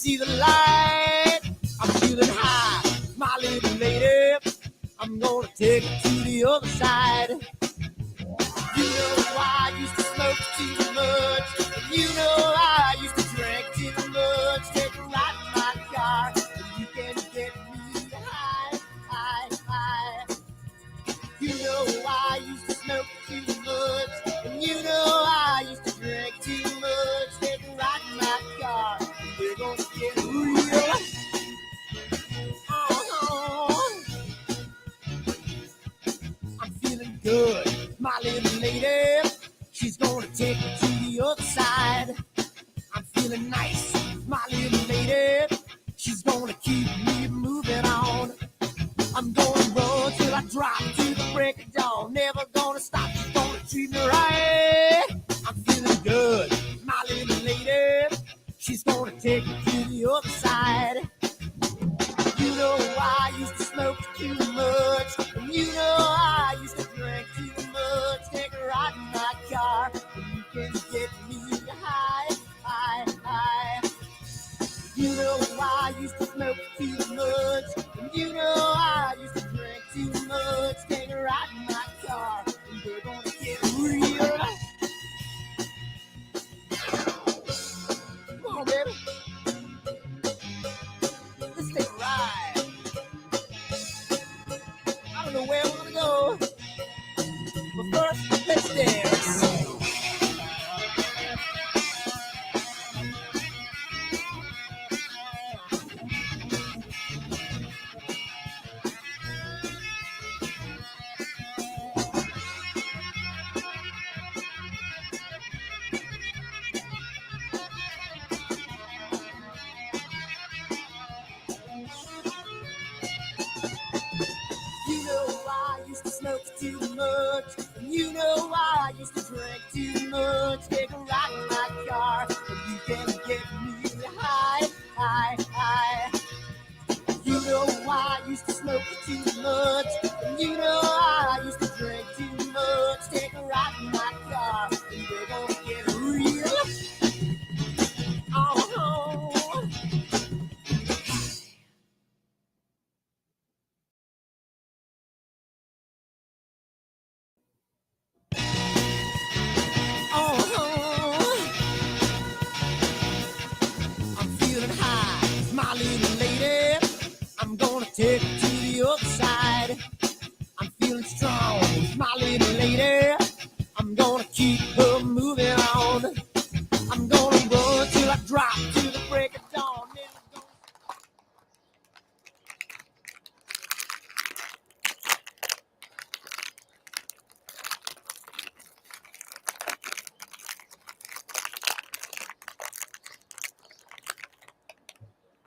see the light. I'm feeling high, my little lady. I'm gonna take it to the other side. You know I used to smoke too much. You know I used to drink too much. Take a ride in my car, and you can get me high, high, high. You know I used to smoke too much. And you know I used to drink too much. Take a ride in my car, and we're gonna get real. I'm feeling good, my little lady. She's gonna take me to the other side. I'm feeling nice, my little lady. She's gonna keep me moving on. I'm gonna run till I drop to the break of dawn. Never gonna stop, she's gonna treat me right. I'm feeling good, my little lady. She's gonna take me to the other side. You know I used to smoke too much. And you know I used to drink too much. Take a ride in my car, and you can get me high, high, high. You know I used to smoke too much. And you know I used to drink too much. Take a ride in my car, and we're gonna get real. Come on, baby. Let's take a ride. I don't know where we're gonna go, but first, let's dance. You know I used to smoke too much. And you know I used to drink too much. Take a ride in my car, and you can get me high, high, high. You know I used to smoke too much. And you know I used to drink too much. Take a ride in my car, and we're gonna get real. Oh. I'm feeling high, my little lady. I'm gonna take it to the other side. I'm feeling strong, my little lady. I'm gonna keep her moving on. I'm gonna run till I drop to the break of dawn.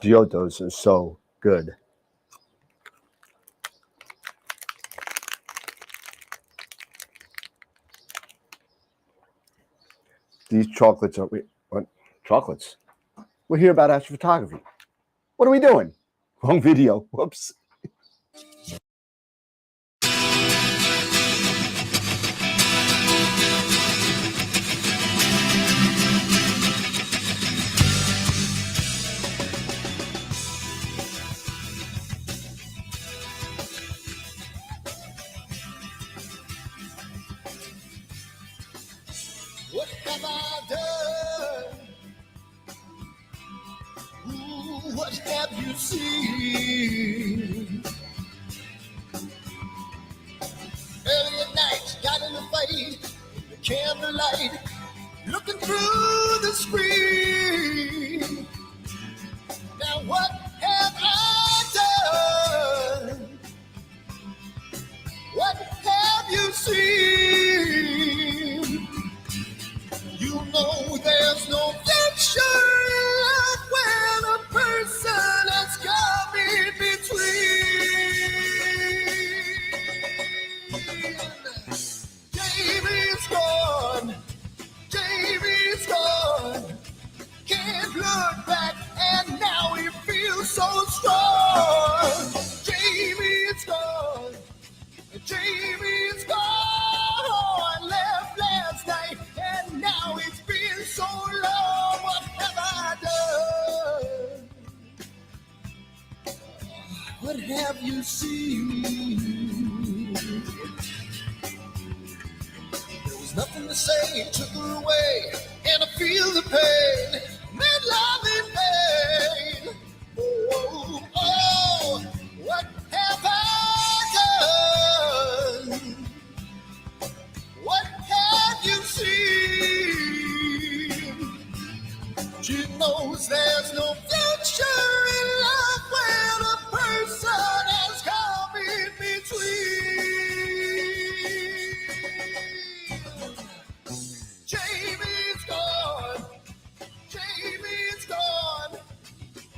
Giottos are so good. These chocolates are what? Chocolates? We're here about astrophotography. What are we doing? Wrong video. Whoops. What have I done? Ooh, what have you seen? Early at night, got in the fight, in the candlelight, looking through the screen. Now what have I done? What have you seen? You know there's no future when a person has come in between. Jamie's gone. Jamie's gone. What have you seen? There was nothing to say, took her away, and I feel the pain, made love in pain. Oh, oh, what have I done? What have you seen? She knows there's no future in love when a person has come in between. Jamie's gone. Jamie's gone.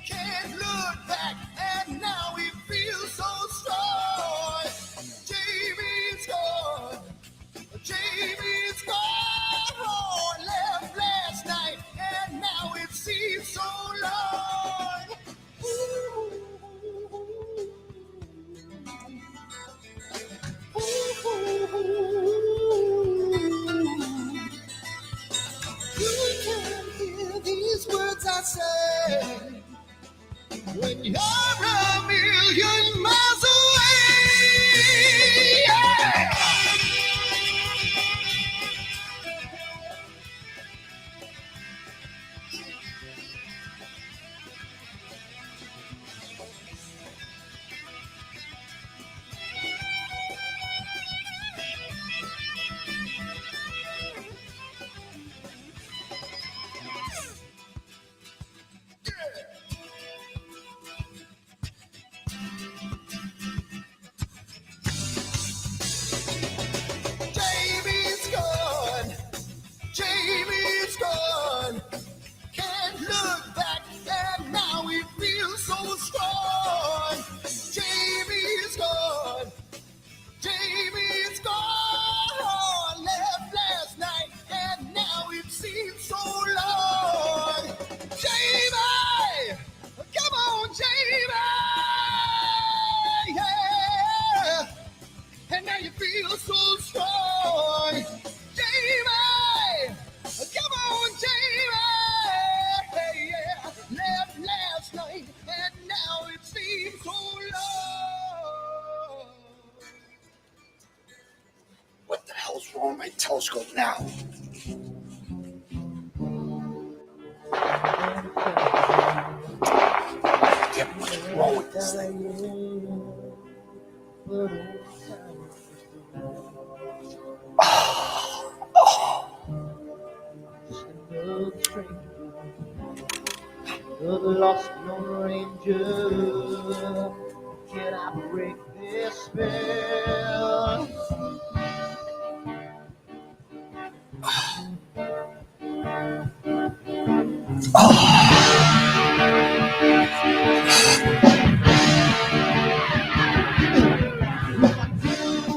Can't look back, and now he feels so strong. Jamie's gone. Jamie's gone. Left last night, and now it seems so long. Ooh. Ooh. You can hear these words I say when you're a million miles away. Yeah. Jamie's gone. Jamie's gone. Can't look back, and now he feels so strong. Jamie's gone. Jamie's gone. Left last night, and now it seems so long. Jamie! Come on, Jamie! Yeah! And now you feel so strong. Jamie! Come on, Jamie! Yeah! Left last night, and now it seems so long. What the hell's wrong with my telescope now? Damn, what's wrong with this thing? The lost Lone Ranger, can I break this spell?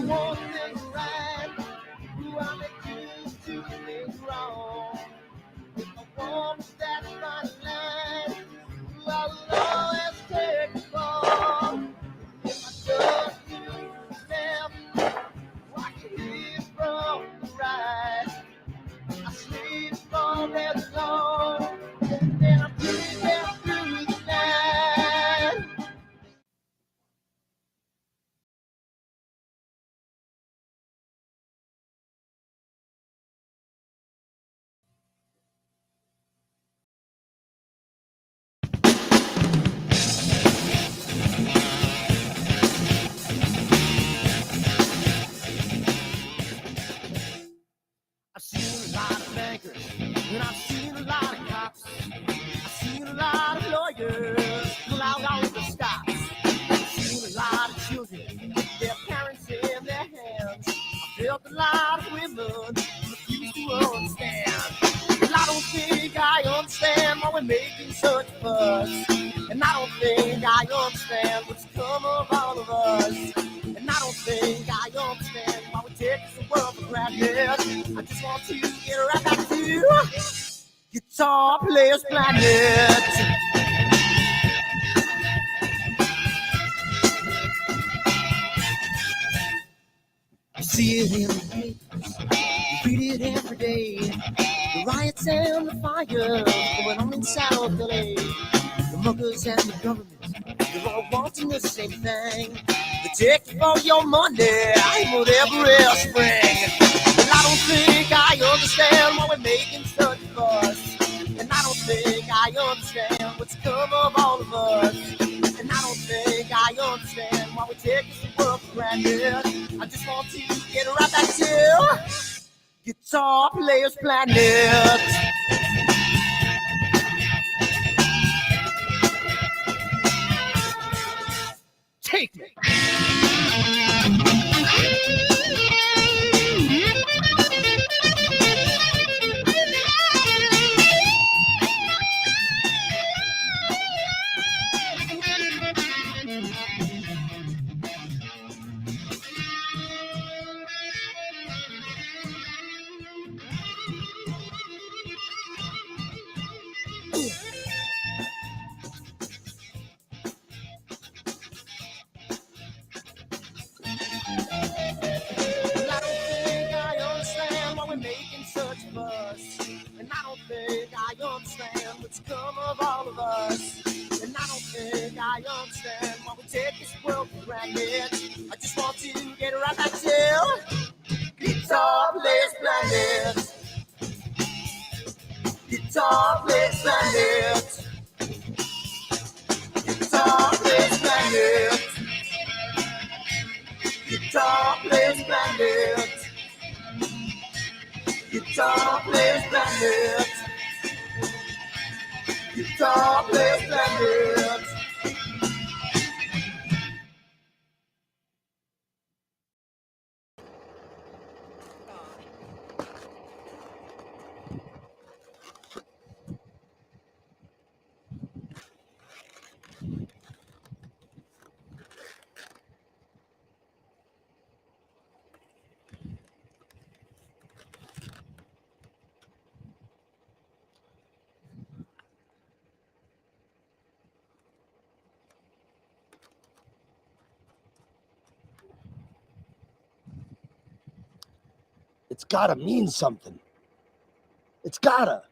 One thing right, do I make you two things wrong? If I want that fine line, I'll always take the fall. If I just do left, watch you leave from the right. I sleep all day long, and I'm breathing through the night. I've seen a lot of bankers, and I've seen a lot of cops. I've seen a lot of lawyers pull out all the stops. I've seen a lot of children with their parents in their hands. I felt a lot of women who refuse to understand. Well, I don't think I understand why we're making such a fuss. And I don't think I understand what's come of all of us. And I don't think I understand why we take the world for granted. I just want to get right back to Guitar Players Planet. You see it in the papers, you read it every day. The riots and the fires going on in South LA. The muggers and the government, they're all wanted wanting the same thing. They take you for your money and whatever else bring. And I don't think I understand why we're making such a fuss. And I don't think I understand what's come of all of us. And I don't think I understand why we take this world for granted. I just want to get right back to Guitar Players Planet. Take me. And I don't think I understand what's come of all of us. And I don't think I understand why we take this world for granted. I just want to get right back to Guitar Players Planet. Guitar Players Planet. Guitar Players Planet. Guitar Players Planet. Guitar Players Planet. Guitar Players Planet. It's gotta mean something. It's gotta.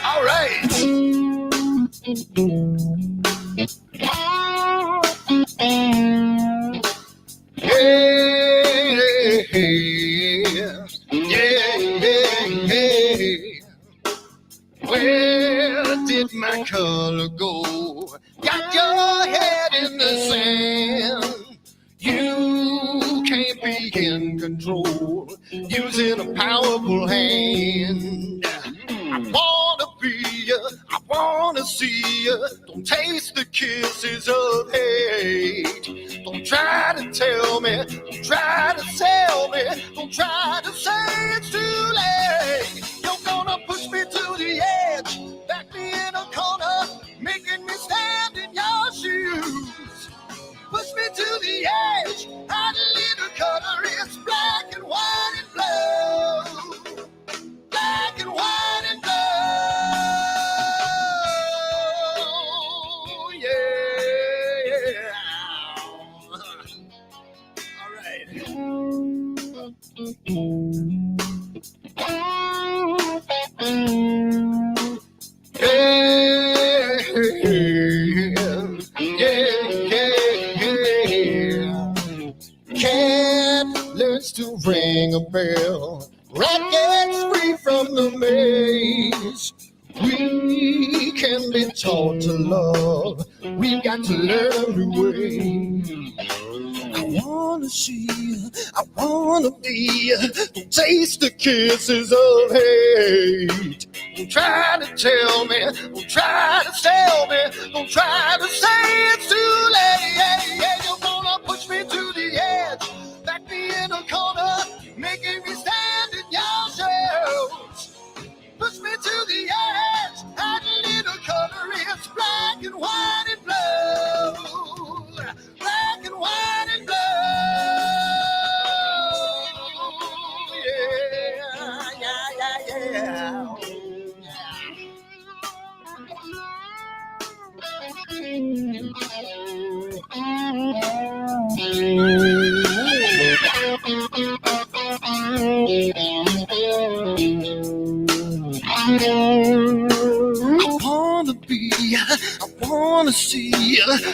All right. Where did my color go? Got your head in the sand. You can't be in control, using a powerful hand. I wanna be ya, I wanna see ya. Don't taste the kisses of hate. Don't try to tell me, don't try to sell me, don't try to say it's too late. You're gonna push me to the edge, back me in a corner, making me stand in your shoes. Push me to the edge, hide a little color, it's black and white and blue. Black and white and blue, yeah. All right. Cat learns to ring a bell. Rat gets free from the maze. We can be taught to love. We've got to learn to wait. I wanna see you, I wanna be you. Don't taste the kisses of hate. Don't try to tell me, don't try to sell me, don't try to say it's too late. You're gonna push me to the edge, back me in a corner, making me stand in your shoes. Push me to the edge, add a little color, it's black and white and blue. Black and white and blue, yeah. see.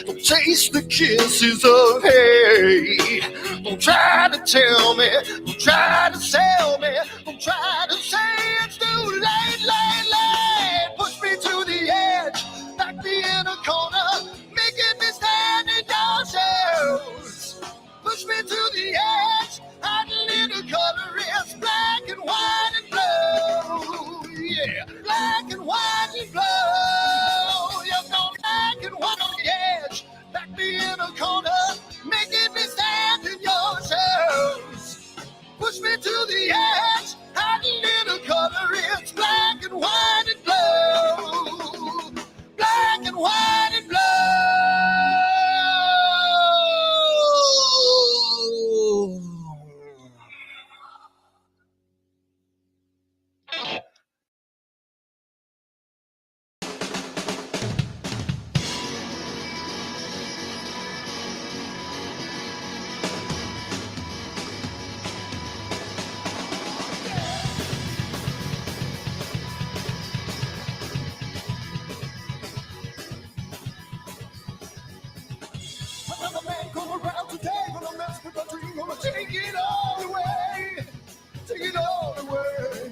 Don't taste the kisses of hate. Don't try to tell me, don't try to sell me, don't try to say it's too late, late. Push me to the edge, back me in a corner, making me stand in your shoes. Push me to the edge, hide a little color, it's black and white and blue. Yeah, black and white and blue. You're gone black and white on the edge, back me in a corner, making me stand in your shoes. Push me to the edge, hide a little color, it's black and white and blue. Black and white and blue. Another man come around today, gonna mess with my dream, gonna take it all away, take it all away.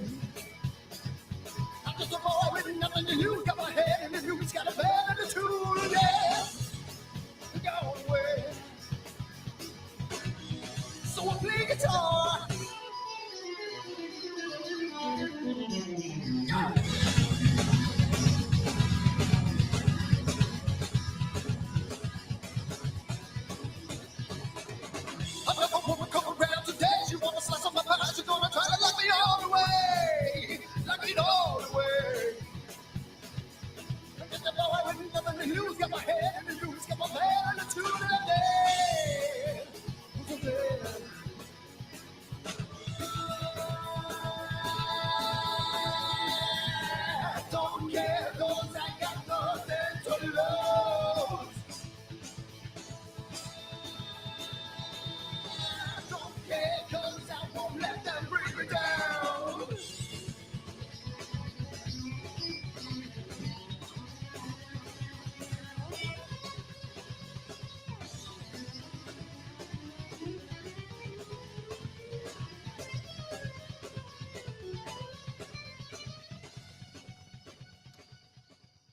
I'm just a boy with nothing to lose, got my head in the news, got a bad attitude, yeah, go away. So I play guitar. Another woman come around today, she wanna slice on my pie, she gonna try to lock me all the way, lock me all the way. I'm just a boy with nothing to lose, got my head in the news, got my bad attitude today. I don't care, 'cause I got nothing to lose. I don't care, 'cause I won't let them bring me down.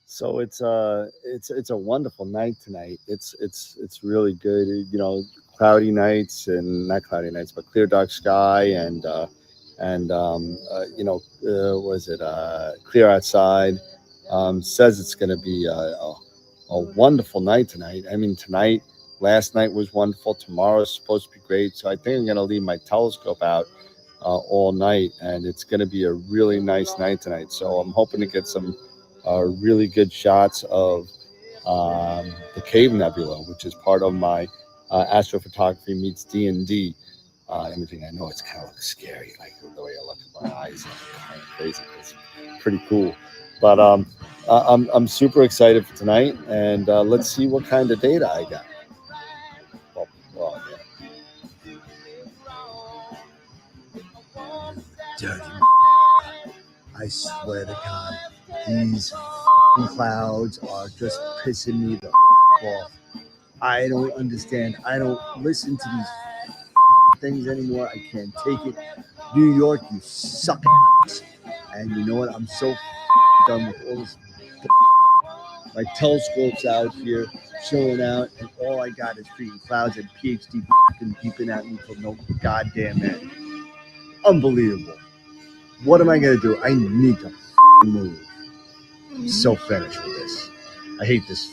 So it's a wonderful night tonight. It's really good. You know, cloudy nights and not cloudy nights, but clear dark sky and was it clear outside. Says it's going to be a wonderful night tonight. I mean, last night was wonderful. Tomorrow's supposed to be great. So I think I'm going to leave my telescope out all night, and it's going to be a really nice night tonight. So I'm hoping to get some really good shots of the Cave Nebula, which is part of my astrophotography meets D&D imaging. I know it's kind of scary, like the way I look at my eyes, kind of crazy. It's pretty cool, but I'm super excited for tonight, and let's see what kind of data I got. Well, yeah. Dirty. I swear to God, these clouds are just pissing me the off. I don't understand. I don't listen to these things anymore. I can't take it. New York, you suck. And you know what? I'm so done with all this. My telescope's out here, chilling out, and all I got is freaking clouds and PhD beeping at me for no goddamn end. Unbelievable. What am I going to do? I need to move. I'm so finished with this. I hate this.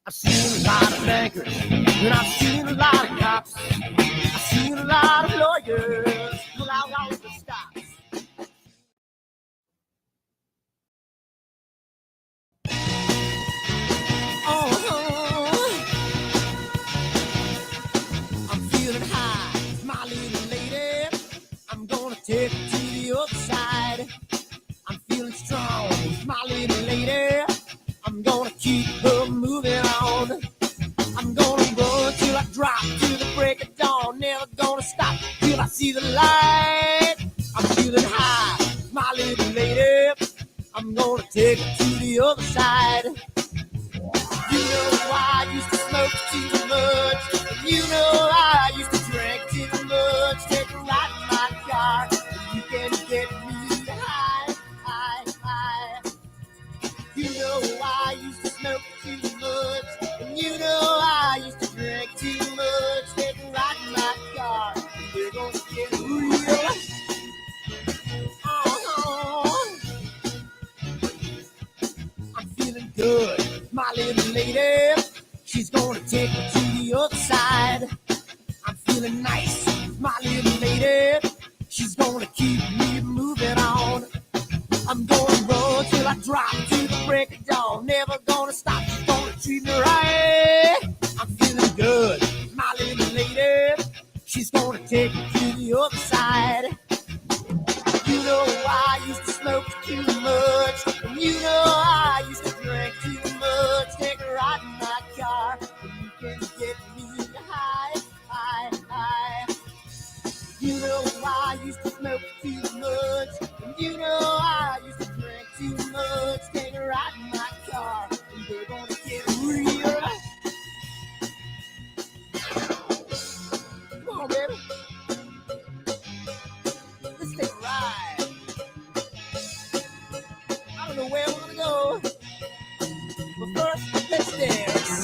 I've seen a lot of bankers, and I've seen a lot of cops. I've seen a lot of lawyers pull out all the stops. I'm feeling high, my little lady. I'm gonna take it to the other side. I'm feeling strong, my little lady. see the light. I'm feeling high, my little lady. I'm gonna take it to the other side. You know I used to smoke too much. And you know I used to drink too much. Take a ride in my car. You can get me high, high, high. You know I used to smoke too much. And you know I used to drink too much. Take a ride in my car. We're gonna get real. Oh, I'm feeling good, my little lady. She's gonna take me to the other side. I'm feeling nice, my little lady. She's gonna keep me moving on. I'm gonna run till I drop to the break of dawn. Never gonna stop, she's gonna treat me right. I'm feeling good, my little lady. She's gonna take me to the other side. You know I used to smoke too much. And you know I used to drink too much. Take a ride in my car. And you can get me high, high, high. You know I used to smoke too much. And you know I used to drink too much. Take a ride in my car. And we're gonna get real. Come on, baby. Let's take a ride. I don't know where we're gonna go, but first, let's dance.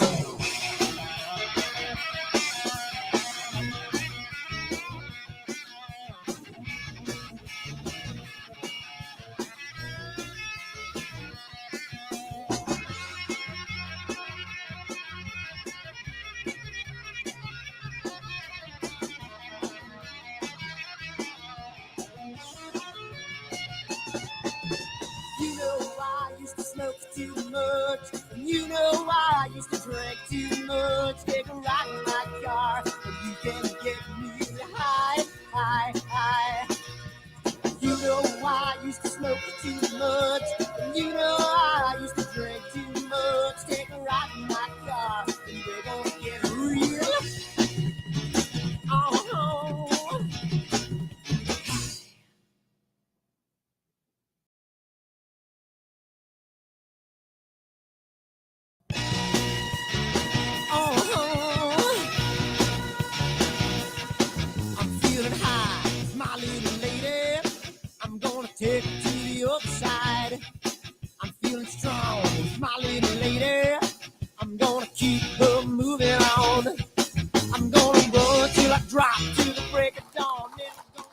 You know I used to smoke too much. And you know I used to drink too much. Take a ride in my car, and you can get me high, high, high. You know I used to smoke too much. And you know I used to drink too much. Take a ride in my car, and we're gonna get real. Oh. I'm feeling high, my little lady. I'm gonna take it to the other side. I'm feeling strong, my little lady. I'm gonna keep her moving on. I'm gonna run till I drop to the break of dawn. Never gonna...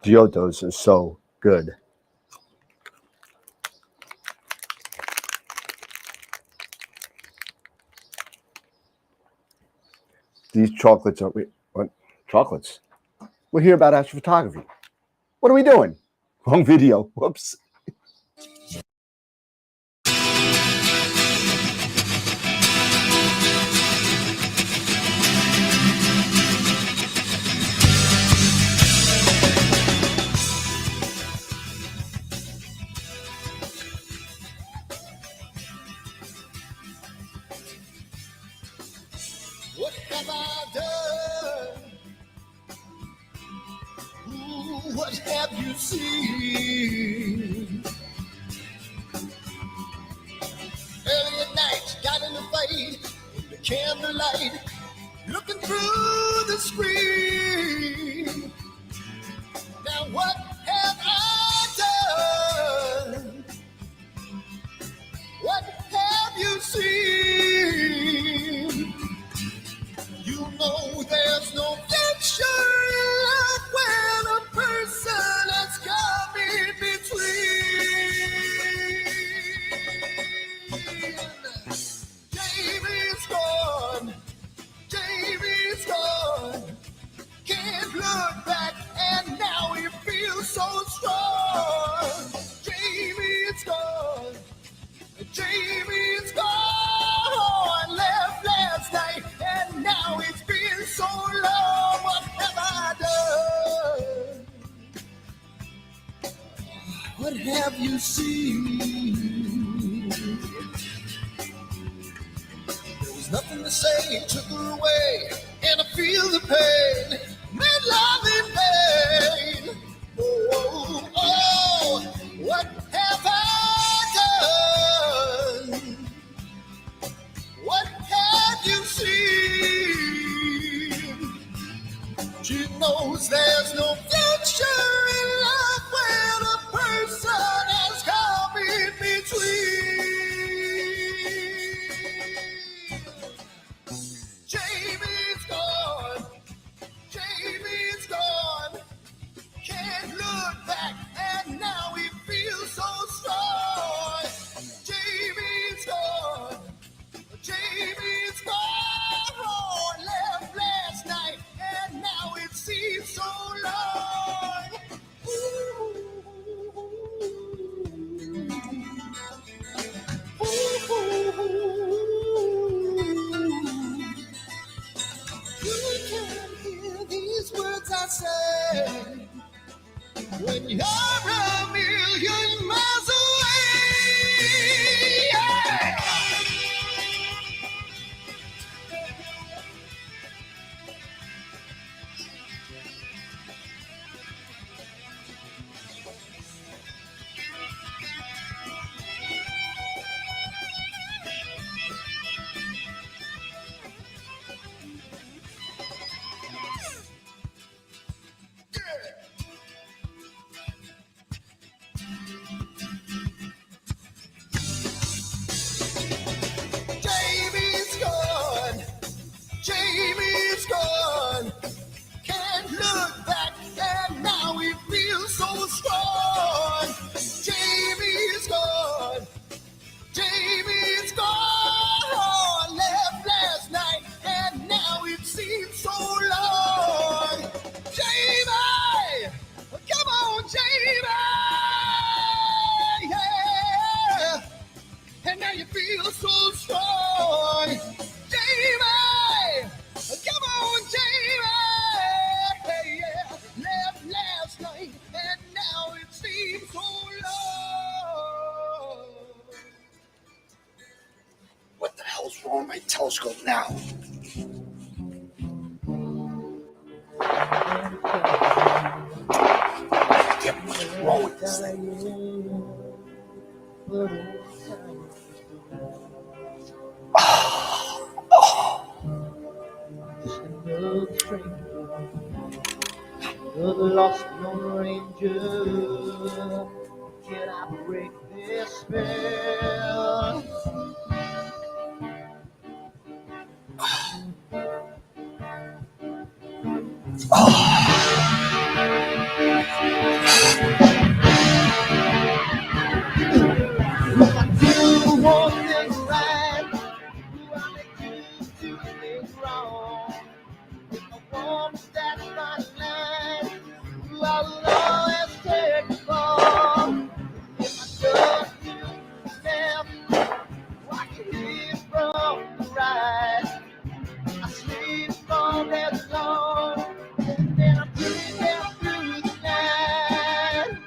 Giottos are so good. These chocolates are what? Chocolates? We're here about astrophotography. What are we doing? Wrong video. Whoops. What have I done? Ooh, what have you seen? Early at night, got in the fight, in the candlelight, looking through the screen. Now what have I done? What have you seen? You know there's no future when a person has come in between. Jamie's gone, Jamie's gone. Can't look back and now he feels so strong. Jamie's gone, Jamie's gone. Left last night and now it's been so long. have you seen? There was nothing to say, took her away, and I feel the pain, made love in vain. Oh, oh, oh, what have I done? What have you seen? She knows there's no future in love when a person has come in between. Jamie's gone. Jamie's gone. Can't look back, and now he feels so strong. Jamie's gone. Jamie's gone. Left last night, and now it seems so long. Ooh. You can hear these words I say when you're a million miles away. Yeah. Jamie's gone. Jamie's gone. Can't look back, and now he feels so strong. Jamie's gone. Jamie's gone. Left last night, and now it seems so long. Jamie! Come on, Jamie! Yeah! And now you feel so strong. Jamie! Come on, Jamie! Yeah! Left last night, and now it seems so long. What the hell's wrong with my telescope now? What's wrong with this thing? Another lost Lone Ranger. Can I break this spell? You want things right, you want to do things wrong. If I want that fine line, I will always take the fall. If I don't do left, I can hear from the right. I sleep all day long, and then I breathe down through the night.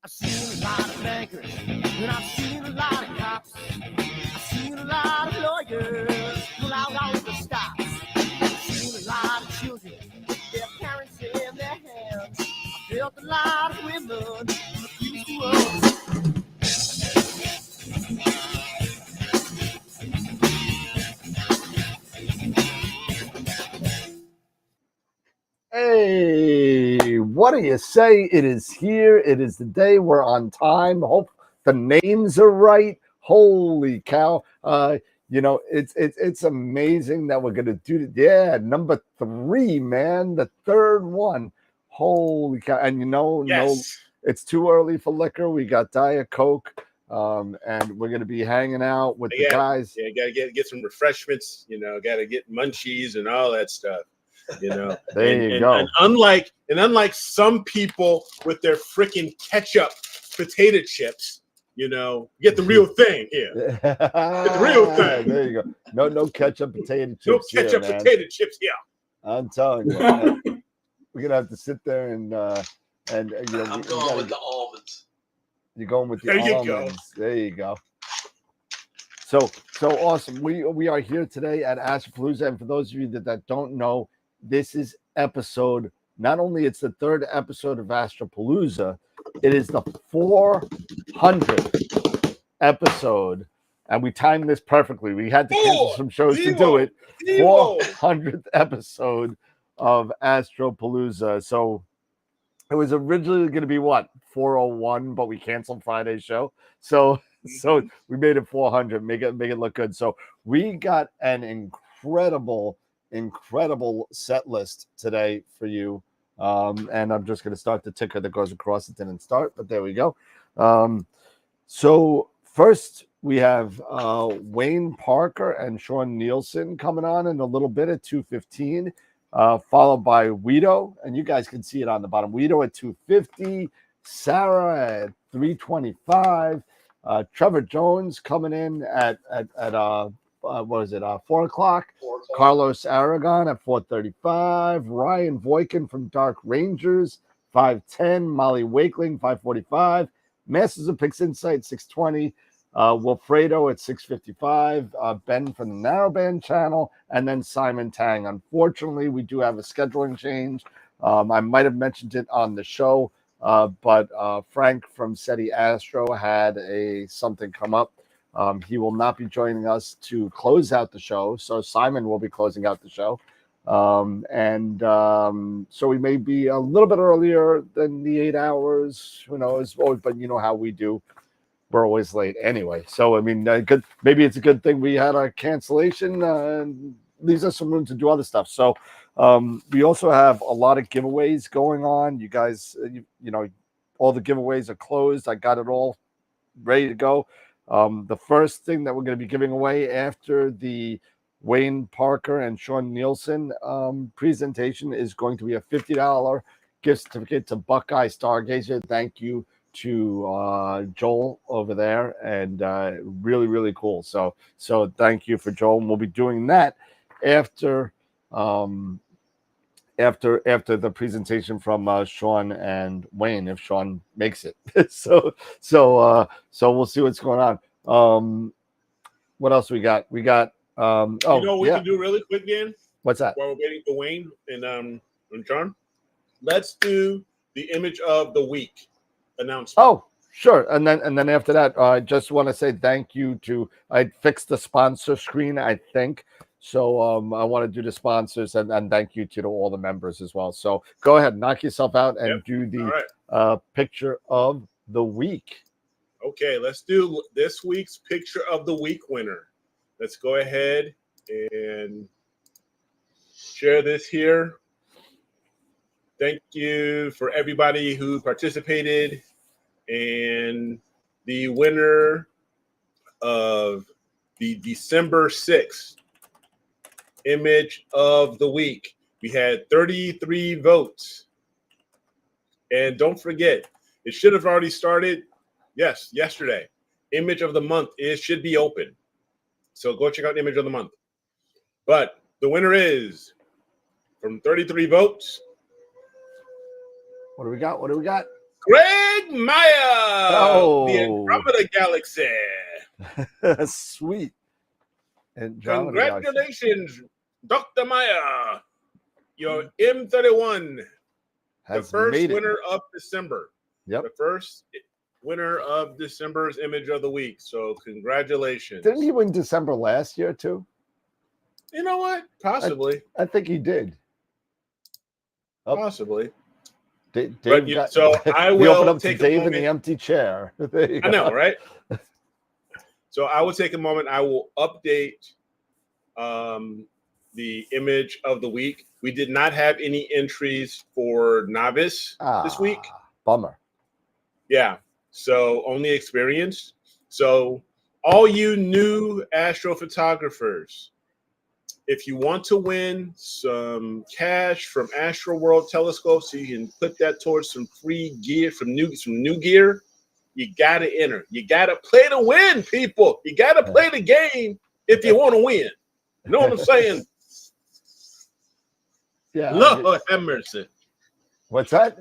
I've seen a lot of bankers, and I've seen a lot of cops. I've seen a lot of lawyers pull out all the stops. I've seen a lot of children with their parents in their hands. I felt a lot of women refuse to understand. Hey, what do you say? It is here. It is the day. We're on time. Hope the names are right. Holy cow. It's amazing that we're gonna do it. Yeah, number 3, man. The third one. Holy cow. And Yes. no, it's too early for liquor. We got Diet Coke. and we're gonna be hanging out with the Yeah. guys. Yeah, gotta get some refreshments. Gotta get munchies and all that stuff. There you go. And unlike some people with their freaking ketchup potato chips, get the real thing here. Get the real thing. There you go. No ketchup potato chips. No ketchup here, man. potato chips here. I'm telling you, man. We're gonna have to sit there and I'm going with the almonds. You're going with the There you almonds. There you go. So awesome. We are here today at Astropalooza, and for those of you that don't know, this is episode. Not only it's the third episode of Astropalooza, it is the 400th episode, and we timed this perfectly. We had to cancel some shows to do it. 400th episode of Astropalooza. So it was originally going to be 401, but we canceled Friday's show. So we made it 400. Make it look good. So we got an incredible set list today for you. And I'm just going to start the ticker that goes across. It didn't start, but there we go. So first we have Wayne Parker and Shawn Nielsen coming on in a little bit at 2:15, followed by Wido, and you guys can see it on the bottom. Wido at 2:50, Sarah at 3:25, Trevor Jones coming in at 4 o'clock. Carlos Aragon at 4:35. Ryan Voikin from Dark Rangers 5:10. Molly Wakeling 5:45. Masters of Pixinsight 6:20. Wilfredo at 6:55. Ben from the Narrowband channel, and then Simon Tang. Unfortunately, we do have a scheduling change. I might have mentioned it on the show, but Frank from SETI Astro had something come up. He will not be joining us to close out the show, so Simon will be closing out the show. So we may be a little bit earlier than the 8 hours. Who knows? But you know how we do. We're always late anyway. So, I mean, maybe it's a good thing we had a cancellation and leaves us some room to do other stuff. So we also have a lot of giveaways going on. You guys, all the giveaways are closed. I got it all ready to go. The first thing that we're going to be giving away after the Wayne Parker and Shawn Nielsen presentation is going to be a $50 gift certificate to Buckeye Stargazer. Thank you to Joel over there, and really, really cool. So thank you for Joel. And we'll be doing that after the presentation from Shawn and Wayne, if Shawn makes it. So we'll see what's going on. What else we got? We got we can do really quick, Dan? What's that? While we're waiting for Wayne and John, let's do the image of the week announcement. Oh, sure. And then after that, I just want to say thank you I fixed the sponsor screen, I think. So I want to do the sponsors and thank you to all the members as well. So go ahead, knock yourself out and do the picture of the week. Okay, let's do this week's picture of the week winner. Let's go ahead and share this here. Thank you for everybody who participated. And the winner of the December 6th image of the week, we had 33 votes. And don't forget, it should have already started. Yes, yesterday. Image of the month should be open. So go check out Image of the Month. But the winner is, from 33 votes. What do we got? Greg Meyer, the Andromeda Galaxy. Sweet. Congratulations, Dr. Meyer. Your M31, the first winner of December. Yep. The first winner of December's image of the week. So congratulations. Didn't he win December last year too? You know what? Possibly. I think he did. Possibly. Dave so I will take Dave a in the empty chair. I know, right? So I will take a moment. I will update the image of the week. We did not have any entries for novice this week. Bummer. Yeah. So only experienced. So all you new astrophotographers, if you want to win some cash from Astro World Telescope so you can put that towards some free gear from new gear, you got to enter. You got to play to win, people. You got to play the game if you want to win. You know what I'm saying? Yeah. Lord have mercy. What's that?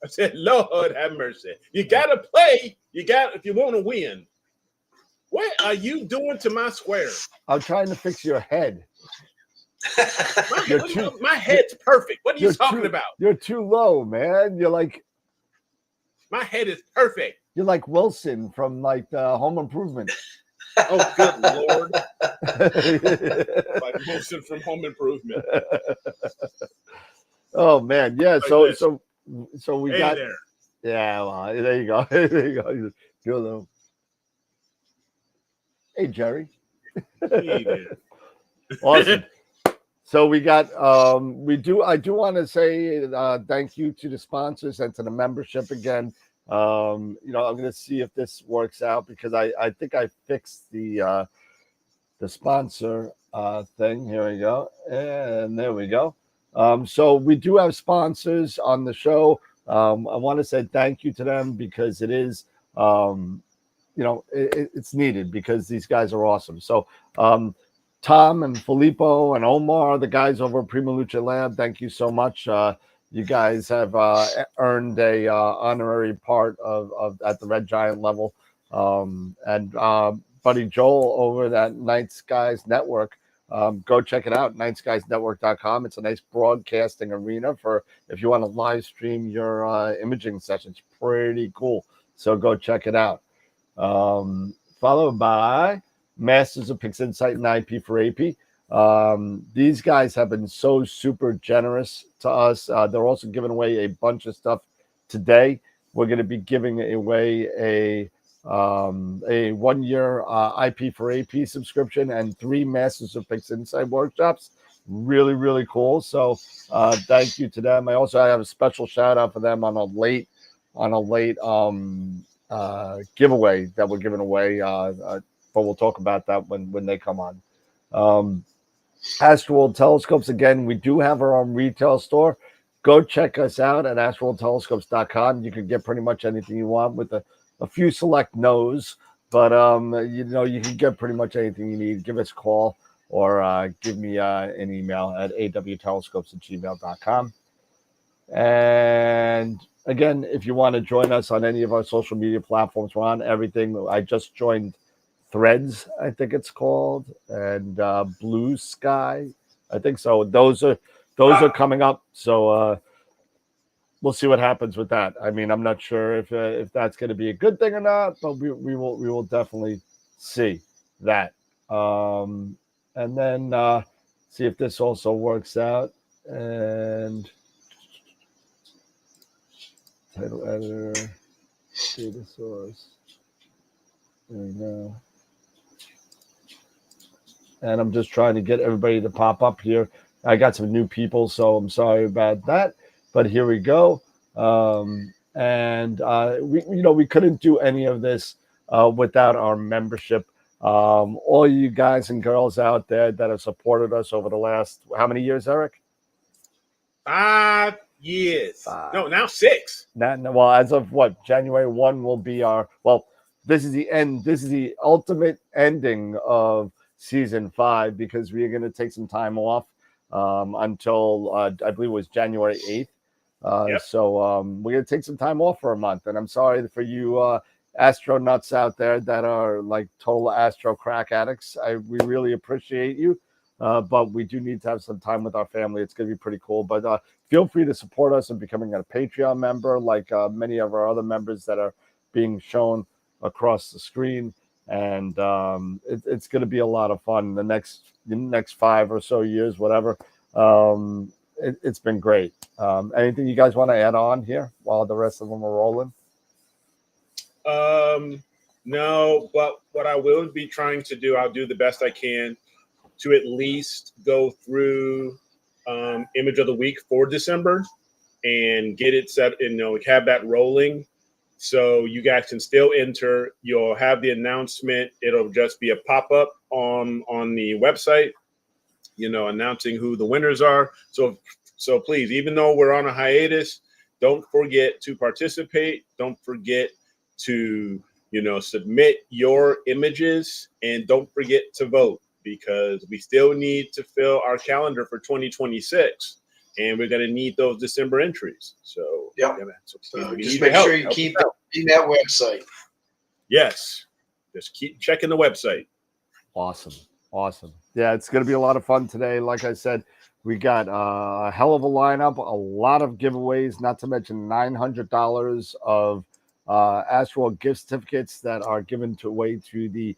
I said, Lord have mercy. You got to play. If you want to win. What are you doing to my square? I'm trying to fix your head. My head's perfect. What are you talking about? You're too low, man. You're like, my head is perfect. You're like Wilson from like Home Improvement. Oh, good Lord. Like Wilson from Home Improvement. Oh man, yeah. Like So we got there. Yeah, well, there you go. There you go. Feel them. Hey, Jerry. Hey there. Awesome. So we got I do want to say thank you to the sponsors and to the membership again. I'm gonna see if this works out because I think I fixed the sponsor thing. Here we go. And there we go. So we do have sponsors on the show. I want to say thank you to them because it is it's needed because these guys are awesome. So Tom and Filippo and Omar, the guys over at Prima Lucha Lab, thank you so much. You guys have earned a honorary part of at the Red Giant level. And Buddy Joel over at Night Skies Network. Go check it out, nightskiesnetwork.com. It's a nice broadcasting arena for if you want to live stream your imaging sessions. Pretty cool. So go check it out. Followed by Masters of Pixinsight and IP for AP. These guys have been so super generous to us. They're also giving away a bunch of stuff today. We're going to be giving away a 1-year IP for AP subscription and 3 Masters of Pixinsight workshops. Really, really cool. So thank you to them. I have a special shout out for them on a late giveaway that we're giving away. But we'll talk about that when they come on. Astro Telescopes, again, we do have our own retail store. Go check us out at astrotelescopes.com. You can get pretty much anything you want with a few select no's, but you can get pretty much anything you need. Give us a call or give me an email at awtelescopes@gmail.com. And again, if you want to join us on any of our social media platforms, we're on everything. I just joined Threads, I think it's called, and Blue Sky, I think so. Those are coming up. So we'll see what happens with that. I mean, I'm not sure if that's going to be a good thing or not, but we will definitely see that. And then see if this also works out. And title editor, data source. There we go. And I'm just trying to get everybody to pop up here. I got some new people, so I'm sorry about that. But here we go. We couldn't do any of this without our membership. All you guys and girls out there that have supported us over the last, how many years, Eric? 5 years. No, now 6. Well, as of what? January 1 will be this is the end. This is the ultimate ending of season 5 because we are going to take some time off until I believe it was January 8th. Yep. So we're going to take some time off for a month. And I'm sorry for you astronauts out there that are like total astro crack addicts. We really appreciate you. But we do need to have some time with our family. It's going to be pretty cool. But feel free to support us in becoming a Patreon member like many of our other members that are being shown across the screen. And it's going to be a lot of fun the next 5 or so years, whatever. It's been great. Anything you guys want to add on here while the rest of them are rolling? No, but what I will be trying to do, I'll do the best I can to at least go through Image of the Week for December and get it set, have that rolling. So you guys can still enter. You'll have the announcement. It'll just be a pop-up on the website, announcing who the winners are. So please, even though we're on a hiatus, don't forget to participate. Don't forget to, submit your images, and don't forget to vote, because we still need to fill our calendar for 2026. And we're going to need those December entries. So, So just make sure you keep in that website. Yes. Just keep checking the website. Awesome. Yeah, it's going to be a lot of fun today. Like I said, we got a hell of a lineup, a lot of giveaways, not to mention $900 of Astro gift certificates that are given away to the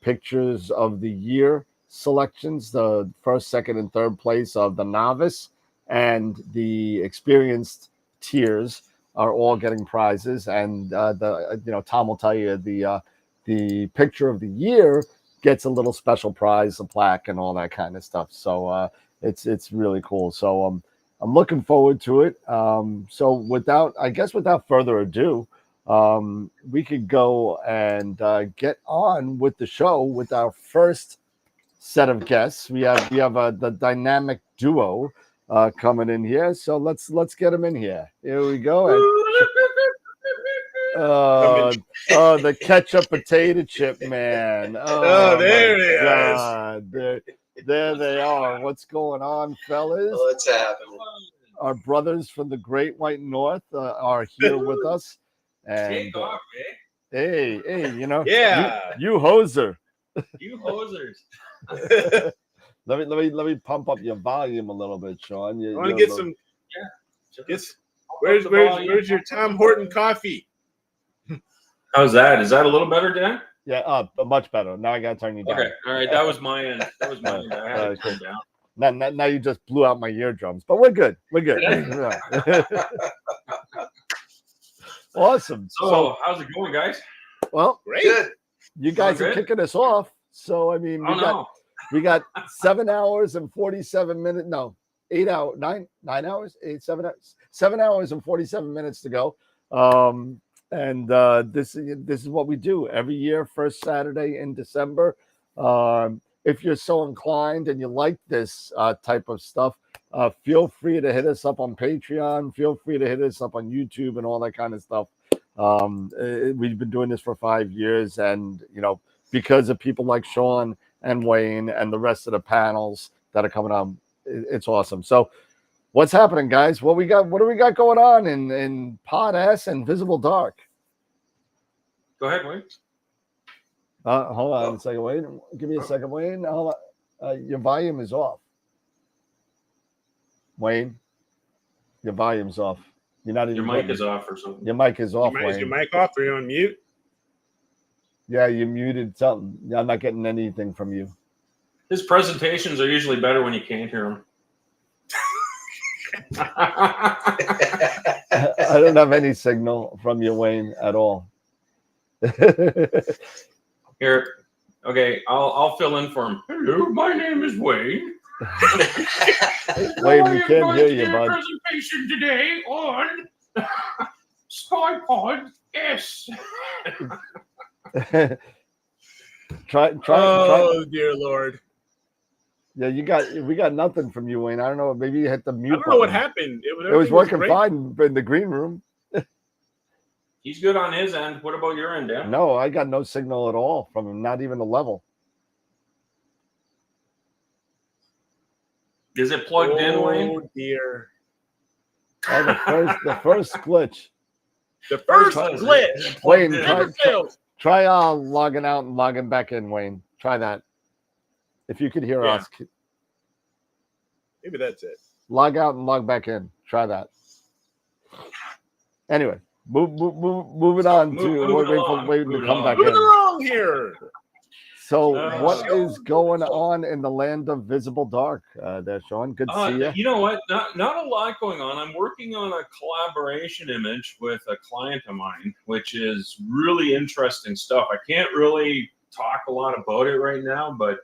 Pictures of the Year selections, the first, second, and third place of the novice and the experienced tiers are all getting prizes. And Tom will tell you the Picture of the Year gets a little special prize, a plaque, and all that kind of stuff. So it's really cool. So I'm looking forward to it. So without further ado, we could go and get on with the show with our first set of guests. We have the dynamic duo coming in here. So let's get them in here. Here we go. And, the ketchup potato chip man. There it God. There they are. What's going on, fellas? What's happening? Our brothers from the Great White North are here with us. And Take off, hey, Yeah. you hoser. You hosers. Let me pump up your volume a little bit, Shawn. I want to get some. Yeah. Where's your Tom Horton coffee? How's that? Is that a little better, Dan? Yeah, much better. Now I gotta turn you down. Okay, all right. That was my end. I had to turn down. Now you just blew out my eardrums, but we're good. Awesome. So how's it going, guys? Well, Great. Good. you guys are kicking us off. So I mean, we got 7 hours and 47 minutes. No, 8 hours, 9 hours, 7 hours and 47 minutes to go. And this is what we do every year, first Saturday in December. If you're so inclined and you like this type of stuff, feel free to hit us up on Patreon. Feel free to hit us up on YouTube and all that kind of stuff. We've been doing this for 5 years, and because of people like Shawn and Wayne and the rest of the panels that are coming on, it's awesome. So what's happening, guys? What do we got going on in Pod S and Visible Dark? Go ahead, Wayne. Hold on a second, Wayne. Give me a second, Wayne. Hold on. Your volume is off. Wayne, your volume's off. You're not even. Your mic is off or something. Your mic is off, Is Wayne. your mic off? Are you on mute? Yeah, you muted something. I'm not getting anything from you. His presentations are usually better when you can't hear him. I don't have any signal from you, Wayne, at all. Here, okay, I'll fill in for him. Hello, my name is Wayne. Wayne, we can't hear you, bud. Presentation today on SkyPod S. try. Oh, dear Lord. Yeah, we got nothing from you, Wayne. I don't know. Maybe you hit the mute. I don't know what happened. It was working fine in the green room. He's good on his end. What about your end, Dan? No, I got no signal at all from him. Not even a level. Is it plugged in, Wayne? Oh dear. Oh, the first glitch. The first glitch. Wayne, Never failed. try logging out and logging back in, Wayne. Try that. If you could hear us. Maybe that's it. Log out and log back in. Try that. Anyway, moving on to wait to come back in. Moving along here. So, what is going on in the land of Visible Dark there, Shawn? Good to see you. You know what? Not a lot going on. I'm working on a collaboration image with a client of mine, which is really interesting stuff. I can't really talk a lot about it right now, but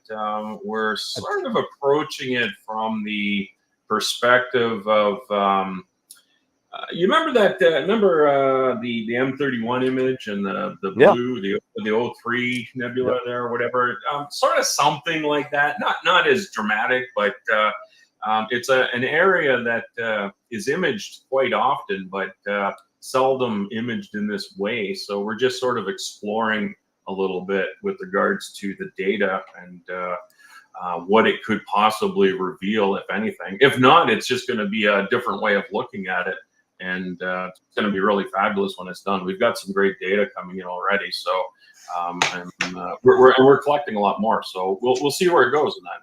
we're sort of approaching it from the perspective of You remember that? Remember the M31 image and the blue, the O3 nebula there, or whatever. Sort of something like that. Not as dramatic, but it's an area that is imaged quite often, but seldom imaged in this way. So we're just sort of exploring a little bit with regards to the data and what it could possibly reveal, if anything. If not, it's just going to be a different way of looking at it. And it's going to be really fabulous when it's done. We've got some great data coming in already, so we're collecting a lot more. So we'll see where it goes in that.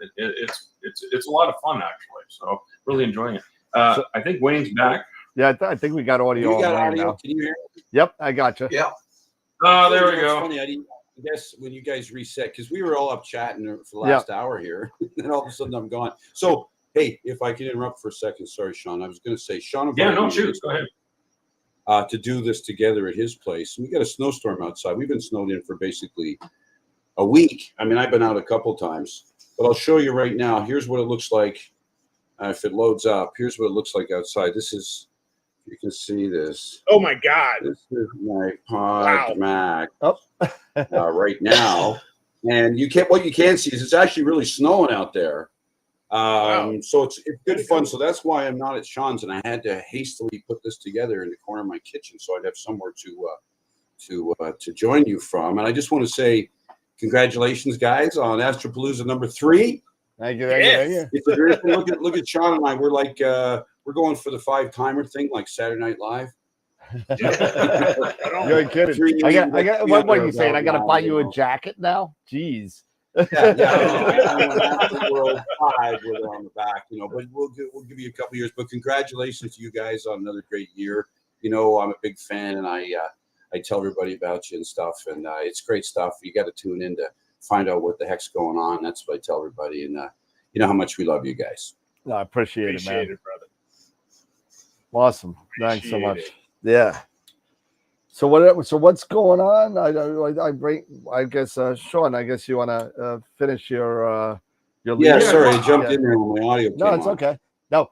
It's a lot of fun actually. So really enjoying it. I think Wayne's back. Yeah, I think we got audio. You got online audio? now. Can you hear me? Yep, I got you. Yeah. There we go. Funny, I guess when you guys reset, because we were all up chatting for the last hour here, and all of a sudden I'm gone. So, hey, if I can interrupt for a second, sorry, Sean. I was going to say, Sean. Yeah, no, shoot. Go ahead. To do this together at his place. We got a snowstorm outside. We've been snowed in for basically a week. I mean, I've been out a couple times, but I'll show you right now. Here's what it looks like. If it loads up, here's what it looks like outside. This is, you can see this. Oh my God. This is my Pod Mac Oh. right now. And what you can see is it's actually really snowing out there. So it's good fun. So that's why I'm not at Sean's, and I had to hastily put this together in the corner of my kitchen so I'd have somewhere to join you from. And I just want to say congratulations, guys, on Astropalooza number 3. Thank you. It's a very, look at Sean and I. We're like we're going for the 5-timer thing, like Saturday Night Live. You're kidding. I got. What are you saying? I got to buy you a jacket now? Jeez. Yeah, World 5 with it on the back, but we'll give you a couple years. But congratulations to you guys on another great year. I'm a big fan, and I tell everybody about you and stuff, and it's great stuff. You got to tune in to find out what the heck's going on. That's what I tell everybody, and you know how much we love you guys. No, I appreciate it, man. Brother. Awesome. Thanks so much. Yeah. So what's going on? I guess Sean, I guess you want to finish your lead. Yeah, sorry, I jumped in there when my audio came No, it's on. okay. No.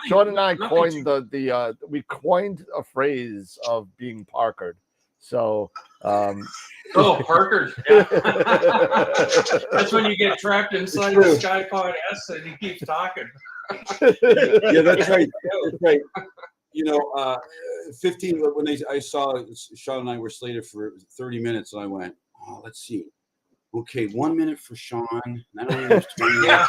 Sean and I coined we coined a phrase of being Parkered. So Parkered. Yeah. That's when you get trapped inside the SkyPod S and he keeps talking. Yeah, that's right. That's right. 15 when I saw Sean and I were slated for 30 minutes, and I went, oh, let's see. Okay, 1 minute for Sean. That only was 20 minutes.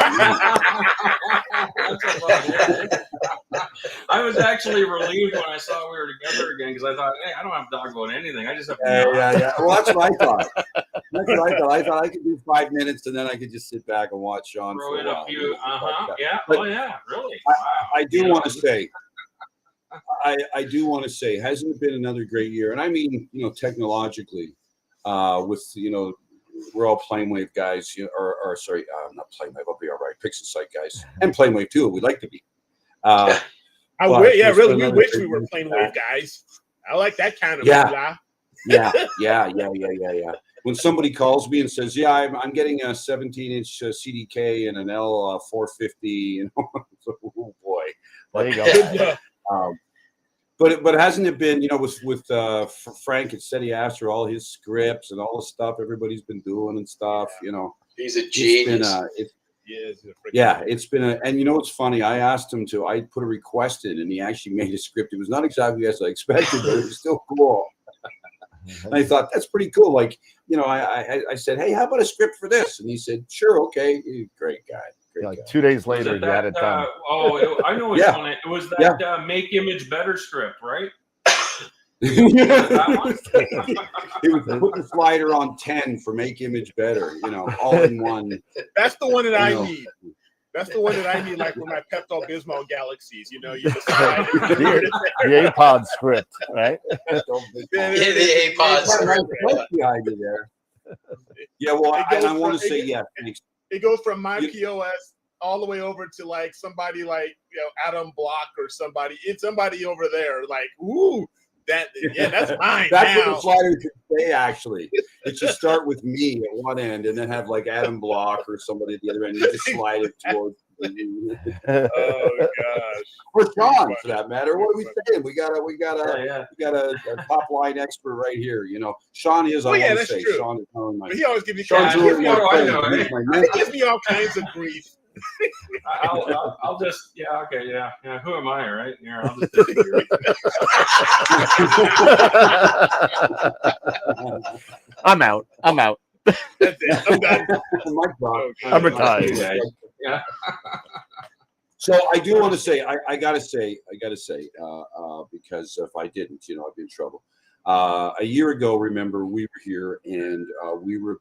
I was actually relieved when I saw we were together again, because I thought, hey, I don't have to talk about anything. I just have to. Yeah. Well, that's what I thought. I thought I could do 5 minutes, and then I could just sit back and watch Sean. Throw in a few. Yeah. But Really. I do want to say. I do want to say, hasn't it been another great year? And I mean, technologically, with we're all PlaneWave guys, or sorry, not PlaneWave. I'll be all right. Pixinsight guys, and PlaneWave too. We'd like to be. Really, we wish we were PlaneWave guys. I like that kind of Yeah. When somebody calls me and says, "Yeah, I'm getting a 17-inch CDK and an L450," oh boy, there you go. But hasn't it been, with Frank at Steady Astro, all his scripts and all the stuff everybody's been doing and stuff, He's a genius. It's been and what's funny? I asked him I put a request in, and he actually made a script. It was not exactly as I expected, but it was still cool. And I thought, that's pretty cool. Like, I said, hey, how about a script for this? And he said, sure, okay. Great guy. Like 2 days later, you had it done. I know it's on it. It was that Make Image Better script, right? That one? He was putting the slider on 10 for Make Image Better, all in one. That's the one that I need. That's the one that I need, like with my Pepto-Bismol Galaxies. You decide. The APOD script, right? The APOD script. Behind you there. Yeah, well, I want to say, thanks. It goes from my POS all the way over to like somebody like Adam Block or somebody. It's somebody over there. Like, ooh, that's mine. That's what the slider should say. Actually, it should start with me at one end, and then have like Adam Block or somebody at the other end. You just slide it towards Oh gosh. Or Sean, for that matter. What are we saying? We got a top line expert right here. You know, Sean is. Oh, I yeah, want to that's say, true. Sean is one of my. But he always gives me Sean's he gives me all I kinds know, of eh? grief. He gives me all kinds of grief. I'll just, yeah. Who am I, right? Yeah, I'll just disappear. I'm out. That's it. I'm done. My God. I'm retired. Yeah. So I do want to say, I gotta say, because if I didn't, you know, I'd be in trouble. A year ago, remember, we were here and we were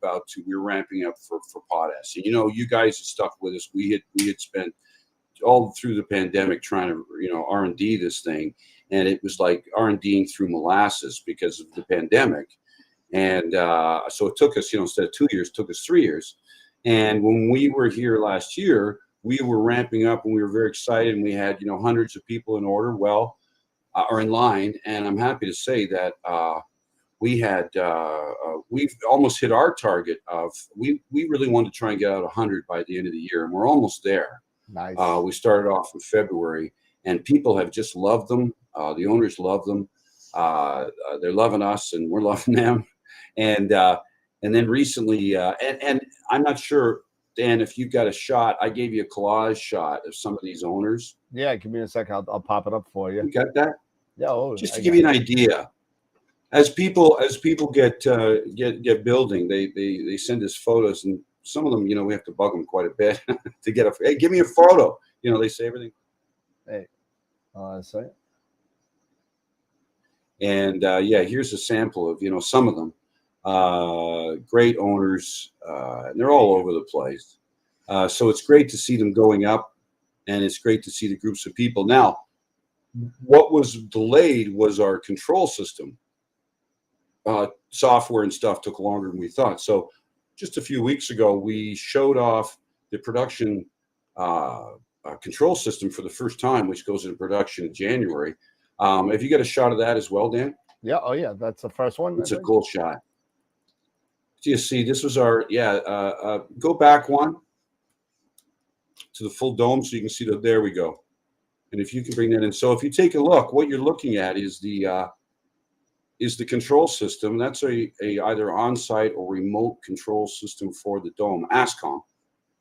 ramping up for Potash. And, you know, you guys had stuck with us. We had spent all through the pandemic trying to, you know, R&D this thing. And it was like R&Ding through molasses because of the pandemic. And so it took us, you know, instead of 2 years, it took us 3 years. And when we were here last year, we were ramping up and we were very excited. And we had, you know, hundreds of people in order. Well, are in line, and I'm happy to say that we've almost hit our target of we really wanted to try and get out 100 by the end of the year, and we're almost there. Nice. We started off in February, and people have just loved them. The owners love them. They're loving us, and we're loving them. And then recently, and I'm not sure, Dan, if you've got a shot. I gave you a collage shot of some of these owners. Yeah, give me a second. I'll pop it up for you. You got that? Yeah. Oh, Just to give you an idea, as people get building, they send us photos, and some of them, you know, we have to bug them quite a bit to get hey, give me a photo. You know, they say everything. Hey, sorry. And yeah, here's a sample of, you know, some of them. Great owners, and they're all over the place. So it's great to see them going up, and it's great to see the groups of people. Now, what was delayed was our control system. Software and stuff took longer than we thought. So just a few weeks ago, we showed off the production control system for the first time, which goes into production in January. Have you got a shot of that as well, Dan? Yeah. Oh, yeah. That's the first one. It's a cool shot. Do you see? This was our, go back one to the full dome so you can see that. There we go. And if you can bring that in. So if you take a look, what you're looking at is the control system. That's a either on-site or remote control system for the dome, ASCOM.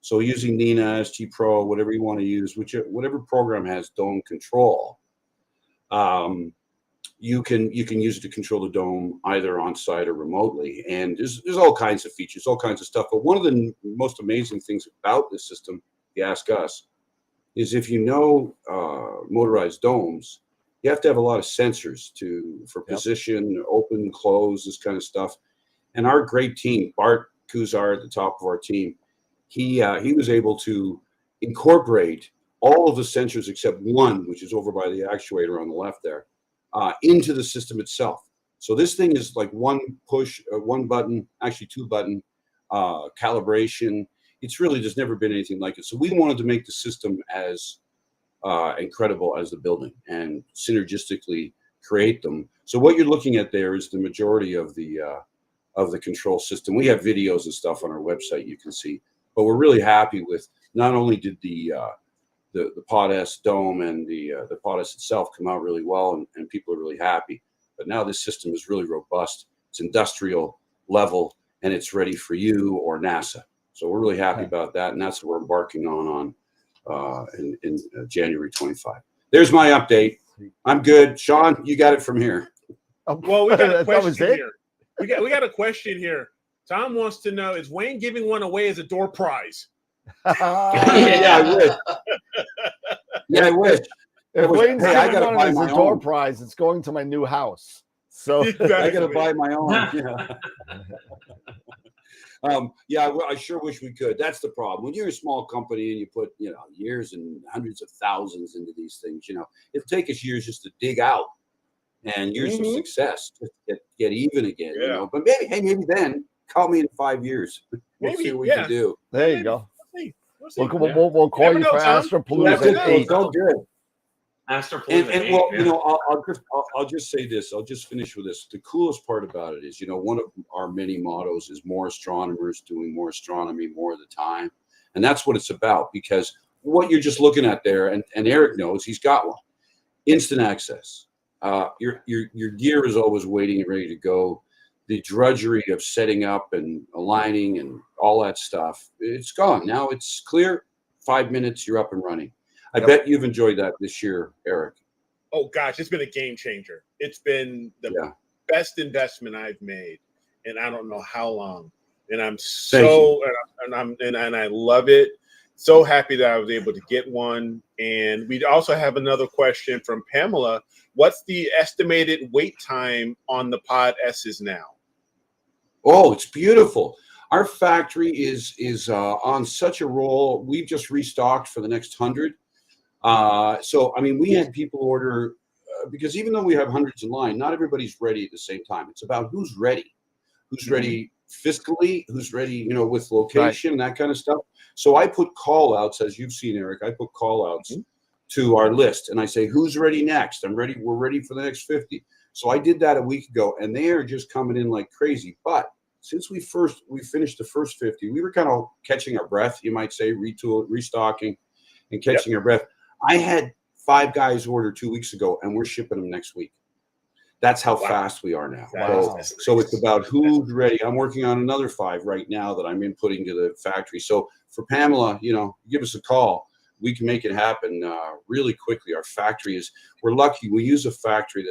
So using Nina, ST Pro, whatever you want to use, whatever program has dome control, you can use it to control the dome either on-site or remotely. And there's all kinds of features, all kinds of stuff. But one of the most amazing things about this system, if you ask us, is if you know motorized domes, you have to have a lot of sensors for position, open, close, this kind of stuff. And our great team, Bart Kuzar at the top of our team, he was able to incorporate all of the sensors except one, which is over by the actuator on the left there, into the system itself. So this thing is like one push, one button, actually two button calibration. It's really, there's never been anything like it. So we wanted to make the system as incredible as the building and synergistically create them. So what you're looking at there is the majority of the control system. We have videos and stuff on our website you can see, but we're really happy with not only did the Potash dome and the Potash itself come out really well, and people are really happy, but now this system is really robust. It's industrial level, and it's ready for you or NASA. So we're really happy about that, and that's what we're embarking on in January 25. There's my update. I'm good. Sean, you got it from here. Well, we got a question here. We got a question here. Tom wants to know: is Wayne giving one away as a door prize? Yeah, I wish. Yeah, I wish. If Wayne's I giving gotta one buy as my a door own. prize, it's going to my new house. So Exactly. I gotta buy my own. Yeah. I sure wish we could. That's the problem. When you're a small company and you put, you know, years and hundreds of thousands into these things, you know, it'll take us years just to dig out and years of success to get even again. You know, but maybe then call me in 5 years. We'll see what we can do. There you go. We'll see. We'll call you for Astropalooza at 8. So good. Astropalooza. And well, you know, I'll just say this. I'll just finish with this. The coolest part about it is, you know, one of our many mottos is more astronomers doing more astronomy more of the time, and that's what it's about. Because what you're just looking at there, and Eric knows he's got one. Instant access. Your gear is always waiting and ready to go. The drudgery of setting up and aligning and all that stuff, it's gone. Now it's clear. 5 minutes, you're up and running. I bet you've enjoyed that this year, Eric. Oh gosh, it's been a game changer. It's been the best investment I've made, and I don't know how long. And I'm and I love it. So happy that I was able to get one. And we also have another question from Pamela. What's the estimated wait time on the Pod S's now? Oh, it's beautiful. Our factory is on such a roll. We've just restocked for the next 100. So, I mean, we had people order because even though we have hundreds in line, not everybody's ready at the same time. It's about who's ready fiscally, who's ready, with location, that kind of stuff. So I put call outs, as you've seen, Eric, I put call outs to our list and I say, who's ready next? I'm ready. We're ready for the next 50. So I did that a week ago and they are just coming in like crazy. But since we finished the first 50, we were kind of catching our breath, you might say, restocking and catching our breath. I had 5 guys order 2 weeks ago and we're shipping them next week. That's how fast we are now. So it's about who's ready. I'm working on another 5 right now that I'm inputting to the factory. So for Pamela, give us a call. We can make it happen really quickly. Our factory we're lucky. We use a factory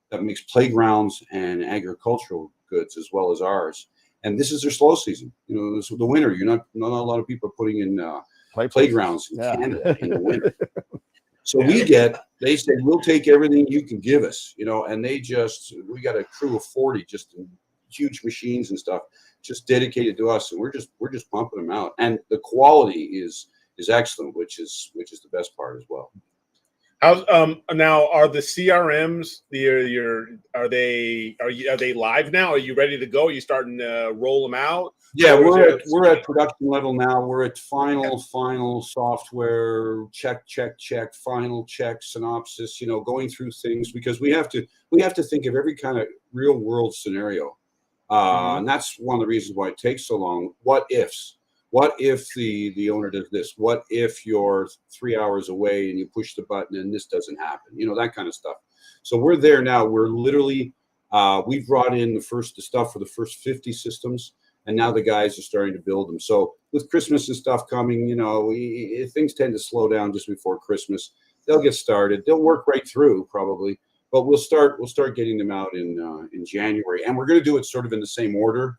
that makes playgrounds and agricultural goods as well as ours. And this is their slow season. This is the winter. Not a lot of people are putting in playgrounds in Canada in the winter. So they say, we'll take everything you can give us, and we got a crew of 40 just in huge machines and stuff, just dedicated to us. And we're just pumping them out. And the quality is excellent, which is the best part as well. How's now are the CRMs are they live now? Are you ready to go? Are you starting to roll them out? Yeah, we're at production level now. We're at final software check, final check, synopsis, going through things because we have to think of every kind of real world scenario. And that's one of the reasons why it takes so long. What ifs? What if the owner does this? What if you're 3 hours away and you push the button and this doesn't happen? That kind of stuff. So we're there now. We're literally, we've brought in the stuff for the first 50 systems, and now the guys are starting to build them. So with Christmas and stuff coming, things tend to slow down just before Christmas. They'll get started. They'll work right through probably, but we'll start getting them out in January, and we're going to do it sort of in the same order,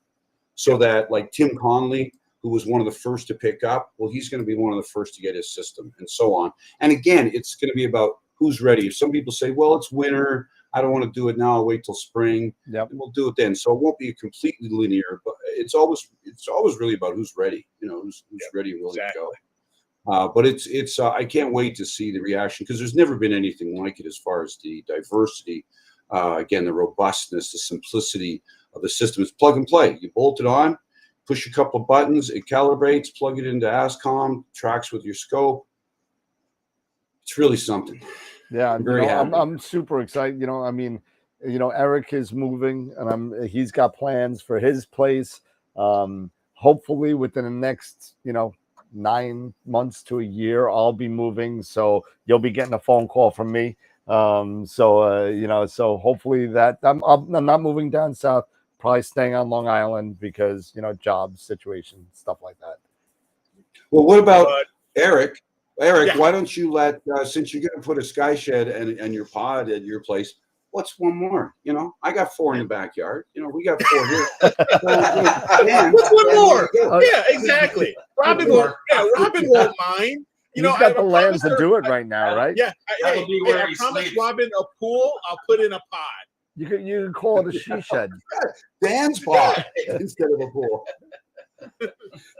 so that like Tim Conley, who was one of the first to pick up, well, he's going to be one of the first to get his system, and so on. And again, it's going to be about who's ready. If some people say, well, it's winter, I don't want to do it now, I'll wait till spring, and we'll do it then. So it won't be completely linear, but it's always really about who's ready, who's ready and willing to go. But it's I can't wait to see the reaction, because there's never been anything like it as far as the diversity, again, the robustness, the simplicity of the system. It's plug and play. You bolt it on, push a couple of buttons, it calibrates, plug it into ASCOM, tracks with your scope. It's really something. Yeah, I'm super excited. Eric is moving, and he's got plans for his place. Hopefully within the next, 9 months to a year, I'll be moving. So you'll be getting a phone call from me. So hopefully that I'm not moving down south. Probably staying on Long Island because, job situation, stuff like that. Well, what about Eric? Eric, why don't you since you're going to put a sky shed and your pod at your place, what's one more? I got 4 in the backyard. We got 4 here. What's one more? Yeah, exactly. Robin won't mind. He's got the land to do it right now, right? Yeah. I promised Robin a pool. I'll put in a pod. You can call it a she shed. Dan's pod instead of a pool.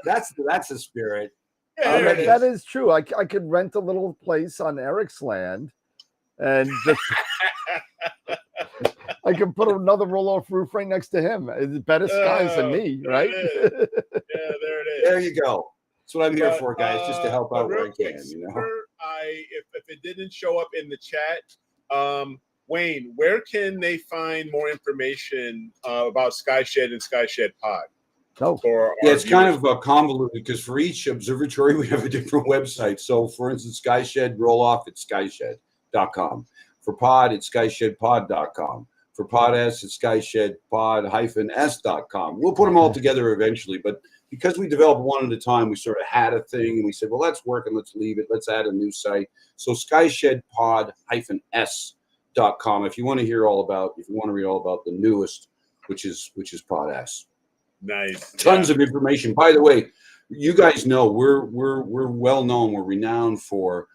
That's the spirit. Yeah, that is true. I could rent a little place on Eric's land, and just I can put another roll-off roof right next to him. It's better skies than me, right? Yeah, there it is. There you go. That's what I'm here for, guys, just to help out where I can. If it didn't show up in the chat, Wayne, where can they find more information about Sky Shed and Sky Shed Pod? No. For our Yeah, it's kind viewers. of convoluted because for each observatory we have a different website. So, for instance, Skyshed roll off at skyshed.com. For pod, it's skyshedpod.com. For pod S, it's skyshedpod-s.com. We'll put them all together eventually, but because we developed one at a time, we sort of had a thing and we said, well, let's work and let's leave it. Let's add a new site. So skyshedpod-s.com. If you want to read all about the newest, which is pod S. Nice. Tons of information. By the way, you guys know we're well known. We're renowned for.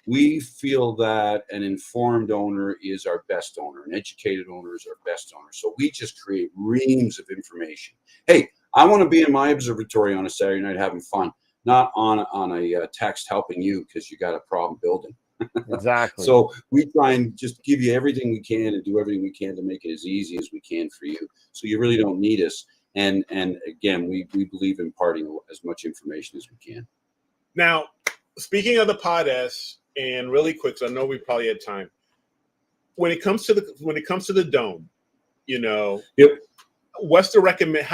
We feel that an informed owner is our best owner. An educated owner is our best owner. So we just create reams of information. Hey, I want to be in my observatory on a Saturday night having fun, not on a text helping you because you got a problem building. Exactly. So we try and just give you everything we can and do everything we can to make it as easy as we can for you. So you really don't need us. And again, we believe in imparting as much information as we can. Now, speaking of the Pod S, and really quick, so I know we probably had time. When it comes to the dome, you know, Yep. What's the recommend?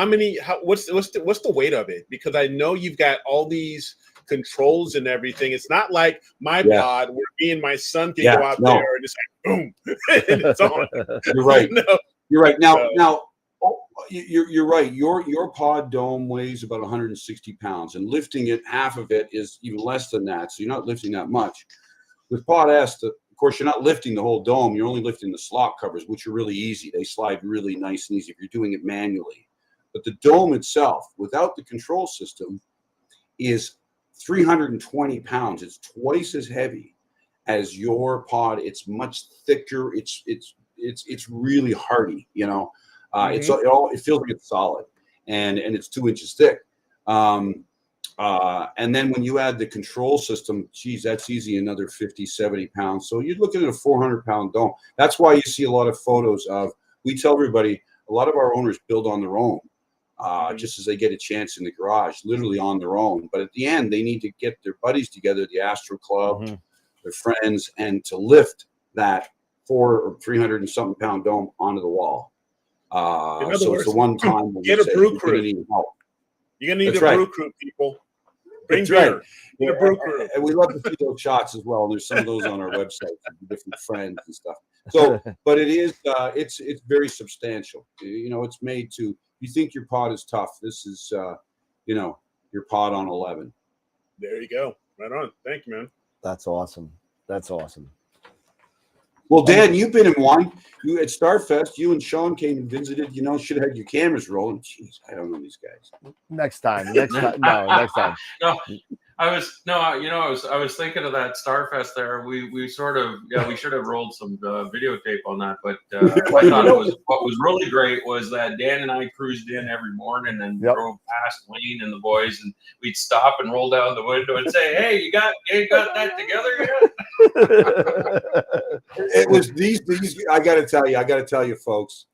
What's the weight of it? Because I know you've got all these controls and everything. It's not like my pod where me and my son can go out there and it's like boom, and it's on. You're right. No. You're right. Now, you're right. Your pod dome weighs about 160 pounds, and lifting it, half of it is even less than that. So you're not lifting that much. With Pod S, of course, you're not lifting the whole dome. You're only lifting the slot covers, which are really easy. They slide really nice and easy if you're doing it manually. But the dome itself, without the control system, is 320 pounds. It's twice as heavy as your pod. It's much thicker. It's really hardy. You know, it feels like it's solid, and it's 2 inches thick. And then when you add the control system, geez, that's easy, another 50, 70 pounds. So you're looking at a 400-pound dome. That's why you see a lot of photos of, we tell everybody, a lot of our owners build on their own, just as they get a chance in the garage, literally on their own. But at the end, they need to get their buddies together, the Astro Club, their friends, and to lift that 400 or 300 and something pound dome onto the wall. So it's the one time get a brew crew. You're gonna need a brew crew, people. Bring beer. Get a brew crew. And we love to see those shots as well. And there's some of those on our website with different friends and stuff. So, but it is it's very substantial. You know, it's made to. You think your pod is tough? This is your pod on 11. There you go. Right on. Thank you, man. That's awesome. That's awesome. Well, Dan, you've been in one. You at Starfest. You and Shawn came and visited. You know, should have had your cameras rolling. Jeez, I don't know these guys. Next time. Next time. No, next time. No, I was thinking of that Starfest there. We sort of we should have rolled some videotape on that. But I thought what was really great was that Dan and I cruised in every morning and drove past Wayne and the boys, and we'd stop and roll down the window and say, "Hey, you got that together yet?" It was these. I got to tell you, folks.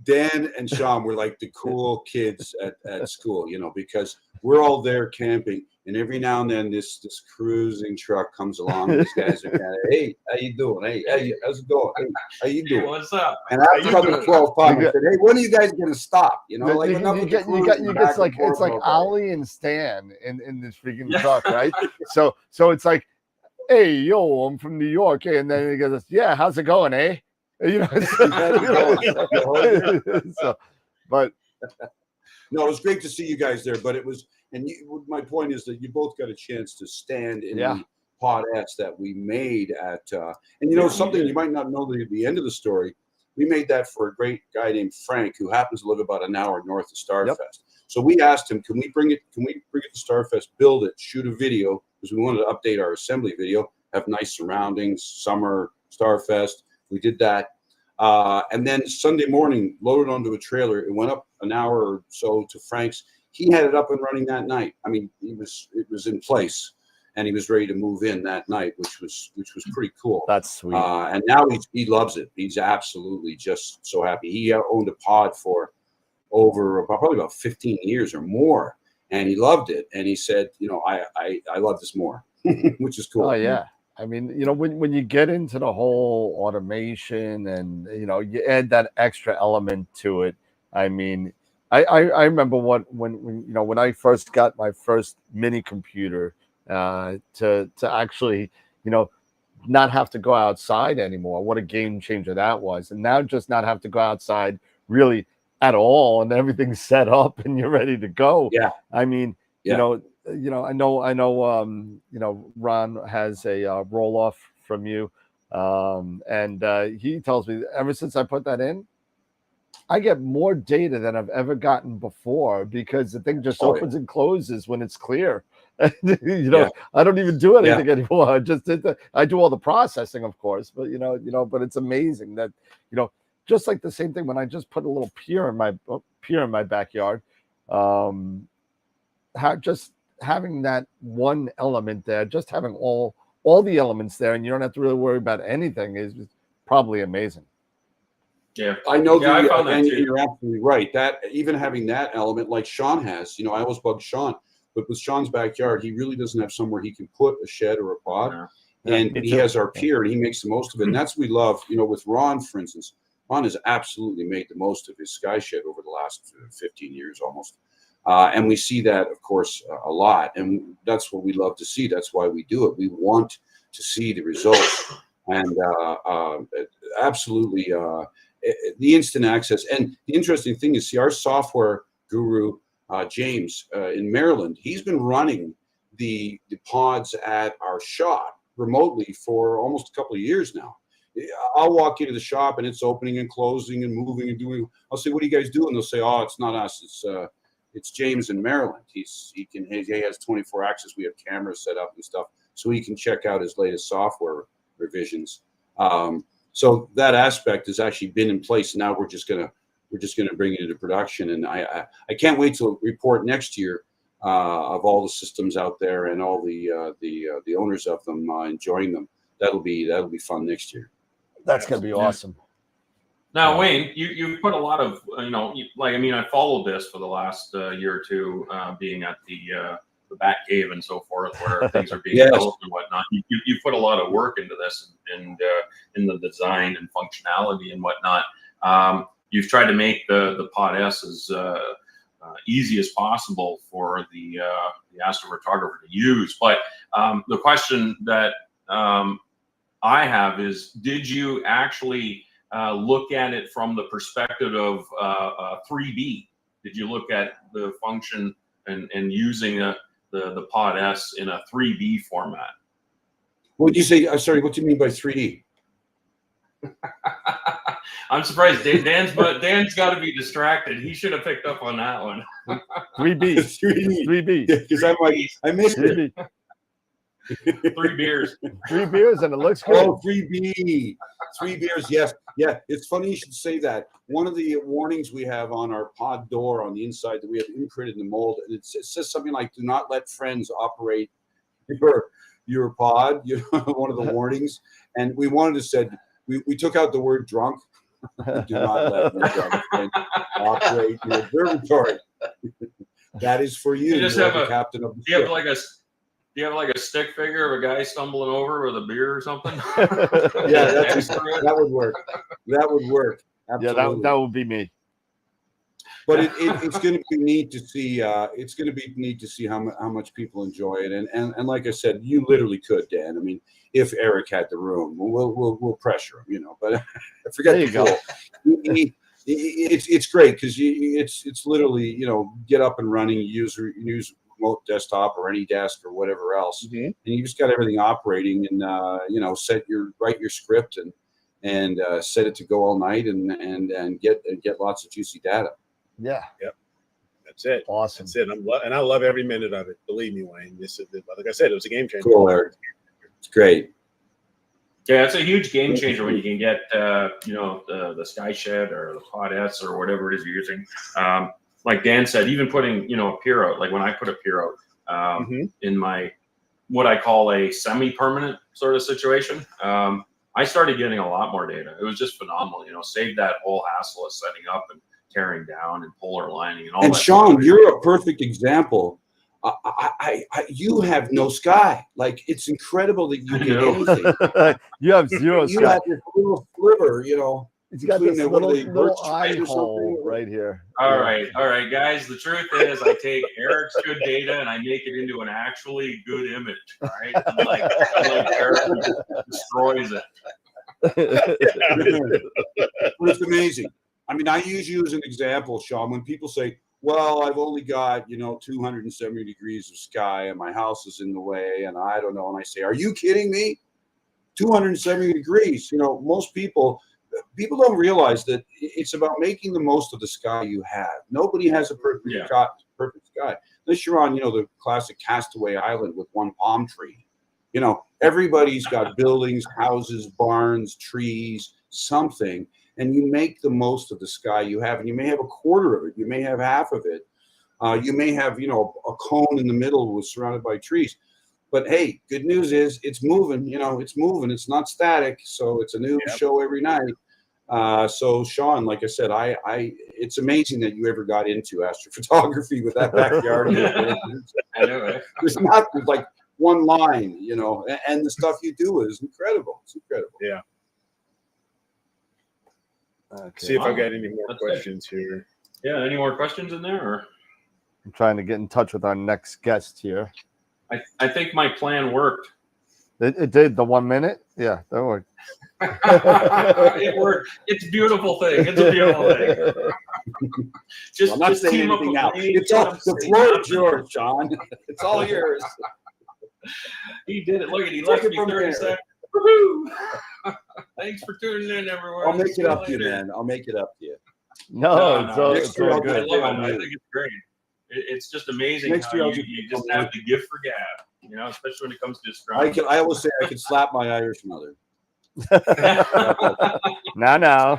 Dan and Shawn were like the cool kids at school, you know, because we're all there camping, and every now and then this cruising truck comes along, and these guys are kind of, hey, how you doing? Hey, how's it going? Hey, how you doing? What's up? And after the 12th time, I said, hey, when are you guys going to stop? You know, like it's like Ollie and Stan in this freaking truck, right? So it's like, hey, yo, I'm from New York, and then he goes, yeah, how's it going, eh? You know, but no, it was great to see you guys there. But it was, and my point is that you both got a chance to stand in the Pod S that we made at, and you know something you might not know the end of the story. We made that for a great guy named Frank who happens to live about an hour north of Starfest. So we asked him, can we bring it to Starfest, build it, shoot a video because we wanted to update our assembly video, have nice surroundings, summer Starfest. We did that. And then Sunday morning, loaded onto a trailer. It went up an hour or so to Frank's. He had it up and running that night. I mean, it was in place, and he was ready to move in that night, which was pretty cool. That's sweet. And now he loves it. He's absolutely just so happy. He owned a pod for over probably about 15 years or more, and he loved it. And he said, you know, I love this more, which is cool. Oh yeah. I mean, you know, when you get into the whole automation and, you know, you add that extra element to it, I mean, I remember when I first got my first mini computer to actually not have to go outside anymore. What a game changer that was! And now just not have to go outside really at all, and everything's set up and you're ready to go. Yeah. I mean, Yeah. I know, Ron has a roll off from you, and he tells me ever since I put that in, I get more data than I've ever gotten before because the thing just opens and closes when it's clear. I don't even do anything anymore. I just I do all the processing, of course, but but it's amazing that just like the same thing when I just put a little pier in my backyard, just having that one element there, just having all the elements there, and you don't have to really worry about anything is probably amazing. Yeah, I know. I found that and too. you're absolutely right. That even having that element, like Shawn has, I always bug Shawn, but with Shawn's backyard, he really doesn't have somewhere he can put a shed or a pod, and he has our pier, and he makes the most of it. And that's what we love. With Ron, for instance, Ron has absolutely made the most of his sky shed over the last 15 years almost, and we see that, of course, a lot, and that's what we love to see. That's why we do it. We want to see the results, and absolutely. The instant access. And the interesting thing is, see, our software guru, James, in Maryland, he's been running the pods at our shop remotely for almost a couple of years now. I'll walk into the shop and it's opening and closing and moving and doing. I'll say, "What are you guys doing?" They'll say, "Oh, it's not us. It's James in Maryland. He has 24 access. We have cameras set up and stuff, so he can check out his latest software revisions." So that aspect has actually been in place. Now we're just gonna bring it into production, and I can't wait to report next year of all the systems out there and all the owners of them enjoying them. That'll be fun next year. That's gonna be awesome. Now, Wayne, you put a lot of I followed this for the last year or two, being at the Bat Cave and so forth, where things are being built and whatnot. You put a lot of work into this and in the design and functionality and whatnot. You've tried to make the Pod S as easy as possible for the astrophotographer to use. But the question that I have is, did you actually look at it from the perspective of 3D? Did you look at the function and using the Pod S in a 3D format? What did you say? Sorry, what do you mean by 3D? I'm surprised. Dan's got to be distracted. He should have picked up on that one. 3B. 3B. Because I missed it. 3 beers. 3 beers, and it looks good. Oh, 3B. 3 beers, yes. Yeah, it's funny you should say that. One of the warnings we have on our pod door on the inside that we have imprinted in the mold, and it says something like, "Do not let friends operate your pod," one of the warnings. And we wanted to say, we took out the word drunk. Do not let your drunk friends operate your observatory. That is for you. You just have the captain of the ship. Do you have like a stick figure of a guy stumbling over with a beer or something? Yeah, that would work. That would work. Absolutely. Yeah, that would be me. But it's going to be neat to see. It's going to be neat to see how much people enjoy it. And like I said, you literally could, Dan. I mean, if Eric had the room, we'll pressure him, But I forget there you go. It's great because it's literally get up and running, use remote desktop or any desk or whatever else, and you just got everything operating, and write your script and set it to go all night and get lots of juicy data. Yeah. Yep. That's it. Awesome. That's it. I love every minute of it. Believe me, Wayne. This is, like I said, it was a game changer. Cool, Eric. It's great. Yeah, it's a huge game changer when you can get the Sky Shed or the Pod S or whatever it is you're using. Like Dan said, even putting a pier out. Like when I put a pier out in my what I call a semi-permanent sort of situation, I started getting a lot more data. It was just phenomenal. Save that whole hassle of setting up and tearing down and polar lining and all that. And Shawn, you're a perfect example. You have no sky. Like, it's incredible that you get anything. You have zero You sky. have this little sliver, He's got between this the- what are little, they, little birch eye trees or hole something? right here. All right, guys. The truth is, I take Eric's good data and I make it into an actually good image. All right, unlike Eric who destroys it. But it's amazing. I mean, I use you as an example, Shawn. When people say, well, I've only got, 270 degrees of sky and my house is in the way and I don't know. And I say, are you kidding me? 270 degrees. Most people don't realize that it's about making the most of the sky you have. Nobody has a perfect sky. Unless you're on, the classic Castaway Island with one palm tree. Everybody's got buildings, houses, barns, trees, something. And you make the most of the sky you have. And you may have a quarter of it. You may have half of it. You may have, a cone in the middle surrounded by trees. But hey, good news is it's moving. It's moving. It's not static. So it's a new show every night. So Shawn, like I said, it's amazing that you ever got into astrophotography with that backyard. I know, right? There's like one line, and the stuff you do is incredible. It's incredible. Yeah. Okay. See if I got any more That's questions here. Yeah. Any more questions in there? Or I'm trying to get in touch with our next guest here. I think my plan worked. It did the 1 minute. Yeah, that worked. It worked. It's a beautiful thing. It's a beautiful thing. Just, I'm not just saying team up anything with now. me. It's all the floor is yours, Shawn. It's all yours. He did it. Look at he Take left it me from 30 there. seconds. Woohoo! Thanks for tuning in, everyone. I'll make See it up to you, later. man. I'll make it up to you. No, it's all Next year I'll good. I get love on it. I you. think it's great. It's just amazing Next how year I'll you get just on have the gift for gab, especially when it comes to astronomy. I always say I could slap my Irish mother. Now. No.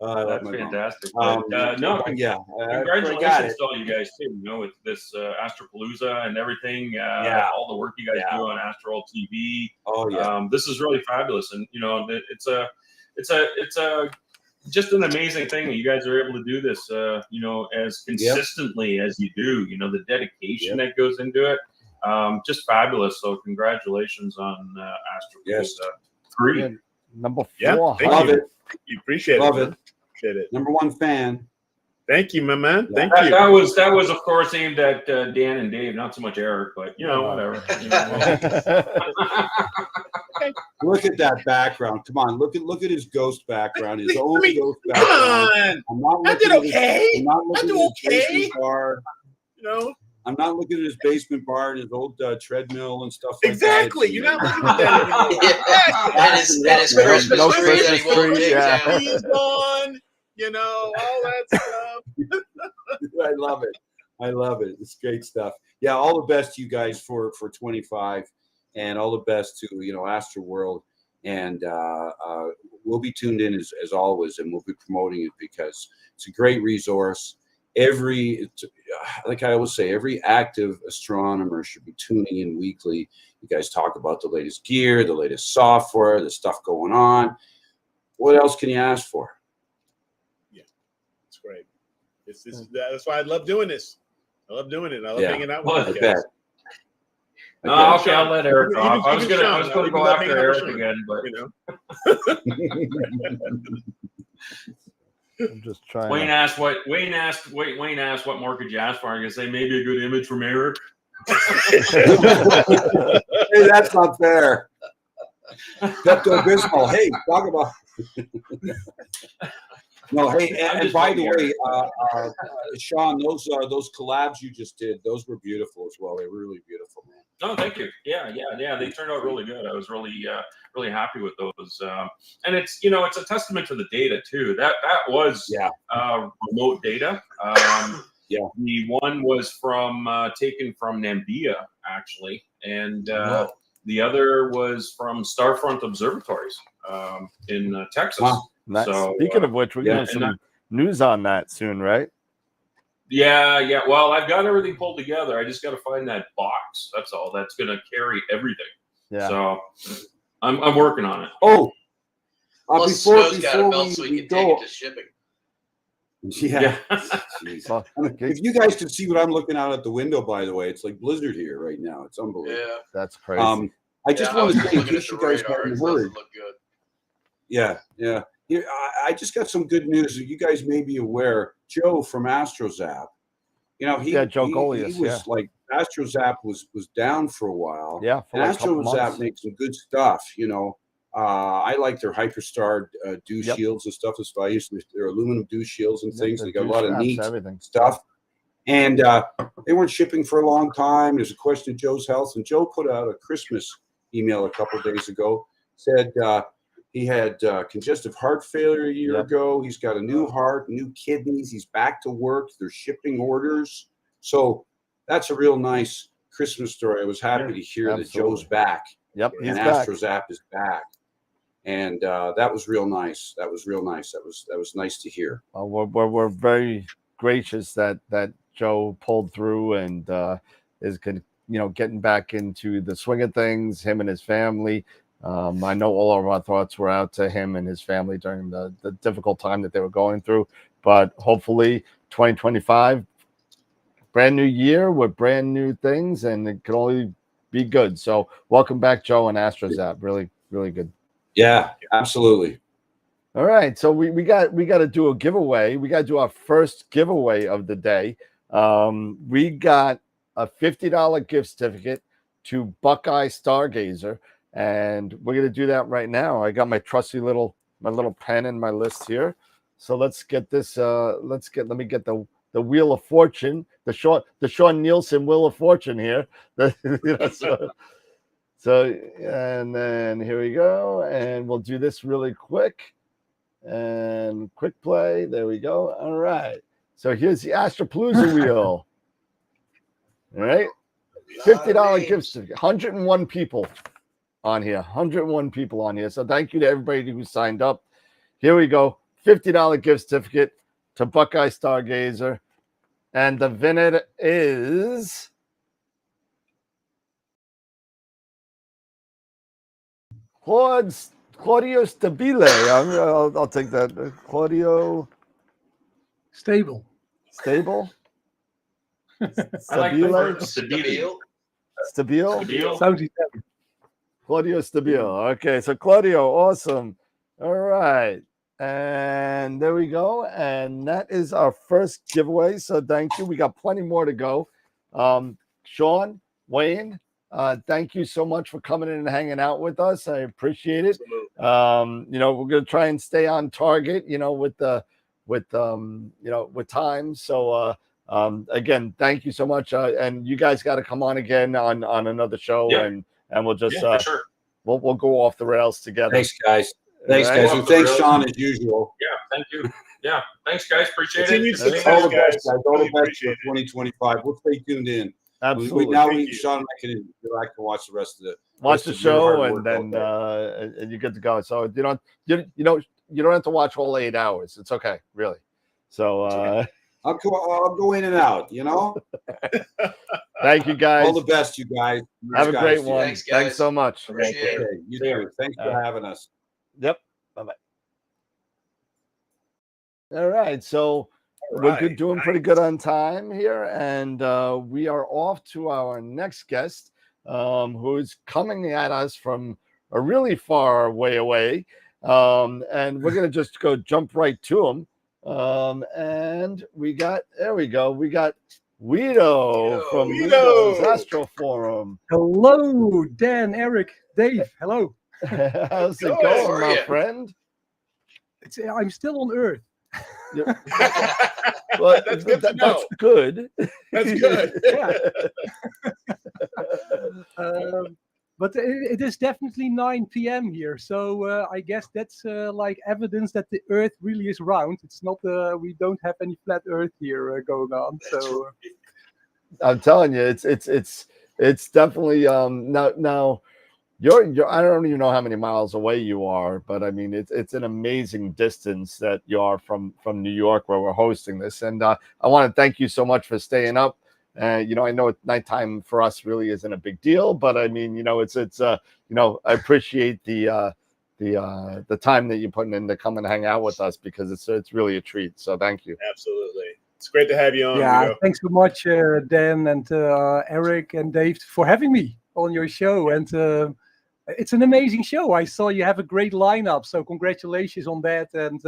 I love That's my mom. fantastic. Yeah. Congratulations to all you guys too. With this Astropalooza and everything, all the work you guys do on Astral TV. Oh yeah. This is really fabulous, and it's a just an amazing thing that you guys are able to do this. As consistently as you do. The dedication that goes into it. Just fabulous. So congratulations on Astropalooza 3. And number 4. Yeah, thank Love you. it. You appreciate Love it. it. Man. Appreciate it. Number 1 fan. Thank you, my man. Thank That you. was of course aimed at Dan and Dave, not so much Eric, but whatever. Look at that background. Come on, look at his ghost background. His own ghost Come background. on. I'm not I looking did at his- okay. I'm not I looking did at his okay. basement bar. I'm not looking at his basement bar and his old treadmill and stuff like Exactly. that. You're not looking at that anymore. And his Christmas No tree that Christmas he won't tree, take yeah. down. He's gone. All that stuff. I love it. I love it. It's great stuff. Yeah, all the best to you guys for 25, and all the best to Astro World. And we'll be tuned in as always, and we'll be promoting it because it's a great resource. Like I always say, every active astronomer should be tuning in weekly. You guys talk about the latest gear, the latest software, the stuff going on. What else can you ask for? Yeah, it's great. That's why I love doing this. I love doing it. I love hanging out with you guys. Okay, I'll let Eric off. I was Even gonna Shawn, go love after hanging out with Eric Shawn, again, but I'm just trying. Wayne asked what more could you ask for? I'm gonna say maybe a good image from Eric. Hey, that's not fair. Pepto-Bismol. Hey, talk about. No, hey, and by the way, Shawn, those collabs you just did, those were beautiful as well. They were really beautiful, man. Oh, thank you. Yeah. They turned out really good. I was really happy with those. And it's it's a testament to the data too. That was remote data. The one was taken from Namibia actually, and the other was from Starfront Observatories in Texas. Wow. Nice. So, Speaking of which, we're getting some news on that soon, right? Yeah. Well, I've got everything pulled together. I just got to find that box. That's all. That's going to carry everything. Yeah. So I'm working on it. Oh, Plus, Snow's got a belt so he can take it to shipping. Yeah. Jeez. Well, If you guys could see what I'm looking out at the window, by the way, it's like blizzard here right now. It's unbelievable. Yeah. that's crazy. I just want to say, in looking case at you the guys radar, haven't it heard, doesn't look good. Yeah. Here, I just got some good news. You guys may be aware, Joe from Astrozap. Joe he Goliath, was like Astrozap was down for a while. Yeah, for and like a couple Astrozap months. makes some good stuff. I like their Hyperstar dew Yep. shields and stuff. I used to their aluminum dew shields and things. the They got a dew lot of straps, neat everything. stuff. And they weren't shipping for a long time. There's a question of Joe's health, and Joe put out a Christmas email a couple of days ago. Said he had congestive heart failure a year ago. He's got a new heart, new kidneys. He's back to work. They're shipping orders. So that's a real nice Christmas story. I was happy to hear that Joe's back. Yep, and he's back. Astrozap is back. And that was real nice. That was real nice. That was nice to hear. We're very gracious that Joe pulled through and is getting back into the swing of things. Him and his family. I know all of our thoughts were out to him and his family during the difficult time that they were going through. But hopefully, 2025, brand new year with brand new things, and it can only be good. So welcome back, Joe and Astrozap. Really, really good. Yeah, absolutely. All right, so we got to do a giveaway. We got to do our first giveaway of the day. We got a $50 gift certificate to Buckeye Stargazer, and we're gonna do that right now. I got my trusty little pen and my list here. So let's get this. Let me get the Wheel of Fortune, the Shawn Nielsen Wheel of Fortune here. So and then here we go, and we'll do this really quick. And quick play. There we go. All right. So here's the Astropalooza wheel. All right. $50 gift certificate. 101 people on here. 101 people on here. So thank you to everybody who signed up. Here we go. $50 gift certificate to Buckeye Stargazer. And the winner is Claudio Stabile. I'll take that. Claudio Stable. Stabile. I like the word stabile. Stabile. Sounds Italian. Claudio Stabile. Okay, so Claudio, awesome. All right. And there we go. And that is our first giveaway. So thank you. We got plenty more to go. Shawn, Wayne, thank you so much for coming in and hanging out with us. I appreciate it. We're gonna try and stay on target, with time. So again, thank you so much. And you guys got to come on again on another show, and we'll just for sure. we'll go off the rails together. Thanks, guys. Thanks, guys. And thanks, Shawn, as usual. Yeah, thank you. Yeah, thanks, guys. Appreciate Continue it. success, All the guys. best, guys. All the Really best for appreciate it. 2025. We'll stay tuned in. Absolutely. Now Thank you. Shawn and I can go back and watch the rest of the Watch the rest of your show, hard and work then all day. and you're good to go. So you don't have to watch all 8 hours. It's okay, really. So I'll go in and out. thank you guys. All the best, you guys. Have a Guys. great one. Thanks, guys. Thanks so much. Appreciate it. Okay, you too. Thanks for having us. Yep. Bye-bye. All right. So we're doing pretty good on time here. And we are off to our next guest, who is coming at us from a really far way away. And we're going to just jump right to him. And there we go. We got Wido from Wido's Astro Forum. Hello, Dan, Eric, Dave. Hello. How's it How going, are my ya? friend? I'm still on Earth. Well, That's good to know. That's good. That's good. Yeah. But it is definitely 9 p.m. here, so I guess that's like evidence that the Earth really is round. It's not we don't have any flat Earth here going on. So I'm telling you, it's definitely now. You're I don't even know how many miles away you are, but I mean it's an amazing distance that you are from New York, where we're hosting this. And I want to thank you so much for staying up. I know nighttime for us really isn't a big deal, but I mean, it's I appreciate the time that you're putting in to come and hang out with us, because it's really a treat. So thank you. Absolutely. It's great to have you on. yeah, Wido. thanks so much, Dan and Eric and Dave, for having me on your show. And it's an amazing show. I saw you have a great lineup, so congratulations on that. And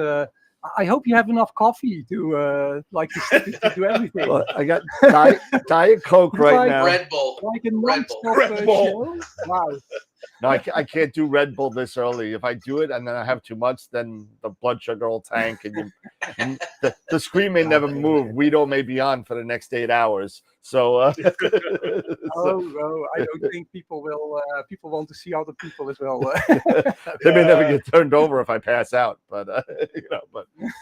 I hope you have enough coffee to do everything. Well, I got Diet Coke right now. Red Bull. Like a Red Bull. non-stop Red Bull. show. Wow. No, I can't do Red Bull this early. If I do it and then I have too much, then the blood sugar will tank, and the screen may never move. Wido may be on for the next 8 hours. So, I don't think people will. People want to see other people as well. They may never get turned over if I pass out. But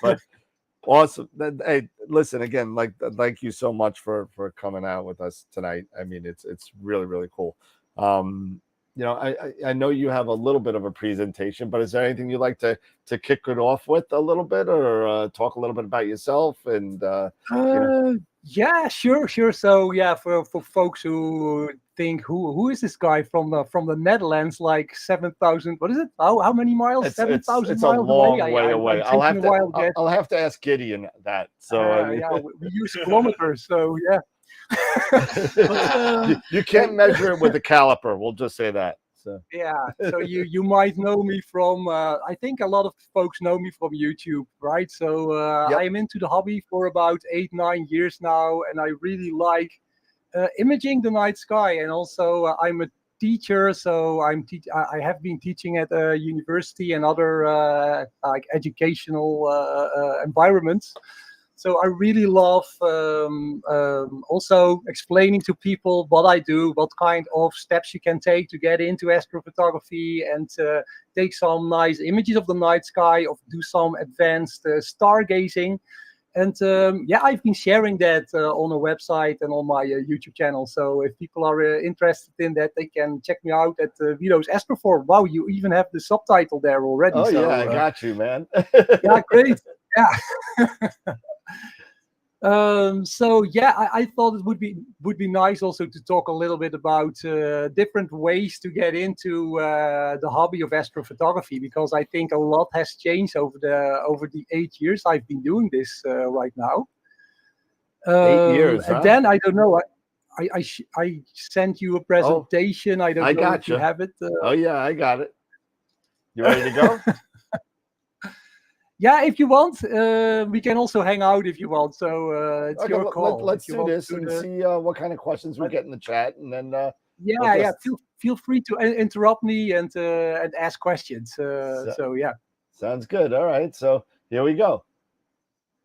but awesome. Hey, listen again. Thank you so much for coming out with us tonight. I mean, it's really, really cool. I know you have a little bit of a presentation, but is there anything you'd like to kick it off with a little bit, or talk a little bit about yourself? And yeah, sure. So yeah, for folks who think who is this guy from the Netherlands, like 7,000? What is it? How many miles? 7,000 it's miles a long away. way away. I'll have to ask Gideon that. So yeah, we use kilometers. So yeah. You can't measure it with a caliper. We'll just say that. So yeah, so you might know me from. I think a lot of folks know me from YouTube, right? So I'm into the hobby for about 8-9 years now, and I really like imaging the night sky. And also, I'm a teacher, so I have been teaching at a university and other like educational environments. So I really love also explaining to people what I do, what kind of steps you can take to get into astrophotography and take some nice images of the night sky, or do some advanced stargazing. And I've been sharing that on a website and on my YouTube channel. So if people are interested in that, they can check me out at Wido's Astroform. Wow, you even have the subtitle there already. Oh, so, yeah, I got you, man. Yeah, great. Yeah. I thought it would be nice also to talk a little bit about different ways to get into the hobby of astrophotography, because I think a lot has changed over the 8 years I've been doing this right now. 8 years, and huh? then I don't know. I sent you a presentation. I don't know if you you. have it. Oh yeah, I got it. You ready to go? Yeah, if you want, we can also hang out if you want. So it's Okay, your call. Let's do this and see what kind of questions we get in the chat, and then feel free to interrupt me and ask questions. So yeah, sounds good. All right, so here we go.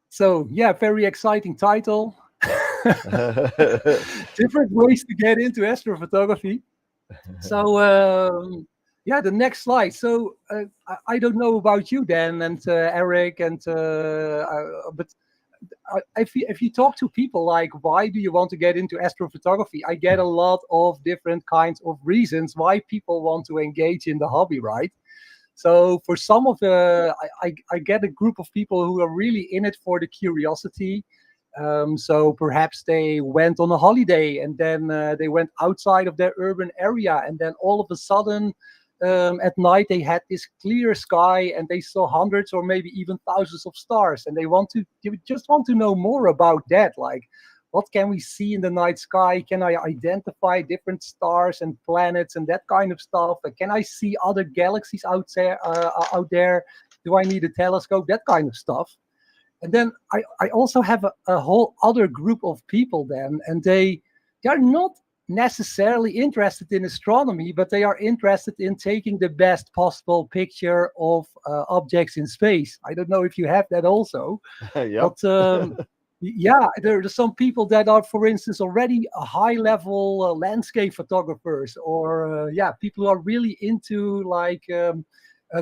So yeah, very exciting title. Different ways to get into astrophotography. So. Yeah, the next slide. So I don't know about you, Dan and Eric, and but if you talk to people like, why do you want to get into astrophotography? I get a lot of different kinds of reasons why people want to engage in the hobby, right? So for some of I get a group of people who are really in it for the curiosity. So perhaps they went on a holiday and then they went outside of their urban area, and then all of a sudden, at night they had this clear sky and they saw hundreds or maybe even thousands of stars, and they just want to know more about that. Like, what can we see in the night sky? Can I identify different stars and planets and that kind of stuff? Can I see other galaxies out there? Do I need a telescope? That kind of stuff. And then I also have a whole other group of people then, and they're not necessarily interested in astronomy, but they are interested in taking the best possible picture of objects in space. I don't know if you have that also. Yep. But yeah, there are some people that are, for instance, already a high-level landscape photographers, or people who are really into like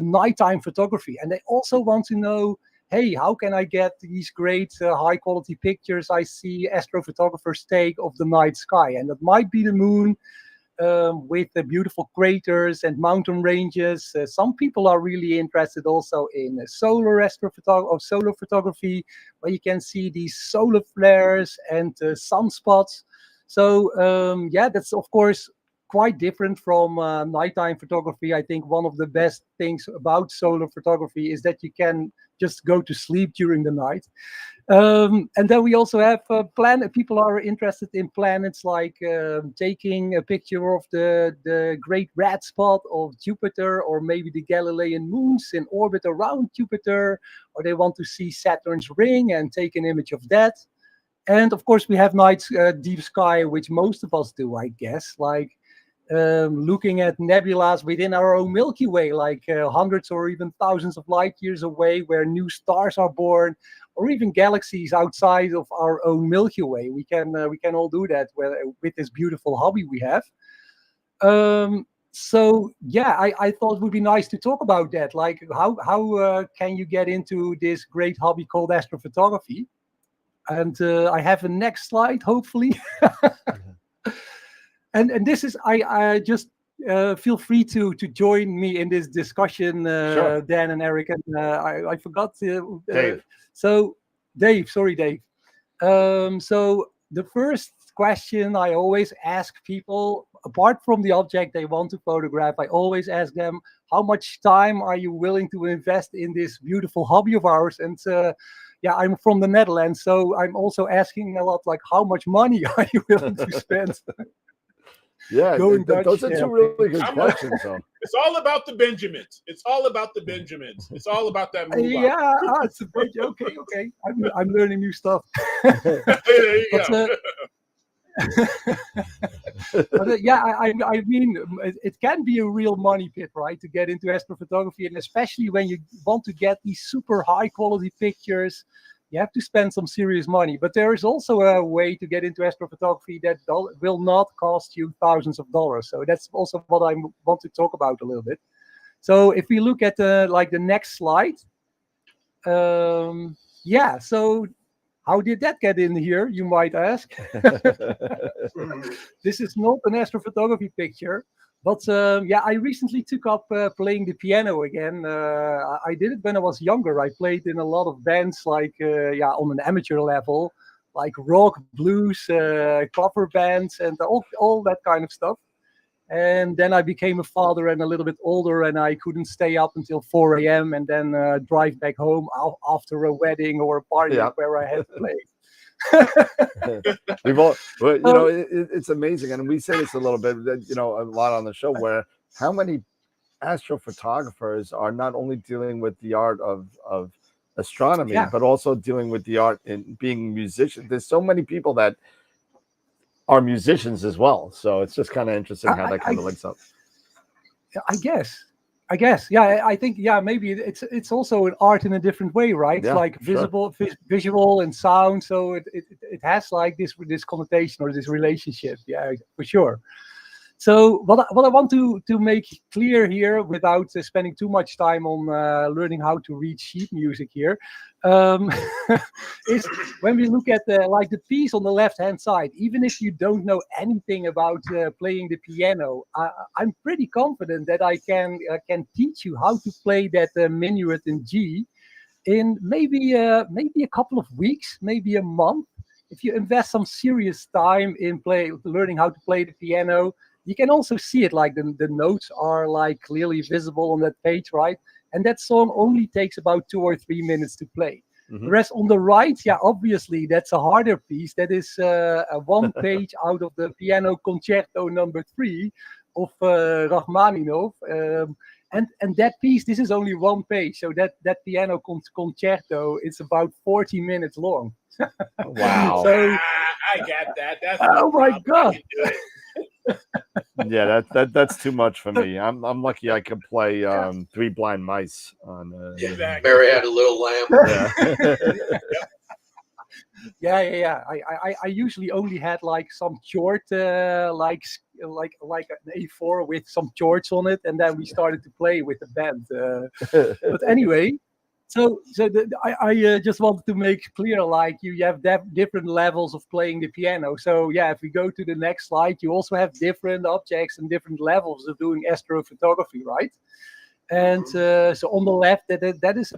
nighttime photography, and they also want to know, hey, how can I get these great high-quality pictures I see astrophotographers take of the night sky? And that might be the moon with the beautiful craters and mountain ranges. Some people are really interested also in solar photography, where you can see these solar flares and sunspots. So that's of course quite different from nighttime photography. I think one of the best things about solar photography is that you can just go to sleep during the night. And then we also have people are interested in planets, like taking a picture of the great red spot of Jupiter, or maybe the Galilean moons in orbit around Jupiter, or they want to see Saturn's ring and take an image of that. And of course, we have night deep sky, which most of us do, I guess, like looking at nebulas within our own Milky Way, like hundreds or even thousands of light years away, where new stars are born, or even galaxies outside of our own Milky Way. We can all do that with this beautiful hobby we have. So yeah, I thought it would be nice to talk about that. Like how can you get into this great hobby called astrophotography? And I have a next slide, hopefully. And this is I just feel free to join me in this discussion, Sure. Dan and Eric. And I forgot to Dave. So Dave, sorry, Dave. So the first question I always ask people, apart from the object they want to photograph, I always ask them, how much time are you willing to invest in this beautiful hobby of ours? And yeah, I'm from the Netherlands, so I'm also asking a lot, like, how much money are you willing to spend? Yeah, Going those Dutch, are yeah. two really good questions, though. It's all about the Benjamins. It's all about the Benjamins. It's all about that move Yeah, it's a bit, okay. I'm learning new stuff. There you go. Yeah, I mean, it can be a real money pit, right, to get into astrophotography, and especially when you want to get these super high quality pictures, you have to spend some serious money. But there is also a way to get into astrophotography that will not cost you thousands of dollars. So that's also what I want to talk about a little bit. So if we look at the next slide, yeah. So how did that get in here, you might ask? This is not an astrophotography picture, but yeah, I recently took up playing the piano again. I did it when I was younger. I played in a lot of bands, like yeah, on an amateur level, like rock, blues, cover bands, and all that kind of stuff. And then I became a father and a little bit older, and I couldn't stay up until 4 a.m. and then drive back home after a wedding or a party where I had to play. We've all, you know, it's amazing, and we say this a little bit, you know, a lot on the show, where how many astrophotographers are not only dealing with the art of astronomy, but also dealing with the art in being musicians. There's so many people that are musicians as well, so it's just kind of interesting how that kind of links up. I guess, yeah. I think, yeah, maybe it's also an art in a different way, right? Yeah, like visual and sound. So it has like this connotation or this relationship. Yeah, for sure. So what I want to make clear here, without spending too much time on learning how to read sheet music here, is when we look at like the piece on the left hand side. Even if you don't know anything about playing the piano, I'm pretty confident that I can teach you how to play that minuet in G in maybe a couple of weeks, maybe a month. If you invest some serious time in learning how to play the piano. You can also see it, like the notes are like clearly visible on that page, right? And that song only takes about 2 or 3 minutes to play. Mm-hmm. Whereas on the right, yeah, obviously that's a harder piece. That is a 1 page out of the Piano Concerto No. 3 of Rachmaninoff. And that piece, this is only 1 page. So that piano concerto, it's about 40 minutes long. Wow. So, I got that. That's oh my God. Yeah, that's too much for me. I'm lucky I could play 3 Blind Mice on exactly. Mary Had a Little Lamb. Yeah. I usually only had like some short like an A4 with some chords on it, and then we started to play with the band. But anyway, so I just wanted to make clear, like you have different levels of playing the piano. So yeah, if we go to the next slide, you also have different objects and different levels of doing astrophotography, right? And so on the left, that is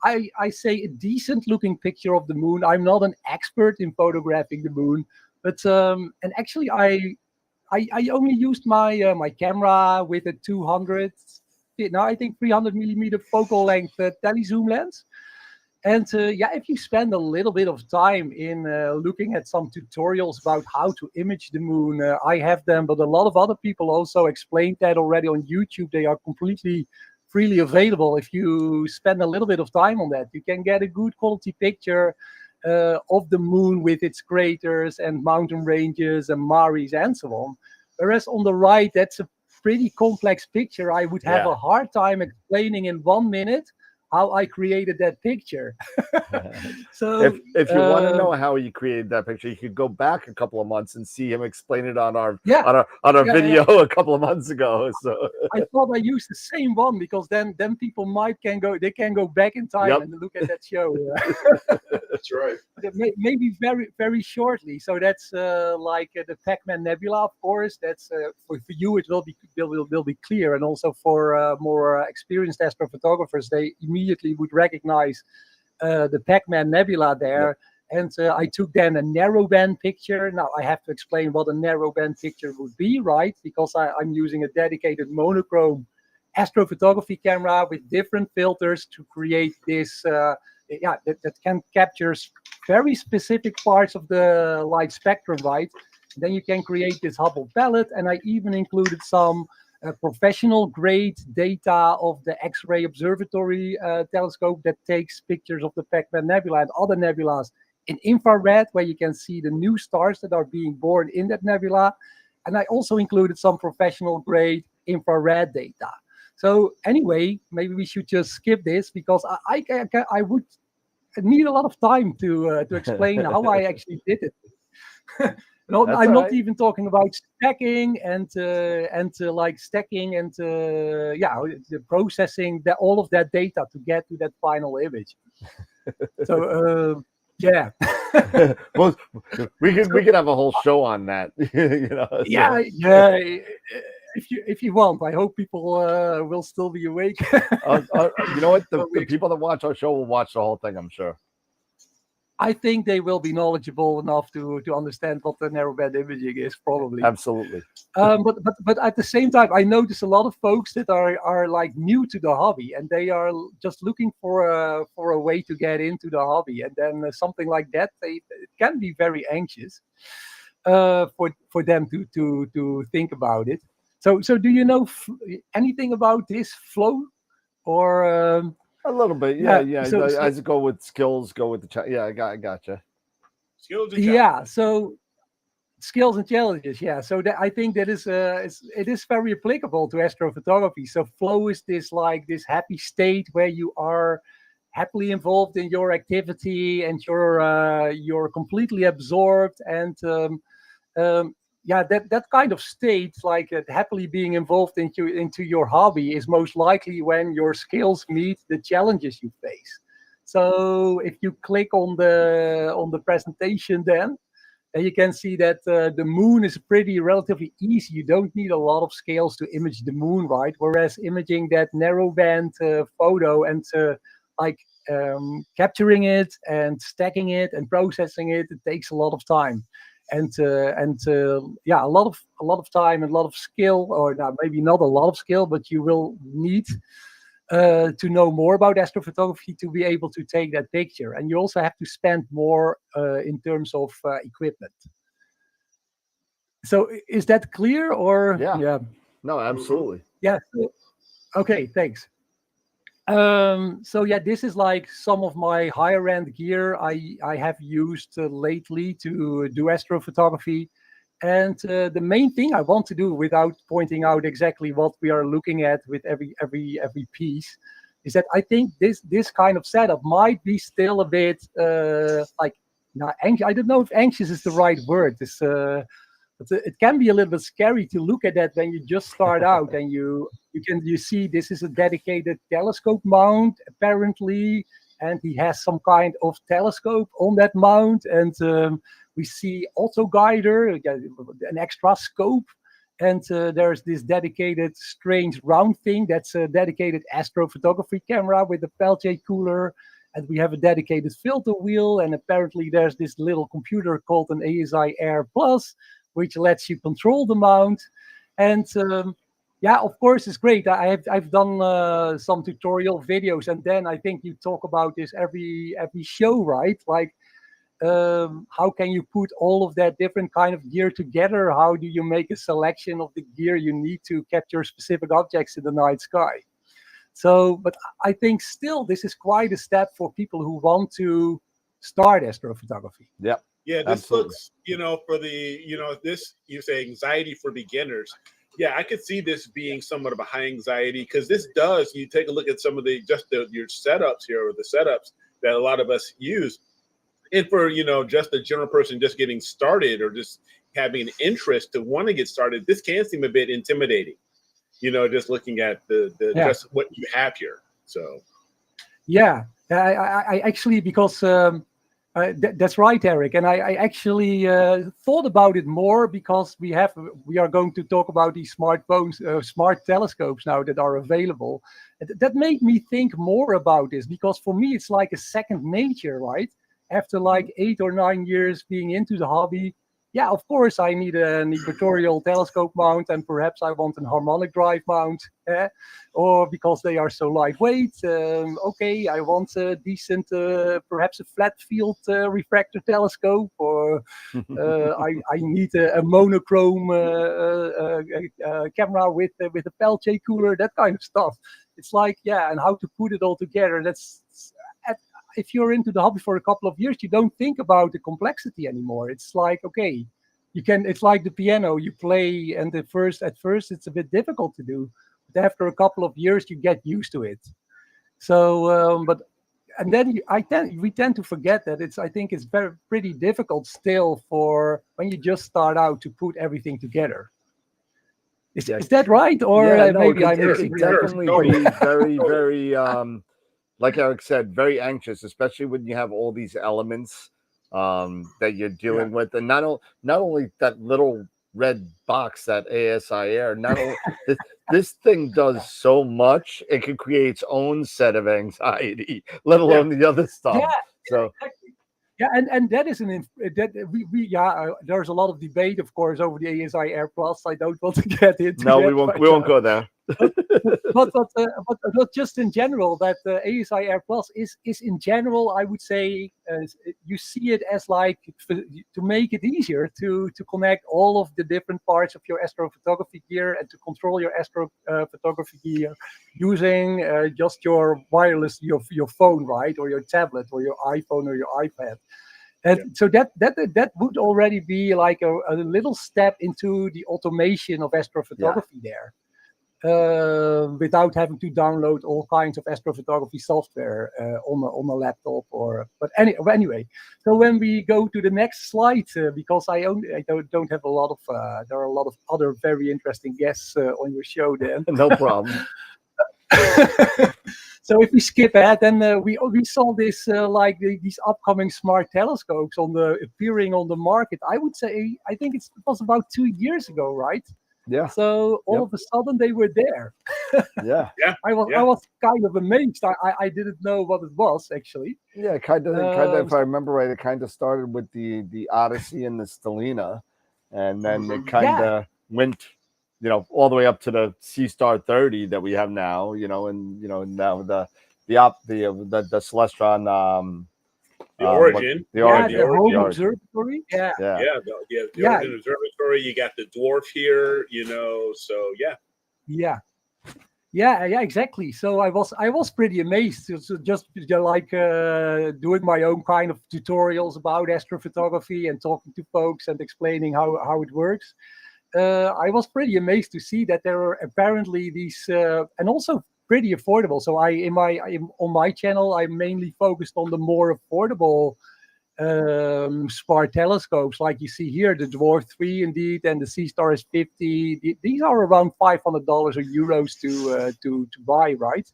I say a decent looking picture of the moon. I'm not an expert in photographing the moon, but and actually I I only used my my camera with a 200, no, I think 300 millimeter focal length telezoom lens. And yeah, if you spend a little bit of time in looking at some tutorials about how to image the moon, I have them, but a lot of other people also explained that already on YouTube. They are completely freely available. If you spend a little bit of time on that, you can get a good quality picture of the moon with its craters and mountain ranges and mares and so on. Whereas on the right, that's a pretty complex picture. I would have a hard time explaining in 1 minute how I created that picture. So if you want to know how he created that picture, you could go back a couple of months and see him explain it on our video a couple of months ago. So I thought I used the same one because then people can go back in time and look at that show. That's right. Maybe very, very shortly. So that's like the Pac-Man Nebula, of course. That's for you it will be clear, and also for more experienced astrophotographers, they immediately would recognize the Pac-Man Nebula there. And I took then a narrowband picture. Now I have to explain what a narrowband picture would be, right? Because I'm using a dedicated monochrome astrophotography camera with different filters to create this. That can capture very specific parts of the light spectrum, right? Then you can create this Hubble palette, and I even included some professional grade data of the X-ray Observatory telescope that takes pictures of the Pac-Man Nebula and other nebulas in infrared, where you can see the new stars that are being born in that nebula. And I also included some professional grade infrared data. So anyway, maybe we should just skip this because I would need a lot of time to explain how I actually did it. No, I'm not even talking about stacking and like stacking and the processing all of that data to get to that final image. So yeah. Well, we could have a whole show on that. Yeah. If you want, I hope people will still be awake. You know what? The people that watch our show will watch the whole thing, I'm sure. I think they will be knowledgeable enough to understand what the narrowband imaging is, probably. Absolutely. But at the same time, I notice a lot of folks that are like new to the hobby, and they are just looking for a way to get into the hobby, and then something like that, it can be very anxious for them to think about it. So do you know anything about this flow, or? A little bit, yeah. So, as go with skills, go with the I gotcha. Skills and challenges. So skills and challenges, So I think that it is very applicable to astrophotography. So flow is this happy state where you are happily involved in your activity and you're completely absorbed and that kind of state, like happily being involved into your hobby, is most likely when your skills meet the challenges you face. So if you click on the presentation, then you can see that the moon is pretty relatively easy. You don't need a lot of skills to image the moon, right? Whereas imaging that narrowband photo and capturing it and stacking it and processing it takes a lot of time. And a lot of time and a lot of skill, or maybe not a lot of skill, but you will need to know more about astrophotography to be able to take that picture. And you also have to spend more in terms of equipment. So is that clear? Or yeah. No, absolutely. Yeah. Okay, thanks. So this is like some of my higher end gear I have used lately to do astrophotography. And the main thing I want to do, without pointing out exactly what we are looking at with every piece, is that I think this kind of setup might be still a bit anxious. I don't know if anxious is the right word. It can be a little bit scary to look at that when you just start out and you see this is a dedicated telescope mount apparently, and he has some kind of telescope on that mount, and we see auto guider, an extra scope, and there's this dedicated strange round thing that's a dedicated astrophotography camera with a Peltier cooler, and we have a dedicated filter wheel, and apparently there's this little computer called an ASI Air Plus which lets you control the mount. And yeah, of course, it's great. I've done some tutorial videos, and then I think you talk about this every show, right? Like, how can you put all of that different kind of gear together? How do you make a selection of the gear you need to capture specific objects in the night sky? So, but I think still this is quite a step for people who want to start astrophotography. Yep. Yeah, this Absolutely. looks, for the, this, you say anxiety for beginners. Yeah, I could see this being somewhat of a high anxiety, because this does, you take a look at some of your setups here, or the setups that a lot of us use. And for, just a general person just getting started, or just having an interest to want to get started, this can seem a bit intimidating, just looking at just what you have here. So. Yeah, I actually, because that's right, Eric. And I actually thought about it more, because we are going to talk about these smartphones, smart telescopes now that are available. That made me think more about this, because for me, it's like a second nature, right? After like 8 or 9 years being into the hobby, yeah, of course, I need an equatorial telescope mount, and perhaps I want an harmonic drive mount, or because they are so lightweight. Okay, I want a decent, perhaps a flat field refractor telescope, or I need a monochrome camera with a Peltier cooler, that kind of stuff. It's like, yeah, and how to put it all together. If you're into the hobby for a couple of years, you don't think about the complexity anymore. It's like, okay, it's like the piano you play, and at first it's a bit difficult to do, but after a couple of years you get used to it. So and then we tend to forget that I think it's pretty difficult still for when you just start out to put everything together. Is that right? Or maybe I'm missing? It definitely be very, very like Eric said, very anxious, especially when you have all these elements that you're dealing with, and not only that little red box, that ASI Air. Not only this thing does so much, it can create its own set of anxiety, let alone the other stuff. Yeah, so. Exactly. Yeah, and that is there's a lot of debate, of course, over the ASI Air Plus. I don't want to get into. No, we won't go there. but just in general, that ASI Air Plus is in general, I would say, you see it as like to make it easier to connect all of the different parts of your astrophotography gear, and to control your astrophotography gear using just your wireless, your phone, right, or your tablet, or your iPhone, or your iPad. And so that would already be like a little step into the automation of astrophotography there. Without having to download all kinds of astrophotography software on a laptop, but anyway. So when we go to the next slide, because I don't have a lot of there are a lot of other very interesting guests on your show. Then no problem. So if we skip ahead, then we saw this like these upcoming smart telescopes appearing on the market. I would say, I think it was about 2 years ago, right? Yeah. So all of a sudden they were there. Yeah. I was kind of amazed. I didn't know what it was actually. Yeah, kind of. If I remember right, it kind of started with the Odyssey and the Stellina, and then it kind of went, all the way up to the C-Star 30 that we have now. And now the Celestron. The Origin. The Home Observatory. The Origin Observatory. You got the Dwarf here, so Yeah, exactly. So I was pretty amazed. So just like doing my own kind of tutorials about astrophotography and talking to folks and explaining how it works. I was pretty amazed to see that there are apparently these and also pretty affordable. So on my channel, I'm mainly focused on the more affordable smart telescopes, like you see here, the Dwarf 3 indeed, and the C-Star is 50. These are around $500 or euros to buy, right?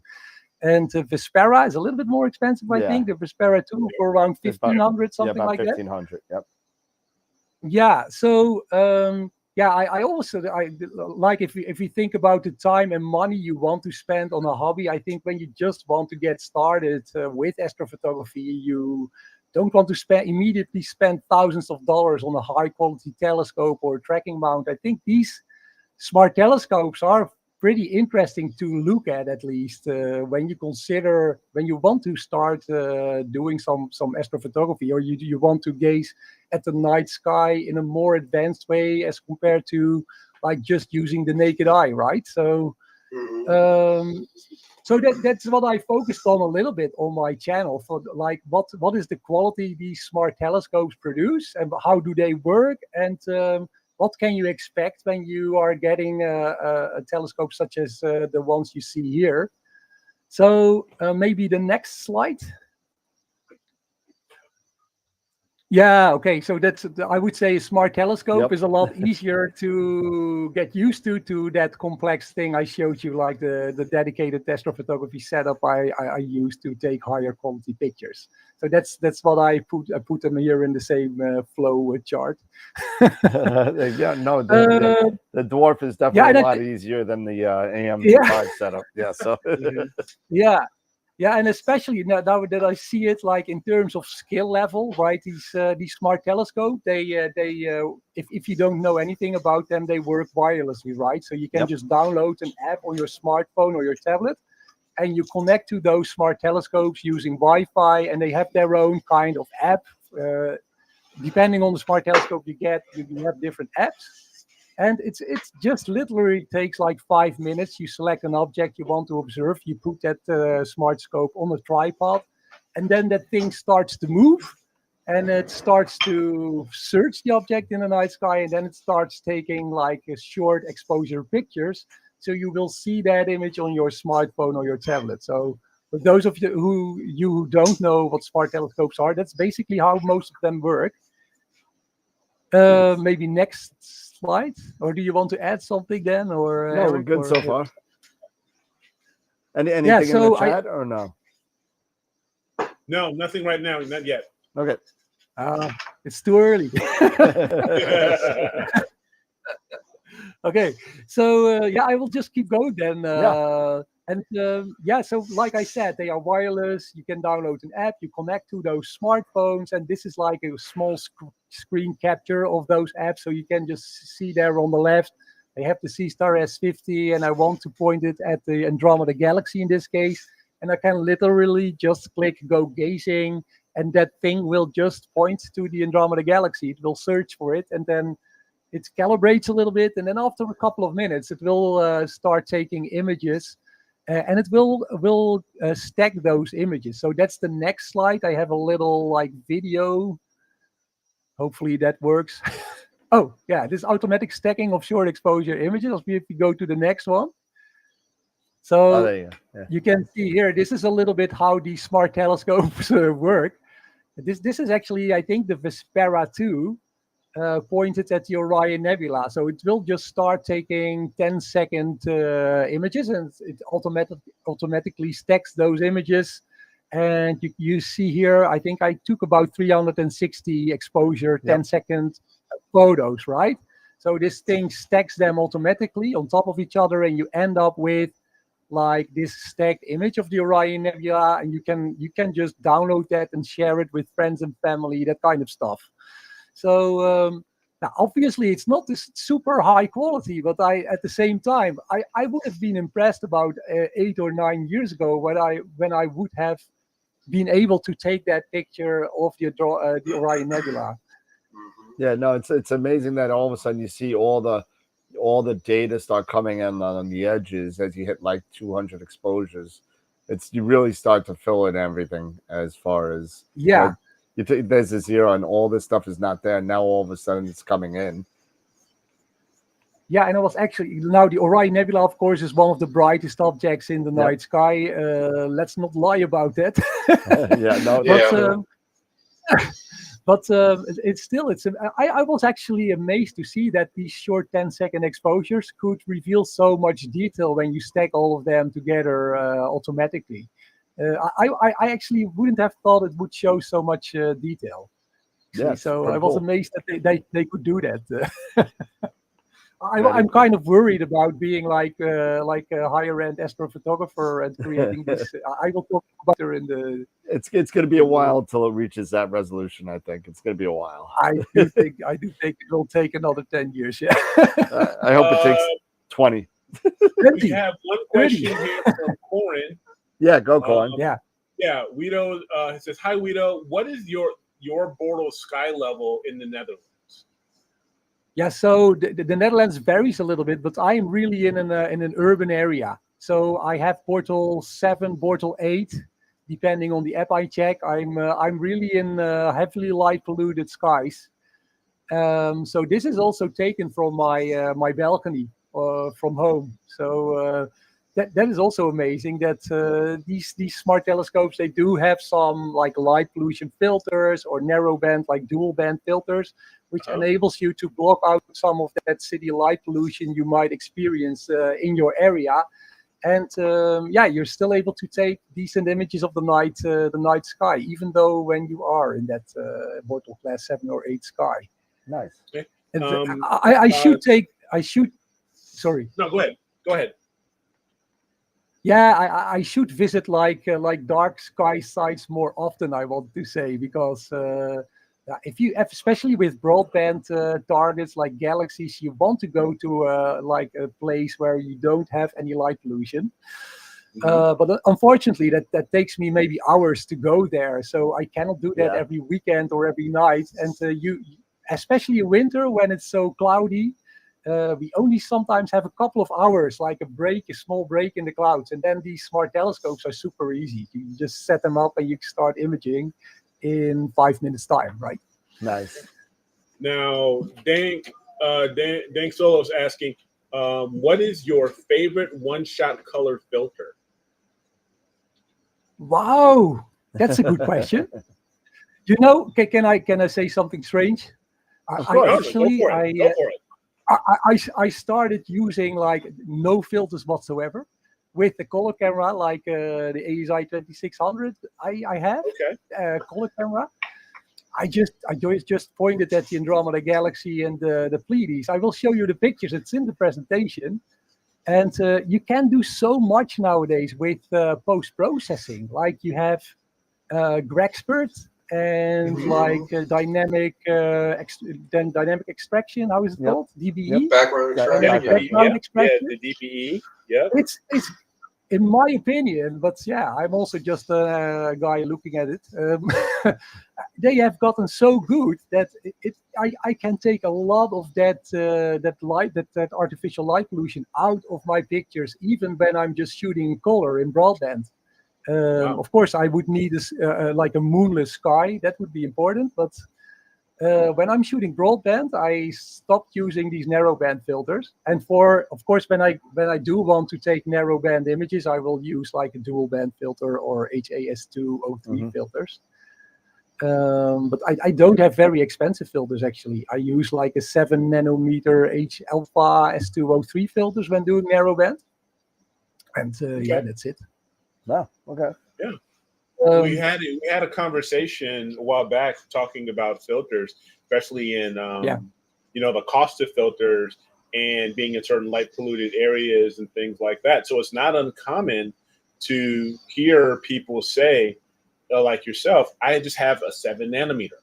And Vespera is a little bit more expensive, I think. The Vespera 2 for around 1,500, something like that. 1,500. Yep. Yeah. So I also like if we think about the time and money you want to spend on a hobby. I think when you just want to get started with astrophotography, you don't want to immediately spend thousands of dollars on a high quality telescope or tracking mount, I think these smart telescopes are pretty interesting to look at least when you want to start doing some astrophotography, or you want to gaze at the night sky in a more advanced way as compared to like just using the naked eye, right? So that's what I focused on a little bit on my channel, for like what is the quality these smart telescopes produce, and how do they work, and what can you expect when you are getting a telescope such as the ones you see here. So maybe the next slide. Yeah, okay. So that's, I would say a smart telescope is a lot easier to get used to that complex thing I showed you, like the dedicated astrophotography setup I use to take higher quality pictures. So that's what I put them here in the same flow chart. Yeah, no, the dwarf is definitely a lot easier than the AM5 setup. Yeah, so yeah, and especially now that I see it, like in terms of skill level, right? These smart telescopes, if you don't know anything about them, they work wirelessly, right? So you can just download an app on your smartphone or your tablet, and you connect to those smart telescopes using Wi-Fi, and they have their own kind of app. Depending on the smart telescope you get, you have different apps. And it's just literally takes like 5 minutes. You select an object you want to observe. You put that smart scope on a tripod, and then that thing starts to move, and it starts to search the object in the night sky, and then it starts taking like a short exposure pictures. So you will see that image on your smartphone or your tablet. So for those of you who don't know what smart telescopes are, that's basically how most of them work. Maybe next slide, or do you want to add something then? Or no, we're good so far. Anything in the chat or no? No, nothing right now, not yet. Okay. It's too early. Okay, so I will just keep going then. So like I said, they are wireless. You can download an app, you connect to those smartphones, and this is like a small screen capture of those apps. So you can just see there on the left, they have the C-Star S50, and I want to point it at the Andromeda Galaxy in this case. And I can literally just click go gazing, and that thing will just point to the Andromeda Galaxy. It will search for it, and then it calibrates a little bit, and then after a couple of minutes, it will start taking images, and it will stack those images. So that's the next slide. I have a little like video. Hopefully that works. Oh yeah, this automatic stacking of short exposure images. If we go to the next one. So you can see here, this is a little bit how these smart telescopes work. This is actually, I think, the Vespera 2. Pointed at the Orion Nebula. So it will just start taking 10-second images, and it automatically stacks those images. And you see here, I think I took about 360 exposure, 10-second photos, right? So this thing stacks them automatically on top of each other, and you end up with like this stacked image of the Orion Nebula, and you can just download that and share it with friends and family, that kind of stuff. So now obviously it's not this super high quality, but at the same time I would have been impressed about 8 or 9 years ago when I would have been able to take that picture of the Orion Nebula. Yeah, no, it's amazing that all of a sudden you see all the data start coming in on the edges as you hit like 200 exposures. You really start to fill in everything as far as like, there's a zero and all this stuff is not there. Now all of a sudden it's coming in. Yeah, and it was actually, now the Orion Nebula, of course, is one of the brightest objects in the night sky. Let's not lie about that. I was actually amazed to see that these short 10-second exposures could reveal so much detail when you stack all of them together automatically. I actually wouldn't have thought it would show so much detail. Yeah, so I was amazed that they could do that. I'm kind of worried about being like a higher end astrophotographer and creating this. I will talk about it in the. It's going to be a while until it reaches that resolution. I think it's going to be a while. I do think it will take another 10 years. Yeah. I hope it takes 20. We have one question here from Corin. Yeah, go Corin. Yeah. Wido says, "Hi, Wido. What is your Bortle sky level in the Netherlands?" Yeah, so the Netherlands varies a little bit, but I am really in an urban area. So I have Bortle 7, Bortle 8, depending on the app I check. I'm really in heavily light polluted skies. So this is also taken from my my balcony from home. So that is also amazing that these smart telescopes, they do have some like light pollution filters or narrow band, like dual band filters, which enables you to block out some of that city light pollution you might experience in your area. And you're still able to take decent images of the night sky, even though when you are in that Bortle class 7 or 8 sky. Nice. Okay. And I should. Sorry. No, go ahead. Yeah, I should visit like dark sky sites more often, I want to say, because especially with broadband targets like galaxies, you want to go to like a place where you don't have any light pollution. But unfortunately, that takes me maybe hours to go there, so I cannot do that every weekend or every night. And you, especially in winter when it's so cloudy, we only sometimes have a couple of hours, like a small break in the clouds. And then these smart telescopes are super easy. You just set them up and you start imaging in 5 minutes time, right? Nice. Now, Dank Solo's asking, what is your favorite one-shot color filter? Wow, that's a good question. You know, can I say something strange? Go for it. I started using like no filters whatsoever with the color camera, like the ASI 2600. I have color camera. I just pointed at the Andromeda Galaxy and the Pleiades. I will show you the pictures. It's in the presentation. And you can do so much nowadays with post-processing. Like you have Grexpert and like dynamic extraction. How is it called? DBE. Background Background extraction. Yeah, the DBE. Yeah. It's in my opinion, but yeah, I'm also just a guy looking at it. They have gotten so good that I can take a lot of that artificial light pollution out of my pictures, even when I'm just shooting color in broadband. Of course, I would need like a moonless sky. That would be important. But when I'm shooting broadband, I stopped using these narrowband filters. And of course, when I do want to take narrowband images, I will use like a dual band filter or HAS2O3 filters. But I don't have very expensive filters, actually. I use like a 7 nanometer H alpha S2O3 filters when doing narrowband. And that's it. Wow. Okay. Yeah. We had a conversation a while back talking about filters, especially in the cost of filters and being in certain light polluted areas and things like that. So it's not uncommon to hear people say, like yourself, I just have a 7 nanometer.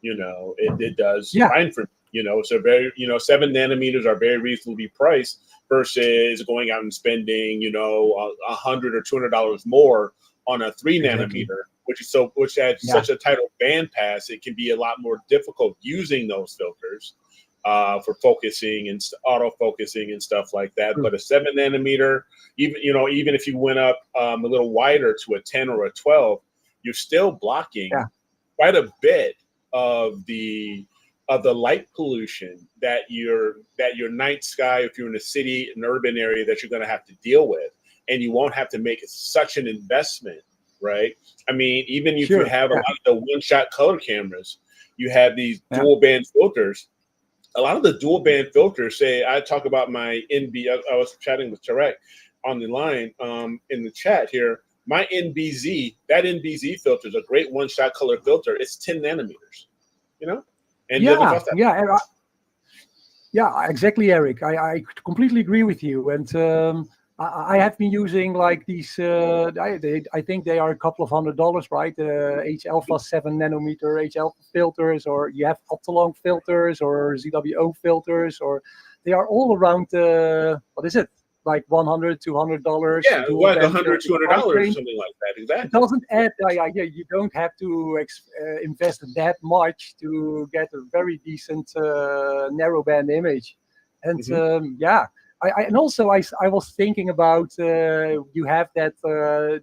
It does fine for me. So very 7 nanometers are very reasonably priced versus going out and spending $100 or $200 more on a 3 nanometer, which adds such a tight band pass. It can be a lot more difficult using those filters for focusing and auto focusing and stuff like that. But a 7 nanometer, even if you went up a little wider to a 10 or a 12, you're still blocking quite a bit of the light pollution that your night sky, if you're in a city, an urban area, that you're going to have to deal with, and you won't have to make such an investment, right? I mean, even if you have a lot of the one-shot color cameras, you have these dual band filters. A lot of the dual band filters, say, I talk about my NB. I was chatting with Tarek on the line in the chat here. My NBZ, that NBZ filter is a great one-shot color filter. It's 10 nanometers, and it doesn't cost that much. Yeah, exactly, Eric. I completely agree with you. And I have been using like these. I think they are a couple of $100, right? H alpha 7 nanometer H alpha filters, or you have Optolong filters, or ZWO filters, or they are all around. What is it? Like $100, $200. Yeah, what, $100, $200, something like that. It Exactly. doesn't add. Yeah, you don't have to invest that much to get a very decent narrowband image. And yeah, and also I was thinking about you have that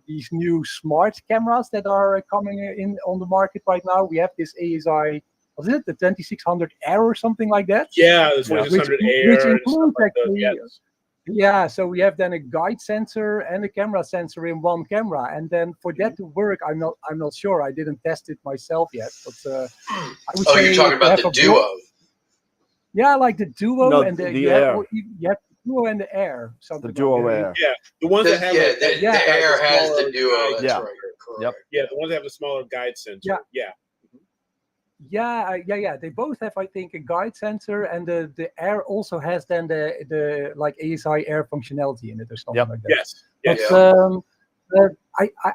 these new smart cameras that are coming in on the market right now. We have this ASI. Was it the 2600 Air or something like that? Yeah, the 2600 Air. Which and includes stuff like that, actually. yes. Yeah, so we have then a guide sensor and a camera sensor in one camera, and then for that to work, I'm not sure. I didn't test it myself yet, but I would say you're talking about the Duo. Yeah, like the Duo No, and the Air. You have the Duo and the Air. The Duo like Air. Yeah, the ones that have the Air has the Duo. That's Yeah. right. Yep. Yeah, the ones that have the smaller guide sensor. Yeah. Yeah. They both have, I think, a guide sensor, and the Air also has then the like ASI Air functionality in it or something like that. Yes. But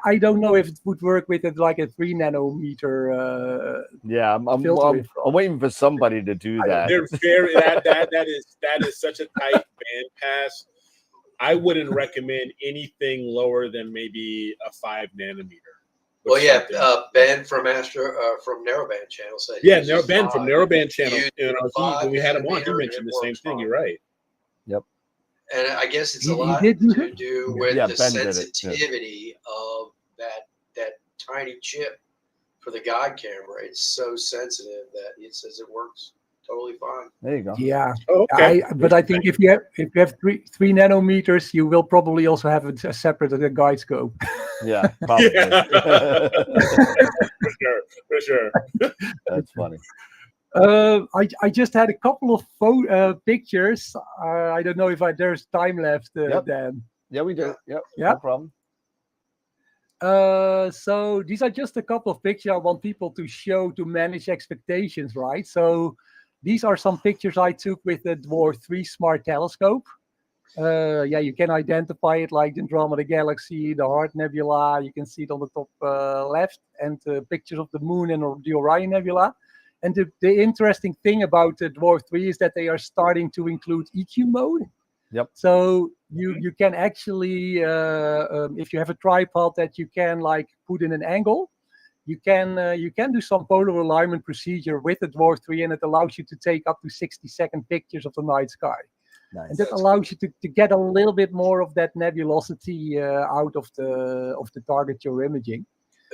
I don't know if it would work with it like a 3 nanometer. Yeah, I'm waiting for somebody to do that. They're very that is such a tight band pass. I wouldn't recommend anything lower than maybe a 5 nanometer. Well, yeah, Ben from from Narrowband Channel said. Yeah, Ben from Narrowband Channel. When we had him on, he 5 mentioned the same thing. You're right. Yep. And I guess it's a He lot did do to do with Yeah, the Ben did it, sensitivity of that tiny chip for the guide camera. It's so sensitive that it says it works totally fine. There you go. Yeah, Oh, okay. but I think if you have 3 nanometers, you will probably also have a separate guide scope. Yeah, probably. For sure. That's funny. I just had a couple of pictures. I don't know if there's time left, Dan. Yeah, we do. Yep. Yeah. No problem. So these are just a couple of pictures I want people to show to manage expectations, right? So these are some pictures I took with the Dwarf 3 Smart Telescope. Yeah, you can identify it like the Andromeda Galaxy, the Heart Nebula. You can see it on the top left, and pictures of the Moon and the Orion Nebula. And the interesting thing about the Dwarf 3 is that they are starting to include EQ mode. Yep. So you can actually, if you have a tripod that you can like put in an angle, you can do some polar alignment procedure with the Dwarf 3, and it allows you to take up to 60-second pictures of the night sky. Nice. And that allows you to get a little bit more of that nebulosity out of the target you're imaging.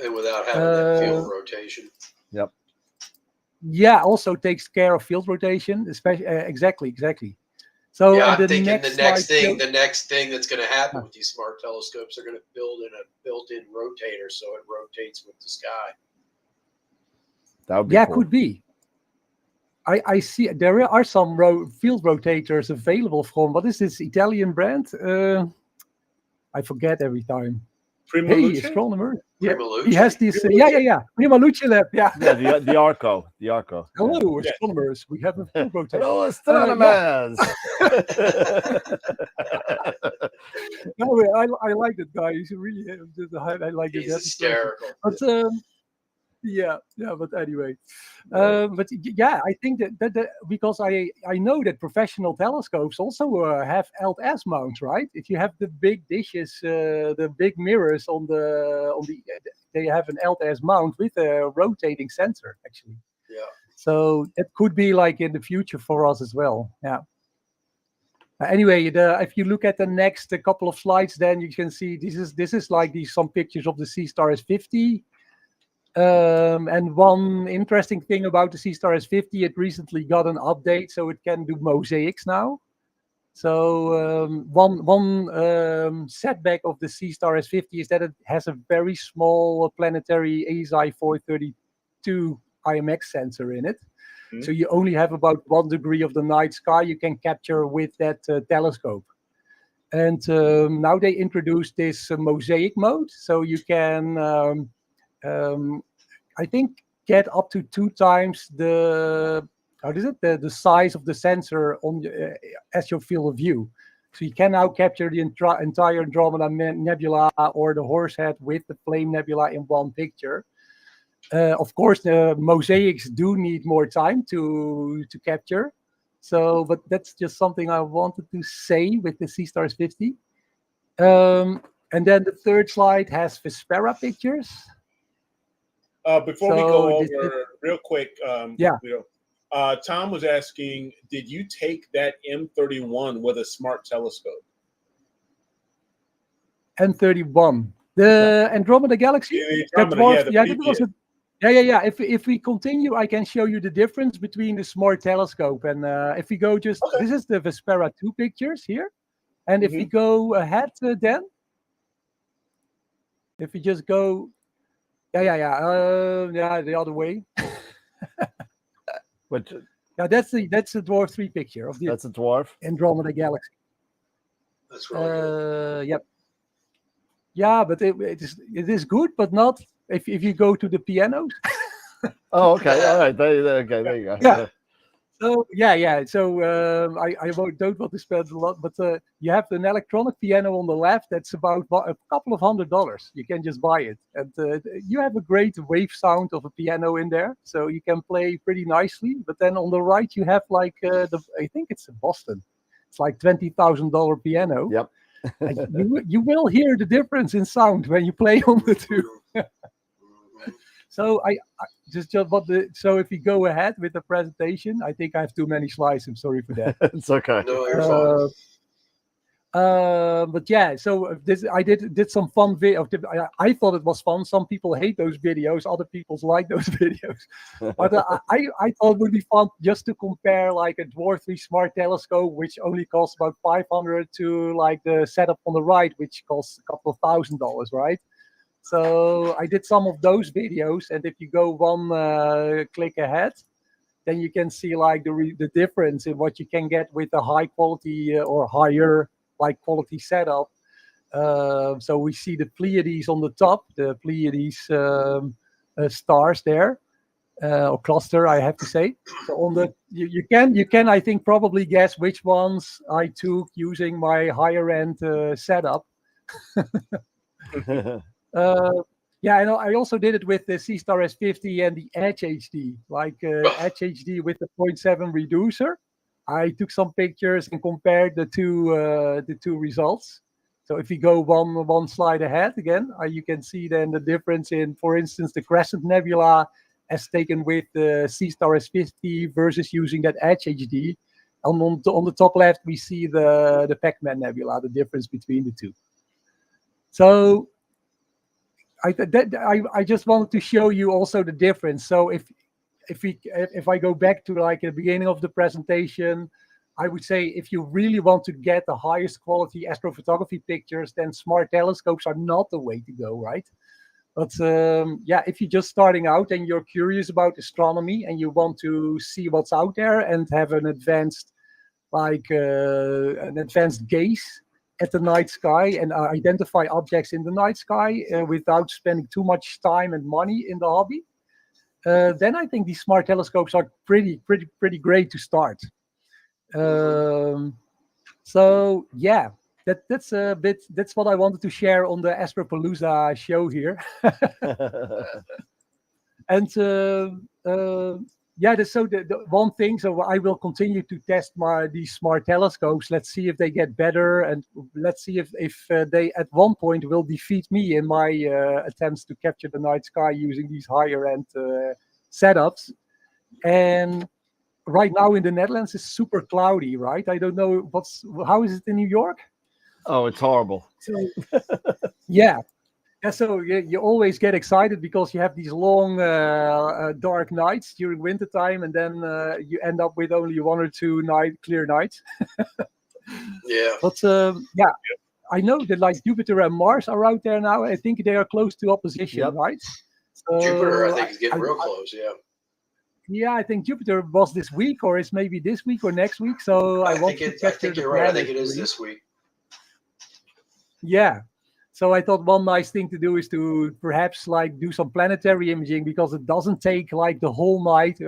And without having that field rotation. Yep. Yeah, also takes care of field rotation, especially exactly. So yeah, I'm the thinking next the next thing that's going to happen with these smart telescopes, they're going to build in a built-in rotator so it rotates with the sky. That would be cool. Could be. I see there are some field rotators available from, what is this Italian brand? I forget every time. Prima Hey, Luce? astronomer. Yeah, Prima Luce? he has this. Yeah. Prima Luce Lab. Yeah. Yeah, the Arco. The Arco. Hello, astronomers. We have a field rotator. Hello, astronomers. No, I like that guy. He's really. I like He's it. hysterical. But yeah. But anyway, but yeah, I think that because I know that professional telescopes also have LTS mounts, right? If you have the big dishes, the big mirrors on the, they have an LTS mount with a rotating sensor actually. Yeah. So it could be like in the future for us as well. Yeah. Anyway, if you look at the next couple of slides, then you can see this is like some pictures of the C-Star S50. And one interesting thing about the C-Star S50, it recently got an update, so it can do mosaics now. So one setback of the C-Star S50 is that it has a very small planetary ASI 432 IMX sensor in it. Mm-hmm. So you only have about 1 degree of the night sky you can capture with that telescope. And now they introduced this mosaic mode, so you can I think get up to 2 times the how is it, the size of the sensor on as your field of view. So you can now capture the entire Andromeda Nebula or the Horsehead with the Flame Nebula in one picture. Of course, the mosaics do need more time to capture. So, but that's just something I wanted to say with the C-Stars 50. And then the third slide has Vespera pictures. Before we go So over real quick, Yeah. Tom was asking, did you take that M31 with a smart telescope? M31, the Andromeda Galaxy. The That Andromeda, was, the yeah, that was previous. yeah. If we continue, I can show you the difference between the smart telescope and if we go just, Okay. this is the Vespera 2 pictures here, and if we go ahead, then if we just go, the other way. Which Yeah, that's the Dwarf 3 picture of the that's a dwarf. Andromeda Galaxy. That's really good. Yep. Yeah, but it is good, but not if you go to the pianos. Oh, okay. All right. There you go. Yeah. So yeah. So don't want to spend a lot, but you have an electronic piano on the left. That's about a couple of $100. You can just buy it, and you have a great wave sound of a piano in there, so you can play pretty nicely. But then on the right, you have like I think it's a Boston. It's like $20,000 piano. Yep. And you will hear the difference in sound when you play on the two. So so if you go ahead with the presentation, I think I have too many slides. I'm sorry for that. It's okay. No, you're fine. But yeah, so I did some fun video. I thought it was fun. Some people hate those videos. Other people like those videos. But I thought it would be fun just to compare like a Dwarf 3 smart telescope, which only costs about $500, to like the setup on the right, which costs a couple of $1,000, right? So I did some of those videos, and if you go one click ahead, then you can see like the difference in what you can get with a high quality or higher like quality setup. So we see the Pleiades on the top, the Pleiades stars there, or cluster, I have to say. So on the you can I think probably guess which ones I took using my higher end setup. Yeah, I know. I also did it with the C-Star S50 and the Edge HD, like Edge HD with the 0.7 reducer. I took some pictures and compared the two results. So if you go one slide ahead again, you can see then the difference in, for instance, the Crescent Nebula as taken with the C-Star S50 versus using that Edge HD. And on the top left, we see the Pac-Man Nebula, the difference between the two. So I just wanted to show you also the difference. So if I go back to like the beginning of the presentation, I would say if you really want to get the highest quality astrophotography pictures, then smart telescopes are not the way to go, right? But yeah, if you're just starting out and you're curious about astronomy and you want to see what's out there and have an advanced gaze at the night sky and identify objects in the night sky without spending too much time and money in the hobby, then I think these smart telescopes are pretty great to start. So yeah, that's what I wanted to share on the Astropalooza show here. And yeah, so the one thing, so I will continue to test these smart telescopes. Let's see if they get better, and let's see if they at one point will defeat me in my attempts to capture the night sky using these higher end setups. And right now in the Netherlands it's super cloudy, right? I don't know how is it in New York? Oh, it's horrible. So, yeah. So you always get excited because you have these long dark nights during wintertime, and then you end up with only one or two clear nights. Yeah. But yeah, I know that like Jupiter and Mars are out there now. I think they are close to opposition, right? So, Jupiter, I think, is getting real close. Yeah. Yeah, I think Jupiter was this week, or it's maybe this week or next week. So I think you're right. I think it is this week. Yeah. So I thought one nice thing to do is to perhaps like do some planetary imaging, because it doesn't take like the whole night.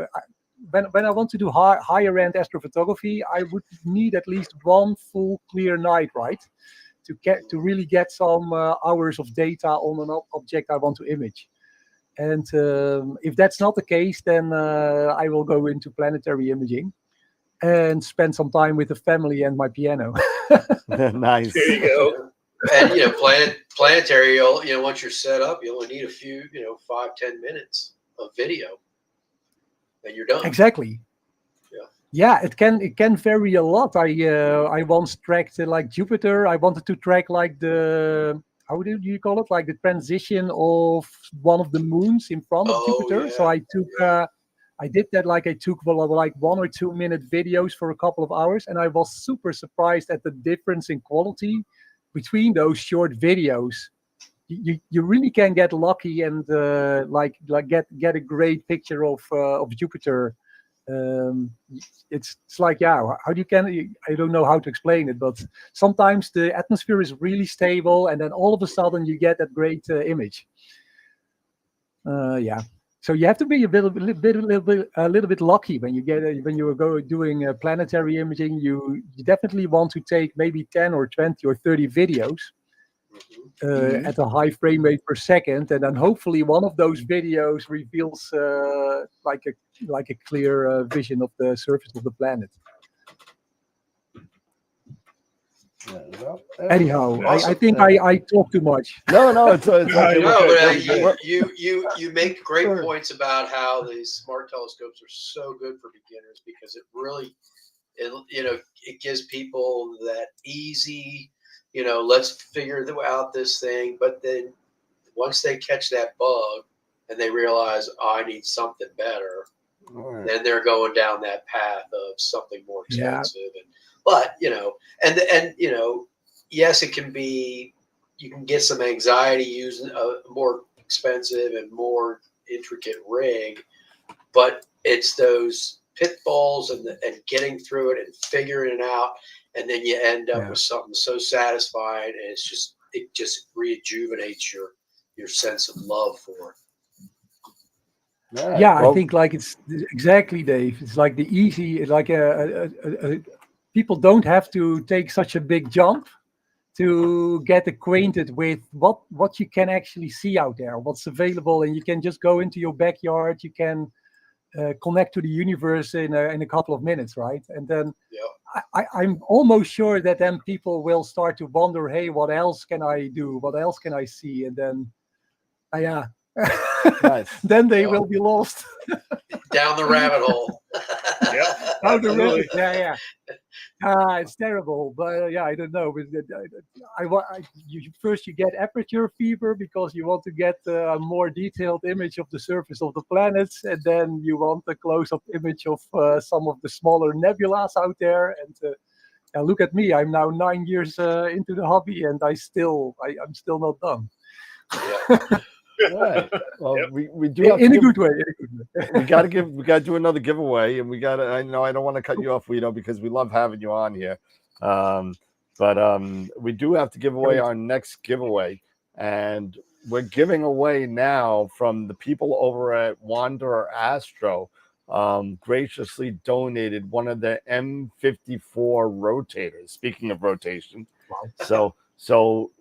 when I want to do higher end astrophotography, I would need at least one full clear night, right? To really get some hours of data on an object I want to image. And if that's not the case, then I will go into planetary imaging and spend some time with the family and my piano. Nice. There you go. And planetary, once you're set up, you only need a few, 5-10 minutes of video, and you're done. Exactly. Yeah, it can vary a lot. I once tracked like Jupiter. I wanted to track like the, how do you call it, like the transition of one of the moons in front of Jupiter. Yeah. So I did that, like I took like 1 or 2 minute videos for a couple of hours, and I was super surprised at the difference in quality between those short videos. You really can get lucky and like get a great picture of Jupiter. It's like, yeah, how do I don't know how to explain it, but sometimes the atmosphere is really stable, and then all of a sudden you get that great image. Yeah. So you have to be a little bit lucky when you go doing planetary imaging. You definitely want to take maybe 10 or 20 or 30 videos at a high frame rate per second, and then hopefully one of those videos reveals like a clear vision of the surface of the planet. Anyhow, I think I talk too much. No, it's okay. No, but you make great points about how these smart telescopes are so good for beginners, because it really, it gives people that easy, let's figure out this thing. But then once they catch that bug and they realize, oh, I need something better, then they're going down that path of something more expensive. Yeah. But, yes, it can be, you can get some anxiety using a more expensive and more intricate rig, but it's those pitfalls and getting through it and figuring it out. And then you end up with something so satisfying, and it just rejuvenates your sense of love for it. Yeah, I think like it's exactly, Dave. It's like the easy. It's like people don't have to take such a big jump to get acquainted with what you can actually see out there, what's available, and you can just go into your backyard. You can connect to the universe in a couple of minutes, right? And then I'm almost sure that then people will start to wonder, hey, what else can I do? What else can I see? And then, nice. Then they will be lost down the rabbit hole. Down the rabbit. Yeah. It's terrible, but I don't know. First you get aperture fever because you want to get a more detailed image of the surface of the planets, and then you want a close-up image of some of the smaller nebulas out there. And look at me, I'm now 9 years into the hobby, and I'm still not done. Right. Well, we do have in a good way. We got to do another giveaway, and I don't want to cut you off, Wido, because we love having you on here. But we do have to give away our next giveaway, and we're giving away now from the people over at Wanderer Astro. Graciously donated one of the M54 rotators. Speaking of rotation, So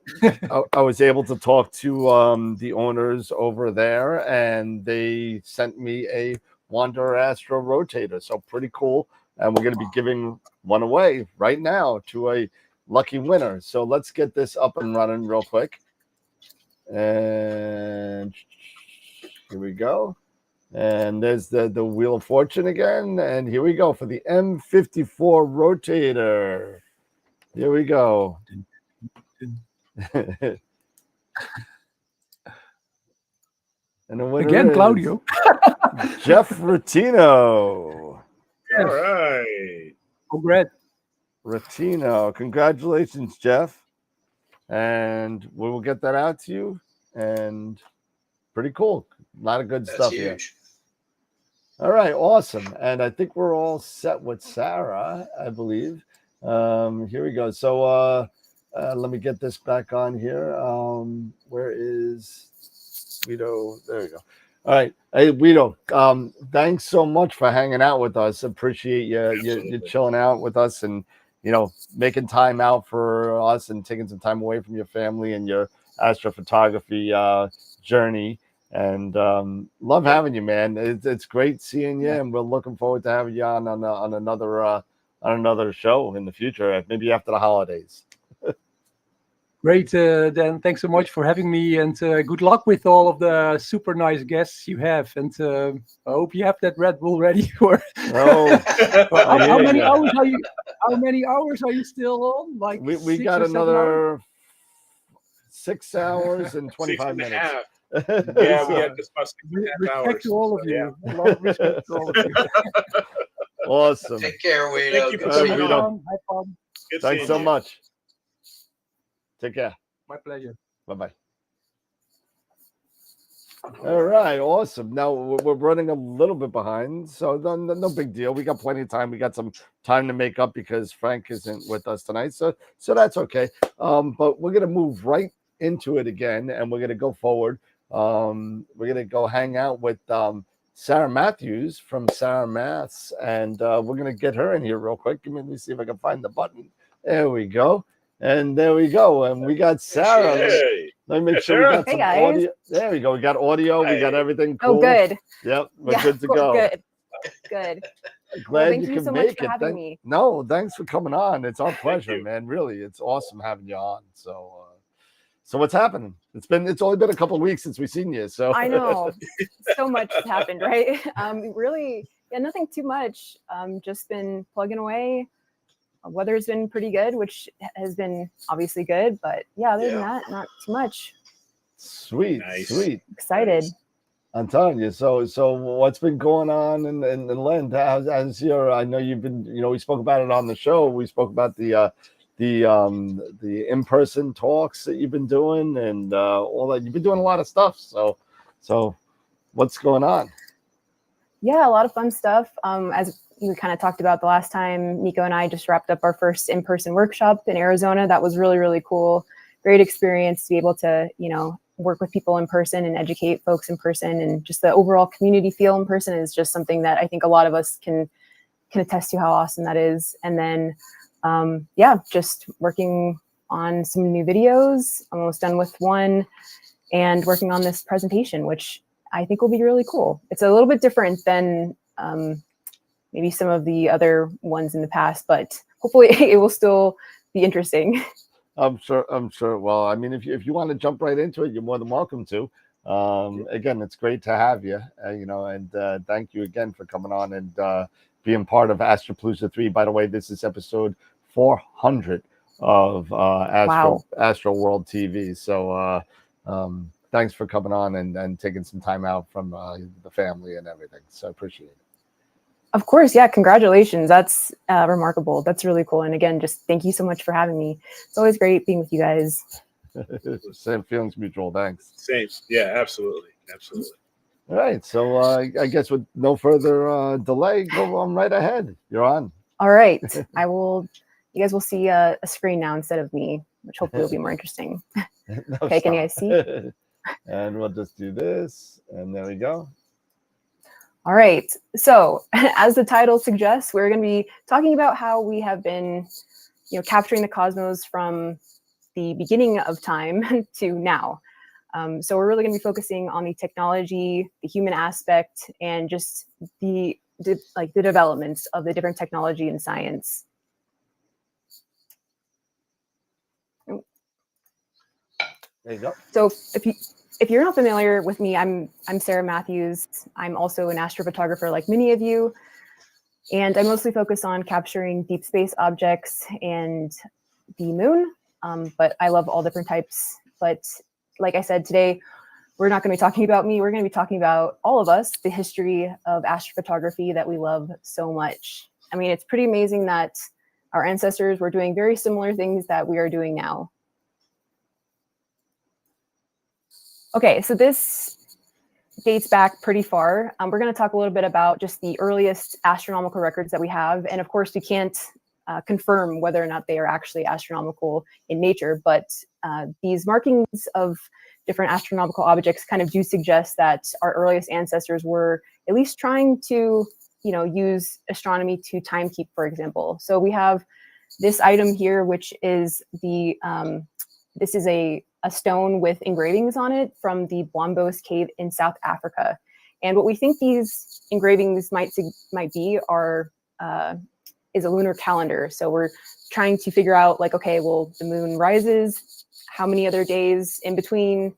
I was able to talk to the owners over there, and they sent me a Wanderer Astro rotator. So pretty cool. And we're going to be giving one away right now to a lucky winner. So let's get this up and running real quick. And here we go. And there's the Wheel of Fortune again. And here we go for the M54 rotator. Here we go. And again, Claudio. Jeff Rotino. All right. Congrats. Rotino. Congratulations, Jeff. And we will get that out to you. And pretty cool. A lot of good stuff here. All right, awesome. And I think we're all set with Sarah, I believe. Here we go. So let me get this back on here. Where is Wido? There we go. All right. Hey, Wido, thanks so much for hanging out with us. Appreciate you chilling out with us and, making time out for us and taking some time away from your family and your astrophotography journey. And love having you, man. It's great seeing you, and we're looking forward to having you on another show in the future, maybe after the holidays. Great, Dan. Thanks so much for having me, and good luck with all of the super nice guests you have. And I hope you have that Red Bull ready for. How many hours are you? How many hours are you still on? Like we got another 6 hours and 25 minutes. Yeah, we got just about 6.5 hours. Respect to all of you. A lot of respect to all of you. Awesome. Take care, Wido. Thank you for coming on. Have fun. Thanks so much. Take care. My pleasure. Bye-bye. All right, awesome. Now we're running a little bit behind, so no big deal. We got plenty of time. We got some time to make up because Frank isn't with us tonight, so that's okay. But we're gonna move right into it again, and we're gonna go forward. We're gonna go hang out with Sarah Matthews from Sarah Maths, and we're gonna get her in here real quick. Let me see if I can find the button. There we go. And there we go. And we got Sarah. Hey. Let me make sure we got some guys. audio. There we go. We got audio. We got everything cool. Oh, good. Yep. We're good to go. Good. Glad thank you you can so much make for it. having me. No, thanks for coming on. It's our pleasure, man. Really, it's awesome having you on. So what's happening? It's only been a couple of weeks since we've seen you. So I know so much has happened, right? Really, nothing too much. Just been plugging away. Weather's been pretty good, which has been obviously good, but other than that, not too much. Sweet. Excited. I'm telling you. So what's been going on in Lent? How's your? I know you've been. We spoke about it on the show. We spoke about the in-person talks that you've been doing and all that. You've been doing a lot of stuff. So what's going on? Yeah, a lot of fun stuff. As we kind of talked about the last time, Nico and I just wrapped up our first in-person workshop in Arizona. That was really, really cool. Great experience to be able to, work with people in person and educate folks in person, and just the overall community feel in person is just something that I think a lot of us can attest to how awesome that is. And then, just working on some new videos. I'm almost done with one, and working on this presentation, which I think will be really cool. It's a little bit different than maybe some of the other ones in the past, but hopefully it will still be interesting. I'm sure. Well, I mean, if you want to jump right into it, you're more than welcome to. Again, it's great to have you, and thank you again for coming on and being part of Astropalooza 3. By the way, this is episode 400 of Astro World TV. So thanks for coming on and taking some time out from the family and everything. So I appreciate it. Of course. Yeah. Congratulations. That's remarkable. That's really cool. And again, just thank you so much for having me. It's always great being with you guys. Same feelings mutual. Thanks. Same. Yeah, absolutely. All right. So I guess with no further delay, go on right ahead. You're on. All right. You guys will see a screen now instead of me, which hopefully will be more interesting. Okay. Can you guys see? And we'll just do this. And there we go. All right. So as the title suggests, we're going to be talking about how we have been, capturing the cosmos from the beginning of time to now. So we're really going to be focusing on the technology, the human aspect, and just the developments of the different technology and science. There you go. So if you're not familiar with me, I'm Sarah Matthews. I'm also an astrophotographer like many of you, and I mostly focus on capturing deep space objects and the moon, but I love all different types. But like I said, today, we're not going to be talking about me. We're going to be talking about all of us, the history of astrophotography that we love so much. I mean, it's pretty amazing that our ancestors were doing very similar things that we are doing now. Okay, so this dates back pretty far. We're going to talk a little bit about just the earliest astronomical records that we have. And of course, we can't confirm whether or not they are actually astronomical in nature, but these markings of different astronomical objects kind of do suggest that our earliest ancestors were at least trying to, use astronomy to timekeep, for example. So we have this item here, which is this is a stone with engravings on it from the Blombos cave in South Africa. And what we think these engravings might be is a lunar calendar. So we're trying to figure out, like, okay, well, the moon rises, how many other days in between?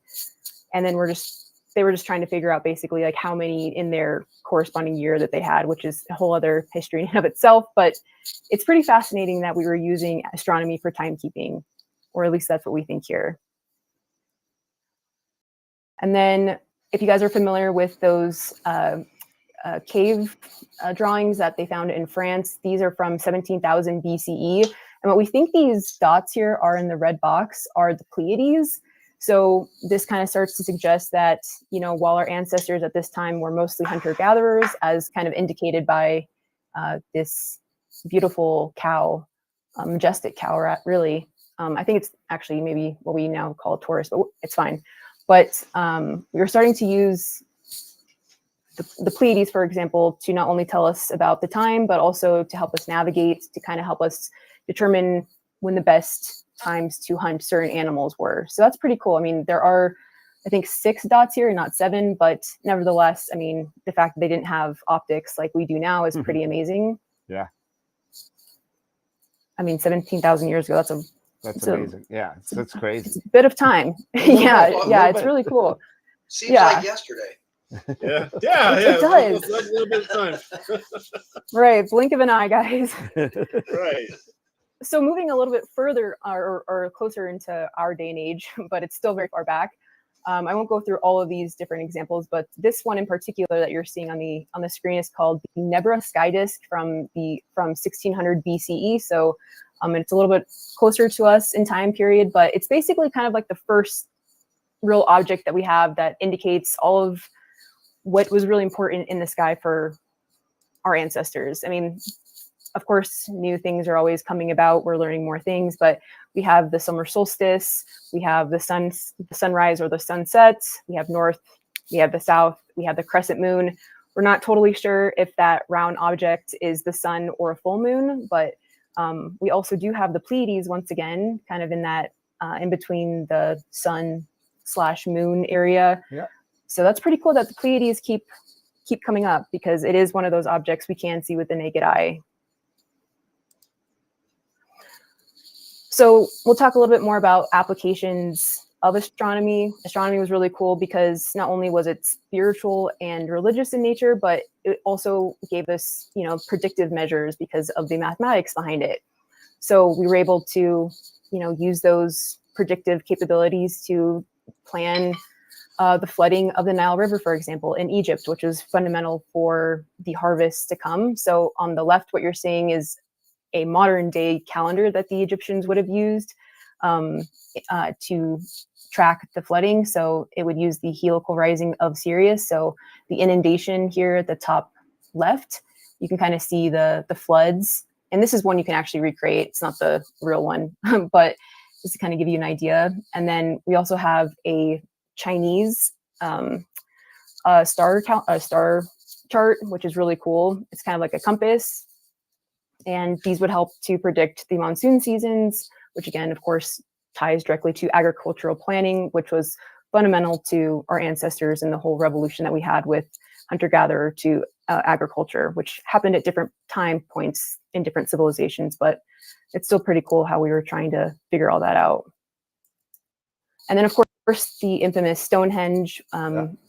And then they were just trying to figure out basically like how many in their corresponding year that they had, which is a whole other history in and of itself. But it's pretty fascinating that we were using astronomy for timekeeping, or at least that's what we think here. And then if you guys are familiar with those cave drawings that they found in France, these are from 17,000 BCE. And what we think these dots here are in the red box are the Pleiades. So this kind of starts to suggest that, while our ancestors at this time were mostly hunter-gatherers, as kind of indicated by this beautiful cow, majestic cow, really. I think it's actually maybe what we now call a Taurus, but it's fine. But we were starting to use the Pleiades, for example, to not only tell us about the time, but also to help us navigate, to kind of help us determine when the best times to hunt certain animals were. So that's pretty cool. I mean, there are, I think, 6 dots here, not 7, but nevertheless, I mean, the fact that they didn't have optics like we do now is pretty amazing. Yeah. I mean, 17,000 years ago, that's amazing. That's crazy. It's a bit of time. Yeah, it's really cool. Seems like yesterday. Yeah. It does. It's like a little bit of time. Right, blink of an eye, guys. Right. So moving a little bit further or closer into our day and age, but it's still very far back. I won't go through all of these different examples, but this one in particular that you're seeing on the screen is called the Nebra sky disk from 1600 BCE. So it's a little bit closer to us in time period, but it's basically kind of like the first real object that we have that indicates all of what was really important in the sky for our ancestors. I mean, of course, new things are always coming about. We're learning more things, but we have the summer solstice, we have the sunrise or the sunset, we have north, we have the south, we have the crescent moon. We're not totally sure if that round object is the sun or a full moon, but we also do have the Pleiades once again, kind of in that in between the sun/moon area. Yeah. So that's pretty cool that the Pleiades keep coming up, because it is one of those objects we can see with the naked eye. So we'll talk a little bit more about applications of astronomy. Astronomy was really cool because not only was it spiritual and religious in nature, but it also gave us, predictive measures because of the mathematics behind it. So we were able to, use those predictive capabilities to plan the flooding of the Nile River, for example, in Egypt, which is fundamental for the harvest to come. So on the left, what you're seeing is a modern day calendar that the Egyptians would have used to track the flooding. So it would use the heliacal rising of Sirius. So the inundation here at the top left, you can kind of see the floods. And this is one you can actually recreate. It's not the real one, but just to kind of give you an idea. And then we also have a Chinese star chart, which is really cool. It's kind of like a compass. And these would help to predict the monsoon seasons, which again, of course, ties directly to agricultural planning, which was fundamental to our ancestors and the whole revolution that we had with hunter-gatherer to agriculture, which happened at different time points in different civilizations. But it's still pretty cool how we were trying to figure all that out. And then, of course, the infamous Stonehenge.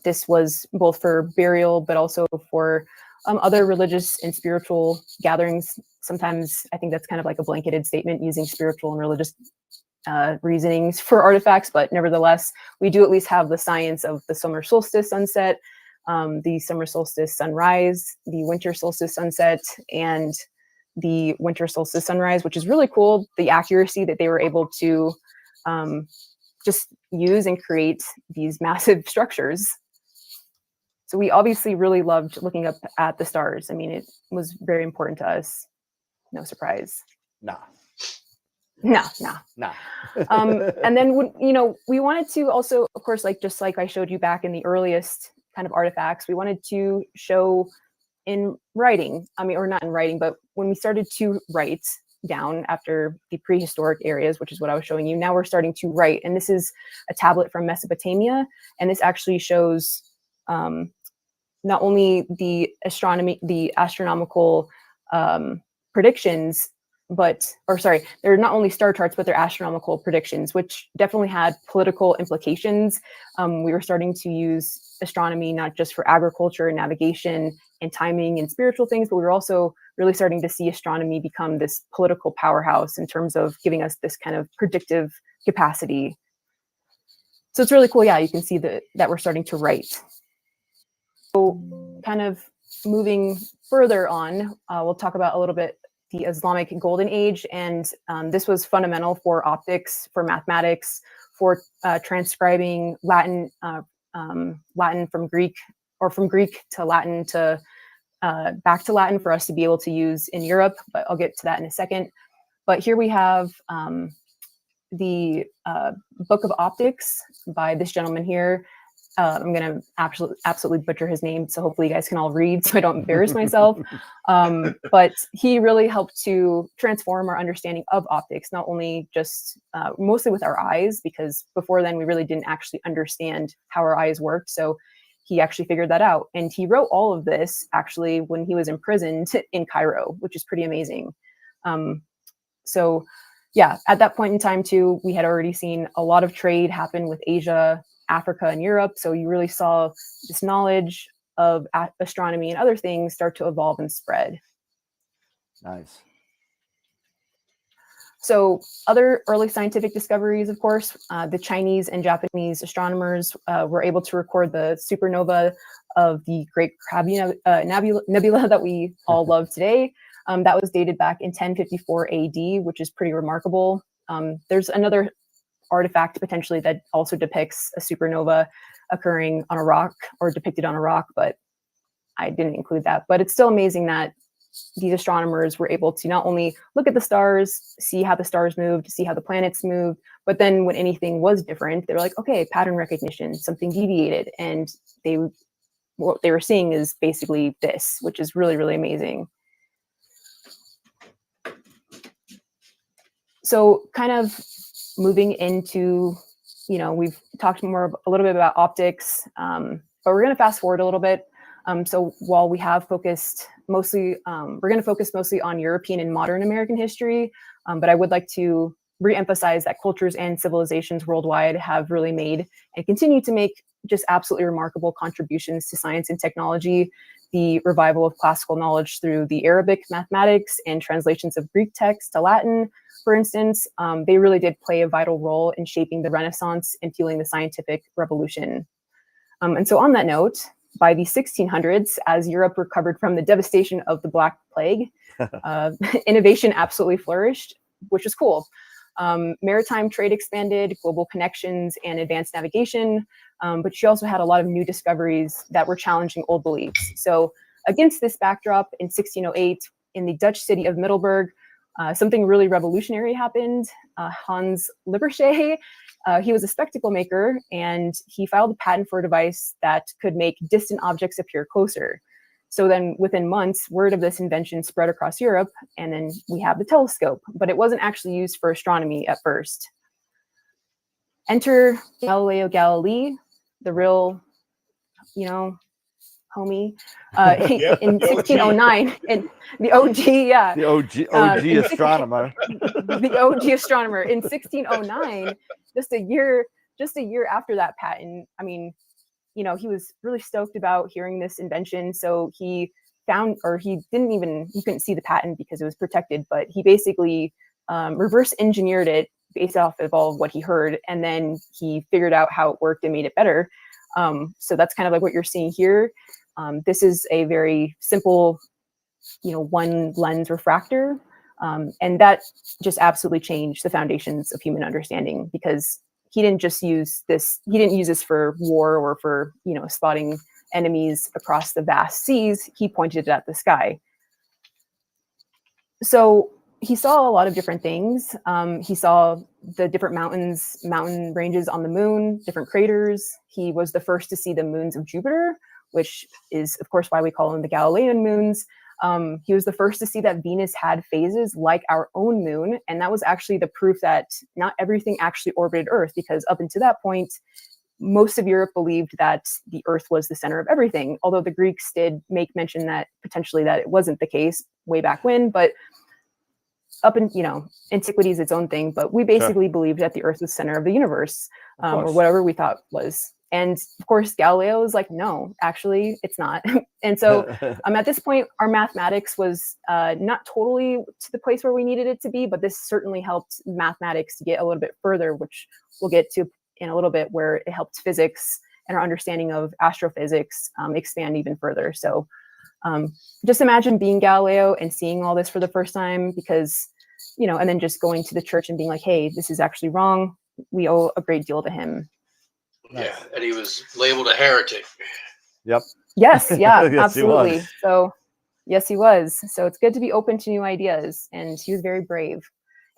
This was both for burial, but also for other religious and spiritual gatherings. Sometimes I think that's kind of like a blanketed statement, using spiritual and religious reasonings for artifacts, but nevertheless, we do at least have the science of the summer solstice sunset, the summer solstice sunrise, the winter solstice sunset, and the winter solstice sunrise, which is really cool. The accuracy that they were able to just use and create these massive structures. So we obviously really loved looking up at the stars. I mean, it was very important to us. No surprise. Nah. No. Nah. And then we wanted to also, of course, just like I showed you back in the earliest kind of artifacts, we wanted to show in writing. I mean, or not in writing, but when we started to write down after the prehistoric areas, which is what I was showing you, now we're starting to write. And this is a tablet from Mesopotamia, and this actually shows not only the astronomical predictions, they're not only star charts, but they're astronomical predictions, which definitely had political implications. We were starting to use astronomy not just for agriculture and navigation and timing and spiritual things, but we were also really starting to see astronomy become this political powerhouse in terms of giving us this kind of predictive capacity. So it's really cool. Yeah, you can see that we're starting to write. So kind of moving further on, we'll talk about a little bit the Islamic Golden Age, and this was fundamental for optics, for mathematics, for transcribing Latin from Greek, or from Greek to Latin to back to Latin for us to be able to use in Europe, but I'll get to that in a second. But here we have the Book of Optics by this gentleman here. I'm going to absolutely butcher his name, so hopefully you guys can all read so I don't embarrass myself. But he really helped to transform our understanding of optics, not only just mostly with our eyes, because before then we really didn't actually understand how our eyes worked. So he actually figured that out. And he wrote all of this actually when he was imprisoned in Cairo, which is pretty amazing. So yeah, at that point in time too, we had already seen a lot of trade happen with Asia, Africa, and Europe. So you really saw this knowledge of astronomy and other things start to evolve and spread. Nice. So other early scientific discoveries, of course, the Chinese and Japanese astronomers were able to record the supernova of the Great Crab Nebula that we all love today. That was dated back in 1054 AD, which is pretty remarkable. There's another artifact potentially that also depicts a supernova occurring on a rock, or depicted on a rock, but I didn't include that. But it's still amazing that these astronomers were able to not only look at the stars, see how the stars moved, see how the planets moved, but then when anything was different, they were like, okay, pattern recognition, something deviated. And what they were seeing is basically this, which is really, really amazing. So kind of moving into, we've talked a little bit about optics, but we're going to fast forward a little bit. So while we have focused mostly, we're going to focus mostly on European and modern American history, but I would like to reemphasize that cultures and civilizations worldwide have really made and continue to make just absolutely remarkable contributions to science and technology. The revival of classical knowledge through the Arabic mathematics and translations of Greek texts to Latin, for instance, they really did play a vital role in shaping the Renaissance and fueling the scientific revolution. And so on that note, by the 1600s, as Europe recovered from the devastation of the Black Plague, innovation absolutely flourished, which was cool. Maritime trade expanded, global connections, and advanced navigation, but she also had a lot of new discoveries that were challenging old beliefs. So against this backdrop, in 1608, in the Dutch city of Middelburg, something really revolutionary happened. Hans Lippershey, he was a spectacle maker, and he filed a patent for a device that could make distant objects appear closer. So then within months, word of this invention spread across Europe, and then we have the telescope, but it wasn't actually used for astronomy at first. Enter Galileo Galilei, the real, homie, in 1609, and the OG, yeah. The OG astronomer. The OG astronomer in 1609, just a year after that patent. I mean, he was really stoked about hearing this invention. So he couldn't see the patent because it was protected, but he basically reverse engineered it based off of all of what he heard. And then he figured out how it worked and made it better. So that's kind of like what you're seeing here. This is a very simple, one lens refractor. And that just absolutely changed the foundations of human understanding, because he didn't use this for war or for, spotting enemies across the vast seas. He pointed it at the sky. So he saw a lot of different things. He saw the different mountain ranges on the moon, different craters. He was the first to see the moons of Jupiter, which is, of course, why we call them the Galilean moons. He was the first to see that Venus had phases like our own moon. And that was actually the proof that not everything actually orbited Earth, because up until that point, most of Europe believed that the Earth was the center of everything. Although the Greeks did make mention that potentially that it wasn't the case way back when, but up in, antiquity is its own thing, but we basically believed that the Earth was the center of the universe, or whatever we thought was. And of course, Galileo was like, no, actually, it's not. And so at this point, our mathematics was not totally to the place where we needed it to be, but this certainly helped mathematics to get a little bit further, which we'll get to in a little bit, where it helped physics and our understanding of astrophysics expand even further. So just imagine being Galileo and seeing all this for the first time, because, and then just going to the church and being like, hey, this is actually wrong. We owe a great deal to him. Yeah, and he was labeled a heretic. Yep. Yes, yeah, Yes, he absolutely. was. So, yes, he was. So it's good to be open to new ideas, and he was very brave.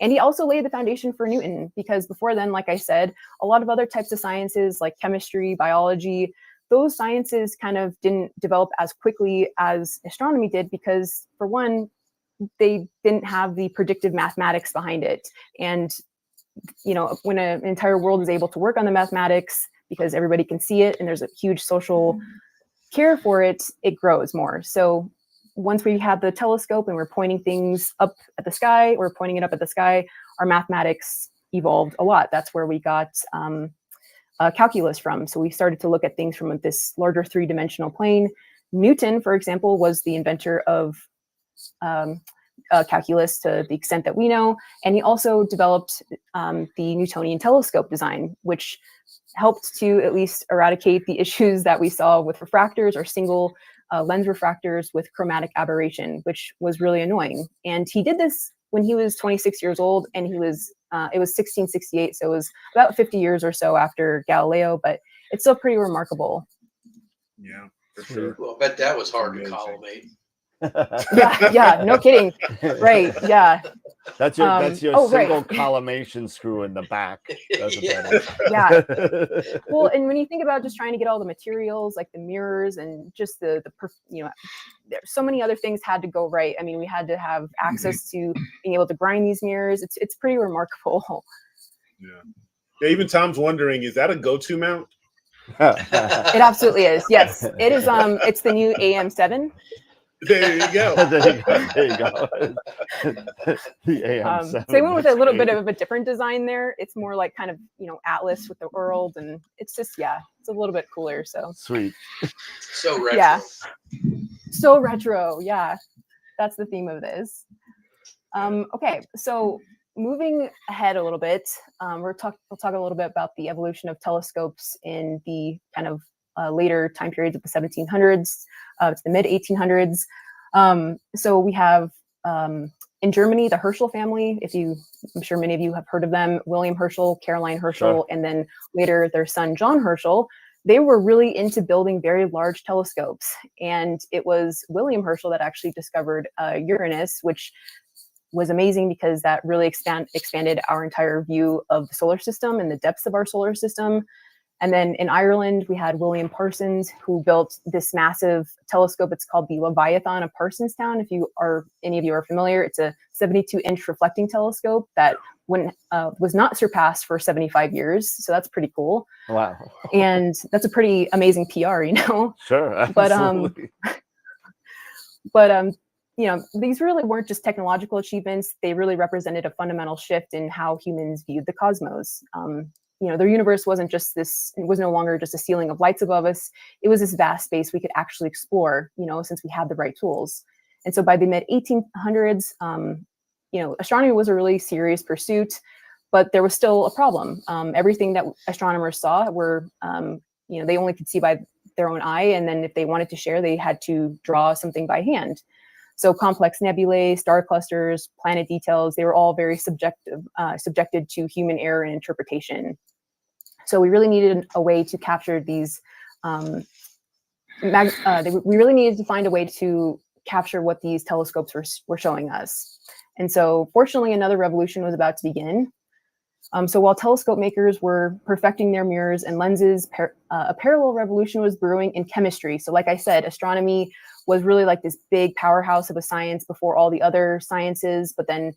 And he also laid the foundation for Newton, because before then, like I said, a lot of other types of sciences like chemistry, biology, those sciences kind of didn't develop as quickly as astronomy did, because for one, they didn't have the predictive mathematics behind it. And, when an entire world is able to work on the mathematics, because everybody can see it and there's a huge social care for it, it grows more. So once we have the telescope and we're pointing things up at the sky, we're pointing it up at the sky, our mathematics evolved a lot. That's where we got calculus from. So we started to look at things from this larger three-dimensional plane. Newton, for example, was the inventor of calculus to the extent that we know. And he also developed the Newtonian telescope design, which helped to at least eradicate the issues that we saw with refractors or single lens refractors with chromatic aberration, which was really annoying. And he did this when he was 26 years old, and it was 1668, so it was about 50 years or so after Galileo, but it's still pretty remarkable. Yeah, for sure. Well, I bet that was hard to collimate. Yeah, no kidding. Right, yeah. That's your single right. collimation screw in the back. Yeah. Well, and when you think about just trying to get all the materials, like the mirrors and just there's so many other things had to go right. I mean, we had to have access to being able to grind these mirrors. It's pretty remarkable. Yeah. Even Tom's wondering, is that a go-to mount? It absolutely is. Yes, it is. It's the new AM7. There you go. There you go. The AM7. So they went with a little bit of a different design there. It's more like kind of, Atlas with the world, and it's just, it's a little bit cooler. So sweet. So retro. Yeah. So retro. Yeah. That's the theme of this. Okay. So moving ahead a little bit, we'll talk a little bit about the evolution of telescopes in the kind of later time periods of the 1700s to the mid 1800s. So we have in Germany, the Herschel family. I'm sure many of you have heard of them, William Herschel, Caroline Herschel, and then later their son, John Herschel. They were really into building very large telescopes. And it was William Herschel that actually discovered Uranus, which was amazing because that really expanded our entire view of the solar system and the depths of our solar system. And then in Ireland, we had William Parsons, who built this massive telescope. It's called the Leviathan of Parsonstown. If any of you are familiar, it's a 72-inch reflecting telescope that was not surpassed for 75 years. So that's pretty cool. Wow. And that's a pretty amazing PR, Sure. Absolutely. But these really weren't just technological achievements. They really represented a fundamental shift in how humans viewed the cosmos. Their universe wasn't just this, it was no longer just a ceiling of lights above us. It was this vast space we could actually explore, since we had the right tools. And so by the mid 1800s, astronomy was a really serious pursuit, but there was still a problem. Everything that astronomers saw were, they only could see by their own eye. And then if they wanted to share, they had to draw something by hand. So complex nebulae, star clusters, planet details, they were all very subjected to human error and interpretation. So we really needed a way to capture these, we really needed to find a way to capture what these telescopes were showing us. And so fortunately, another revolution was about to begin. So while telescope makers were perfecting their mirrors and lenses, a parallel revolution was brewing in chemistry. So like I said, astronomy was really like this big powerhouse of a science before all the other sciences. But then,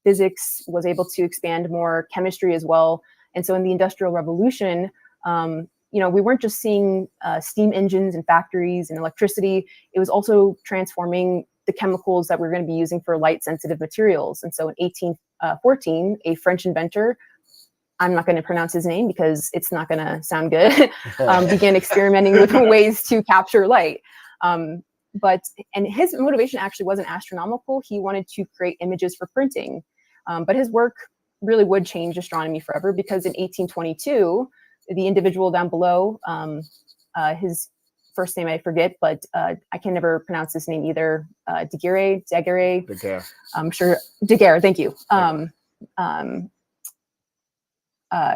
physics was able to expand more, chemistry as well. And so in the Industrial Revolution, we weren't just seeing steam engines and factories and electricity. It was also transforming the chemicals that we're going to be using for light-sensitive materials. And so in 1814, a French inventor, I'm not going to pronounce his name because it's not going to sound good, began experimenting with ways to capture light. And his motivation actually wasn't astronomical. He wanted to create images for printing. But his work really would change astronomy forever, because in 1822, the individual down below, his first name I forget, but I can never pronounce his name either. Daguerre. I'm sure Daguerre. Thank you.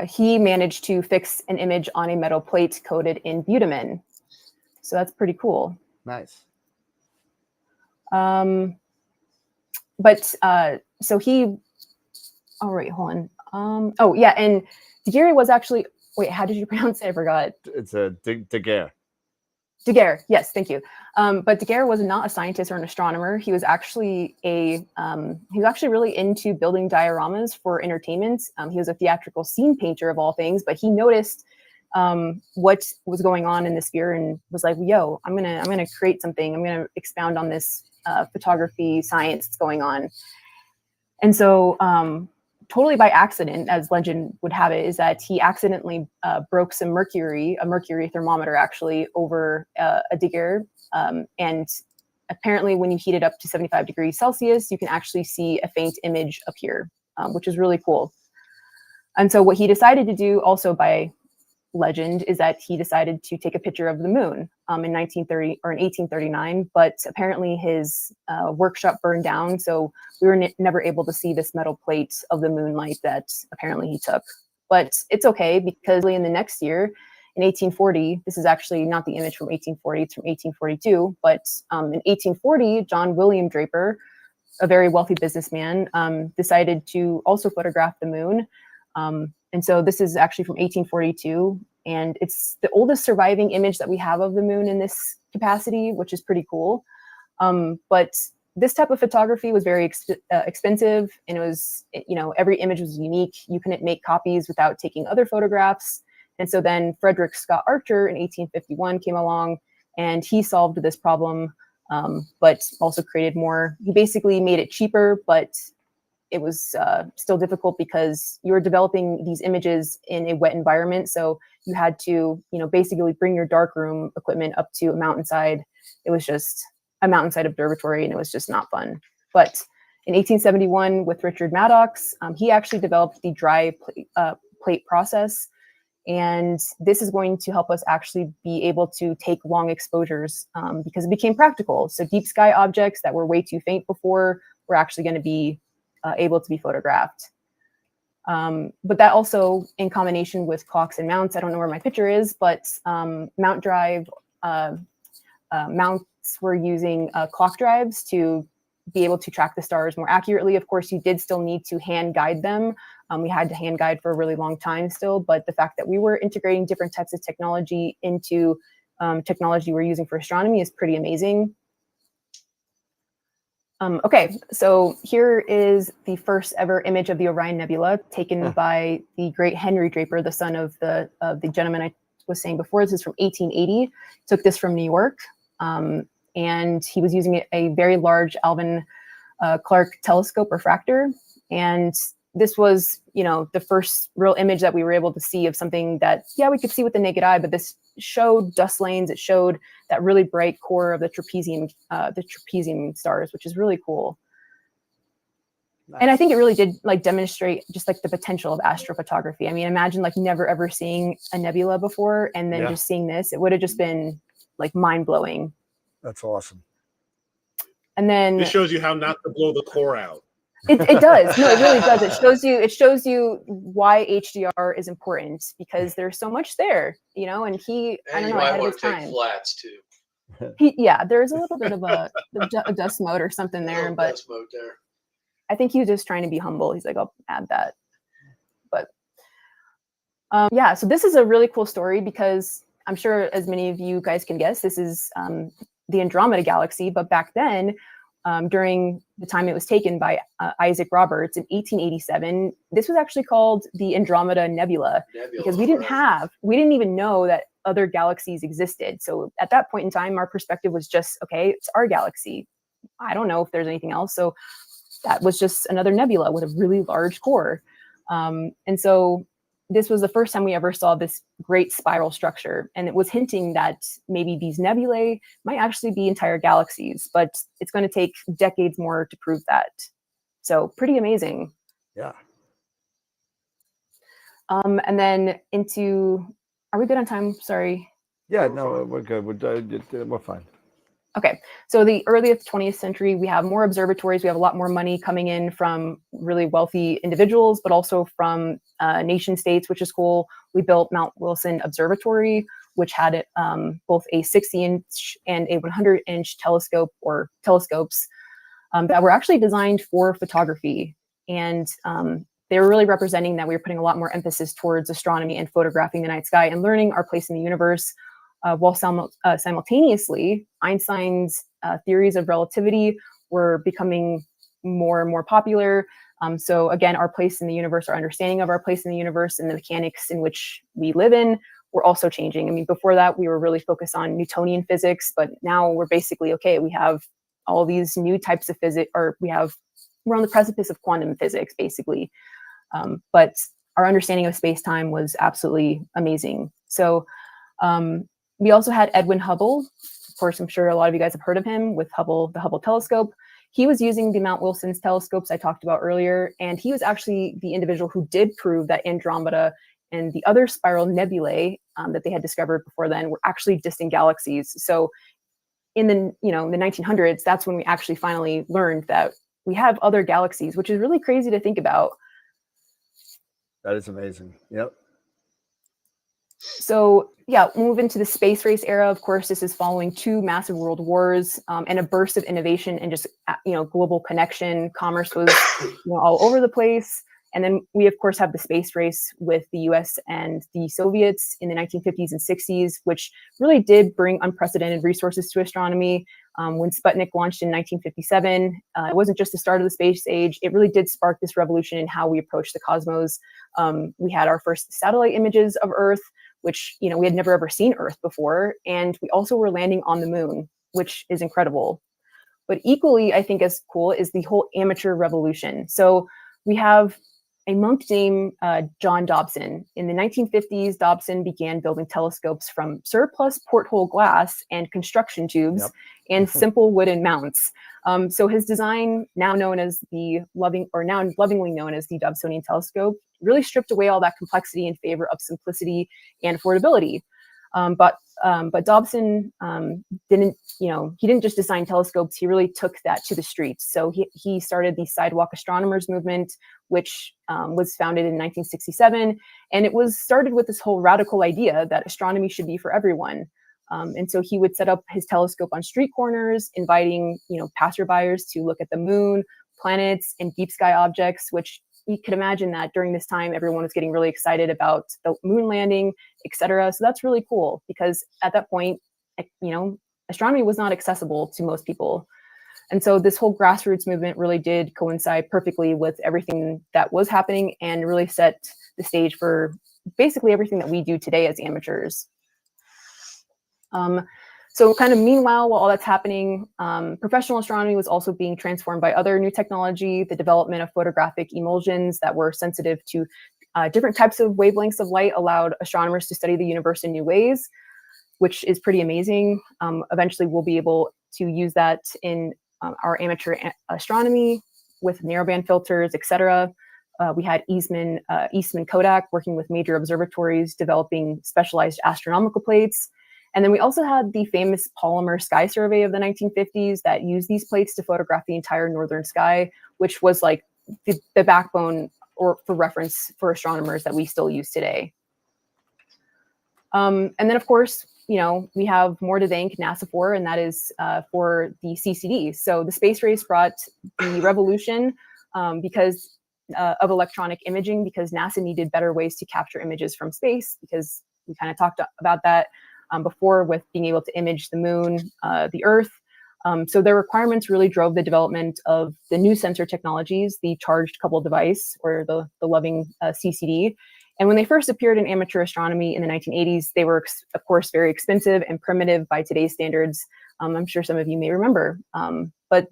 He managed to fix an image on a metal plate coated in butamin. So that's pretty cool. Nice. So he. Oh, right, hold on. Oh yeah, and Daguerre was actually. Wait, how did you pronounce it? I forgot. It's a Daguerre. Daguerre, yes, thank you. But Daguerre was not a scientist or an astronomer. He was actually really into building dioramas for entertainment. He was a theatrical scene painter of all things, but he noticed what was going on in the sphere and was like, "Yo, I'm gonna create something. I'm gonna expound on this photography science that's going on." And so, totally by accident, as legend would have it, is that he accidentally broke a mercury thermometer actually over a Daguerre. And apparently when you heat it up to 75 degrees Celsius, you can actually see a faint image appear, which is really cool. And so what he decided to do, also by legend, is that he decided to take a picture of the moon in 1839, but apparently his workshop burned down, so we were never able to see this metal plate of the moonlight that apparently he took. But it's okay, because in the next year, in 1840, this is actually not the image from 1840, it's from 1842, but in 1840, John William Draper, a very wealthy businessman, decided to also photograph the moon. And so this is actually from 1842, and it's the oldest surviving image that we have of the moon in this capacity, which is pretty cool. But this type of photography was very expensive, and it was, every image was unique. You couldn't make copies without taking other photographs. And so then Frederick Scott Archer in 1851 came along, and he solved this problem, but also created more. He basically made it cheaper, but it was still difficult because you were developing these images in a wet environment. So you had to, basically bring your darkroom equipment up to a mountainside. It was just a mountainside observatory, and it was just not fun. But in 1871, with Richard Maddox, he actually developed the dry plate process. And this is going to help us actually be able to take long exposures because it became practical. So deep sky objects that were way too faint before were actually going to be able to be photographed. But that also, in combination with clocks and mounts, I don't know where my picture is, but mount drive mounts were using clock drives to be able to track the stars more accurately. Of course, you did still need to hand guide them. We had to hand guide for a really long time still, but the fact that we were integrating different types of technology into technology we're using for astronomy is pretty amazing. Okay, so here is the first ever image of the Orion Nebula taken by the great Henry Draper, the son of the gentleman I was saying before. This is from 1880. Took this from New York, and he was using a very large Alvin Clark telescope refractor. And this was, the first real image that we were able to see of something that, we could see with the naked eye, but this showed dust lanes. It showed that really bright core of the trapezium stars, which is really cool. Nice. And I think it really did demonstrate just the potential of astrophotography. I mean, imagine never ever seeing a nebula before, and then just seeing this. It would have just been mind blowing. That's awesome. And then this shows you how not to blow the core out. It does. No, it really does. It shows you why HDR is important, because there's so much there, and he, and I don't you know, might ahead want of to his take time. flats too. There's a little bit of a dust mode or something there, but dust mode there. I think he was just trying to be humble. He's like, I'll add that. But yeah, so this is a really cool story because I'm sure as many of you guys can guess, this is the Andromeda Galaxy. But back then, during the time it was taken by Isaac Roberts in 1887, this was actually called the Andromeda Nebula because we didn't even know that other galaxies existed. So at that point in time, our perspective was just, okay, it's our galaxy. I don't know if there's anything else. So that was just another nebula with a really large core. And so this was the first time we ever saw this great spiral structure. And it was hinting that maybe these nebulae might actually be entire galaxies, but it's going to take decades more to prove that. So pretty amazing. Yeah. And then are we good on time? Sorry. Yeah, no, we're good. We're fine. Okay, so the earliest 20th century, we have more observatories. We have a lot more money coming in from really wealthy individuals, but also from nation states, which is cool. We built Mount Wilson Observatory, which had both a 60-inch and a 100-inch telescope or telescopes that were actually designed for photography. And they were really representing that we were putting a lot more emphasis towards astronomy and photographing the night sky and learning our place in the universe. While simultaneously, Einstein's theories of relativity were becoming more and more popular. So again, our place in the universe, our understanding of our place in the universe and the mechanics in which we live in were also changing. I mean, before that, we were really focused on Newtonian physics, but now we're basically, okay, we have all these new types of physics, or we're on the precipice of quantum physics, basically. But our understanding of space-time was absolutely amazing. So we also had Edwin Hubble. Of course, I'm sure a lot of you guys have heard of him with the Hubble telescope. He was using the Mount Wilson's telescopes I talked about earlier, and he was actually the individual who did prove that Andromeda and the other spiral nebulae that they had discovered before then were actually distant galaxies. So in the 1900s, that's when we actually finally learned that we have other galaxies, which is really crazy to think about. That is amazing. Yep. So yeah, move into the space race era. Of course, this is following two massive world wars and a burst of innovation and just global connection. Commerce was all over the place. And then we, of course, have the space race with the US and the Soviets in the 1950s and 60s, which really did bring unprecedented resources to astronomy. When Sputnik launched in 1957, it wasn't just the start of the space age. It really did spark this revolution in how we approach the cosmos. We had our first satellite images of Earth, which we had never ever seen Earth before. And we also were landing on the moon, which is incredible. But equally, I think as cool is the whole amateur revolution. So we have a monk named John Dobson. In the 1950s, Dobson began building telescopes from surplus porthole glass and construction tubes and simple wooden mounts. So his design, now lovingly known as the Dobsonian telescope, really stripped away all that complexity in favor of simplicity and affordability. But Dobson he didn't just design telescopes, he really took that to the streets. So he started the Sidewalk Astronomers movement, which was founded in 1967. And it was started with this whole radical idea that astronomy should be for everyone. And so he would set up his telescope on street corners, inviting, passerbyers to look at the moon, planets, and deep sky objects, which you could imagine that during this time, everyone was getting really excited about the moon landing, etc. So that's really cool because at that point, astronomy was not accessible to most people. And so this whole grassroots movement really did coincide perfectly with everything that was happening and really set the stage for basically everything that we do today as amateurs. So kind of meanwhile, while all that's happening, professional astronomy was also being transformed by other new technology, the development of photographic emulsions that were sensitive to different types of wavelengths of light allowed astronomers to study the universe in new ways, which is pretty amazing. Eventually, we'll be able to use that in our amateur astronomy with narrowband filters, etc. We had Eastman Kodak working with major observatories, developing specialized astronomical plates. And then we also had the famous polymer sky survey of the 1950s that used these plates to photograph the entire northern sky, which was like the backbone or for reference for astronomers that we still use today. And then, of course, we have more to thank NASA for, and that is for the CCD. So the space race brought the revolution because of electronic imaging, because NASA needed better ways to capture images from space, because we kind of talked about that before with being able to image the moon, the Earth. So their requirements really drove the development of the new sensor technologies, the charged coupled device, or the loving CCD. And when they first appeared in amateur astronomy in the 1980s, they were, of course, very expensive and primitive by today's standards. I'm sure some of you may remember, but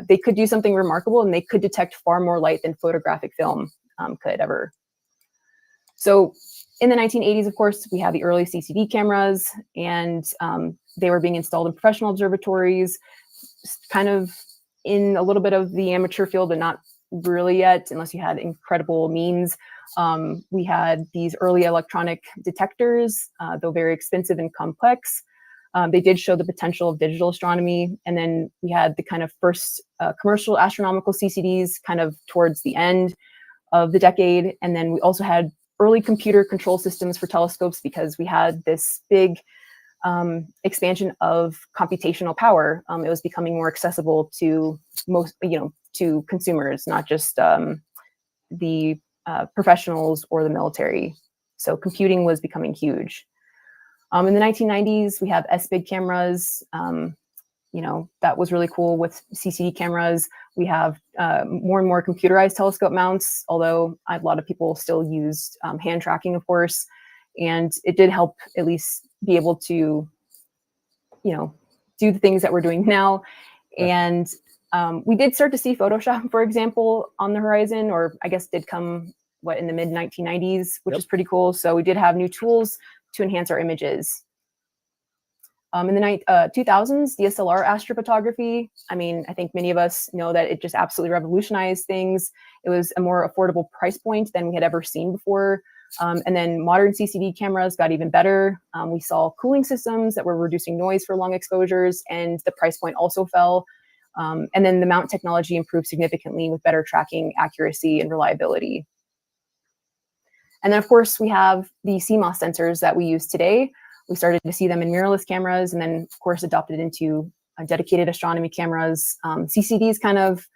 they could do something remarkable, and they could detect far more light than photographic film could ever. So in the 1980s, of course, we had the early CCD cameras, and they were being installed in professional observatories, kind of in a little bit of the amateur field, but not really yet, unless you had incredible means. We had these early electronic detectors, though very expensive and complex. They did show the potential of digital astronomy. And then we had the kind of first commercial astronomical CCDs kind of towards the end of the decade. And then we also had early computer control systems for telescopes, because we had this big expansion of computational power. It was becoming more accessible to most, to consumers, not just the professionals or the military. So computing was becoming huge. In the 1990s, we have SBIG cameras. That was really cool with CCD cameras. We have more and more computerized telescope mounts, although a lot of people still used hand tracking, of course. And it did help at least be able to, do the things that we're doing now. And we did start to see Photoshop, for example, on the horizon, or I guess did come, in the mid 1990s, which is pretty cool. So we did have new tools to enhance our images. In the 2000s, DSLR astrophotography, I think many of us know that it just absolutely revolutionized things. It was a more affordable price point than we had ever seen before. And then modern CCD cameras got even better. We saw cooling systems that were reducing noise for long exposures, and the price point also fell. And then the mount technology improved significantly with better tracking, accuracy, and reliability. And then, of course, we have the CMOS sensors that we use today. We started to see them in mirrorless cameras, and then, of course, adopted into dedicated astronomy cameras. CCDs kind of,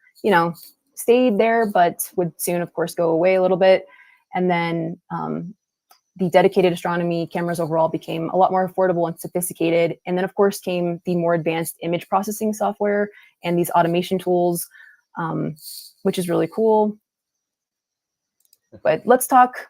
stayed there, but would soon, of course, go away a little bit. And then the dedicated astronomy cameras overall became a lot more affordable and sophisticated. And then, of course, came the more advanced image processing software and these automation tools, which is really cool. But let's talk,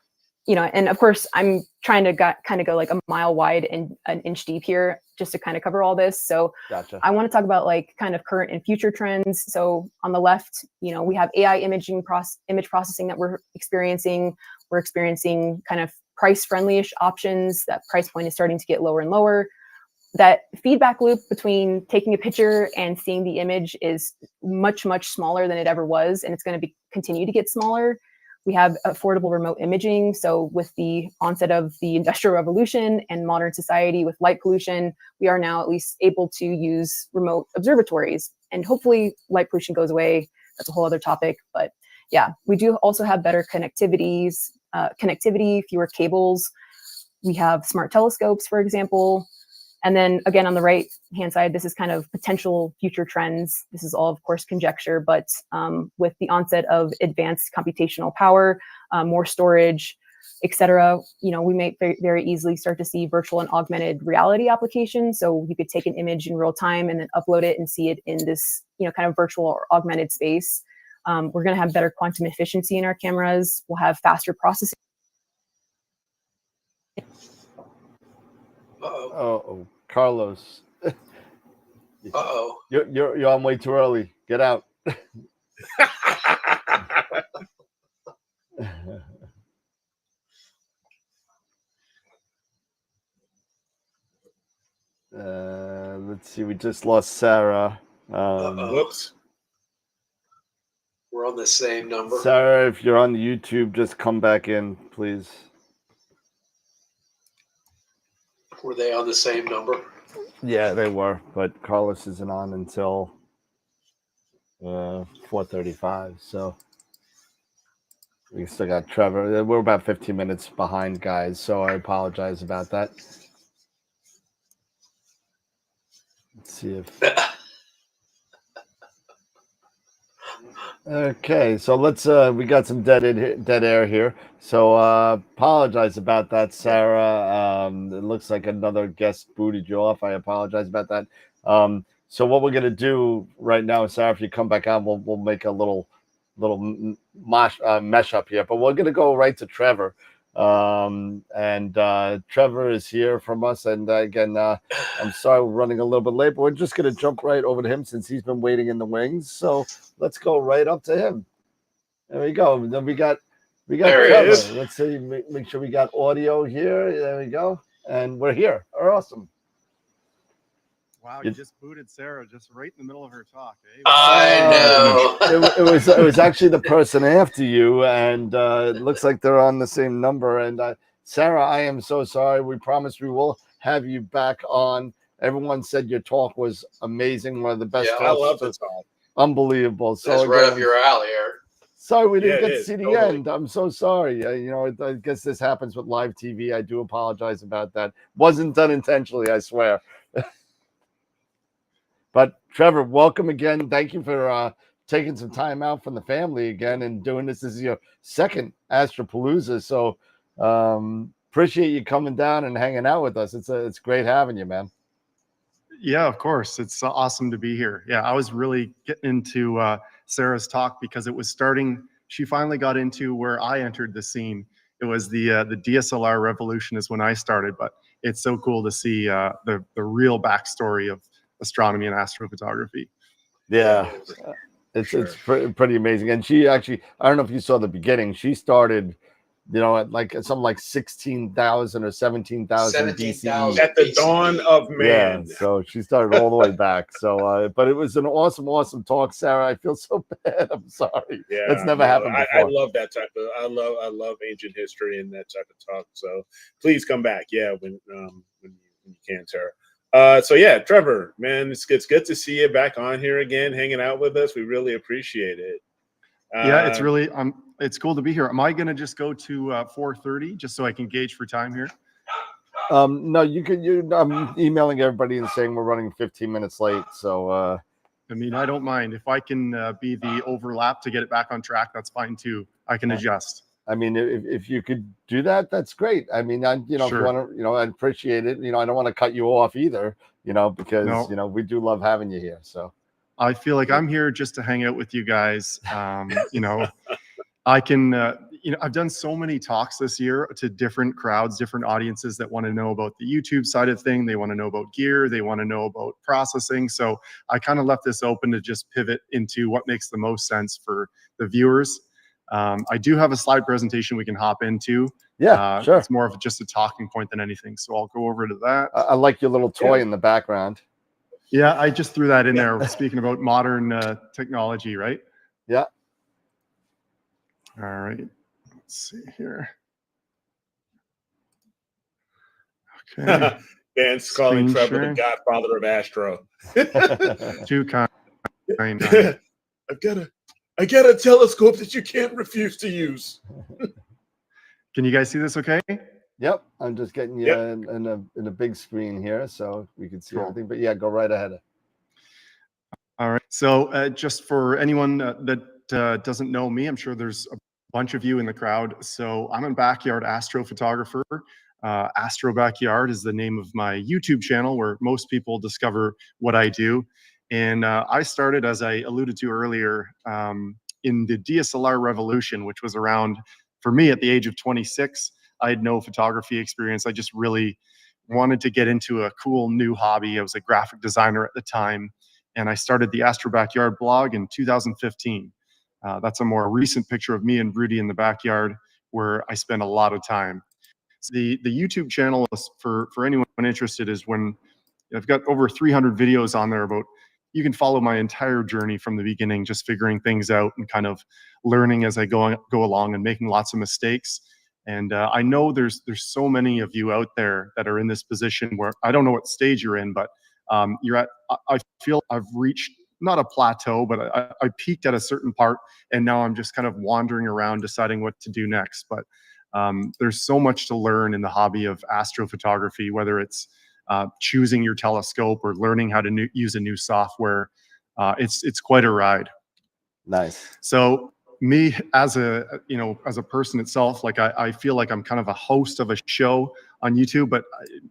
and of course, I'm trying to kind of go like a mile wide and an inch deep here just to kind of cover all this. So Gotcha. I want to talk about kind of current and future trends. So on the left, we have AI image processing that we're experiencing. We're experiencing kind of price-friendly-ish options. That price point is starting to get lower and lower. That feedback loop between taking a picture and seeing the image is much, much smaller than it ever was, and it's going to continue to get smaller. We have affordable remote imaging. So with the onset of the Industrial Revolution and modern society with light pollution, we are now at least able to use remote observatories. And hopefully light pollution goes away. That's a whole other topic. But yeah, we do also have better connectivity, fewer cables. We have smart telescopes, for example. And then again, on the right-hand side, this is kind of potential future trends. This is all, of course, conjecture, but with the onset of advanced computational power, more storage, et cetera, we may very easily start to see virtual and augmented reality applications. So you could take an image in real time and then upload it and see it in this, kind of virtual or augmented space. We're going to have better quantum efficiency in our cameras. We'll have faster processing. Oh, Carlos. Uh-oh. You're on way too early. Get out. Let's see. We just lost Sarah. Whoops. We're on the same number. Sarah, if you're on YouTube, just come back in, please. Were they on the same number? Yeah, they were, but Carlos isn't on until 4:35. So we still got Trevor. We're about 15 minutes behind, guys. So I apologize about that. Let's see if Okay, so let's we got some dead air here. So apologize about that, Sarah. It looks like another guest booted you off. I apologize about that. So what we're gonna do right now, Sarah, if you come back on, we'll make a little mesh up here. But we're gonna go right to Trevor. And Trevor is here from us. And again, I'm sorry we're running a little bit late, but we're just gonna jump right over to him since he's been waiting in the wings. So let's go right up to him. There we go. Then we got There he Trevor. is. Let's see, make sure we got audio here. There we go. And we're here. Awesome. Wow, you just booted Sarah just right in the middle of her talk. Eh? I know. It was actually the person after you, and it looks like they're on the same number. And Sarah, I am so sorry. We promise we will have you back on. Everyone said your talk was amazing. One of the best Yeah, I talks. love the talk. Unbelievable. So That's right again, up your alley, Eric. sorry we didn't Yeah, get it to is, see the totally. end. I'm so sorry. I guess this happens with live TV. I do apologize about that. Wasn't done intentionally, I swear. But Trevor, welcome again. Thank you for taking some time out from the family again and doing this. This is your second Astropalooza. So appreciate you coming down and hanging out with us. It's great having you, man. Yeah, of course. It's awesome to be here. Yeah, I was really getting into Sarah's talk because it was starting. She finally got into where I entered the scene. It was the DSLR revolution is when I started, but it's so cool to see the real backstory of astronomy and astrophotography. Yeah, it's pretty amazing. And she actually, I don't know if you saw the beginning. She started, at like something like 16,000 or 17,000 BCE. At the dawn of man. Yeah, so she started all the way back. So, but it was an awesome talk, Sarah. I feel so bad. I'm sorry. Yeah, It's never happened I before. love that type of. I love ancient history and that type of talk. So please come back. Yeah, when you can, Sarah. So yeah, Trevor, man, it's good to see you back on here again, hanging out with us. We really appreciate it. Yeah, it's really it's cool to be here. Am I going to just go to 4:30 just so I can gauge for time here? No, I'm emailing everybody and saying we're running 15 minutes late. So I mean, I don't mind if I can be the overlap to get it back on track. That's fine too. I can adjust. I mean, if you could do that, that's great. I mean, if you want to, I'd appreciate it. I don't want to cut you off either, because we do love having you here. So I feel like I'm here just to hang out with you guys. I can, I've done so many talks this year to different crowds, different audiences that want to know about the YouTube side of thing. They want to know about gear. They want to know about processing. So I kind of left this open to just pivot into what makes the most sense for the viewers. I do have a slide presentation we can hop into. Yeah, sure. It's more of just a talking point than anything. So I'll go over to that. I like your little toy in the background. Yeah, I just threw that in there. Speaking about modern technology, right? Yeah. All right. Let's see here. Okay. Dan's calling Screen Trevor sharing. the godfather of Astro. Too kind. I got a telescope that you can't refuse to use. Can you guys see this okay? Yep, I'm just getting you in a big screen here so we can see everything. But yeah, go right ahead. All right. So just for anyone that doesn't know me, I'm sure there's a bunch of you in the crowd. So I'm a backyard astrophotographer. Astro Backyard is the name of my YouTube channel where most people discover what I do. And I started, as I alluded to earlier, in the DSLR revolution, which was around, for me, at the age of 26. I had no photography experience. I just really wanted to get into a cool new hobby. I was a graphic designer at the time, and I started the Astro Backyard blog in 2015. That's a more recent picture of me and Rudy in the backyard where I spend a lot of time. So the YouTube channel, for anyone interested, is when I've got over 300 videos on there about, you can follow my entire journey from the beginning, just figuring things out and kind of learning as I go along and making lots of mistakes. And I know there's so many of you out there that are in this position where I don't know what stage you're in, but you're at, I feel I've reached not a plateau, but I peaked at a certain part, and now I'm just kind of wandering around deciding what to do next. But there's so much to learn in the hobby of astrophotography, whether it's choosing your telescope or learning how to use a new software. It's quite a ride. Nice. So me as a person itself, like I feel like I'm kind of a host of a show on YouTube, but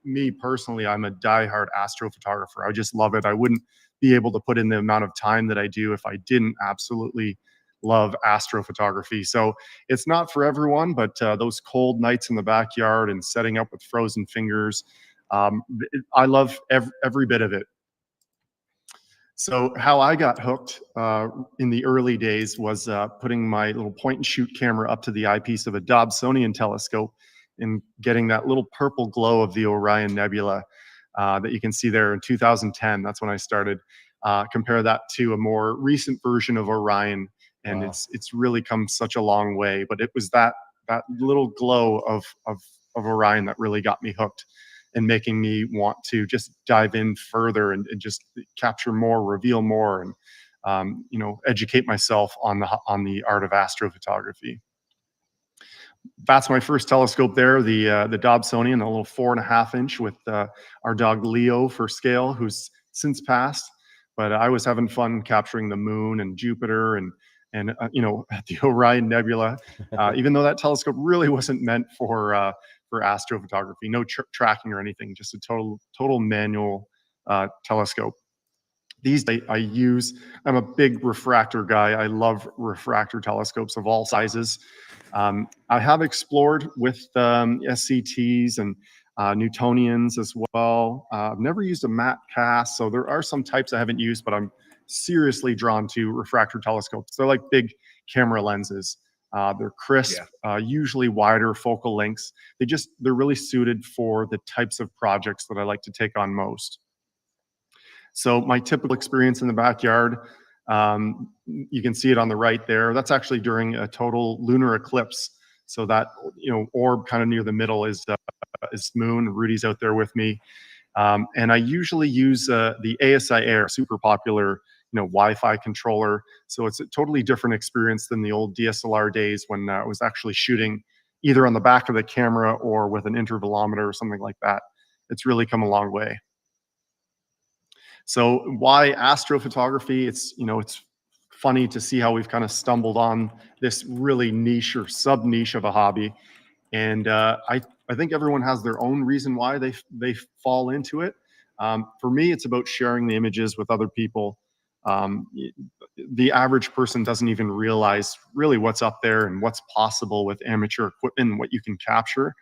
me personally, I'm a diehard astrophotographer. I just love it. I wouldn't be able to put in the amount of time that I do if I didn't absolutely love astrophotography. So it's not for everyone, but those cold nights in the backyard and setting up with frozen fingers, I love every bit of it. So how I got hooked in the early days was putting my little point and shoot camera up to the eyepiece of a Dobsonian telescope and getting that little purple glow of the Orion Nebula that you can see there in 2010. That's when I started. Compare that to a more recent version of Orion, and Wow. it's really come such a long way. But it was that little glow of Orion that really got me hooked and making me want to just dive in further and just capture more, reveal more, and educate myself on the art of astrophotography. That's my first telescope there, the Dobsonian, a little 4.5 inch with our dog Leo for scale, who's since passed. But I was having fun capturing the moon and Jupiter and the Orion Nebula, even though that telescope really wasn't meant for astrophotography, no tracking or anything, just a total manual telescope. These days I'm a big refractor guy. I love refractor telescopes of all sizes. I have explored with SCTs and Newtonians as well. I've never used a matte cast, so there are some types I haven't used, but I'm seriously drawn to refractor telescopes. They're like big camera lenses. They're crisp, usually wider focal lengths. They're really suited for the types of projects that I like to take on most. So my typical experience in the backyard, you can see it on the right there. That's actually during a total lunar eclipse. So that orb kind of near the middle is moon. Rudy's out there with me, and I usually use the ASI Air, super popular Wi-Fi controller. So it's a totally different experience than the old DSLR days when I was actually shooting either on the back of the camera or with an intervalometer or something like that. It's really come a long way. So why astrophotography? It's funny to see how we've kind of stumbled on this really niche or sub niche of a hobby, and I think everyone has their own reason why they fall into it. For me, it's about sharing the images with other people. The average person doesn't even realize really what's up there and what's possible with amateur equipment and what you can capture.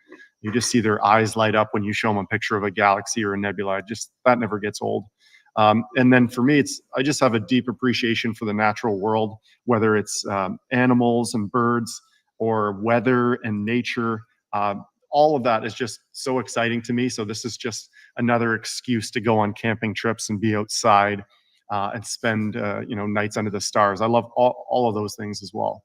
You just see their eyes light up when you show them a picture of a galaxy or a nebula. That never gets old. And then for me, I just have a deep appreciation for the natural world, whether it's animals and birds or weather and nature. All of that is just so exciting to me. So this is just another excuse to go on camping trips and be outside and spend nights under the stars. I love all of those things as well.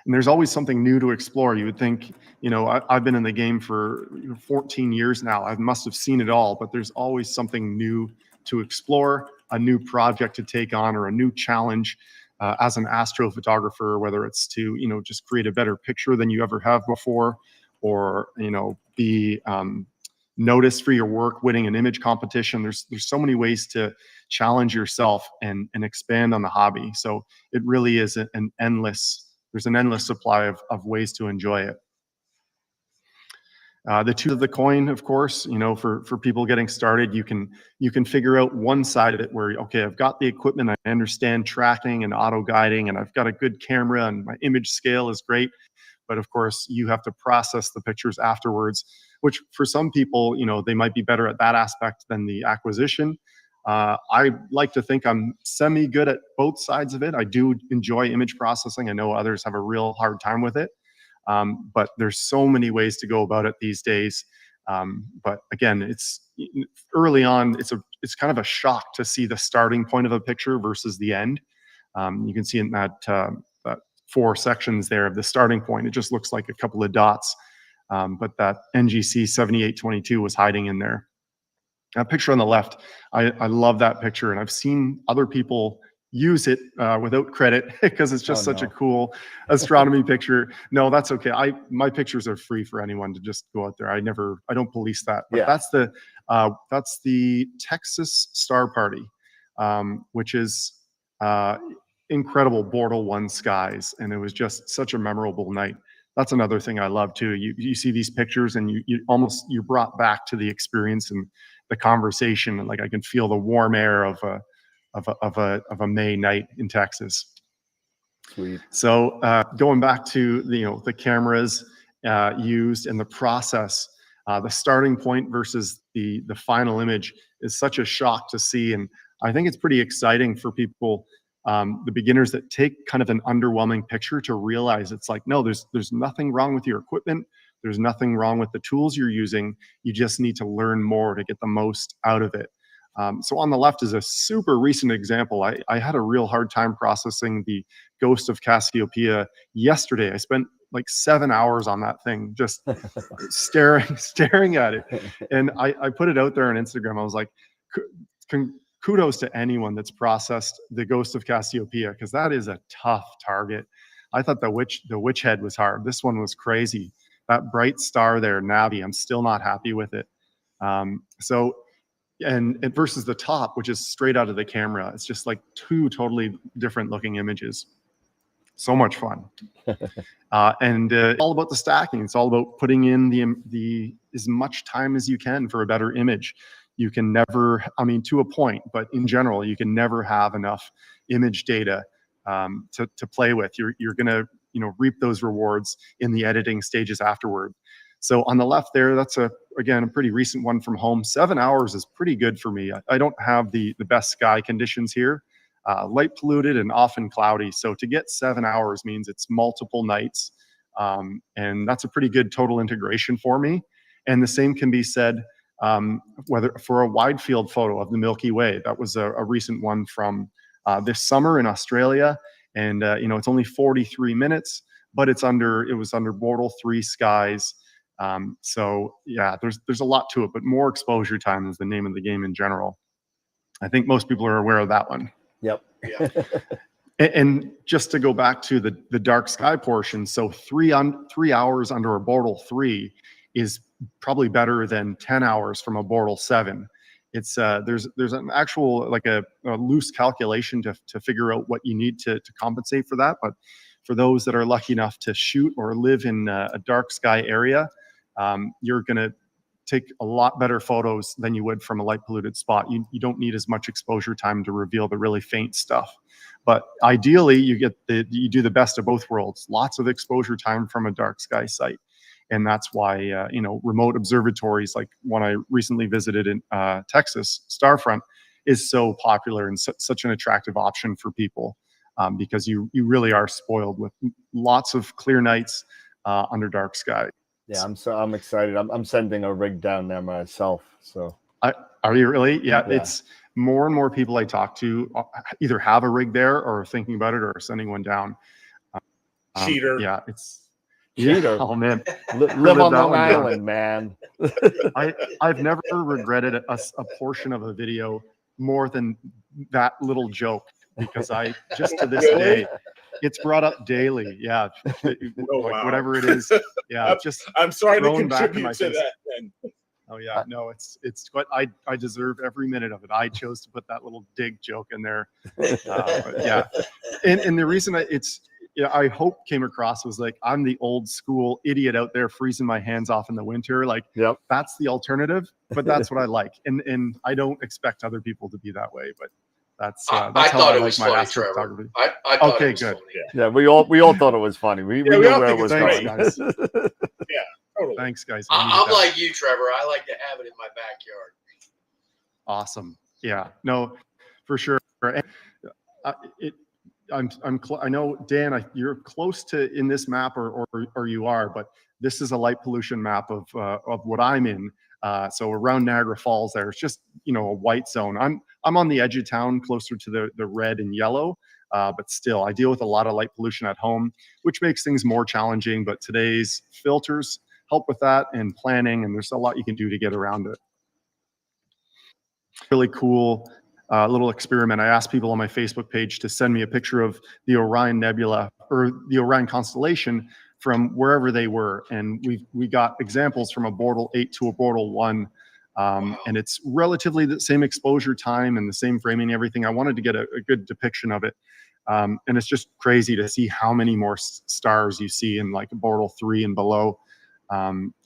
And there's always something new to explore. You would think, I've been in the game for 14 years now. I must have seen it all, but there's always something new to explore, a new project to take on, or a new challenge as an astrophotographer, whether it's to, just create a better picture than you ever have before, or, be noticed for your work, winning an image competition. There's so many ways to challenge yourself and expand on the hobby. So it really is there's an endless supply of ways to enjoy it. The two of the coin, of course, for people getting started, you can figure out one side of it where, okay, I've got the equipment, I understand tracking and auto guiding, and I've got a good camera and my image scale is great. But of course, you have to process the pictures afterwards, which for some people, they might be better at that aspect than the acquisition. I like to think I'm semi good at both sides of it. I do enjoy image processing. I know others have a real hard time with it. But there's so many ways to go about it these days. But again, it's early on, it's kind of a shock to see the starting point of a picture versus the end. You can see in that 4 sections there of the starting point, it just looks like a couple of dots. But that NGC 7822 was hiding in there. That picture on the left, I love that picture, and I've seen other people use it without credit because it's just such a cool astronomy picture. No, that's okay. My pictures are free for anyone to just go out there. I don't police that. But that's the Texas Star Party, which is incredible Bortle 1 skies, and it was just such a memorable night. That's another thing I love too. You see these pictures and you're brought back to the experience and the conversation, and like I can feel the warm air of a May night in Texas. Sweet. So going back to the cameras used and the process, the starting point versus the final image is such a shock to see, and I think it's pretty exciting for people, the beginners that take kind of an underwhelming picture, to realize it's like, no, there's nothing wrong with your equipment. There's nothing wrong with the tools you're using. You just need to learn more to get the most out of it. So on the left is a super recent example. I had a real hard time processing the Ghost of Cassiopeia yesterday. I spent like 7 hours on that thing, just staring at it. And I put it out there on Instagram. I was like, kudos to anyone that's processed the Ghost of Cassiopeia, because that is a tough target. I thought the witch head was hard. This one was crazy. That bright star there, Navi, I'm still not happy with it. And versus the top, which is straight out of the camera, it's just like two totally different looking images. So much fun. And all about the stacking. It's all about putting in the as much time as you can for a better image. You can never, I mean, to a point, but in general, you can never have enough image data to play with. You're gonna reap those rewards in the editing stages afterward. So on the left there, that's again a pretty recent one from home. 7 hours is pretty good for me. I don't have the best sky conditions here, light polluted and often cloudy. So to get 7 hours means it's multiple nights, and that's a pretty good total integration for me. And the same can be said whether for a wide field photo of the Milky Way. That was a recent one from this summer in Australia, and it's only 43 minutes, but it was under Bortle 3 skies. So yeah, there's a lot to it, but more exposure time is the name of the game in general. I think most people are aware of that one. Yep. Yeah. And just to go back to the dark sky portion, so 3 hours under a Bortle 3 is probably better than 10 hours from a Bortle 7. It's there's an actual like a loose calculation to figure out what you need to compensate for that. But for those that are lucky enough to shoot or live in a dark sky area, you're going to take a lot better photos than you would from a light polluted spot. You don't need as much exposure time to reveal the really faint stuff. But ideally, you do the best of both worlds. Lots of exposure time from a dark sky site. And that's why, remote observatories like one I recently visited in Texas, Starfront, is so popular and such an attractive option for people, because you really are spoiled with lots of clear nights under dark sky. Yeah, I'm excited. I'm sending a rig down there myself. So are you really? Yeah, it's more and more people I talk to either have a rig there or are thinking about it or are sending one down. Cheater. Yeah, it's. Cheater. Yeah, oh man, live on Long Island, man. I've never regretted a portion of a video more than that little joke, because I just to this day, it's brought up daily. Yeah, wow. Whatever it is. Yeah, I'm sorry to thrown back in contribute my to face. that. Then. Oh yeah, no, it's what I deserve every minute of it. I chose to put that little dig joke in there. But yeah, and the reason I hope came across was like, I'm the old school idiot out there freezing my hands off in the winter. Like, yep. That's the alternative, but that's what I like. And I don't expect other people to be that way, but that's how I like my astrophotography. I thought okay, it was good. funny. Yeah, we all thought it was funny. We knew where it was going. Guys. Yeah, totally. Thanks, guys. I'm like you, Trevor. I like to have it in my backyard. Awesome. Yeah, no, for sure. I know, Dan, you're close to in this map, or you are, but this is a light pollution map of what I'm in. So around Niagara Falls, there, it's just a white zone. I'm on the edge of town, closer to the red and yellow, but still, I deal with a lot of light pollution at home, which makes things more challenging. But today's filters help with that, and planning, and there's a lot you can do to get around it. Really cool. Little experiment. I asked people on my Facebook page to send me a picture of the Orion Nebula or the Orion constellation from wherever they were, and we got examples from a Bortle 8 to a Bortle 1, and it's relatively the same exposure time and the same framing and everything. I wanted to get a good depiction of it, And it's just crazy to see how many more stars you see in like Bortle 3 and below.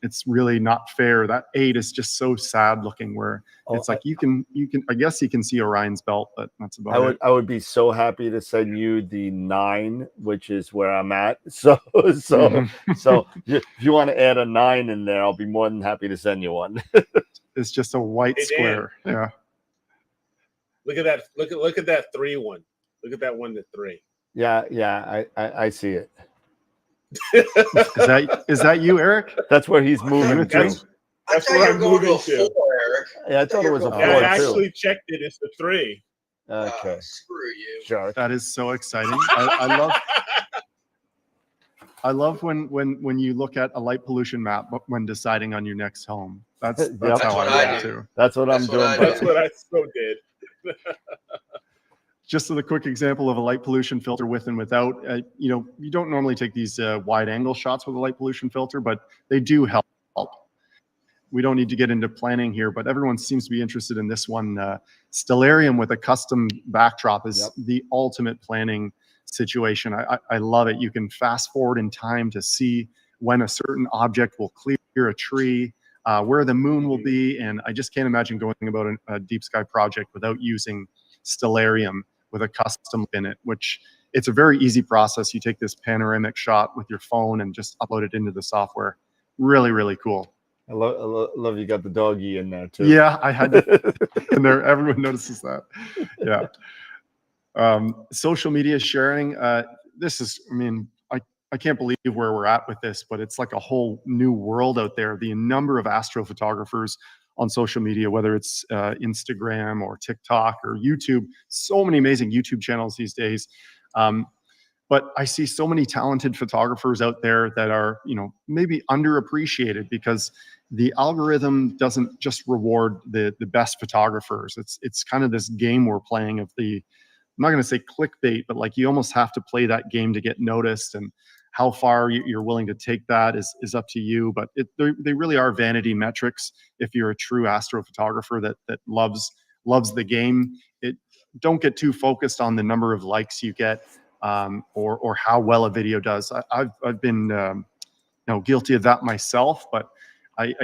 It's really not fair. That 8 is just so sad looking, where it's like you can I guess you can see Orion's belt, but that's about it. I would be so happy to send you the 9, which is where I'm at. So if you want to add a 9 in there, I'll be more than happy to send you one. It's just a white square. Yeah. Look at that. Look at that 3 one. Look at that 1 to 3. Yeah, I see it. Is that you, Eric? That's where he's moving to. That's where I'm moving to. Eric. Yeah, I thought it was a 4 I too. actually checked it. It's the 3. Okay. Screw you. Sure. That is so exciting. I love when you look at a light pollution map when deciding on your next home. That's how I do too. That's what I'm doing. That's what I so did. Just as a quick example of a light pollution filter with and without, you don't normally take these wide angle shots with a light pollution filter, but they do help. We don't need to get into planning here, but everyone seems to be interested in this one. Stellarium with a custom backdrop is the ultimate planning situation. I love it. You can fast forward in time to see when a certain object will clear a tree, where the moon will be, and I just can't imagine going about a deep sky project without using Stellarium with a custom in it, which it's a very easy process. You take this panoramic shot with your phone and just upload it into the software. Really, really cool. I love you got the doggy in there too. Yeah, I had to in there. Everyone notices that. Yeah. Social media sharing. This is, I can't believe where we're at with this, but it's like a whole new world out there. The number of astrophotographers on social media, whether it's Instagram or TikTok or YouTube, so many amazing YouTube channels these days. But I see so many talented photographers out there that are, maybe underappreciated because the algorithm doesn't just reward the best photographers. It's kind of this game we're playing of I'm not going to say clickbait, but like you almost have to play that game to get noticed, and how far you're willing to take that is up to you. But they really are vanity metrics. If you're a true astrophotographer that loves the game, don't get too focused on the number of likes you get or how well a video does. I've been guilty of that myself, but I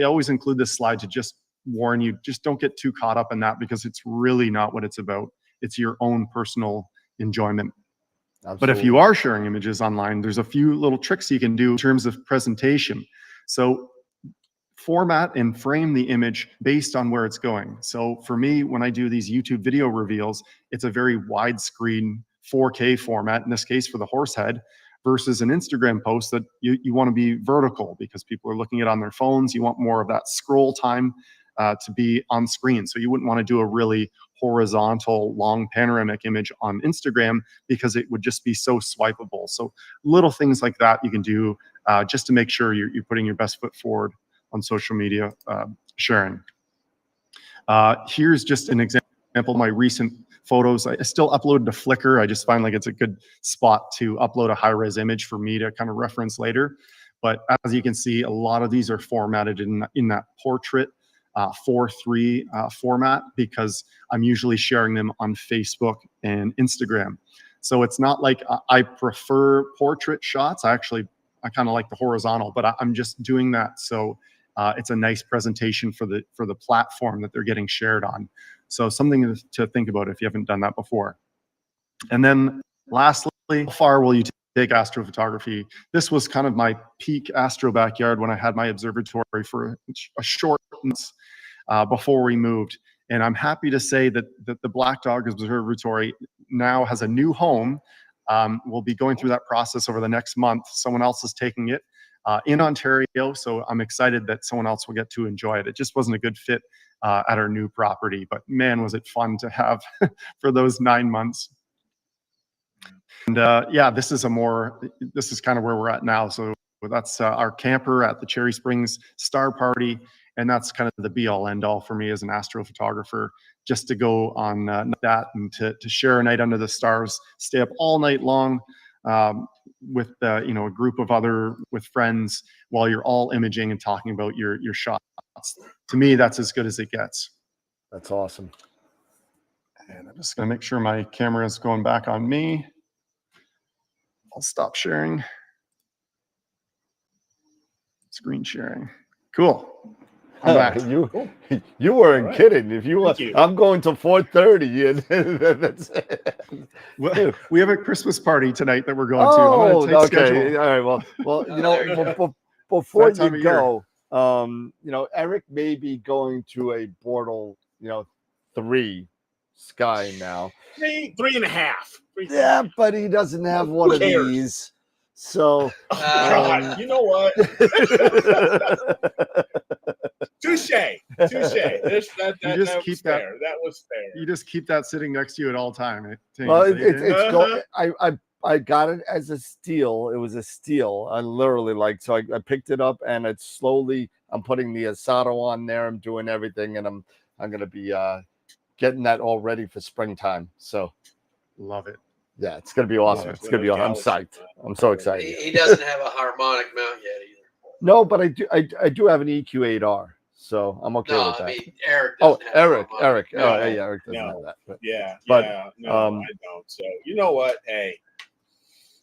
always include this slide to just warn you, just don't get too caught up in that, because it's really not what it's about. It's your own personal enjoyment. Absolutely. But if you are sharing images online, there's a few little tricks you can do in terms of presentation. So format and frame the image based on where it's going. So for me, when I do these YouTube video reveals, it's a very widescreen 4K format, in this case for the horse head, versus an Instagram post that you want to be vertical because people are looking at it on their phones. You want more of that scroll time to be on screen. So you wouldn't want to do a really horizontal long panoramic image on Instagram because it would just be so swipeable. So little things like that you can do just to make sure you're putting your best foot forward on social media sharing. Here's just an example of my recent photos. I still upload to Flickr. I just find like it's a good spot to upload a high-res image for me to kind of reference later. But as you can see, a lot of these are formatted in that portrait 4:3 format, because I'm usually sharing them on Facebook and Instagram. So it's not like I prefer portrait shots. I kind of like the horizontal, but I'm just doing that so it's a nice presentation for the platform that they're getting shared on. So something to think about if you haven't done that before. And then lastly, how far will you take astrophotography? This was kind of my peak astro backyard when I had my observatory for a short months before we moved. And I'm happy to say that the Black Dog Observatory now has a new home. We'll be going through that process over the next month. Someone else is taking it in Ontario, so I'm excited that someone else will get to enjoy it. It just wasn't a good fit at our new property, but man, was it fun to have for those 9 months. And yeah, this is kind of where we're at now. So that's our camper at the Cherry Springs Star Party, and that's kind of the be-all end-all for me as an astrophotographer, just to go on that and to share a night under the stars, stay up all night long with a group of with friends while you're all imaging and talking about your shots. To me, that's as good as it gets. That's awesome. And I'm just going to make sure my camera is going back on me. I'll stop sharing. Screen sharing. Cool. I'm back. You weren't right. kidding. If you, Thank you. I'm going to 4:30, and that's it. Well, we have a Christmas party tonight that we're going to. Oh, I'm on a tight okay. schedule. All right. Well, you There you know, before That time you of year. go, you know, Eric may be going to a Bortle, 3 Sky now. Three and a half. Yeah, but he doesn't have one of cares? these. So, God, you know what? Touche. That just was keep that- fair. That was fair. You just keep that sitting next to you at all time. well, So you it's can- go. I got it as a steal. It was a steal. I literally so I picked it up and it's slowly. I'm putting the Asado on there. I'm doing everything, and I'm gonna be getting that all ready for springtime. So Love it. yeah, it's gonna be awesome. Yeah, It's gonna be awesome. I'm psyched. I'm so excited. He doesn't have a harmonic mount yet either. No, but I do have an EQ8R, so I'm okay No, with that. I mean Eric. Oh, Doesn't have a Eric. harmonic No, Oh, yeah, Eric doesn't no. have that. But Yeah. No, I don't. So you know what? Hey,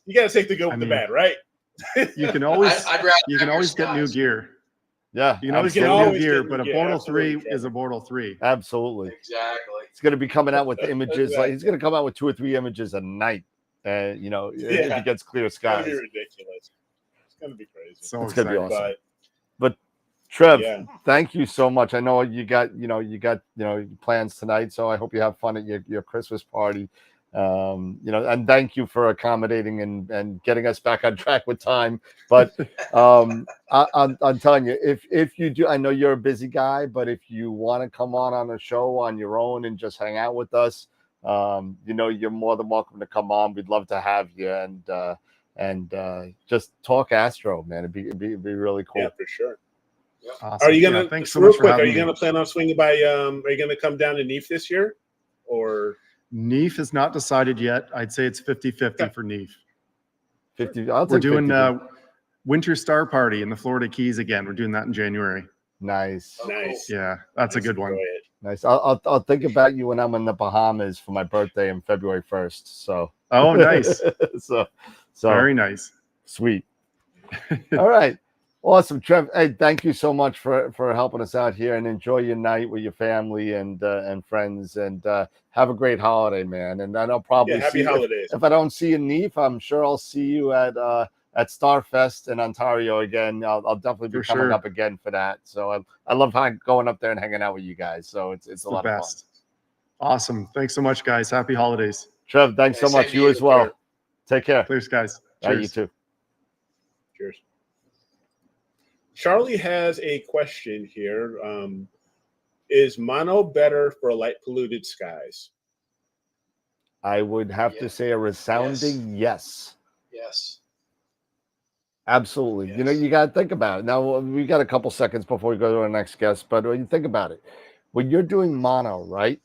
you gotta take the good with the bad, right? You can always I'd rather you can have always your get new skies. gear. yeah, You can always absolutely. get new always gear, get new but a gear, Bortle absolutely, 3 is a Bortle 3. Absolutely. Exactly. It's going to be coming out with images. Right. Like he's going to come out with 2 or 3 images a night. If Yeah. he gets clear It's gonna skies, be ridiculous. It's gonna be crazy. So it's going to be exciting. awesome. But Trev, yeah. thank you so much. I know you got plans tonight, so I hope you have fun at your Christmas party. And thank you for accommodating and getting us back on track with time. But I'm telling you, if you do, I know you're a busy guy, but if you want to come on a show on your own and just hang out with us, you're more than welcome to come on. We'd love to have you and just talk Astro, man. It'd be really cool. Yeah, for sure. Awesome. Are you gonna thanks so real much for quick? Are having you me. gonna plan on swinging by? Are you gonna come down to Neef this year, or Neef is not decided yet. I'd say it's 50-50 for Neef. 50. I'll We're take doing 50. Winter Star Party in the Florida Keys again. We're doing that in January. Nice. nice? Yeah, that's a good one. Enjoy it. Nice. I'll think about you when I'm in the Bahamas for my birthday on February 1st. So. Oh, nice. so Very nice. sweet. All right. Awesome, Trev. Hey, thank you so much for helping us out here, and enjoy your night with your family and friends, and have a great holiday, man. And then I'll probably Happy holidays. if I don't see you, Neef, I'm sure I'll see you at Starfest in Ontario again. I'll definitely be For coming sure. up again for that. So I love going up there and hanging out with you guys. So it's a The lot of fun. best. Awesome. Thanks so much, guys. Happy holidays. Trev, thanks so Same much. to You you. as well. Take care. Cheers, guys. Bye, you Cheers. too. Cheers. Charlie has a question here. Is mono better for light polluted skies? I would have to Yes. say a resounding yes. Yes. Absolutely. Yes. You got to think about it. Now, we got a couple seconds before we go to our next guest, but when you think about it, when you're doing mono, right,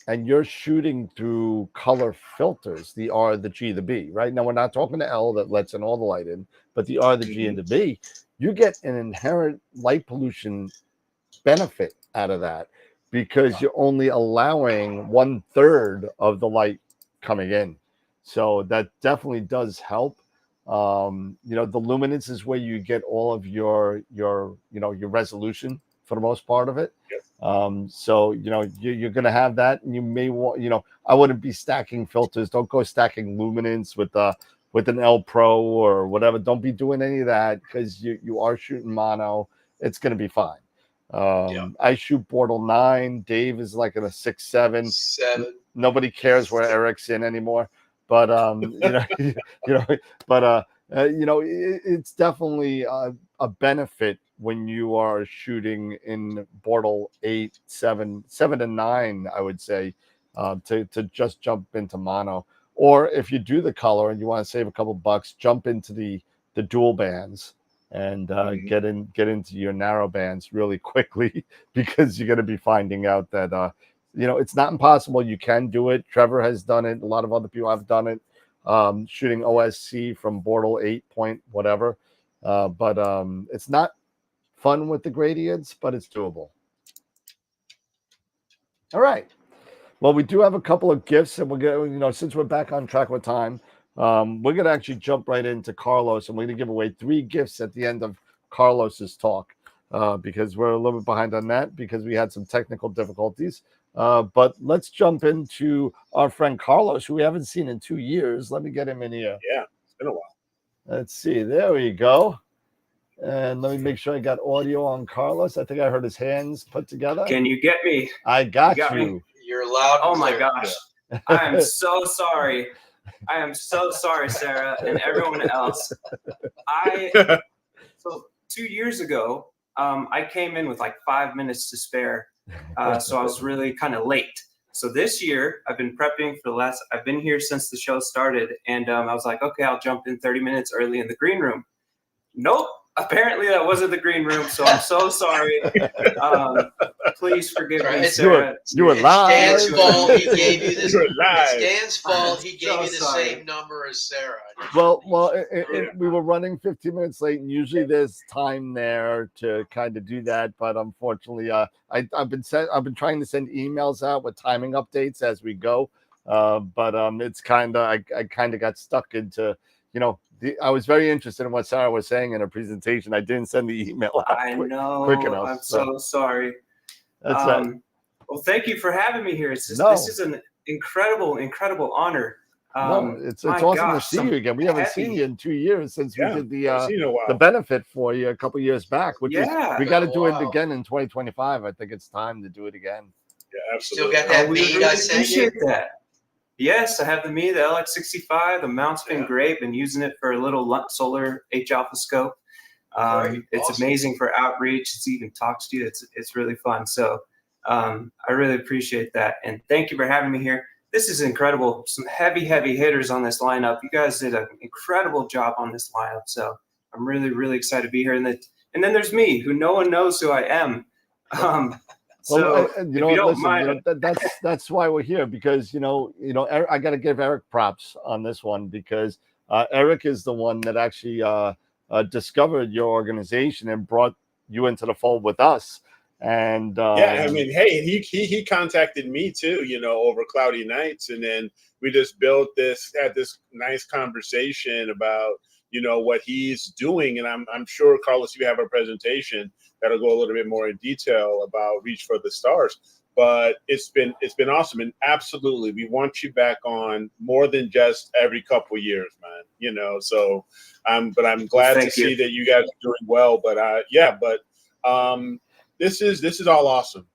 and you're shooting through color filters, the R, the G, the B, right? Now, we're not talking the L that lets in all the light in, but the R, the G, and the B, you get an inherent light pollution benefit out of that because you're only allowing 1/3 of the light coming in. So that definitely does help. The luminance is where you get all of your resolution for the most part of it. So you're going to have that, and you may want, I wouldn't be stacking filters. Don't go stacking luminance with an L Pro or whatever. Don't be doing any of that because you are shooting mono. It's going to be fine. I shoot Bortle 9. Dave is like in a 6.7. 7. Nobody cares where Eric's in anymore. But it's definitely a benefit when you are shooting in Bortle 8, 7, 7 and 9. I would say to just jump into mono, or if you do the color and you want to save a couple bucks, jump into the dual bands and get into your narrow bands really quickly because you're going to be finding out that it's not impossible. You can do it. Trevor has done it. A lot of other people have done it. Shooting OSC from Bortle 8 point whatever, but it's not fun with the gradients, but it's doable. All right. Well, we do have a couple of gifts, and we're gonna, since we're back on track with time, we're gonna actually jump right into Carlos, and we're gonna give away 3 gifts at the end of Carlos's talk, because we're a little bit behind on that because we had some technical difficulties. But let's jump into our friend Carlos, who we haven't seen in 2 years. Let me get him in here. Yeah, it's been a while. Let's see. There we go. And let me make sure I got audio on Carlos. I think I heard his hands put together. Can you get me? I got You got you. me? You're loud. Oh and my clear. gosh. I am so sorry. I am so sorry, Sarah, and everyone else. So 2 years ago, I came in with like 5 minutes to spare. So I was really kind of late. So this year, I've been prepping for I've been here since the show started. And I was like, okay, I'll jump in 30 minutes early in the green room. Nope. Apparently that wasn't the green room, so I'm so sorry. Please forgive me, Sarah. You were live. Dan's fault. He gave you this. You were live. It's Dan's fault. He gave so you the sorry. same number as Sarah. Well, we were running 15 minutes late, and usually there's time there to kind of do that. But unfortunately, I've been trying to send emails out with timing updates as we go. But it's kind of I kind of got stuck into, I was very interested in what Sarah was saying in her presentation. I didn't send the email out quick enough. I'm so sorry. That's right. Well, thank you for having me here. This is an incredible honor. It's awesome to see you again. We haven't seen you in 2 years since we did the benefit for you a couple years back. Which is we got to do it again in 2025. I think it's time to do it again. Yeah, absolutely. Still got that We meat really I sent you? appreciate that. Yes, I have the Me, the LX65. The mount's been great. Been using it for a little solar H-alpha scope. It's awesome. Amazing for outreach. It even talks to you. It's really fun. So I really appreciate that. And thank you for having me here. This is incredible. Some heavy hitters on this lineup. You guys did an incredible job on this lineup. So I'm really excited to be here. And then there's me, who no one knows who I am. So that's why we're here, because I got to give Eric props on this one, because Eric is the one that actually discovered your organization and brought you into the fold with us. And yeah, I mean, hey, he contacted me too, over cloudy nights, and then we just had this nice conversation about what he's doing, and I'm sure, Carlos, you have a presentation that'll go a little bit more in detail about Reach for the Stars. But it's been awesome, and absolutely, we want you back on more than just every couple of years, man. So I'm glad to see that you guys are doing well. But this is all awesome,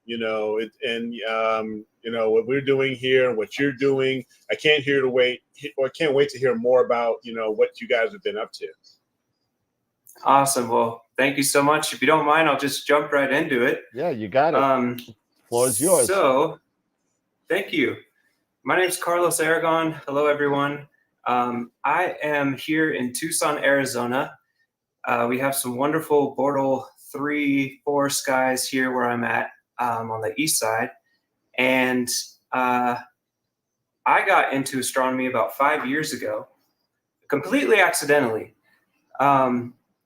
what we're doing here, what you're doing. I can't wait to hear more about what you guys have been up to. Awesome. Well, thank you so much. If you don't mind, I'll just jump right into it. Yeah, you got it. Floor is yours. So, thank you. My name is Carlos Aragon. Hello, everyone. I am here in Tucson, Arizona. We have some wonderful Bortle 3-4 skies here where I'm at on the east side. And I got into astronomy about 5 years ago, completely accidentally.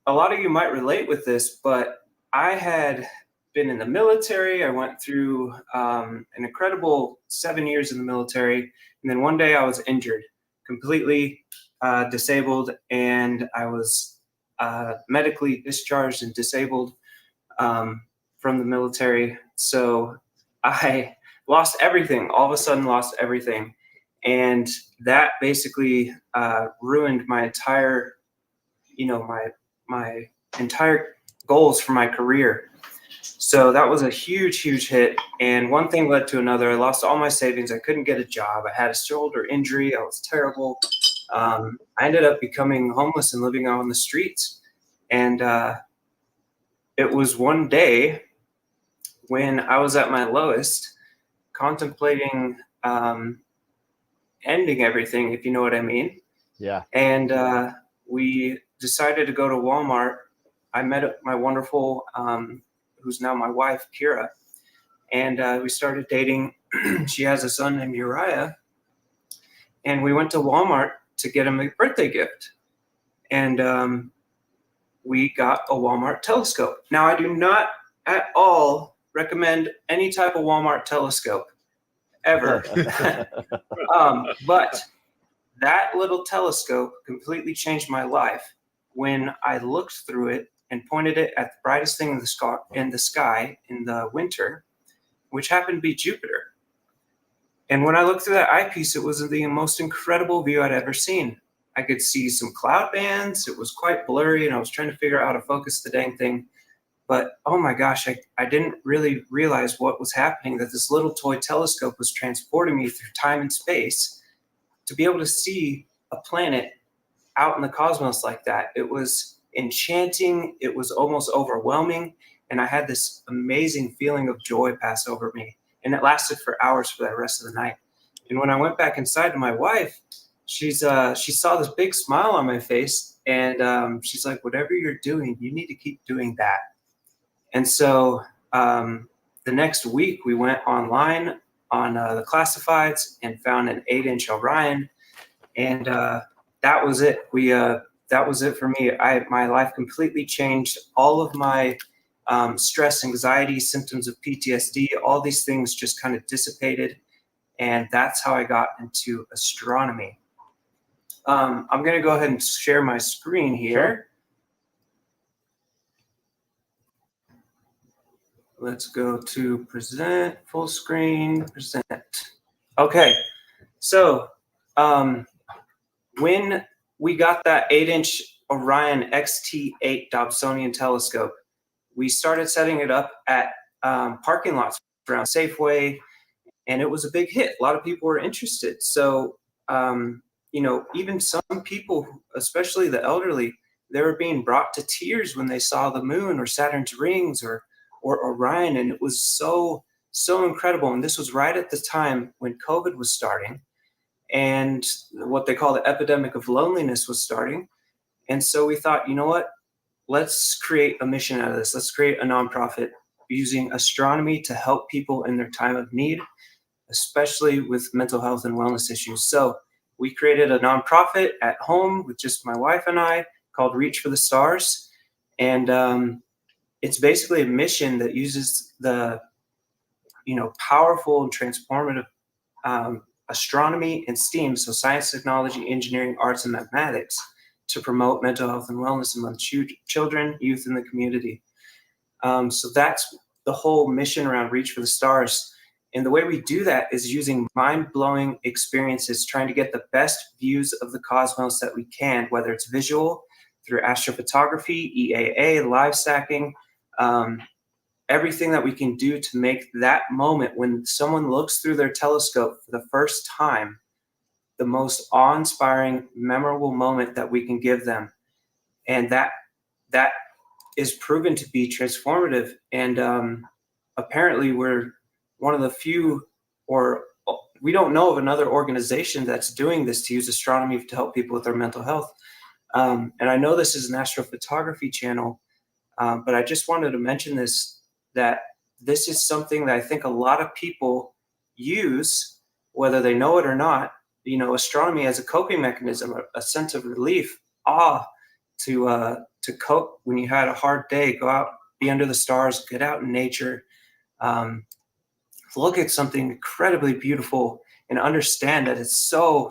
A lot of you might relate with this, but I had been in the military. I went through an incredible 7 years in the military. And then one day I was injured, completely disabled, and I was medically discharged and disabled from the military. So I lost everything, all of a sudden lost everything. And that basically ruined my entire, my entire goals for my career. So that was a huge hit. And one thing led to another. I lost all my savings. I couldn't get a job. I had a shoulder injury. I was terrible. I ended up becoming homeless and living out on the streets. And it was one day when I was at my lowest, contemplating ending everything, if you know what I mean. Yeah. And we decided to go to Walmart. I met my wonderful, who's now my wife, Kira, and we started dating. She has a son named Uriah, and we went to Walmart to get him a birthday gift. And we got a Walmart telescope. Now, I do not at all recommend any type of Walmart telescope. ever. But that little telescope completely changed my life when I looked through it and pointed it at the brightest thing in the sky in the winter, which happened to be Jupiter. And when I looked through that eyepiece, it was the most incredible view I'd ever seen. I could see some cloud bands. It was quite blurry, and I was trying to figure out how to focus the dang thing. But oh my gosh, I didn't really realize what was happening, that this little toy telescope was transporting me through time and space to be able to see a planet out in the cosmos like that. It was enchanting. It was almost overwhelming. And I had this amazing feeling of joy pass over me. And it lasted for hours for the rest of the night. And when I went back inside to my wife, she saw this big smile on my face. And she's like, whatever you're doing, you need to keep doing that. And so the next week we went online on the classifieds and found an 8-inch Orion. And that was it. That was it for me. My life completely changed. All of my stress, anxiety, symptoms of PTSD, all these things just kind of dissipated. And that's how I got into astronomy. I'm going to go ahead and share my screen here. Sure. Let's go to present, full screen, present. Okay, so when we got that 8-inch Orion XT8 Dobsonian telescope, we started setting it up at parking lots around Safeway, and it was a big hit. A lot of people were interested. So, even some people, especially the elderly, they were being brought to tears when they saw the moon or Saturn's rings or Orion, and it was so incredible. And this was right at the time when COVID was starting, and what they call the epidemic of loneliness was starting. And so we thought, you know what? Let's create a mission out of this. Let's create a nonprofit using astronomy to help people in their time of need, especially with mental health and wellness issues. So we created a nonprofit at home with just my wife and I called Reach for the Stars. And it's basically a mission that uses the, powerful and transformative astronomy and STEAM, so science, technology, engineering, arts, and mathematics, to promote mental health and wellness among children, youth, and the community. So that's the whole mission around Reach for the Stars. And the way we do that is using mind-blowing experiences, trying to get the best views of the cosmos that we can, whether it's visual, through astrophotography, EAA, live stacking, everything that we can do to make that moment when someone looks through their telescope for the first time, the most awe-inspiring, memorable moment that we can give them. And that is proven to be transformative. And apparently we're one of the few, or we don't know of another organization that's doing this to use astronomy to help people with their mental health. And I know this is an astrophotography channel, but I just wanted to mention that this is something that I think a lot of people use, whether they know it or not. Astronomy as a coping mechanism, a sense of relief, to cope when you had a hard day. Go out, be under the stars, get out in nature, look at something incredibly beautiful, and understand that it's so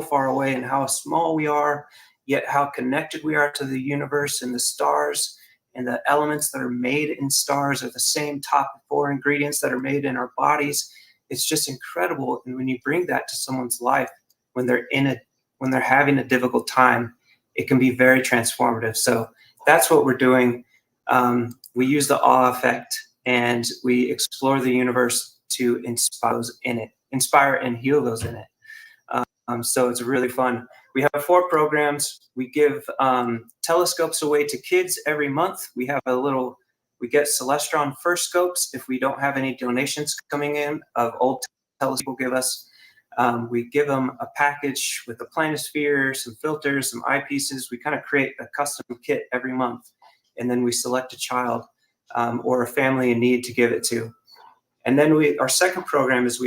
far away, and how small we are, yet how connected we are to the universe and the stars, and the elements that are made in stars are the same top 4 ingredients that are made in our bodies. It's just incredible. And when you bring that to someone's life, when they're having a difficult time, it can be very transformative. So that's what we're doing. We use the awe effect, and we explore the universe to inspire and heal those in it. So it's really fun. We have 4 programs. We give telescopes away to kids every month. We get Celestron first scopes if we don't have any donations coming in of old telescopes people give us. We give them a package with a planisphere, some filters, some eyepieces. We kind of create a custom kit every month, and then we select a child or a family in need to give it to. And then our second program is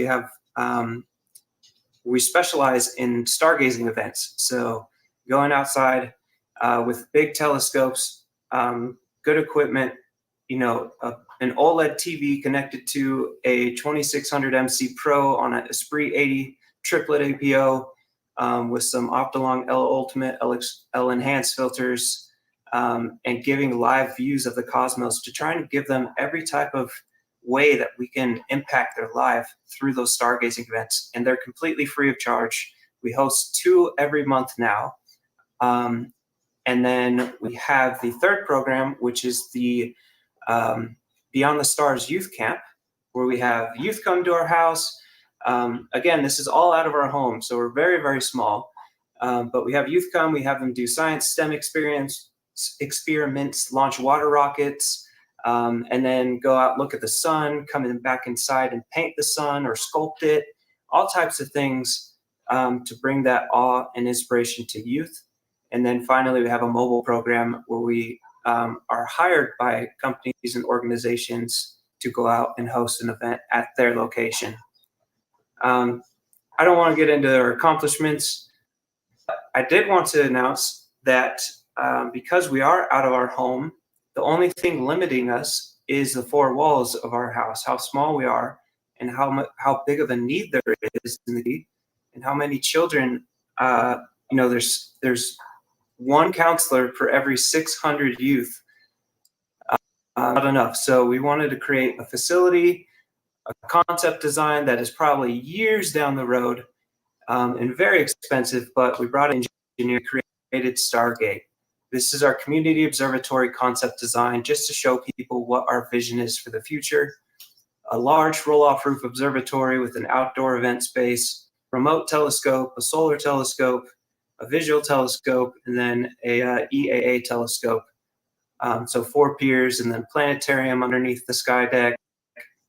we specialize in stargazing events. So going outside with big telescopes, good equipment, a an OLED TV connected to a 2600 MC Pro on an Esprit 80 triplet APO with some Optolong L Ultimate, L Enhanced filters, and giving live views of the cosmos to try and give them every type of way that we can impact their life through those stargazing events. And they're completely free of charge. We host 2 every month now. And then we have the third program, which is the Beyond the Stars Youth Camp, where we have youth come to our house. Again, this is all out of our home, so we're very, very small. But we have youth come, we have them do science, STEM experiments, launch water rockets, and then go out, look at the sun, come back inside and paint the sun or sculpt it, all types of things to bring that awe and inspiration to youth. And then finally, we have a mobile program where we are hired by companies and organizations to go out and host an event at their location. I don't want to get into their accomplishments. I did want to announce that because we are out of our home, the only thing limiting us is the 4 walls of our house, how small we are, and how big of a need there is in the city, and how many children. There's 1 counselor for every 600 youth. Not enough. So we wanted to create a facility, a concept design that is probably years down the road and very expensive, but we brought an engineer, created Stargate. This is our community observatory concept design, just to show people what our vision is for the future. A large roll-off roof observatory with an outdoor event space, remote telescope, a solar telescope, a visual telescope, and then a EAA telescope. So 4 piers, and then planetarium underneath the sky deck.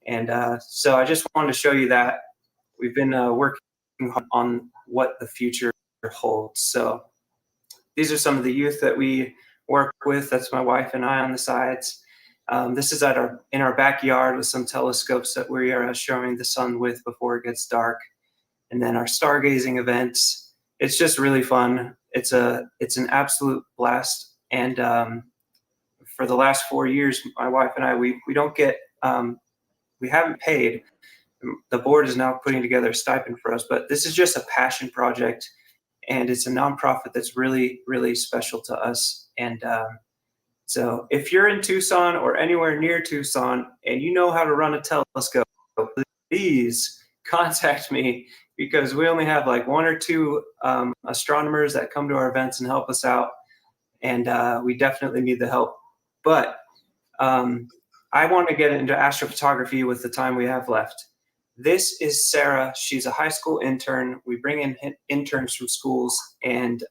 And so I just wanted to show you that. We've been working on what the future holds. So these are some of the youth that we work with. That's my wife and I on the sides. This is in our backyard with some telescopes that we are showing the sun with before it gets dark. And then our stargazing events. It's just really fun. It's an absolute blast. And for the last 4 years, my wife and I, we don't get, we haven't paid. The board is now putting together a stipend for us, but this is just a passion project, and it's a nonprofit that's really, really special to us. And so if you're in Tucson or anywhere near Tucson and you know how to run a telescope, please contact me, because we only have like 1 or 2 astronomers that come to our events and help us out. And we definitely need the help. But I want to get into astrophotography with the time we have left. This is Sarah. She's a high school intern. We bring in interns from schools, and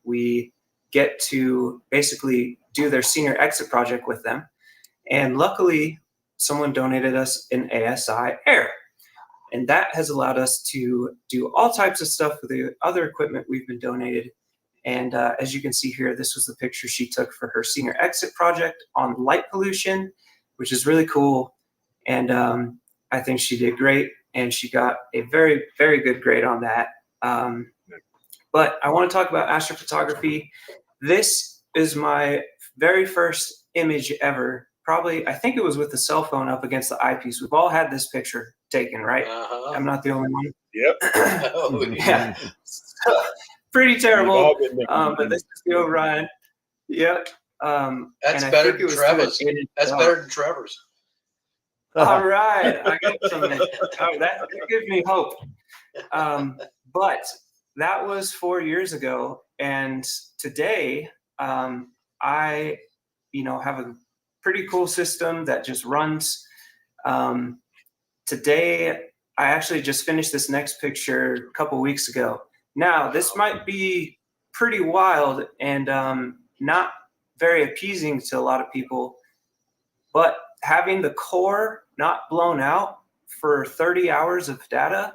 we get to basically do their senior exit project with them. And luckily, someone donated us an ASI Air. And that has allowed us to do all types of stuff with the other equipment we've been donated. And as you can see here, this was the picture she took for her senior exit project on light pollution, which is really cool. And I think she did great, and she got a very, very good grade on that. But I want to talk about astrophotography. This is my very first image ever. Probably, I think it was with the cell phone up against the eyepiece. We've all had this picture taken, right? I'm not the only one. Yep. Oh, Yeah. Pretty terrible. But this is the Orion. Yep. That's better than Trevor's. That's better than Trevor's. All right. I got something. Oh, that gives me hope. But that was 4 years ago. And today, I, have a pretty cool system that just runs. Today, I actually just finished this next picture a couple weeks ago. Now, this might be pretty wild and not very appeasing to a lot of people, but having the core not blown out for 30 hours of data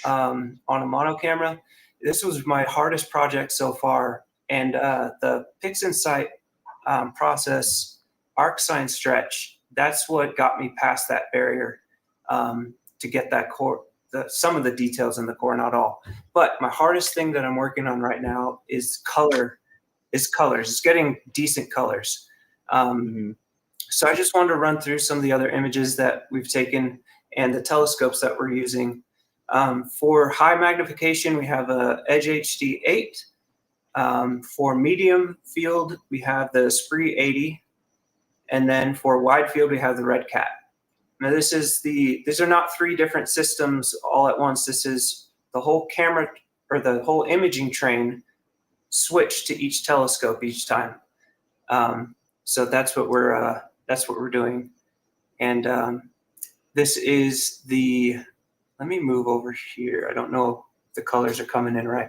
on a mono camera, this was my hardest project so far. And the Pixinsight process, ArcSine stretch, that's what got me past that barrier to get that core, some of the details in the core, not all. But my hardest thing that I'm working on right now is colors. It's getting decent colors. So I just wanted to run through some of the other images that we've taken and the telescopes that we're using. For high magnification, we have a Edge HD 8. For medium field, we have the Spree 80. And then for wide field, we have the Red Cat. Now these are not three different systems all at once. This is the whole camera or the whole imaging train switched to each telescope each time. So that's what we're doing. And this is let me move over here. I don't know if the colors are coming in right.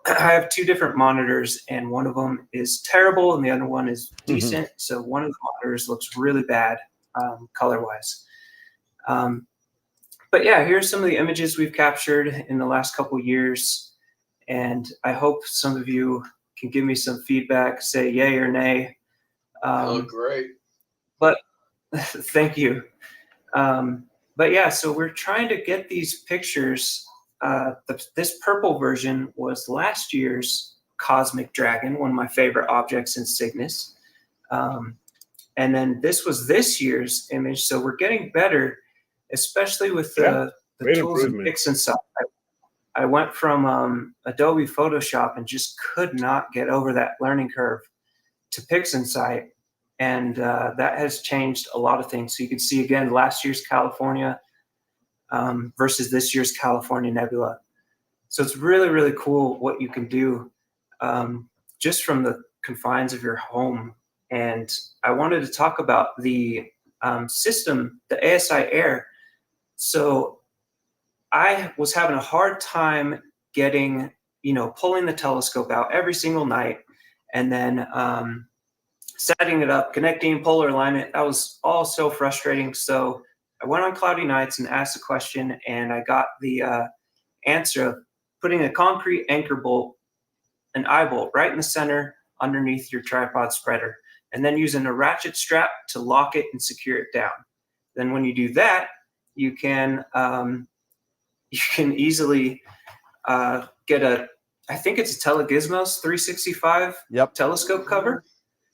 I have two different monitors, and one of them is terrible and the other one is decent. So one of the monitors looks really bad color-wise. But yeah, here's some of the images we've captured in the last couple years. And I hope some of you can give me some feedback, say yay or nay. Great. But thank you. But yeah, so we're trying to get these pictures. This purple version was last year's Cosmic Dragon, one of my favorite objects in Cygnus. And then this was this year's image. So we're getting better, especially with the tools in Pixinsight. I went from Adobe Photoshop and just could not get over that learning curve to Pixinsight. And that has changed a lot of things. So you can see, again, last year's California versus this year's California nebula. So it's really, really cool what you can do just from the confines of your home. And I wanted to talk about the system, the ASI Air. So I was having a hard time getting, pulling the telescope out every single night and then setting it up, connecting polar alignment. That was all so frustrating. So I went on cloudy nights and asked a question, and I got the answer of putting a concrete anchor bolt, an eye bolt, right in the center underneath your tripod spreader, and then using a ratchet strap to lock it and secure it down. Then when you do that, you can easily get I think it's a Telegizmos 365 telescope cover.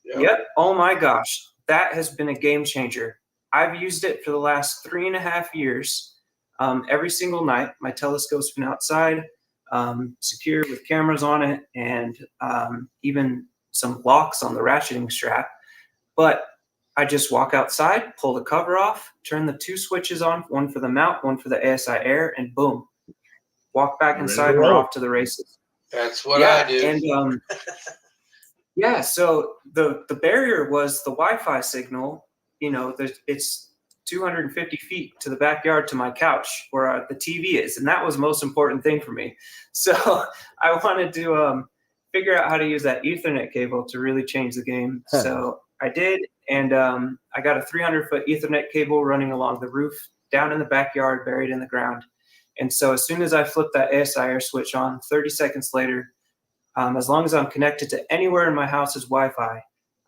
Yep. Oh my gosh, that has been a game changer. I've used it for the last 3.5 years. Every single night, my telescope's been outside, secure with cameras on it, and even some locks on the ratcheting strap. But I just walk outside, pull the cover off, turn the two switches on, one for the mount, one for the ASI Air, and boom, walk back inside and we're off to the races. That's what I do. And yeah, so the barrier was the Wi-Fi signal. It's 250 feet to the backyard to my couch where the TV is, and that was the most important thing for me. So I wanted to figure out how to use that Ethernet cable to really change the game. So I did, and I got a 300-foot Ethernet cable running along the roof, down in the backyard, buried in the ground. And so as soon as I flipped that ASI Air switch on, 30 seconds later, as long as I'm connected to anywhere in my house's Wi-Fi,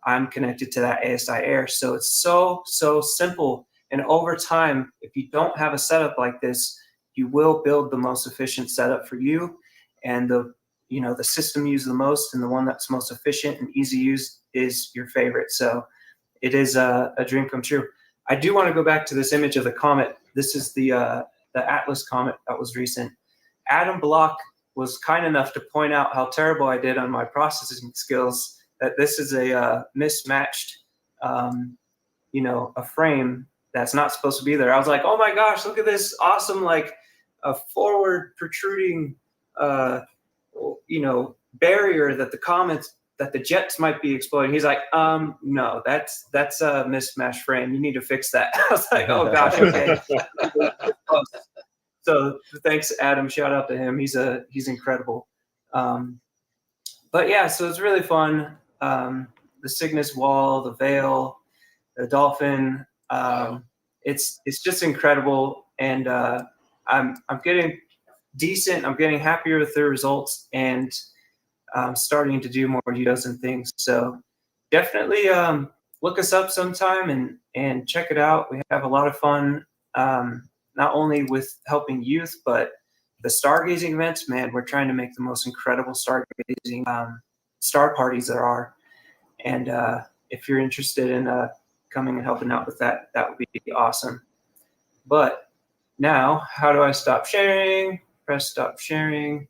I'm connected to that ASI Air. So it's so simple. And over time, if you don't have a setup like this, you will build the most efficient setup for you. And the system you use the most and the one that's most efficient and easy to use is your favorite. So it is a dream come true. I do want to go back to this image of the comet. This is the Atlas comet that was recent. Adam Block was kind enough to point out how terrible I did on my processing skills, that this is a mismatched, a frame that's not supposed to be there. I was like, oh my gosh, look at this awesome, like a forward protruding, barrier that that the jets might be exploding. He's like, no, that's a mismatched frame. You need to fix that. I was like, oh gosh, okay. So thanks, Adam. Shout out to him. He's incredible. But yeah, so it's really fun. The Cygnus wall, the veil, the dolphin. It's just incredible, and I'm getting decent. I'm getting happier with the results, and I'm starting to do more videos and things. So definitely look us up sometime and check it out. We have a lot of fun. Not only with helping youth, but the stargazing events, man, we're trying to make the most incredible stargazing star parties there are. And if you're interested in coming and helping out with that, that would be awesome. But now, how do I stop sharing? Press stop sharing.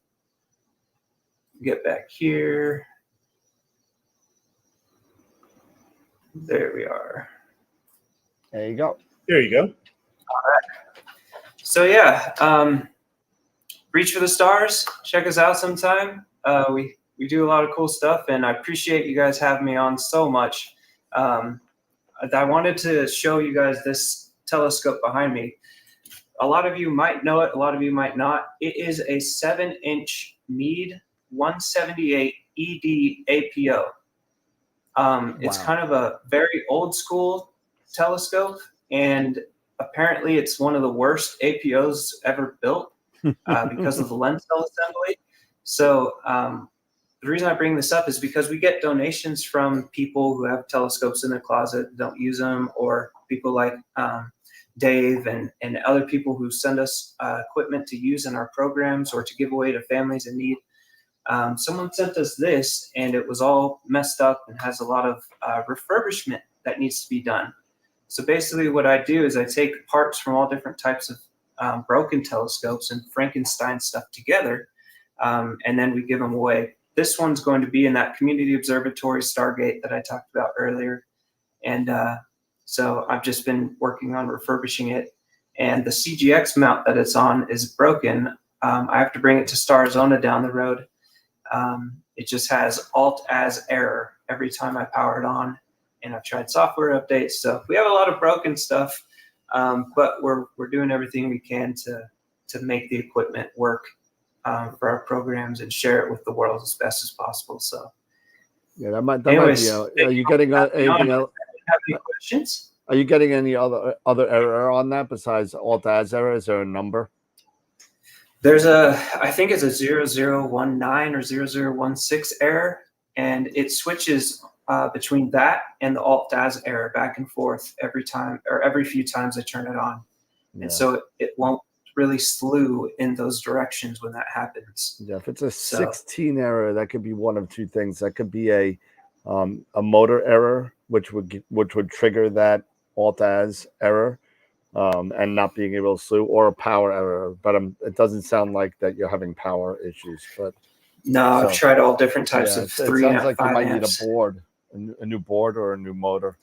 Get back here. There we are. There you go. There you go. All right. So yeah, reach for the stars. Check us out sometime. We do a lot of cool stuff, and I appreciate you guys having me on so much. I wanted to show you guys this telescope behind me. A lot of you might know it, a lot of you might not. It is a 7-inch Meade 178 ED APO. It's kind of a very old school telescope, and apparently it's one of the worst APOs ever built because of the lens cell assembly. So the reason I bring this up is because we get donations from people who have telescopes in their closet, don't use them, or people like Dave and other people who send us equipment to use in our programs or to give away to families in need. Someone sent us this, and it was all messed up and has a lot of refurbishment that needs to be done. So basically what I do is I take parts from all different types of broken telescopes and Frankenstein stuff together, and then we give them away. This one's going to be in that community observatory Stargate that I talked about earlier. And so I've just been working on refurbishing it. And the CGX mount that it's on is broken. I have to bring it to Starzona down the road. It just has Alt-as error every time I power it on. And I've tried software updates. So we have a lot of broken stuff, but we're doing everything we can to make the equipment work for our programs and share it with the world as best as possible. So yeah, that might anyways, be. Are you getting anything else? Have any questions? Are you getting any other error on that besides Alt-as error? Is there a number? There's I think it's a 0019 or 0016 error, and it switches between that and the Alt-as error back and forth every time, or every few times I turn it on. Yeah. And so it won't really slew in those directions when that happens. Yeah, if it's a 16 error, that could be one of two things. That could be a motor error, which would trigger that Alt-as error, and not being able to slew, or a power error. But it doesn't sound like that you're having power issues. But no, I've tried all different types of 3 amp. It sounds like you might amps. need a board, a new board, or a new motor.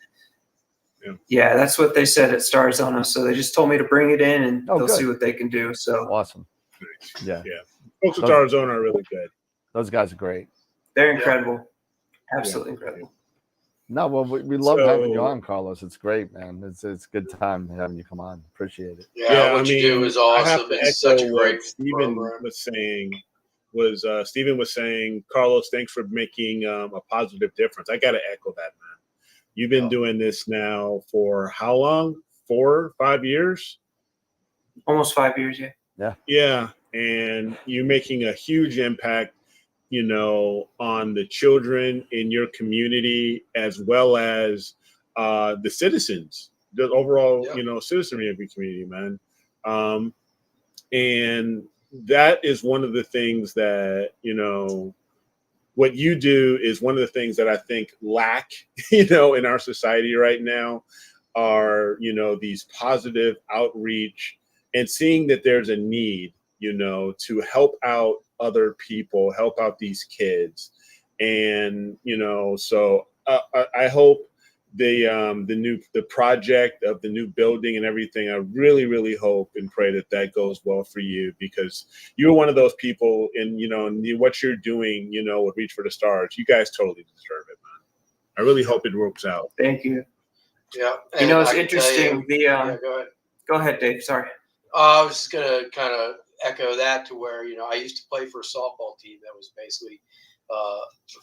Yeah, that's what they said at Starzona. So they just told me to bring it in, and they'll see what they can do. So awesome. Yeah. Folks at Arizona are really good. Those guys are great. They're incredible. Absolutely incredible. No, well, we love having you on, Carlos. It's great, man. It's a good time having you come on. Appreciate it. Yeah, what you do is awesome. It's such a great Stephen was saying, Carlos, thanks for making a positive difference. I got to echo that, man. You've been doing this now for how long? 4 or 5 years? Almost 5 years, yeah. Yeah. Yeah, and you're making a huge impact, on the children in your community, as well as the citizens, the overall, citizenry of your community, man. And that is one of the things that, what you do is one of the things that I think lack, in our society right now are, these positive outreach and seeing that there's a need, to help out other people, help out these kids. And, so I hope the project of the new building and everything, I really, really hope and pray that goes well for you, because you're one of those people in, what you're doing, with Reach for the Stars. You guys totally deserve it, man. I really hope it works out. Thank you. Yeah. It's interesting. Go ahead, Dave. Sorry. I was just going to kind of echo that to where, I used to play for a softball team that was basically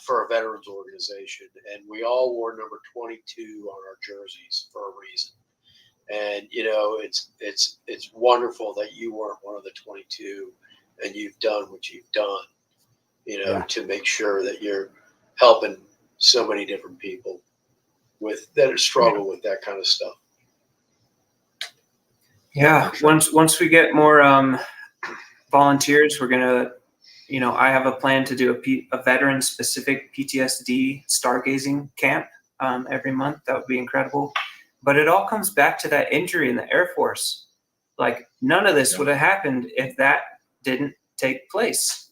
for a veterans organization, and we all wore number 22 on our jerseys for a reason. And it's wonderful that you weren't one of the 22, and you've done what you've done, to make sure that you're helping so many different people that struggle with that kind of stuff. Yeah, once we get more volunteers, we're gonna, I have a plan to do a veteran-specific PTSD stargazing camp every month. That would be incredible. But it all comes back to that injury in the Air Force. Like, none of this would have happened if that didn't take place.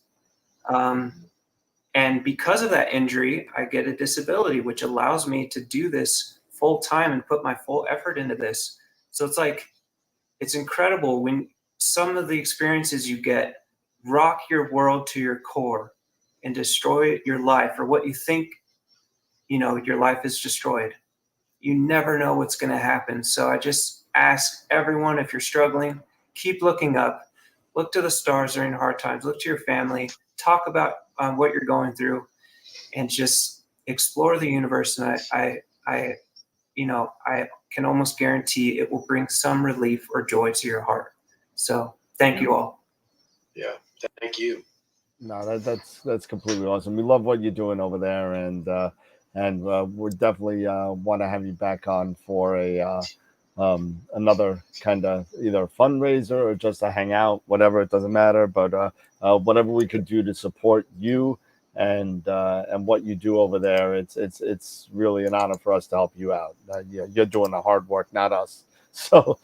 And because of that injury, I get a disability, which allows me to do this full time and put my full effort into this. So it's like, it's incredible when some of the experiences you get rock your world to your core and destroy your life, or what you think, your life is destroyed. You never know what's going to happen. So I just ask everyone, if you're struggling, keep looking up, look to the stars during hard times, look to your family, talk about what you're going through, and just explore the universe. And I can almost guarantee it will bring some relief or joy to your heart. So thank you all. Yeah, thank you. No, that's completely awesome. We love what you're doing over there, and we definitely want to have you back on for a another kind of either fundraiser or just to hang out, whatever. It doesn't matter, but whatever we could do to support you and what you do over there, it's really an honor for us to help you out. You're doing the hard work, not us. So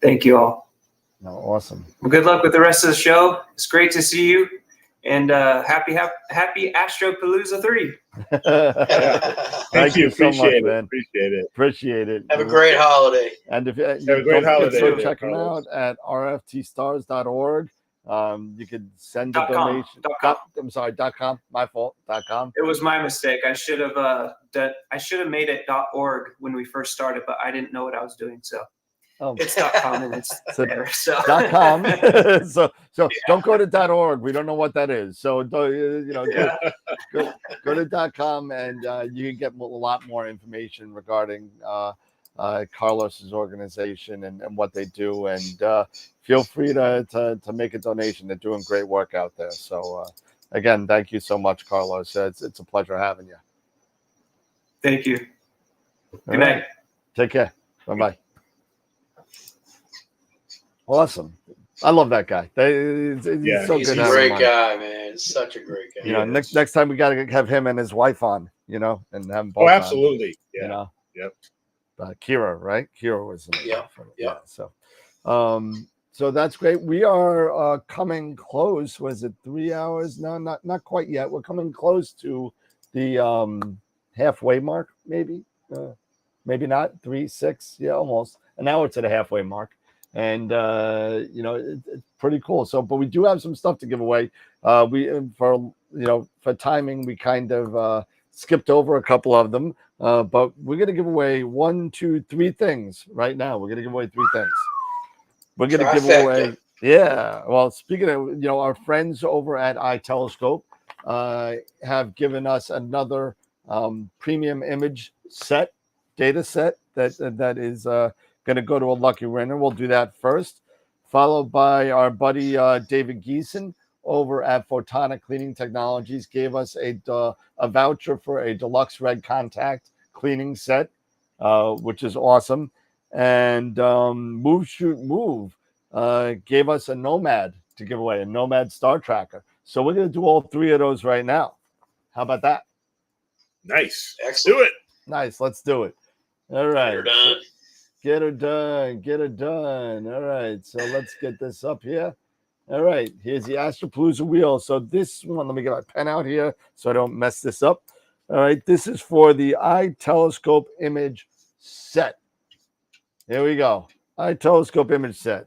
thank you all. No, awesome. Well, good luck with the rest of the show. It's great to see you, and happy Astropalooza 3. Thank you so much, Appreciate it. man. Appreciate it. Have a great holiday. And if Have a great holiday. Go check them out at rftstars.org. You could send a donation. I'm sorry, .com. My fault. .com. It was my mistake. I should have made it .org when we first started, but I didn't know what I was doing. So it's .com and it's there. So .com. so don't go to .org. We don't know what that is. So go to .com and you can get a lot more information regarding Carlos's organization and what they do. And feel free to make a donation. They're doing great work out there. So again, thank you so much, Carlos. It's a pleasure having you. Thank you. Good night. Take care. Bye-bye. Awesome. I love that guy. He's so he's good. a great guy, man. Such a great guy. Next time we got to have him and his wife on, and have them both. Oh, absolutely. On, Yep. Kira, right? Kira was in yeah. So that's great. We are coming close. Was it 3 hours? No, not quite yet. We're coming close to the halfway mark, maybe. Maybe not. 3, 6, almost. And now we're to the halfway mark. And it's pretty cool. So, but we do have some stuff to give away. For timing, we kind of skipped over a couple of them. But we're gonna give away 1, 2, 3 things right now. We're gonna give away 3 things. We're gonna give away. Yeah. Well, speaking of, our friends over at iTelescope have given us another premium image data set that is going to go to a lucky winner. We'll do that first, followed by our buddy David Geeson over at Photonic Cleaning Technologies gave us a voucher for a deluxe red contact cleaning set, which is awesome. And Move Shoot Move gave us a Nomad to give away, a Nomad Star Tracker. So we're going to do all 3 of those right now. How about that? Nice. Excellent. Do it. Nice. Let's do it. All right. You're done. Get her done. Get her done. All right. So let's get this up here. All right. Here's the Astropalooza wheel. So this one, let me get my pen out here so I don't mess this up. All right. This is for the iTelescope image set. Here we go. iTelescope image set.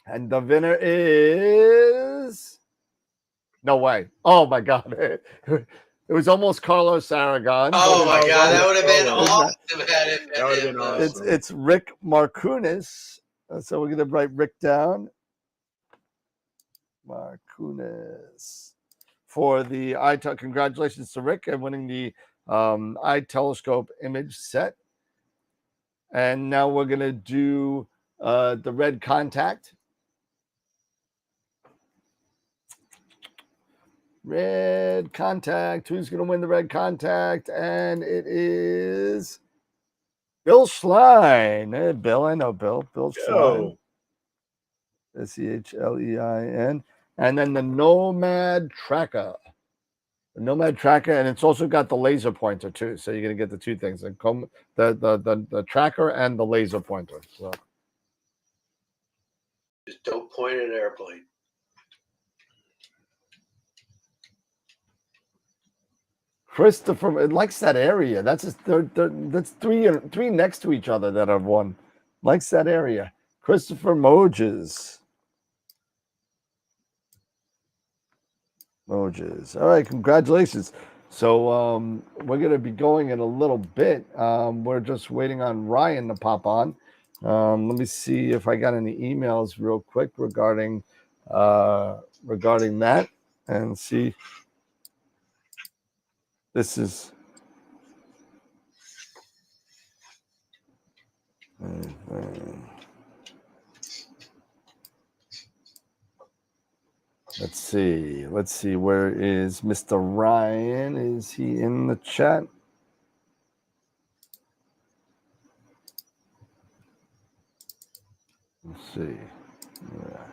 And the winner is... No way. Oh, my God. It was almost Carlos Aragon. Oh my God, that would have been awesome. That would have been awesome. It's Rick Markunis. So we're gonna write Rick down. Markunis for the congratulations to Rick and winning the iTelescope image set. And now we're gonna do the red contact. Red contact. Who's going to win the red contact? And it is Bill Schlein. Hey, Bill, I know Bill. Bill Schlein. Schlein. And then the Nomad Tracker. The Nomad tracker, and it's also got the laser pointer too. So you're gonna get the two things: the tracker and the laser pointer. So Just don't point at an airplane. Christopher, it likes that area. That's just that's three next to each other that have won. Likes that area. Christopher Moges. All right, congratulations. So we're going to be going in a little bit. We're just waiting on Ryan to pop on. Let me see if I got any emails real quick regarding that, and see. This is. Let's see. Where is Mr. Ryan? Is he in the chat? Let's see. Yeah.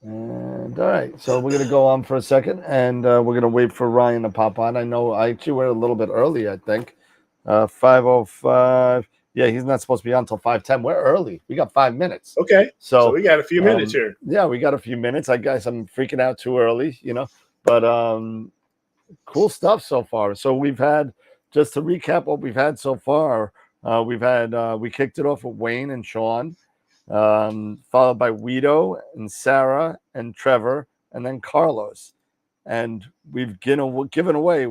And all right, so we're gonna go on for a second, and we're gonna wait for Ryan to pop on. I know we're a little bit early. I think 5:05. Yeah, he's not supposed to be on until 5:10. We're early. We got 5 minutes. Okay, so we got a few minutes here. Yeah, we got a few minutes. I guess I'm freaking out too early, but cool stuff so far. So we've had, just to recap what we've had so far, we kicked it off with Wayne and Shawn, followed by Wido and Sarah and Trevor, and then Carlos. And we've given away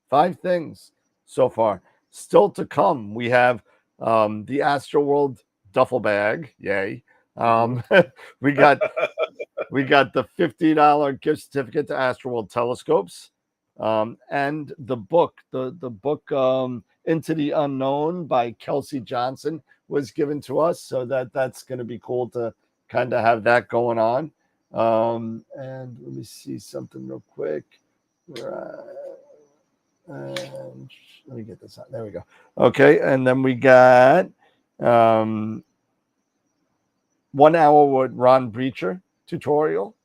5 things so far. Still to come, we have the Astroworld duffel bag. Yay. We got the $50 gift certificate to Astroworld Telescopes, and the book, the book Into the Unknown by Kelsey Johnson was given to us, so that's going to be cool to kind of have that going on. And let me see something real quick. And let me get this on. There we go. Okay, and then we got 1 hour with Ron Breacher tutorial,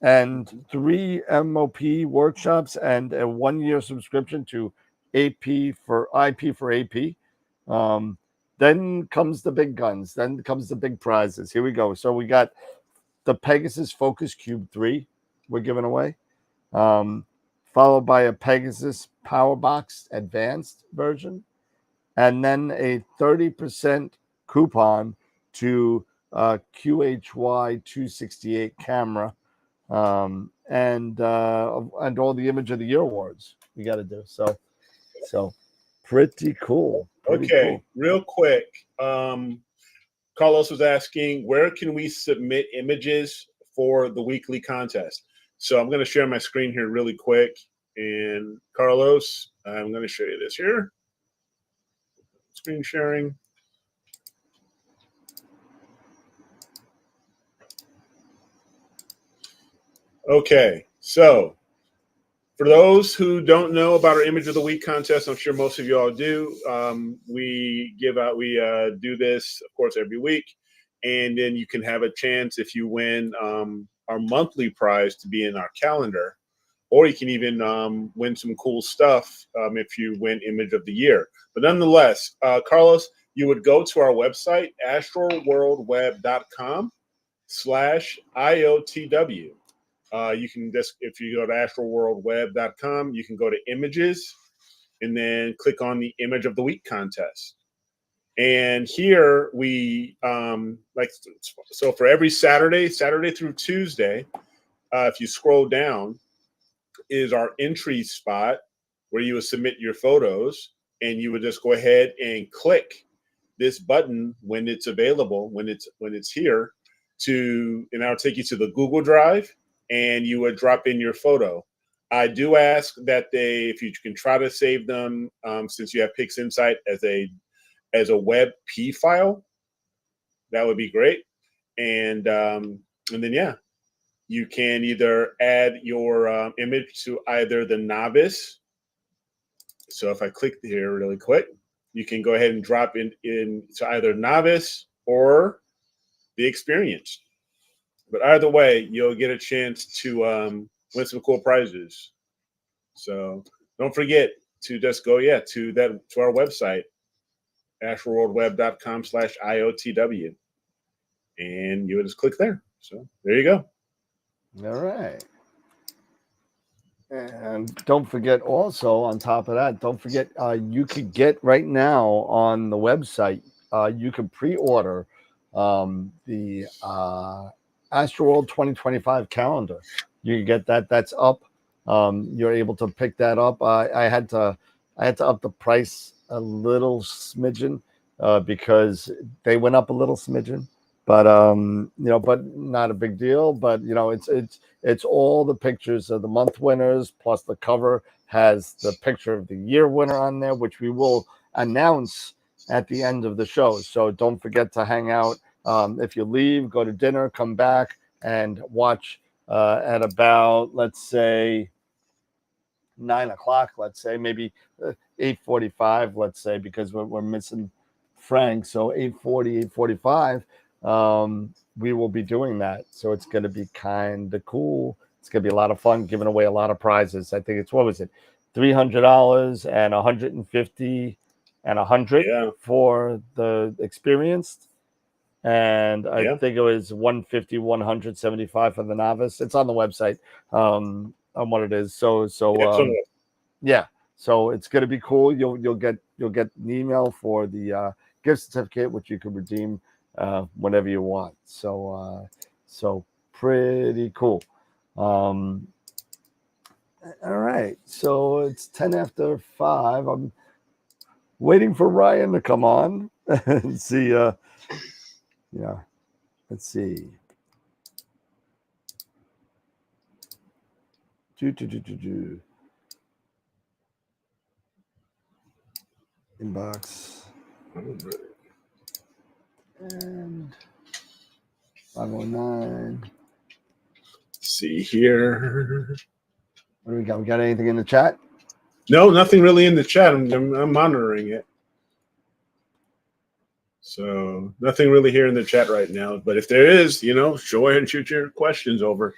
and 3 MOP workshops, and a 1-year subscription to IP for AP. Then comes the big guns. Then comes the big prizes. Here we go. So we got the Pegasus Focus Cube 3 we're giving away, followed by a Pegasus Power Box Advanced version, and then a 30% coupon to QHY 268 camera, and all the Image of the Year awards we got to do. So pretty cool. Okay, real quick. Carlos was asking, where can we submit images for the weekly contest? So I'm going to share my screen here really quick. And Carlos, I'm going to show you this here. Screen sharing. Okay, so for those who don't know about our Image of the Week contest, I'm sure most of you all do. We do this, of course, every week, and then you can have a chance if you win our monthly prize to be in our calendar, or you can even win some cool stuff if you win Image of the Year. But nonetheless, Carlos, you would go to our website, astroworldweb.com/IOTW. You can just, if you go to astroworldweb.com, you can go to images and then click on the Image of the Week contest. And here we so for every Saturday through Tuesday, if you scroll down, is our entry spot where you would submit your photos, and you would just go ahead and click this button when it's available, when it's here, and that'll take you to the Google Drive, and you would drop in your photo. I do ask that if you can try to save them, since you have Pixinsight as a WebP file, that would be great. And then you can either add your image to either the novice. So if I click here really quick, you can go ahead and drop in to either novice or the experienced. But either way, you'll get a chance to win some cool prizes. So don't forget to just go to our website, astroworldweb.com/IOTW, and you would just click there. So there you go. All right. And don't forget also, on top of that, don't forget you could get right now on the website, you can pre-order the Astroworld 2025 calendar. You can get that. That's up. You're able to pick that up. I had to up the price a little smidgen because they went up a little smidgen. But but not a big deal. But it's all the pictures of the month winners, plus the cover has the picture of the year winner on there, which we will announce at the end of the show. So don't forget to hang out. If you leave, go to dinner, come back and watch at about, let's say, 9 o'clock. Let's say maybe 8:45. Let's say, because we're missing Frank. So 8:40, 8:45. We will be doing that. So it's going to be kind of cool. It's going to be a lot of fun, giving away a lot of prizes. I think it's, what was it? $300 and $150 and $100 for the experienced. And I think it was $150, $175 for the novice. It's on the website on what it is. So it's going to be cool. You'll get an email for the gift certificate, which you can redeem whenever you want. So pretty cool. All right, so it's 10 after 5. I'm waiting for Ryan to come on and see. Let's see. Inbox. And 509. See here. What do we got? We got anything in the chat? No, nothing really in the chat. I'm monitoring it. So nothing really here in the chat right now. But if there is, go ahead and shoot your questions over.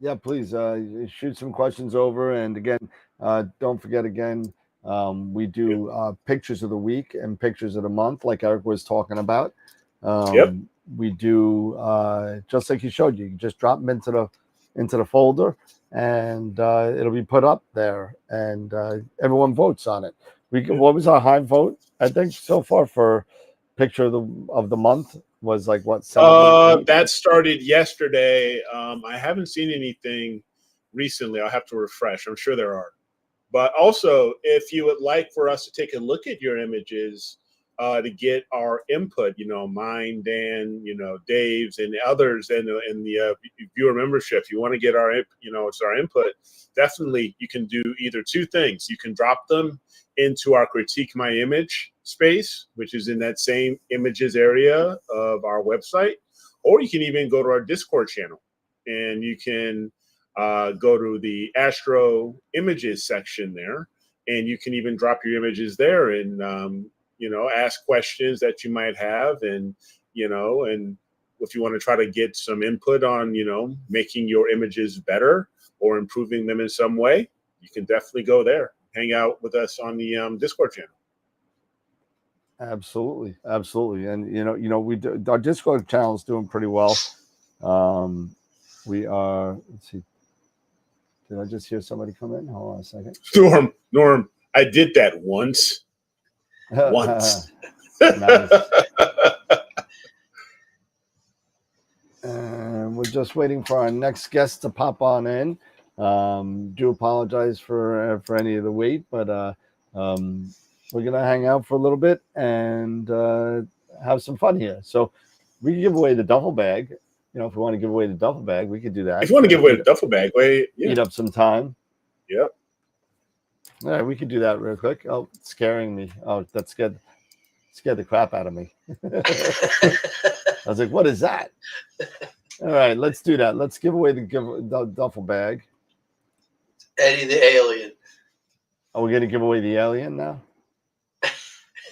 Yeah, please shoot some questions over. And again, don't forget again, we do pictures of the week and pictures of the month, like Eric was talking about. We do just like you showed. You just drop them into the folder, and it'll be put up there, and everyone votes on it. What was our high vote? I think so far for picture of the month was like what? 7, That started yesterday. I haven't seen anything recently. I'll have to refresh. I'm sure there are. But also, if you would like for us to take a look at your images to get our input, mine, Dan, Dave's, and others, and the viewer membership, you want to get our, it's our input. Definitely, you can do either two things. You can drop them into our critique my image space, which is in that same images area of our website, or you can even go to our Discord channel, and you can go to the Astro Images section there, and you can even drop your images there and ask questions that you might have, and and if you want to try to get some input on making your images better or improving them in some way, you can definitely go there, hang out with us on the Discord channel. Absolutely, and we do, our Discord channel is doing pretty well. We are. Let's see. Did I just hear somebody come in? Hold on a second. Norm, I did that once. Nice. And we're just waiting for our next guest to pop on in. Do apologize for any of the wait, but we're gonna hang out for a little bit and have some fun here. So we can give away the duffel bag. If we want to give away the duffel bag, we could do that. If you want to give away the duffel bag, eat up some time. Yep. All right, we could do that real quick. Oh, it's scaring me. Oh, that scared the crap out of me. I was like, what is that? All right, let's do that. Let's give away the duffel bag. Eddie the alien. Are we going to give away the alien now?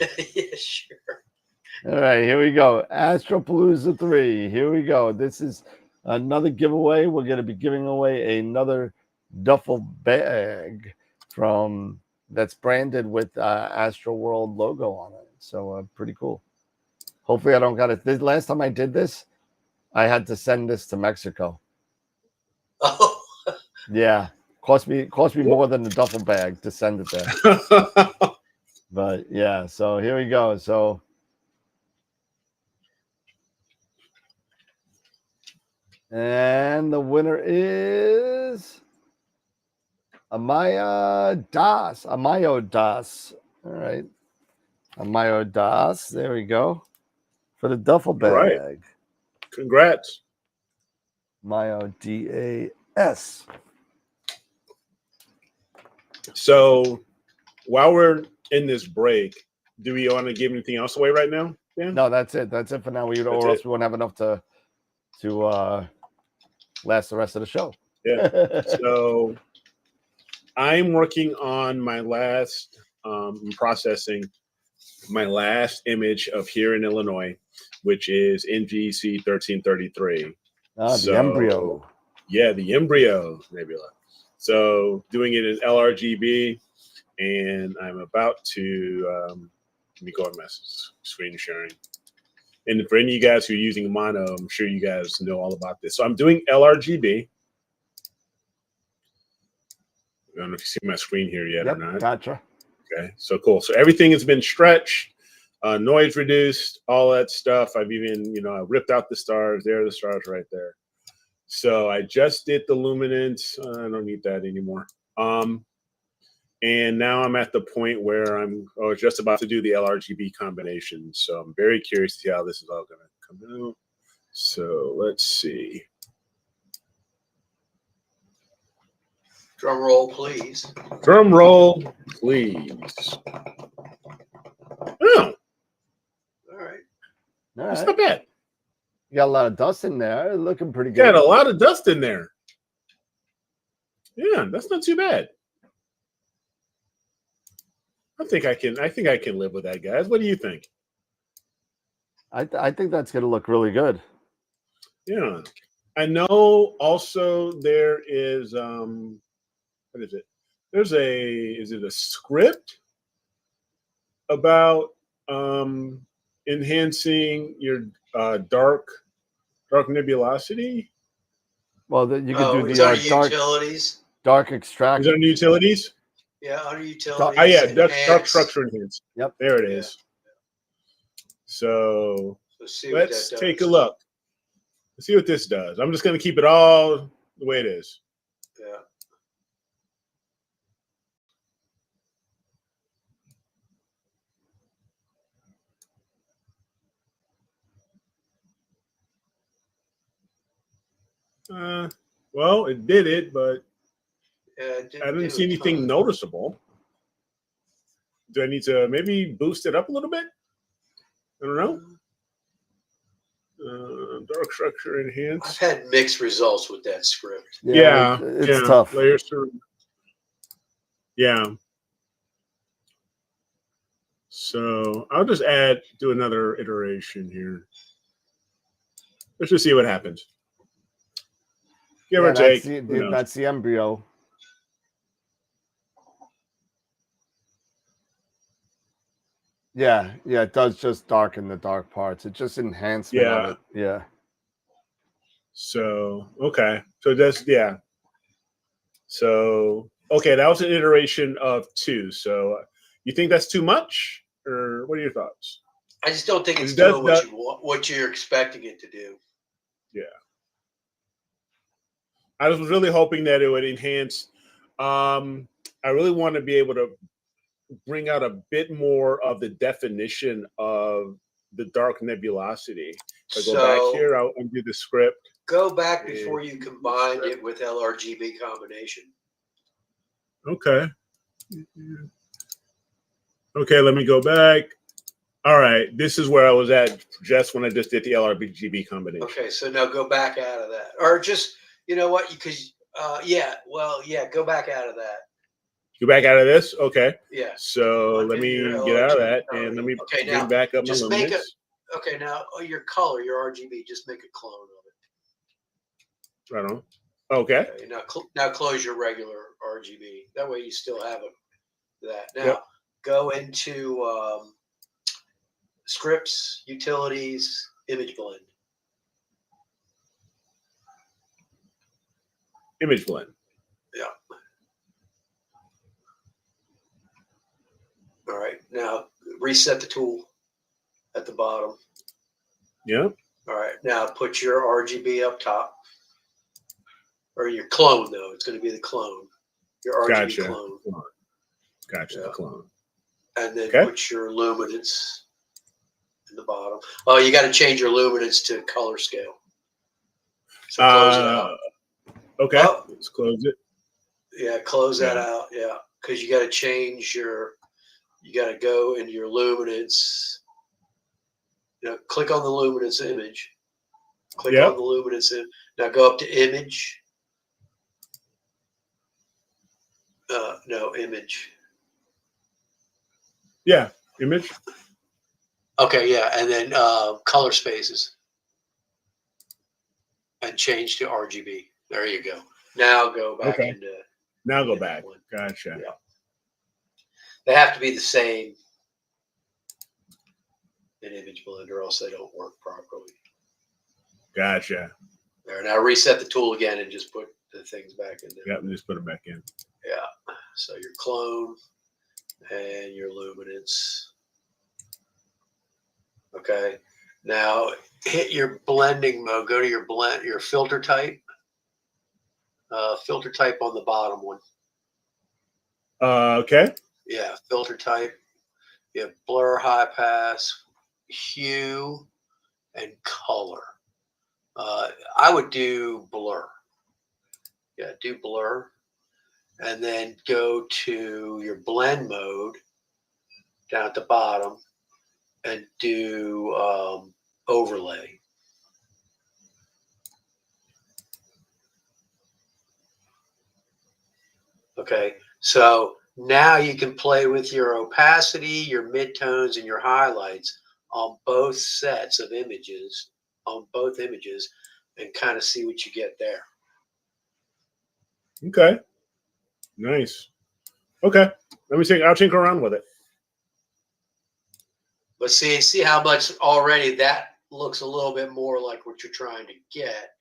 Yeah, sure. All right, here we go. Astropalooza 3. Here we go. This is another giveaway. We're going to be giving away another duffel bag from that's branded with Astro World logo on it. So pretty cool. Hopefully, I don't got it. This last time I did this, I had to send this to Mexico. Oh, Yeah, cost me more than the duffel bag to send it there. But yeah, so here we go. So and the winner is Amayo Das. All right. Amayo Das. There we go. For the duffel bag. All right. Congrats. Amayo DAS. So while we're in this break, do we want to give anything else away right now? Dan? No, that's it. That's it for now. Or else we won't have enough to last the rest of the show. Yeah. So I'm working on my last processing my last image of here in Illinois, which is NGC 1333. The embryo. Yeah, the embryo nebula. So doing it in LRGB, and I'm about to let me go on my screen sharing. And for any of you guys who are using mono, I'm sure you guys know all about this. So I'm doing LRGB. I don't know if you see my screen here yet or not. Gotcha. Okay, so cool. So everything has been stretched, noise reduced, all that stuff. I've even, I ripped out the stars. There are the stars right there. So I just did the luminance. I don't need that anymore. And now I'm at the point where I'm just about to do the LRGB combination. So I'm very curious to see how this is all going to come out. So let's see. Drum roll, please. Drum roll, please. Oh, All right. that's not bad. You got a lot of dust in there. Looking pretty good. Got a lot of dust in there. Yeah, that's not too bad. I think I can live with that, guys. What do you think? I think that's going to look really good. Yeah. I know also there is what is it? Is it a script about enhancing your dark nebulosity? Well, you could do it's the under utilities. dark extract. Is it under utilities? Yeah, under utilities. Oh yeah, dark structure enhance. Yep. There it is. So see let's what that take a does. look. Let's see what this does. I'm just going to keep it all the way it is. Yeah. Well, it did it, but I didn't see anything noticeable. Do I need to maybe boost it up a little bit? I don't know. Dark structure enhance. I've had mixed results with that script. Yeah, it's tough. Layers through. Yeah. So I'll just do another iteration here. Let's just see what happens. Give or take. That's the embryo. Yeah, it does just darken the dark parts. It just enhancement of it. Yeah. So okay. So that's So okay, that was an iteration of 2. So you think that's too much, or what are your thoughts? I just don't think it's doing what you're expecting it to do. Yeah. I was really hoping that it would enhance. I really want to be able to bring out a bit more of the definition of the dark nebulosity. If I go back here, I'll undo the script. Go back before you combine it with LRGB combination. Okay. Okay, let me go back. All right, this is where I was at just when I just did the LRGB combination. Okay, so now go back out of that. Or just, you know what, because, go back out of that. You back out of this? Okay. Yeah. So let me get out of that and let me Okay, bring now back up my just make luminance. Okay, now your color, your RGB, just make a clone of it. Right on. Okay. Okay, now close your regular RGB. That way you still have that. Now Yep. go into scripts, utilities, image blend. Image blend. Yeah. All right. Now reset the tool at the bottom. Yep. All right. Now put your RGB up top. Or your clone, though. It's going to be the clone. Your RGB Gotcha. clone. Gotcha. Yeah. The clone. And then Okay. put your luminance in the bottom. Oh, you got to change your luminance to color scale. So close it out. Okay. Oh. Let's close it. Yeah, close that out. Yeah, because you got to change you got to go into your luminance. Click on the luminance image. Click on the luminance image. Now go up to image. No, image. Yeah, image. Okay, yeah, and then color spaces. And change to RGB. There you go. Now go back into. Now go back. Gotcha. Yeah. They have to be the same in Image Blender, or else they don't work properly. Gotcha. There. Now reset the tool again and just put the things back in there. Yep, just put it back in. Yeah. So your clone and your luminance. Okay. Now hit your blending mode. Go to your filter type. Filter type on the bottom one. Okay. Yeah, filter type. You have blur, high pass, hue, and color. I would do blur. Yeah, do blur. And then go to your blend mode down at the bottom and do overlay. Okay, so now you can play with your opacity, your midtones, and your highlights on both sets of images, and kind of see what you get there. Okay. Nice. Okay. Let me see. I'll tinker around with it. But see how much already that looks a little bit more like what you're trying to get.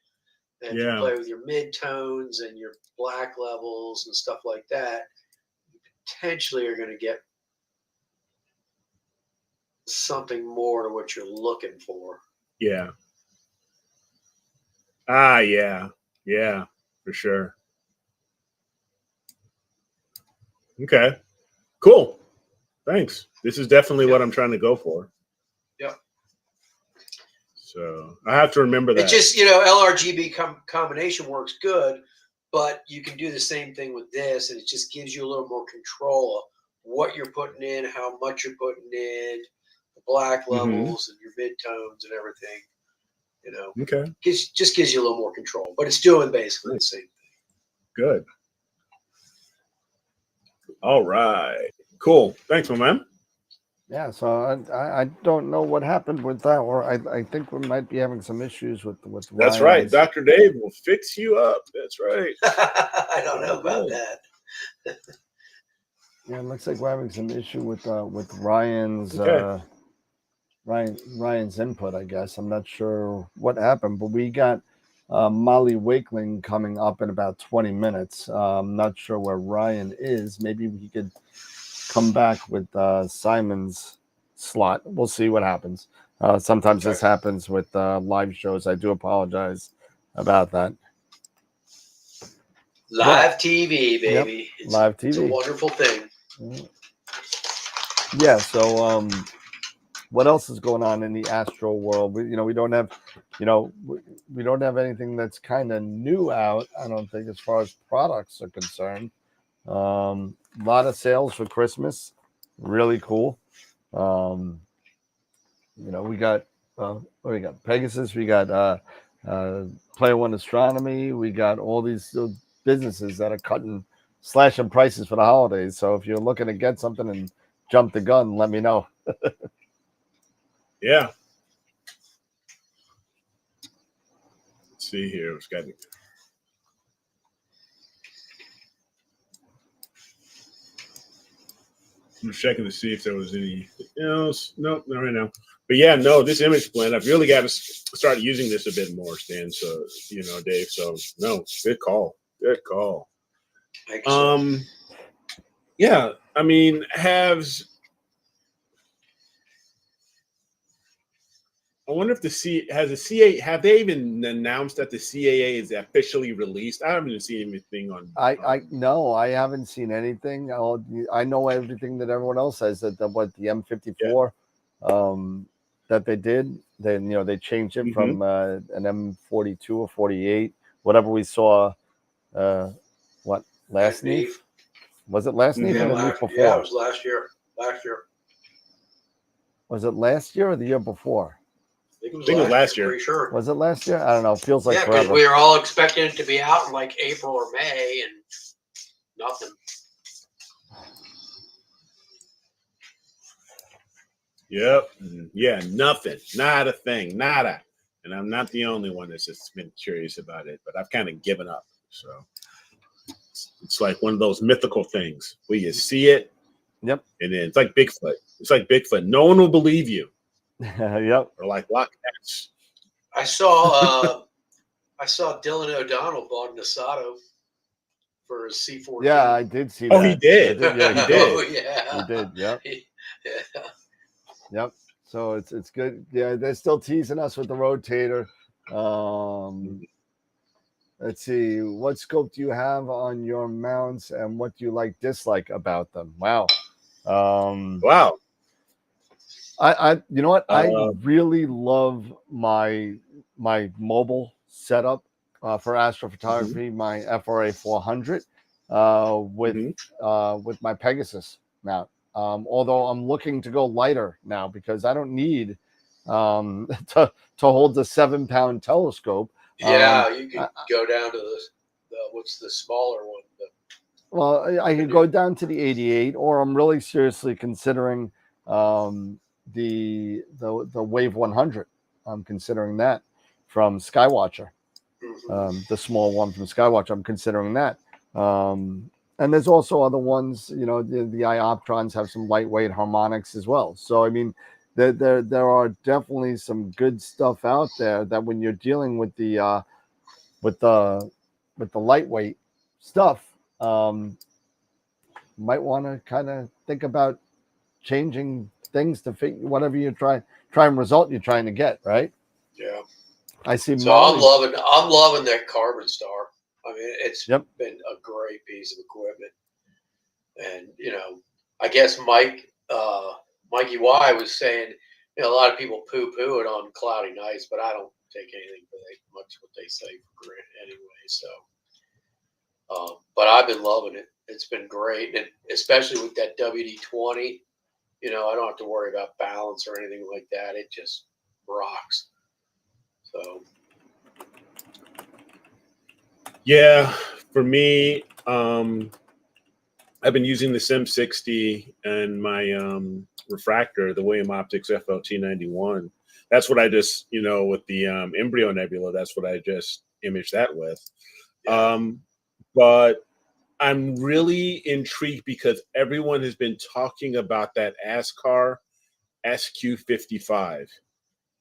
And if you play with your midtones and your black levels and stuff like that, you potentially are going to get something more to what you're looking for. Yeah. Yeah. Yeah, for sure. Okay. Cool. Thanks. This is definitely what I'm trying to go for. Yep. So I have to remember that. It just, LRGB combination works good, but you can do the same thing with this, and it just gives you a little more control of what you're putting in, how much you're putting in, the black levels and your midtones and everything. Okay. Just gives you a little more control, but it's doing basically the same thing. Good. All right. Cool. Thanks, my man. Yeah, so I don't know what happened with that, or I think we might be having some issues with That's Ryan's. right. Dr. Dave will fix you up. That's right. I don't know about that. Yeah, it looks like we're having some issue with Ryan's Ryan's input, I guess. I'm not sure what happened, but we got Molly Wakeling coming up in about 20 minutes. I'm not sure where Ryan is. Maybe he could come back with Simon's slot. We'll see what happens. Sometimes this happens with live shows. I do apologize about that. Live TV, baby. Yep. Live TV. It's a wonderful thing. Yeah. So, what else is going on in the Astro world? We don't have, we don't have anything that's kind of new out. I don't think, as far as products are concerned. A lot of sales for Christmas, really cool. We got Pegasus, we got Player One Astronomy, we got all these businesses that are cutting slashing prices for the holidays. So if you're looking to get something and jump the gun, let me know. Yeah. Let's see here. It's got. I'm checking to see if there was anything else. Nope, not right now. But yeah, no, this image blend, I've really got to start using this a bit more, Stan. So, Dave. So, no, good call. Good call. Thanks, yeah, I mean, I wonder if have they even announced that the CAA is officially released? I haven't even seen anything on. No, I haven't seen anything. I know everything that everyone else says that the M54 that they did. They changed it from an M42 or 48, whatever we saw. Last Neef? Was it last Neef or the Neef before? Yeah, it was last year. Was it last year or the year before? I think it was last year. Pretty sure. Was it last year? I don't know. It feels like because forever. we were all expecting it to be out in like April or May, and nothing. Yep. Yeah, nothing. Not a thing. Nada. And I'm not the only one that's just been curious about it, but I've kind of given up. So it's like one of those mythical things where you see it. Yep. And then it's like Bigfoot. It's like Bigfoot. No one will believe you. Yep. Or like Loch Ness. I saw Dylan O'Donnell bought an Asado for his C14. Yeah, I did see that. Oh, he did. Yeah, he did. Oh, yeah. He did. Yep. Yeah. Yep. So it's good. Yeah, they're still teasing us with the rotator. Let's see. What scope do you have on your mounts, and what do you dislike about them? Wow. Wow. You know what? I really love my mobile setup for astrophotography. My FRA 400 with my Pegasus mount. Although I'm looking to go lighter now because I don't need to hold the 7-pound telescope. Yeah, you could go down to the what's the smaller one? Well, I could go down to the 88, or I'm really seriously considering the Wave 100. I'm considering that from Skywatcher, the small one from Skywatcher. I'm considering that. And there's also other ones, the Ioptrons have some lightweight harmonics as well. So, I mean, there are definitely some good stuff out there that when you're dealing with the lightweight stuff, might want to kind of think about changing things to fit whatever you try and result you're trying to get, right? Yeah. I see. So I'm loving that Carbon Star. I mean, it's been a great piece of equipment. And, I guess Mikey Y was saying, a lot of people poo-poo it on cloudy nights, but I don't take anything much what they say for granted anyway. So, but I've been loving it. It's been great. And especially with that WD-20, I don't have to worry about balance or anything like that. It just rocks. So. Yeah, for me, I've been using the Sim60 and my refractor, the William Optics FLT91. That's what I just, with the Embryo Nebula, that's what I just imaged that with. But I'm really intrigued because everyone has been talking about that ASCAR SQ55.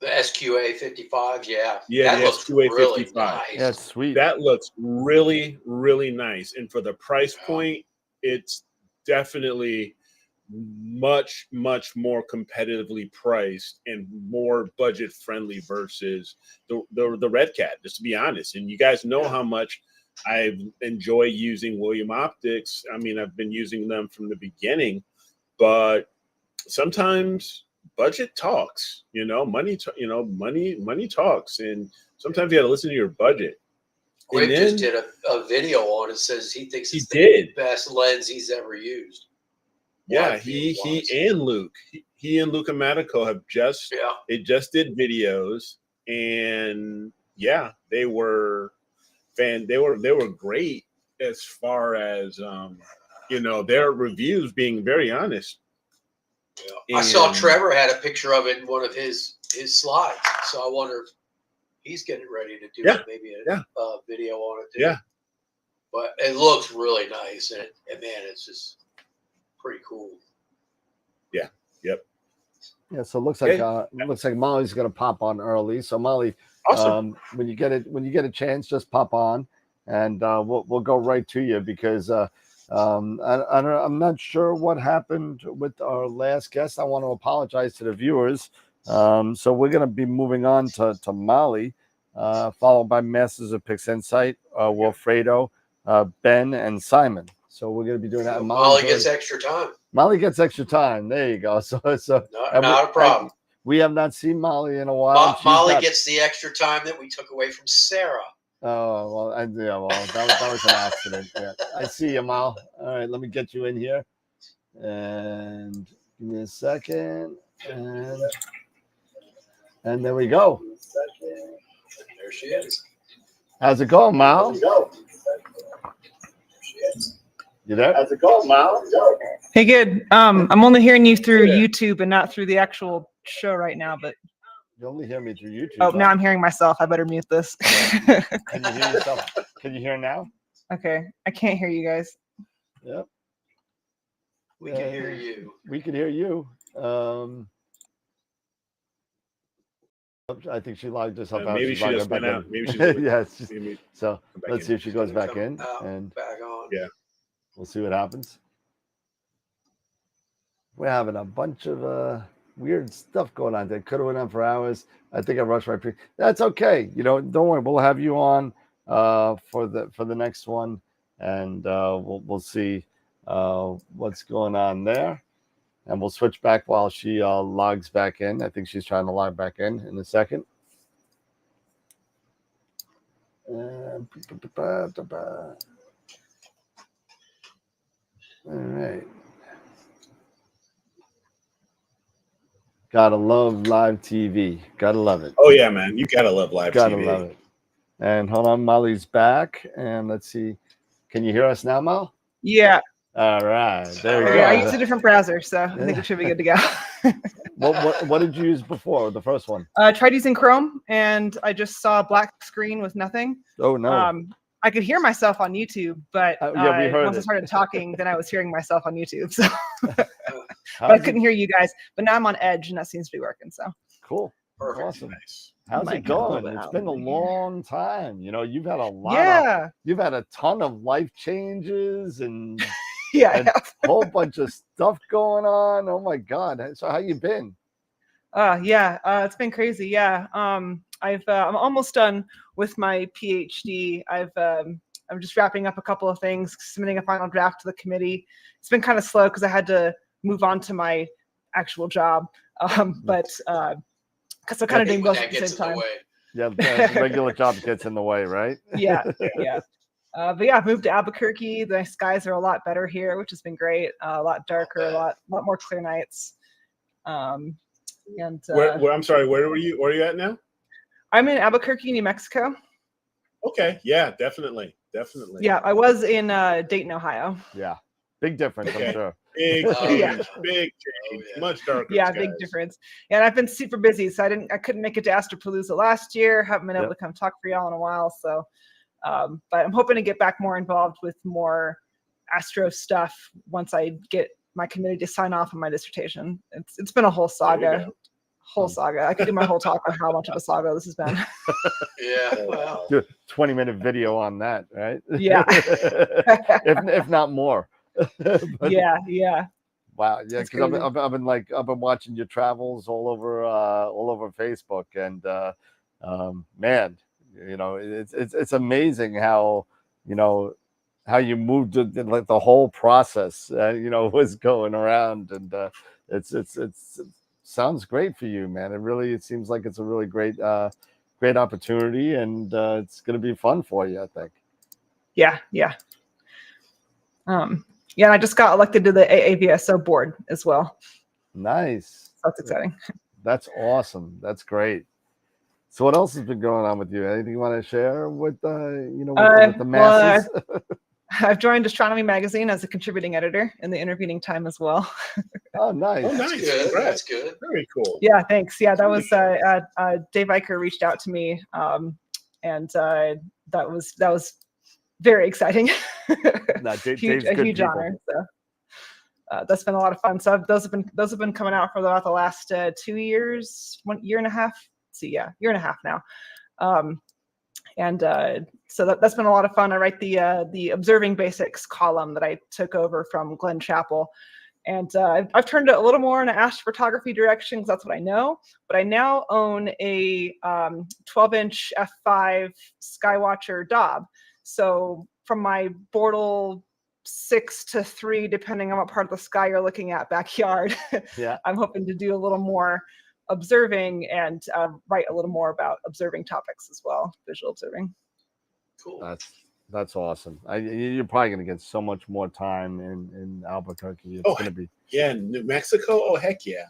The SQA 55, yeah. Yeah, that the looks SQA really 55. nice. Yeah, it's sweet. That looks really, really nice. And for the price point, it's definitely much, much more competitively priced and more budget friendly versus the Red Cat, just to be honest. And you guys know how much I enjoy using William Optics. I mean, I've been using them from the beginning, but sometimes budget talks, money talks, and sometimes you got to listen to your budget. Quip just did a video on it. Says he thinks it's the best lens he's ever used. Yeah, he and Luke, he and Luca Matico have just did videos, and yeah, they were great. as far as their reviews being very honest. I saw And- Trevor had a picture of it in one of his slides, so I wonder if he's getting ready to do maybe a video on it too. Yeah. But it looks really nice, and man, it's just pretty cool. Yeah. Yep. Yeah, so it looks like Molly's gonna pop on early. So Molly, Awesome. when you get a chance, just pop on, and we'll go right to you because I'm not sure what happened with our last guest. I want to apologize to the viewers. So we're gonna be moving on to Molly, followed by Masters of Pixinsight, Wilfredo, Ben, and Simon. So we're gonna be doing that. So And Molly gets extra time. Molly gets extra time. There you go. So Not a problem. We have not seen Molly in a while. Molly gets the extra time that we took away from Sarah. Oh well, that was an accident. Yeah. I see you, Mal. All right, let me get you in here, and give me a second, and there we go. There she is. How's it going, Mal? You there? How's it going, Mal? Hey, good. I'm only hearing you through YouTube and not through the actual show right now, but You only hear me through YouTube. oh, now I'm hearing myself. I better mute this. Can you hear yourself? Can you hear now? Okay, I can't hear you guys. Yep. We can hear you. We can hear you. I think she logged herself out. Maybe She's she logged just back went in. out. Maybe she's just- Yeah, it's just- maybe so come back let's in. see if she goes back in, Out, and back on. Yeah. we'll see what happens. We're having a bunch of weird stuff going on. They could have went on for hours. I think I rushed my pre. That's okay. Don't worry. We'll have you on for the next one, and we'll see what's going on there, and we'll switch back while she logs back in. I think she's trying to log back in a second. All right. Gotta love live TV. Gotta love it. Oh yeah, man. You gotta love live Gotta TV. love it. And hold on, Molly's back. And let's see. Can you hear us now, Mal? Yeah. All right. There we Okay, I go. use a different browser, so I think we should be good to go. What did you use before? The first one? Tried using Chrome, and I just saw a black screen with nothing. Oh no. I could hear myself on YouTube, but yeah, we heard once I it. started talking, then I was hearing myself on YouTube. So but I How's couldn't hear you guys. But now I'm on Edge, and that seems to be working. So cool. Perfect. Awesome. Nice. How's Might it get a little going? bit It's out been a of here. long time. You've had a lot. Yeah. You've had a ton of life changes and Yeah. I and have. a whole bunch of stuff going on. Oh my God. So how you been? It's been crazy. Yeah. I'm almost done with my PhD. I'm just wrapping up a couple of things, submitting a final draft to the committee. It's been kind of slow because I had to move on to my actual job. But because I'm kind of doing both at the same time. Yeah, the regular job gets in the way, right? Yeah. But yeah, I've moved to Albuquerque. The skies are a lot better here, which has been great. A lot darker, a lot more clear nights. And Where I'm sorry, where are you at now? I'm in Albuquerque, New Mexico. Okay. Yeah, definitely. Yeah, I was in Dayton, Ohio. Yeah. Big difference, Okay. I'm sure. Big Yeah. change. Big change. Much darker. Yeah, skies. big difference. And I've been super busy, so I couldn't make it to Astropalooza last year. Haven't been able Yep. to come talk for y'all in a while. So, but I'm hoping to get back more involved with more Astro stuff once I get my committee to sign off on my dissertation. It's been a whole saga. Saga. I could do my whole talk on how much of a saga this has been. Yeah. Well. Do a 20-minute video on that, right? Yeah. if not more. But- Yeah. Wow. Yeah, That's because crazy. I've been watching your travels all over Facebook, and man, it's amazing how how you moved like the whole process was going around, and it sounds great for you, man. It seems like it's a really great opportunity, and it's going to be fun for you, I think. Yeah. And I just got elected to the AAVSO board as well. Nice. So that's exciting. That's awesome. That's great. So what else has been going on with you? Anything you want to share with with the masses? I've joined Astronomy Magazine as a contributing editor in the intervening time as well. Oh, nice. Oh, nice. Good. Congrats. That's good. Very cool. Yeah, thanks. Yeah, that was Dave Eicher reached out to me, and that was very exciting. No, huge, Dave's a good huge people. honor. So that's been a lot of fun. So those have been coming out for about the last 2 years, 1 year and a half. Let's see, yeah, year and a half now. So that's been a lot of fun. I write the Observing Basics column that I took over from Glenn Chappell. And I've turned it a little more in an astrophotography direction because that's what I know. But I now own a 12-inch f5 Skywatcher Dob. So from my Bortle 6 to 3, depending on what part of the sky you're looking at, backyard, Yeah. I'm hoping to do a little more observing and write a little more about observing topics as well, visual observing. Cool. That's awesome. You're probably going to get so much more time in Albuquerque. It's going to be. Yeah, New Mexico. Oh, heck yeah.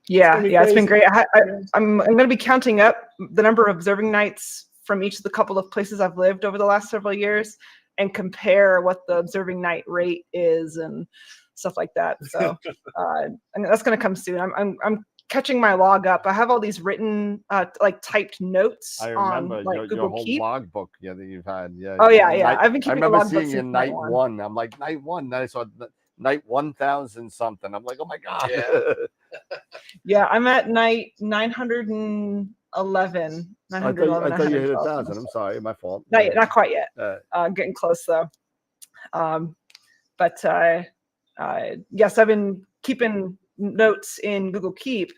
Yeah, it's been crazy. great. I'm going to be counting up the number of observing nights from each of the couple of places I've lived over the last several years and compare what the observing night rate is and stuff like that. So and that's going to come soon. I'm catching my log up. I have all these written, like typed notes I remember on like your Google whole Keep. logbook that you've had. Yeah. Oh yeah. Night, I've been I keeping a remember logbook seeing you since night night one. I'm like night one. Then I saw night 1,000 something. I'm like, oh my god. Yeah. Yeah, I'm at night 911. I thought you hit 1,000. I'm sorry, my fault. Not quite yet. Getting close though. Yes, I've been keeping notes in Google Keep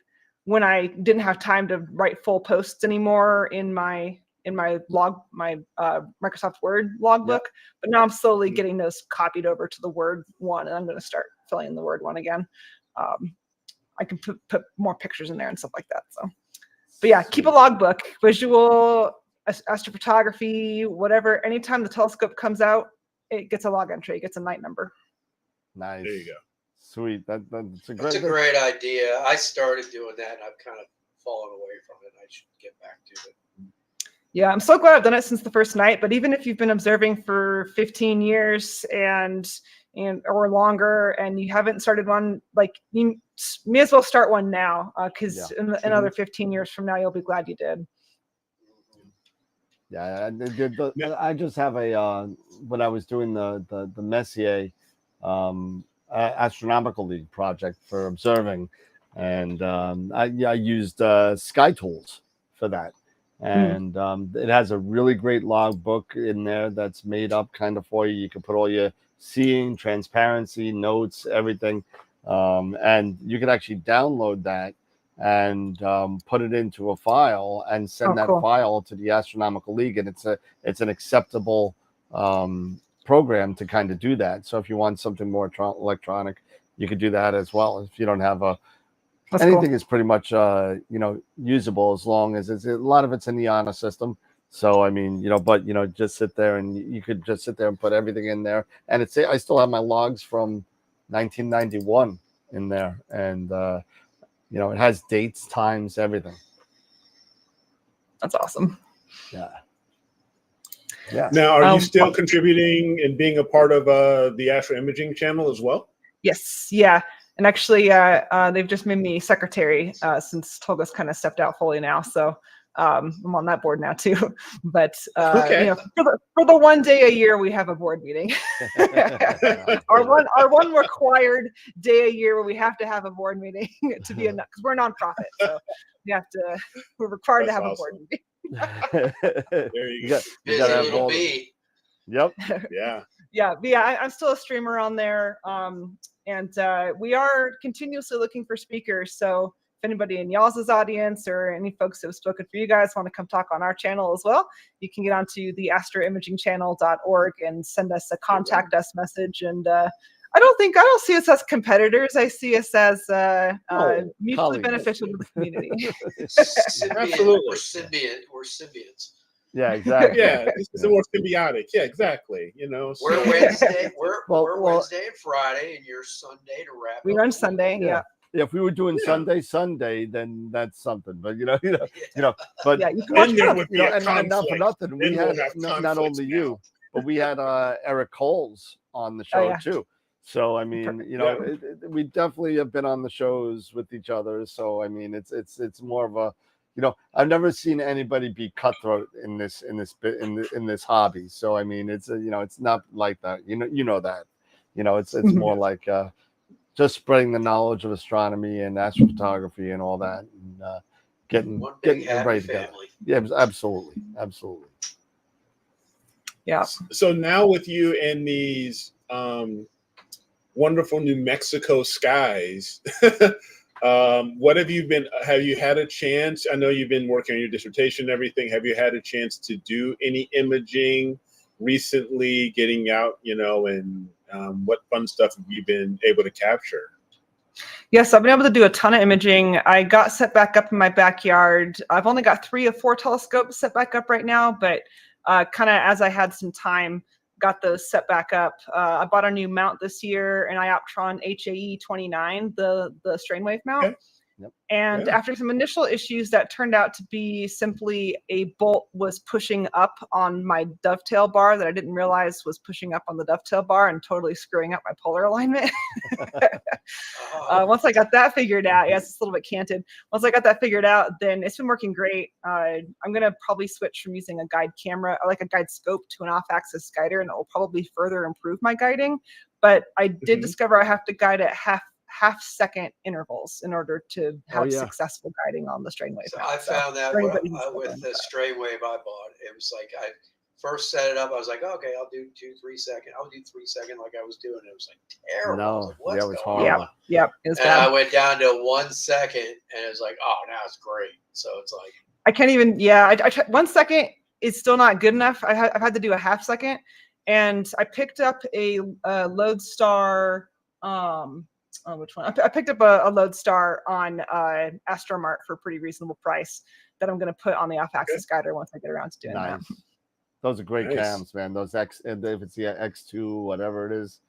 when I didn't have time to write full posts anymore in my Microsoft Word logbook. But now I'm slowly getting those copied over to the Word one, and I'm going to start filling in the Word one again. I can put more pictures in there and stuff like that. So, but yeah, keep a logbook, visual, astrophotography, whatever. Anytime the telescope comes out, it gets a log entry. It gets a night number. Nice. There you go. Sweet. That's That's a great idea. I started doing that, and I've kind of fallen away from it. I should get back to it. Yeah, I'm so glad I've done it since the first night. But even if you've been observing for 15 years and or longer, and you haven't started one, like you may as well start one now, because in another 15 years from now, you'll be glad you did. Yeah, I just have a when I was doing the Messier Astronomical League project for observing, and I used Sky Tools for that, and it has a really great log book in there that's made up kind of for you. You can put all your seeing, transparency, notes, everything, and you can actually download that and put it into a file and send that file to the Astronomical League, and it's an acceptable program to kind of do that. So if you want something more electronic, you could do that as well. If you don't have anything is pretty much usable as long as a lot of it's in the honor system. So I mean, but just sit there and you could just sit there and put everything in there, and I still have my logs from 1991 in there, and it has dates, times, everything. That's awesome. Yeah. Yeah. Now, are you still contributing and being a part of the Astro Imaging channel as well? Yes. Yeah. And actually, they've just made me secretary since Tolga's kind of stepped out fully now. So I'm on that board now too. But for the one day a year we have a board meeting. our one required day a year where we have to have a board meeting to be because we're a nonprofit, so we're required to have a board meeting. There you go. You gotta have all Yep. Yeah. I'm still a streamer on there, and we are continuously looking for speakers. So if anybody in y'all's audience or any folks who have spoken for you guys want to come talk on our channel as well, you can get onto the astroimagingchannel.org and send us a contact us message. And I don't see us as competitors. I see us as mutually beneficial to the community. Absolutely. We're symbiotes. Yeah, exactly. Yeah, this is more symbiotic. Yeah, exactly. We're Wednesday. We're Wednesday and Friday, and you're Sunday to wrap. We run Sunday. Yeah. Yeah, if we were doing Sunday, then that's something. But but you can and not for nothing, we had not only you. but we had Eric Coles on the show too. So I mean, you know, we definitely have been on the shows with each other. So I mean, it's more of a, you know, I've never seen anybody be cutthroat in this hobby. So I mean, it's you know, it's not like that. You know that, you know, it's more like just spreading the knowledge of astronomy and astrophotography and all that, and getting everybody together. Yeah, absolutely. Yeah. So now with you in these wonderful New Mexico skies, what have you had a chance? I know you've been working on your dissertation and everything. Have you had a chance to do any imaging recently, getting out, you know, and what fun stuff have you been able to capture? Yes, I've been able to do a ton of imaging. I got set back up in my backyard. I've only got 3 or 4 telescopes set back up right now, but kind of as I had some time, got those set back up. I bought a new mount this year, an Ioptron HAE 29, the strain wave mount. Okay. And after some initial issues that turned out to be simply a bolt was pushing up on my dovetail bar that I didn't realize was pushing up on the dovetail bar and totally screwing up my polar alignment. Once I got that figured out, yes, it's a little bit canted. Once I got that figured out, then it's been working great. I'm going to probably switch from using a guide camera, like a guide scope, to an off-axis guider, and it will probably further improve my guiding. But I did discover I have to guide at half-second intervals in order to have successful guiding on the strain wave. So I found that with the strain wave I bought. It was like I first set it up. I was like, okay, I'll do 2-3 second. I'll do 3 second like I was doing. It was like terrible. I was like, what's going on? Yep. It was and bad. I went down to 1 second, and it was like, oh, now it's great. So it's like I can't even. Yeah, I tried. 1 second is still not good enough. I've had to do a half second, and I picked up a Lodestar. Which one? I picked up a Lodestar on Astromart for a pretty reasonable price that I'm going to put on the off-axis guider once I get around to doing that. Those are great cams, man. Those if it's the X2, whatever it is.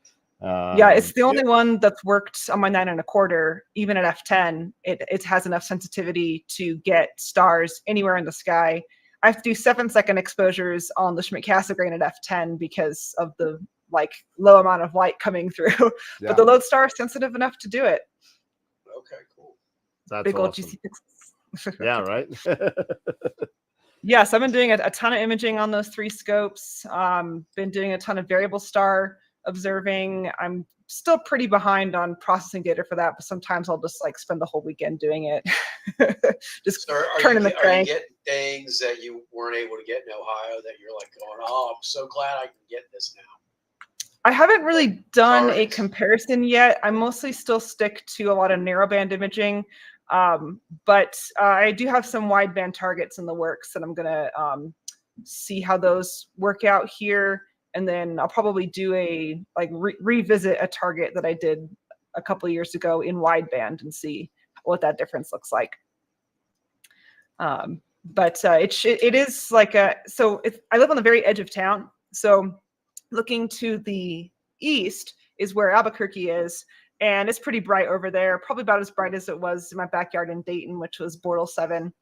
Yeah, it's the only one that's worked on my 9 1/4. Even at f10, it has enough sensitivity to get stars anywhere in the sky. I have to do 7-second exposures on the Schmidt-Cassegrain at f10 because of the low amount of light coming through. But the Lodestar is sensitive enough to do it. Okay, cool. That's big awesome. old GC. Yeah, right. Yes, I've been doing a ton of imaging on those 3 scopes. Been doing a ton of variable star observing. I'm still pretty behind on processing data for that, but sometimes I'll just spend the whole weekend doing it. Just turning the crank. Are you getting things that you weren't able to get in Ohio that you're like going, oh, I'm so glad I can get this now? I haven't really done a comparison yet. I mostly still stick to a lot of narrowband imaging, but I do have some wideband targets in the works, and I'm going to see how those work out here. And then I'll probably do a revisit a target that I did a couple of years ago in wideband and see what that difference looks like. But it is like I live on the very edge of town, so looking to the east is where Albuquerque is, and it's pretty bright over there, probably about as bright as it was in my backyard in Dayton, which was Bortle 7.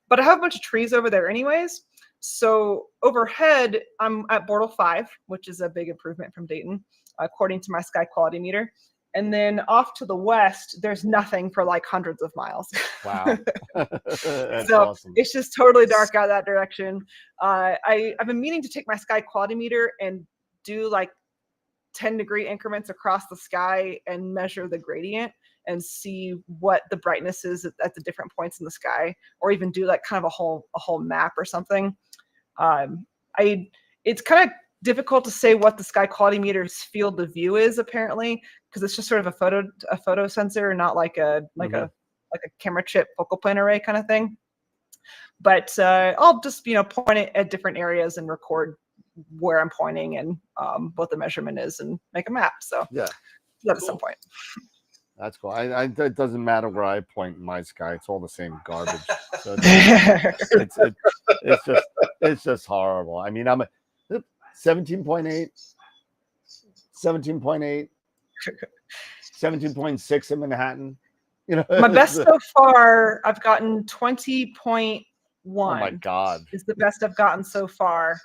But I have a bunch of trees over there anyways. So overhead, I'm at Bortle 5, which is a big improvement from Dayton, according to my sky quality meter. And then off to the west, there's nothing for hundreds of miles. Wow. So awesome. It's just totally dark out that direction. I've been meaning to take my sky quality meter and do 10-degree increments across the sky and measure the gradient and see what the brightness is at the different points in the sky, or even do kind of a whole map or something. It's kind of difficult to say what the sky quality meter's field of view is, apparently, because it's just sort of a photo sensor, not like a camera chip focal plane array kind of thing. But I'll just point it at different areas and record where I'm pointing and what the measurement is and make a map. So yeah, at some point. That's cool. It doesn't matter where I point in my sky; it's all the same garbage. So it's just horrible. I mean, I'm a 17.8, 17.8, 17.6 in Manhattan. My best so far, I've gotten 20.1. Oh my God! Is the best I've gotten so far.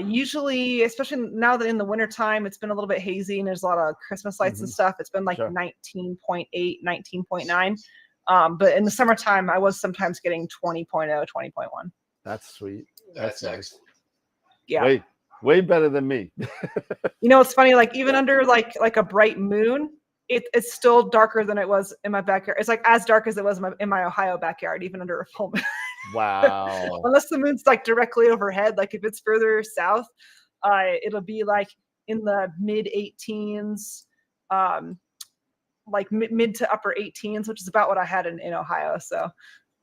Usually, especially now that in the wintertime, it's been a little bit hazy and there's a lot of Christmas lights and stuff. It's been like 19.8, 19.9. But in the summertime, I was sometimes getting 20.0, 20.1. That's sweet. That's nice. excellent. Yeah. Way better than me. You know, it's funny, like even under like a bright moon, it's still darker than it was in my backyard. It's like as dark as it was in my Ohio backyard, even under a full moon. Wow. Unless the moon's like directly overhead, like if it's further south, it'll be like in the mid 18s, like mid to upper 18s, which is about what I had in Ohio. So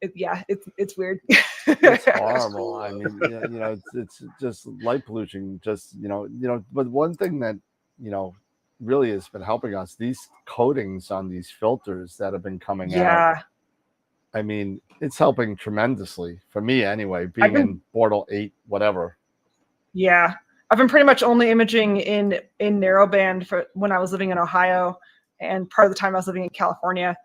it's weird. It's horrible. I mean, you know, it's just light pollution. Just you know. But one thing that really has been helping us, these coatings on these filters that have been coming out. I mean, it's helping tremendously for me anyway, being in Bortle 8, whatever. Yeah. I've been pretty much only imaging in narrowband for when I was living in Ohio and part of the time I was living in California.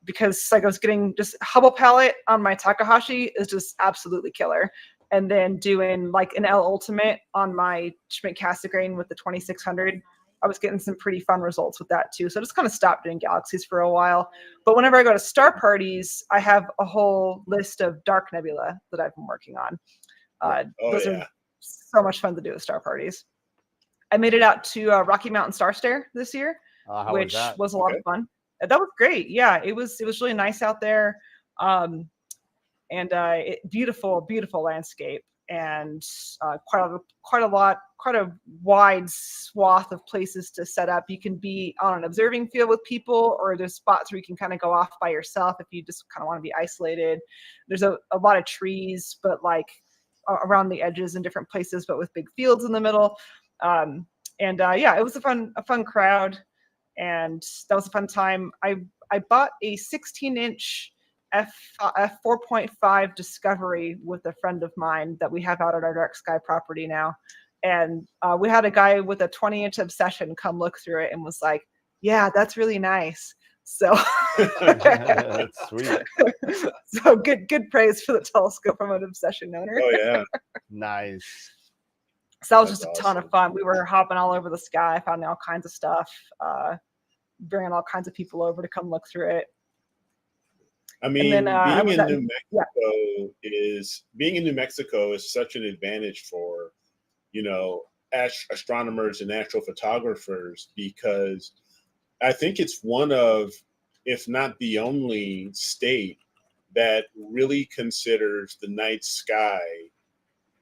Because like I was getting just Hubble palette on my Takahashi is just absolutely killer. And then doing like an L Ultimate on my Schmidt Cassegrain with the 2600. I was getting some pretty fun results with that too. So I just kind of stopped doing galaxies for a while. But whenever I go to star parties, I have a whole list of dark nebula that I've been working on. Those are so much fun to do at star parties. I made it out to Rocky Mountain Star Stare this year, which was a lot of fun. That was great. Yeah, it was really nice out there. Beautiful, beautiful landscape. And quite a wide swath of places to set up. You can be on an observing field with people, or there's spots where you can kind of go off by yourself if you just kind of want to be isolated. There's a lot of trees, but like around the edges in different places, but with big fields in the middle. It was a fun crowd, and that was a fun time. I bought a 16-inch f4.5 Discovery with a friend of mine that we have out at our dark sky property now. And we had a guy with a 20-inch Obsession come look through it and was like, yeah, that's really nice. So that's sweet. So good praise for the telescope from an Obsession owner. Oh yeah. Nice. So that was just a ton of fun. We were hopping all over the sky, finding all kinds of stuff, bringing all kinds of people over to come look through it. I mean, being in New Mexico is such an advantage for, astronomers and astrophotographers, because I think it's one of, if not the only state that really considers the night sky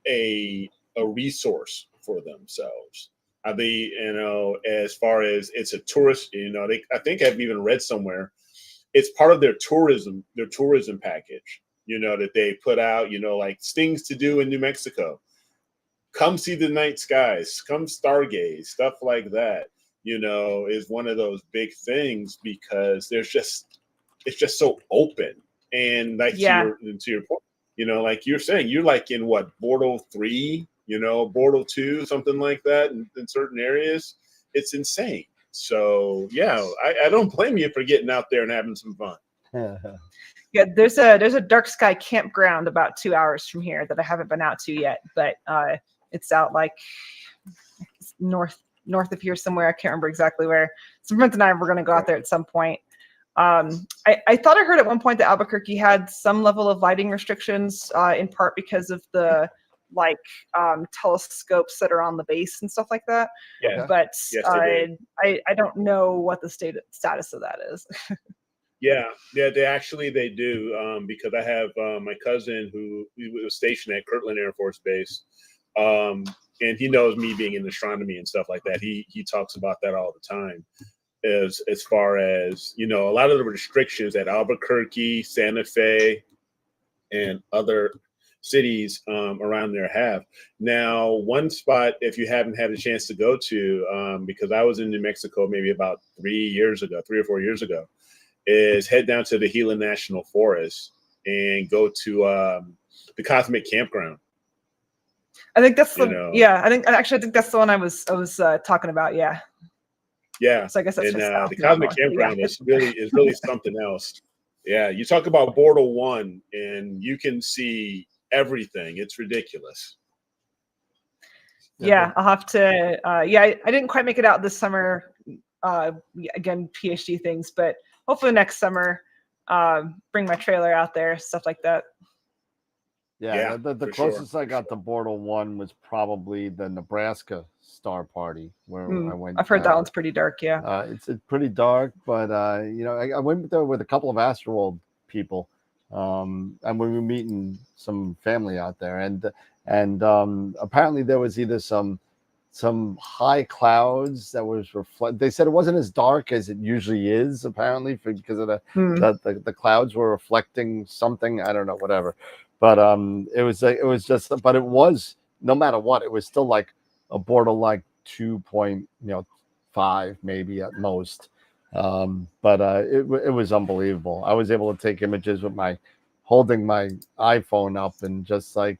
a resource for themselves. As far as it's a tourist, I think I've even read somewhere, it's part of their tourism package, that they put out, like things to do in New Mexico. Come see the night skies, come stargaze, stuff like that, is one of those big things, because it's just so open. And like to your point, like you're saying, you're like in what, Bortle 3, Bortle 2, something like that in certain areas. It's insane. So yeah, I don't blame you for getting out there and having some fun. Yeah, there's a dark sky campground about 2 hours from here that I haven't been out to yet, but it's out like north of here somewhere. I can't remember exactly where. So friends and I were going to go out there at some point. I thought I heard at one point that Albuquerque had some level of lighting restrictions, in part because of the telescopes that are on the base and stuff like that. Yeah. But yes, I don't know what the status of that is. Yeah, they do, because I have my cousin who was stationed at Kirtland Air Force Base, and he knows me being in astronomy and stuff like that. He talks about that all the time, as far as a lot of the restrictions at Albuquerque, Santa Fe, and other cities around there have. Now, one spot, if you haven't had a chance to go to, because I was in New Mexico maybe about 3 or 4 years ago, is head down to the Gila National Forest and go to the Cosmic Campground. I think that's I think that's the one I was talking about. Yeah. Yeah. So I guess that's the Cosmic Campground is really something else. Yeah, you talk about Bortle 1, and you can see everything. It's ridiculous. Yeah, I'll have to. I didn't quite make it out this summer. Again, PhD things, but hopefully next summer, bring my trailer out there, stuff like that. Yeah, the for closest sure, I got to Bortle 1 was probably the Nebraska Star Party, where I went. I've heard that one's pretty dark. Yeah. It's pretty dark, but I went there with a couple of Astroworld people, and we were meeting some family out there, and apparently there was either some high clouds that was They said it wasn't as dark as it usually is, apparently, because of the clouds were reflecting something. I don't know, whatever. But it was just, but it was, no matter what, it was still like a Bortle like 2.5 maybe at most. But it was unbelievable. I was able to take images with holding my iPhone up and just like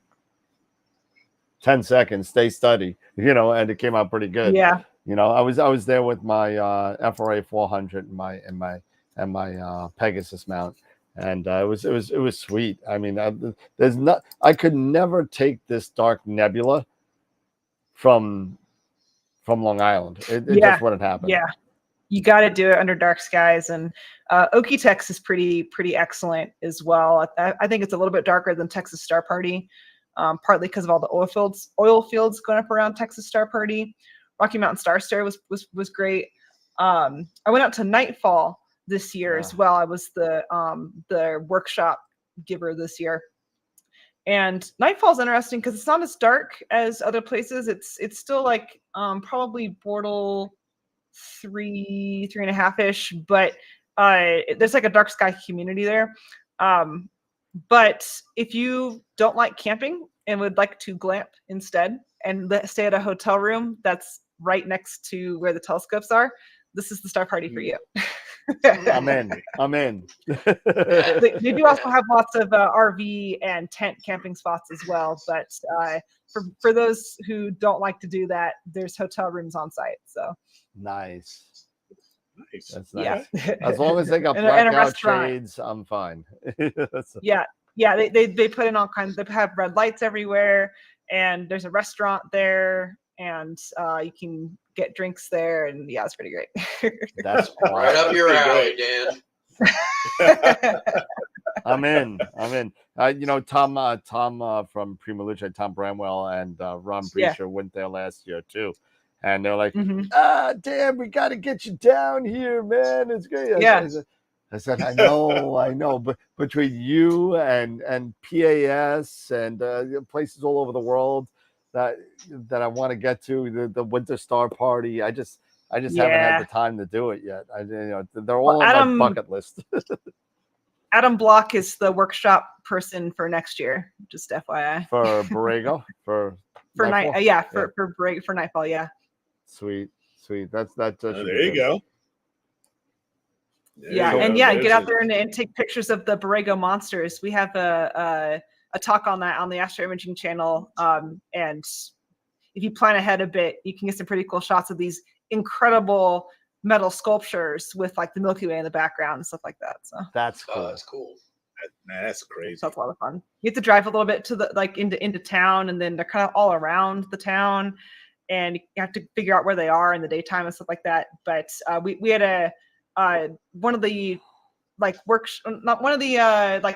10 seconds, stay steady, and it came out pretty good. Yeah. I was there with my FRA 400 and my Pegasus mount. And it was sweet. I mean, I could never take this dark nebula from Long Island. It just wouldn't happen. Yeah, you got to do it under dark skies, and Okie-Tex is pretty excellent as well. I think it's a little bit darker than Texas Star Party, partly because of all the oil fields going up around Texas Star Party. Rocky Mountain Star Stare was great. I went out to Nightfall this year as well. I was the workshop giver this year, and Nightfall's interesting because it's not as dark as other places. It's still like probably Bortle 3.5 ish, but there's like a dark sky community there. But if you don't like camping and would like to glamp instead and stay at a hotel room that's right next to where the telescopes are, this is the Star Party for you. I'm in. They do also have lots of RV and tent camping spots as well, but for those who don't like to do that, there's hotel rooms on site. So nice. That's nice. Yeah. As long as they got and a blackout restaurant. shades, I'm fine. Yeah. They put in all kinds. They have red lights everywhere, and there's a restaurant there, and you can get drinks there, and it's pretty great. That's right up your alley, Dan. I'm in. Tom from Prima Luce, Tom Bramwell, and Ron Breacher went there last year too, and they're like, "Damn, we got to get you down here, man. It's great." I said, I know, but between you and PAS and places all over the world that I want to get to, the Winter Star Party, I just haven't had the time to do it yet. They're all on my bucket list. Adam Block is the workshop person for next year, just FYI. For Borrego? For Nightfall? For Nightfall, yeah. Sweet. That's there you go. Get out there and take pictures of the Borrego monsters. We have a talk on that on the Astro Imaging channel, and if you plan ahead a bit, you can get some pretty cool shots of these incredible metal sculptures with like the Milky Way in the background and stuff like that. So that's cool. That's cool. That's crazy. So that's a lot of fun. You have to drive a little bit to the into town, and then they're kind of all around the town, and you have to figure out where they are in the daytime and stuff like that. But we had one of the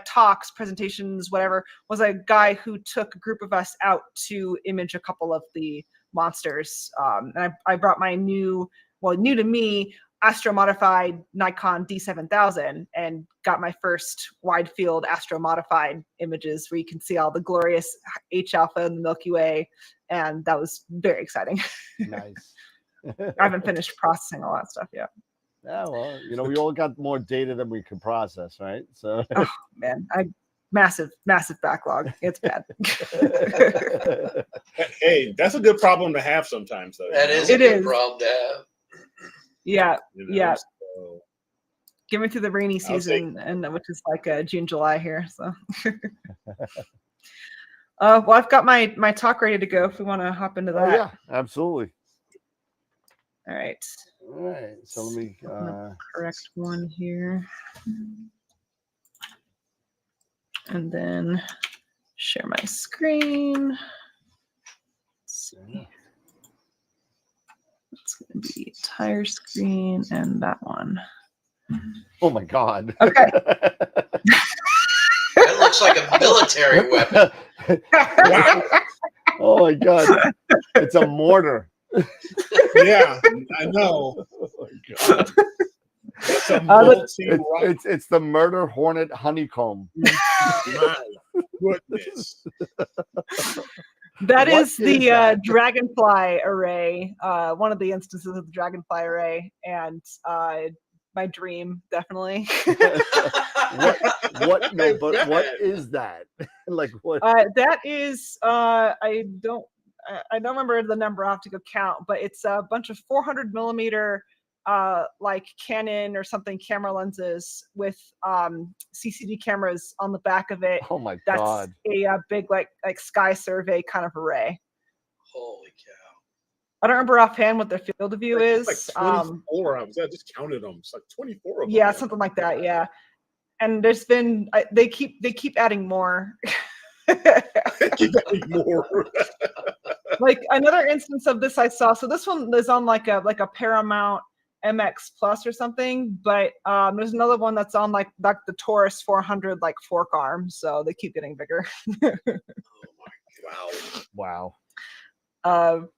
talks, presentations, whatever, was a guy who took a group of us out to image a couple of the monsters. And I brought my new to me, Astro modified Nikon D7000 and got my first wide field Astro modified images where you can see all the glorious H alpha and the Milky Way. And that was very exciting. Nice. I haven't finished processing all that stuff yet. Yeah, well, we all got more data than we can process, right? So, oh man, massive backlog. It's bad. Hey, that's a good problem to have sometimes, though. That is a good problem to have. Yeah, So. Get me through the rainy season, and which is like June, July here. So, well, I've got my talk ready to go. If we want to hop into that. Oh, yeah, absolutely. All right. So let me correct one here, and then share my screen. Let's see. the entire screen and that one. Oh my God. Okay. That looks like a military weapon. Wow. Oh my God. It's a mortar. Yeah, I know. Oh my God. That's a multi It's the murder hornet honeycomb. My goodness. That What is the that? dragonfly array, one of the instances of the dragonfly array, and my dream, definitely. What no, but what is that? Like what? That is I don't remember the number. I'll have to go count, but it's a bunch of 400 millimeter like Canon or something camera lenses with CCD cameras on the back of it. Oh my That's God. a big like sky survey kind of array. Holy cow. I don't remember offhand what their field of view is. Like 24. I just counted them. It's like 24 of them. Yeah, something like that. Yeah, and there's been they keep adding more. Keep adding more. Like another instance of this I saw. So this one is on like a Paramount MX Plus or something, but there's another one that's on like the Taurus 400 like fork arm. So they keep getting bigger. Oh my Wow.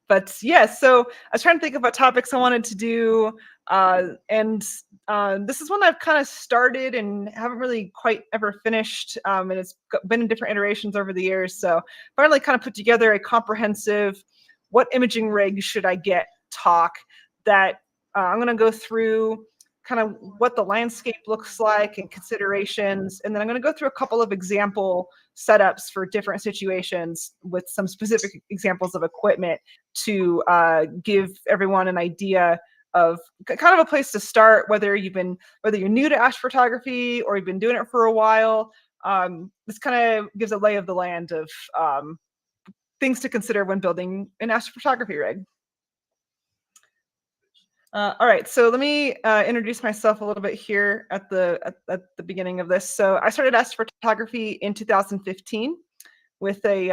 But yeah, so I was trying to think of what topics I wanted to do, and this is one I've kind of started and haven't really quite ever finished, and it's been in different iterations over the years. So finally kind of put together a comprehensive what imaging rig should I get talk that I'm going to go through kind of what the landscape looks like and considerations, and then I'm going to go through a couple of example setups for different situations with some specific examples of equipment to give everyone an idea of kind of a place to start, whether you're new to astrophotography or you've been doing it for a while. This kind of gives a lay of the land of things to consider when building an astrophotography rig. All right, so let me introduce myself a little bit here at the beginning of this. So I started astrophotography in 2015 with a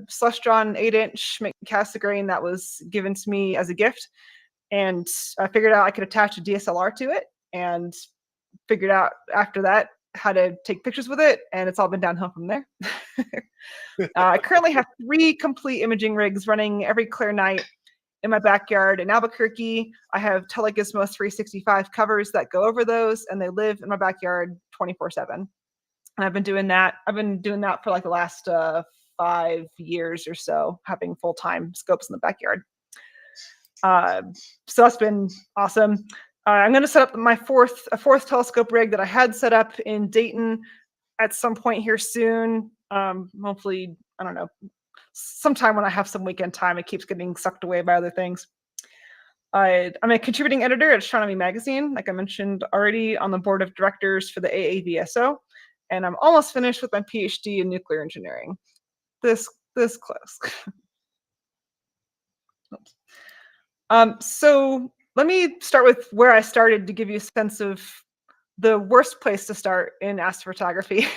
Celestron 8-inch Schmidt Cassegrain that was given to me as a gift, and I figured out I could attach a DSLR to it, and figured out after that how to take pictures with it, and it's all been downhill from there. I currently have 3 complete imaging rigs running every clear night in my backyard in Albuquerque. I have Telegizmo 365 covers that go over those, and they live in my backyard 24/7. And I've been doing that. For like the last 5 years or so, having full-time scopes in the backyard. So that's been awesome. I'm going to set up a fourth telescope rig that I had set up in Dayton at some point here soon. Hopefully, I don't know, sometime when I have some weekend time. It keeps getting sucked away by other things. I'm a contributing editor at Astronomy Magazine, like I mentioned already, on the board of directors for the AAVSO, and I'm almost finished with my PhD in nuclear engineering. This close. So let me start with where I started to give you a sense of the worst place to start in astrophotography,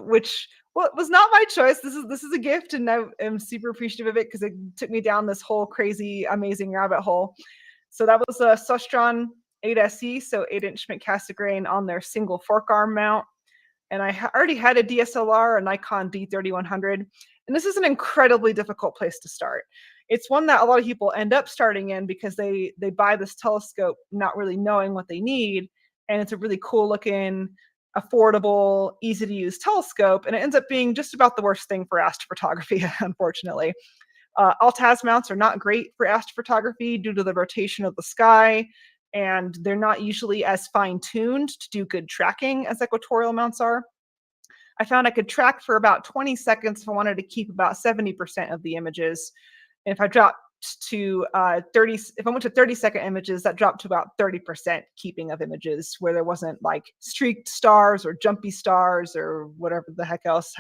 which was not my choice. This is a gift, and I am super appreciative of it because it took me down this whole crazy, amazing rabbit hole. So that was a Celestron 8SE, so 8-inch Schmidt Cassegrain on their single fork arm mount, and I already had a DSLR, a Nikon D3100, and this is an incredibly difficult place to start. It's one that a lot of people end up starting in because they buy this telescope not really knowing what they need, and it's a really cool looking, affordable, easy to use telescope, and it ends up being just about the worst thing for astrophotography, unfortunately. Alt-Az mounts are not great for astrophotography due to the rotation of the sky, and they're not usually as fine-tuned to do good tracking as equatorial mounts are. I found I could track for about 20 seconds if I wanted to keep about 70% of the images. And if I dropped to if I went to 30-second images, that dropped to about 30% keeping of images where there wasn't like streaked stars or jumpy stars or whatever the heck else.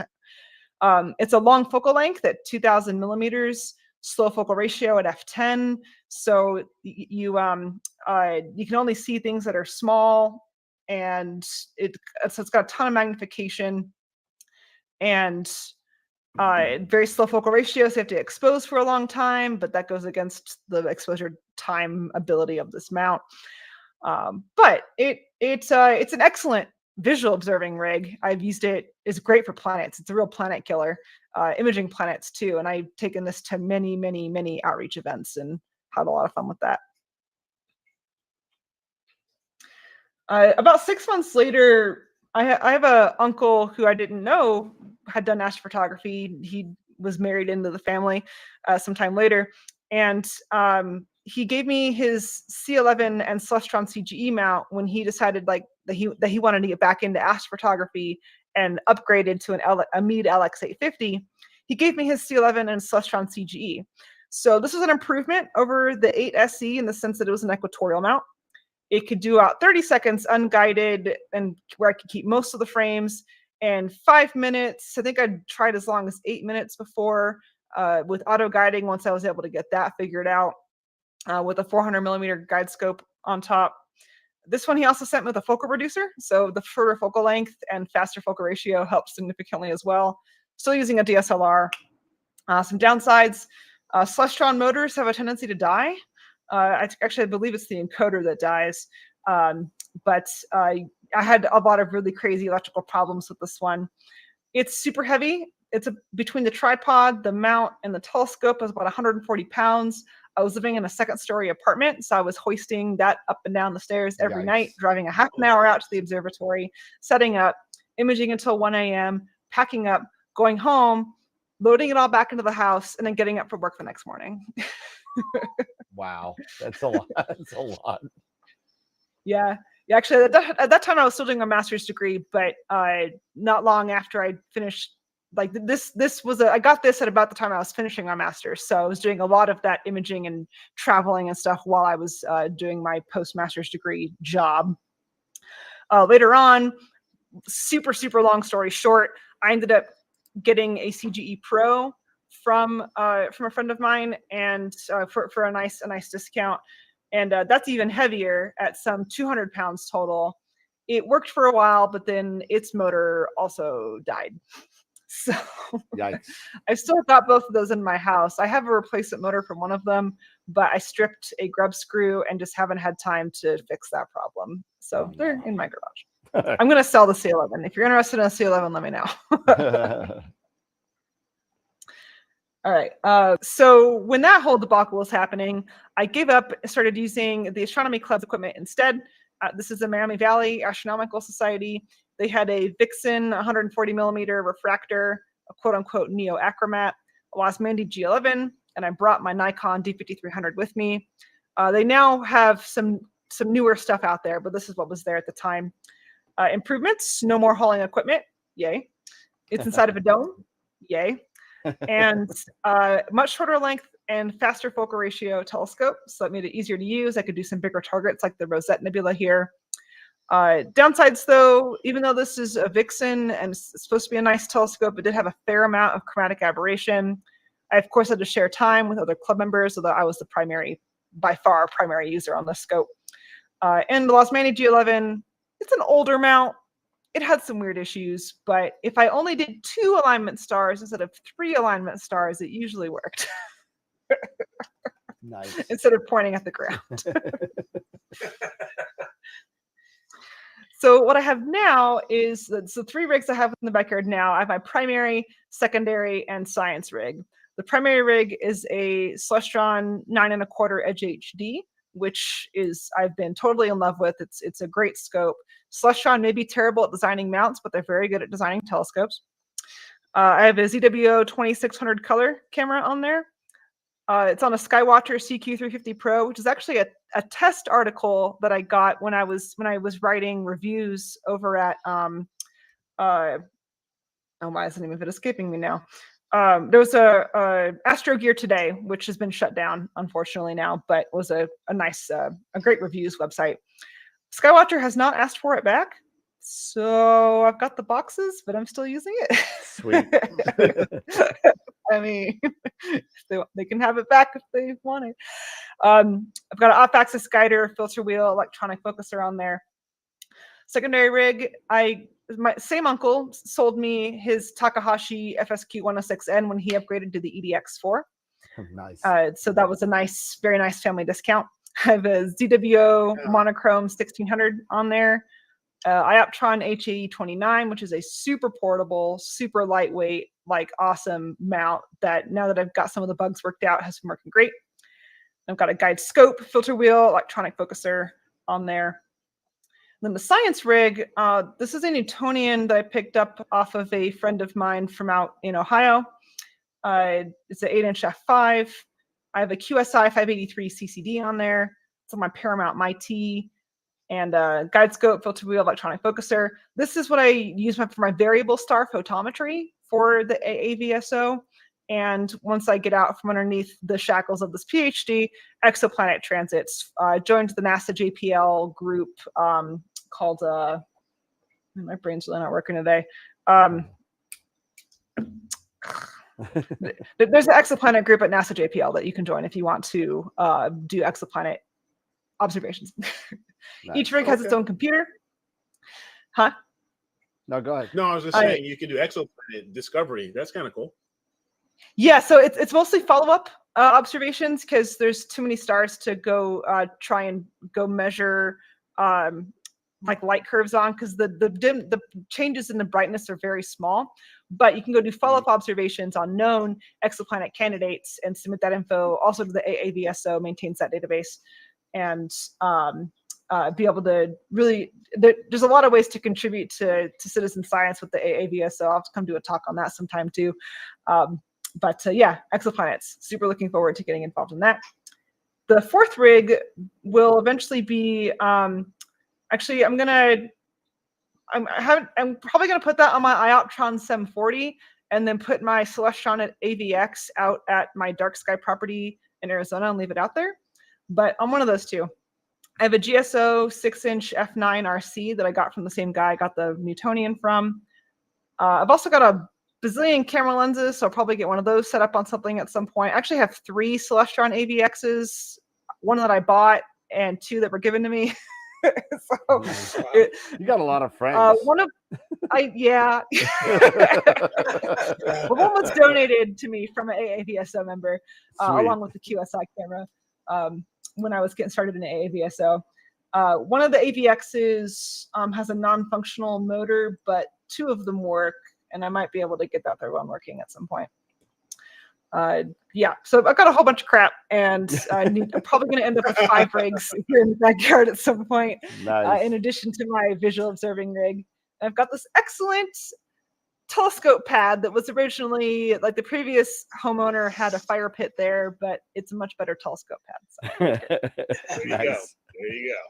It's a long focal length at 2000 millimeters, slow focal ratio at f10. So you can only see things that are small, and it's got a ton of magnification, and Very slow focal ratio, so you have to expose for a long time, but that goes against the exposure time ability of this mount. But it's an excellent visual observing rig. I've used it. It's great for planets. It's a real planet killer, imaging planets too. And I've taken this to many, many, many outreach events and had a lot of fun with that. About 6 months later, I have a uncle who I didn't know had done astrophotography. He was married into the family sometime later, and he gave me his C11 and Celestron CGE mount when he decided that he wanted to get back into astrophotography and upgraded to a Meade LX850. He gave me his C11 and Celestron CGE. So this was an improvement over the 8SE in the sense that it was an equatorial mount. It could do about 30 seconds unguided, and where I could keep most of the frames, and 5 minutes. I think I tried as long as 8 minutes before with auto guiding once I was able to get that figured out with a 400 millimeter guide scope on top. This one he also sent me with a focal reducer, so the shorter focal length and faster focal ratio helps significantly as well. Still using a DSLR. Some downsides, Celestron motors have a tendency to die. I believe it's the encoder that dies. But I had a lot of really crazy electrical problems with this one. It's super heavy. It's between the tripod, the mount, and the telescope is about 140 pounds. I was living in a second-story apartment, so I was hoisting that up and down the stairs every night, driving a half an hour out to the observatory, setting up, imaging until 1 a.m., packing up, going home, loading it all back into the house, and then getting up for work the next morning. Wow, that's a lot. That's a lot. Yeah. Actually, at that time I was still doing a master's degree, but not long after I finished, I got this at about the time I was finishing my master's. So I was doing a lot of that imaging and traveling and stuff while I was doing my post-master's degree job. Later on, super long story short, I ended up getting a CGE Pro from a friend of mine, and for a nice discount, and that's even heavier at some 200 pounds total. It worked for a while, but then its motor also died. So yikes. I still got both of those in my house. I have a replacement motor for one of them, but I stripped a grub screw and just haven't had time to fix that problem. So they're in my garage. I'm going to sell the C11. If you're interested in a C11, let me know. All right. So when that whole debacle was happening, I gave up, started using the Astronomy Club's equipment instead. This is the Miami Valley Astronomical Society. They had a Vixen 140 millimeter refractor, a quote unquote Neo Achromat, a Wasmandy G11, and I brought my Nikon D5300 with me. They now have some newer stuff out there, but this is what was there at the time. Improvements, no more hauling equipment, yay. It's inside of a dome, yay. And much shorter length and faster focal ratio telescope, so that made it easier to use. I could do some bigger targets like the Rosette Nebula here. Downsides though, even though this is a Vixen and it's supposed to be a nice telescope, it did have a fair amount of chromatic aberration. I of course had to share time with other club members, although I was the by far primary user on the scope. And the Wasmandy G11, it's an older mount. It had some weird issues, but if I only did 2 alignment stars instead of 3 alignment stars, it usually worked. Nice. Instead of pointing at the ground. So what I have now is the 3 rigs I have in the backyard now. I have my primary, secondary, and science rig. The primary rig is a Celestron 9 1/4 Edge HD, which I've been totally in love with. It's a great scope. Celestron may be terrible at designing mounts, but they're very good at designing telescopes. I have a ZWO 2600 color camera on there. It's on a Skywatcher CQ350 Pro, which is actually a test article that I got when I was writing reviews over at why is the name of it escaping me now? There was a Astro Gear Today, which has been shut down unfortunately now, but was a nice a great reviews website. Skywatcher has not asked for it back, so I've got the boxes, but I'm still using it. Sweet. I mean, they can have it back if they want it. I've got an off-axis guider, filter wheel, electronic focuser on there. Secondary rig, my same uncle sold me his Takahashi FSQ 106N when he upgraded to the EDX4. Nice. So that was a very nice family discount. I have a ZWO monochrome 1600 on there. Ioptron HAE 29, which is a super portable, super lightweight, like awesome mount that now that I've got some of the bugs worked out has been working great. I've got a guide scope, filter wheel, electronic focuser on there. Then the science rig, this is a Newtonian that I picked up off of a friend of mine from out in Ohio. It's an 8-inch f5. I have a QSI 583 CCD on there. It's on my Paramount MyT, and guide scope, filter wheel, electronic focuser. This is what I use for my variable star photometry for the AAVSO. And once I get out from underneath the shackles of this PhD, exoplanet transits, joined the NASA JPL group called, my brain's really not working today. There's an exoplanet group at NASA JPL that you can join if you want to do exoplanet observations. Nice. Each rig has its own computer. Huh? No, go ahead. No, I was just saying you can do exoplanet discovery. That's kind of cool. Yeah, so it's mostly follow-up observations because there's too many stars to go try and go measure like light curves on, because the changes in the brightness are very small. But you can go do follow-up observations on known exoplanet candidates and submit that info also to the AAVSO, maintains that database, and be able to really, there's a lot of ways to contribute to citizen science with the AAVSO. I'll have to come do a talk on that sometime too. But yeah, exoplanets, super looking forward to getting involved in that. The fourth rig will eventually be, actually, I'm probably gonna put that on my Ioptron 740 and then put my Celestron at AVX out at my dark sky property in Arizona and leave it out there. But on one of those two, I have a GSO 6-inch f9 RC that I got from the same guy I got the Newtonian from. I've also got a bazillion camera lenses, so I'll probably get one of those set up on something at some point. I actually have 3 Celestron AVXs, one that I bought and 2 that were given to me. So you got a lot of friends. One was donated to me from an AAVSO member, along with the QSI camera, when I was getting started in AAVSO. One of the AVXs has a non-functional motor, but 2 of them work, and I might be able to get that third one working at some point. Yeah, so I've got a whole bunch of crap, and I'm probably going to end up with 5 rigs here in the backyard at some point, Nice. in addition to my visual observing rig. And I've got this excellent telescope pad that was originally, like, the previous homeowner had a fire pit there, but it's a much better telescope pad. So. There you go. There you go.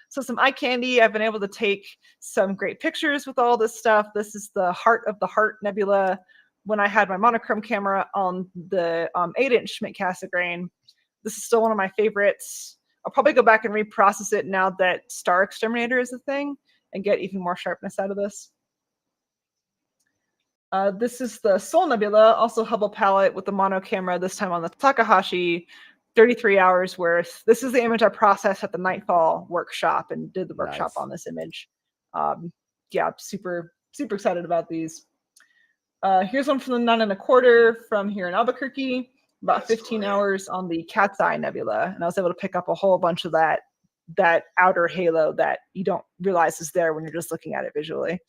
So some eye candy. I've been able to take some great pictures with all this stuff. This is the Heart of the Heart Nebula when I had my monochrome camera on the 8-inch Schmidt Cassegrain. This is still one of my favorites. I'll probably go back and reprocess it now that Star Exterminator is a thing and get even more sharpness out of this. This is the Sol Nebula, also Hubble palette with the mono camera, this time on the Takahashi, 33 hours worth. This is the image I processed at the Nightfall workshop and did the workshop on this image. Yeah, super excited about these. Here's one from the 9 1/4 from here in Albuquerque, about 15 hours on the Cat's Eye Nebula. And I was able to pick up a whole bunch of that outer halo that you don't realize is there when you're just looking at it visually.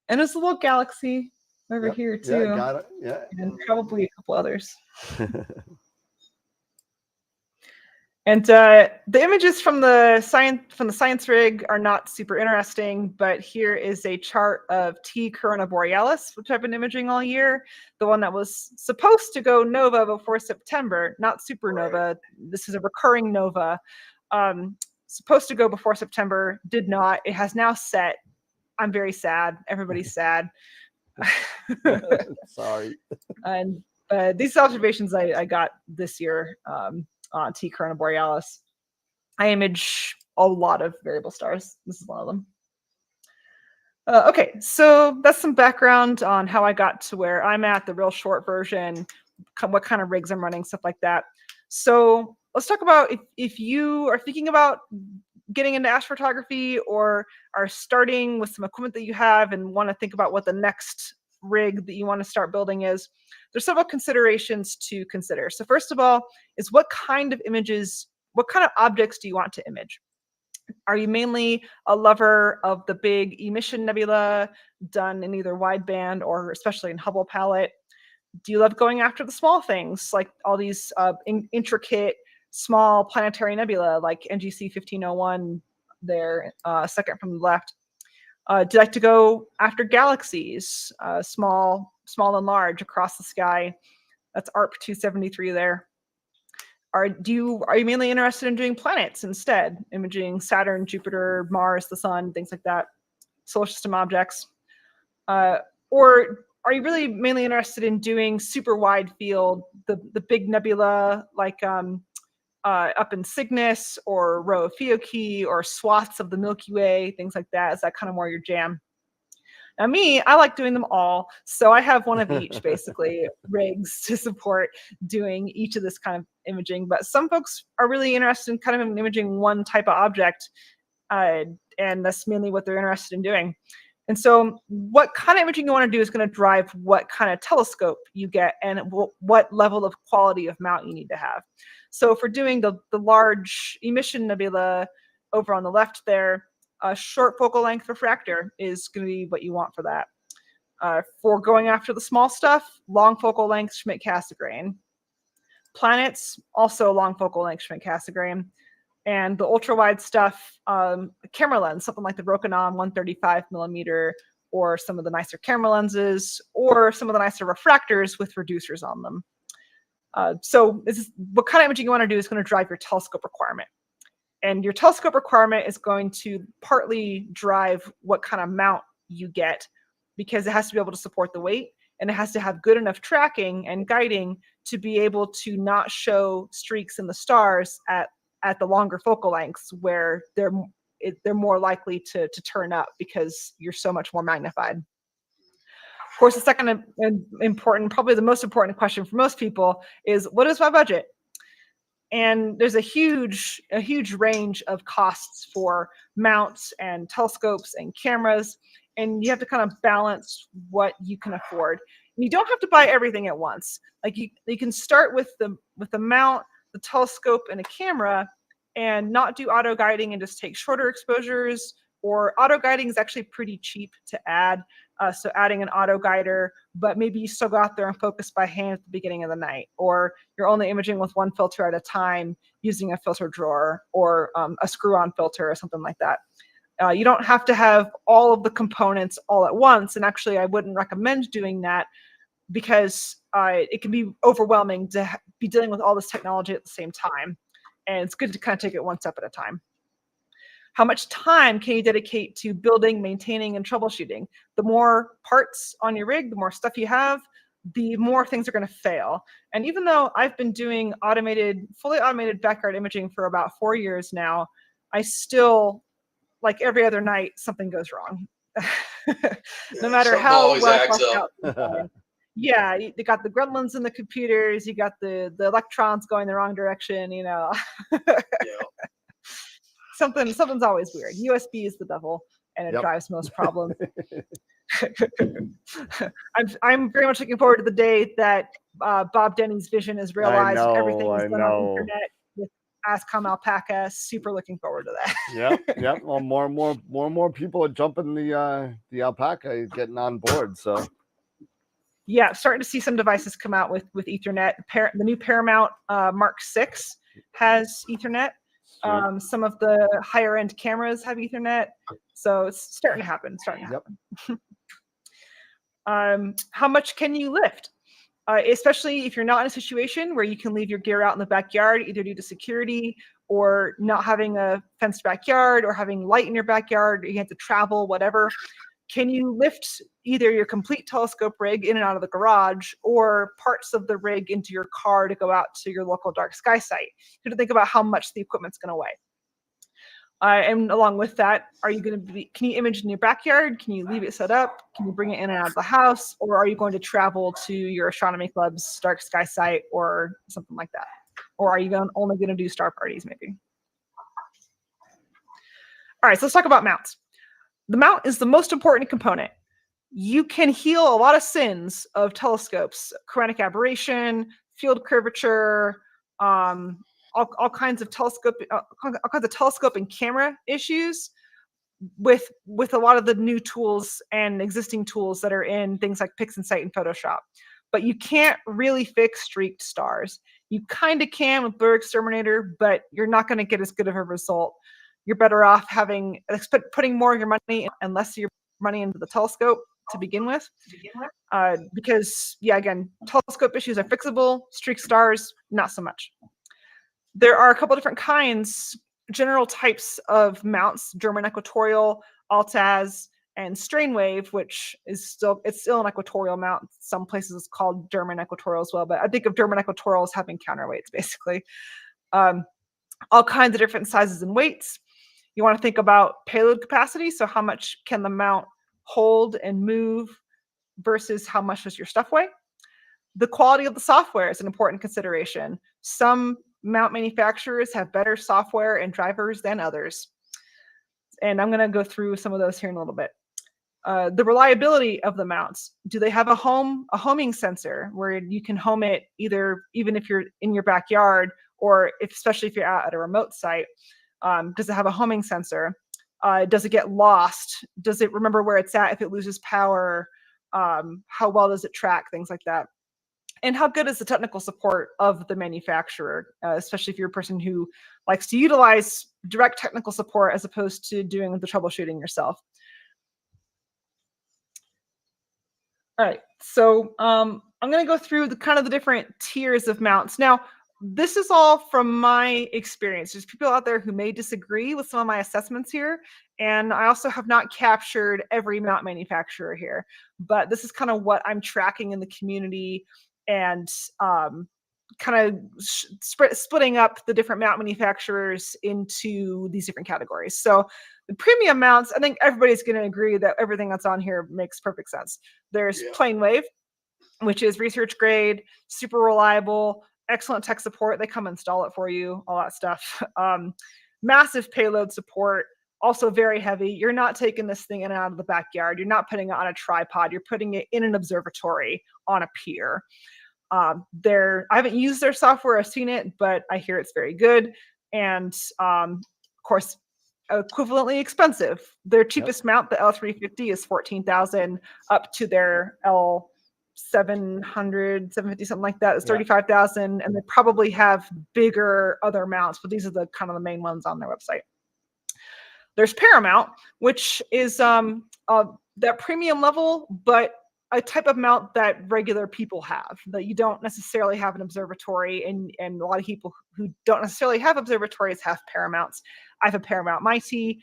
And there's a little galaxy over here too. Yeah, got it. Yeah. And probably a couple others. And the images from the science rig are not super interesting, but here is a chart of T Corona Borealis, which I've been imaging all year. The one that was supposed to go nova before September, not supernova. This is a recurring nova. Supposed to go before September, did not. It has now set. I'm very sad. Everybody's sad. Sorry. And these observations I got this year. On T Corona Borealis. I image a lot of variable stars. This is one of them. Okay, so that's some background on how I got to where I'm at, the real short version, what kind of rigs I'm running, stuff like that. So let's talk about if you are thinking about getting into astrophotography or are starting with some equipment that you have and want to think about what the next rig that you want to start building is, there's several considerations to consider. So first of all is what kind of images, what kind of objects do you want to image? Are you mainly a lover of the big emission nebula done in either wideband or especially in Hubble palette? Do you love going after the small things like all these intricate small planetary nebula like NGC 1501 there, second from the left? Do you like to go after galaxies, small and large across the sky? That's ARP 273 there. Are you mainly interested in doing planets instead, imaging Saturn, Jupiter, Mars, the sun, things like that, solar system objects? Or are you really mainly interested in doing super wide field, the big nebula like up in Cygnus or Rho Ophiuchi or swaths of the Milky Way, things like that? Is that kind of more your jam? Now me, I like doing them all. So I have one of each basically rigs to support doing each of this kind of imaging. But some folks are really interested in kind of imaging one type of object. And that's mainly what they're interested in doing. And so what kind of imaging you want to do is going to drive what kind of telescope you get and what level of quality of mount you need to have. So for doing the large emission nebula over on the left there, a short focal length refractor is going to be what you want for that. For going after the small stuff, long focal length Schmidt-Cassegrain. Planets, also long focal length Schmidt-Cassegrain. And the ultra wide stuff, camera lens, something like the Rokinon 135 millimeter, or some of the nicer camera lenses, or some of the nicer refractors with reducers on them. So what kind of imaging you want to do is going to drive your telescope requirement. And your telescope requirement is going to partly drive what kind of mount you get, because it has to be able to support the weight, and it has to have good enough tracking and guiding to be able to not show streaks in the stars at the longer focal lengths where they're more likely to turn up because you're so much more magnified. Of course, the second important, probably the most important question for most people is, what is my budget? And there's a huge range of costs for mounts and telescopes and cameras, and you have to kind of balance what you can afford. And you don't have to buy everything at once. Like you can start with the mount, the telescope, and a camera, and not do auto guiding and just take shorter exposures. Or auto guiding is actually pretty cheap to add. So adding an auto guider, but maybe you still go out there and focus by hand at the beginning of the night, or you're only imaging with one filter at a time using a filter drawer or a screw-on filter or something like that. You don't have to have all of the components all at once. And actually, I wouldn't recommend doing that because it can be overwhelming to be dealing with all this technology at the same time. And it's good to kind of take it one step at a time. How much time can you dedicate to building, maintaining, and troubleshooting? The more parts on your rig, the more stuff you have, the more things are going to fail. And even though I've been doing fully automated backyard imaging for about 4 years now, I still, like every other night, something goes wrong. No matter how well I flush out. Yeah, you got the gremlins in the computers, you got the electrons going the wrong direction, you know. Something's always weird. USB is the devil, and it drives most problems. I'm very much looking forward to the day that Bob Denny's vision is realized. Everything is done on the internet with Ascom Alpaca. Super looking forward to that. Yep. Well, more and more people are jumping the Alpaca, getting on board. So. Yeah, starting to see some devices come out with Ethernet. The new Paramount Mark 6 has Ethernet. Some of the higher end cameras have Ethernet. So it's starting to happen. How much can you lift? Especially if you're not in a situation where you can leave your gear out in the backyard, either due to security or not having a fenced backyard or having light in your backyard, or you have to travel, whatever. Can you lift either your complete telescope rig in and out of the garage or parts of the rig into your car to go out to your local dark sky site? You have to think about how much the equipment's going to weigh. And along with that, can you image in your backyard? Can you leave it set up? Can you bring it in and out of the house? Or are you going to travel to your astronomy club's dark sky site or something like that? Or are you only going to do star parties maybe? All right, so let's talk about mounts. The mount is the most important component. You can heal a lot of sins of telescopes: chromatic aberration, field curvature, all kinds of telescope and camera issues with a lot of the new tools and existing tools that are in things like Pixinsight and Photoshop. But you can't really fix streaked stars. You kind of can with Blur Exterminator, but you're not going to get as good of a result. You're better off putting more of your money and less of your money into the telescope to begin with. Because, yeah, again, telescope issues are fixable. Streaked stars, not so much. There are a couple different kinds, general types of mounts: German equatorial, Altaz, and strain wave, which is still an equatorial mount. Some places it's called German equatorial as well, but I think of German equatorial as having counterweights, basically. All kinds of different sizes and weights. You want to think about payload capacity, so how much can the mount hold and move versus how much does your stuff weigh. The quality of the software is an important consideration. Some mount manufacturers have better software and drivers than others, and I'm going to go through some of those here in a little bit. The reliability of the mounts. Do they have a homing sensor where you can home it even if you're in your backyard, or especially if you're out at a remote site? Does it have a homing sensor? Does it get lost? Does it remember where it's at if it loses power? How well does it track? Things like that. And how good is the technical support of the manufacturer, especially if you're a person who likes to utilize direct technical support as opposed to doing the troubleshooting yourself. All right, so I'm going to go through the different tiers of mounts. Now, this is all from my experience. There's people out there who may disagree with some of my assessments here, and I also have not captured every mount manufacturer here, but this is kind of what I'm tracking in the community, and splitting up the different mount manufacturers into these different categories. So the premium mounts, I think everybody's going to agree that everything that's on here makes perfect sense. There's Plain Wave, which is research grade, super reliable, excellent tech support. They come install it for you, all that stuff. Massive payload support, also very heavy. You're not taking this thing in and out of the backyard. You're not putting it on a tripod. You're putting it in an observatory on a pier. I haven't used their software or seen it, but I hear it's very good. And of course, equivalently expensive. Their cheapest mount, the L350, is $14,000, up to their L700, 750, something like that, is $35,000, and they probably have bigger other mounts, but these are the kind of the main ones on their website. There's Paramount, which is that premium level, but a type of mount that regular people have, that you don't necessarily have an observatory, and a lot of people who don't necessarily have observatories have Paramounts. I have a Paramount Mighty.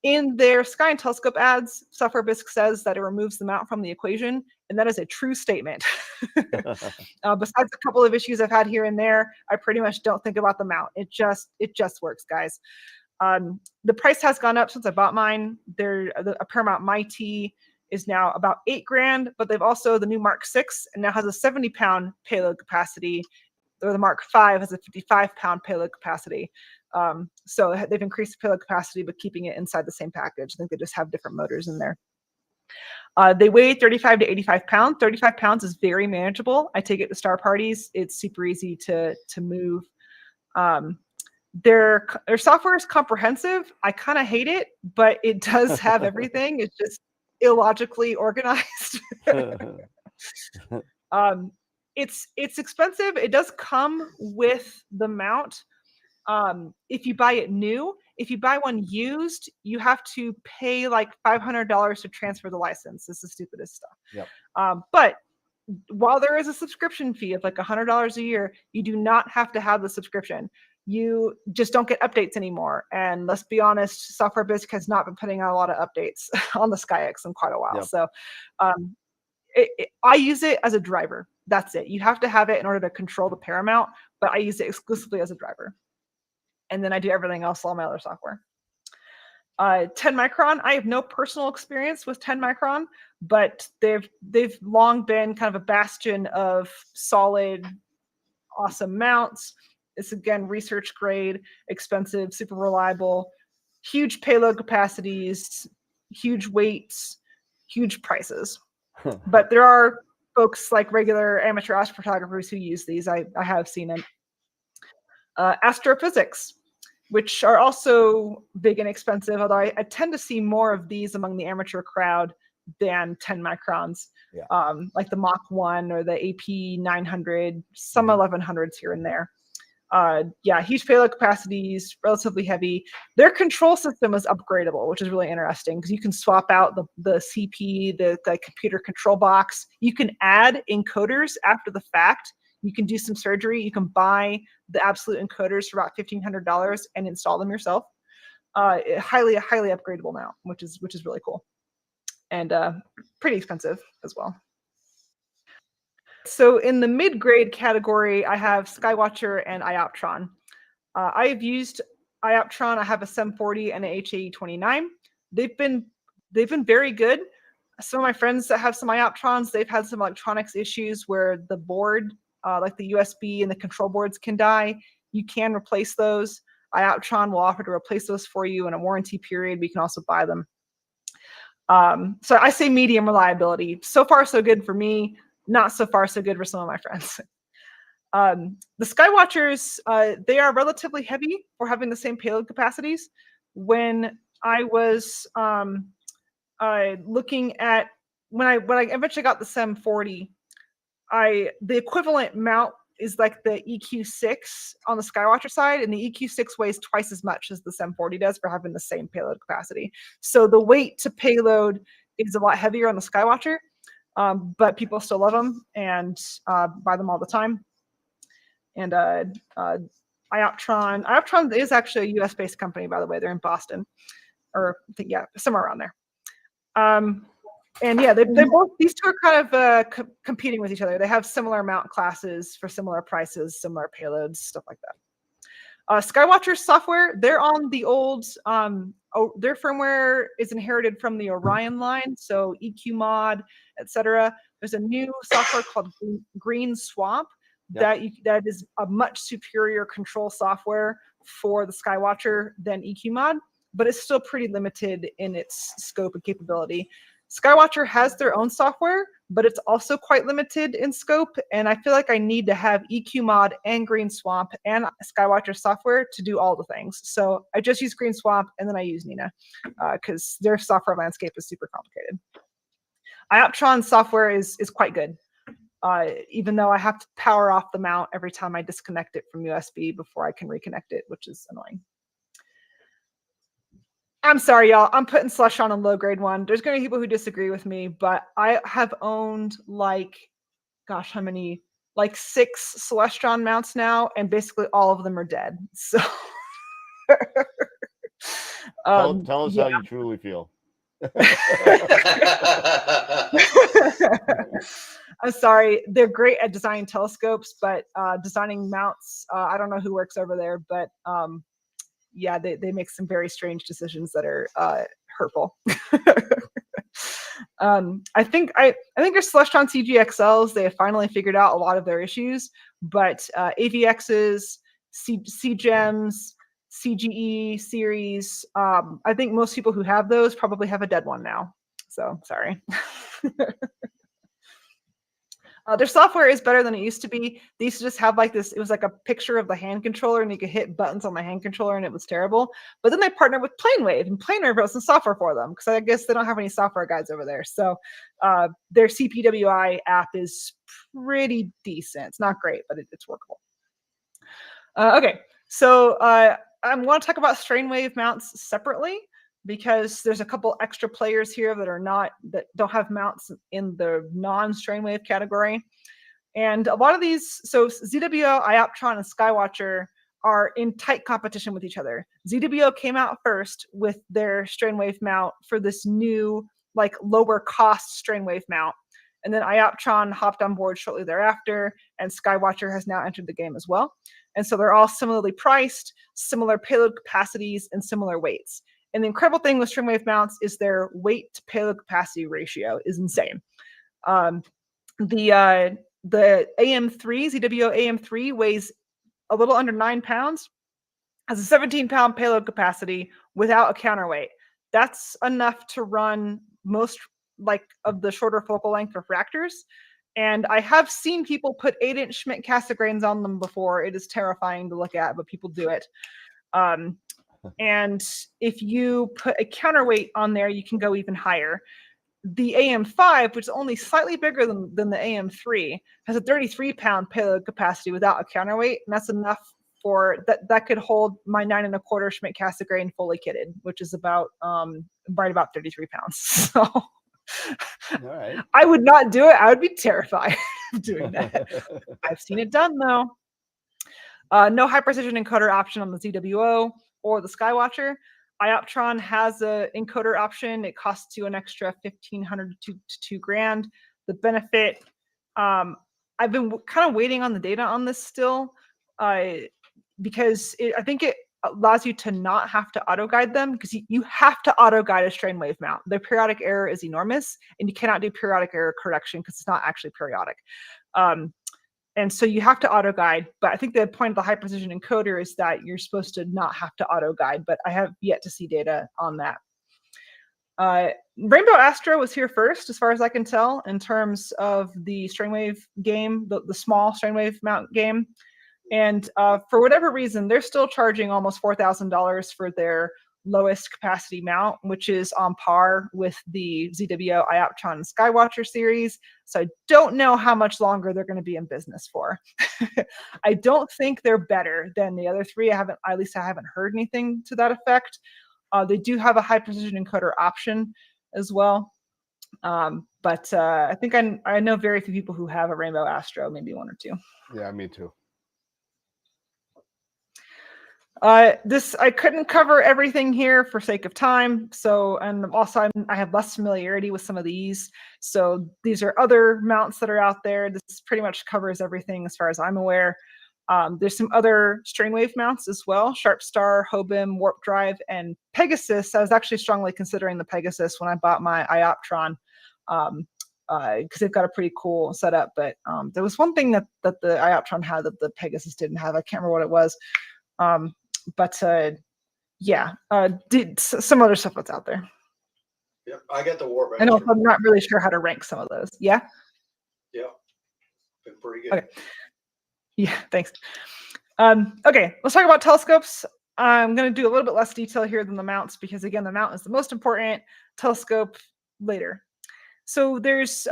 In their Sky and Telescope ads, Software Bisque says that it removes the mount from the equation, and that is a true statement. Besides a couple of issues I've had here and there, I pretty much don't think about the mount. It just works, guys. The price has gone up since I bought mine. A Paramount Mighty is now about $8,000, but they've also, the new Mark 6 and now has a 70-pound payload capacity, or the Mark 5 has a 55-pound payload capacity. So they've increased the payload capacity, but keeping it inside the same package. I think they just have different motors in there. They weigh 35 to 85 pounds. 35 pounds is very manageable. I take it to star parties. It's super easy to move. Their software is comprehensive. I kind of hate it, but it does have everything. It's just illogically organized. It's expensive. It does come with the mount. If you buy it new, if you buy one used, you have to pay like $500 to transfer the license. This is the stupidest stuff. Yep. But while there is a subscription fee of like $100 a year, you do not have to have the subscription. You just don't get updates anymore. And let's be honest, Software Bisque has not been putting out a lot of updates on the SkyX in quite a while. Yep. So I use it as a driver. That's it. You have to have it in order to control the Paramount, but I use it exclusively as a driver. And then I do everything else, all my other software. 10 micron. I have no personal experience with 10 micron, but they've long been kind of a bastion of solid, awesome mounts. It's, again, research grade, expensive, super reliable. huge payload capacities, huge weights, huge prices. But there are folks like regular amateur astrophotographers who use these. I have seen it. Astrophysics, which are also big and expensive, although I tend to see more of these among the amateur crowd than 10 microns, like the Mach 1 or the AP 900, some 1100s here and there. Huge payload capacities, relatively heavy. Their control system is upgradable, which is really interesting because you can swap out the CP, the computer control box. You can add encoders after the fact. You can do some surgery. You can buy the absolute encoders for about $1,500 and install them yourself. Highly upgradable now, which is really cool, and pretty expensive as well. So in the mid-grade category, I have Skywatcher and Ioptron. I've used Ioptron. I have a SEM 40 and an HAE 29. They've been very good. Some of my friends that have some Ioptrons, they've had some electronics issues where the board, like the USB and the control boards, can die. You can replace those. Ioptron will offer to replace those for you in a warranty period. We can also buy them. So I say medium reliability. So far, so good for me. Not so far, so good for some of my friends. The Skywatchers, they are relatively heavy for having the same payload capacities. When I was looking at, when I eventually got the SEM 40, the equivalent mount is like the EQ6 on the Skywatcher side, and the EQ6 weighs twice as much as the SEM 40 does for having the same payload capacity. So the weight to payload is a lot heavier on the Skywatcher. But people still love them and buy them all the time. And Ioptron is actually a US-based company, by the way. They're in Boston, or I think, somewhere around there. And they both, these two are kind of competing with each other. They have similar mount classes for similar prices, similar payloads, stuff like that. Skywatcher software, they're on the old, their firmware is inherited from the Orion line, so EQ mod, etc. There's a new software called Green Swamp that is a much superior control software for the Skywatcher than EQ mod, but it's still pretty limited in its scope and capability. Skywatcher has their own software, but it's also quite limited in scope, and I feel like I need to have EQ mod and Green Swamp and Skywatcher software to do all the things. So I just use Green Swamp, and then I use Nina because their software landscape is super complicated. Ioptron software is quite good, even though I have to power off the mount every time I disconnect it from USB before I can reconnect it, which is annoying. I'm sorry, y'all. I'm putting Slush on a low grade one. There's going to be people who disagree with me, but I have owned how many? Like 6 Celestron mounts now, and basically all of them are dead. So tell us how you truly feel. I'm sorry. They're great at designing telescopes, but designing mounts, I don't know who works over there, but they make some very strange decisions that are hurtful. I think their Celestron CGXLs, they have finally figured out a lot of their issues, but AVXs, CGEMs, CGE series, I think most people who have those probably have a dead one now. So sorry. Their software is better than it used to be. They used to just have like this, it was like a picture of the hand controller and you could hit buttons on the hand controller and it was terrible. But then they partnered with Planewave, and Planewave wrote some software for them because I guess they don't have any software guys over there. So their CPWI app is pretty decent. It's not great, but it's workable. Okay, so I want to talk about strain wave mounts separately, because there's a couple extra players here that don't have mounts in the non-strain wave category. And a lot of these, so ZWO, Ioptron, and Skywatcher are in tight competition with each other. ZWO came out first with their strain wave mount for this new, like, lower cost strain wave mount. And then Ioptron hopped on board shortly thereafter, and Skywatcher has now entered the game as well. And so they're all similarly priced, similar payload capacities, and similar weights. And the incredible thing with strain wave mounts is their weight to payload capacity ratio is insane. The AM3, ZWO AM3 weighs a little under 9 pounds, has a 17-pound payload capacity without a counterweight. That's enough to run most of the shorter focal length refractors. And I have seen people put 8-inch Schmidt Cassegrains on them before. It is terrifying to look at, but people do it. And if you put a counterweight on there, you can go even higher. The AM5, which is only slightly bigger than the AM3, has a 33-pound payload capacity without a counterweight, and that's enough for that could hold my 9 1/4 Schmidt Cassegrain fully kitted, which is about right about 33 pounds. So All right. I would not do it. I would be terrified of doing that. I've seen it done though. No high precision encoder option on the ZWO or the Skywatcher. Ioptron has a encoder option. It costs you an extra $1,500 to $2,000. The benefit, I've been kind of waiting on the data on this still, because I think it allows you to not have to auto guide them, because you have to auto guide a strain wave mount. The periodic error is enormous, and you cannot do periodic error correction because it's not actually periodic. And so you have to auto guide, but I think the point of the high precision encoder is that you're supposed to not have to auto guide, but I have yet to see data on that. Rainbow Astro was here first, as far as I can tell, in terms of the strainwave game, the small strainwave mount game. And for whatever reason, they're still charging almost $4,000 for their lowest capacity mount, which is on par with the ZWO, Ioptron, and Skywatcher series. So I don't know how much longer they're going to be in business for. I don't think they're better than the other three. At least I haven't heard anything to that effect. They do have a high precision encoder option as well. But I think I know very few people who have a Rainbow Astro, maybe one or two. Yeah, me too. I couldn't cover everything here for sake of time. So, and also I have less familiarity with some of these. So these are other mounts that are out there. This pretty much covers everything as far as I'm aware. There's some other strainwave mounts as well: Sharp Star, Hobim, Warp Drive, and Pegasus. I was actually strongly considering the Pegasus when I bought my Ioptron, because they've got a pretty cool setup. But there was one thing that the Ioptron had that the Pegasus didn't have. I can't remember what it was. Yeah, some other stuff that's out there. Yeah, I got the Warp. I know I'm not really sure how to rank some of those. Yeah. Yeah, been pretty good. Okay. Yeah, thanks. Okay, let's talk about telescopes. I'm going to do a little bit less detail here than the mounts, because again, the mount is the most important. Telescope later. So there's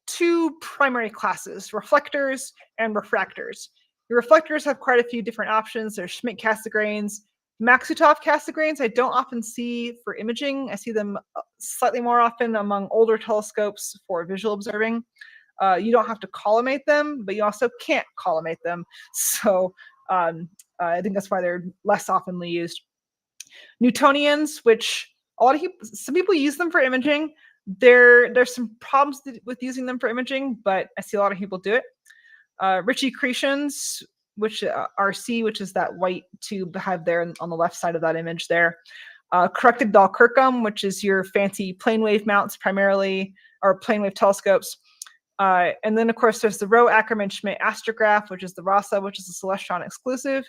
two primary classes: reflectors and refractors. The reflectors have quite a few different options. There's Schmidt Cassegrains, Maksutov Cassegrains. I don't often see for imaging. I see them slightly more often among older telescopes for visual observing. You don't have to collimate them, but you also can't collimate them. So I think that's why they're less oftenly used. Newtonians, which some people use them for imaging. There's some problems with using them for imaging, but I see a lot of people do it. Ritchie-Chrétiens, which RC, which is that white tube I have there on the left side of that image there. Corrected Dahl-Kirkham, which is your fancy plane wave mounts primarily, or plane wave telescopes. And then, of course, there's the Rowe Ackerman Schmidt Astrograph, which is the RASA, which is a Celestron exclusive.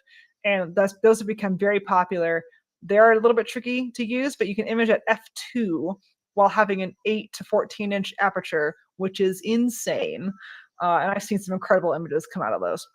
And those have become very popular. They are a little bit tricky to use, but you can image at f2 while having an 8 to 14-inch aperture, which is insane. And I've seen some incredible images come out of those.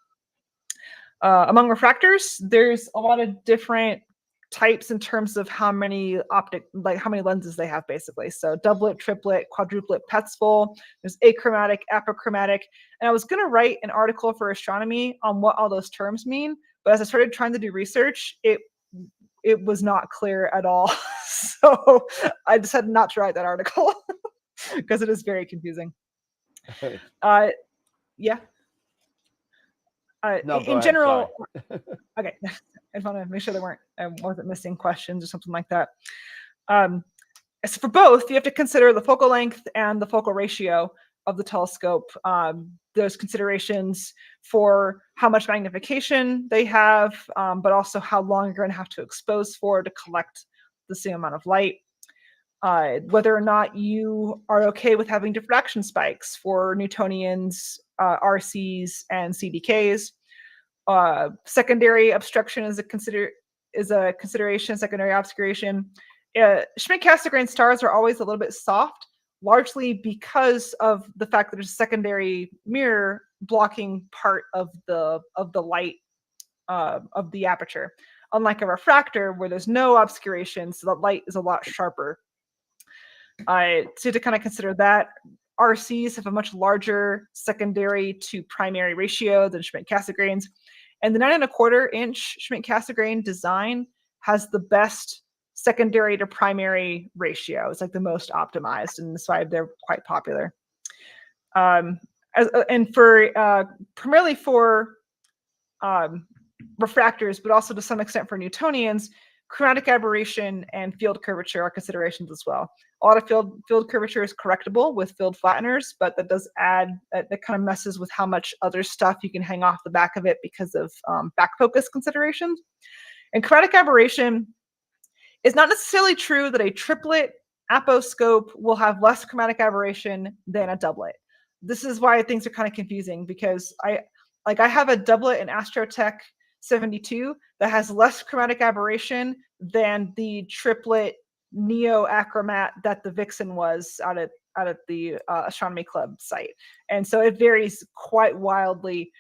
Among refractors, there's a lot of different types in terms of how many lenses they have, basically. So doublet, triplet, quadruplet, Petzval. There's achromatic, apochromatic. And I was going to write an article for astronomy on what all those terms mean, but as I started trying to do research, it was not clear at all. So I decided not to write that article because it is very confusing. Yeah. No, in general, okay. I just want to make sure I wasn't missing questions or something like that. So for both, you have to consider the focal length and the focal ratio of the telescope. There's considerations for how much magnification they have, but also how long you're going to have to expose for to collect the same amount of light. Whether or not you are okay with having diffraction spikes for Newtonians, RCs, and CDKs. Secondary obstruction is is a consideration, secondary obscuration. Schmidt-Cassegrain stars are always a little bit soft, largely because of the fact that there's a secondary mirror blocking part of the light of the aperture. Unlike a refractor where there's no obscuration, so the light is a lot sharper. So to kind of consider that, RCs have a much larger secondary to primary ratio than Schmidt-Cassegrains. And the 9¼ inch Schmidt-Cassegrain design has the best secondary to primary ratio. It's like the most optimized, and that's why they're quite popular. And for primarily for refractors, but also to some extent for Newtonians, chromatic aberration and field curvature are considerations as well. A lot of field curvature is correctable with field flatteners, but that does add, that kind of messes with how much other stuff you can hang off the back of it because of back focus considerations. And chromatic aberration is not necessarily true that a triplet aposcope will have less chromatic aberration than a doublet. This is why things are kind of confusing, because I have a doublet in Astrotech 72 that has less chromatic aberration than the triplet Neo Achromat that the Vixen was out at the Astronomy Club site. And so it varies quite wildly,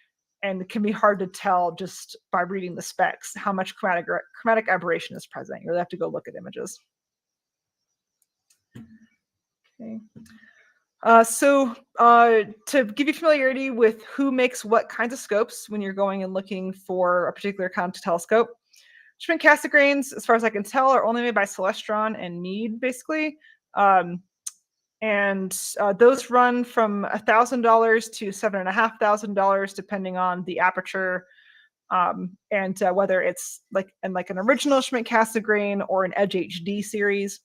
and it can be hard to tell just by reading the specs how much chromatic aberration is present. You really have to go look at images. Okay. To give you familiarity with who makes what kinds of scopes when you're going and looking for a particular kind of telescope, Schmidt-Cassegrains, as far as I can tell, are only made by Celestron and Meade, basically. Those run from $1,000 to $7,500, depending on the aperture and whether it's like an original Schmidt-Cassegrain or an Edge HD series.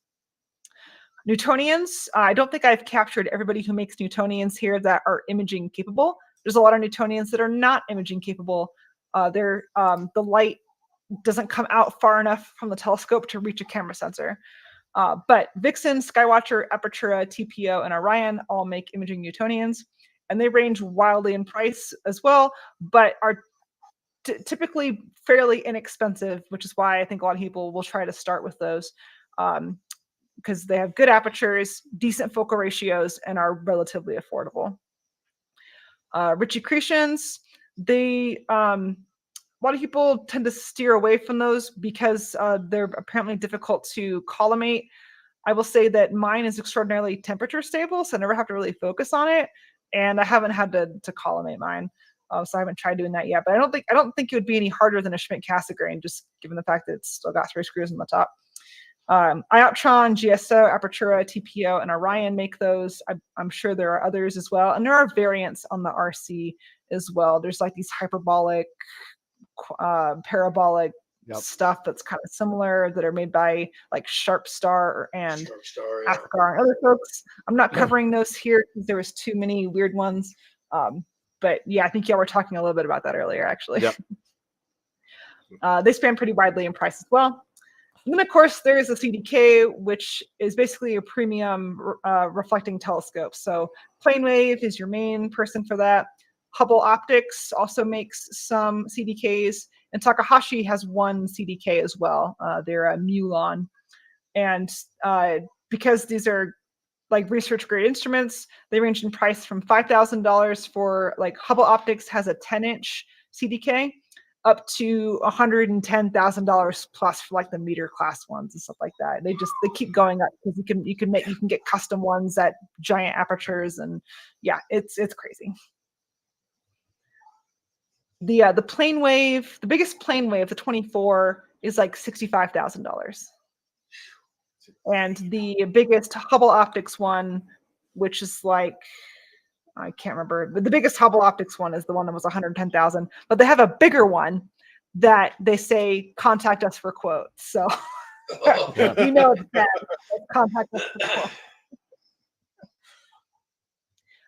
Newtonians, I don't think I've captured everybody who makes Newtonians here that are imaging capable. There's a lot of Newtonians that are not imaging capable. The light doesn't come out far enough from the telescope to reach a camera sensor. But Vixen, Skywatcher, Apertura, TPO, and Orion all make imaging Newtonians, and they range wildly in price as well, but are typically fairly inexpensive, which is why I think a lot of people will try to start with those. Because they have good apertures, decent focal ratios, and are relatively affordable. Ritchie-Chrétiens, a lot of people tend to steer away from those because they're apparently difficult to collimate. I will say that mine is extraordinarily temperature stable, so I never have to really focus on it, and I haven't had to collimate mine, so I haven't tried doing that yet. But I don't think it would be any harder than a Schmidt-Cassegrain, just given the fact that it's still got 3 screws on the top. Ioptron, GSO, Apertura, TPO, and Orion make those. I'm sure there are others as well. And there are variants on the RC as well. There's like these hyperbolic, parabolic stuff that's kind of similar that are made by like Sharpstar and Athgar and other folks. I'm not covering those here because there was too many weird ones. But yeah, I think y'all were talking a little bit about that earlier, actually. Yep. They span pretty widely in price as well. And then, of course, there is a CDK, which is basically a premium reflecting telescope. So Planewave is your main person for that. Hubble Optics also makes some CDKs, and Takahashi has one CDK as well. They're a Muon. And because these are like research grade instruments, they range in price from $5,000 for, like, Hubble Optics has a 10-inch CDK, up to $110,000 plus for like the meter class ones and stuff like that. They keep going up because you can get custom ones at giant apertures, and yeah, it's crazy. The Planewave, the biggest Planewave, the 24, is like $65,000, and the biggest Hubble Optics one, which is like, I can't remember, but the biggest Hubble Optics one is the one that was 110,000. But they have a bigger one that they say contact us for quotes. So we know it's bad. Contact us for quotes.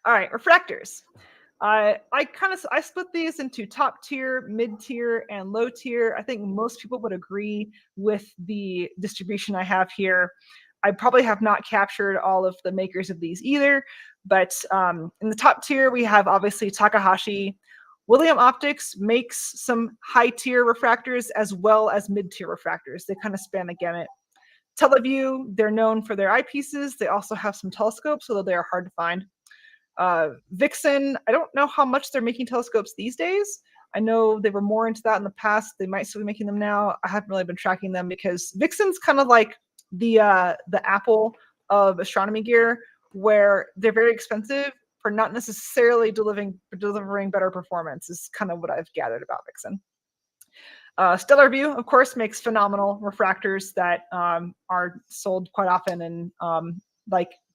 All right, refractors. I split these into top tier, mid tier, and low tier. I think most people would agree with the distribution I have here. I probably have not captured all of the makers of these either, but in the top tier, we have obviously Takahashi. William Optics makes some high-tier refractors as well as mid-tier refractors. They kind of span the gamut. Teleview, they're known for their eyepieces. They also have some telescopes, although they are hard to find. Vixen, I don't know how much they're making telescopes these days. I know they were more into that in the past. They might still be making them now. I haven't really been tracking them because Vixen's kind of like the Apple of astronomy gear, where they're very expensive for not necessarily delivering better performance, is kind of what I've gathered about Vixen. Stellar View, of course, makes phenomenal refractors that are sold quite often and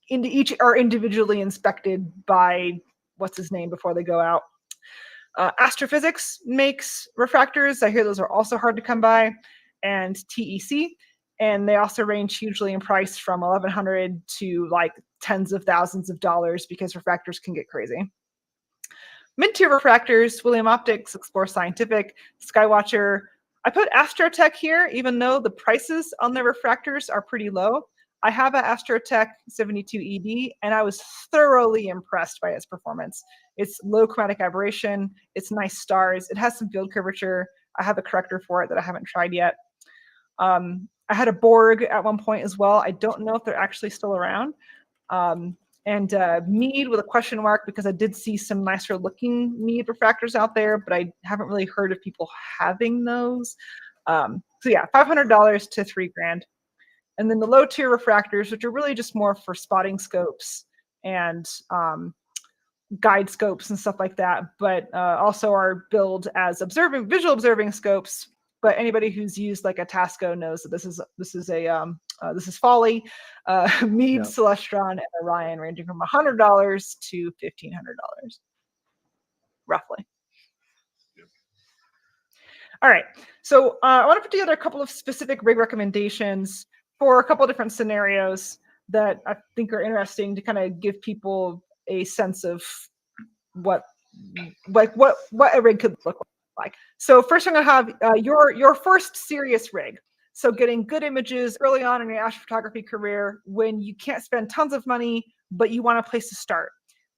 each are individually inspected by what's his name before they go out. Astrophysics makes refractors. I hear those are also hard to come by, and TEC, and they also range hugely in price from $1,100 to like tens of thousands of dollars because refractors can get crazy. Mid-tier refractors, William Optics, Explore Scientific, Skywatcher. I put Astrotech here, even though the prices on their refractors are pretty low. I have an Astrotech 72ED, and I was thoroughly impressed by its performance. It's low chromatic aberration, it's nice stars, it has some field curvature. I have a corrector for it that I haven't tried yet. I had a Borg at one point as well. I don't know if they're actually still around. And Mead with a question mark, because I did see some nicer looking Mead refractors out there, but I haven't really heard of people having those. So yeah, $500 to $3,000. And then the low tier refractors, which are really just more for spotting scopes and guide scopes and stuff like that, but also are billed as visual observing scopes. But anybody who's used like a Tasco knows that this is Folly, Mead, Celestron, and Orion, ranging from $100 to $1,500, roughly. All right, so I want to put together a couple of specific rig recommendations for a couple of different scenarios that I think are interesting to kind of give people a sense of what a rig could look like. So first, I'm going to have your first serious rig. So getting good images early on in your astrophotography career when you can't spend tons of money, but you want a place to start.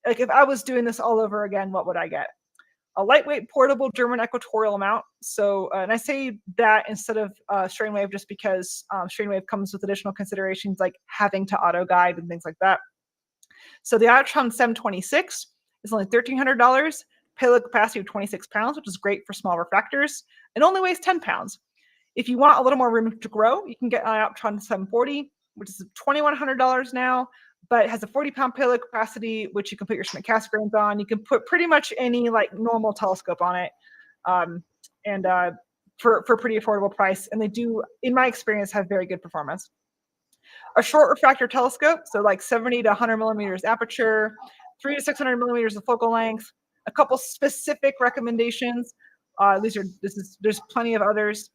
Like if I was doing this all over again, what would I get? A lightweight portable German equatorial mount. So, and I say that instead of Strainwave just because Strainwave comes with additional considerations like having to auto guide and things like that. So the Iotron 726 is only $1,300, payload capacity of 26 pounds, which is great for small refractors, and only weighs 10 pounds. If you want a little more room to grow, you can get an Iotron 740, which is $2,100 now, but it has a 40-pound payload capacity, which you can put your Schmidt Cassegrains on. You can put pretty much any like normal telescope on it, and for pretty affordable price. And they do, in my experience, have very good performance. A short refractor telescope, so like 70 to 100 millimeters aperture, 300 to 600 millimeters of focal length. A couple specific recommendations. There's plenty of others.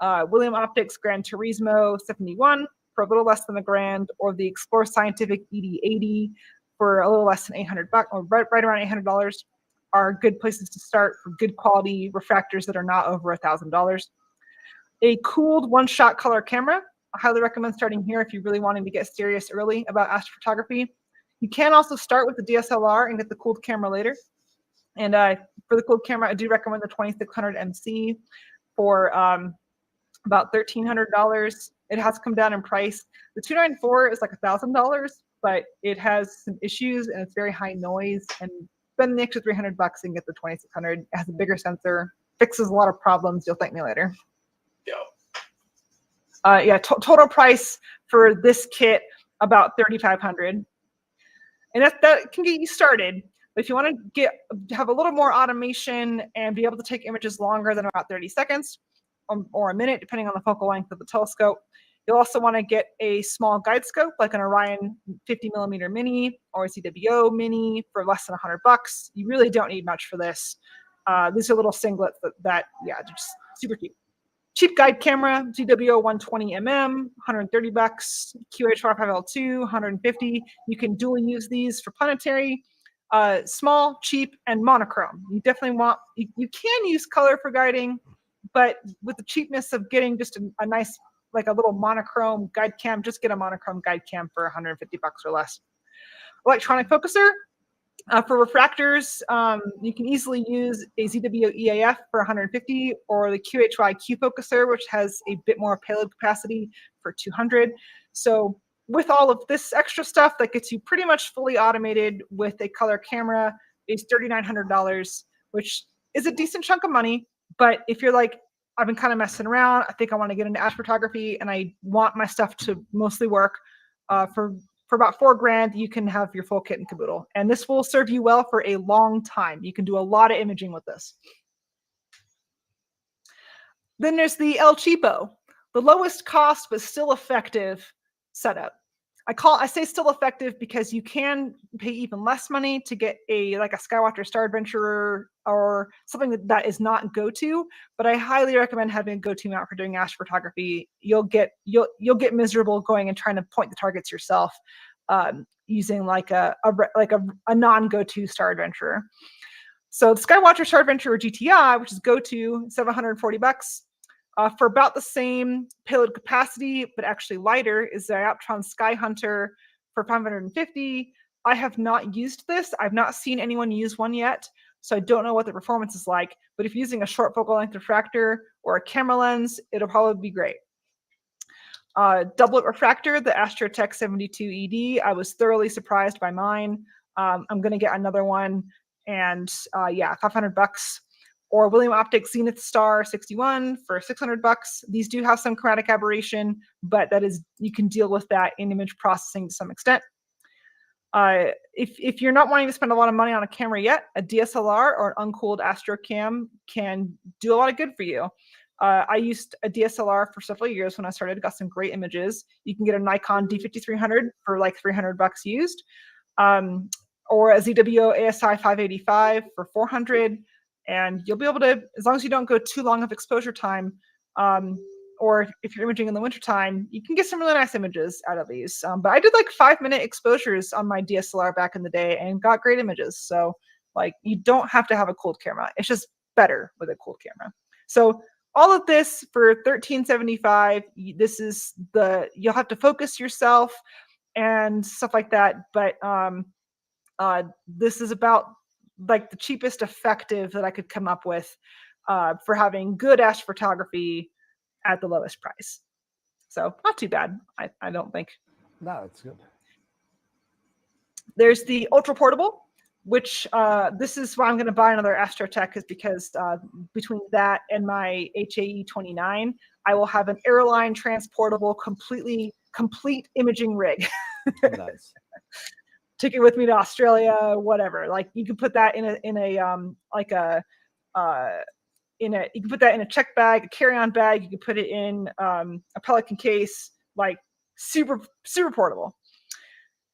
William Optics Gran Turismo 71 for a little less than $1,000, or the Explore Scientific ED80 for a little less than $800, or right around $800, are good places to start for good quality refractors that are not over $1,000. A cooled one-shot color camera. I highly recommend starting here if you're really wanting to get serious early about astrophotography. You can also start with the DSLR and get the cooled camera later. And for the cooled camera, I do recommend the 2600 MC for about $1,300. It has come down in price. The 294 is like $1,000, but it has some issues and it's very high noise. And spend the extra $300 and get the 2600. It has a bigger sensor, fixes a lot of problems. You'll thank me later. Total price for this kit about $3,500, and that can get you started. But if you want to have a little more automation and be able to take images longer than about 30 seconds or a minute, depending on the focal length of the telescope, you'll also want to get a small guide scope like an Orion 50mm mini or a CWO mini for less than $100. You really don't need much for this. These are little singlets that they're just super cute. Cheap guide camera, CWO 120mm, $130. QH45L2, $150. You can dual use these for planetary, small, cheap, and monochrome. You definitely want, you can use color for guiding, but with the cheapness of getting just a nice, like a little monochrome guide cam, just get a monochrome guide cam for $150 or less. Electronic focuser, For refractors, you can easily use a ZWO EAF for 150 or the QHY Q focuser, which has a bit more payload capacity for 200. So with all of this extra stuff, that gets you pretty much fully automated with a color camera, is $3,900, which is a decent chunk of money. But if you're like, I've been kind of messing around, I think I want to get into astrophotography and I want my stuff to mostly work, for about $4,000, you can have your full kit and caboodle. And this will serve you well for a long time. You can do a lot of imaging with this. Then there's the El Cheapo, the lowest cost but still effective setup. I say still effective because you can pay even less money to get a Skywatcher Star Adventurer or something that is not go-to, but I highly recommend having a go-to mount for doing astrophotography. You'll get miserable going and trying to point the targets yourself, using like a non-go-to Star Adventurer. So the Skywatcher Star Adventurer GTI, which is go-to, $740. For about the same payload capacity, but actually lighter, is the Dioptron Sky Hunter for $550. I have not used this. I've not seen anyone use one yet, so I don't know what the performance is like. But if you're using a short focal length refractor or a camera lens, it'll probably be great. Doublet refractor, the Astrotech 72ED. I was thoroughly surprised by mine. I'm going to get another one, and yeah, $500. Or William Optics Zenith Star 61 for $600. These do have some chromatic aberration, but that is, you can deal with that in image processing to some extent. If you're not wanting to spend a lot of money on a camera yet, a DSLR or an uncooled Astrocam can do a lot of good for you. I used a DSLR for several years when I started, got some great images. You can get a Nikon D5300 for like $300 used, or a ZWO ASI 585 for $400. And you'll be able to, as long as you don't go too long of exposure time, or if you're imaging in the wintertime, you can get some really nice images out of these. But I did like 5-minute exposures on my DSLR back in the day and got great images. So like, you don't have to have a cooled camera. It's just better with a cooled camera. So all of this for $1,375. This is you'll have to focus yourself and stuff like that. But this is about like the cheapest effective that I could come up with for having good astrophotography at the lowest price. So not too bad, I don't think. No, it's good. There's the ultra portable, which this is why I'm going to buy another Astrotech, is because between that and my HAE 29, I will have an airline transportable complete imaging rig. Nice. Take it with me to Australia, whatever. Like you can put that you can put that in a check bag, a carry-on bag. You can put it in a Pelican case, like super portable,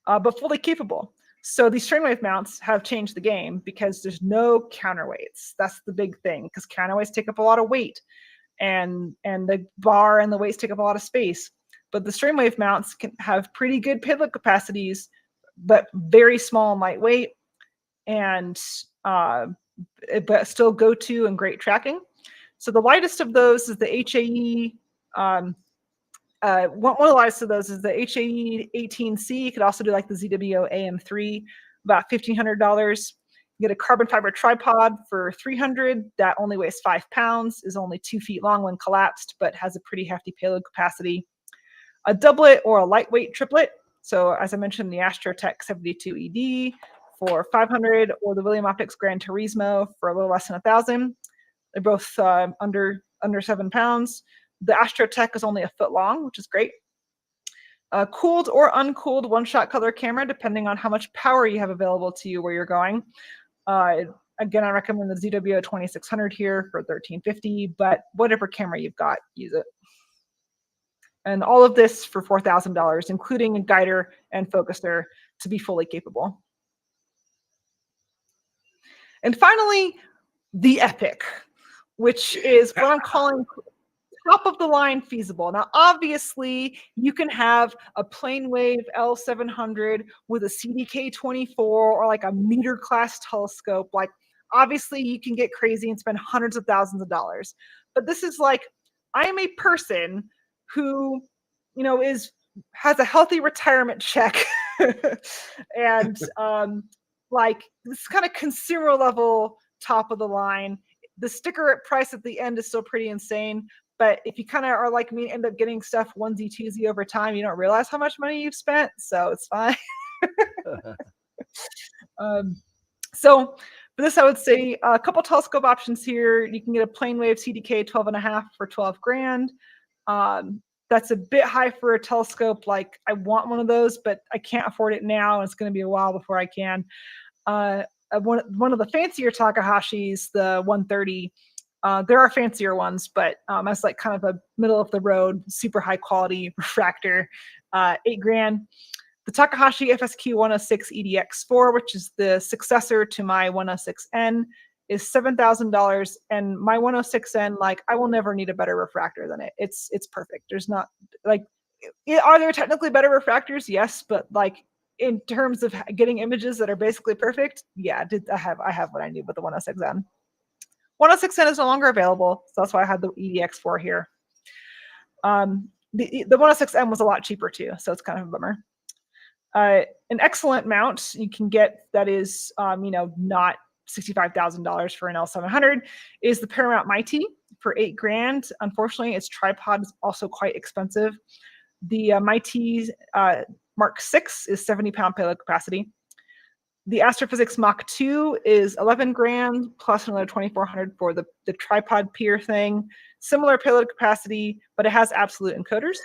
but fully capable. So these strainwave mounts have changed the game because there's no counterweights. That's the big thing, because counterweights take up a lot of weight, and the bar and the weights take up a lot of space. But the strainwave mounts can have pretty good payload capacities, but very small and lightweight, and but still go-to and great tracking. So the lightest of those is the HAE. One of the lightest of those is the HAE 18C. You could also do like the ZWO AM3, about $1,500. You get a carbon fiber tripod for $300. That only weighs 5 pounds, is only 2 feet long when collapsed, but has a pretty hefty payload capacity. A doublet or a lightweight triplet. So as I mentioned, the Astrotech 72ED for $500, or the William Optics Gran Turismo for a little less than $1,000. They're both under 7 pounds. The Astrotech is only a foot long, which is great. Cooled or uncooled one-shot color camera, depending on how much power you have available to you where you're going. Again, I recommend the ZWO 2600 here for $1,350, but whatever camera you've got, use it. And all of this for $4,000, including a guider and focuser to be fully capable. And finally, the Epic, which is what I'm calling top of the line feasible. Now, obviously, you can have a Planewave L700 with a CDK24 or like a meter class telescope. Like, obviously, you can get crazy and spend hundreds of thousands of dollars. But this is like, I am a person who, you know, has a healthy retirement check and like this kind of consumer level, top of the line. The sticker price at the end is still pretty insane. But if you kind of are like me, end up getting stuff onesie twosie over time, you don't realize how much money you've spent. So it's fine. So for this, I would say a couple telescope options here. You can get a plane wave CDK 12.5 for 12 grand. That's a bit high for a telescope. Like I want one of those, but I can't afford it now. And it's going to be a while before I can. One of the fancier Takahashis, the 130, there are fancier ones, but that's like kind of a middle of the road, super high quality refractor, 8 grand. The Takahashi FSQ 106 EDX4, which is the successor to my 106N, is $7,000. And my 106N, like I will never need a better refractor than it. It's perfect. There's not like, are there technically better refractors? Yes, but like in terms of getting images that are basically perfect, yeah, I have what I need with the 106N. 106N is no longer available, so that's why I had the EDX4 here. The 106M was a lot cheaper too, so it's kind of a bummer. An excellent mount you can get that is, not $65,000 for an L700 is the Paramount Mighty for 8 grand. Unfortunately, its tripod is also quite expensive. The Mighty Mark 6 is 70-pound payload capacity. The Astrophysics Mach 2 is 11 grand plus another 2,400 for the tripod pier thing. Similar payload capacity, but it has absolute encoders.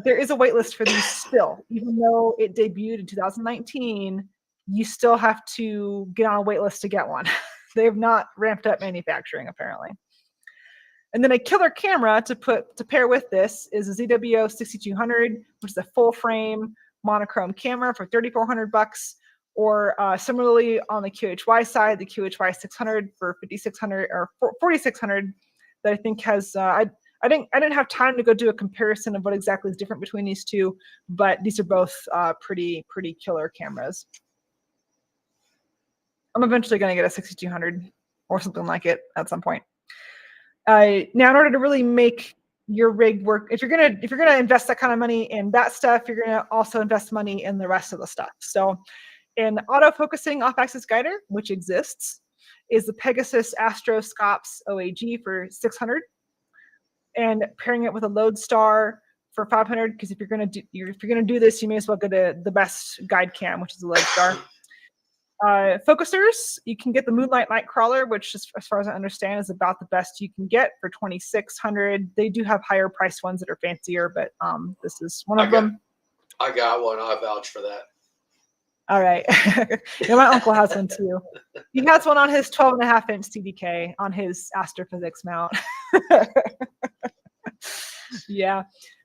There is a wait list for these still. Even though it debuted in 2019, you still have to get on a wait list to get one. They have not ramped up manufacturing, apparently. And then a killer camera to pair with this is a ZWO 6200, which is a full frame monochrome camera for $3,400. Or similarly on the QHY side, the QHY 600 for $5,600 or $4,600 that I think has I didn't have time to go do a comparison of what exactly is different between these two, but these are both pretty killer cameras. I'm eventually going to get a 6200 or something like it at some point. Now, in order to really make your rig work, if you're gonna invest that kind of money in that stuff, you're gonna also invest money in the rest of the stuff. So, in autofocusing off-axis guider, which exists, is the Pegasus Astroscops OAG for $600, and pairing it with a Lodestar for $500. Because if you're gonna do this, you may as well go to the best guide cam, which is a Lodestar. Focusers, you can get the Moonlight Nightcrawler, which, as far as I understand, is about the best you can get for $2,600. They do have higher priced ones that are fancier, but this is one of them. I got one. I vouch for that. All right. Yeah, my uncle has one too. He has one on his 12.5-inch CDK on his Astrophysics mount. Yeah.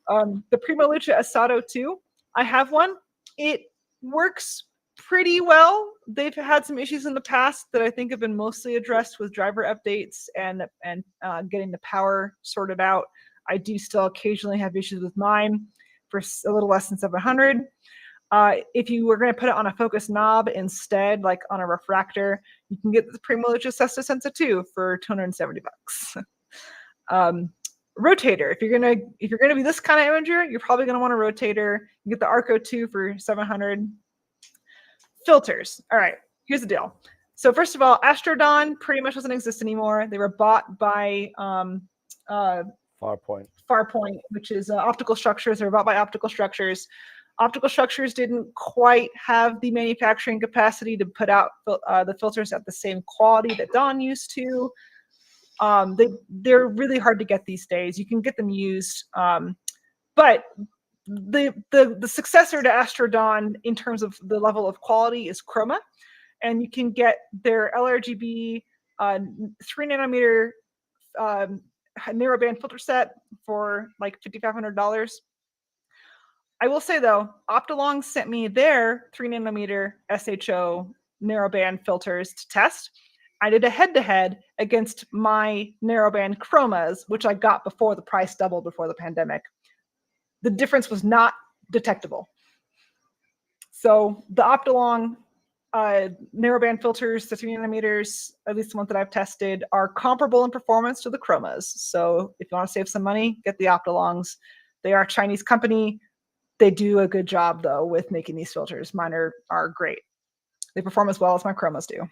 The Primo Lucha Asato 2, I have one. It works pretty well. They've had some issues in the past that I think have been mostly addressed with driver updates and getting the power sorted out. I do still occasionally have issues with mine for a little less than $700. If you were going to put it on a focus knob instead, like on a refractor, you can get the Primo Lucha Sesta Senza 2 for $270. Rotator. If you're gonna be this kind of imager, you're probably gonna want a rotator. You get the Arco 2 for $700. Filters. All right, here's the deal. So first of all, Astrodon pretty much doesn't exist anymore. They were bought by Farpoint, which is optical structures. They were bought by optical structures. Optical structures didn't quite have the manufacturing capacity to put out the filters at the same quality that Dawn used to. They're really hard to get these days. You can get them used, but the successor to Astrodon in terms of the level of quality is Chroma, and you can get their LRGB 3 nanometer narrowband filter set for like $5,500. I will say though, Optolong sent me their 3 nanometer SHO narrowband filters to test. I did a head-to-head against my narrowband Chromas, which I got before the price doubled before the pandemic. The difference was not detectable. So the Optolong narrowband filters, the 3 nanometers, at least the ones that I've tested, are comparable in performance to the Chromas. So if you want to save some money, get the Optolongs. They are a Chinese company. They do a good job though with making these filters. Mine are great. They perform as well as my chromas do.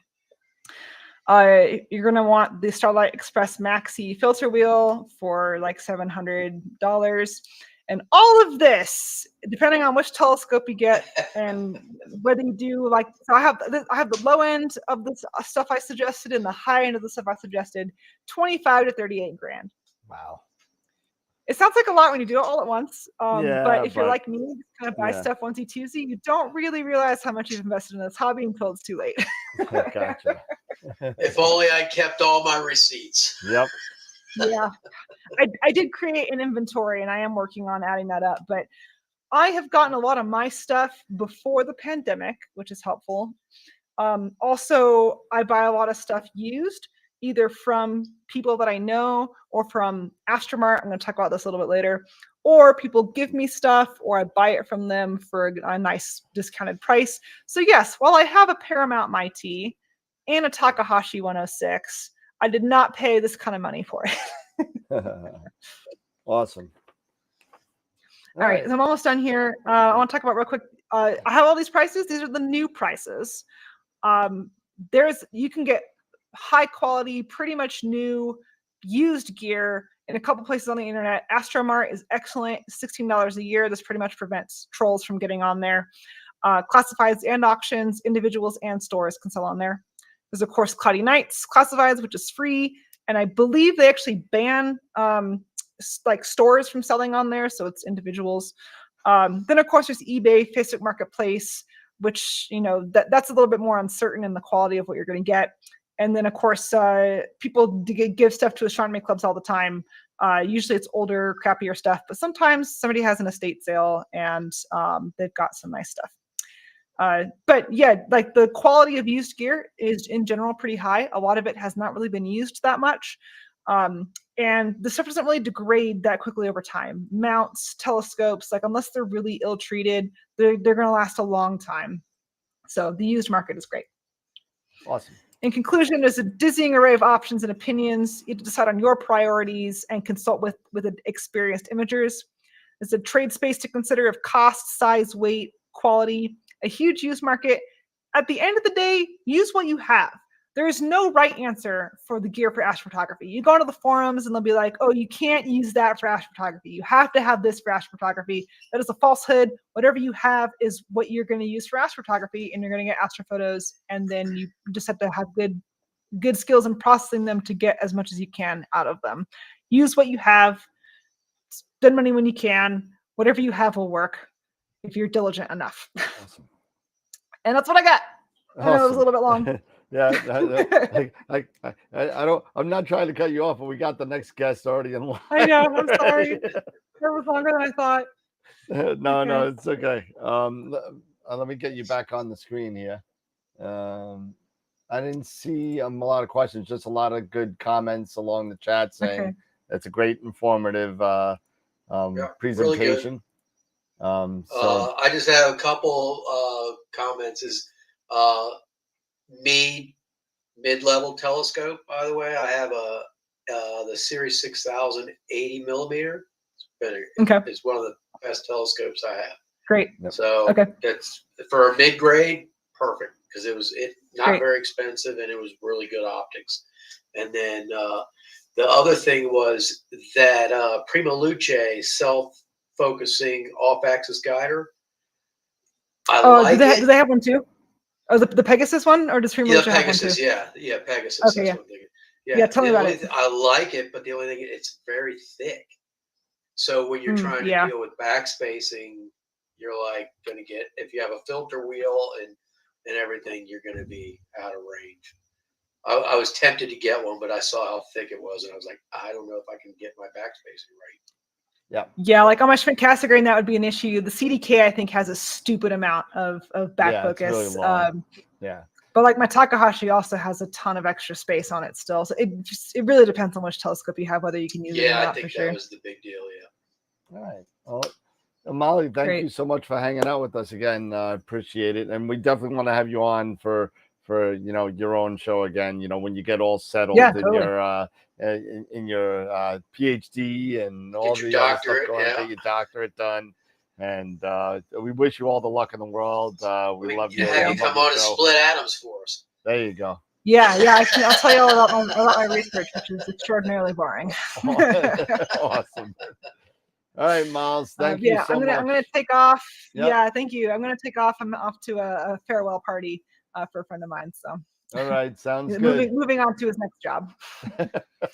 You're going to want the Starlight Express Maxi filter wheel for like $700. And all of this, depending on which telescope you get and whether you do like, so I have the low end of the stuff I suggested and the high end of the stuff I suggested, 25 to 38 grand. Wow. It sounds like a lot when you do it all at once. Yeah, but if you're but- like me, you kind of buy yeah. stuff onesie twosie, you don't really realize how much you've invested in this hobby until it's too late. Gotcha. If only I kept all my receipts. Yep. Yeah. I did create an inventory and I am working on adding that up, but I have gotten a lot of my stuff before the pandemic, which is helpful. Also, I buy a lot of stuff used, either from people that I know or from Astromart. I'm going to talk about this a little bit later. Or people give me stuff or I buy it from them for a nice discounted price. So yes, while I have a Paramount MiT and a Takahashi 106, I did not pay this kind of money for it. Awesome. All right, so I'm almost done here. I want to talk about real quick. I have all these prices. These are the new prices. You can get high quality, pretty much new used gear in a couple places on the internet. Astromart is excellent, $16 a year. This pretty much prevents trolls from getting on there. Classifieds and auctions, individuals and stores can sell on there. There's of course Cloudy Nights Classifieds, which is free, and I believe they actually ban like stores from selling on there, so it's individuals. Then of course there's eBay, Facebook Marketplace, which that's a little bit more uncertain in the quality of what you're going to get. And then of course people give stuff to astronomy clubs all the time. Usually it's older, crappier stuff, but sometimes somebody has an estate sale and they've got some nice stuff. But yeah, like the quality of used gear is in general pretty high. A lot of it has not really been used that much. And the stuff doesn't really degrade that quickly over time. Mounts, telescopes, like unless they're really ill-treated, they're going to last a long time. So the used market is great. Awesome. In conclusion, there's a dizzying array of options and opinions. You have to decide on your priorities and consult with experienced imagers. There's a trade space to consider of cost, size, weight, quality, a huge used market. At the end of the day, use what you have. There is no right answer for the gear for astrophotography. You go into the forums and they'll be like, oh, you can't use that for astrophotography. You have to have this for astrophotography. That is a falsehood. Whatever you have is what you're going to use for astrophotography, and you're going to get astrophotos. And then you just have to have good skills in processing them to get as much as you can out of them. Use what you have. Spend money when you can. Whatever you have will work if you're diligent enough. Awesome. And that's what I got. I know it was a little bit long. Yeah, I'm not trying to cut you off, but we got the next guest already in line. I know. I'm sorry. It was longer than I thought. No, it's okay. Let me get you back on the screen here. I didn't see a lot of questions, just a lot of good comments along the chat saying it's a great informative presentation. Really so I just have a couple comments. Mid-level telescope, by the way. I have the Series 6000 80 millimeter. It's one of the best telescopes I have. Great. So it's for a mid-grade, perfect, because it was not very expensive and it was really good optics. And then the other thing was that Prima Luce self-focusing off-axis guider. Do they have one too? Oh, the Pegasus one, or does Prima Luce have one too? Yeah, Pegasus. Okay, yeah. Yeah, tell me about it. I like it, but the only thing, it's very thick. So when you're trying to deal with backspacing, you're like going to get, if you have a filter wheel and everything, you're going to be out of range. I was tempted to get one, but I saw how thick it was, and I was like, I don't know if I can get my backspacing right. Yeah, like on my Schmidt Cassegrain, that would be an issue. The CDK, I think, has a stupid amount of back focus. Really long. But like my Takahashi also has a ton of extra space on it still. So it really depends on which telescope you have, whether you can use it or not. I think that was the big deal. Yeah. All right. Well, Molly, thank you so much for hanging out with us again. Appreciate it, and we definitely want to have you on for your own show again. When you get all settled in your PhD and all the other stuff going, get your doctorate done. And we wish you all the luck in the world. We love you. Have you Love come your on and show. split atoms for us? There you go. Yeah, I'll tell you all about my research, which is extraordinarily boring. Awesome. All right, Miles. Thank you so much. I'm gonna take off. Yep. Yeah, thank you. I'm gonna take off. I'm off to a farewell party for a friend of mine. So. All right, sounds good. Moving on to his next job.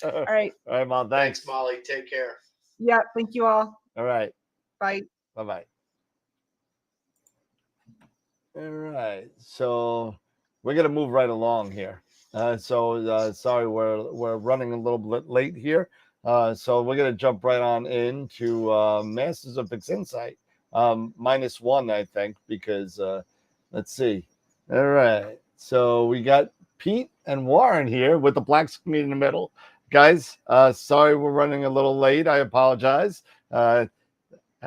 All right. All right, Miles. Thanks. Molly. Take care. Yeah. Thank you all. All right. Bye. Bye-bye. All right. So we're gonna move right along here. Sorry, we're running a little bit late here. So we're gonna jump right on into Masters of Pixinsight. -1, I think, because let's see. All right. So we got Pete and Warren here with the black screen in the middle. Guys, sorry we're running a little late. I apologize.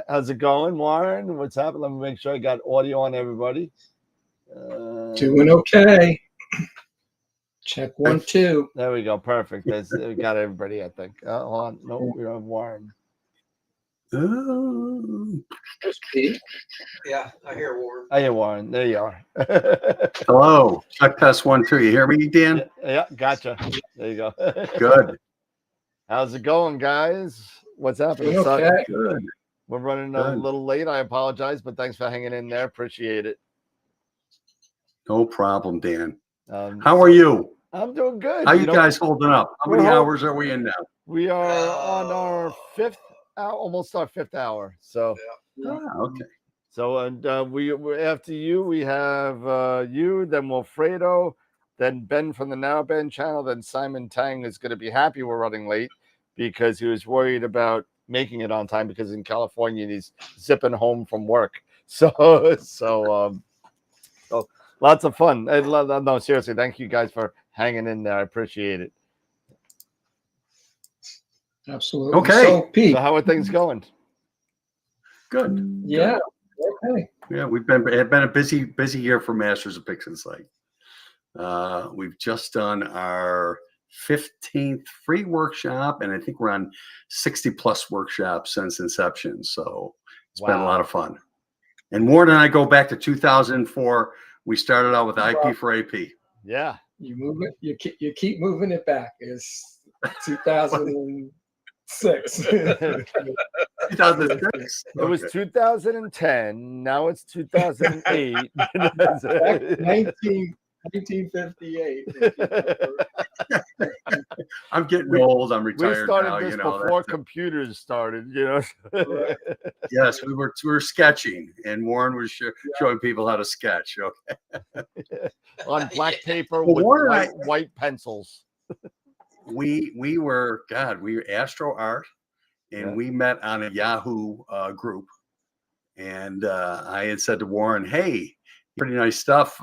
How's it going, Warren? What's happening? Let me make sure I got audio on everybody. Doing okay. Check 1, 2. There we go. Perfect. We got everybody, I think. Hold on. No, we don't have Warren. Yeah, I hear Warren. I hear Warren. There you are. Hello. Check test 1, 2. You hear me, Dan? Yeah, gotcha. There you go. Good. How's it going, guys? What's happening? Doing okay. Good. We're running a little late. I apologize, but thanks for hanging in there. Appreciate it. No problem, Dan. How are you? I'm doing good. How you guys holding up? How many hours are we in now? We are on our 5th hour, almost our 5th hour. So, okay. So, and we after you, we have you, then Wilfredo, then Ben from the Now Ben channel, then Simon Tang is going to be happy we're running late because he was worried about making it on time because in California he's zipping home from work. So lots of fun. No, seriously, thank you guys for hanging in there. I appreciate it. Absolutely. Okay. So, Pete. So how are things going? Good. Yeah. Okay. Yeah, it's been a busy year for Masters of Pixinsight. We've just done our 15th free workshop, and I think we're on 60 plus workshops since inception. So it's been a lot of fun. And Warren and I go back to 2004. We started out with IP for AP. Yeah. You move it. You keep moving it back. It's 2006. 2006. It was 2010. Now it's 2008. 1958. I'm getting old. I'm We retired started now. this You know, before computers started. You know. yes, we were sketching, and Warren was showing people how to sketch. Okay. On black paper Well, with Warren, white pencils. we were Astro Art, and we met on a Yahoo group, and I had said to Warren, "Hey, pretty nice stuff.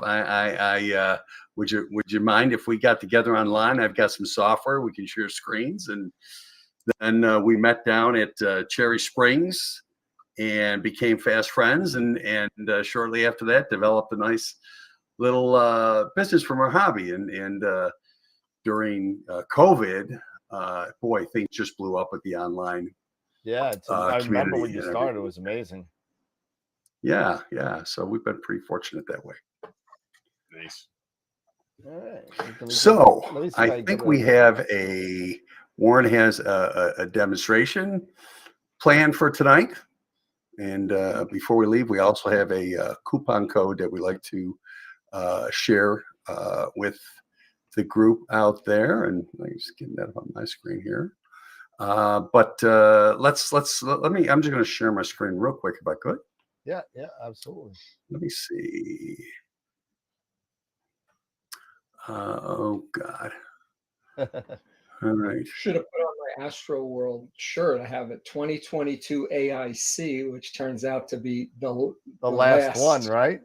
Would you mind if we got together online? I've got some software. We can share screens." And then we met down at Cherry Springs and became fast friends. And shortly after that, developed a nice little business from our hobby. And during COVID, boy, things just blew up with the online. Yeah, I remember when you community. started. It was amazing. Yeah. So we've been pretty fortunate that way. Nice. All right. So Let me see if I can think get we have Warren has a demonstration planned for tonight. And before we leave, we also have a coupon code that we like to share with the group out there. And let me just get that up on my screen here. But let me, I'm just going to share my screen real quick if I could. Yeah, absolutely. Let me see. Oh God. All right. Should have put on my Astro World shirt. I have a 2022 AIC, which turns out to be the last one, right?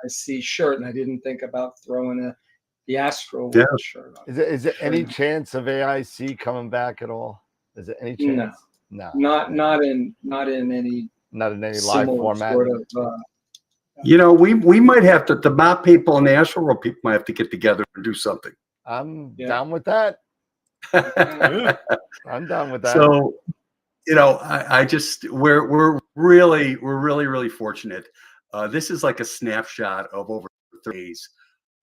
AIC shirt, and I didn't think about throwing the Astro World shirt on. Is it any chance of AIC coming back at all? Is it any chance? No. Not in any live format. Sort of, You know, we might have to, the map people and the Astro World people might have to get together and do something. I'm down with that. I'm down with that. So you know, I just we're really fortunate. This is like a snapshot of over 30 days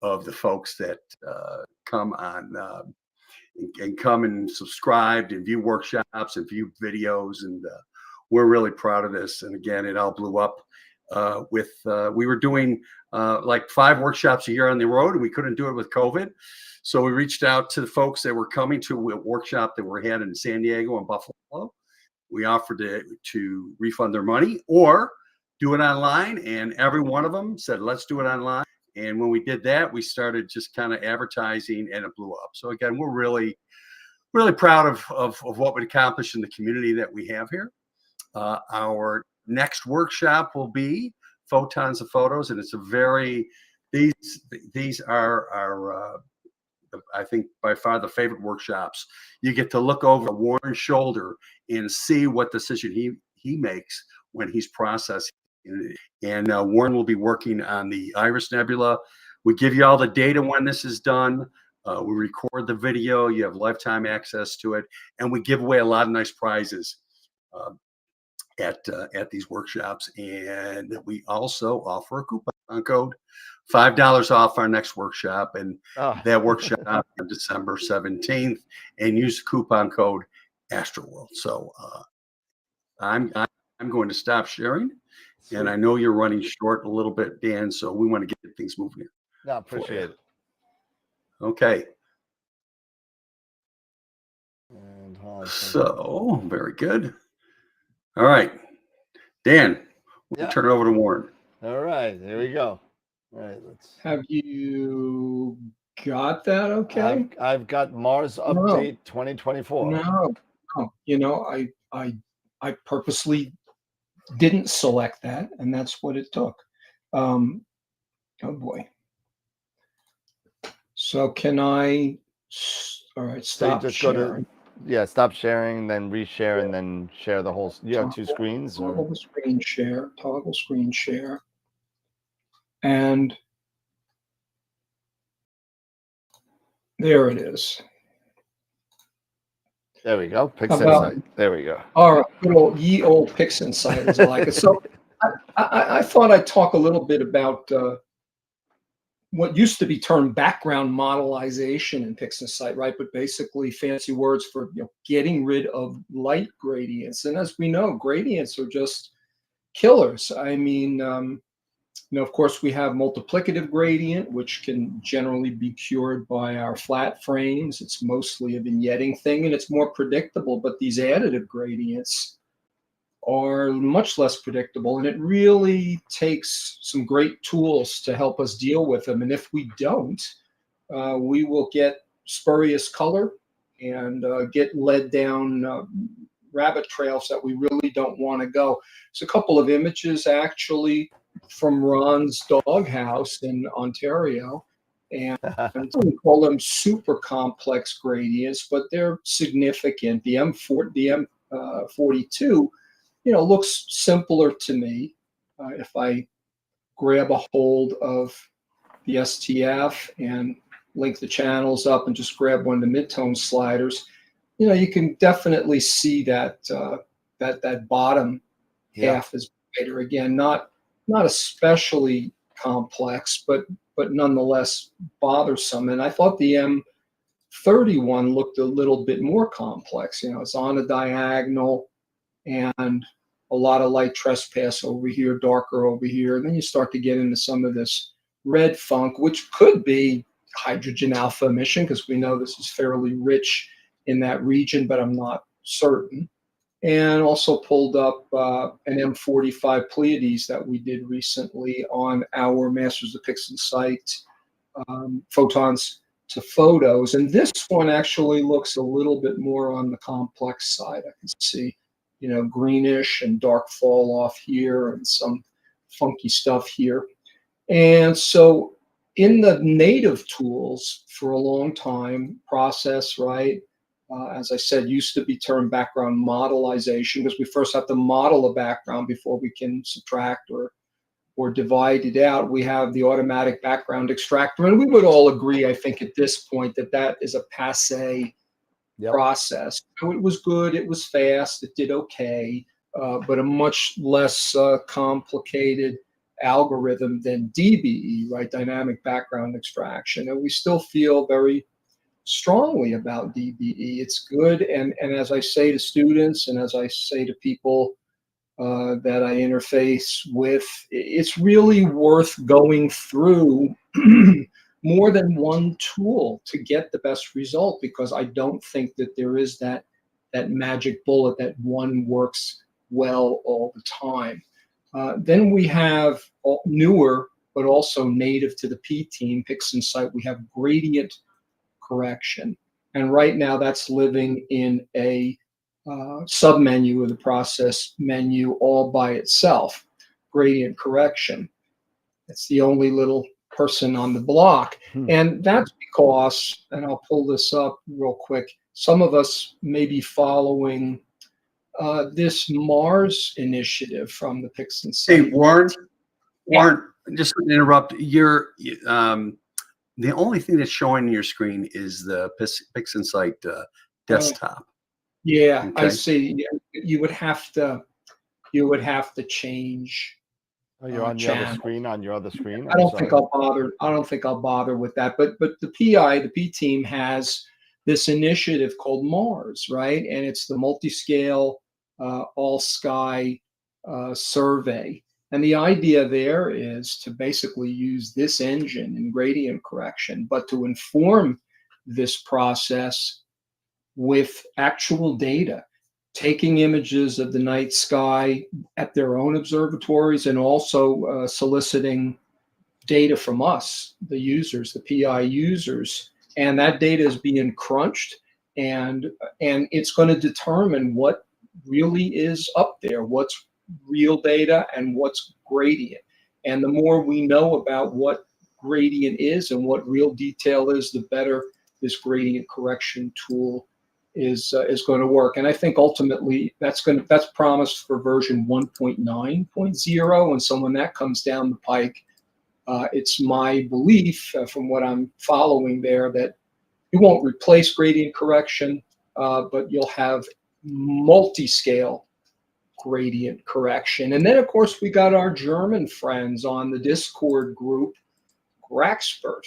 of the folks that come on and come and subscribe and view workshops and view videos, and we're really proud of this. And again, it all blew up with we were doing like 5 workshops a year on the road, and we couldn't do it with COVID. So we reached out to the folks that were coming to a workshop that we had in San Diego and Buffalo. We offered to refund their money or do it online, and every one of them said, let's do it online. And when we did that, we started just kind of advertising, and it blew up. So again, we're really proud of what we accomplished in the community that we have here. Our next workshop will be Photons of Photos, and it's a very, these are our I think by far the favorite workshops. You get to look over Warren's shoulder and see what decision he makes when he's processing. And Warren will be working on the Iris Nebula. We give you all the data when this is done. We record the video. You have lifetime access to it, and we give away a lot of nice prizes at these workshops. And we also offer a coupon code, $5 off our next workshop, and that workshop on December 17th. And use the coupon code AstroWorld. So I'm going to stop sharing. And I know you're running short a little bit, Dan, so we want to get things moving here. No, appreciate it. Okay. And so, very good. All right. Dan, we'll turn it over to Warren. All right, there we go. All right, let's. Have you got that okay? I've got Mars Update 2024. No. You know, I purposely didn't select that, and that's what it took. Oh boy. So can I? All right, stop so just sharing. Stop sharing, then reshare, and then share the whole. You have 2 screens. Toggle screen share. Toggle screen share. And there it is. There we go. Pixinsight. There we go. All right, good old Pixinsight, as I like it. So I thought I'd talk a little bit about what used to be termed background modelization in Pixinsight, right? But basically fancy words for getting rid of light gradients. And as we know, gradients are just killers. I mean, of course, we have multiplicative gradient, which can generally be cured by our flat frames. It's mostly a vignetting thing, and it's more predictable. But these additive gradients are much less predictable, and it really takes some great tools to help us deal with them. And if we don't, we will get spurious color and get led down rabbit trails that we really don't want to go. It's a couple of images actually from Ron's doghouse in Ontario, and we call them super complex gradients, but they're significant. The M42, looks simpler to me. If I grab a hold of the STF and link the channels up and just grab one of the midtone sliders, you can definitely see that that bottom half is brighter. Again, not especially complex, but nonetheless bothersome. And I thought the M31 looked a little bit more complex. It's on a diagonal and a lot of light trespass over here, darker over here. And then you start to get into some of this red funk, which could be hydrogen alpha emission, because we know this is fairly rich in that region, but I'm not certain. And also pulled up an M45 Pleiades that we did recently on our Masters of Pixinsight Photons to Photos. And this one actually looks a little bit more on the complex side. I can see, greenish and dark fall off here and some funky stuff here. And so in the native tools for a long time, process, right? As I said, used to be termed background modelization, because we first have to model a background before we can subtract or divide it out. We have the automatic background extractor, and we would all agree, I think, at this point that is a passé process. So it was good. It was fast. It did okay, but a much less complicated algorithm than DBE, right? Dynamic background extraction. And we still feel very strongly about DBE. It's good. And as I say to students and as I say to people that I interface with, it's really worth going through more than one tool to get the best result, because I don't think that there is that magic bullet that one works well all the time. Then we have newer, but also native to the P team, Pixinsight. We have gradient correction. And right now that's living in a submenu of the process menu all by itself, gradient correction. It's the only little person on the block. And that's because, and I'll pull this up real quick, some of us may be following this Mars initiative from the Pixinsight. Hey, Warren, just to interrupt, the only thing that's showing on your screen is the Pixinsight desktop. Yeah, Okay. I see. You would have to change. Oh, you're on the other screen. On your other screen. I don't think I'll bother. I don't think I'll bother with that. But the P team has this initiative called Mars, right? And it's the multi-scale all sky survey. And the idea there is to basically use this engine in gradient correction, but to inform this process with actual data, taking images of the night sky at their own observatories and also soliciting data from us, the users, the PI users. And that data is being crunched, and it's going to determine what really is up there, what's real data and what's gradient. And the more we know about what gradient is and what real detail is, the better this gradient correction tool is going to work. And I think ultimately that's promised for version 1.9.0. And so when that comes down the pike, it's my belief from what I'm following there that it won't replace gradient correction, but you'll have multi-scale gradient correction. And then of course we got our German friends on the Discord group, Graxpert,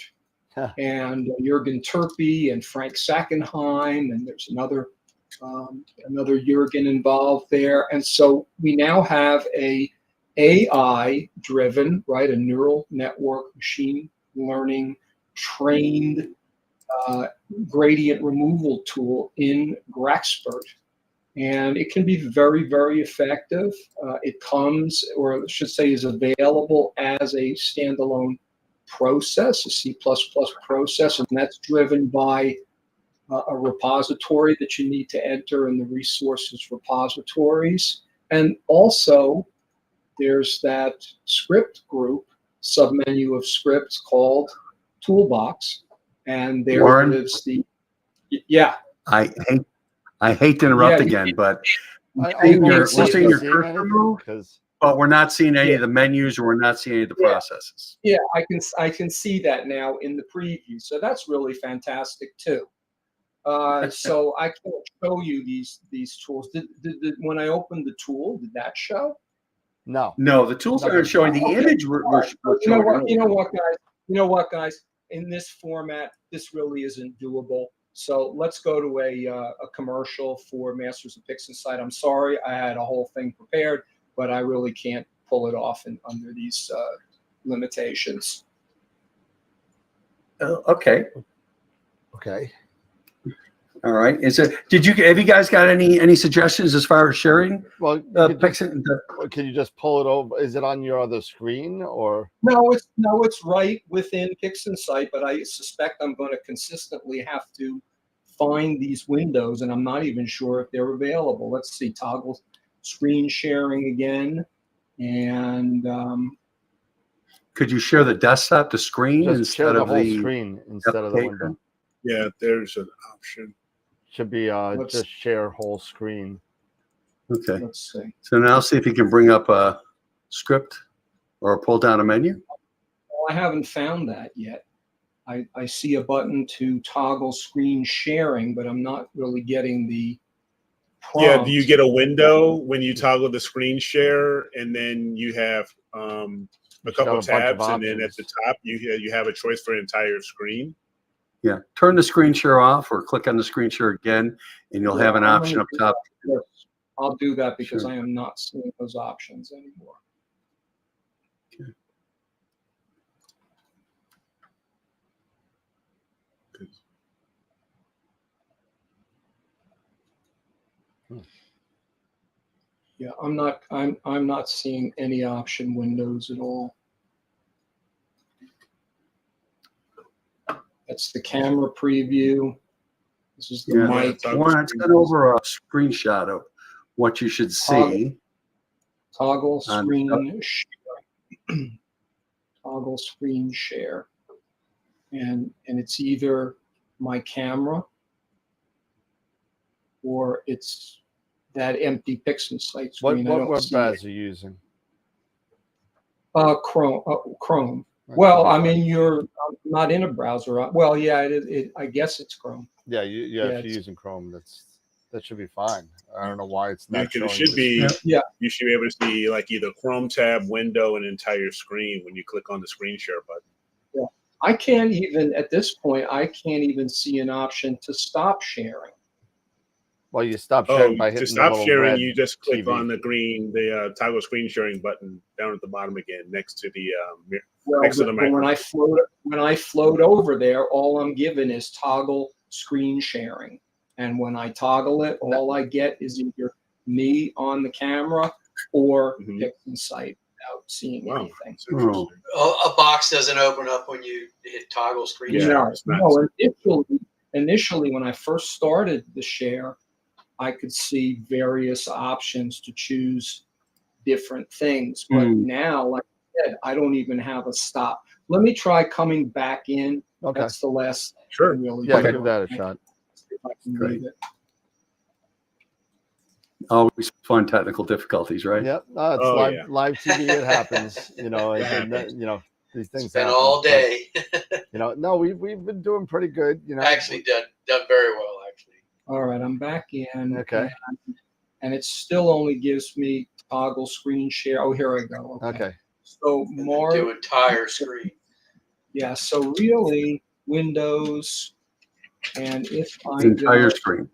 and Jürgen Turpey and Frank Sackenheim, and there's another Jürgen involved there. And so we now have a AI driven, right, a neural network, machine learning trained gradient removal tool in Graxpert. And it can be very, very effective. It comes, or I should say is available as a standalone process, a C++ process, and that's driven by a repository that you need to enter in the resources repositories. And also there's that script group, submenu of scripts called Toolbox. And there Warren, lives the, yeah. I hate to interrupt again, but we're seeing your cursor move, but we're not seeing any of the menus, or we're not seeing any of the processes. Yeah, I can see that now in the preview. So that's really fantastic too. So I can't show you these tools. Did when I opened the tool, did that show? No. No, the tools aren't showing. The image we're showing. You know what, guys? In this format, this really isn't doable. So let's go to a commercial for Masters of Pixinsight. I'm sorry, I had a whole thing prepared, but I really can't pull it off under these limitations. Okay. Okay. All right. Have you guys got any suggestions as far as sharing? Well, can you just pull it over? Is it on your other screen, or? No, it's right within Pixinsight, but I suspect I'm going to consistently have to find these windows, and I'm not even sure if they're available. Let's see, toggle screen sharing again, and could you share the desktop, the screen, just share instead the of whole the screen instead of the window? Yeah, there's an option. Should be just share whole screen. Okay. Let's see. So now see if you can bring up a script or pull down a menu. Well, I haven't found that yet. I see a button to toggle screen sharing, but I'm not really getting the prompt. Yeah, do you get a window when you toggle the screen share, and then you have a couple have a bunch of tabs, and then at options. the top you have a choice for an entire screen? Yeah, turn the screen share off or click on the screen share again, and you'll have an I'm option gonna up do top. that. Yes, I'll do that because Sure. I am not seeing those options anymore. Yeah, I'm not seeing any option windows at all. That's the camera preview. This is the mic. Warren, send over a screenshot of what you should see. Toggle on- screen share. Toggle screen share. And it's either my camera or it's that empty Pixinsight screen. What web browser are you using? Chrome. Chrome. Well, I mean, you're not in a browser. Well, yeah, I guess it's Chrome. Yeah, if you're it's- using Chrome, that should be fine. I don't know why it's not Because showing. it should be, Yeah. you should be able to see like either Chrome tab, window, and entire screen when you click on the screen share button. Yeah. I can't even, at this point, I can't even see an option to stop sharing. Well, you stop sharing Oh, by to hitting stop the little sharing, red you just click TV. on the toggle screen sharing button down at the bottom again, next to the Well, next to the but microphone. when I float over there, all I'm given is toggle screen sharing. And when I toggle it, all I get is either me on the camera or Pixinsight without seeing anything. A box doesn't open up when you hit toggle screen share. No, initially, when I first started the share, I could see various options to choose different things. But now, like I said, I don't even have a stop. Let me try coming back in. Okay. That's the last. Sure. Really Yeah, do. give that a shot. See if I can Great. read it. Always fun technical difficulties, right? Yep. It's live TV. It happens. You know, these things It's been happen. all day. No, we've been doing pretty good. You know, Actually done very well, actually. All right, I'm back in. Okay. And it still only gives me toggle screen share. Oh, here I go. Okay. So more Do entire screen. Yeah. So really, Windows, and if I Entire go- screen.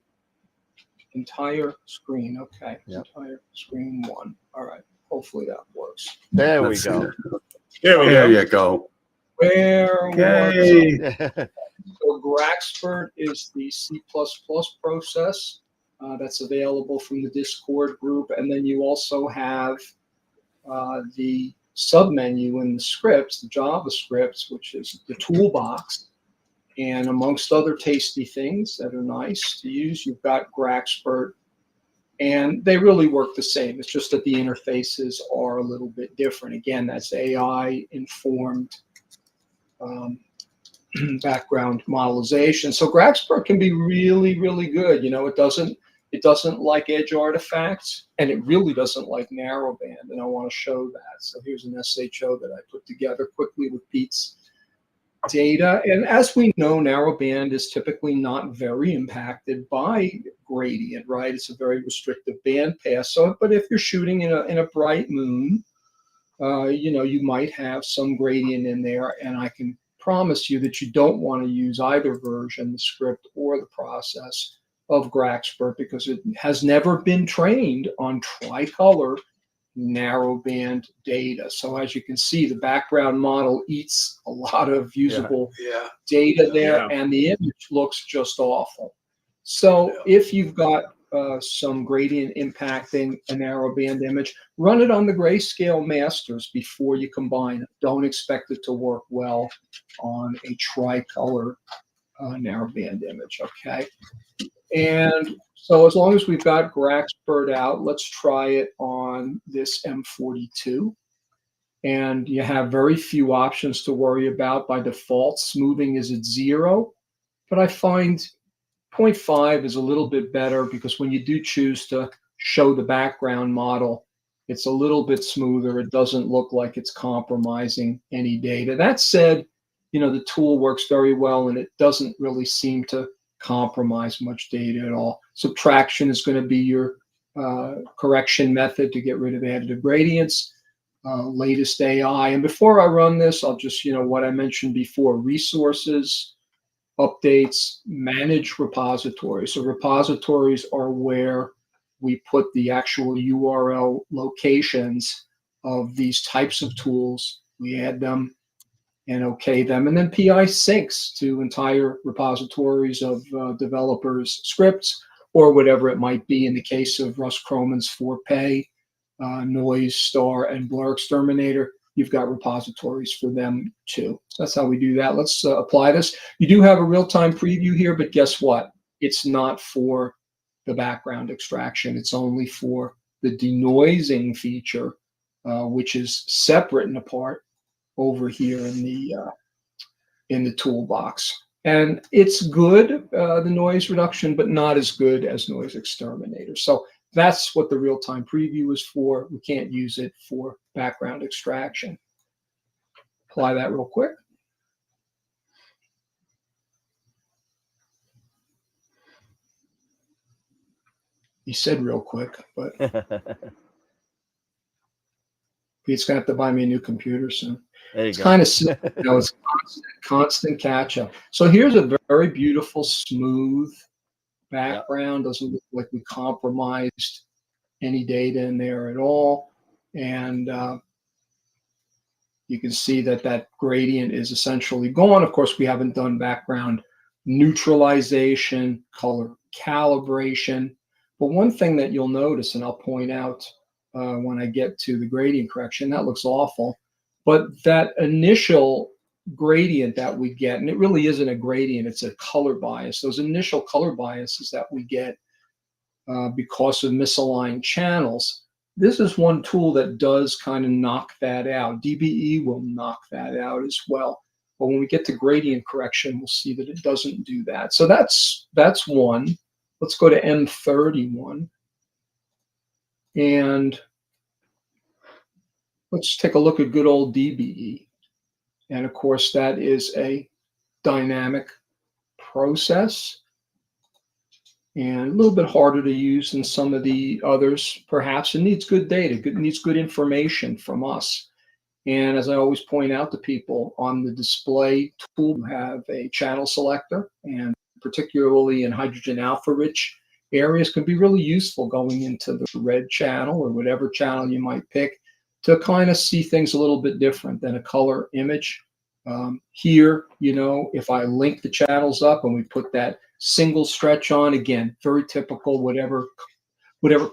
Entire screen. Okay. Yep. Entire screen 1. All right. Hopefully that works. There Let's we see go. there. There we There go. you go. Where Yay. So Graxpert is the C++ process that's available from the Discord group, and then you also have the submenu in the scripts, the JavaScripts, which is the toolbox, and amongst other tasty things that are nice to use, you've got Graxpert, and they really work the same. It's just that the interfaces are a little bit different. Again, that's AI-informed background modelization. So Graxpert can be really, really good. You know, it doesn't like edge artifacts, and it really doesn't like narrowband. And I want to show that. So here's an SHO that I put together quickly with Pete's data. And as we know, narrowband is typically not very impacted by gradient, right? It's a very restrictive bandpass. So, but if you're shooting in a bright moon, you might have some gradient in there, and I can promise you that you don't want to use either version, the script or the process of Graxpert, because it has never been trained on tricolor narrowband data. So as you can see, the background model eats a lot of usable data there, and the image looks just awful. So if you've got some gradient impacting a narrowband image, run it on the grayscale masters before you combine it. Don't expect it to work well on a tricolor narrowband image, okay? And so as long as we've got Graxpert out, let's try it on this M42. And you have very few options to worry about. By default, smoothing is at 0, but I find 0.5 is a little bit better because when you do choose to show the background model, it's a little bit smoother. It doesn't look like it's compromising any data. That said, the tool works very well, and it doesn't really seem to compromise much data at all. Subtraction is going to be your correction method to get rid of additive gradients. Latest AI. And before I run this, I'll just, what I mentioned before, resources, updates, manage repositories. So repositories are where we put the actual URL locations of these types of tools. We add them and okay them, and then PI syncs to entire repositories of developers' scripts or whatever it might be. In the case of Russ Croman's 4Pay, Noise, Star, and Blur Exterminator, you've got repositories for them too. So that's how we do that. Let's apply this. You do have a real-time preview here, but guess what? It's not for the background extraction. It's only for the denoising feature, which is separate and apart over here in the toolbox. And it's good, the noise reduction, but not as good as Noise Exterminator. So that's what the real-time preview is for. We can't use it for background extraction. Apply that real quick. He said real quick, but Pete's going to have to buy me a new computer soon. It's kind of simple, it's constant catch up. So here's a very beautiful, smooth background. Doesn't look like we compromised any data in there at all. And you can see that that gradient is essentially gone. Of course, we haven't done background neutralization, color calibration. But one thing that you'll notice, and I'll point out when I get to the gradient correction, that looks awful. But that initial gradient that we get, and it really isn't a gradient, it's a color bias. Those initial color biases that we get because of misaligned channels, this is one tool that does kind of knock that out. DBE will knock that out as well. But when we get to gradient correction, we'll see that it doesn't do that. So that's one. Let's go to M31. And let's take a look at good old DBE. And of course, that is a dynamic process and a little bit harder to use than some of the others. Perhaps it needs good data, it needs good information from us. And as I always point out to people, on the display tool, you have a channel selector, and particularly in hydrogen alpha rich areas can be really useful going into the red channel or whatever channel you might pick to kind of see things a little bit different than a color image. Here, if I link the channels up and we put that single stretch on, again, very typical, whatever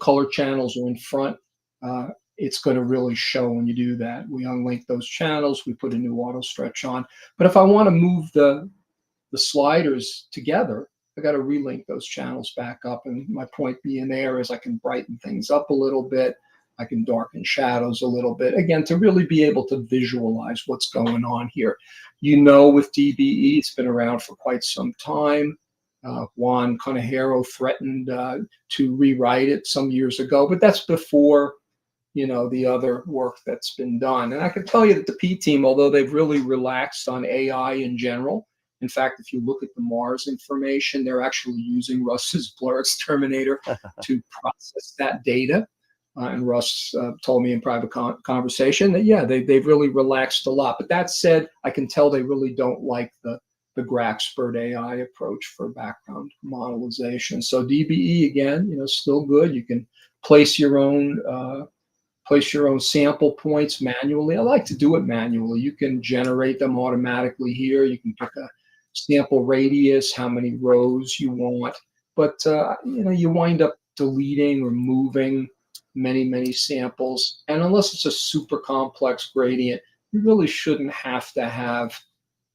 color channels are in front, it's going to really show when you do that. We unlink those channels, we put a new auto stretch on. But if I want to move the sliders together, I got to relink those channels back up. And my point being there is I can brighten things up a little bit. I can darken shadows a little bit, again, to really be able to visualize what's going on here. With DBE, it's been around for quite some time. Juan Conejero threatened to rewrite it some years ago, but that's before, the other work that's been done. And I can tell you that the P team, although they've really relaxed on AI in general, in fact, if you look at the Mars information, they're actually using Russ's Blur Exterminator to process that data. And Russ told me in private conversation that, yeah, they've really relaxed a lot. But that said, I can tell they really don't like the Graxpert AI approach for background modelization. So DBE, again, still good. You can place your own sample points manually. I like to do it manually. You can generate them automatically here. You can pick a sample radius, how many rows you want. But, you wind up deleting or moving many samples, and unless it's a super complex gradient, you really shouldn't have to have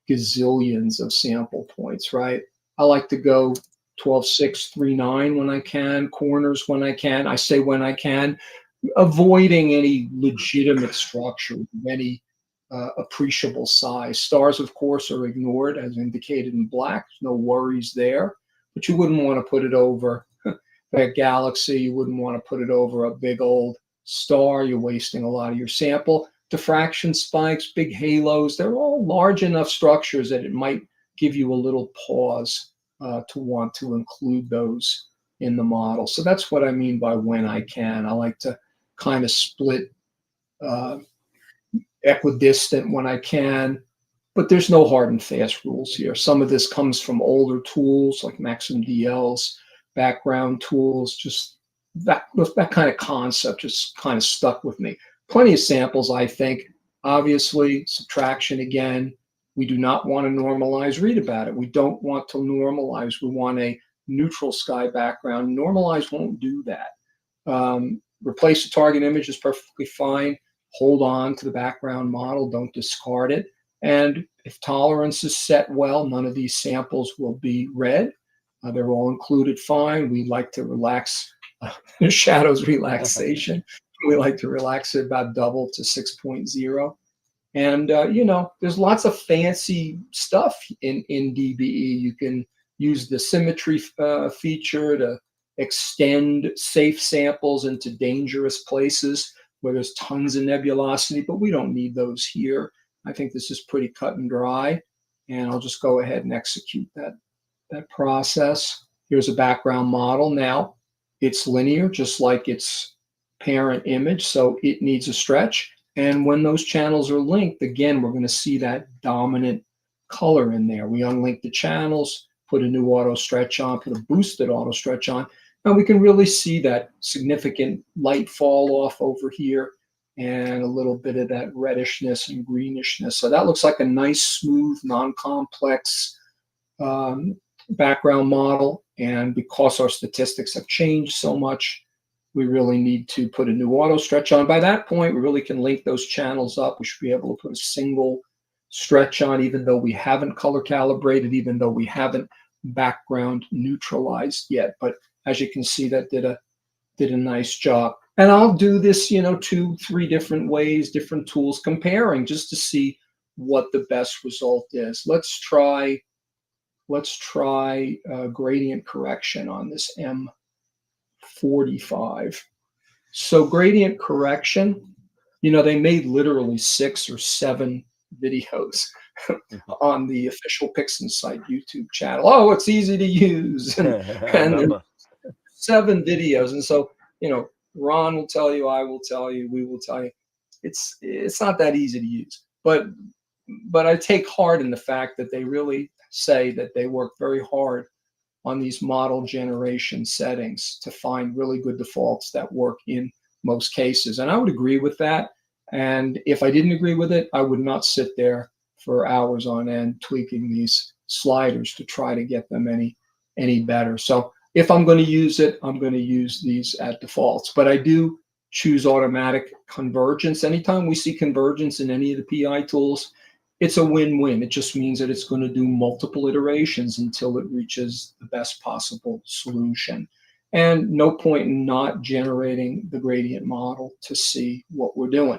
gazillions of sample points, right? I like to go 12, 6, 3, 9 when I can, corners when I can. I say when I can, avoiding any legitimate structure of any appreciable size. Stars, of course, are ignored as indicated in black. No worries there, but you wouldn't want to put it over a galaxy. You wouldn't want to put it over a big old star. You're wasting a lot of your sample. diffraction spikes, big halos, they're all large enough structures that it might give you a little pause to want to include those in the model. So that's what I mean by when I can. I like to kind of split equidistant when I can, but there's no hard and fast rules here. Some of this comes from older tools like Maxim DL's background tools. Just that kind of concept just kind of stuck with me. Plenty of samples, I think. Obviously, subtraction again. We do not want to normalize. Read about it. We don't want to normalize. We want a neutral sky background. Normalize won't do that. Replace the target image is perfectly fine. Hold on to the background model. Don't discard it. And if tolerance is set well, none of these samples will be red. They're all included fine. We like to relax shadows relaxation. We like to relax it about double to 6.0. And, you know, there's lots of fancy stuff in DBE. You can use the symmetry feature to extend safe samples into dangerous places where there's tons of nebulosity, but we don't need those here. I think this is pretty cut and dry, and I'll just go ahead and execute that process. Here's a background model. Now, it's linear, just like its parent image, so it needs a stretch. And when those channels are linked, again, we're going to see that dominant color in there. We unlink the channels, put a new auto stretch on, put a boosted auto stretch on, and we can really see that significant light fall off over here and a little bit of that reddishness and greenishness. So that looks like a nice, smooth, non-complex background model. And because our statistics have changed so much, we really need to put a new auto stretch on. By that point, we really can link those channels up. We should be able to put a single stretch on, even though we haven't color calibrated, even though we haven't background neutralized yet. But as you can see, that did a nice job. And I'll do this, you know, 2-3 different ways, different tools, comparing just to see what the best result is. Let's try gradient correction on this M45. So gradient correction, you know, they made literally 6 or 7 videos on the official Pixinsight YouTube channel. Oh, it's easy to use. And 7 videos. And so, you know, Ron will tell you, I will tell you, we will tell you, it's not that easy to use. But I take heart in the fact that they really say that they work very hard on these model generation settings to find really good defaults that work in most cases. And I would agree with that. And if I didn't agree with it, I would not sit there for hours on end tweaking these sliders to try to get them any better. So if I'm going to use it, I'm going to use these at defaults. But I do choose automatic convergence. Anytime we see convergence in any of the PI tools, it's a win-win. It just means that it's going to do multiple iterations until it reaches the best possible solution. And no point in not generating the gradient model to see what we're doing.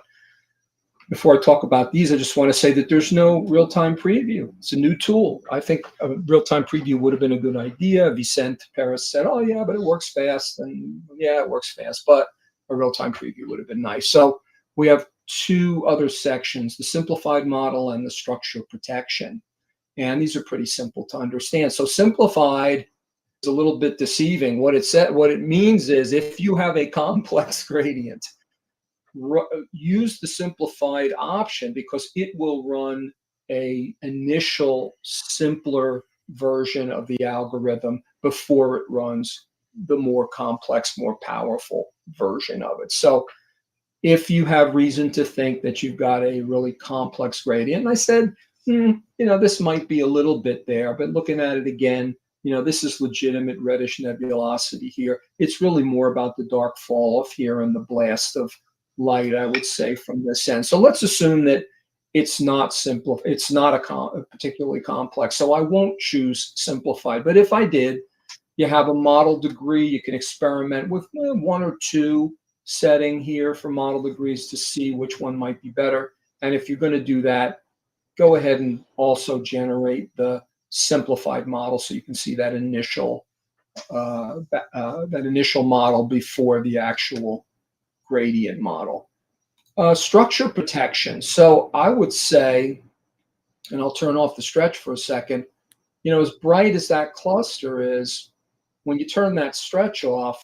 Before I talk about these, I just want to say that there's no real-time preview. It's a new tool. I think a real-time preview would have been a good idea. Vicente Perez said, oh, yeah, but it works fast. And yeah, it works fast, but a real-time preview would have been nice. So we have 2 other sections, the simplified model and the structure protection. And these are pretty simple to understand. So simplified is a little bit deceiving. What it means is if you have a complex gradient, use the simplified option because it will run a initial simpler version of the algorithm before it runs the more complex, more powerful version of it. So if you have reason to think that you've got a really complex gradient, and I said, you know, this might be a little bit there, but looking at it again, you know, this is legitimate reddish nebulosity here. It's really more about the dark fall off here and the blast of light, I would say, from this end. So let's assume that it's not simple. It's not a particularly complex. So I won't choose simplified. But if I did, you have a model degree. You can experiment with 1 or 2 setting here for model degrees to see which one might be better. And if you're going to do that, go ahead and also generate the simplified model so you can see that initial model before the actual gradient model. Structure protection. So I would say, and I'll turn off the stretch for a second, you know, as bright as that cluster is, when you turn that stretch off,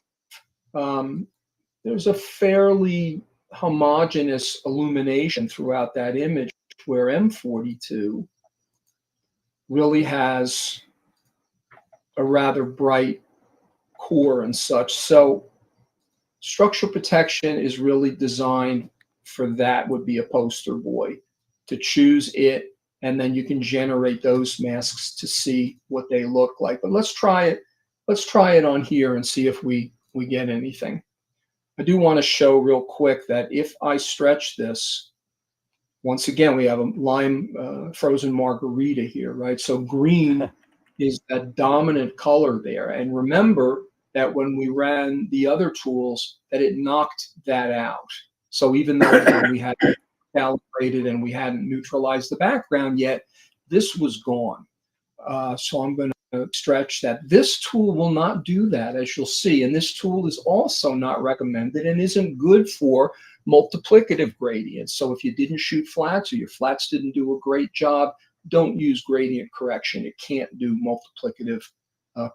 there's a fairly homogeneous illumination throughout that image, where M42 really has a rather bright core and such. So structure protection is really designed for that, would be a poster boy, to choose it, and then you can generate those masks to see what they look like. But let's try it. Let's try it on here and see if we get anything. I do want to show real quick that if I stretch this, once again, we have a lime frozen margarita here, right? So green is that dominant color there. And remember that when we ran the other tools, that it knocked that out. So even though we had calibrated and we hadn't neutralized the background yet, this was gone. So I'm going to stretch that. This tool will not do that, as you'll see. And this tool is also not recommended and isn't good for multiplicative gradients. So if you didn't shoot flats, or your flats didn't do a great job, don't use gradient correction. It can't do multiplicative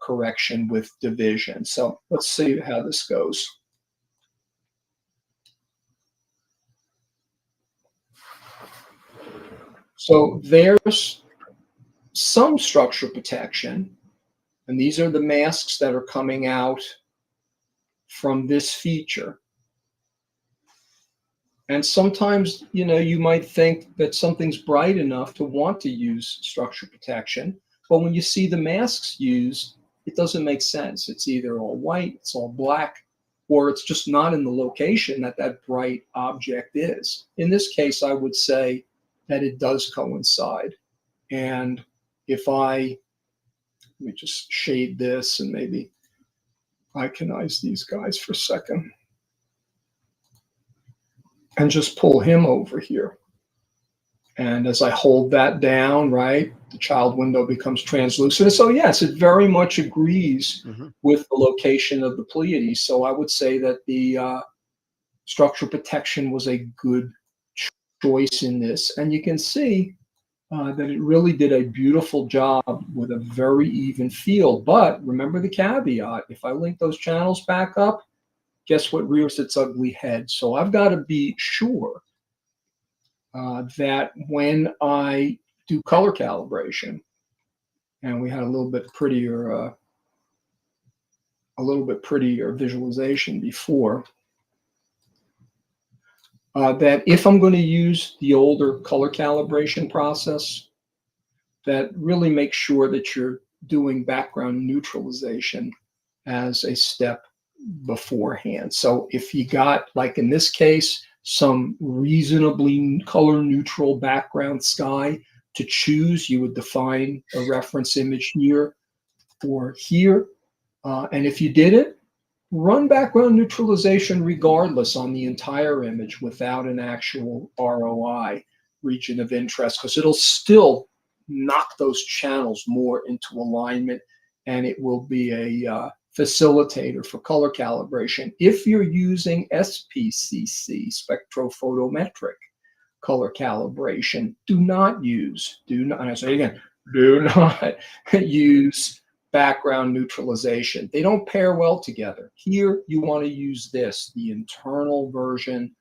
correction with division. So let's see how this goes. So there's some structure protection, and these are the masks that are coming out from this feature. And sometimes, you know, you might think that something's bright enough to want to use structure protection, but when you see the masks used, it doesn't make sense. It's either all white, it's all black, or it's just not in the location that that bright object is. In this case, I would say that it does coincide. And if let me just shade this and maybe iconize these guys for a second, and just pull him over here. And as I hold that down, right, the child window becomes translucent. So yes, it very much agrees with the location of the Pleiades. So I would say that the structure protection was a good choice in this. And you can see that it really did a beautiful job with a very even field. But remember the caveat, if I link those channels back up, guess what rears its ugly head? So I've got to be sure that when I do color calibration, and we had a little bit prettier visualization before, that if I'm going to use the older color calibration process, that really make sure that you're doing background neutralization as a step beforehand. So if you got, like in this case, some reasonably color neutral background sky to choose, you would define a reference image here or here. And if you did it, run background neutralization regardless on the entire image without an actual ROI region of interest, because it'll still knock those channels more into alignment, and it will be a facilitator for color calibration. If you're using SPCC, spectrophotometric color calibration, do not use background neutralization. They don't pair well together. Here, you want to use this, the internal version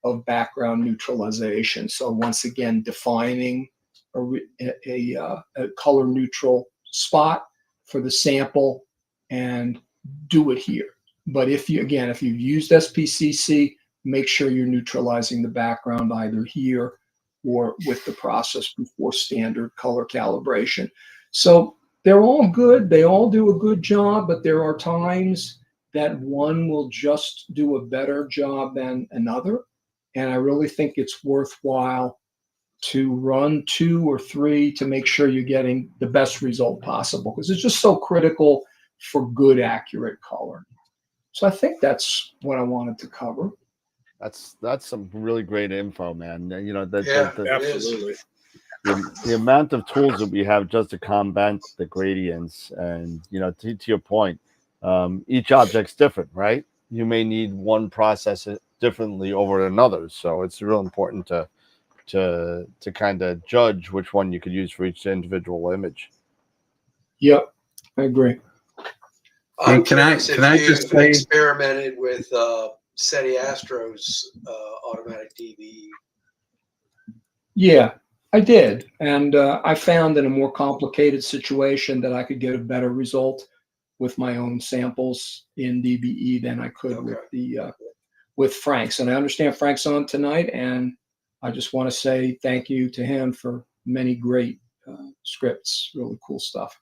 of background neutralization. So once again, defining a color neutral spot for the sample and do it here. But if you've used SPCC, make sure you're neutralizing the background either here or with the process before standard color calibration. So they're all good. They all do a good job, but there are times that one will just do a better job than another. And I really think it's worthwhile to run 2 or 3 to make sure you're getting the best result possible, because it's just so critical for good, accurate color. So I think that's what I wanted to cover. That's some really great info, man. You know, Absolutely. The amount of tools that we have just to combat the gradients, and you know, to your point, each object's different, right? You may need one process differently over than others. So it's real important to kind of judge which one you could use for each individual image. Yep, I agree. I'm Can I curious just if you've say? experimented with SETI Astro's automatic DB. Yeah, I did. And I found in a more complicated situation that I could get a better result with my own samples in DBE than I could with Frank's. And I understand Frank's on tonight, and I just want to say thank you to him for many great scripts. Really cool stuff.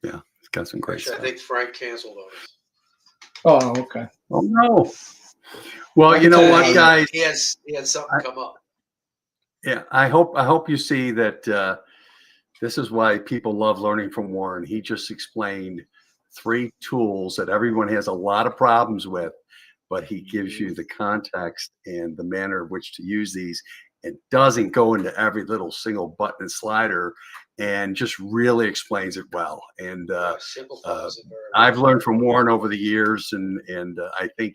Yeah, it's got some great Actually, stuff. I think Frank canceled on us. Oh, okay. Oh no. Well, I you know can what, tell guys? He had something come up. Yeah, I hope you see that this is why people love learning from Warren. He just explained 3 tools that everyone has a lot of problems with, but he gives you the context and the manner of which to use these. It doesn't go into every little single button and slider, and just really explains it well. And I've learned from Warren over the years, and I think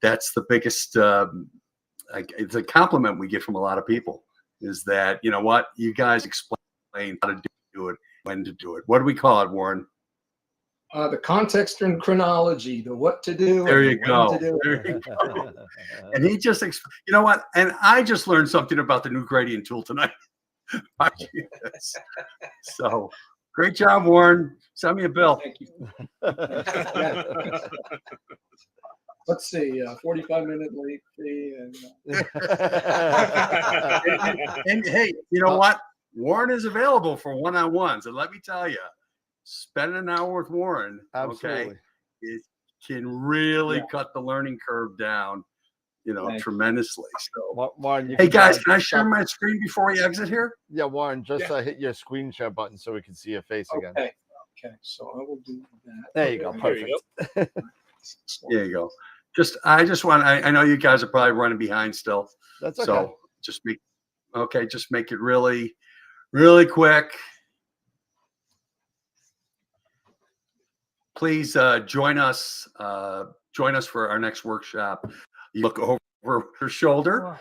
that's the biggest it's a compliment we get from a lot of people, is that, you know what, you guys explain how to do it, when to do it. What do we call it, Warren? The context and chronology, the what to do. There and you when go. to do There it. you go. And he just, you know what? And I just learned something about the new gradient tool tonight. So great job, Warren. Send me a bill. Thank you. Let's see, 45-minute late fee. And hey, you know what? Warren is available for one-on-ones. And let me tell you, spending an hour with Warren, okay, it can really cut the learning curve down, tremendously. So, Warren, hey guys, can I share my screen before we exit here? Yeah, Warren, just hit your screen share button so we can see your face again. Okay, so I will do that. There you go. Perfect. There you go. I just want, I know you guys are probably running behind still. That's okay. So just make it really, really quick. Please join us for our next workshop. You look over her shoulder,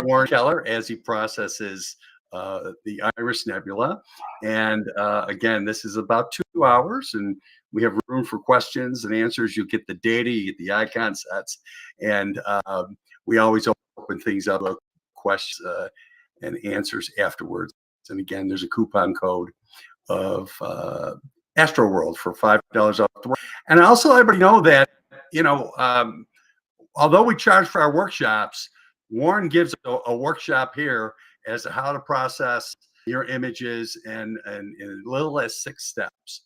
Warren Keller, as he processes the Iris Nebula. And again, this is about 2 hours, and we have room for questions and answers. You get the data, you get the icon sets, and we always open things up with questions and answers afterwards. And again, there's a coupon code of Astro World for $5 off the work. And I also let everybody know that, although we charge for our workshops, Warren gives a workshop here as to how to process your images and little as 6 steps.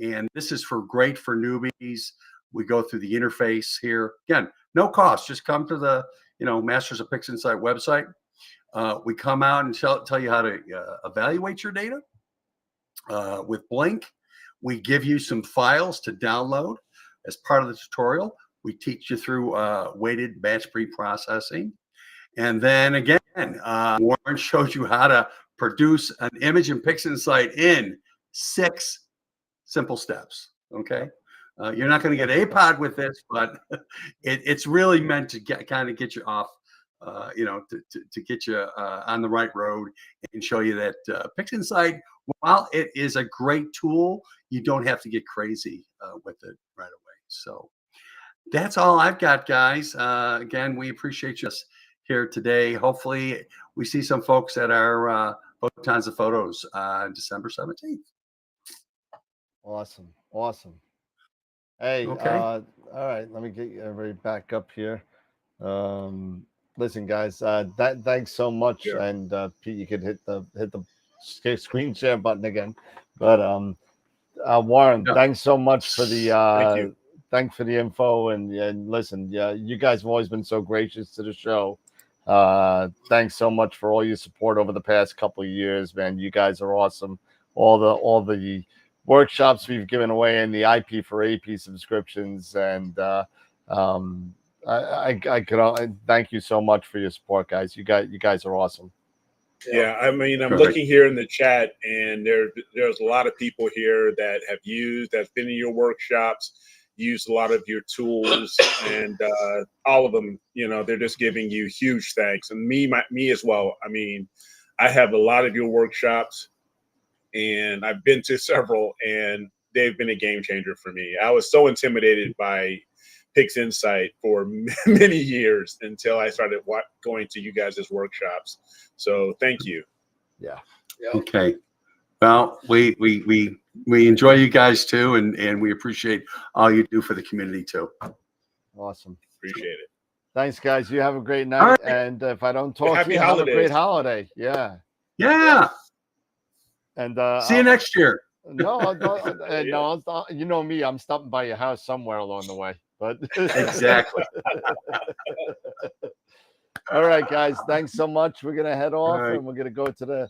And this is great for newbies. We go through the interface here. Again, no cost. Just come to the Masters of Pixinsight website. We come out and tell you how to evaluate your data with Blink. We give you some files to download as part of the tutorial. We teach you through weighted batch pre-processing. And then again, Warren shows you how to produce an image in Pixinsight in 6 simple steps. Okay. You're not going to get APOD with this, but it's really meant to kind of get you off, to get you on the right road and show you that Pixinsight, while it is a great tool, you don't have to get crazy with it right away. So that's all I've got, guys. Again, we appreciate you here today. Hopefully we see some folks at our Photons of Photos on December 17th. Awesome. Hey, okay. All right, let me get everybody back up here. Listen, guys, thanks so much. Sure. And Pete, you could hit the screen share button again. But Warren, thanks so much for the thanks for the info, and listen, you guys have always been so gracious to the show. Thanks so much for all your support over the past couple of years, man. You guys are awesome. All the workshops we've given away and the IP for AP subscriptions, and I could thank you so much for your support, guys. You guys are awesome. Yeah, I mean, I'm looking here in the chat, and there's a lot of people here that have been in your workshops. used a lot of your tools, and all of them, you know, they're just giving you huge thanks, and me as well. I mean, I have a lot of your workshops, and I've been to several, and they've been a game changer for me. I was so intimidated by Pixinsight for many years until I started going to you guys' workshops. So thank you. Yeah. Okay. Well, we enjoy you guys too, and we appreciate all you do for the community too. Awesome. Appreciate it. Thanks, guys. You have a great night. right. And if I don't talk to happy you, have a great holidays. holiday. Yeah. Yeah. And See you next year. No, you know me. I'm stopping by your house somewhere along the way. But Exactly. All right, guys. Thanks so much. We're gonna head off, right. and we're gonna go to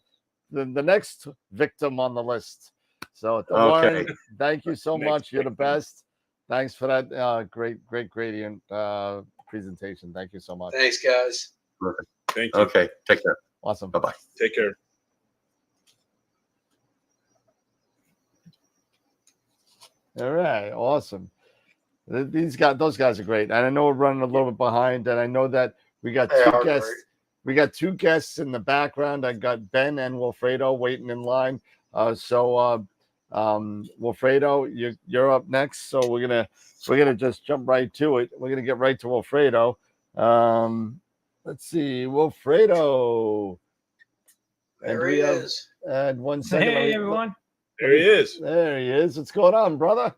the next victim on the list. So, Okay. Warren, thank you so Next much. You're the victim. best. Thanks for that great gradient presentation. Thank you so much. Thanks, guys. Perfect. Thank you. Okay. Take care. Awesome. Bye-bye. Take care. All right, awesome. Those guys are great, and I know we're running a little bit behind, and I know that we got They two are guests. great. We got two guests in the background. I got Ben and Wilfredo waiting in line. Wilfredo, you're up next. So we're gonna just jump right to it. We're gonna get right to Wilfredo. Let's see, Wilfredo. There he is. And 1 second. Hey, everyone. There he is. There he is. What's going on, brother?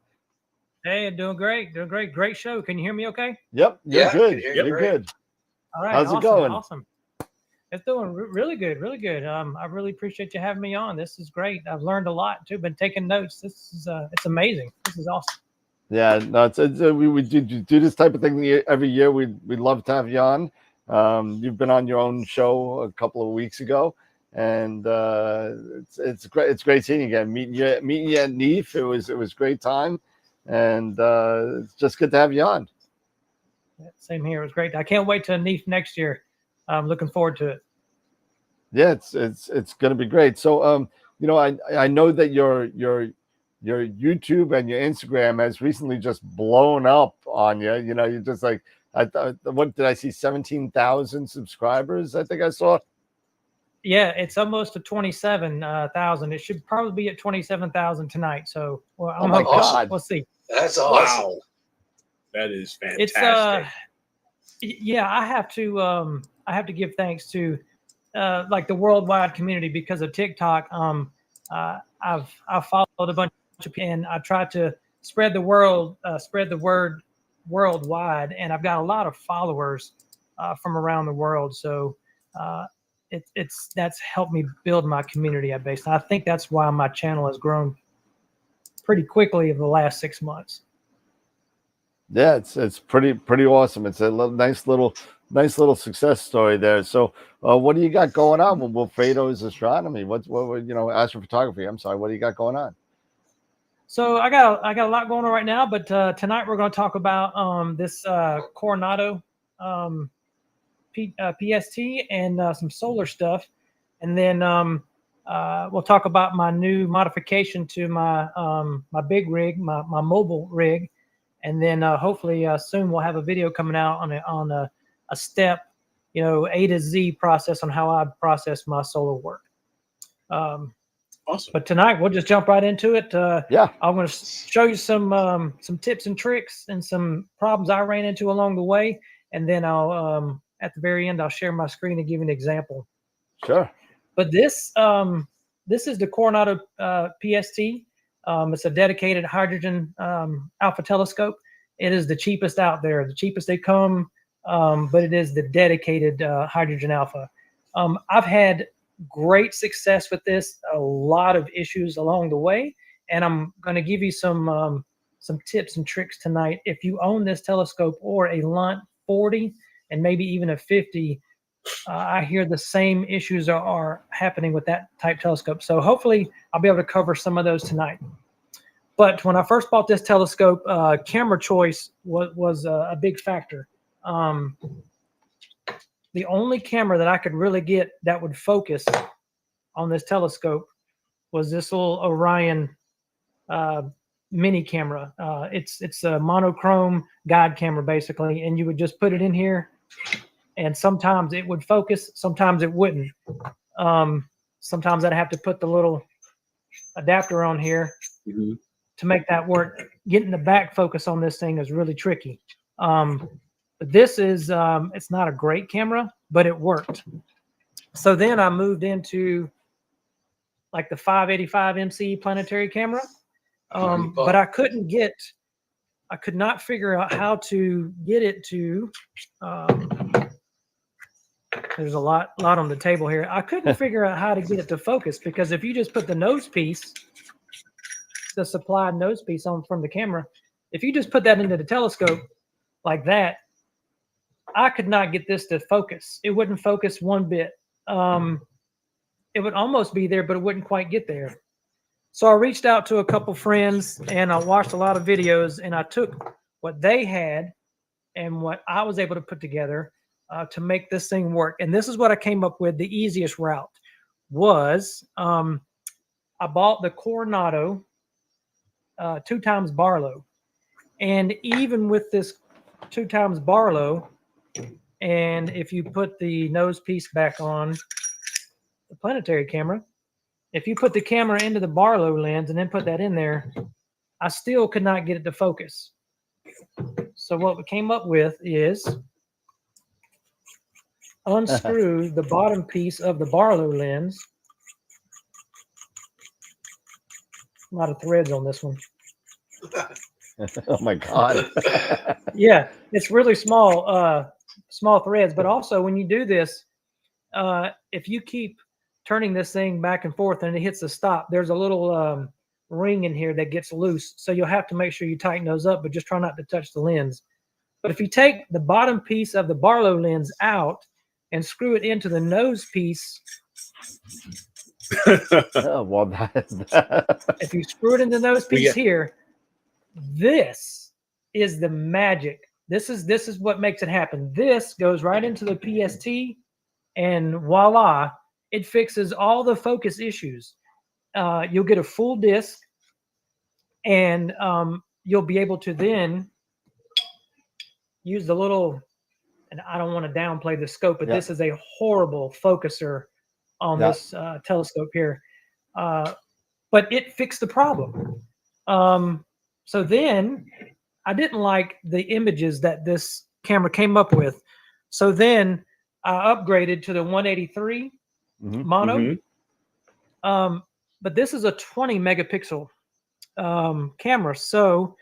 Hey, doing great. Great show. Can you hear me okay? Yep, you're Yeah, good. can hear you You're great. good. All right. How's it awesome, going? Awesome. It's doing really good, really good. I really appreciate you having me on. This is great. I've learned a lot too. Been taking notes. This is it's amazing. This is awesome. Yeah, no, we do this type of thing every year. We'd love to have you on. You've been on your own show a couple of weeks ago, and it's great. It's great seeing you again. Meeting you at NEAF. It was a great time, and it's just good to have you on. Yeah, same here. It was great. I can't wait to NEAF next year. I'm looking forward to it. Yeah, it's going to be great. So, you know, I know that your YouTube and your Instagram has recently just blown up on you. You know, you're just like, I thought, what did I see? 17,000 subscribers, I think I saw. Yeah, it's almost to 27,000. It should probably be at 27,000 tonight. So, well, Oh my God. We'll see. That's awesome. Wow. That is fantastic. It's yeah, I have to give thanks to like the worldwide community because of TikTok. I've followed a bunch of people, and I try to spread the word worldwide, and I've got a lot of followers from around the world. So that's helped me build my community at base. I think that's why my channel has grown pretty quickly in the last 6 months. Yeah, it's pretty awesome. It's a nice little success story there. So, what do you got going on with Wilfredo's astronomy? What astrophotography? I'm sorry. What do you got going on? So I got a lot going on right now, but tonight we're going to talk about this Coronado PST and some solar stuff, and then we'll talk about my new modification to my my big rig, my mobile rig, and then hopefully soon we'll have a video coming out on a step, A to Z process on how I process my solar work. Awesome. But tonight we'll just jump right into it. Yeah, I'm going to show you some tips and tricks and some problems I ran into along the way, and then I'll at the very end I'll share my screen and give you an example. Sure. But this is the Coronado PST. It's a dedicated hydrogen alpha telescope. It is the cheapest out there, the cheapest they come, but it is the dedicated hydrogen alpha. I've had great success with this, a lot of issues along the way, and I'm going to give you some tips and tricks tonight. If you own this telescope or a Lunt 40 and maybe even a 50, I hear the same issues are happening with that type telescope. So hopefully I'll be able to cover some of those tonight. But when I first bought this telescope, camera choice was a big factor. The only camera that I could really get that would focus on this telescope was this little Orion mini camera. It's a monochrome guide camera basically, and you would just put it in here, and sometimes it would focus, sometimes it wouldn't. Sometimes I'd have to put the little adapter on here to make that work. Getting the back focus on this thing is really tricky. But this is it's not a great camera, but it worked. So then I moved into like the 585 MC planetary camera. But I could not figure out how to get it to, there's a lot on the table here. I couldn't figure out how to get it to focus, because if you just put the nose piece, the supplied nose piece on from the camera, if you just put that into the telescope like that, I could not get this to focus. It wouldn't focus one bit. It would almost be there, but it wouldn't quite get there. So I reached out to a couple friends and I watched a lot of videos, and I took what they had and what I was able to put together to make this thing work. And this is what I came up with. The easiest route was I bought the Coronado 2x Barlow. And even with this 2x Barlow, and if you put the nose piece back on the planetary camera, if you put the camera into the Barlow lens and then put that in there, I still could not get it to focus. So what we came up with is unscrew the bottom piece of the Barlow lens. A lot of threads on this one. Oh my God. Yeah, it's really small, small threads. But also when you do this, if you keep turning this thing back and forth and it hits the stop, there's a little ring in here that gets loose. So you'll have to make sure you tighten those up, but just try not to touch the lens. But if you take the bottom piece of the Barlow lens out and screw it into the nose piece, oh, well, if you screw it into the nose piece here, this is the magic. This is what makes it happen. This goes right into the PST, and voila, it fixes all the focus issues. You'll get a full disc, and you'll be able to then use the little, and I don't want to downplay the scope, but this is a horrible focuser on this telescope here. But it fixed the problem. So then I didn't like the images that this camera came up with. So then I upgraded to the 183 mono. But this is a 20 megapixel camera. So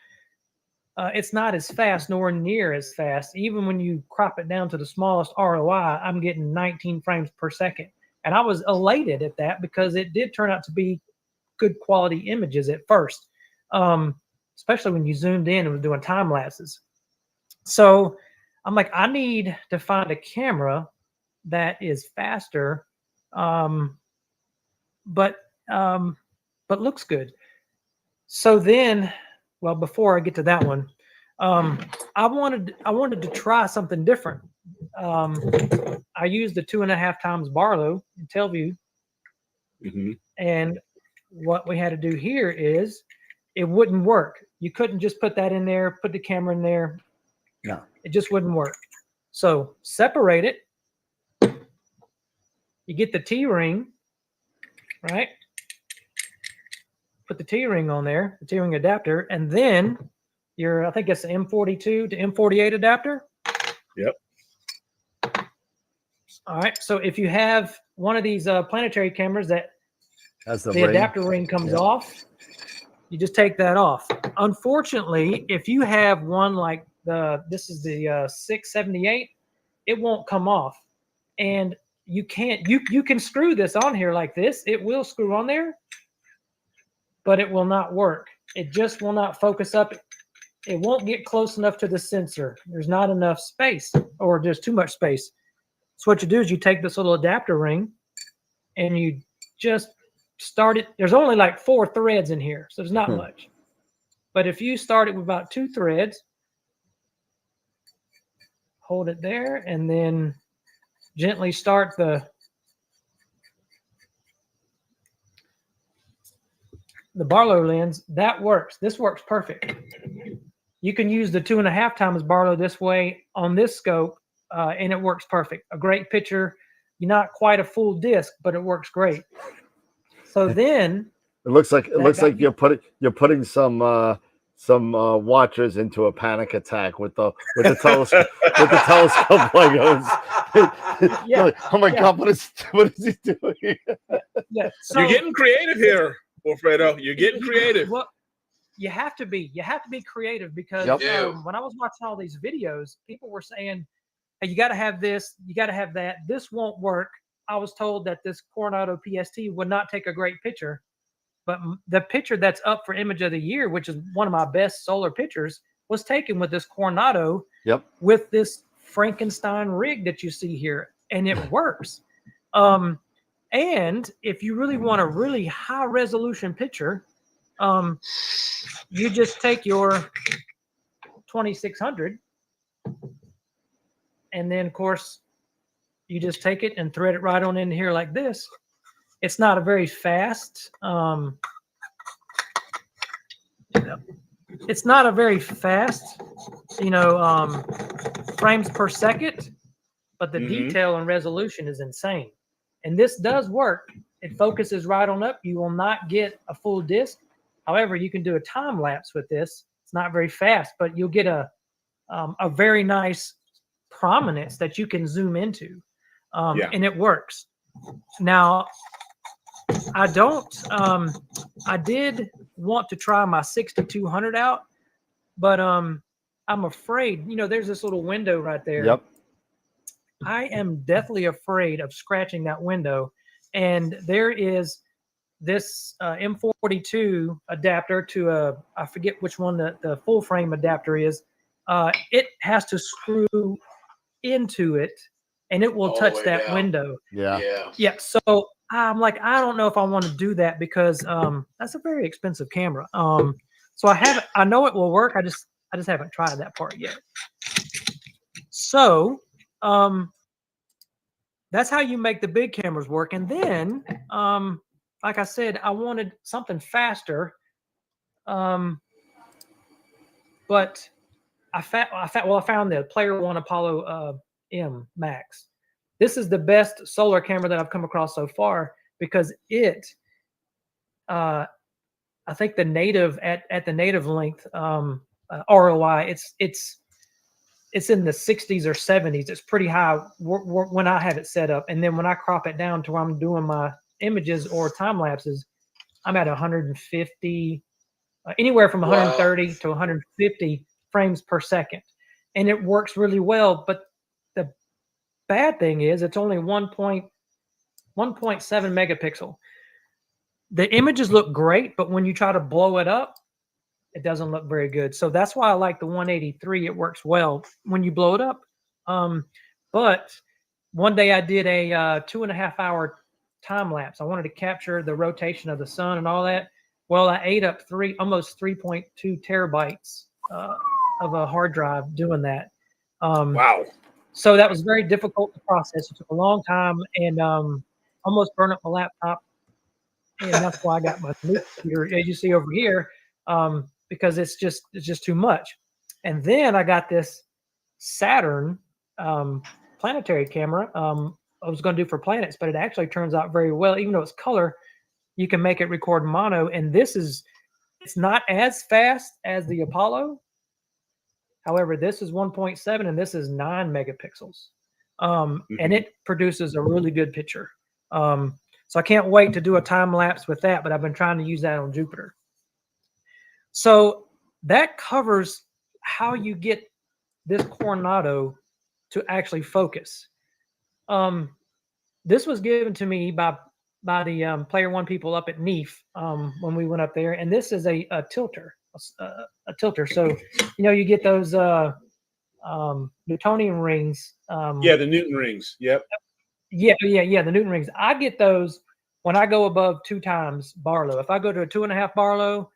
it's not as fast, nor near as fast. Even when you crop it down to the smallest ROI, I'm getting 19 frames per second. And I was elated at that because it did turn out to be good quality images at first, especially when you zoomed in and was doing time lapses. So I'm like, I need to find a camera that is faster, but looks good. So then, well, before I get to that one, I wanted to try something different. I used the 2.5x Barlow in Telview, and what we had to do here is it wouldn't work. You couldn't just put that in there, put the camera in there. No, it just wouldn't work. So separate it. You get the T-ring, right? Put the T-ring on there, the T-ring adapter, and then your, I think it's the M42 to M48 adapter. Yep. All right. So if you have one of these planetary cameras that the ring. adapter ring comes off, you just take that off. Unfortunately, if you have one like this is the 678, it won't come off, and you can't. You can screw this on here like this. It will screw on there, but it will not work. It just will not focus up. It won't get close enough to the sensor. There's not enough space, or there's too much space. So what you do is you take this little adapter ring and you just start it. There's only like 4 threads in here, so there's not much. But if you start it with about 2 threads, hold it there, and then gently start the the Barlow lens, that works. This works perfect. You can use the 2.5 times Barlow this way on this scope, and it works perfect. A great picture. You're not quite a full disc, but it works great. So then it looks like you're putting some watchers into a panic attack with the telescope Legos. Yeah. Like, oh my God, what is he doing? Yeah. You're getting creative here, Wilfredo. You're getting creative. Well, you have to be. You have to be creative because when I was watching all these videos, people were saying, "Hey, you got to have this. You got to have that. This won't work." I was told that this Coronado PST would not take a great picture, but the picture that's up for Image of the Year, which is one of my best solar pictures, was taken with this Coronado. Yep. With this Frankenstein rig that you see here, and it works. And if you really want a really high resolution picture, you just take your 2600, and then of course you just take it and thread it right on in here like this. It's not a very fast. It's not a very fast, frames per second, but the detail and resolution is insane. And this does work. It focuses right on up. You will not get a full disc. However, you can do a time lapse with this. It's not very fast, but you'll get a very nice prominence that you can zoom into, and it works. Now, I did want to try my 6200 out, but I'm afraid, there's this little window right there. Yep. I am deathly afraid of scratching that window. And there is this M42 adapter to I forget which one the full frame adapter is. It has to screw into it and it will touch that window. Yeah. So I'm like, I don't know if I want to do that because that's a very expensive camera. So I know it will work. I just haven't tried that part yet. So that's how you make the big cameras work. And then, like I said, I wanted something faster. But I found the Player One Apollo M Max. This is the best solar camera that I've come across so far because I think the native at the native length ROI, it's in the 60s or 70s. It's pretty high when I have it set up. And then when I crop it down to where I'm doing my images or time lapses, I'm at 150, anywhere from 130 to 150 frames per second. And it works really well. But the bad thing is it's only 1.7 megapixel. The images look great, but when you try to blow it up, it doesn't look very good. So that's why I like the 183. It works well when you blow it up. But one day I did a 2.5 hour time lapse. I wanted to capture the rotation of the sun and all that. Well, I ate up almost 3.2 terabytes of a hard drive doing that. Wow. So that was very difficult to process. It took a long time and almost burned up my laptop. And that's why I got my new computer, as you see over here. Because it's just too much. And then I got this Saturn planetary camera. I was going to do for planets, but it actually turns out very well. Even though it's color, you can make it record mono. And it's not as fast as the Apollo. However, this is 1.7 and this is 9 megapixels. And it produces a really good picture. So I can't wait to do a time lapse with that, but I've been trying to use that on Jupiter. So that covers how you get this Coronado to actually focus. This was given to me by the Player One people up at NEAF when we went up there, and this is a tilter, a tilter. So you get those Newtonian rings. Yeah, the Newton rings. Yep. Yeah, the Newton rings. I get those when I go above 2 times Barlow. If I go to a 2.5 Barlow.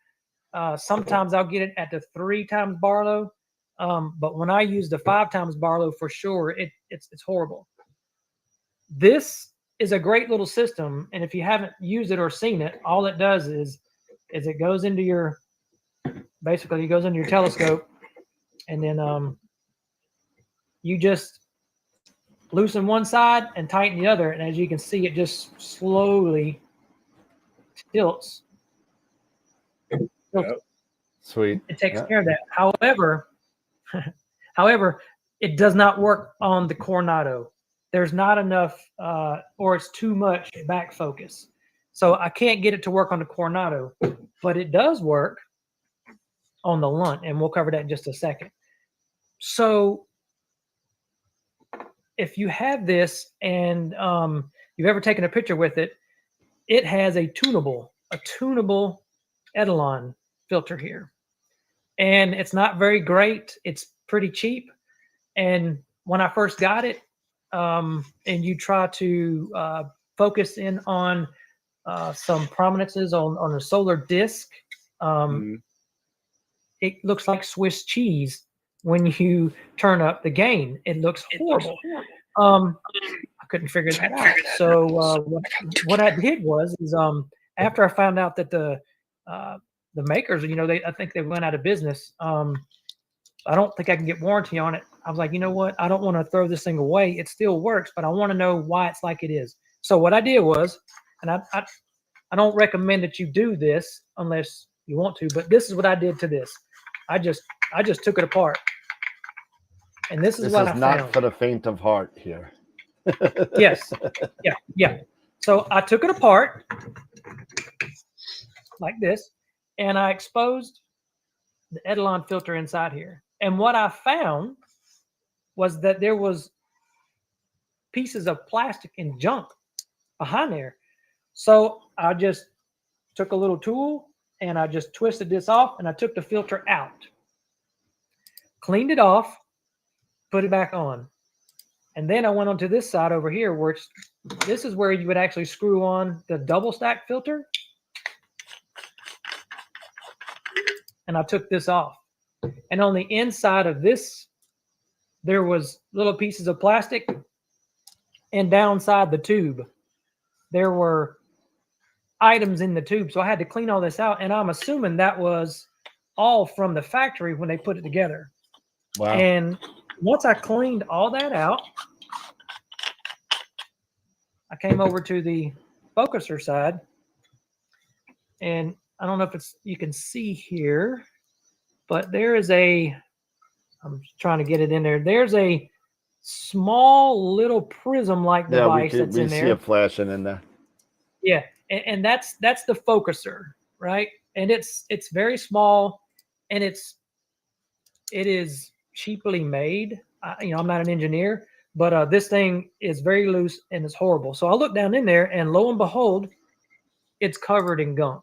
Sometimes I'll get it at the 3 times Barlow, but when I use the 5 times Barlow, for sure, it's horrible. This is a great little system, and if you haven't used it or seen it, all it does is is it goes into your, basically it goes into your telescope, and then you just loosen one side and tighten the other, and as you can see, it just slowly tilts. Yep. Sweet. It takes Yeah. care of that. However, it does not work on the Coronado. There's not enough, or it's too much back focus. So I can't get it to work on the Coronado, but it does work on the Lunt, and we'll cover that in just a second. So if you have this and you've ever taken a picture with it, it has a tunable Etalon filter here. And it's not very great. It's pretty cheap. And when I first got it, and you try to focus in on some prominences on a solar disk, it looks like Swiss cheese when you turn up the gain. It looks horrible. I couldn't figure that out. So what I did was after I found out that the makers, I think they went out of business. I don't think I can get warranty on it. I was like, you know what? I don't want to throw this thing away. It still works, but I want to know why it's like it is. So what I did was, and I don't recommend that you do this unless you want to, but this is what I did to this. I just took it apart. And this is what I found. This is not for the faint of heart here. Yes. Yeah. So I took it apart like this, and I exposed the Etalon filter inside here. And what I found was that there was pieces of plastic and junk behind there. So I just took a little tool and I just twisted this off, and I took the filter out, cleaned it off, put it back on. And then I went onto this side over here, where this is where you would actually screw on the double stack filter. And I took this off. And on the inside of this, there was little pieces of plastic. And downside the tube, there were items in the tube. So I had to clean all this out. And I'm assuming that was all from the factory when they put it together. Wow. And once I cleaned all that out, I came over to the focuser side, and I don't know if you can see here, but there is I'm trying to get it in there. There's a small little prism-like device that's in there. We see it flashing in there. Yeah, and that's the focuser, right? And it's very small, and it is cheaply made. I'm not an engineer, but this thing is very loose and it's horrible. So I looked down in there, and lo and behold, it's covered in gunk.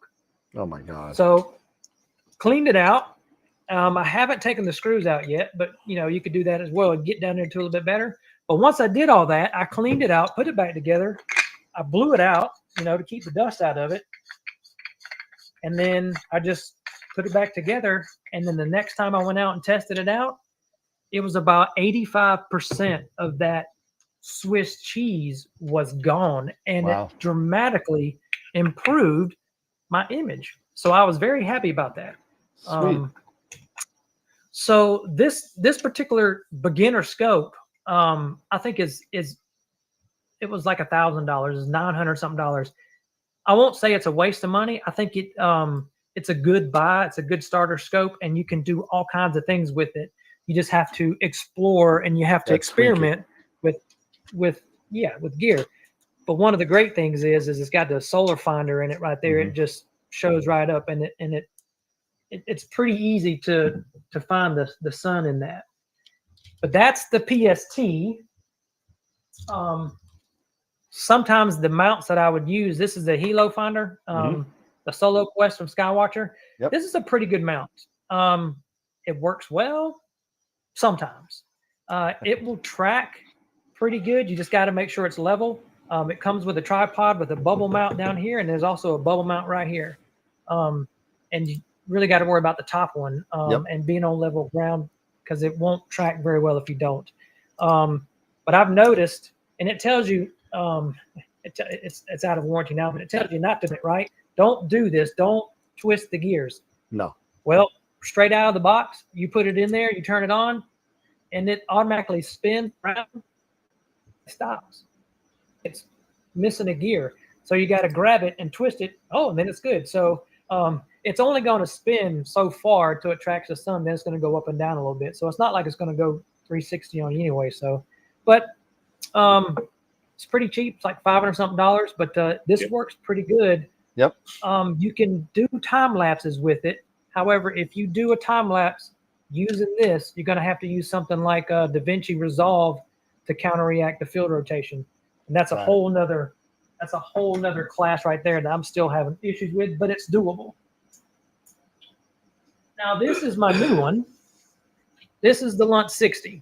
Oh my God. So cleaned it out. I haven't taken the screws out yet, but you could do that as well and get down there to a little bit better. But once I did all that, I cleaned it out, put it back together. I blew it out, to keep the dust out of it. And then I just put it back together. And then the next time I went out and tested it out, it was about 85% of that Swiss cheese was gone, and Wow. it dramatically improved my image. So I was very happy about that. Sweet. So this particular beginner scope, I think it was like $1,000, it's $900 something. I won't say it's a waste of money. I think it's a good buy. It's a good starter scope, and you can do all kinds of things with it. You just have to explore, and you have to experiment with gear. But one of the great things is it's got the solar finder in it right there. It just shows right up, and it's pretty easy to find the sun in that. But that's the PST. Sometimes the mounts that I would use, this is the Hilo finder, the Solo Quest from Skywatcher. Yep. This is a pretty good mount. It works well sometimes. It will track pretty good. You just got to make sure it's level. It comes with a tripod with a bubble mount down here, and there's also a bubble mount right here. And you really got to worry about the top one and being on level ground, because it won't track very well if you don't. But I've noticed, and it tells you, it's out of warranty now, but it tells you not to, right? Don't do this. Don't twist the gears. No. Well, straight out of the box, you put it in there, you turn it on, and it automatically spins around. It stops. It's missing a gear. So you got to grab it and twist it. Oh, and then it's good. So it's only going to spin so far till it tracks the sun. Then it's going to go up and down a little bit. So it's not like it's going to go 360 on you anyway. So, but it's pretty cheap. It's like $500 something. But this works pretty good. Yep. You can do time lapses with it. However, if you do a time lapse using this, you're going to have to use something like DaVinci Resolve to counteract the field rotation, and that's a whole nother class right there that I'm still having issues with, but it's doable. Now this is my new one. This is the Lunt 60,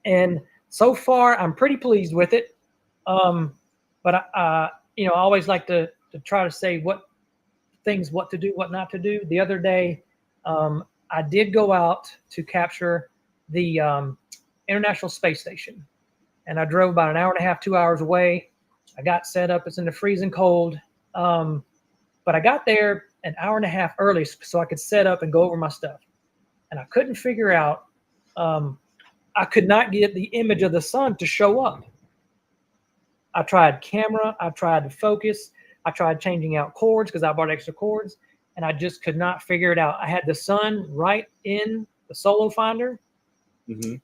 and so far I'm pretty pleased with it. But I always like to try to say what to do, what not to do. The other day, I did go out to capture the International Space Station, and I drove about an hour and a half, 2 hours away. I got set up. It's in the freezing cold, but I got there an hour and a half early so I could set up and go over my stuff. And I couldn't figure out. I could not get the image of the sun to show up. I tried camera. I tried to focus. I tried changing out cords because I bought extra cords, and I just could not figure it out. I had the sun right in the solo finder. Mm-hmm.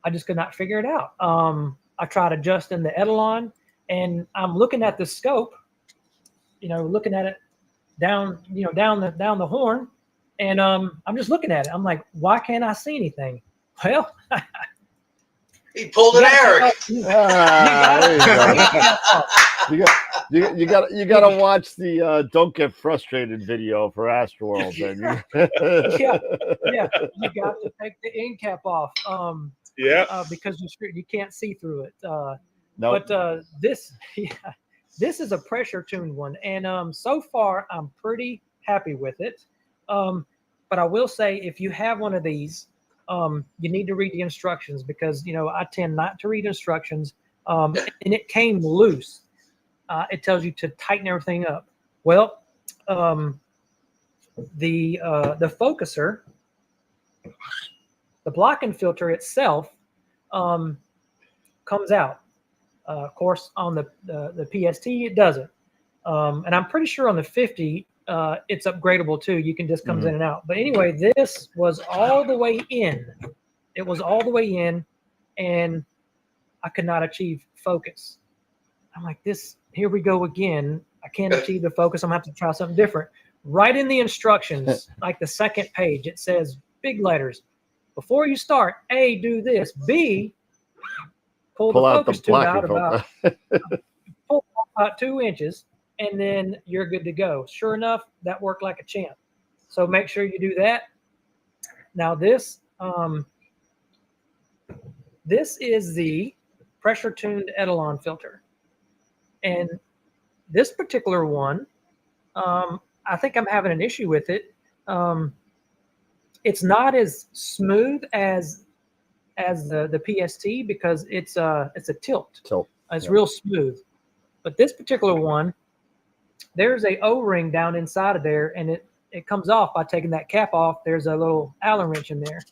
I just could not figure it out. I tried adjusting the Etalon, and I'm looking at the scope, looking at it down the horn, and I'm just looking at it. I'm like, why can't I see anything? Well, he pulled an Eric. You got to watch the "Don't Get Frustrated" video for Astroworld. Then. yeah, you got to take the end cap off. Because you can't see through it. Nope. But this is a pressure tuned one, and so far I'm pretty happy with it. But I will say, if you have one of these, you need to read the instructions, because I tend not to read instructions, and it came loose. It tells you to tighten everything up. Well, the focuser, the blocking filter itself, comes out. Of course, on the PST it doesn't, and I'm pretty sure on the 50 it's upgradable too. You can just comes in and out. But anyway, this was all the way in. It was all the way in, and I could not achieve focus. I'm like, here we go again. I can't achieve the focus. I'm gonna have to try something different. Right in the instructions, like the second page, it says big letters. Before you start, A, do this. B, pull the focus tube out about 2 inches, and then you're good to go. Sure enough, that worked like a champ. So make sure you do that. Now this is the pressure-tuned Etalon filter. And this particular one, I think I'm having an issue with it. It's not as smooth as the PST, because it's a tilt. It's real smooth. But this particular one, there's a O-ring down inside of there, and it comes off by taking that cap off. There's a little Allen wrench in there.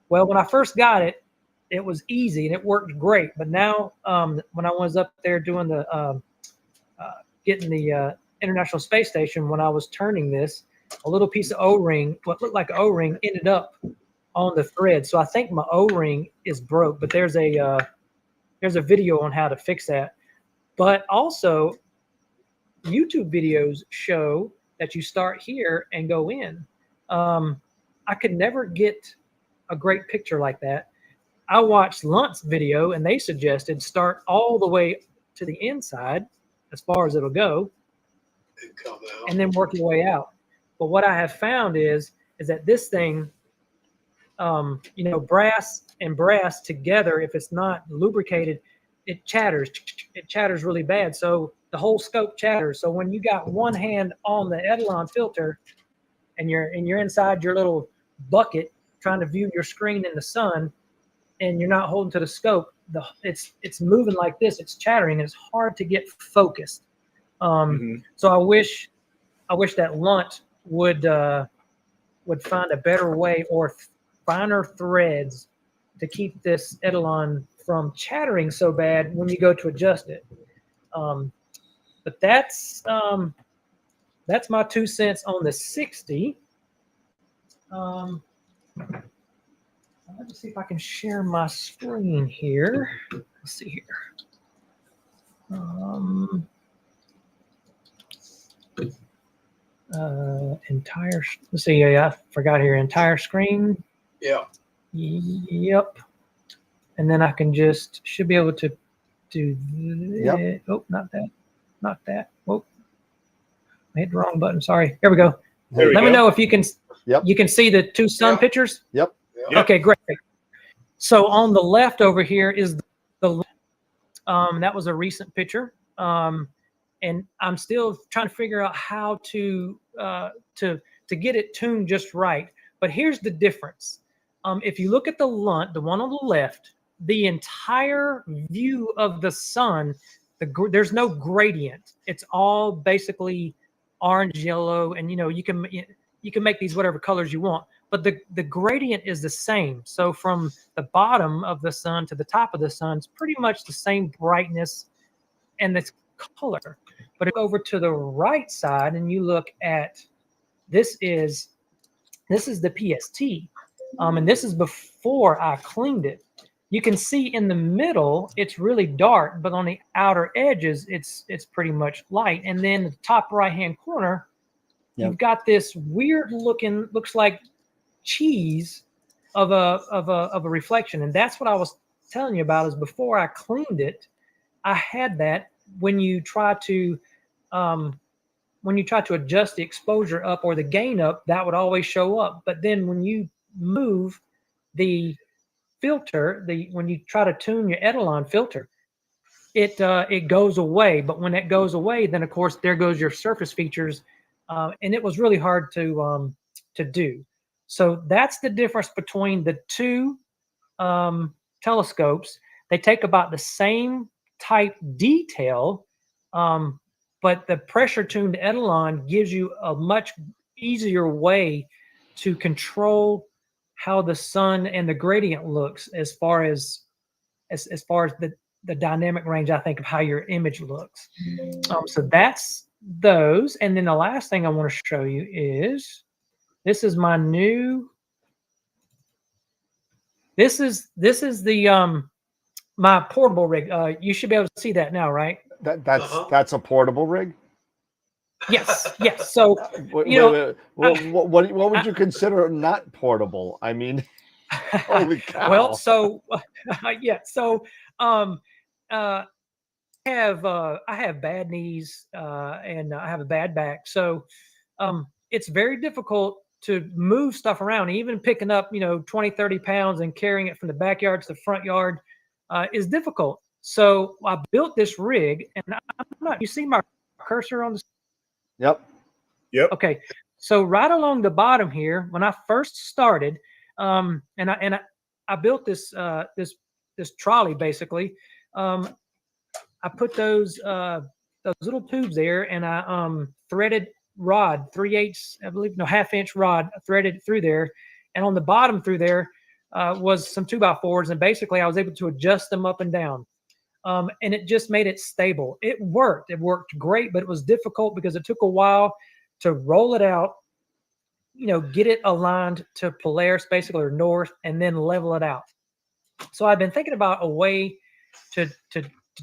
Well, when I first got it, it was easy and it worked great. But now, when I was up there doing the getting the International Space Station, when I was turning this, a little piece of O-ring, what looked like an O-ring, ended up on the thread. So I think my O-ring is broke, but there's a video on how to fix that. But also, YouTube videos show that you start here and go in. I could never get a great picture like that. I watched Lunt's video, and they suggested start all the way to the inside as far as it'll go, and then work your way out. But what I have found is that this thing, brass and brass together, if it's not lubricated, it chatters. It chatters really bad. So the whole scope chatters. So when you got one hand on the Etalon filter and you're inside your little bucket trying to view your screen in the sun, and you're not holding to the scope, it's moving like this. It's chattering. It's hard to get focused. So I wish I wish that Lunt would find a better way or finer threads to keep this Eidolon from chattering so bad when you go to adjust it. But that's my 2 cents on the 60. Let me see if I can share my screen here. Let's see here. Entire. Let's see. Yeah, I forgot here. Entire screen. Yeah. Yep. And then I can just should be able to do. Yep. Oh, not that. Not that. Oh, I hit the wrong button. Sorry. Here we go. Let me know if you can. Yep. You can see the two sun pictures. Yep. Okay, great. So on the left over here is the that was a recent picture, and I'm still trying to figure out how to get it tuned just right. But here's the difference. If you look at the Lunt, the one on the left, the entire view of the sun, there's no gradient. It's all basically orange, yellow, and you can make these whatever colors you want. But the gradient is the same. So from the bottom of the sun to the top of the sun, it's pretty much the same brightness and this color. But if you go over to the right side and you look at this is the PST, and this is before I cleaned it. You can see in the middle it's really dark, but on the outer edges it's pretty much light. And then the top right hand corner, you've got this weird looking, looks like cheese of a reflection. And that's what I was telling you about, is before I cleaned it, I had that. When you try to adjust the exposure up or the gain up, that would always show up. But then when you move the filter, when you try to tune your Eidolon filter, it goes away. But when it goes away, then of course there goes your surface features, and it was really hard to do. So that's the difference between the two telescopes. They take about the same type detail, but the pressure tuned Eidolon gives you a much easier way to control how the sun and the gradient looks as far as the dynamic range, I think, of how your image looks. So that's those. And then the last thing I want to show you is this is my new. This is the my portable rig. You should be able to see that now, right? That's a portable rig. Yes, yes. So what would you consider not portable? I mean, holy cow. Well, so yeah, so I have bad knees and I have a bad back, so it's very difficult to move stuff around. Even picking up 20, 30 pounds and carrying it from the backyard to the front yard is difficult. So I built this rig, and you see my cursor on the. Yep. Okay. So right along the bottom here, when I first started, and I built this this trolley basically. I put those little tubes there, and I threaded rod, 3/8, I believe, no, 1/2 inch rod threaded through there, and on the bottom through there was some 2x4s, and basically I was able to adjust them up and down. And it just made it stable. It worked great, but it was difficult because it took a while to roll it out, get it aligned to Polaris basically, or north, and then level it out. So I've been thinking about a way to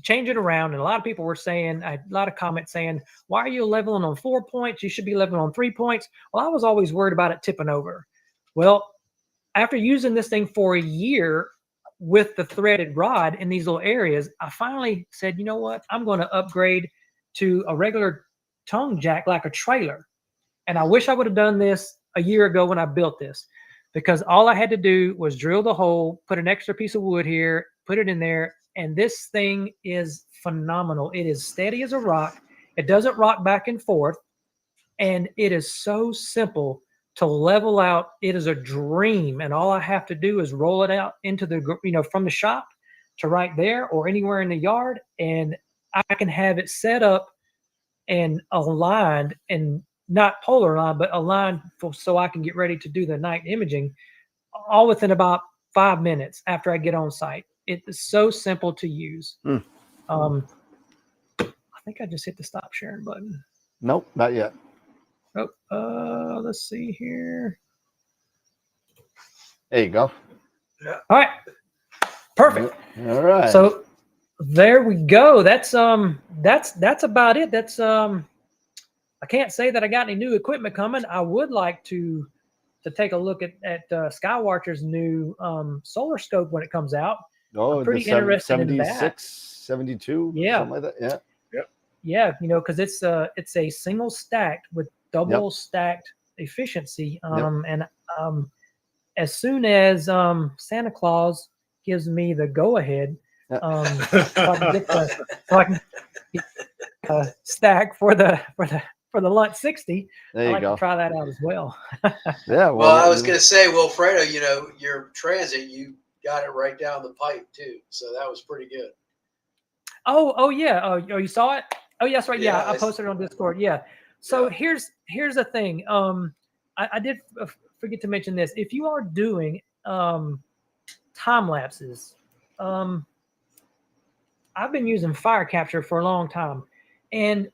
change it around. And a lot of people were saying, I had a lot of comments saying, why are you leveling on 4 points? You should be leveling on 3 points. Well, I was always worried about it tipping over. Well, after using this thing for a year, with the threaded rod in these little areas, I finally said, you know what? I'm going to upgrade to a regular tongue jack, like a trailer. And I wish I would have done this a year ago when I built this, because all I had to do was drill the hole, put an extra piece of wood here, put it in there. And this thing is phenomenal. It is steady as a rock. It doesn't rock back and forth. And it is so simple to level out. It is a dream, and all I have to do is roll it out into the, from the shop to right there or anywhere in the yard, and I can have it set up and aligned and not polar line, but a line so I can get ready to do the night imaging, all within about 5 minutes after I get on site. It is so simple to use. I think I just hit the stop sharing button. Nope, not yet. Oh, let's see here. There you go. All right. Perfect. All right. So there we go. That's about it. That's I can't say that I got any new equipment coming. I would like to take a look at Skywatcher's new solar scope when it comes out. Oh, I'm pretty the interested in 76, that. 72, Yeah. something like that. Yeah. Yeah, because it's a single stacked with double stacked efficiency. And as soon as Santa Claus gives me the go ahead, so I can get the stack for the Lunch 60. There I'd you like go. to try that out as well. Yeah. Well, I was going to say, Wilfredo, your transit, you got it right down the pipe too, so that was pretty good. Oh yeah. Oh, you saw it? Oh, yes, right. Yeah, Yeah, I posted it on Discord. Yeah. So here's the thing. I did forget to mention this. If you are doing time lapses, I've been using Fire Capture for a long time, and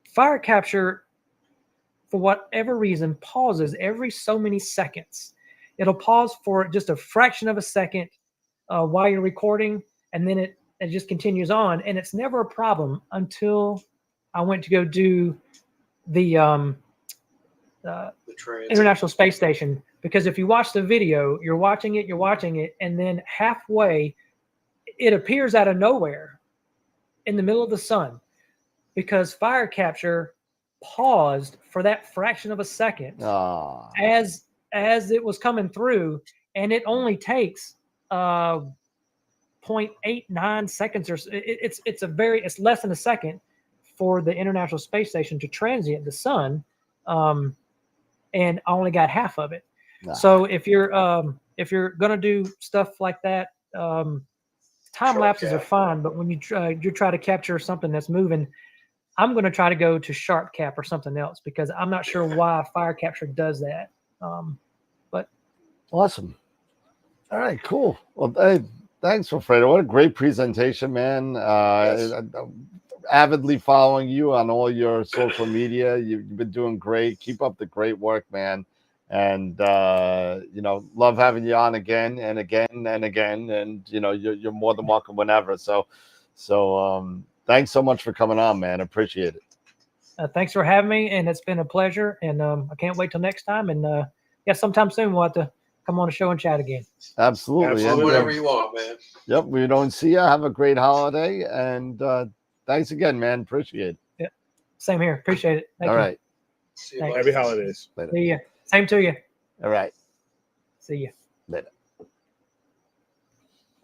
Fire Capture, for whatever reason, pauses every so many seconds. It'll pause for just a fraction of a second while you're recording, and then it just continues on, and it's never a problem until I went to go do the International Space Station. Because if you watch the video, you're watching it, and then halfway, it appears out of nowhere in the middle of the sun, because Fire Capture paused for that fraction of a second as it was coming through, and it only takes 0.89 seconds, or it's less than a second for the International Space Station to transient the sun, and I only got half of it. So if you're gonna do stuff like that, time lapses are fine, but when you try to capture something that's moving, I'm going to try to go to Sharp Cap or something else, because I'm not sure why Fire Capture does that. But awesome. All right, cool. Well, hey, thanks, Wilfredo. What a great presentation, man. I'm avidly following you on all your social media. You've been doing great. Keep up the great work, man. And love having you on again and again and again. And you're more than welcome whenever. So thanks so much for coming on, man. Appreciate it. Thanks for having me, and it's been a pleasure. And I can't wait till next time. And sometime soon we'll have to come on the show and chat again. Absolutely. Whatever you want, man. Yep. We don't see you. Have a great holiday, and thanks again, man. Appreciate it. Yeah. Same here. Appreciate it. Thank All you. right. Happy holidays. Later. See ya. Same to you. All right. See ya. Later.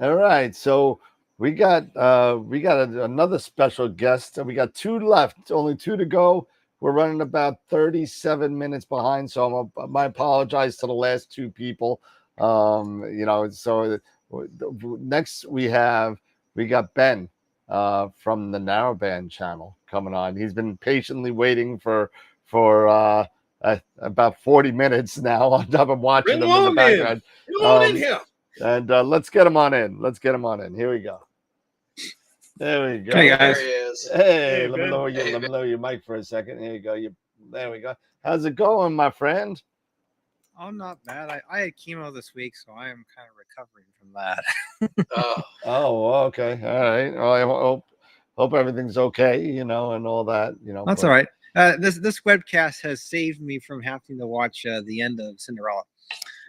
All right. So we got another special guest. We got 2 left. Only 2 to go. We're running about 37 minutes behind. So I apologize to the last 2 people. So next we got Ben from the Narrowband channel coming on. He's been patiently waiting for about 40 minutes now. I've been watching him in the background. In here. And let's get him on in. Here we go. There we go. Hey, guys. There he is. Hey, let me lower your mic for a second. Here you go. There we go. How's it going, my friend? Oh, not bad. I had chemo this week, so I am kind of recovering from that. Oh, okay. All right. Well, I hope everything's okay, and all that, That's all right. This webcast has saved me from having to watch the end of Cinderella.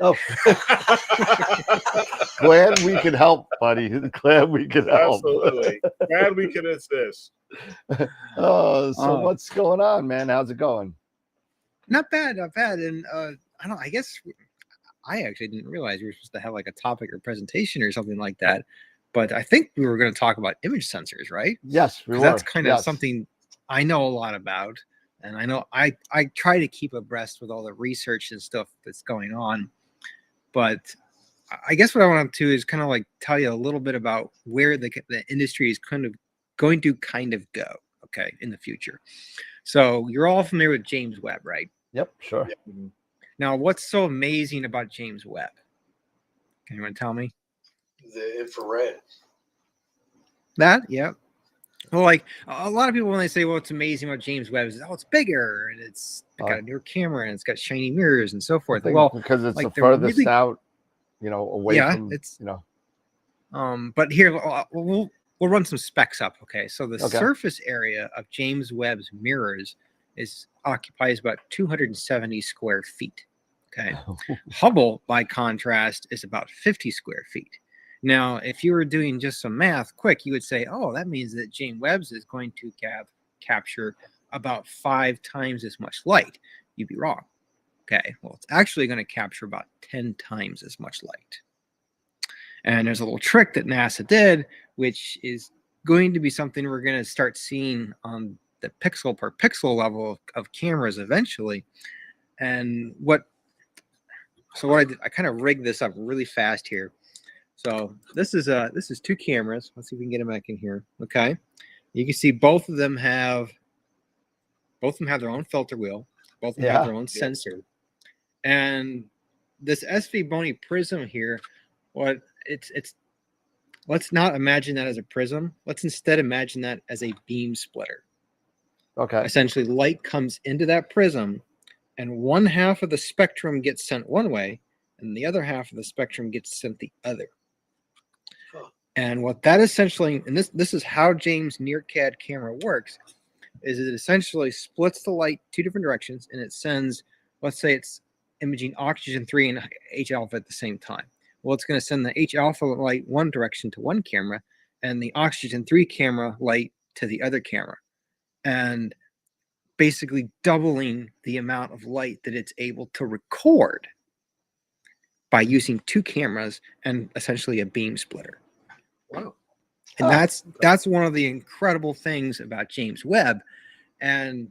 Oh, glad we could help, buddy. Glad we could help. Absolutely. Glad we can assist. So what's going on, man? How's it going? Not bad. And I guess I actually didn't realize we were supposed to have like a topic or presentation or something like that. But I think we were going to talk about image sensors, right? Yes, we were. That's kind of something I know a lot about. And I know I try to keep abreast with all the research and stuff that's going on. But I guess what I want to do is kind of like tell you a little bit about where the industry is kind of going to go, okay, in the future. So you're all familiar with James Webb, right? Yep, sure. Now, what's so amazing about James Webb? Can anyone tell me? The infrared. That? Yep. Well, like a lot of people, when they say, "Well, it's amazing about James Webb," is, "Oh, it's bigger and it's got a newer camera and it's got shiny mirrors and so forth." Well, because it's like the they're furthest really, out, away from, it's you know. But here we'll run some specs up. Okay, so the Okay. surface area of James Webb's mirrors occupies about 270 square feet. Okay, Hubble, by contrast, is about 50 square feet. Now, if you were doing just some math quick, you would say, "Oh, that means that James Webb's is going to capture about 5 times as much light." You'd be wrong. Okay, well, it's actually going to capture about 10 times as much light. And there's a little trick that NASA did, which is going to be something we're going to start seeing on the pixel per pixel level of cameras eventually. And what I did, I kind of rigged this up really fast here. So this is 2 cameras. Let's see if we can get them back in here. Okay, you can see both of them have their own filter wheel. Both of them have their own sensor. And this SV Bony prism here, let's not imagine that as a prism. Let's instead imagine that as a beam splitter. Okay. Essentially, light comes into that prism, and one half of the spectrum gets sent one way, and the other half of the spectrum gets sent the other. And what that essentially, and this is how James NearCAD camera works, is it essentially splits the light 2 different directions, and it sends, let's say it's imaging oxygen 3 and H alpha at the same time. Well, it's going to send the H alpha light one direction to one camera and the oxygen 3 camera light to the other camera, and basically doubling the amount of light that it's able to record by using 2 cameras and essentially a beam splitter. Wow. And that's one of the incredible things about James Webb. And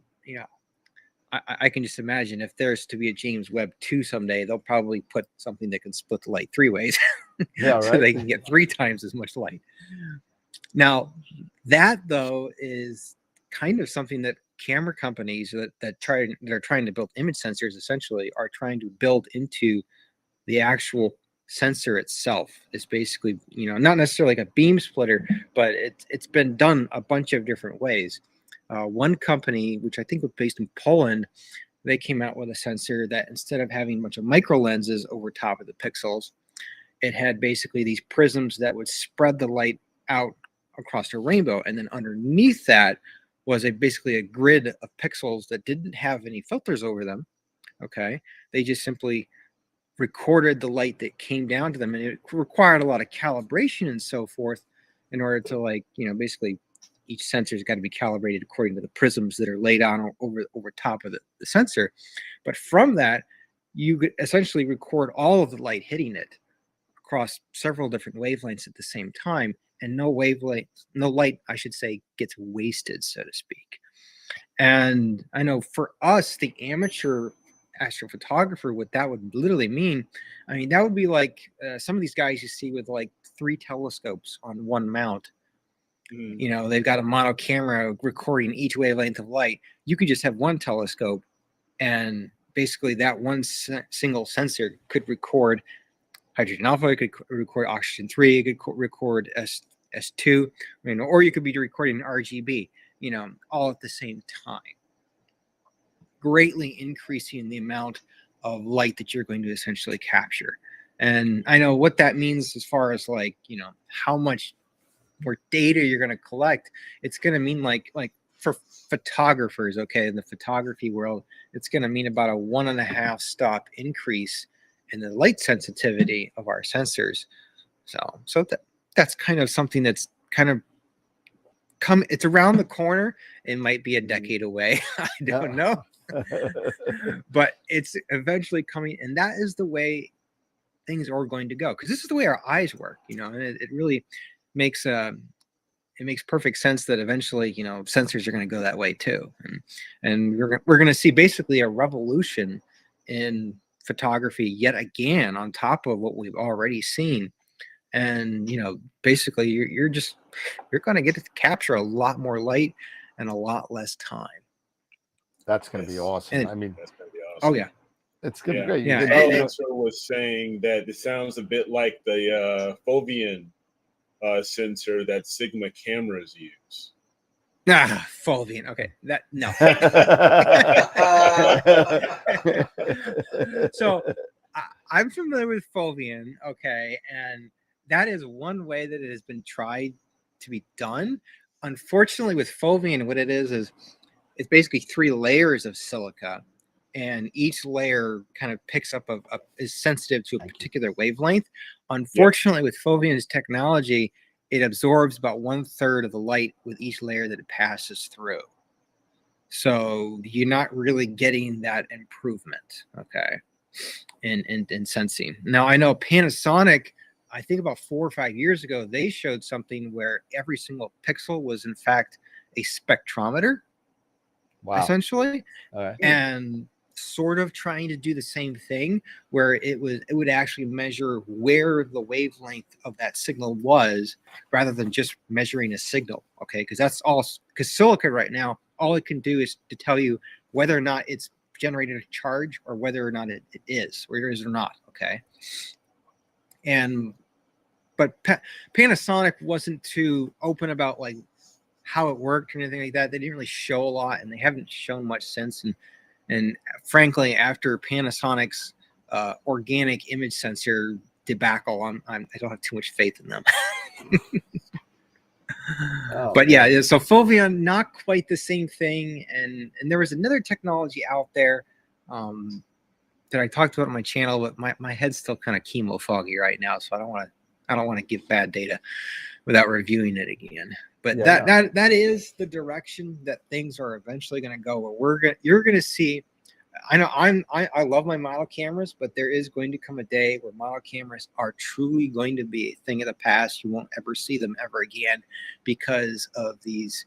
I can just imagine if there's to be a James Webb 2 someday, they'll probably put something that can split the light 3 ways. Yeah, so right. they can get 3 times as much light. Now, that though is kind of something that camera companies that are trying to build image sensors essentially are trying to build into the actual sensor itself. Is basically, not necessarily like a beam splitter, but it's been done a bunch of different ways. One company, which I think was based in Poland, they came out with a sensor that instead of having a bunch of micro lenses over top of the pixels, it had basically these prisms that would spread the light out across a rainbow. And then underneath that was basically a grid of pixels that didn't have any filters over them. Okay. They just simply recorded the light that came down to them. And it required a lot of calibration and so forth in order to basically each sensor's got to be calibrated according to the prisms that are laid on over top of the sensor. But from that, you could essentially record all of the light hitting it across several different wavelengths at the same time, and no light, I should say, gets wasted, so to speak. And I know for us, the amateur astrophotographer, what that would literally mean, I mean, that would be like some of these guys you see with like 3 telescopes on one mount. They've got a mono camera recording each wavelength of light. You could just have one telescope, and basically that one single sensor could record hydrogen alpha, it could record oxygen 3, it could record S2, or you could be recording RGB, all at the same time, greatly increasing the amount of light that you're going to essentially capture. And I know what that means as far as how much more data you're going to collect. It's going to mean like for photographers, okay, in the photography world, it's going to mean about a 1.5 stop increase in the light sensitivity of our sensors. So that's kind of something that's kind of it's around the corner. It might be a decade away. I don't know. But it's eventually coming, and that is the way things are going to go, because this is the way our eyes work, and it really makes perfect sense that eventually sensors are going to go that way too, and we're going to see basically a revolution in photography yet again on top of what we've already seen. And basically you're going to get to capture a lot more light in a lot less time. That's going to be awesome. And- I mean, That's gonna be awesome. Oh yeah. it's going to Yeah. be great. Yeah, You Our could- answer was saying that it sounds a bit like the Fovean sensor that Sigma cameras use. Ah, Fulvian. Okay, that no. So I'm familiar with Fulvian. Okay, and that is one way that it has been tried to be done. Unfortunately, with Fulvian, what it is it's basically 3 layers of silica, and each layer kind of picks up is sensitive to a particular wavelength. Unfortunately, with Fulvian's technology, it absorbs about 1/3 of the light with each layer that it passes through. So you're not really getting that improvement, okay, in sensing. Now, I know Panasonic, I think about 4 or 5 years ago, they showed something where every single pixel was in fact a spectrometer, essentially, and sort of trying to do the same thing where it would actually measure where the wavelength of that signal was rather than just measuring a signal. Okay, because that's all, because silica right now, all it can do is to tell you whether or not it's generated a charge or whether or not it is, or it is or not. Okay, but Panasonic wasn't too open about like how it worked or anything like that. They didn't really show a lot, and they haven't shown much since. And frankly, after Panasonic's organic image sensor debacle, I don't have too much faith in them. But yeah, so Fulvian, not quite the same thing. And there was another technology out there that I talked about on my channel, but my head's still kind of chemo foggy right now, so I don't want to give bad data without reviewing it again. But that is the direction that things are eventually going to go. Where you're going to see. I know I love my model cameras, but there is going to come a day where model cameras are truly going to be a thing of the past. You won't ever see them ever again because of these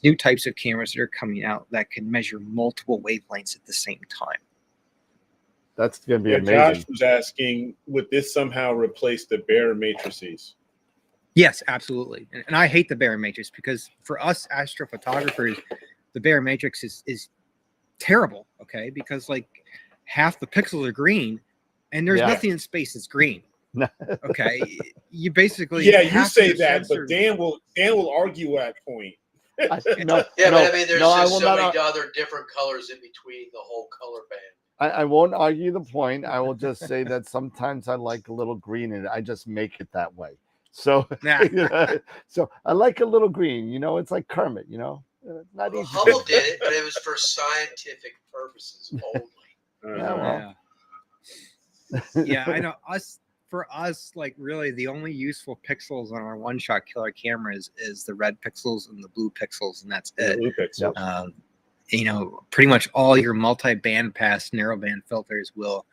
new types of cameras that are coming out that can measure multiple wavelengths at the same time. That's going to be amazing. Josh was asking, would this somehow replace the Bayer matrices? Yes, absolutely. And I hate the Bayer matrix because for us astrophotographers, the Bayer matrix is terrible. Okay, because like half the pixels are green, and there's nothing in space that's green. Okay, you basically you say that, but Dan will argue that point. But I mean, there's just so many other different colors in between the whole color band. I won't argue the point. I will just say that sometimes I like a little green in it. I just make it that way. So, so I like a little green. You know, it's like Kermit. You know, not easy. Hubble did it, but it was for scientific purposes only. Yeah, I know. For us, like really, the only useful pixels on our one-shot killer cameras is the red pixels and the blue pixels, and that's it. Blue pixels. You know, pretty much all your multi-band pass narrowband filters will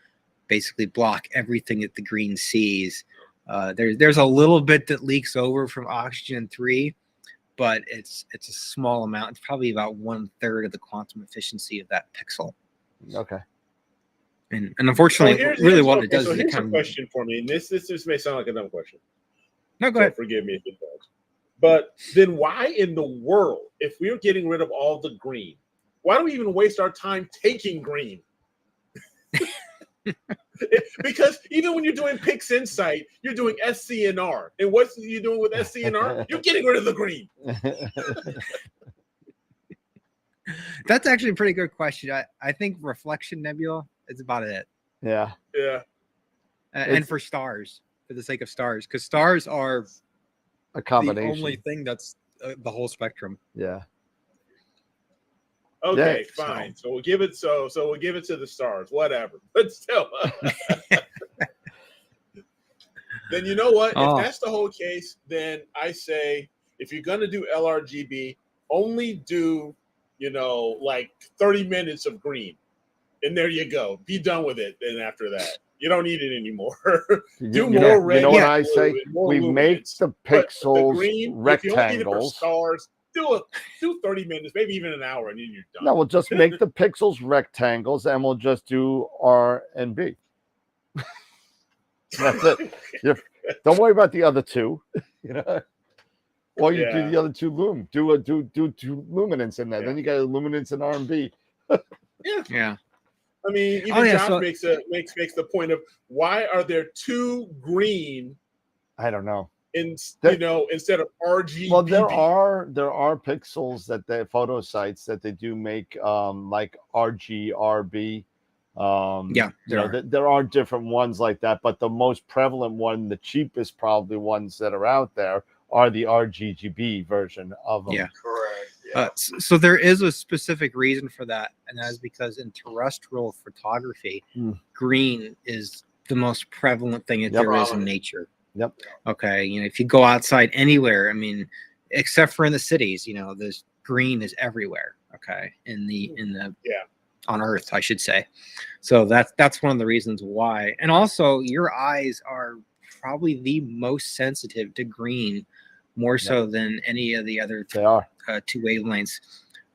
basically block everything that the green sees. There's a little bit that leaks over from oxygen 3, but it's a small amount. It's probably about 1/3 of the quantum efficiency of that pixel. Okay. And unfortunately, really what it does is here's a question for me, and this may sound like a dumb question. No, go ahead. Forgive me if it does. But then why in the world, if we're getting rid of all the green, why do we even waste our time taking green? Because even when you're doing Pixinsight, you're doing SCNR. And what's you doing with SCNR? You're getting rid of the green. That's actually a pretty good question. I think reflection nebula is about it. Yeah. Yeah. And for stars, for the sake of stars, because stars are a combination. The only thing that's the whole spectrum. Yeah. Okay, fine. So we'll give it. So we'll give it to the stars. Whatever. But still. Then you know what? If that's the whole case, then I say if you're gonna do LRGB, only do like 30 minutes of green, and there you go. Be done with it. Then after that, you don't need it anymore. Do more red. You know what I say? We make the pixels the green, rectangles. If you only need it for stars, do 30 minutes, maybe even an hour, and then you're done. No, we'll just make the pixels rectangles, and we'll just do R and B. That's it. Don't worry about the other two. Or you do the other two do two luminance in there. Then you got luminance and R and B. Yeah. I mean, even Josh makes the point of why are there two green? I don't know. Instead of RGB. Well, there are pixels that the photo sites that they do make like RGRB. There are different ones like that, but the most prevalent one, the cheapest probably ones that are out there, are the RGB version of them. Yeah. Correct. So there is a specific reason for that, and that is because in terrestrial photography, green is the most prevalent thing that there is in nature. Yep. Okay. If you go outside anywhere, I mean, except for in the cities, this green is everywhere. Okay. On Earth, I should say. So that's one of the reasons why. And also, your eyes are probably the most sensitive to green, more so than any of the other two wavelengths.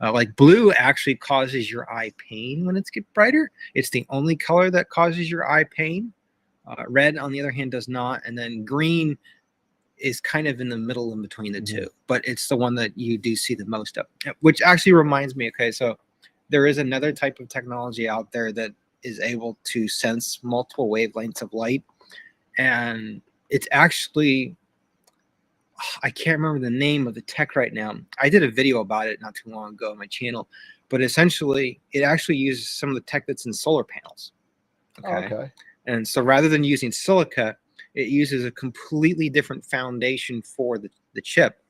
Like blue actually causes your eye pain when it's get brighter. It's the only color that causes your eye pain. Red, on the other hand, does not. And then green is kind of in the middle in between the two, but it's the one that you do see the most of. Which actually reminds me, okay, so there is another type of technology out there that is able to sense multiple wavelengths of light. And it's actually, I can't remember the name of the tech right now. I did a video about it not too long ago on my channel, but essentially it actually uses some of the tech that's in solar panels. Okay. And so rather than using silica, it uses a completely different foundation for the chip.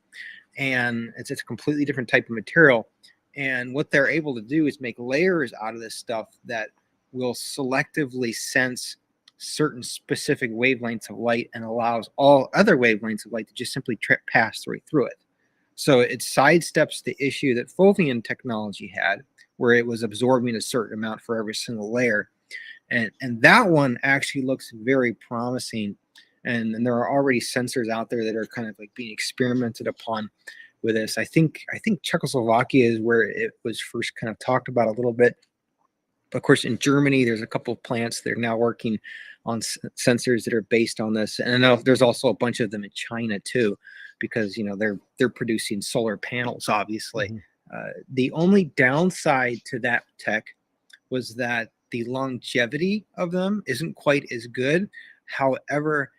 And it's a completely different type of material. And what they're able to do is make layers out of this stuff that will selectively sense certain specific wavelengths of light and allows all other wavelengths of light to just simply pass through it. So it sidesteps the issue that Fovean technology had, where it was absorbing a certain amount for every single layer. And that one actually looks very promising. And there are already sensors out there that are kind of like being experimented upon with this. I think Czechoslovakia is where it was first kind of talked about a little bit. But of course, in Germany, there's a couple of plants that are now working on sensors that are based on this. And I know there's also a bunch of them in China too, because they're producing solar panels, obviously. The only downside to that tech was that the longevity of them isn't quite as good. However,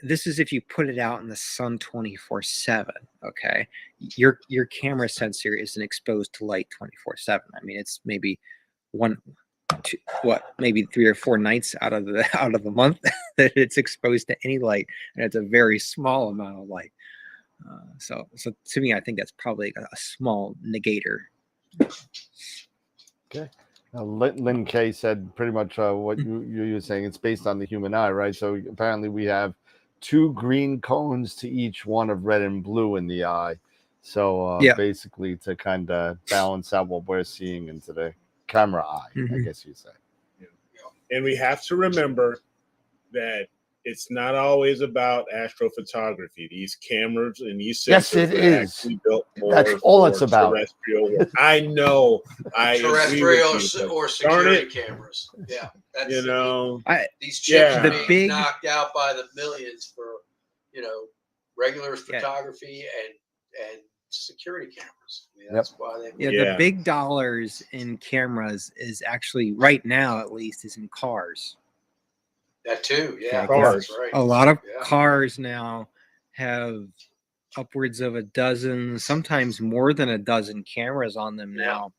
this is if you put it out in the sun 24/7. Okay, your camera sensor isn't exposed to light 24/7. I mean, it's maybe maybe 3 or 4 nights out of the month that it's exposed to any light, and it's a very small amount of light. So to me, I think that's probably a small negator. Okay. Lynn Kay said pretty much what you were saying. It's based on the human eye, right? So apparently we have 2 green cones to each one of red and blue in the eye. So basically to kind of balance out what we're seeing into the camera eye, I guess you say. And we have to remember that it's not always about astrophotography. These cameras and these sensors are actually built more. That's all it's about. Terrestrial work. I know. Terrestrial or security cameras. Yeah, that's these chips are being knocked out by the millions for regular photography and security cameras. I mean, that's why they. The big dollars in cameras is actually right now, at least, is in cars. That too, yeah. Cars. That's right. A lot of cars now have upwards of 12, sometimes more than 12 cameras on them now.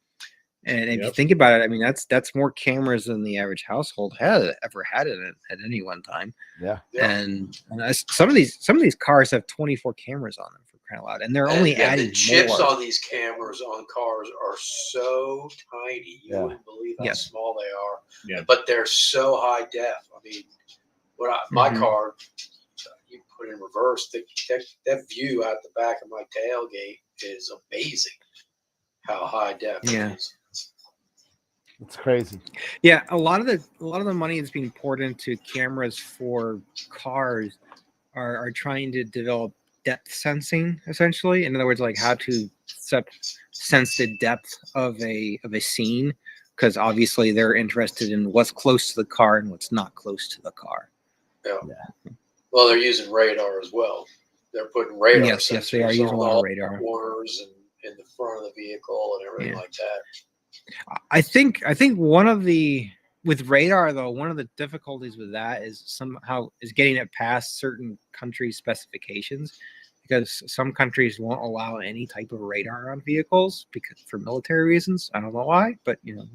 And if you think about it, I mean, that's more cameras than the average household ever had in it at any one time. Yeah. And some of these cars have 24 cameras on them, for crying out loud, and they're only adding the chips more. on these cameras on cars are so tiny. You wouldn't believe how small they are. Yeah. But they're so high def. I mean, my car, you put in reverse, that view out the back of my tailgate is amazing. How high def it is. It's crazy. Yeah, a lot of the money that's being poured into cameras for cars are trying to develop depth sensing, essentially. In other words, like how to sense the depth of a scene, because obviously they're interested in what's close to the car and what's not close to the car. Yeah. Well, they're using radar as well. They're putting radar. Yes, they are using a lot of radar. Corners and in the front of the vehicle and everything like that. I think one of the with radar though, one of the difficulties with that is getting it past certain country specifications, because some countries won't allow any type of radar on vehicles because for military reasons. I don't know why, but you know.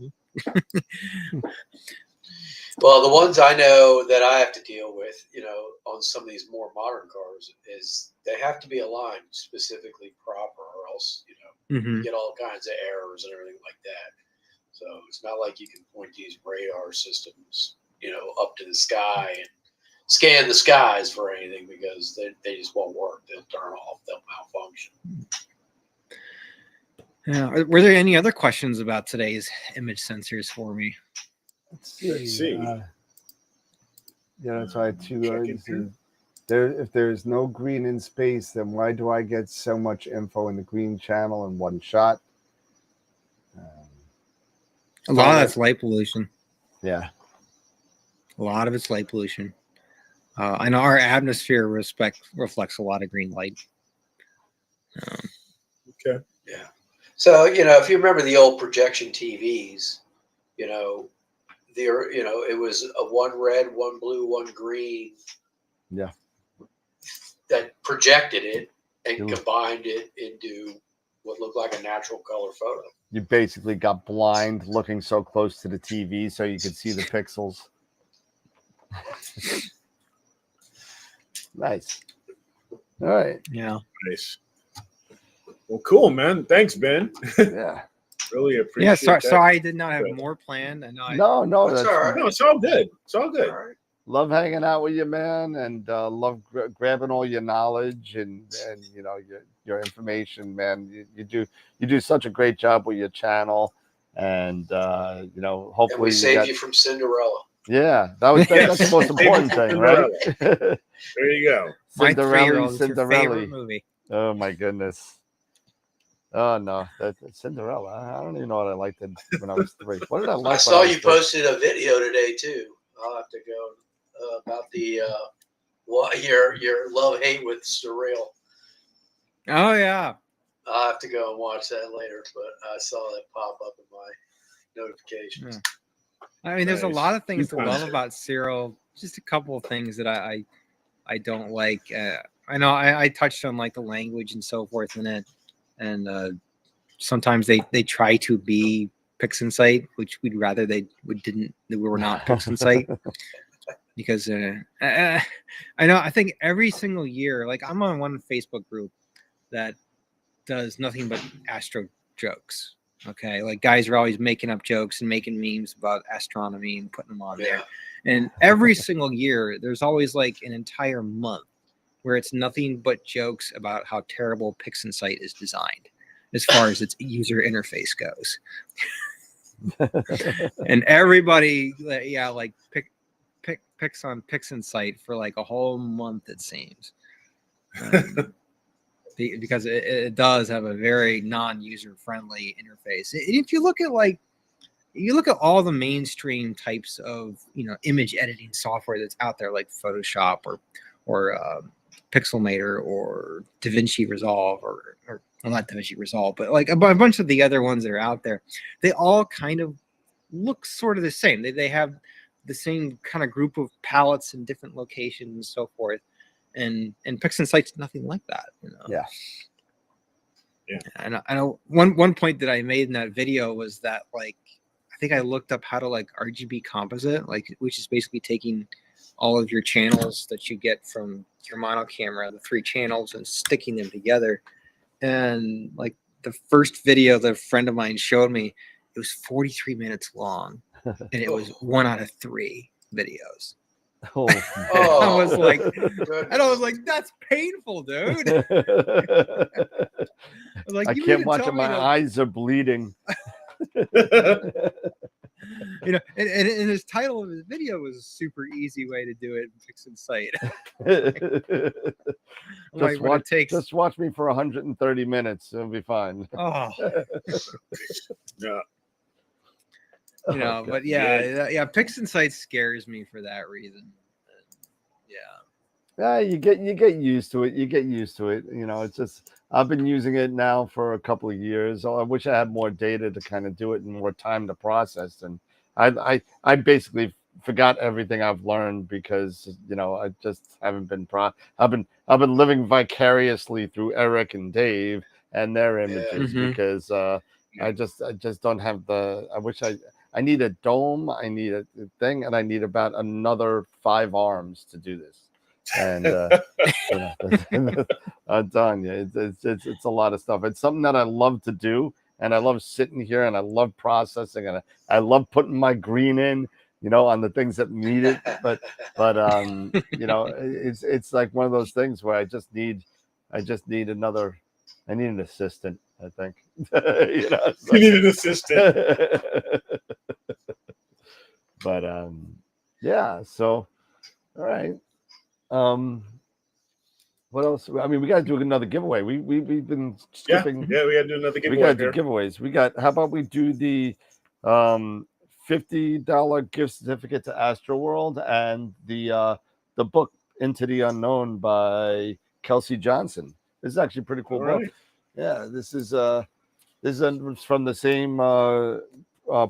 Well, the ones I know that I have to deal with, you know, on some of these more modern cars, is they have to be aligned specifically proper, or else, you know, you get all kinds of errors and everything like that. So it's not like you can point these radar systems, you know, up to the sky and scan the skies for anything, because they just won't work. They'll turn off. They'll malfunction. Yeah. Were there any other questions about today's image sensors for me? Let's see. Yeah, that's right. If there's no green in space, then why do I get so much info in the green channel in one shot? A lot of that's light pollution. Yeah. A lot of it's light pollution. I know our atmosphere reflects a lot of green light. Okay. Yeah. So, you know, if you remember the old projection TVs, you know, it was a one red, one blue, one green. Yeah. That projected it and combined it into what looked like a natural color photo. You basically got blind looking so close to the TV so you could see the pixels. Nice. All right. Yeah. Nice. Well, cool, man. Thanks, Ben. Yeah. Really appreciate Yeah, that. sorry I did not have more planned. I know. No, that's all right. No, it's all good. It's all good. Love hanging out with you, man, and love grabbing all your knowledge and you know your information, man. You do such a great job with your channel, and you know, hopefully And we saved you from Cinderella. Yeah, that's the most important thing, right? There you go. My 3-year-old, it's her Cinderella. favorite movie. Oh my goodness. Oh no, that's Cinderella. I don't even know what I liked when I was 3. What did I like? I saw you posted a video today too. I'll have to go about the your love-hate with surreal. Oh yeah. I'll have to go and watch that later, but I saw that pop up in my notifications. I mean, there's a lot of things to Nice. love about Cyril. Just a couple of things that I don't like. I know I touched on like the language and so forth in it, and sometimes they try to be Pixinsight, which we'd rather they were not Pixinsight. Because I know, I think every single year, like I'm on one Facebook group that does nothing but astro jokes. Okay, like guys are always making up jokes and making memes about astronomy and putting them on there. And every single year, there's always like an entire month where it's nothing but jokes about how terrible Pixinsight is designed as far as its user interface goes. And everybody, like picks on Pixinsight for like a whole month, it seems. Because it does have a very non-user friendly interface. And if you look at all the mainstream types of image editing software that's out there, like Photoshop or Pixelmator or DaVinci Resolve or well, not DaVinci Resolve, but like a bunch of the other ones that are out there, they all kind of look sort of the same. They have the same kind of group of palettes in different locations and so forth. And Pixinsight's nothing like that, Yeah. And I know one point that I made in that video was that, like, I think I looked up how to like RGB composite, which is basically taking all of your channels that you get from your mono camera, the 3 channels, and sticking them together. And like the first video that a friend of mine showed me, it was 43 minutes long, and it was 1 out of 3 videos. Oh, I was like, that's painful, dude. Like, I can't watch it. My eyes are bleeding. And his title of his video was a super easy way to do it in Pixinsight. Just watch me for 130 minutes. It'll be fine. Oh. Yeah. But yeah, Pixinsight scares me for that reason. Yeah, you get used to it. You get used to it. You know, it's just I've been using it now for a couple of years. I wish I had more data to kind of do it and more time to process. And I basically forgot everything I've learned because I just haven't been I've been living vicariously through Eric and Dave and their images because I just don't have I wish I need a dome, I need a thing, and I need about another 5 arms to do this. And I'm telling you, it's a lot of stuff. It's something that I love to do, and I love sitting here, and I love processing, and I love putting my green in, on the things that need it. But it's like one of those things where I just need another. I need an assistant, I think. You need an assistant. But yeah. So, all right. What else? I mean, we got to do another giveaway. We've been skipping. Yeah, we got to do another giveaway. We got to do giveaways. How about we do the $50 gift certificate to Astroworld and the book Into the Unknown by Kelsey Johnson. This is actually a pretty cool book. Right. Yeah, this is from the same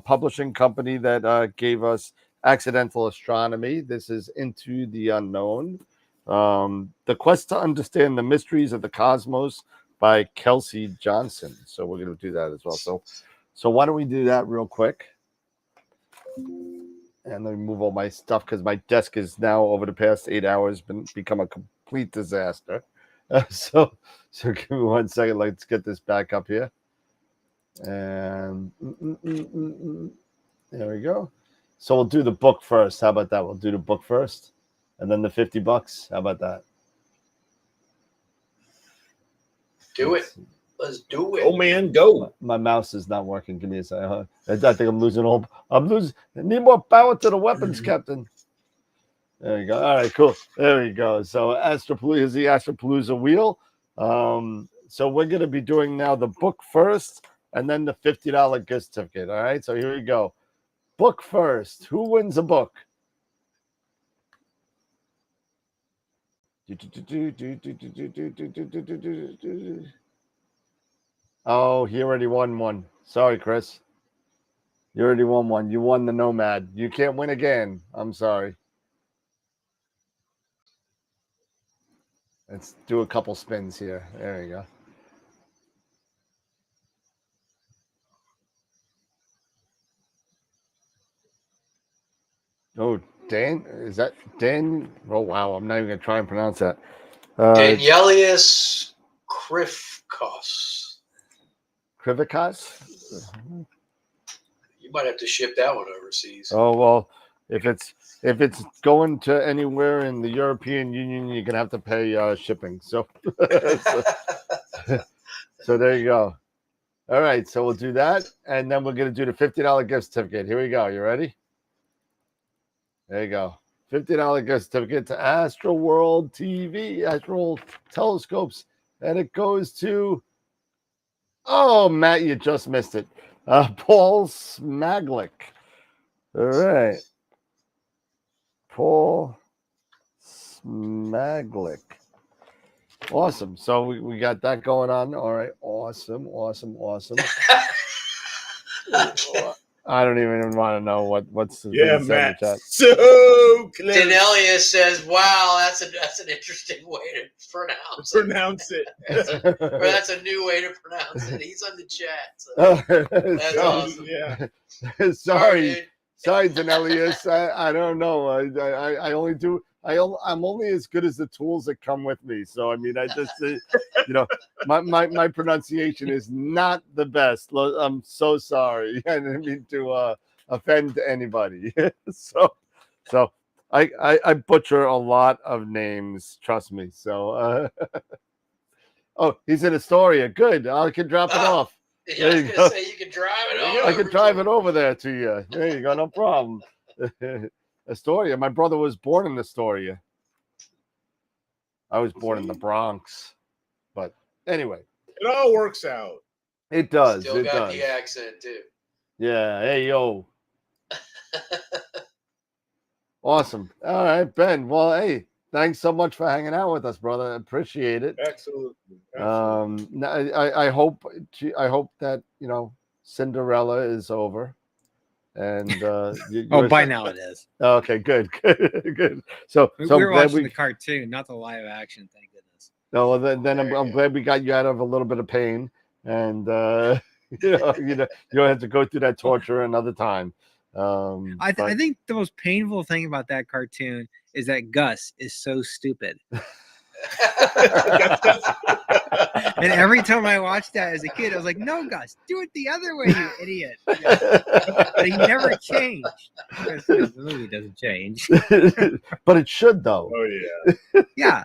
publishing company that gave us Accidental Astronomy. This is Into the Unknown. The Quest to Understand the Mysteries of the Cosmos by Kelsey Johnson. So we're going to do that as well. So why don't we do that real quick? And let me move all my stuff because my desk is now over the past 8 hours become a complete disaster. So give me 1 second. Let's get this back up here. And there we go. So we'll do the book first. How about that? We'll do the book first. And then the $50. How about that? Do it. Let's do it. Oh man, go. My mouse is not working. Give me a second. I think I'm losing all. I need more power to the weapons, Captain. There you go. All right, cool. There we go. So Astropalooza is the Astropalooza wheel. So we're going to be doing now the book first and then the $50 gift certificate. All right. So here we go. Book first. Who wins a book? Oh, he already won one. Sorry, Chris. You already won one. You won the Nomad. You can't win again. I'm sorry. Let's do a couple spins here. There you go. Oh, Dan? Is that Dan? Oh, wow. I'm not even going to try and pronounce that. Danielius Krivkos. Krivkos? You might have to ship that one overseas. Oh, well, if it's going to anywhere in the European Union, you're going to have to pay shipping. So there you go. All right. So we'll do that. And then we're going to do the $50 gift certificate. Here we go. You ready? There you go. $50 gift certificate to Astroworld TV, Astroworld Telescopes. And it goes to, oh, Matt, you just missed it. Paul Smaglik. All right. Paul Smaglik. Awesome. So we got that going on. All right. Awesome. I don't even want to know what's the Matt. chat. So close. Danelius says, "Wow, that's an interesting way to pronounce it." Or that's a new way to pronounce it. He's on the chat. So that's awesome. Yeah. Sorry, Danelius. I don't know. I only do. I'm only as good as the tools that come with me. So I mean, I just my pronunciation is not the best. I'm so sorry. I didn't mean to offend anybody. So I butcher a lot of names. Trust me. So oh, he's in Astoria. Good. I can drop it off. Yeah, I was going to say you can drive it over. I can drive it over there to you. There you go. No problem. Astoria. My brother was born in Astoria. I was born in the Bronx. But anyway. It all works out. It does. Still got the accent, too. Yeah. Hey, yo. Awesome. All right, Ben. Well, hey, thanks so much for hanging out with us, brother. Appreciate it. Absolutely. I hope that Cinderella is over, and Oh, by now it is. Okay, good. So We I'm were glad watching the cartoon, not the live action. Thank goodness. No, well, then I'm glad we got you out of a little bit of pain, and you don't have to go through that torture another time. I But- think the most painful thing about that cartoon is that Gus is so stupid. And every time I watched that as a kid, I was like, "No, Gus, do it the other way, you idiot!" But he never changed. Because, the movie doesn't change. but it should though. Oh yeah. Yeah.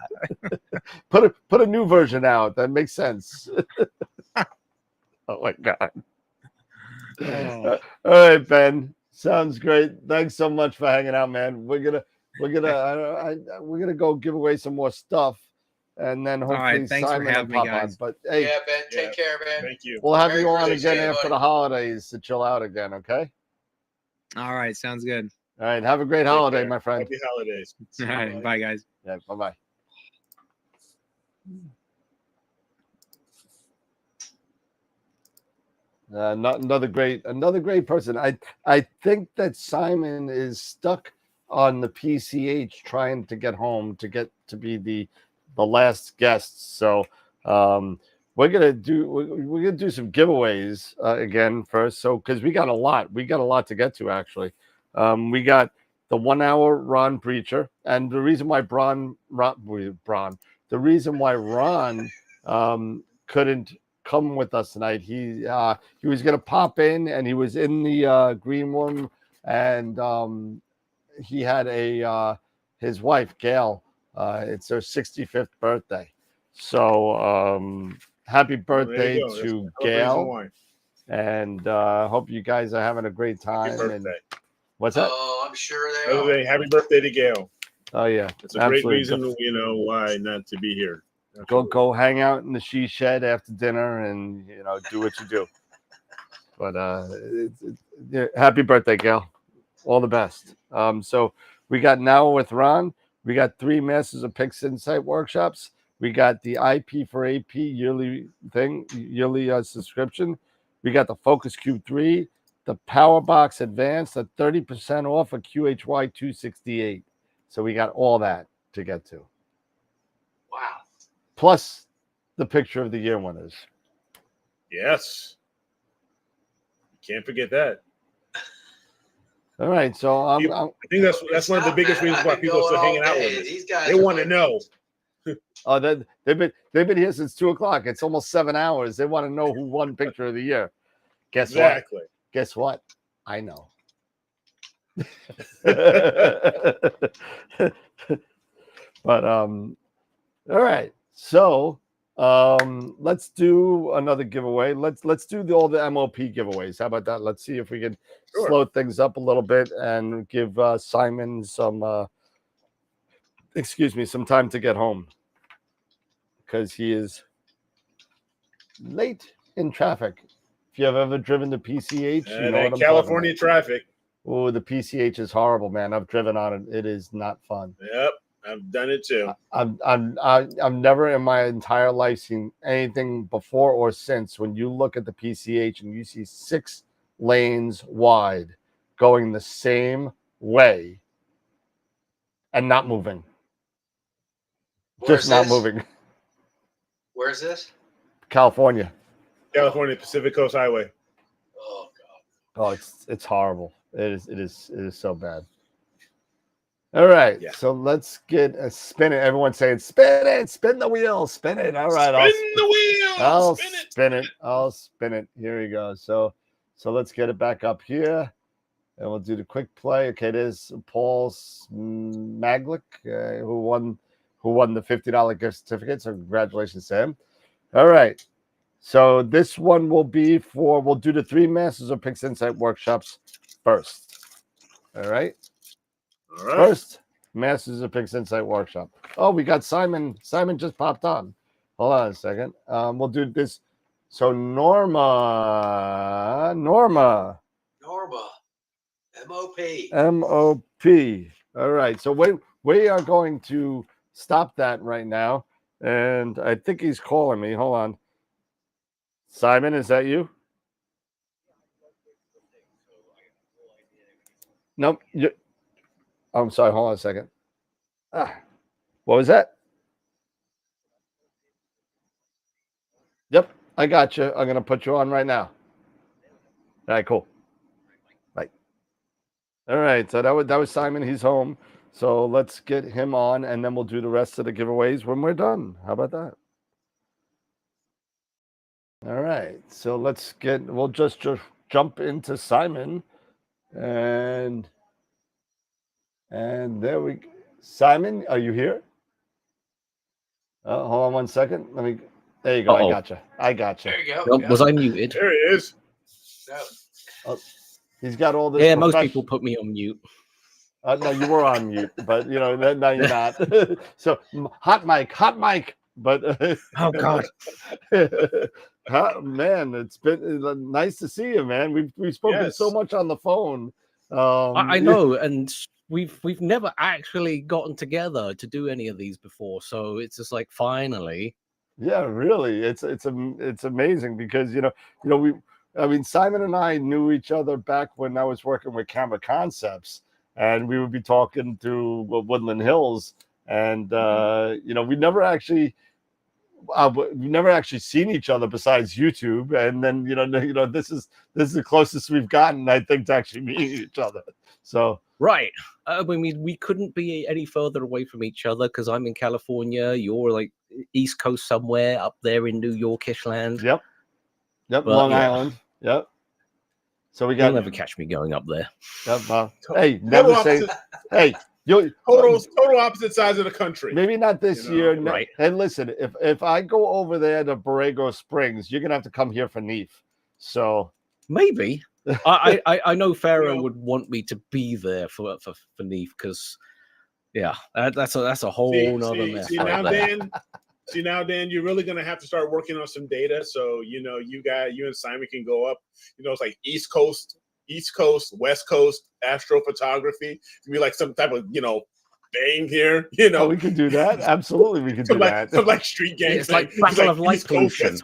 Put a new version out. That makes sense. Oh my god. Oh. All right, Ben. Sounds great. Thanks so much for hanging out, man. We're gonna go give away some more stuff, and then hopefully right, thanks for Simon will having me, pop on. guys. But hey, Yeah, Ben, take care, man. Thank you. we'll have Merry you on Christmas, again buddy. after the holidays to chill out again. Okay. All right, sounds good. All right. Have a great Take holiday, care. my friend. Happy holidays. All right, bye, guys. Yeah. Bye bye. Another great person. I think that Simon is stuck on the PCH trying to get home to get to be the last guest. So we're gonna do some giveaways again first. So because we got a lot to get to actually. We got the 1 hour Ron Preacher, and the reason why Ron couldn't come with us tonight. He was gonna pop in, and he was in the green room, and he had his wife Gail. It's her 65th birthday, so happy birthday go. That's to the reason Gail, why. and hope you guys are having a great time. Happy And birthday. what's that? Oh, I'm sure they By the are. way, happy birthday to Gail. Oh yeah, It's a great absolutely. reason, why not to be here. Go hang out in the she shed after dinner and do what you do. But yeah, happy birthday, Gail. All the best. So we got now with Ron, we got 3 Masters of Pixinsight workshops. We got the IP for AP yearly subscription. We got the Focus Cube 3, the Power Box Advanced at 30% off a QHY 268. So we got all that to get to. Wow. Plus the picture of the year winners. Yes. Can't forget that. All right, so I think that's one of the biggest reasons why people are still hanging out with us. They want to know. Oh, they've been here since 2:00. It's almost 7 hours. They want to know who won picture of the year. Guess Exactly. what? Guess what? I know. But all right. So let's do another giveaway. Let's do all the MOP giveaways. How about that? Let's see if we can slow things up a little bit and give Simon some time to get home, because he is late in traffic. If you have ever driven the PCH, you know what I'm California traffic. Oh, the PCH is horrible, man. I've driven on it. It is not fun. Yep, I've done it too. I've never in my entire life seen anything before or since. When you look at the PCH and you see 6 lanes wide going the same way and not moving. Where's Just not this? moving. Where's this? California. California Pacific Coast Highway. Oh God. Oh, it's horrible. It is so bad. All right, so let's get a spin it. Everyone's saying spin it, spin the wheel, spin it. All right, Spin the wheel. I'll Spin it. spin it. I'll spin it. Here we go. So let's get it back up here, and we'll do the quick play. Okay, there's Paul Maglick, who won the $50 gift certificate. So congratulations to him. All right. So this one will be we'll do the 3 Masters of Pixinsight workshops first. All right. All right. First, Masters of Pixinsight workshop. Oh, we got Simon. Simon just popped on. Hold on a second. We'll do this. So Norma. Norma. MOP. MOP. All right. So we are going to stop that right now. And I think he's calling me. Hold on. Simon, is that you? Nope. I'm sorry. Hold on a second. What was that? Yep, I got you. I'm going to put you on right now. All right, cool. Bye. All right, so that was Simon. He's home. So let's get him on, and then we'll do the rest of the giveaways when we're done. How about that? All right, so we'll just jump into Simon, and there we go. Simon, are you here? Hold on one second. There you go. Uh-oh. I gotcha. There you go. Nope, was I muted? There he is. Oh, he's got all this. Yeah, most people put me on mute. No, you were on mute, but now you're not. So hot mic. But oh god, man, it's been nice to see you, man. We've spoken so much on the phone. I know, and we've never actually gotten together to do any of these before, so it's just like finally. Yeah, really, it's amazing because Simon and I knew each other back when I was working with Camera Concepts. And we would be talking to Woodland Hills, and we've never actually seen each other besides YouTube. And then this is the closest we've gotten, I think, to actually meeting each other. So right, I mean, we couldn't be any further away from each other because I'm in California, you're like East Coast somewhere up there in New Yorkish land. Yep, but, Long Island. Yep. So You'll never catch me going up there. Hey, never say. Hey, total opposite sides of the country. Maybe not this year. Right. And listen, if I go over there to Borrego Springs, you're gonna have to come here for Neef. So maybe I know Pharaoh would want me to be there for Neef because that's a whole nother mess. See now, Dan, you're really gonna have to start working on some data. So you and Simon can go up. It's like East Coast, West Coast astrophotography. It can be like some type of thing here. Oh, we can do that. Absolutely, we can do that. Some like street gang. It's like battle of light pollution.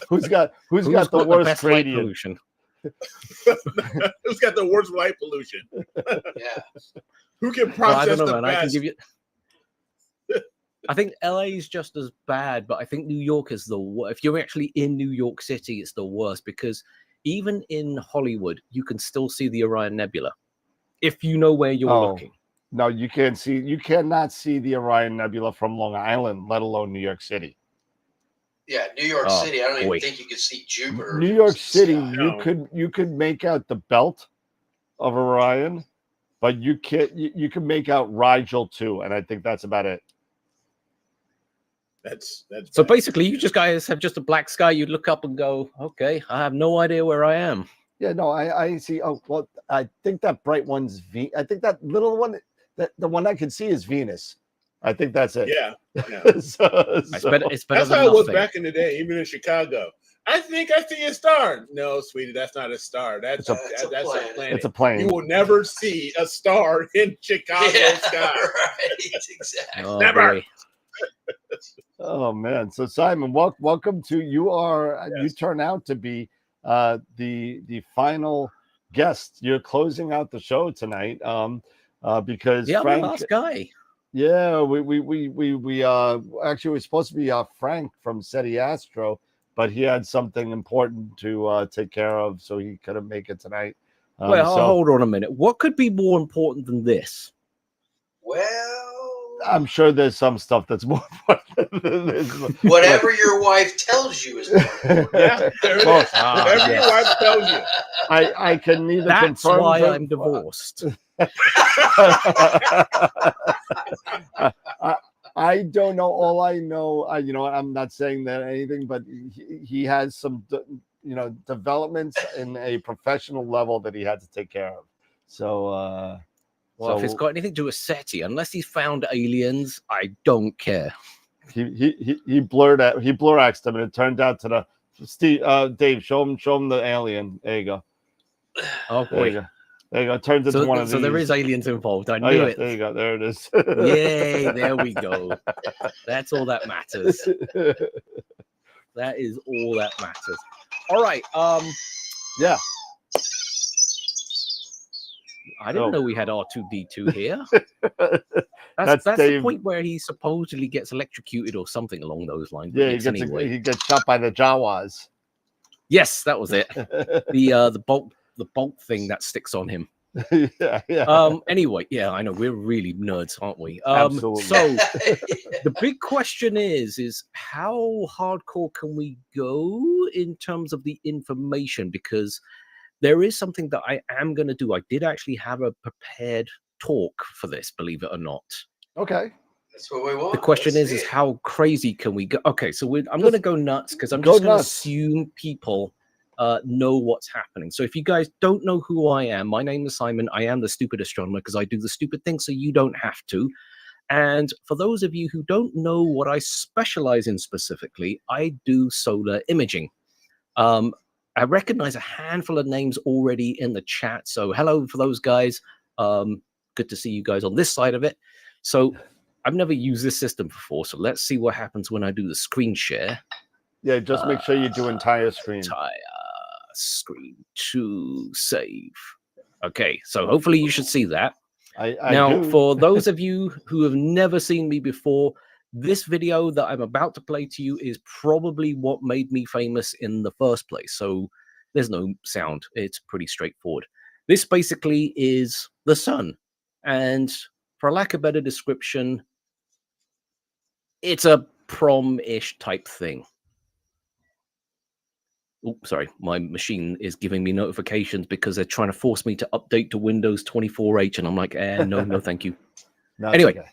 Who's got the worst light pollution? Who's got the worst light pollution? Yeah. Who can process the best? I can give you. I think LA is just as bad, but I think New York is the worst. If you're actually in New York City, it's the worst because even in Hollywood, you can still see the Orion Nebula if you know where you're looking. No, you cannot see the Orion Nebula from Long Island, let alone New York City. Yeah, New York City. I don't even think you could see Jupiter. New York City, you could make out the belt of Orion, but you can't. You can make out Rigel too, and I think that's about it. That's so basically you guys have just a black sky. You look up and go, okay, I have no idea where I am. Yeah, no, I see. Oh, well, I think that bright one's I think that little one, the one I can see is Venus. I think that's it. Yeah. It's better that's than how it was nothing. back in the day, even in Chicago. I think I see a star. No, sweetie, that's not a star. That's a planet. It's a plane. You will never see a star in Chicago sky. Right, exactly. Oh, never. boy. Oh man! So Simon, welcome to you. You turn out to be the final guest. You're closing out the show tonight. Because I'm Frank, the last guy. Yeah, we actually was supposed to be Frank from SETI Astro, but he had something important to take care of, so he couldn't make it tonight. Hold on a minute. What could be more important than this? Well, I'm sure there's some stuff that's more important than this. Whatever your wife tells you is important. Yeah, whatever your wife tells you. I can neither That's confirm. why I'm divorced. I don't know. All I know, I'm not saying that anything, but he has some, developments in a professional level that he had to take care of. So, if it's got anything to do with SETI, unless he's found aliens, I don't care. He blur-axed him, and it turned out to Dave. Show him the alien. There you go. Oh boy. There you go. Turns into one of So these. there is aliens involved. I Oh, knew yeah, it. there you go. There it is. Yay! There we go. That's all that matters. That is all that matters. All right. Yeah. I didn't know we had R2D2 here. That's That's the Dave. point where he supposedly gets electrocuted or something along those lines. Yeah, Yes, anyway. he gets shot by the Jawas. Yes, that was it. The bolt thing that sticks on him. yeah. Anyway, yeah, I know we're really nerds, aren't we? Absolutely. So the big question is how hardcore can we go in terms of the information? Because there is something that I am going to do. I did actually have a prepared talk for this, believe it or not. Okay. That's what we want. The question Let's is see it. how crazy can we go? Okay, so I'm going to go nuts because I'm go just going to nuts. assume people know what's happening. So if you guys don't know who I am, my name is Simon. I am the stupid astronomer because I do the stupid thing, so you don't have to. And for those of you who don't know what I specialize in specifically, I do solar imaging. I recognize a handful of names already in the chat. So hello for those guys. Good to see you guys on this side of it. So I've never used this system before. So let's see what happens when I do the screen share. Yeah, just make sure you do entire screen. Entire screen to save. Okay, so hopefully you should see that. I Now, do. for those of you who have never seen me before, this video that I'm about to play to you is probably what made me famous in the first place. So there's no sound. It's pretty straightforward. This basically is the sun. And for lack of a better description, it's a prom-ish type thing. Oh, sorry, my machine is giving me notifications because they're trying to force me to update to Windows 24H, and I'm like, no, thank you. No, anyway, okay.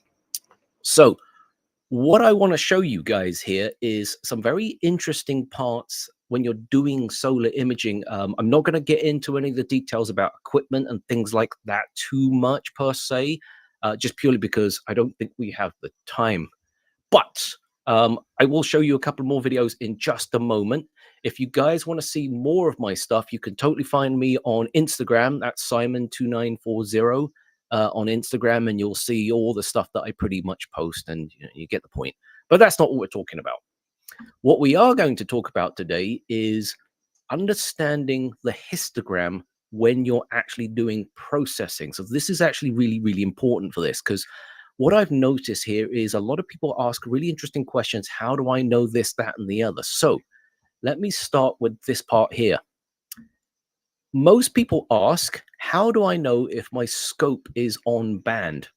So what I want to show you guys here is some very interesting parts when you're doing solar imaging. I'm not going to get into any of the details about equipment and things like that too much per se, just purely because I don't think we have the time. But I will show you a couple more videos in just a moment. If you guys want to see more of my stuff, you can totally find me on Instagram. That's Simon2940 on Instagram, and you'll see all the stuff that I pretty much post, and you get the point. But that's not what we're talking about. What we are going to talk about today is understanding the histogram when you're actually doing processing. So this is actually really, really important for this, because what I've noticed here is a lot of people ask really interesting questions. How do I know this, that, and the other? So let me start with this part here. Most people ask, how do I know if my scope is on band?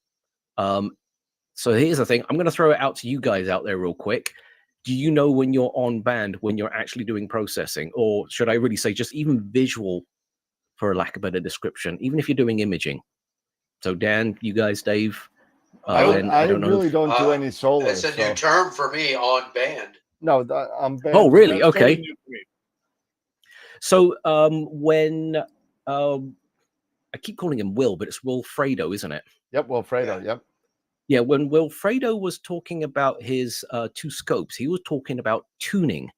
So here's the thing. I'm going to throw it out to you guys out there real quick. Do you know when you're on band, when you're actually doing processing? Or should I really say just even visual, for a lack of a better description, even if you're doing imaging? So Dan, you guys, Dave, I don't know. really don't do any solar. It's a new term for me, on band. No, I'm band. Oh, really? That's Okay. totally new to me. So when I keep calling him Will, but it's Wilfredo, isn't it? Yep, Wilfredo. Yep. Yeah, when Wilfredo was talking about his two scopes, he was talking about tuning.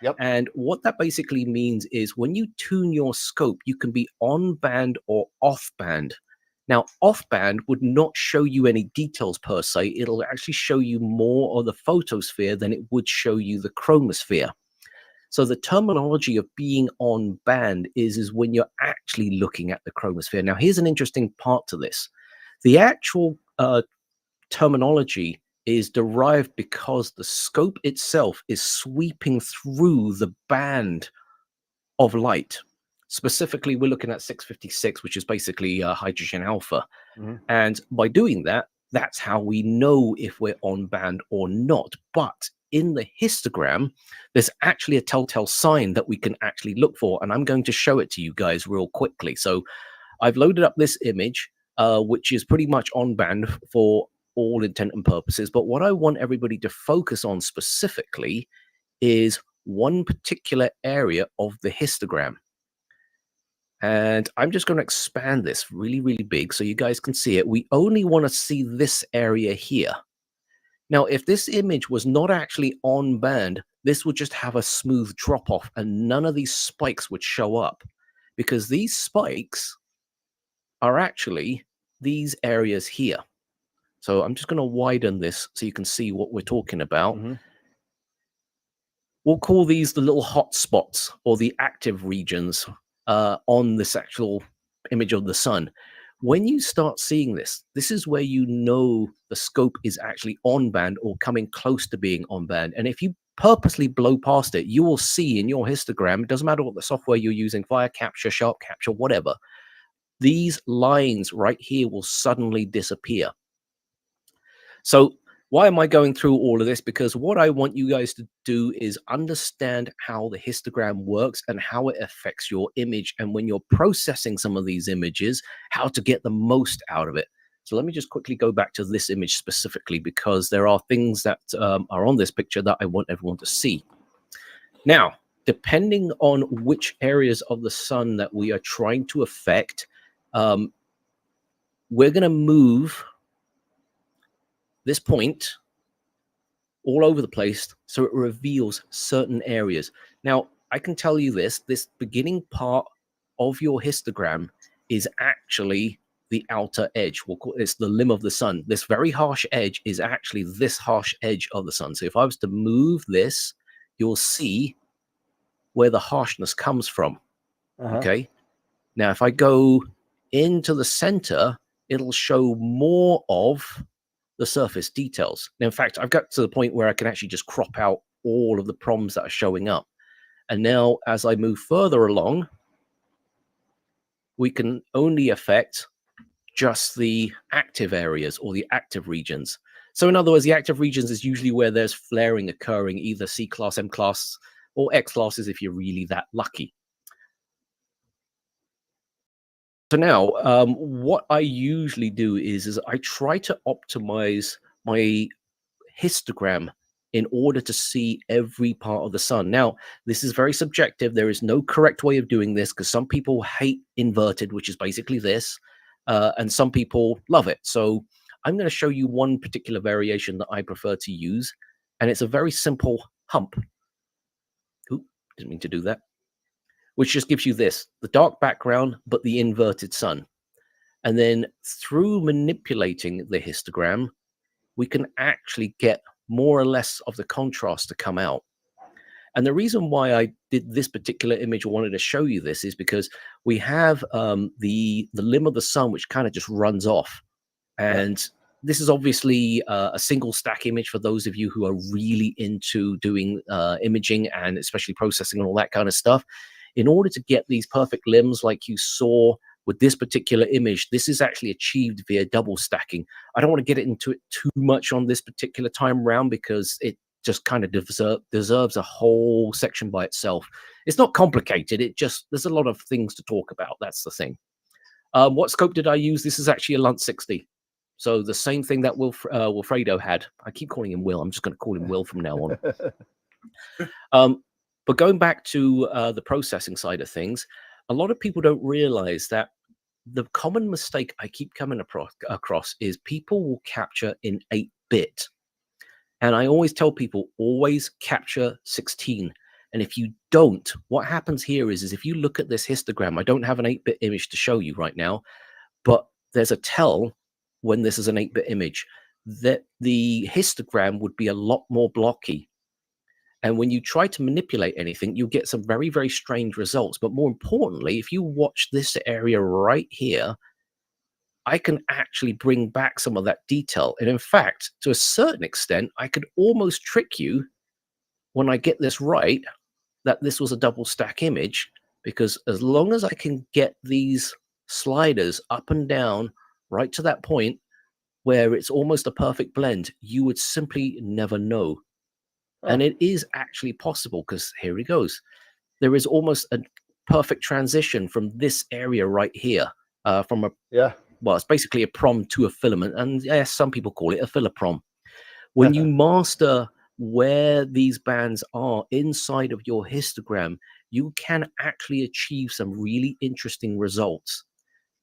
Yep. And what that basically means is when you tune your scope, you can be on band or off band. Now, off band would not show you any details per se. It'll actually show you more of the photosphere than it would show you the chromosphere. So the terminology of being on band is when you're actually looking at the chromosphere. Now, here's an interesting part to this. The actual terminology is derived because the scope itself is sweeping through the band of light. Specifically, we're looking at 656, which is basically hydrogen alpha. Mm-hmm. And by doing that, that's how we know if we're on band or not. But in the histogram, there's actually a telltale sign that we can actually look for. And I'm going to show it to you guys real quickly. So I've loaded up this image, which is pretty much on band for all intent and purposes. But what I want everybody to focus on specifically is one particular area of the histogram. And I'm just going to expand this really, really big so you guys can see it. We only want to see this area here. Now, if this image was not actually on band, this would just have a smooth drop off and none of these spikes would show up, because these spikes are actually these areas here. So I'm just going to widen this so you can see what we're talking about. We'll call these the little hot spots or the active regions on this actual image of the sun. When you start seeing this, this is where you know the scope is actually on band or coming close to being on band. And if you purposely blow past it, you will see in your histogram, it doesn't matter what the software you're using, Fire Capture, Sharp Capture, whatever, these lines right here will suddenly disappear. So why am I going through all of this? Because what I want you guys to do is understand how the histogram works and how it affects your image. And when you're processing some of these images, how to get the most out of it. So let me just quickly go back to this image specifically, because there are things that are on this picture that I want everyone to see. Now, depending on which areas of the sun that we are trying to affect, we're going to move this point all over the place so it reveals certain areas. Now, I can tell you this beginning part of your histogram is actually the outer edge. We'll call it's the limb of the sun. This very harsh edge is actually this harsh edge of the sun. So if I was to move this, you'll see where the harshness comes from. Okay. Now, if I go into the center, it'll show more of the surface details. Now, in fact, I've got to the point where I can actually just crop out all of the proms that are showing up. And now as I move further along, we can only affect just the active areas or the active regions. So in other words, the active regions is usually where there's flaring occurring, either C class, M class, or X classes if you're really that lucky. So now, what I usually do is I try to optimize my histogram in order to see every part of the sun. Now, this is very subjective. There is no correct way of doing this because some people hate inverted, which is basically this, and some people love it. So I'm going to show you one particular variation that I prefer to use, and it's a very simple hump. Oop, didn't mean to do that. Which just gives you this, the dark background, but the inverted sun. And then through manipulating the histogram, we can actually get more or less of the contrast to come out. And the reason why I did this particular image or wanted to show you this is because we have the limb of the sun, which kind of just runs off. And this is obviously a single stack image for those of you who are really into doing imaging and especially processing and all that kind of stuff. In order to get these perfect limbs like you saw with this particular image, this is actually achieved via double stacking. I don't want to get into it too much on this particular time round because it just kind of deserves a whole section by itself. It's not complicated. It just, there's a lot of things to talk about. That's the thing. What scope did I use? This is actually a Lunt 60. So the same thing that Wilfredo had. I keep calling him Will. I'm just going to call him Will from now on. But going back to the processing side of things, a lot of people don't realize that the common mistake I keep coming across is people will capture in 8-bit. And I always tell people, always capture 16. And if you don't, what happens here is if you look at this histogram, I don't have an 8-bit image to show you right now, but there's a tell when this is an 8-bit image that the histogram would be a lot more blocky. And when you try to manipulate anything, you'll get some very, very strange results. But more importantly, if you watch this area right here, I can actually bring back some of that detail. And in fact, to a certain extent, I could almost trick you when I get this right, that this was a double stack image, because as long as I can get these sliders up and down right to that point where it's almost a perfect blend, you would simply never know. And it is actually possible because here it goes. There is almost a perfect transition from this area right here, from a, well, it's basically a prom to a filament. And yes, some people call it a filler prom. When you master where these bands are inside of your histogram, you can actually achieve some really interesting results.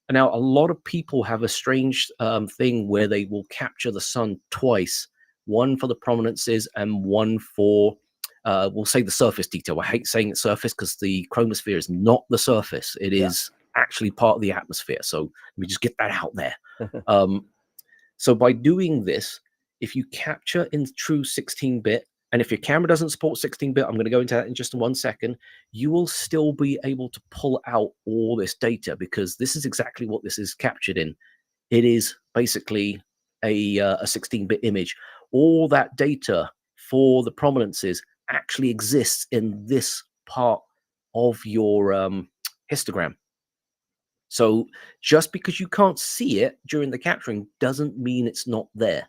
And now, a lot of people have a strange thing where they will capture the sun twice. One for the prominences and one for, we'll say, the surface detail. I hate saying it's surface because the chromosphere is not the surface. It is actually part of the atmosphere. So let me just get that out there. So by doing this, if you capture in true 16-bit, and if your camera doesn't support 16-bit, I'm going to go into that in just 1 second, you will still be able to pull out all this data, because this is exactly what this is captured in. It is basically a 16-bit image. All that data for the prominences actually exists in this part of your histogram. So just because you can't see it during the capturing doesn't mean it's not there.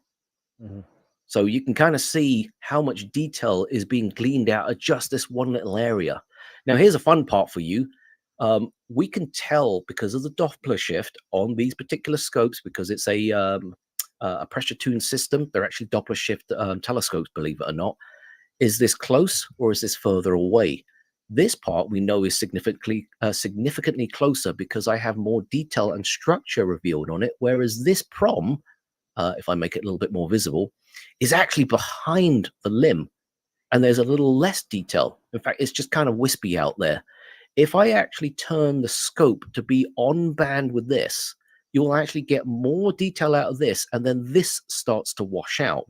So you can kind of see how much detail is being gleaned out of just this one little area. Now, here's a fun part for you. We can tell because of the Doppler shift on these particular scopes, because it's a pressure tuned system. They're actually Doppler shift telescopes, believe it or not. Is this close or is this further away? This part we know is significantly closer because I have more detail and structure revealed on it, whereas this prom, if I make it a little bit more visible, is actually behind the limb, and there's a little less detail. In fact, it's just kind of wispy out there. If I actually turn the scope to be on band with this, you'll actually get more detail out of this, and then this starts to wash out.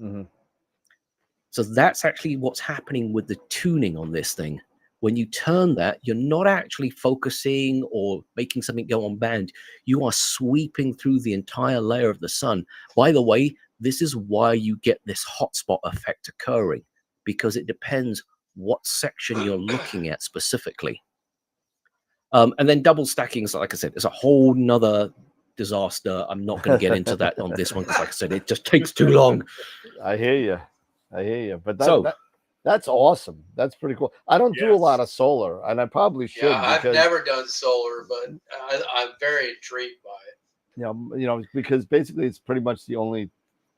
So that's actually what's happening with the tuning on this thing. When you turn that, you're not actually focusing or making something go on band. You are sweeping through the entire layer of the sun. By the way, this is why you get this hotspot effect occurring, because it depends what section you're looking at specifically. And then double stacking, so like I said, it's a whole nother disaster. I'm not going to get into that on this one because, like I said, it just takes too long. I hear you. But that's awesome. That's pretty cool. I don't do a lot of solar, and I probably should. Yeah, I've never done solar, but I'm very intrigued by it. You know, because basically it's pretty much the only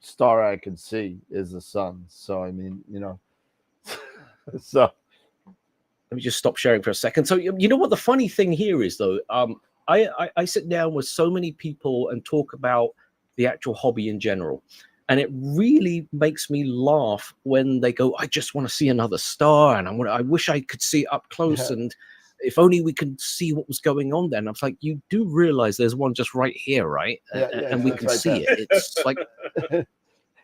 star I can see is the sun. So I mean, you know, so let me just stop sharing for a second. So you know what the funny thing here is, though, I sit down with so many people and talk about the actual hobby in general. And it really makes me laugh when they go, I just want to see another star, and I wish I could see it up close, and if only we could see what was going on then. I was like, you do realize there's one just right here, right? And we can see it. It's like,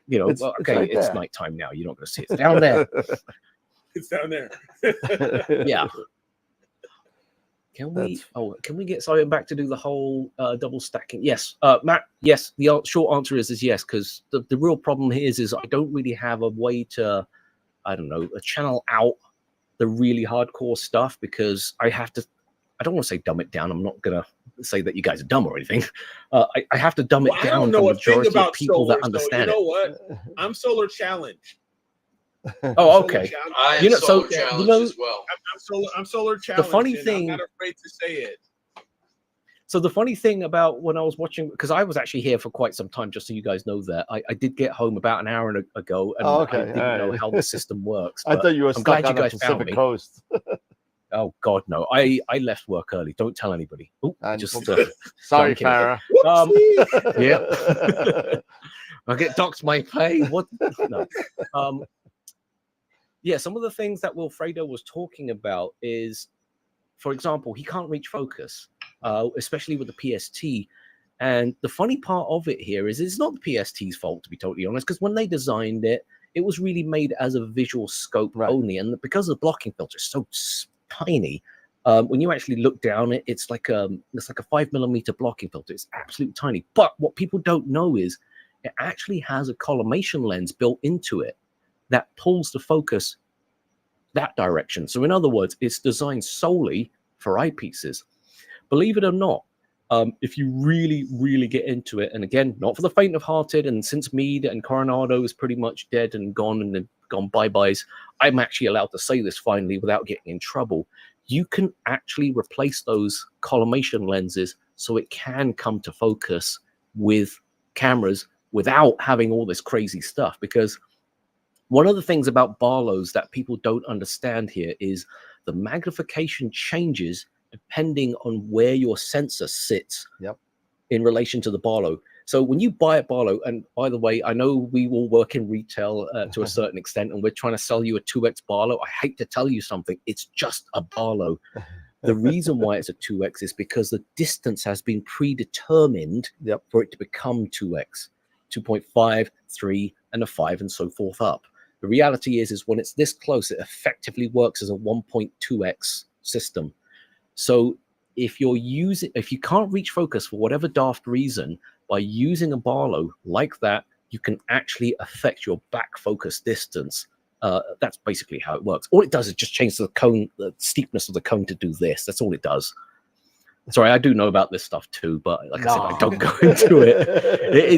you know, well, okay, it's nighttime now. You're not going to see it. It's down there. It's down there. Yeah. Can we get Simon back to do the whole double stacking? Yes, Matt. Yes, the short answer is yes, because the real problem here is I don't really have a way to, I don't know, channel out the really hardcore stuff, because I have to. I don't want to say dumb it down. I'm not gonna say that you guys are dumb or anything. I have to dumb it down for the majority of people that understand it. You know what? I'm solar challenged. Oh, okay. I am solar challenged as well. I'm solar challenged. The funny thing, I'm not afraid to say it. So the funny thing about when I was watching, because I was actually here for quite some time, just so you guys know that I did get home about an hour ago, and I didn't know how the system works. I thought you were I'm stuck glad on you the guys found Pacific me. Coast. Oh God, no! I left work early. Don't tell anybody. Oh, just sorry, Farah. Yeah. I get docked my pay. What? No. Yeah, some of the things that Wilfredo was talking about is, for example, he can't reach focus, especially with the PST. And the funny part of it here is it's not the PST's fault, to be totally honest, because when they designed it, it was really made as a visual scope only. And because the blocking filter is so tiny, when you actually look down it, it's like a 5mm blocking filter. It's absolutely tiny. But what people don't know is it actually has a collimation lens built into it that pulls the focus that direction. So in other words, it's designed solely for eyepieces. Believe it or not, if you really, really get into it, and again, not for the faint of hearted, and since Meade and Coronado is pretty much dead and gone and gone bye-byes, I'm actually allowed to say this finally without getting in trouble. You can actually replace those collimation lenses so it can come to focus with cameras without having all this crazy stuff, because one of the things about Barlow's that people don't understand here is the magnification changes depending on where your sensor sits in relation to the Barlow. So when you buy a Barlow, and by the way, I know we all work in retail to a certain extent, and we're trying to sell you a 2X Barlow. I hate to tell you something. It's just a Barlow. The reason why it's a 2x is because the distance has been predetermined for it to become 2x, 2.5, 3, and a 5, and so forth up. The reality is when it's this close, it effectively works as a 1.2x system. So if you can't reach focus for whatever daft reason, by using a Barlow like that, you can actually affect your back focus distance. That's basically how it works. All it does is just change the cone, the steepness of the cone to do this. That's all it does. Sorry, I do know about this stuff too, but like I said, I don't go into it.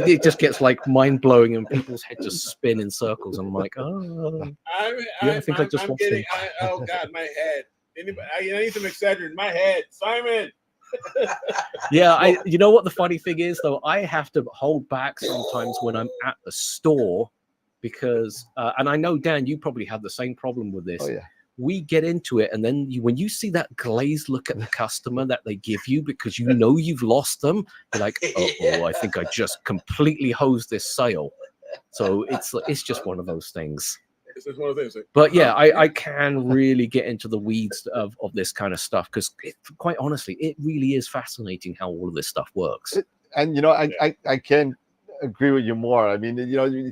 It just gets like mind blowing, and people's heads just spin in circles. I'm like, oh, I think I just watched it. Oh God, my head. Anybody? I need some Excedrin in my head. Simon. Yeah, you know what the funny thing is though? I have to hold back sometimes when I'm at the store because, and I know Dan, you probably have the same problem with this. Oh yeah. We get into it, and then when you see that glazed look at the customer that they give you because you know you've lost them, you're like, oh, I think I just completely hosed this sale. So it's just one of those things. It's just one of those things. But yeah, I can really get into the weeds of this kind of stuff because, quite honestly, it really is fascinating how all of this stuff works. And you know, I can't agree with you more. I mean, you know,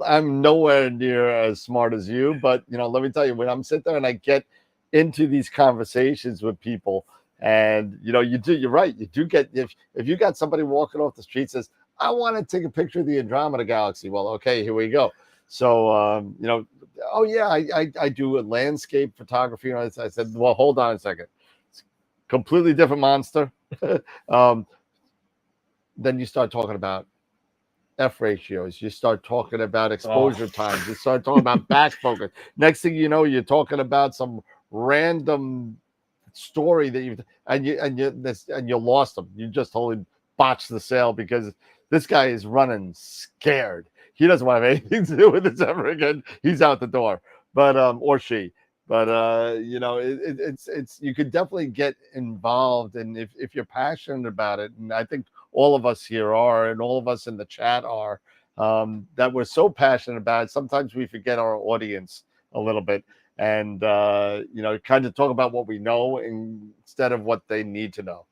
I'm nowhere near as smart as you, but you know, let me tell you, when I'm sitting there and I get into these conversations with people, and you know, you're right, you do get, if you got somebody walking off the street says, I want to take a picture of the Andromeda Galaxy. Well, okay, here we go. So, you know, oh yeah, I do a landscape photography. And I said, well, hold on a second. It's a completely different monster. Then you start talking about F ratios. You start talking about exposure times. You start talking about back focus. Next thing you know, you're talking about some random story that you lost them. You just totally botched the sale because this guy is running scared. He doesn't want to have anything to do with this ever again. He's out the door, but or she. But you know, it's you could definitely get involved, and if you're passionate about it, and I think all of us here are, and all of us in the chat are, that we're so passionate about it. Sometimes we forget our audience a little bit, and you know, kind of talk about what we know instead of what they need to know.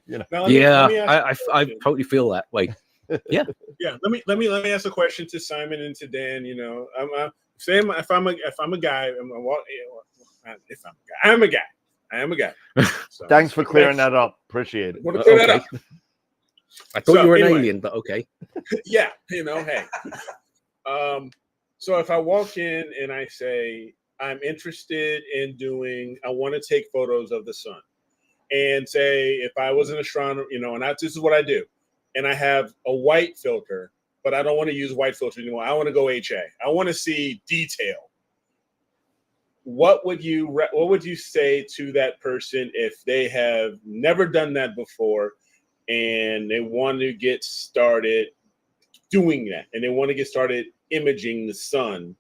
You know. Yeah, I totally feel that way. Yeah. Yeah. Let me ask a question to Simon and to Dan. You know, if I'm a guy, I'm a guy. So, thanks for clearing that up. Appreciate it. Want to clear that up. I thought you were an alien, but okay. Yeah, you know, hey. So if I walk in and I say I'm interested in I want to take photos of the sun, and say if I was an astronomer, you know, and this is what I do. And I have a white filter, but I don't want to use white filter anymore. I want to go HA. I want to see detail. What would you say to that person if they have never done that before and they want to get started doing that, and they want to get started imaging the sun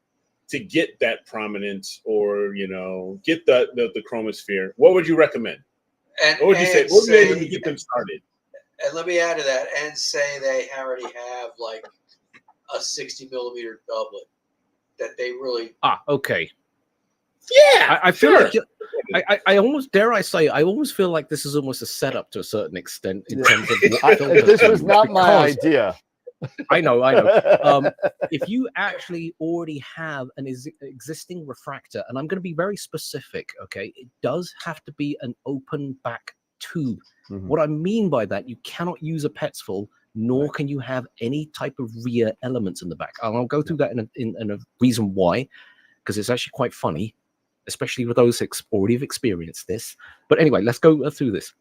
to get that prominence, or you know, get the chromosphere? What would you recommend? What would you say? What would you say to get them started? And let me add to that, and say they already have like a 60 millimeter doublet that they really. Okay. Yeah, I feel like I almost dare I say I almost feel like this is almost a setup to a certain extent in terms of this was not my idea. I know. If you actually already have an existing refractor, and I'm going to be very specific, okay, it does have to be an open back tube. Mm-hmm. What I mean by that, you cannot use a Petzval, nor can you have any type of rear elements in the back. And I'll go through that in a reason why, because it's actually quite funny, especially with those already have experienced this. But anyway, let's go through this.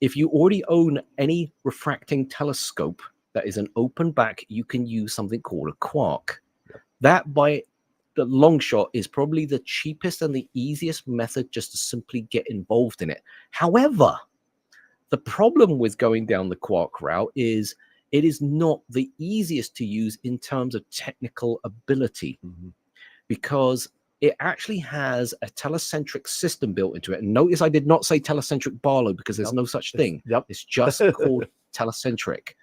If you already own any refracting telescope that is an open back, you can use something called a quark. That, by the long shot, is probably the cheapest and the easiest method just to simply get involved in it. However, the problem with going down the quark route is it is not the easiest to use in terms of technical ability, because it actually has a telecentric system built into it. And notice I did not say telecentric Barlow, because there's no such thing. It's just called telecentric.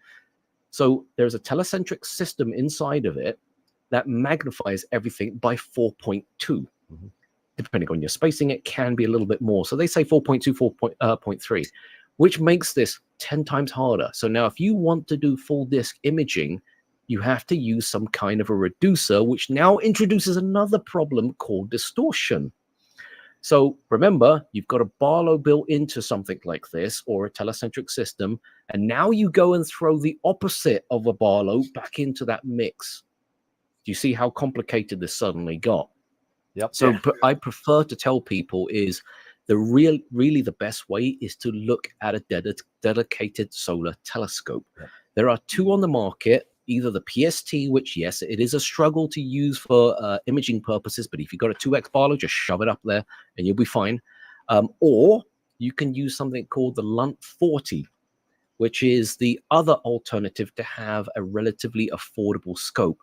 So there's a telecentric system inside of it that magnifies everything by 4.2. depending on your spacing, it can be a little bit more. So they say 4.2, 4.3, which makes this 10 times harder. So now if you want to do full disk imaging, you have to use some kind of a reducer, which now introduces another problem called distortion. So remember, you've got a Barlow built into something like this, or a telecentric system, and now you go and throw the opposite of a Barlow back into that mix. Do you see how complicated this suddenly got? Yep. So I prefer to tell people is really the best way is to look at a dedicated solar telescope. Yep. There are two on the market. Either the PST, which, yes, it is a struggle to use for imaging purposes, but if you've got a 2x Barlow, just shove it up there and you'll be fine. Or you can use something called the Lunt 40, which is the other alternative to have a relatively affordable scope.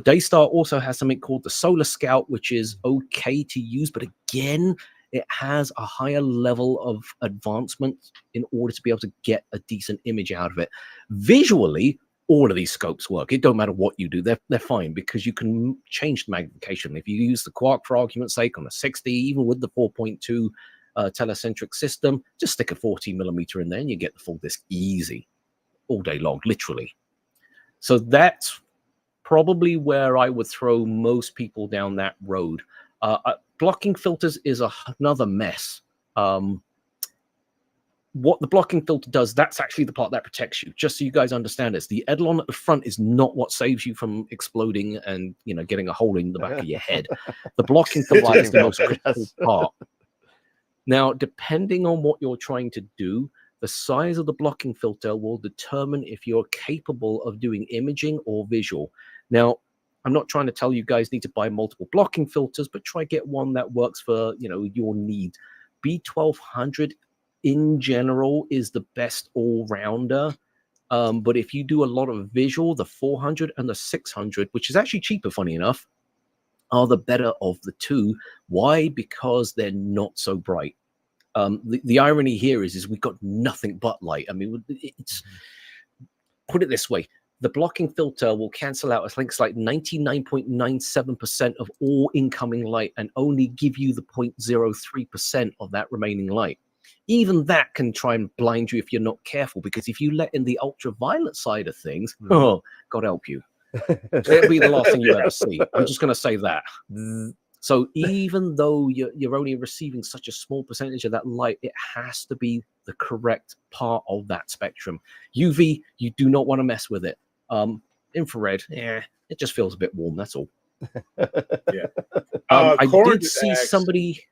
Daystar also has something called the Solar Scout, which is okay to use, but again, it has a higher level of advancement in order to be able to get a decent image out of it. Visually, all of these scopes work. It don't matter what you do. They're fine because you can change the magnification. If you use the Quark, for argument's sake, on a 60, even with the 4.2 telecentric system, just stick a 40mm in there and you get the full disk easy all day long, literally. So that's probably where I would throw most people down that road. Blocking filters is another mess. What the blocking filter does, that's actually the part that protects you. Just so you guys understand this, the Eidolon at the front is not what saves you from exploding and, you know, getting a hole in the back of your head. The blocking filter is the most critical part. Now, depending on what you're trying to do, the size of the blocking filter will determine if you're capable of doing imaging or visual. Now, I'm not trying to tell you guys need to buy multiple blocking filters, but try get one that works for, you know, your need. B1200 in general is the best all-rounder, but if you do a lot of visual, the 400 and the 600, which is actually cheaper, funny enough, are the better of the two. Why? Because they're not so bright. The irony here is we've got nothing but light. I mean, it's put it this way: the blocking filter will cancel out, I think it's like 99.97% of all incoming light and only give you the 0.03% of that remaining light. Even that can try and blind you if you're not careful, because if you let in the ultraviolet side of things, oh, God help you. It'll be the last thing you ever see. I'm just going to say that. So even though you're only receiving such a small percentage of that light, it has to be the correct part of that spectrum. UV, you do not want to mess with it. Infrared, it just feels a bit warm. That's all. Yeah. I did see somebody.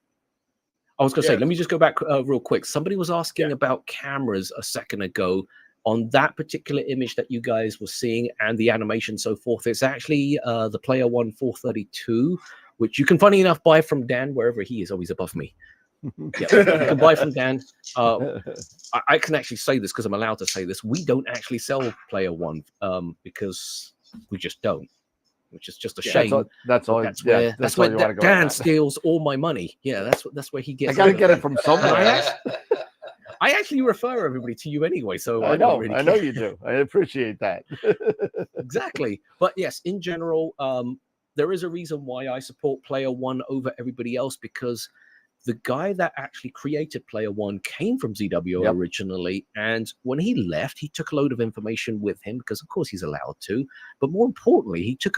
I was going to say, let me just go back real quick. Somebody was asking about cameras a second ago on that particular image that you guys were seeing and the animation so forth. It's actually the Player One 432, which you can, funny enough, buy from Dan wherever he is. Always above me. Yeah, you can buy from Dan. I can actually say this because I'm allowed to say this. We don't actually sell Player One because we just don't. Which is just a shame. That's all. That's where Dan steals all my money. Yeah, that's where he gets. I gotta get it from somewhere. I actually refer everybody to you anyway, so I know. really I know you do. I appreciate that. Exactly. But yes, in general, there is a reason why I support Player One over everybody else, because the guy that actually created Player One came from ZWO originally, and when he left, he took a load of information with him because, of course, he's allowed to. But more importantly, he took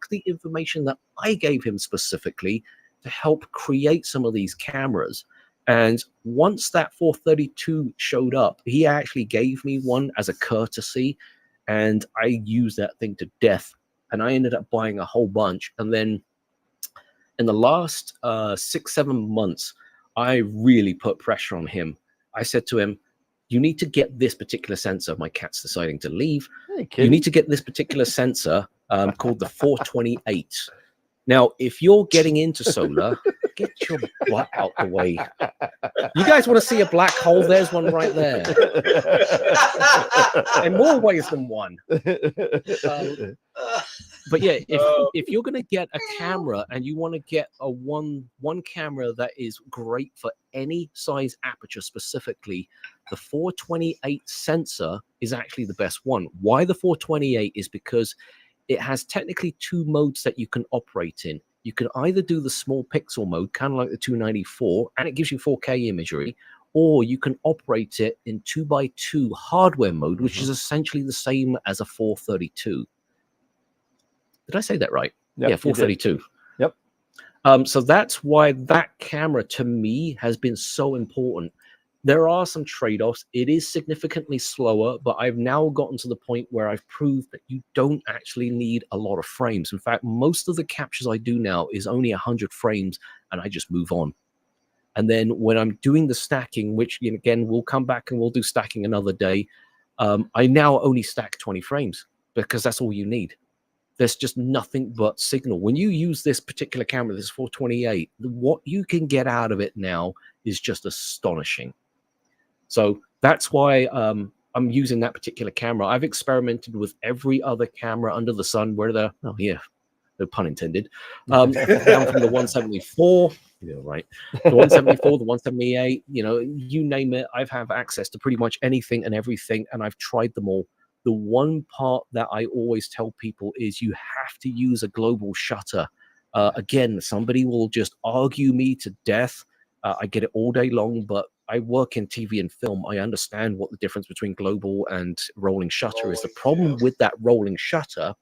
the information that I gave him specifically to help create some of these cameras. And once that 432 showed up, he actually gave me one as a courtesy, and I used that thing to death. And I ended up buying a whole bunch, and then in the last 6-7 months, I really put pressure on him. I said to him, you need to get this particular sensor. My cat's deciding to leave. You need to get this particular sensor called the 428. Now, if you're getting into solar, get your butt out the way. You guys want to see a black hole? There's one right there. In more ways than one. But yeah, if you're going to get a camera and you want to get a one camera that is great for any size aperture specifically, the 428 sensor is actually the best one. Why the 428 is because it has technically two modes that you can operate in. You can either do the small pixel mode, kind of like the 294, and it gives you 4K imagery, or you can operate it in 2x2 hardware mode, which is essentially the same as a 432. Did I say that right? Yep, yeah, 432. Yep. So that's why that camera to me has been so important. There are some trade-offs. It is significantly slower, but I've now gotten to the point where I've proved that you don't actually need a lot of frames. In fact, most of the captures I do now is only 100 frames, and I just move on. And then when I'm doing the stacking, which again, we'll come back and we'll do stacking another day, I now only stack 20 frames because that's all you need. There's just nothing but signal. When you use this particular camera, this 428, what you can get out of it now is just astonishing. So that's why I'm using that particular camera. I've experimented with every other camera under the sun where they're, oh yeah, no pun intended, down from the 174, right, the 174, the 178, you name it. I've had access to pretty much anything and everything, and I've tried them all. The one part that I always tell people is you have to use a global shutter. Again, somebody will just argue me to death. I get it all day long, but I work in TV and film. I understand what the difference between global and rolling shutter is. The problem with that rolling shutter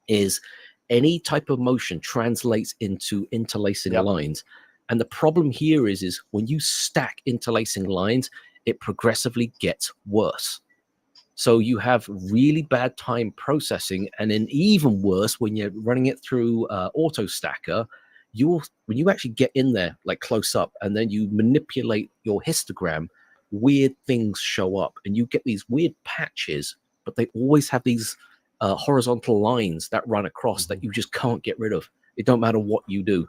is any type of motion translates into interlacing lines. And the problem here is when you stack interlacing lines, it progressively gets worse. So you have really bad time processing, and then even worse when you're running it through auto stacker. When you actually get in there like close up and then you manipulate your histogram, weird things show up and you get these weird patches, but they always have these horizontal lines that run across that you just can't get rid of. It don't matter what you do.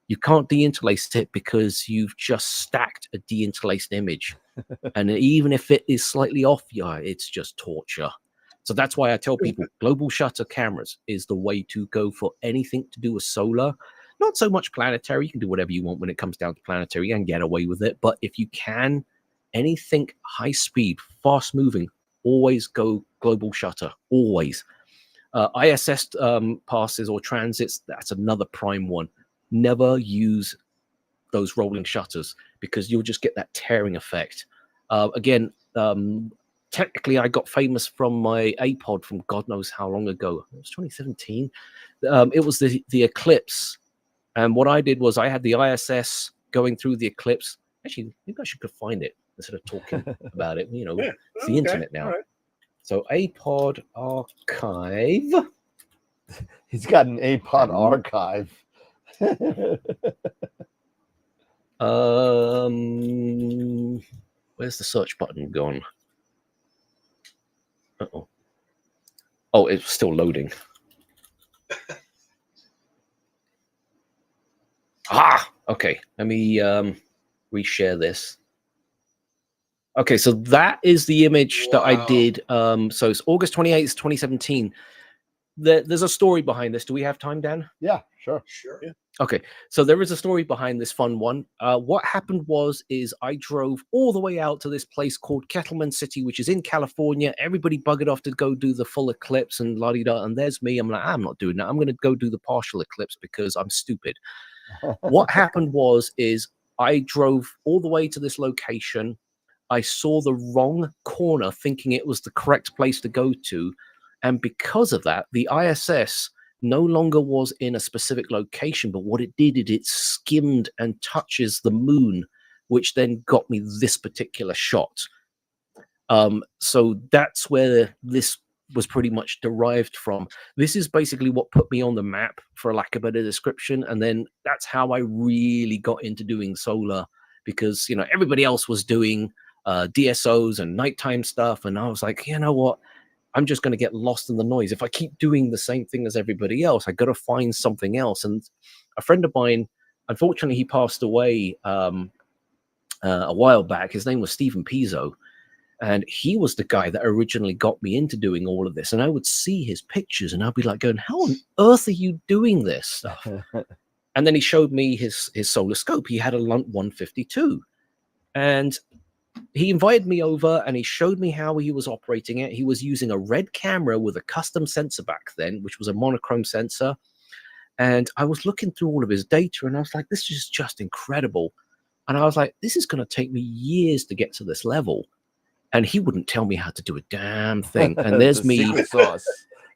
You can't deinterlace it because you've just stacked a deinterlaced image. And even if it is slightly off, it's just torture. So that's why I tell people global shutter cameras is the way to go for anything to do with solar. Not so much planetary. You can do whatever you want when it comes down to planetary and get away with it. But if you can, anything high speed, fast moving, always go global shutter, always. ISS passes or transits, that's another prime one. Never use those rolling shutters because you'll just get that tearing effect. Again, technically I got famous from my APOD from God knows how long ago. It was 2017. It was the eclipse. And what I did was I had the ISS going through the eclipse. Actually, maybe I should go find it instead of talking about it. It's the internet now. Right. So APOD archive. He's got an APOD archive. Where's the search button gone? Uh-oh. Oh, it's still loading. Okay. Let me reshare this. Okay, so that is the image that I did. So it's August 28th, 2017. There's a story behind this. Do we have time, Dan? Yeah, sure. Yeah. Okay, so there is a story behind this fun one. What happened is I drove all the way out to this place called Kettleman City, which is in California. Everybody buggered off to go do the full eclipse and la-di-da, and there's me. I'm like, I'm not doing that. I'm going to go do the partial eclipse because I'm stupid. What happened is I drove all the way to this location. I saw the wrong corner thinking it was the correct place to go to. And because of that, the ISS no longer was in a specific location, but what it did is it skimmed and touches the moon, which then got me this particular shot. So that's where this was pretty much derived from. This is basically what put me on the map, for lack of a better description. And then that's how I really got into doing solar, because, everybody else was doing DSOs and nighttime stuff. And I was like, you know what? I'm just going to get lost in the noise. If I keep doing the same thing as everybody else, I got to find something else. And a friend of mine, unfortunately, he passed away a while back. His name was Stephen Pizzo. And he was the guy that originally got me into doing all of this. And I would see his pictures and I'd be like going, how on earth are you doing this stuff? And then he showed me his solar scope. He had a Lunt 152. And he invited me over and he showed me how he was operating it. He was using a red camera with a custom sensor back then, which was a monochrome sensor. And I was looking through all of his data, and I was like, this is just incredible. And I was like, this is going to take me years to get to this level. And he wouldn't tell me how to do a damn thing. And there's The me. secret sauce.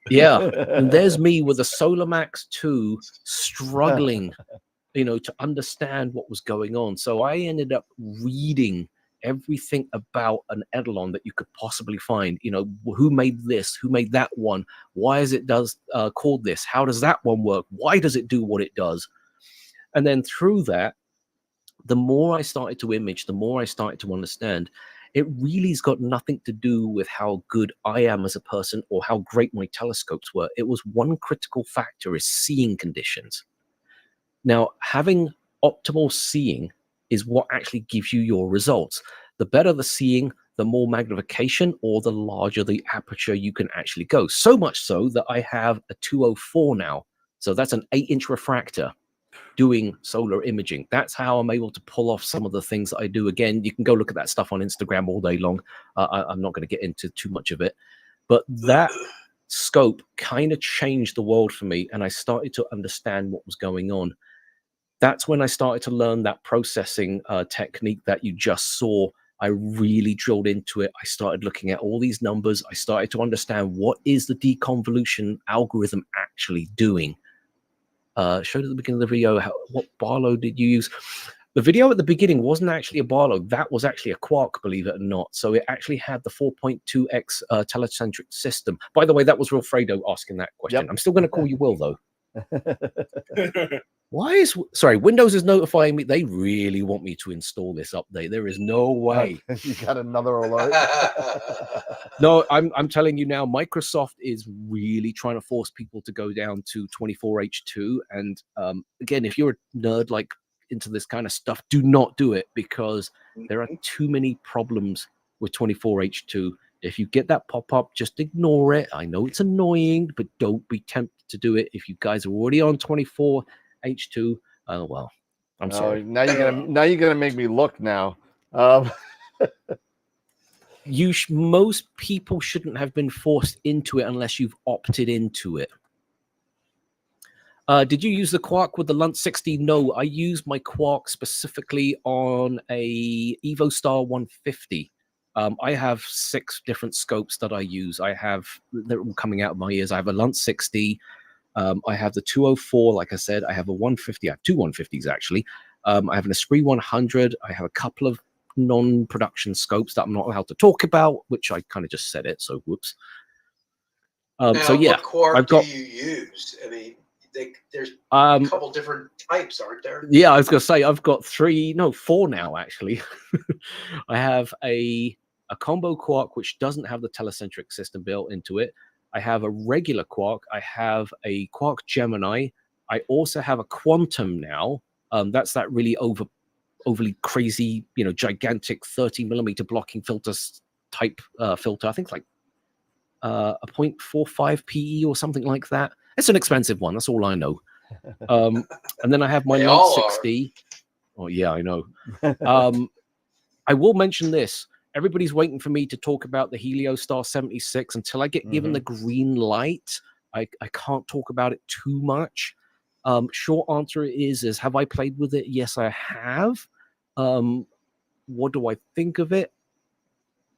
Yeah. And there's me with a SolarMax 2 struggling, to understand what was going on. So I ended up reading everything about an Eidolon that you could possibly find. Who made this? Who made that one? Why is it called this? How does that one work? Why does it do what it does? And then through that, the more I started to image, the more I started to understand. It really has got nothing to do with how good I am as a person or how great my telescopes were. It was one critical factor is seeing conditions. Now, having optimal seeing is what actually gives you your results. The better the seeing, the more magnification or the larger the aperture you can actually go. So much so that I have a 204 now. So that's an 8-inch refractor doing solar imaging. That's how I'm able to pull off some of the things that I do. Again, you can go look at that stuff on Instagram all day long. I'm not going to get into too much of it, but that scope kind of changed the world for me, and I started to understand what was going on. That's when I started to learn that processing technique that you just saw. I really drilled into it. I started looking at all these numbers. I started to understand what is the deconvolution algorithm actually doing. Showed at the beginning of the video what Barlow did you use. The video at the beginning wasn't actually a Barlow. That was actually a Quark, believe it or not. So it actually had the 4.2x telecentric system. By the way, that was Real Fredo asking that question. Yep. I'm still going to call you Will, though. Windows is notifying me. They really want me to install this update. There is no way. You got another alert. No, I'm telling you now, Microsoft is really trying to force people to go down to 24H2. And again, if you're a nerd like into this kind of stuff, do not do it, because there are too many problems with 24H2. If you get that pop-up, just ignore it. I know it's annoying, but don't be tempted to do it. If you guys are already on 24H2, well, I'm sorry. Now you're gonna make me look now. Most people shouldn't have been forced into it unless you've opted into it. Did you use the Quark with the Lunt 60? No, I used my Quark specifically on a EvoStar 150. I have 6 different scopes that I use. They're all coming out of my ears. I have a Lunt 60. I have the 204, like I said. I have a 150. I have 2 150s, actually. I have an Esprit 100. I have a couple of non-production scopes that I'm not allowed to talk about, which I kind of just said it, so whoops. So yeah, what Quark I've got. Do you use? I mean, there's a couple different types, aren't there? Yeah, I was going to say I've got 4 now, actually. I have a combo Quark, which doesn't have the telecentric system built into it. I have a regular Quark. I have a Quark Gemini. I also have a Quantum now. That's that really overly crazy, gigantic 30mm blocking filters type filter. I think it's like a 0.45 PE or something like that. It's an expensive one. That's all I know. And then I have my Lunt 60. Oh yeah, I know. I will mention this. Everybody's waiting for me to talk about the Heliostar 76. Until I get given the green light, I can't talk about it too much. Short answer is have I played with it? Yes, I have. What do I think of it?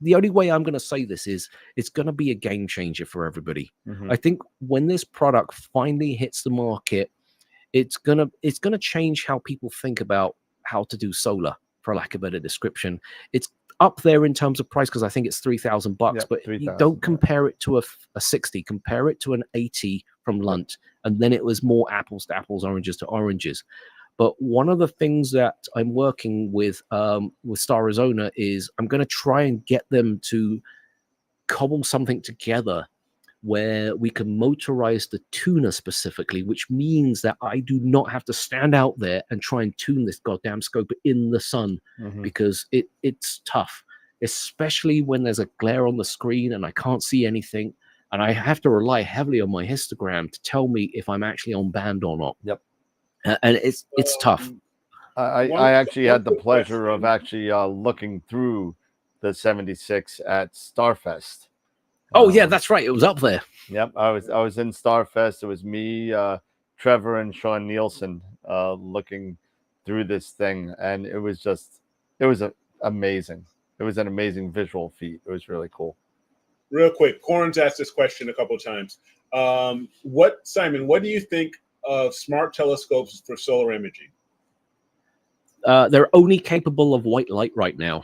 The only way I'm going to say this is it's going to be a game changer for everybody. I think when this product finally hits the market, it's gonna change how people think about how to do solar, for lack of a better description. It's up there in terms of price because I think it's $3,000, but 3, you don't compare it to a 60. Compare it to an 80 from Lunt, and then it was more apples to apples, oranges to oranges. But one of the things that I'm working with Star Arizona is I'm going to try and get them to cobble something together where we can motorize the tuner specifically, which means that I do not have to stand out there and try and tune this goddamn scope in the sun because it's tough, especially when there's a glare on the screen and I can't see anything. And I have to rely heavily on my histogram to tell me if I'm actually on band or not. Yep. And it's tough. I actually had the pleasure of actually looking through the 76 at Starfest. Oh yeah, that's right. It was up there. Yep, I was in Starfest. It was me, Trevor and Shawn Nielsen looking through this thing, and it was amazing. It was an amazing visual feat. It was really cool. Real quick, Corn's asked this question a couple of times. Simon, what do you think of smart telescopes for solar imaging? They're only capable of white light right now.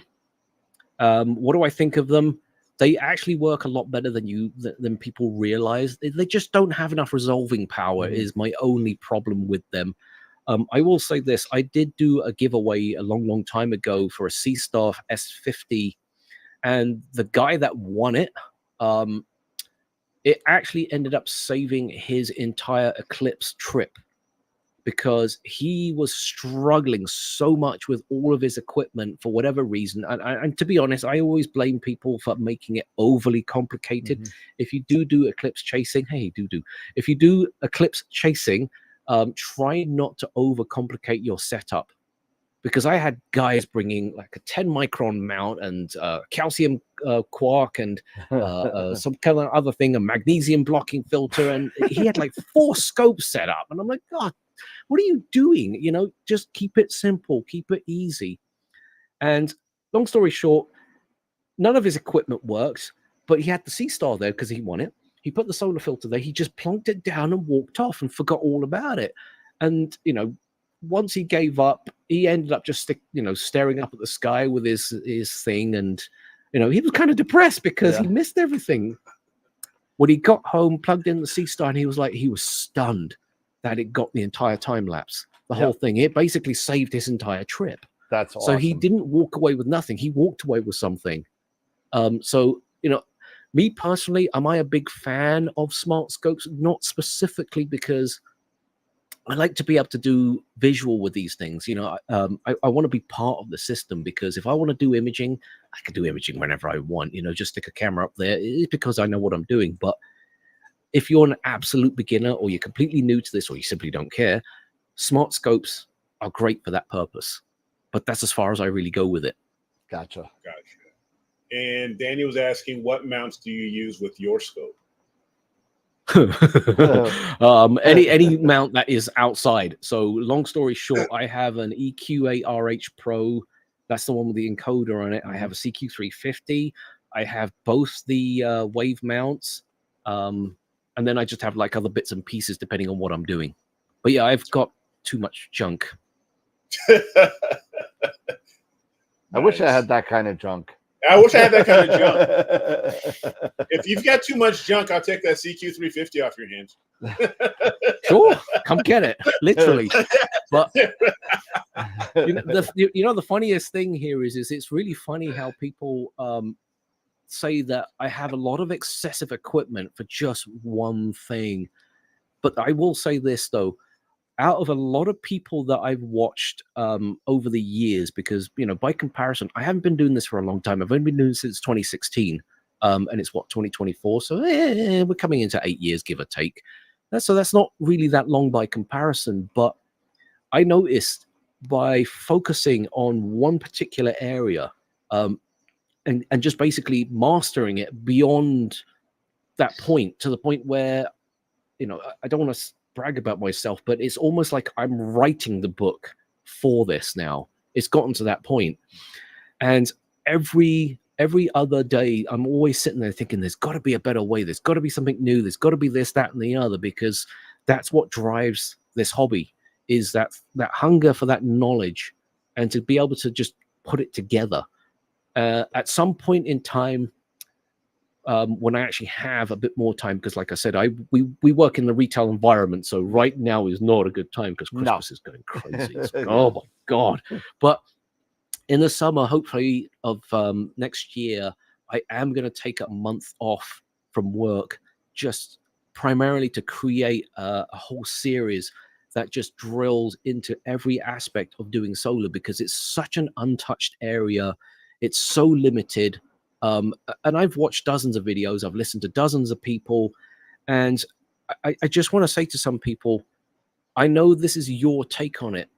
What do I think of them? They actually work a lot better than people realize. They just don't have enough resolving power is my only problem with them. I will say this. I did do a giveaway a long time ago for a C-Star S50, and the guy that won it, it actually ended up saving his entire eclipse trip, because he was struggling so much with all of his equipment for whatever reason. And to be honest, I always blame people for making it overly complicated. If you do eclipse chasing, if you do eclipse chasing, try not to overcomplicate your setup. Because I had guys bringing like a 10 micron mount and calcium quark and some kind of other thing, a magnesium blocking filter. And he had like 4 scopes set up. And I'm like, God, what are you doing? You know, just keep it simple, keep it easy. And long story short, none of his equipment worked, but he had the C-Star there because he won it. He put the solar filter there. He just plonked it down and walked off and forgot all about it. And, you know, once he gave up, he ended up just staring up at the sky with his thing. And, you know, he was kind of depressed because he missed everything. When he got home, plugged in the C-Star, and he was stunned that it got the entire time lapse, the whole thing. It basically saved his entire trip. That's awesome. So he didn't walk away with nothing. He walked away with something. So, you know, me personally, am I a big fan of smart scopes? Not specifically, because I like to be able to do visual with these things. You know, I want to be part of the system, because if I want to do imaging, I can do imaging whenever I want. You know, just stick a camera up there. It's because I know what I'm doing. But if you're an absolute beginner, or you're completely new to this, or you simply don't care, smart scopes are great for that purpose. But that's as far as I really go with it. Gotcha. And Danny was asking, what mounts do you use with your scope? Any mount that is outside. So long story short, I have an EQA-RH Pro. That's the one with the encoder on it. I have a CQ350. I have both the wave mounts. And then I just have like other bits and pieces depending on what I'm doing. But yeah, I've got too much junk. I wish I had that kind of junk. I wish I had that kind of junk. If you've got too much junk, I'll take that CQ350 off your hands. Sure, come get it, literally. But you know, the funniest thing here is it's really funny how people say that I have a lot of excessive equipment for just one thing. But I will say this though, out of a lot of people that I've watched over the years, because, you know, by comparison, I haven't been doing this for a long time. I've only been doing it since 2016, and it's 2024. So we're coming into 8 years, give or take. So that's not really that long by comparison. But I noticed by focusing on one particular area, and just basically mastering it beyond that point, to the point where, you know, I don't want to brag about myself, but it's almost like I'm writing the book for this now. It's gotten to that point. And every other day, I'm always sitting there thinking, there's got to be a better way. There's got to be something new. There's got to be this, that, and the other, because that's what drives this hobby, is that hunger for that knowledge, and to be able to just put it together. At some point in time, when I actually have a bit more time, because like I said, we work in the retail environment, so right now is not a good time because Christmas is going crazy. Oh my God. But in the summer, hopefully of next year, I am going to take a month off from work, just primarily to create a whole series that just drills into every aspect of doing solar, because it's such an untouched area. It's so limited. And I've watched dozens of videos. I've listened to dozens of people. And I just want to say to some people, I know this is your take on it,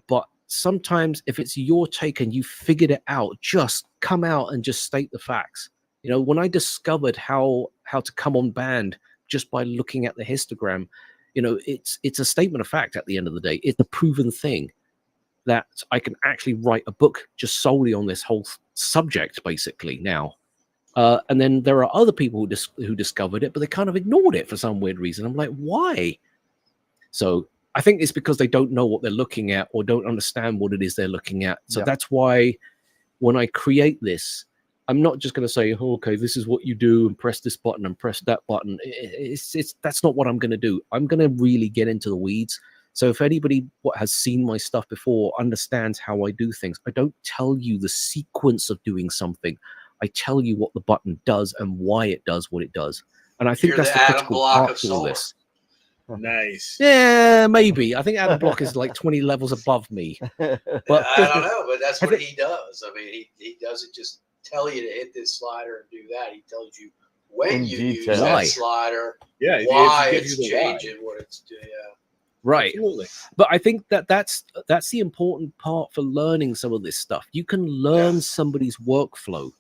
but sometimes if it's your take and you figured it out, just come out and just state the facts. You know, when I discovered how to come on band just by looking at the histogram, You know, it's a statement of fact at the end of the day. It's a proven thing that I can actually write a book just solely on this whole subject, basically, now. And then there are other people who discovered it, but they kind of ignored it for some weird reason. I'm like, why? So I think it's because they don't know what they're looking at or don't understand what it is they're looking at. So that's why when I create this, I'm not just going to say, oh, okay, this is what you do and press this button and press that button. That's not what I'm going to do. I'm going to really get into the weeds. So if anybody has seen my stuff before understands how I do things, I don't tell you the sequence of doing something. I tell you what the button does and why it does what it does. And I think You're that's the the Adam critical Block part of to all solar. this. Nice. Yeah, maybe. I think Adam Block is like 20 levels above me. But I don't know, but that's what he does. I mean, he doesn't just tell you to hit this slider and do that. He tells you when In you detail. use Why? that slider, Yeah, why it gives it's you the why. changing, what it's doing. Yeah. Right. Absolutely. But I think that's the important part for learning some of this stuff. You can learn somebody's workflow,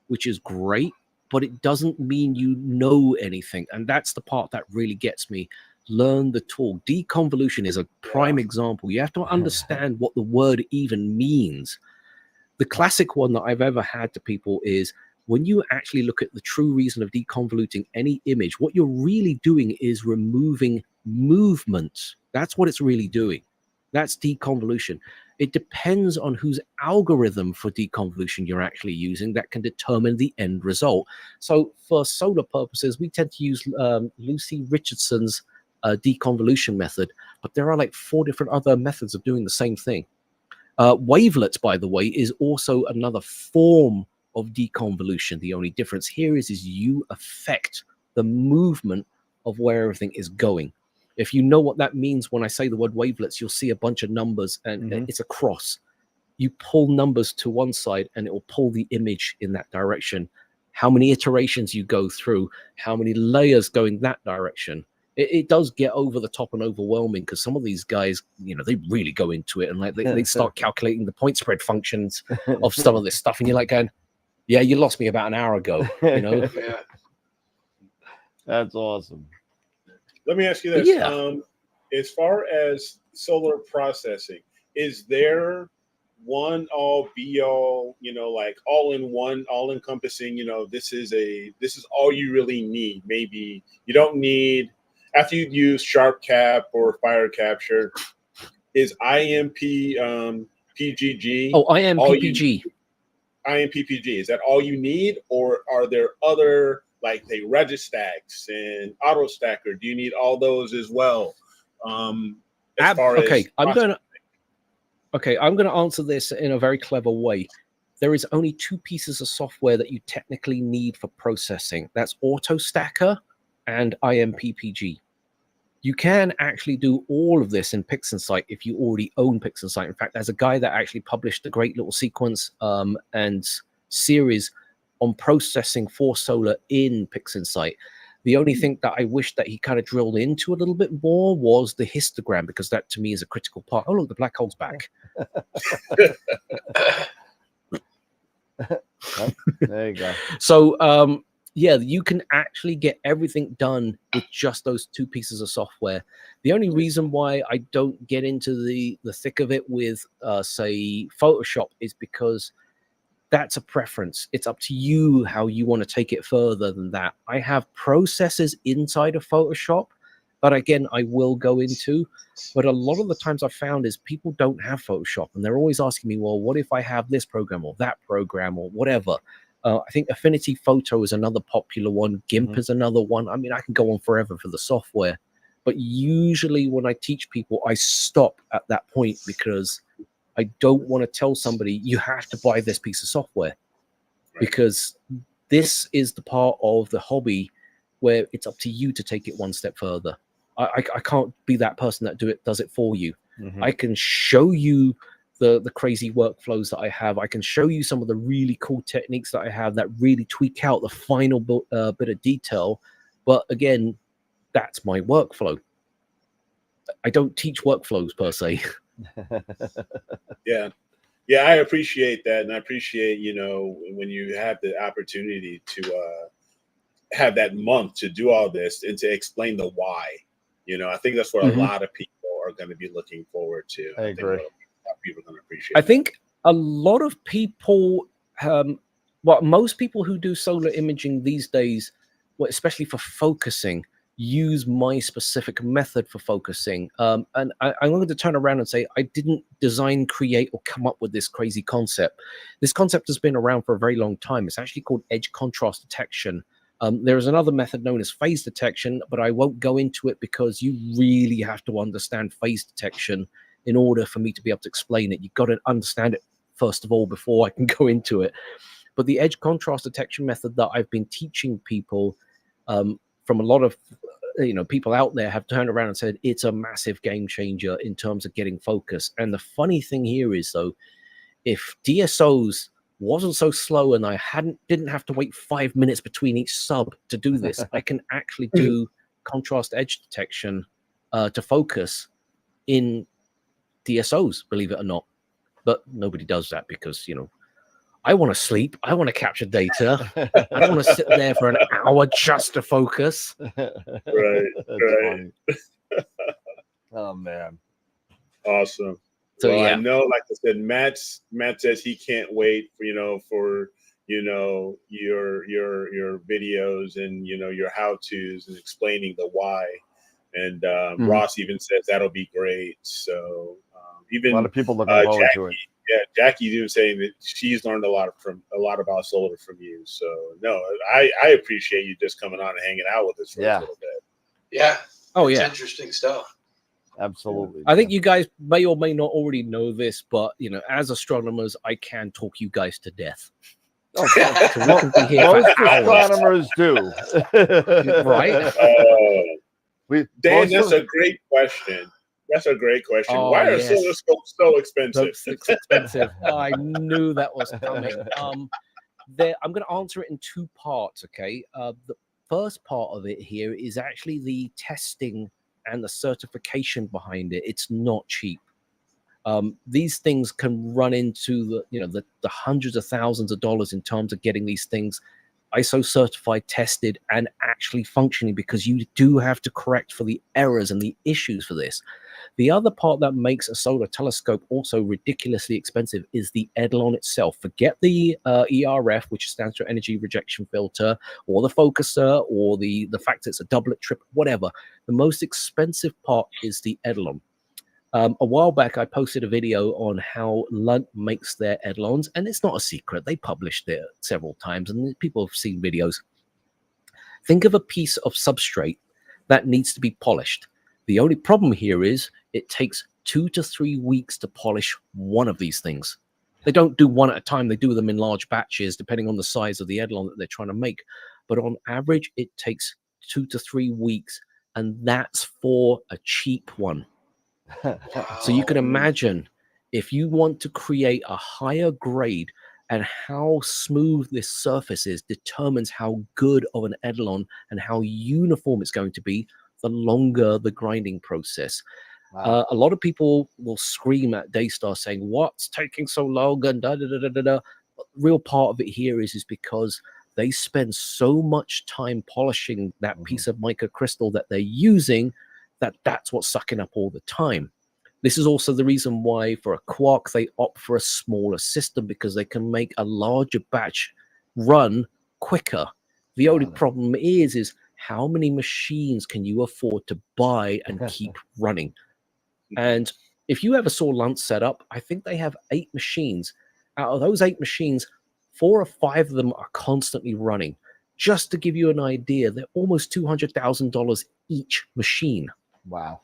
which is great, but it doesn't mean you know anything. And that's the part that really gets me. Learn the tool. Deconvolution is a prime example. You have to understand what the word even means. The classic one that I've ever had to people is when you actually look at the true reason of deconvoluting any image, what you're really doing is removing movement. That's what it's really doing. That's deconvolution. It depends on whose algorithm for deconvolution you're actually using that can determine the end result. So for solar purposes, we tend to use Lucy Richardson's deconvolution method, but there are like 4 different other methods of doing the same thing. Wavelets, by the way, is also another form of deconvolution. The only difference here is you affect the movement of where everything is going. If you know what that means when I say the word wavelets, you'll see a bunch of numbers and it's a cross. You pull numbers to one side and it will pull the image in that direction. How many iterations you go through, how many layers going that direction. It does get over the top and overwhelming because some of these guys, you know, they really go into it and like they start calculating the point spread functions of some of this stuff. And you're like going, yeah, you lost me about an hour ago, you know? Yeah. That's awesome. Let me ask you this. Yeah. As far as solar processing, is there one all be all, you know, like all in one, all encompassing, you know, this is all you really need. Maybe you don't need, after you use sharp cap or fire capture, is IMP PGG? Oh, IMPPG. IMPPG, is that all you need? Or are there other, like the Registax and Auto Stacker? Do you need all those as well? As far as I'm going to answer this in a very clever way. There is only 2 pieces of software that you technically need for processing. That's Auto Stacker and IMPPG. You can actually do all of this in Pixinsight if you already own Pixinsight. In fact, there's a guy that actually published a great little sequence and series on processing for solar in Pixinsight. The only thing that I wish that he kind of drilled into a little bit more was the histogram, because that to me is a critical part. Oh, look, the black hole's back. There you go. So, yeah, you can actually get everything done with just those 2 pieces of software. The only reason why I don't get into the thick of it with, say, Photoshop is because that's a preference. It's up to you how you want to take it further than that. I have processes inside of Photoshop that, again, I will go into. But a lot of the times I've found is people don't have Photoshop. And they're always asking me, well, what if I have this program or that program or whatever? I think Affinity Photo is another popular one. GIMP is another one. I mean, I can go on forever for the software. But usually when I teach people, I stop at that point because I don't want to tell somebody you have to buy this piece of software, because this is the part of the hobby where it's up to you to take it one step further. I can't be that person that does it for you. I can show you the crazy workflows that I have. I can show you some of the really cool techniques that I have that really tweak out the final bit of detail. But again, that's my workflow. I don't teach workflows per se. Yeah, I appreciate that, and I appreciate, you know, when you have the opportunity to have that month to do all this and to explain the why. I think that's what Mhm. a lot of people are going to be looking forward to. I agree. Think a lot of people are going to appreciate. I think a lot of people, most people who do solar imaging these days, well, especially for focusing, use my specific method for focusing. And I'm going to turn around and say I didn't design, create, or come up with this crazy concept. This concept has been around for a very long time. It's actually called edge contrast detection. There is another method known as phase detection, but I won't go into it because you really have to understand phase detection in order for me to be able to explain it. You've got to understand it first of all before I can go into it. But the edge contrast detection method that I've been teaching people from a lot of people out there have turned around and said it's a massive game changer in terms of getting focus. And the funny thing here is, though, if DSOs wasn't so slow and I didn't have to wait 5 minutes between each sub to do this, I can actually do contrast edge detection to focus in DSOs, believe it or not. But nobody does that because, I want to sleep. I want to capture data. I don't want to sit there for an hour just to focus. Right. Oh, man. Awesome. So, well, yeah. I know, like I said, Matt says he can't wait for your videos and your how-tos and explaining the why. And Ross even says that'll be great. So even a lot of people looking forward to it. Yeah, Jackie's even saying that she's learned a lot about solar from you. So no, I appreciate you just coming on and hanging out with us for a little bit. Yeah. Oh, it's yeah. interesting stuff. Absolutely. I think you guys may or may not already know this, but as astronomers, I can talk you guys to death. Oh, so we can be here for most hours. astronomers do. Right? Dan, that's a great question. That's a great question. Oh, Why are yes. solar scopes so expensive? So expensive. I knew that was coming. I'm going to answer it in two parts, okay? The first part of it here is actually the testing and the certification behind it. It's not cheap. These things can run into the hundreds of thousands of dollars in terms of getting these things ISO certified, tested, and actually functioning, because you do have to correct for the errors and the issues for this. The other part that makes a solar telescope also ridiculously expensive is the Eidolon itself. Forget the ERF, which stands for energy rejection filter, or the focuser, or the fact that it's a doublet, triplet, whatever. The most expensive part is the Eidolon. A while back, I posted a video on how Lunt makes their Eidolons, and it's not a secret. They published it several times, and people have seen videos. Think of a piece of substrate that needs to be polished. The only problem here is it takes 2 to 3 weeks to polish one of these things. They don't do one at a time. They do them in large batches, depending on the size of the Eidolon that they're trying to make. But on average, it takes 2 to 3 weeks, and that's for a cheap one. So you can imagine, if you want to create a higher grade, and how smooth this surface is determines how good of an Eidolon and how uniform it's going to be the longer the grinding process. Wow. A lot of people will scream at Daystar saying, what's taking so long, and da da da da da da. Real part of it here is because they spend so much time polishing that piece of microcrystal that they're using, that's what's sucking up all the time. This is also the reason why for a quark they opt for a smaller system, because they can make a larger batch run quicker. The only problem is how many machines can you afford to buy and keep running? And if you ever saw Lunt set up, I think they have 8 machines. Out of those 8 machines, 4 or 5 of them are constantly running. Just to give you an idea, they're almost $200,000 each machine. Wow.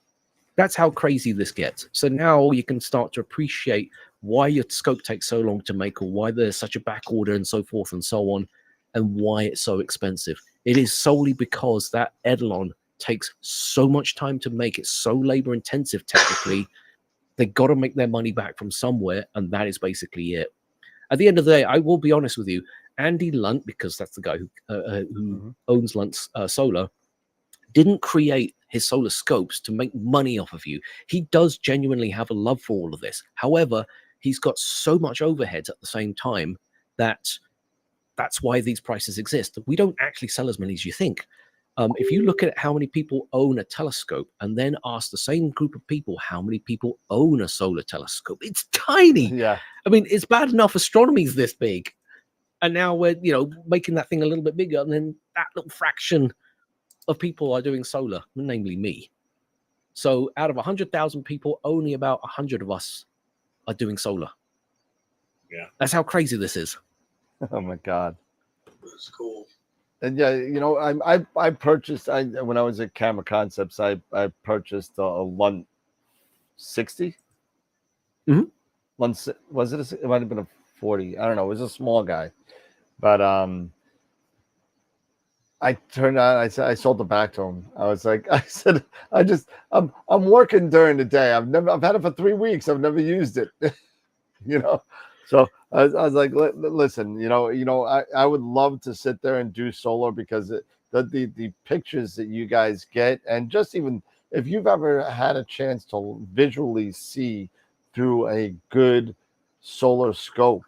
That's how crazy this gets. So now you can start to appreciate why your scope takes so long to make, or why there's such a back order and so forth and so on, and why it's so expensive. It is solely because that Eidolon takes so much time to make. It's so labor intensive technically. They've got to make their money back from somewhere, and that is basically it. At the end of the day, I will be honest with you, Andy Lunt, because that's the guy who owns Lunt's Solar, didn't create his solar scopes to make money off of you. He does genuinely have a love for all of this. However, he's got so much overheads at the same time that that's why these prices exist. We don't actually sell as many as you think. If you look at how many people own a telescope and then ask the same group of people how many people own a solar telescope, it's tiny. Yeah. I mean, it's bad enough astronomy's this big. And now we're, making that thing a little bit bigger. And then that little fraction of people are doing solar, namely me. So out of 100,000 people, only about 100 of us are doing solar. Yeah. That's how crazy this is. Oh my God. That's cool. And yeah, I purchased when I was at Camera Concepts, I purchased a Lund 60. Mhm. Was it? It might have been a 40. I don't know. It was a small guy, but I turned on. I said I sold it back to him. I said I'm working during the day. I've had it for 3 weeks. I've never used it. So I was like, listen, I would love to sit there and do solar because the pictures that you guys get, and just even if you've ever had a chance to visually see through a good solar scope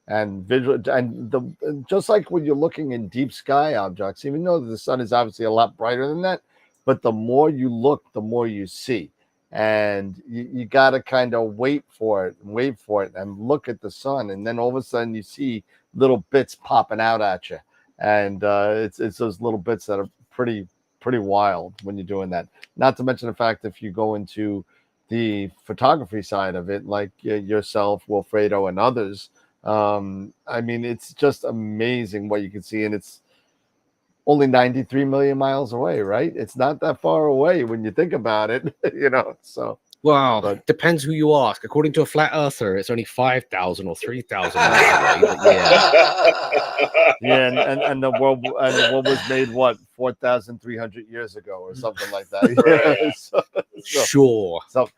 and visual, and just like when you're looking in deep sky objects, even though the sun is obviously a lot brighter than that, but the more you look, the more you see. And you got to kind of wait for it and look at the sun, and then all of a sudden you see little bits popping out at you, and it's those little bits that are pretty wild when you're doing that. Not to mention the fact if you go into the photography side of it, like yourself, Wilfredo, and others, I mean, it's just amazing what you can see, and it's only 93 million miles away, right? It's not that far away when you think about it, so. Well, depends who you ask. According to a flat earther, it's only 5,000 or 3,000 miles away. But yeah, and the world was made 4,300 years ago or something like that. Sure. So,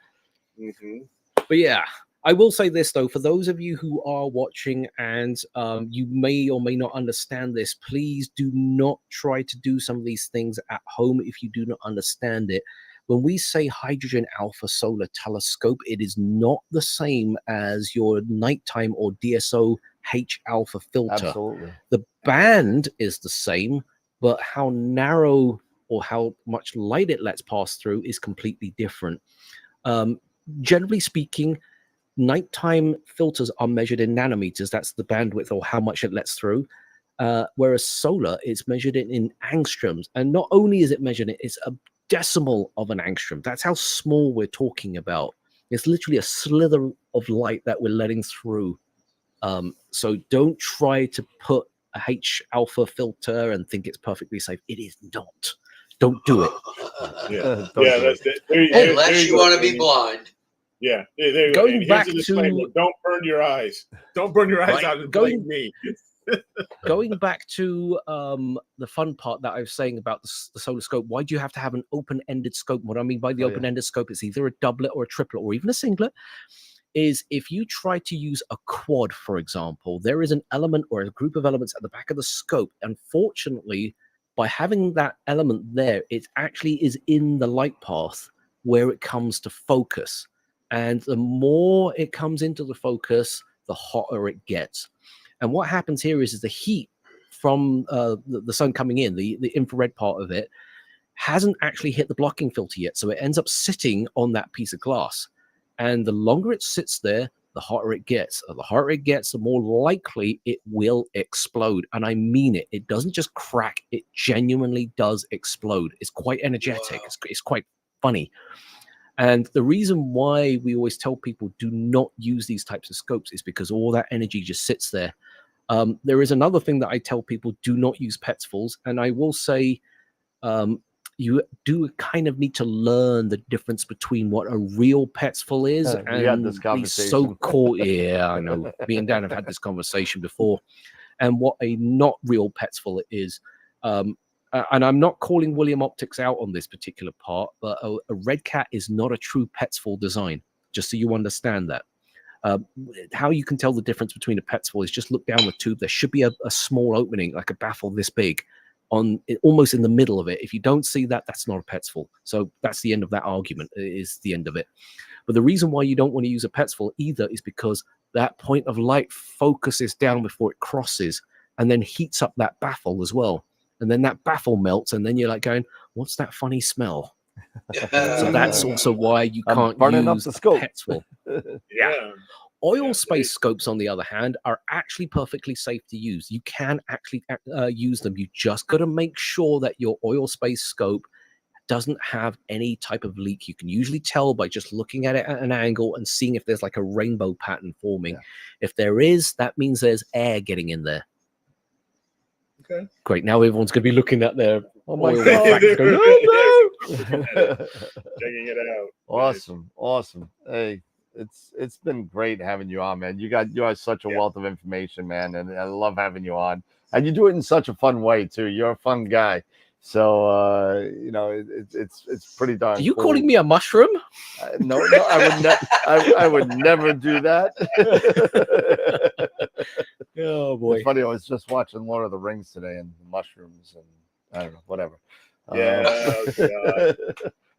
but yeah, I will say this though, for those of you who are watching and you may or may not understand this, please do not try to do some of these things at home if you do not understand it. When we say hydrogen alpha solar telescope, it is not the same as your nighttime or DSO H alpha filter. Absolutely. The band is the same, but how narrow or how much light it lets pass through is completely different. Generally speaking, nighttime filters are measured in nanometers. That's the bandwidth or how much it lets through. Whereas solar is measured in angstroms. And not only is it measured, it's a decimal of an angstrom. That's how small we're talking about. It's literally a slither of light that we're letting through. So don't try to put a H alpha filter and think it's perfectly safe. It is not. Don't do it. That's it. Unless you want to be blind. Yeah, there you go. Going back to don't burn your eyes. Don't burn your eyes Right, out and blame me. Going back to the fun part that I was saying about the solar scope, why do you have to have an open-ended scope? What I mean by the open-ended scope is either a doublet or a triplet or even a singlet. Is if you try to use a quad, for example, there is an element or a group of elements at the back of the scope. Unfortunately, by having that element there, it actually is in the light path where it comes to focus. And the more it comes into the focus, the hotter it gets. And what happens here is the heat from the sun coming in, the infrared part of it, hasn't actually hit the blocking filter yet. So it ends up sitting on that piece of glass. And the longer it sits there, the hotter it gets. The hotter it gets, the more likely it will explode. And I mean it. It doesn't just crack. It genuinely does explode. It's quite energetic. Wow. It's quite funny. And the reason why we always tell people do not use these types of scopes is because all that energy just sits there. There is another thing that I tell people, do not use Petzvals. And I will say you do kind of need to learn the difference between what a real Petzval is and this conversation. so-called, yeah, I know. Me and Dan have had this conversation before. And what a not real Petzval is. And I'm not calling William Optics out on this particular part, but a Red Cat is not a true Petzval design, just so you understand that. How you can tell the difference between a Petzval is just look down the tube. There should be a small opening, like a baffle this big, almost in the middle of it. If you don't see that, that's not a Petzval. So that's the end of that argument, is the end of it. But the reason why you don't want to use a Petzval either is because that point of light focuses down before it crosses and then heats up that baffle as well. and then that baffle melts, and then you're like going, "What's that funny smell?" So that's also why you I'm can't burning up use the a scope. Petzl. Yeah. Oil space scopes, on the other hand, are actually perfectly safe to use. You can actually use them. You just got to make sure that your oil space scope doesn't have any type of leak. You can usually tell by just looking at it at an angle and seeing if there's like a rainbow pattern forming. If there is, that means there's air getting in there. Okay. Great. Now everyone's going to be looking at their my oil God. refractor going, "Oh, no!" Checking it out. Awesome. Hey, it's been great having you on, man. You are such a wealth of information, man, and I love having you on. And you do it in such a fun way too. You're a fun guy. So it's pretty darn. Are you cool. calling me a mushroom? No, I would never do that. Oh boy. It's funny. I was just watching Lord of the Rings today, and mushrooms, and I don't know, whatever. Yeah, God.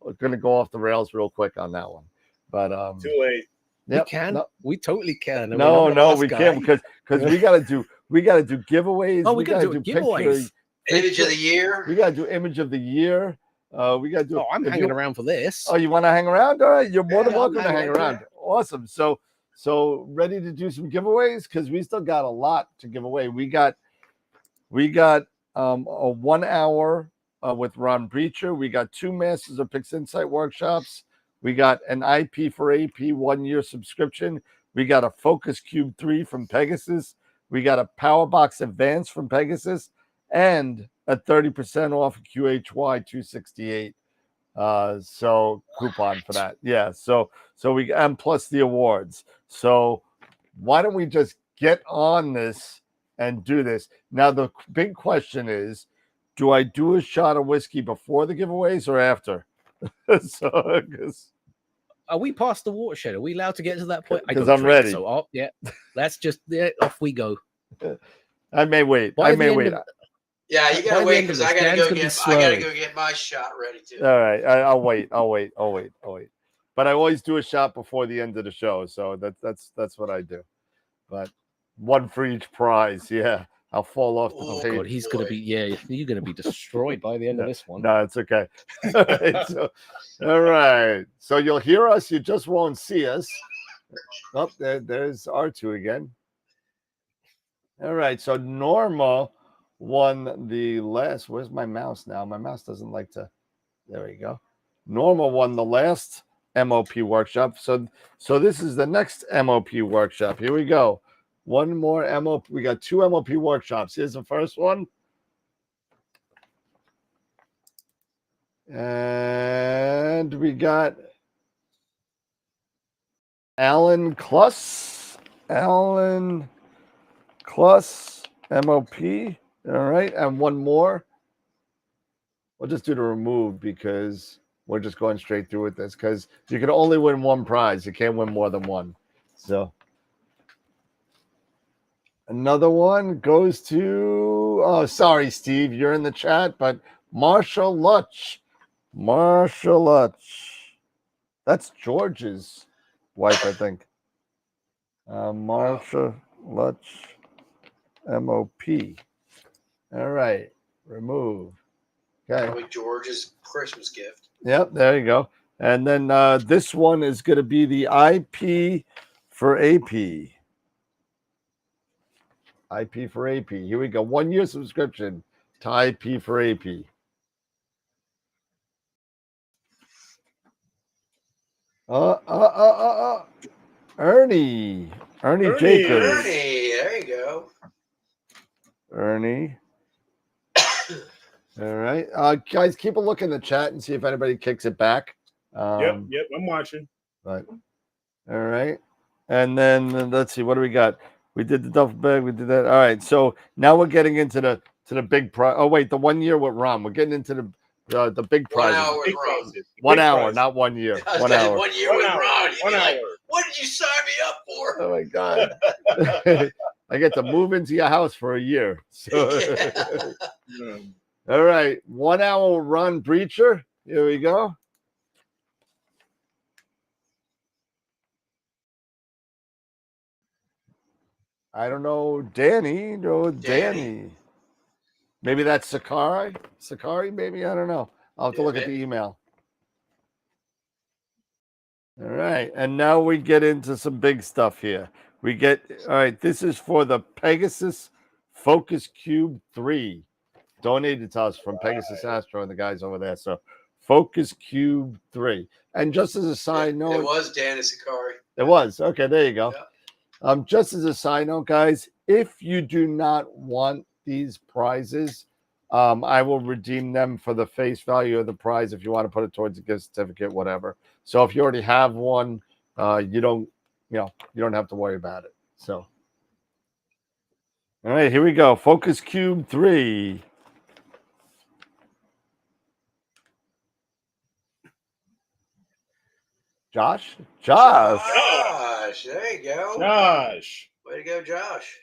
We're gonna go off the rails real quick on that one, but Too late. Yep, we can. no. We totally can. No, we can't because we gotta do giveaways. Oh, we gotta do giveaways. Image of the year. We gotta do image of the year. We gotta do. Oh, I'm hanging around for this. Oh, you want to hang around? All right, you're more than Yeah, welcome I'm to hang hanging around. Awesome. So ready to do some giveaways because we still got a lot to give away. We got a 1 hour with Ron Breacher. We got 2 Masters of Pixinsight workshops. We got an IP for AP 1-year subscription. We got a Focus Cube 3 from Pegasus. We got a Powerbox Advance from Pegasus and a 30% off QHY 268. So coupon for that. Yeah. So we, and plus the awards. So why don't we just get on this and do this? Now, the big question is, do I do a shot of whiskey before the giveaways or after? So, Are we past the watershed? Are we allowed to get to that point? I 'Cause don't I'm drink, ready. So, let's just off we go. I may wait. By I the may end wait. of- Yeah, you By gotta the wait end of because I this, gotta Dan's go gonna be get I gotta slow. go get my shot ready too. All right. I'll wait. I'll wait. But I always do a shot before the end of the show. So that's what I do. But one for each prize. Yeah. I'll fall off the Oh page. God, he's gonna be you're gonna be destroyed by the end of this one. No, it's okay. All right. So you'll hear us. You just won't see us. Oh, there's R2 again. All right. So Norma won the last. Where's my mouse now? My mouse doesn't like to. There we go. Norma won the last MOP workshop. So this is the next MOP workshop. Here we go. One more MOP. We got 2 MOP workshops. Here's the first one. And we got Alan Kluss. MOP. All right. And one more. We'll just do the remove because we're just going straight through with this because you can only win 1 prize. You can't win more than 1. So another one goes to, oh, sorry, Steve, you're in the chat, but Marsha Lutch. That's George's wife, I think. Marsha Lutch, MOP. All right, remove. Okay. Probably George's Christmas gift. Yep, there you go. And then this one is going to be the IP for AP. IP for AP. Here we go. 1-year subscription to IP for AP. Ernie Jacobs. Ernie, there you go. Ernie. All right. Guys, keep a look in the chat and see if anybody kicks it back. Yep, I'm watching. But all right. And then let's see, what do we got? We did the duffel bag, we did that. All right. So now we're getting into the big prize. Oh, wait, the 1 year with Ron. We're getting into the big prizes. 1 hour with Ron. 1 hour, not 1 year. 1 hour. 1 year with Ron. You'd 1 be like, hour. what did you sign me up for? Oh my God. I get to move into your house for a year. So all right. 1 hour Ron Breacher. Here we go. I don't know, Danny. No, Danny. Maybe that's Sakari, maybe, I don't know. I'll have to look at the maybe. email. All right, and now we get into some big stuff here. All right, this is for the Pegasus Focus Cube 3, donated to us from Pegasus Astro and the guys over there. So Focus Cube 3. And just as a side note, It was Dan Sakari. it was. Okay, there you go. Just as a side note, guys, if you do not want these prizes, I will redeem them for the face value of the prize if you want to put it towards a gift certificate, whatever. So if you already have one, you don't have to worry about it. So, all right, here we go. Focus Cube 3. Josh, Josh, there you go. Josh. Way to go, Josh.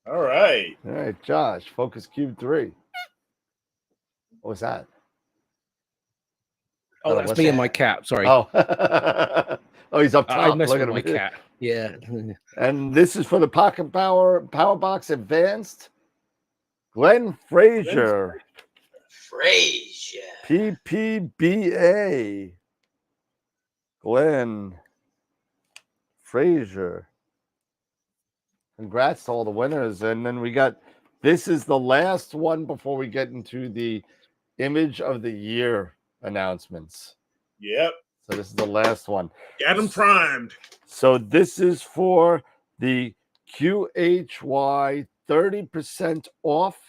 All right. All right, Josh, Focus Cube 3. What was that? Oh, that's what's me that? and my cat. Sorry. Oh, oh, he's up I top. mess Look with at my him. cat. Yeah. And this is for the Pocket Power Box Advanced. Glenn Frazier. PPBA. Glenn Frazier. Congrats to all the winners. And then this is the last one before we get into the Image of the Year announcements. Yep. So this is the last one. Get them primed. So this is for the QHY 30% off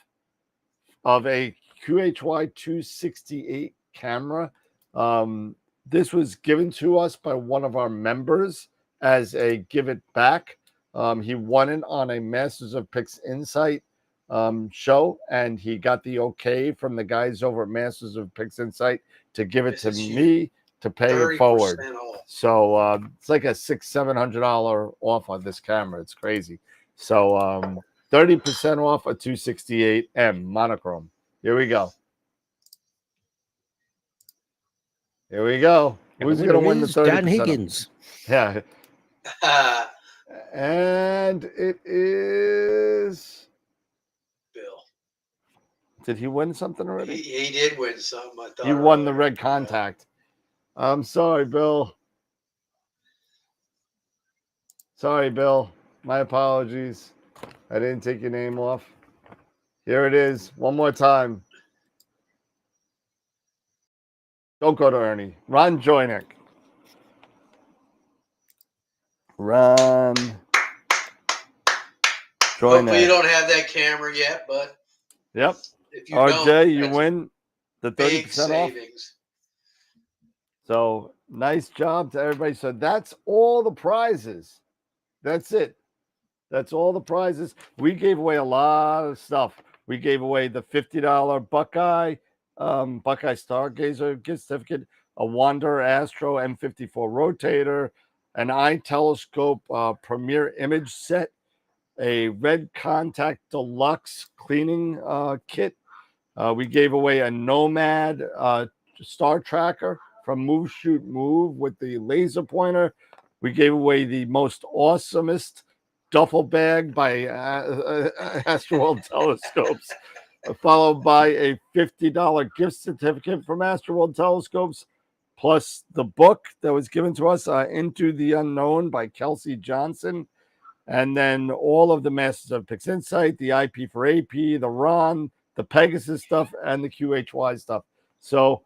of a QHY 268 camera. This was given to us by one of our members as a give it back. He won it on a Masters of Pixinsight show, and he got the okay from the guys over at Masters of Pixinsight to give it to me to pay it forward. Off. So it's like a $600-700 off on this camera. It's crazy. So 30% off a 268M monochrome. Here we go. Here we go. Who's going to win the 30%? Dan Higgins. Yeah. And it is Bill. Did he win something already? He did win something. I thought He won the red contact. I'm sorry, Bill. Sorry, Bill. My apologies. I didn't take your name off. Here it is. One more time. Don't go to Ernie. Ron Joynick. Ron Hopefully you Joynick. don't have that camera yet, but Yep. if you RJ, don't, you that's win the 30% big off. savings. So nice job to everybody. So that's all the prizes. That's it. That's all the prizes. We gave away a lot of stuff. We gave away the $50 Buckeye Stargazer gift certificate, a Wanderer Astro M54 rotator, an iTelescope Premier image set, a Red Contact Deluxe cleaning kit. We gave away a Nomad star tracker from Move Shoot Move with the laser pointer. We gave away the most awesomest duffel bag by Astroworld Telescopes, followed by a $50 gift certificate from Astroworld Telescopes, plus the book that was given to us, Into the Unknown by Kelsey Johnson, and then all of the Masters of Pixinsight, the IP for AP, the Ron, the Pegasus stuff, and the QHY stuff. So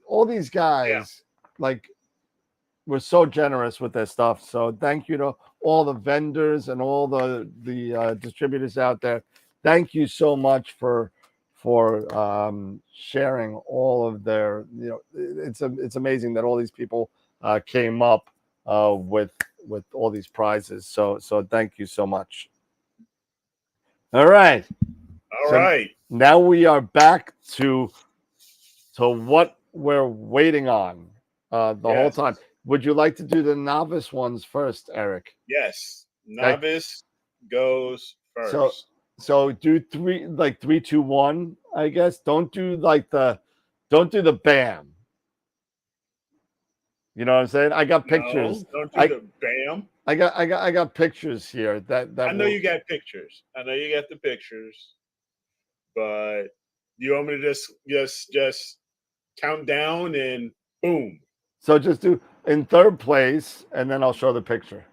all these guys, were so generous with their stuff. So thank you to all the vendors and all the distributors out there. Thank you so much for sharing all of their. It's amazing that all these people came up with all these prizes. So thank you so much. All right. All right. Now we are back to what we're waiting on the whole time. Would you like to do the novice ones first, Eric? Yes. Novice goes first. So do 3, 3, 2, 1, I guess. Don't do the BAM. You know what I'm saying? I got pictures. No, don't do the BAM. I got pictures here that I know you got pictures. I know you got the pictures. but you want me to just count down and boom? So just do in third place, and then I'll show the picture.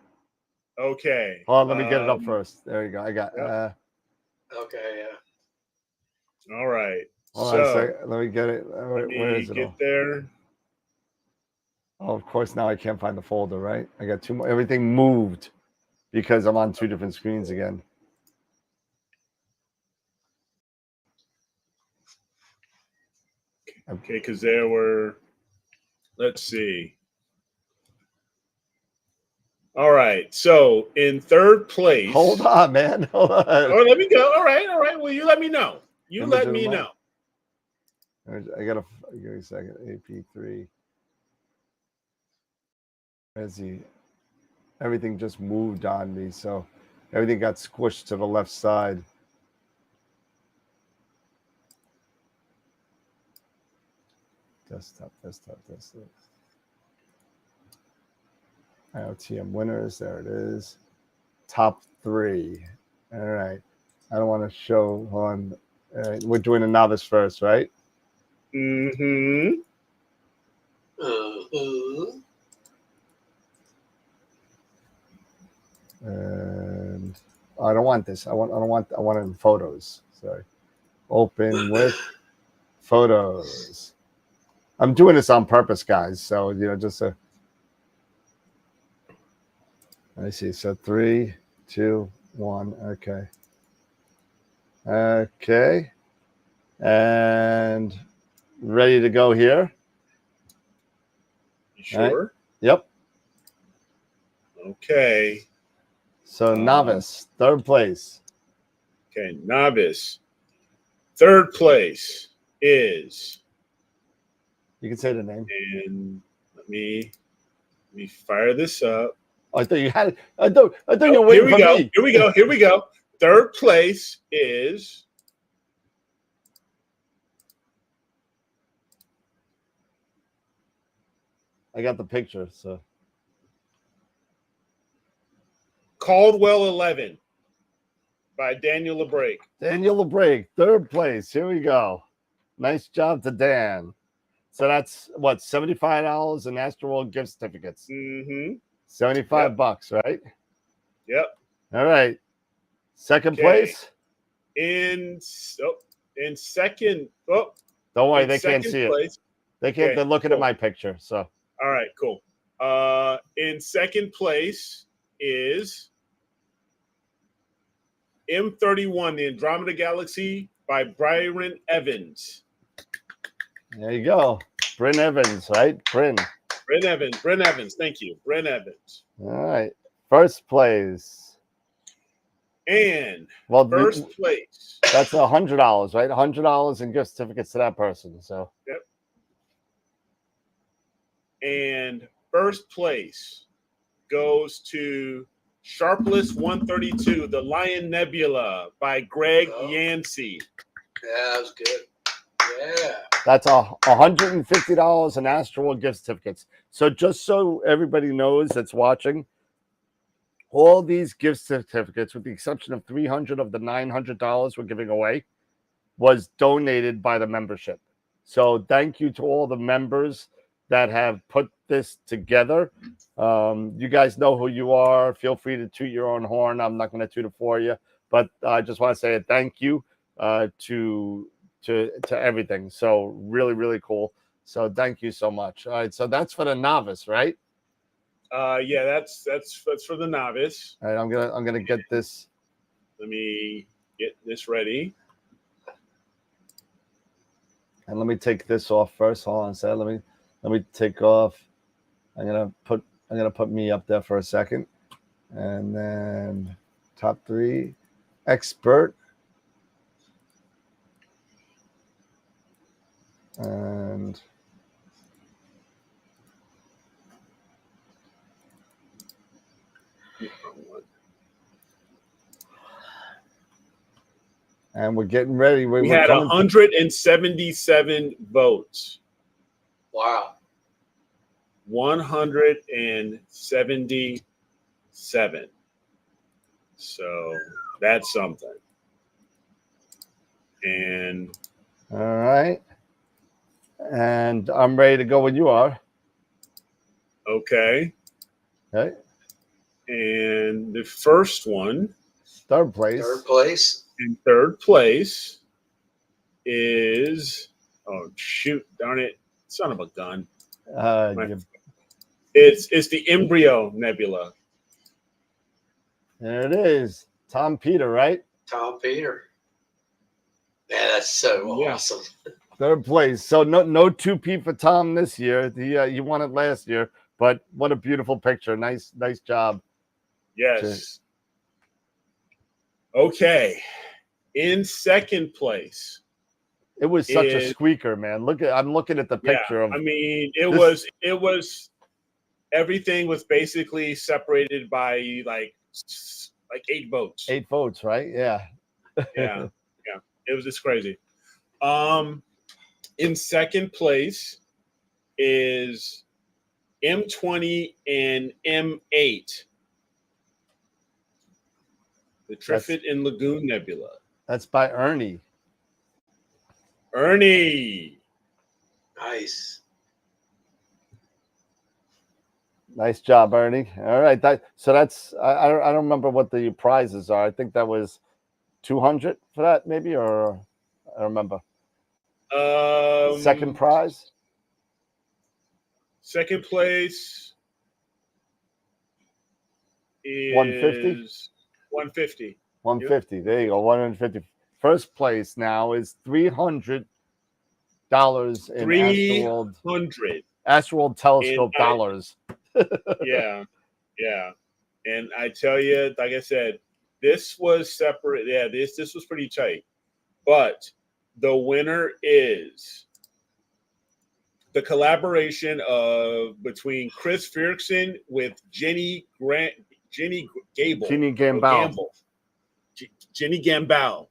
Okay. Hold on, let me get it up first. There you go. I got. Okay, yeah. All right. Hold on a second. Let me get it. Where is it? Get all? there. Oh, of course. Now I can't find the folder. Right? I got two more. Everything moved because I'm on two different screens again. Okay, because there were. Let's see. All right. So in third place. Hold on, man. Hold on. Oh, let me go. All right. Well, you let me know. You Image let of me the know. I gotta give me a second. AP3. Where's the? Everything just moved on me, so everything got squished to the left side. Desktop. IOTM winners. There it is. Top 3. All right. I don't want to show on. We're doing a novice first, right? Mm-hmm. And I don't want this. I want it in photos. Sorry. Open with photos. I'm doing this on purpose, guys. So just a. I see. So 3, 2, 1. Okay. Okay. And ready to go here. You sure? Right. Yep. Okay. So novice, third place. Okay, novice. Third place is. You can say the name. And let me fire this up. Oh, I thought you had. I thought you were waiting for me. Here we go. Third place is. I got the picture. So. Caldwell 11 by Daniel LeBrake. Daniel LeBrake, third place. Here we go. Nice job to Dan. So that's what, $75 in Astroworld gift certificates. Mm-hmm. $75, right? Yep. All right. Second place. In second. Oh, don't worry, they can't see it. They can't. They're looking at my picture. So. All right, cool. In second place is M31, the Andromeda Galaxy by Byron Evans. There you go. Bryn Evans, right? Bryn Evans. Thank you. Bryn Evans. All right. First place. And first place. That's $100, right? $100 in gift certificates to that person. So. Yep. And first place goes to Sharpless 132, The Lion Nebula by Greg Yancey. Yeah, that was good. Yeah. That's $150 in Astroworld gift certificates. So just so everybody knows that's watching, all these gift certificates, with the exception of 300 of the $900 we're giving away, was donated by the membership. So thank you to all the members that have put this together. You guys know who you are. Feel free to toot your own horn. I'm not going to toot it for you, but I just want to say a thank you to everything. So really, really cool. So thank you so much. All right, so that's for the novice, right? Yeah, that's for the novice. All right, I'm gonna get this. Let me get this ready. And let me take this off first. Hold on a second. Let me take off. I'm gonna put me up there for a second, and then top 3 expert, and we're getting ready. We had 177 votes. Wow. 177. So that's something. And All right. And I'm ready to go when you are. okay. Okay. And the first one, third place. Third place. In third place is, oh shoot, darn it, son of a gun. It's the Embryo Nebula. There it is. Tom Peter, right? Tom Peter. Man, that's so awesome. Third place. So no 2P for Tom this year. He won it last year, but what a beautiful picture. Nice job. Yes. Okay. In second place. It was such a squeaker, man. I'm looking at the picture of. I mean, it this- was everything was basically separated by like 8 votes. 8 votes, right? Yeah. Yeah. It was just crazy. In second place is M20 and M8. The Trifid and Lagoon Nebula. That's by Ernie. Ernie. Nice. Nice job, Ernie. All right. So that's I don't remember what the prizes are. I think that was 200 for that, maybe, or I don't remember. Second prize. Second place is 150. 150. 150. There you go. 150. First place now is $300 in Astroworld Telescope dollars. Yeah. And I tell you, like I said, this was separate. Yeah, this was pretty tight. But the winner is the collaboration between Chris Ferguson with Jenny Gambel. Jenny Gambel.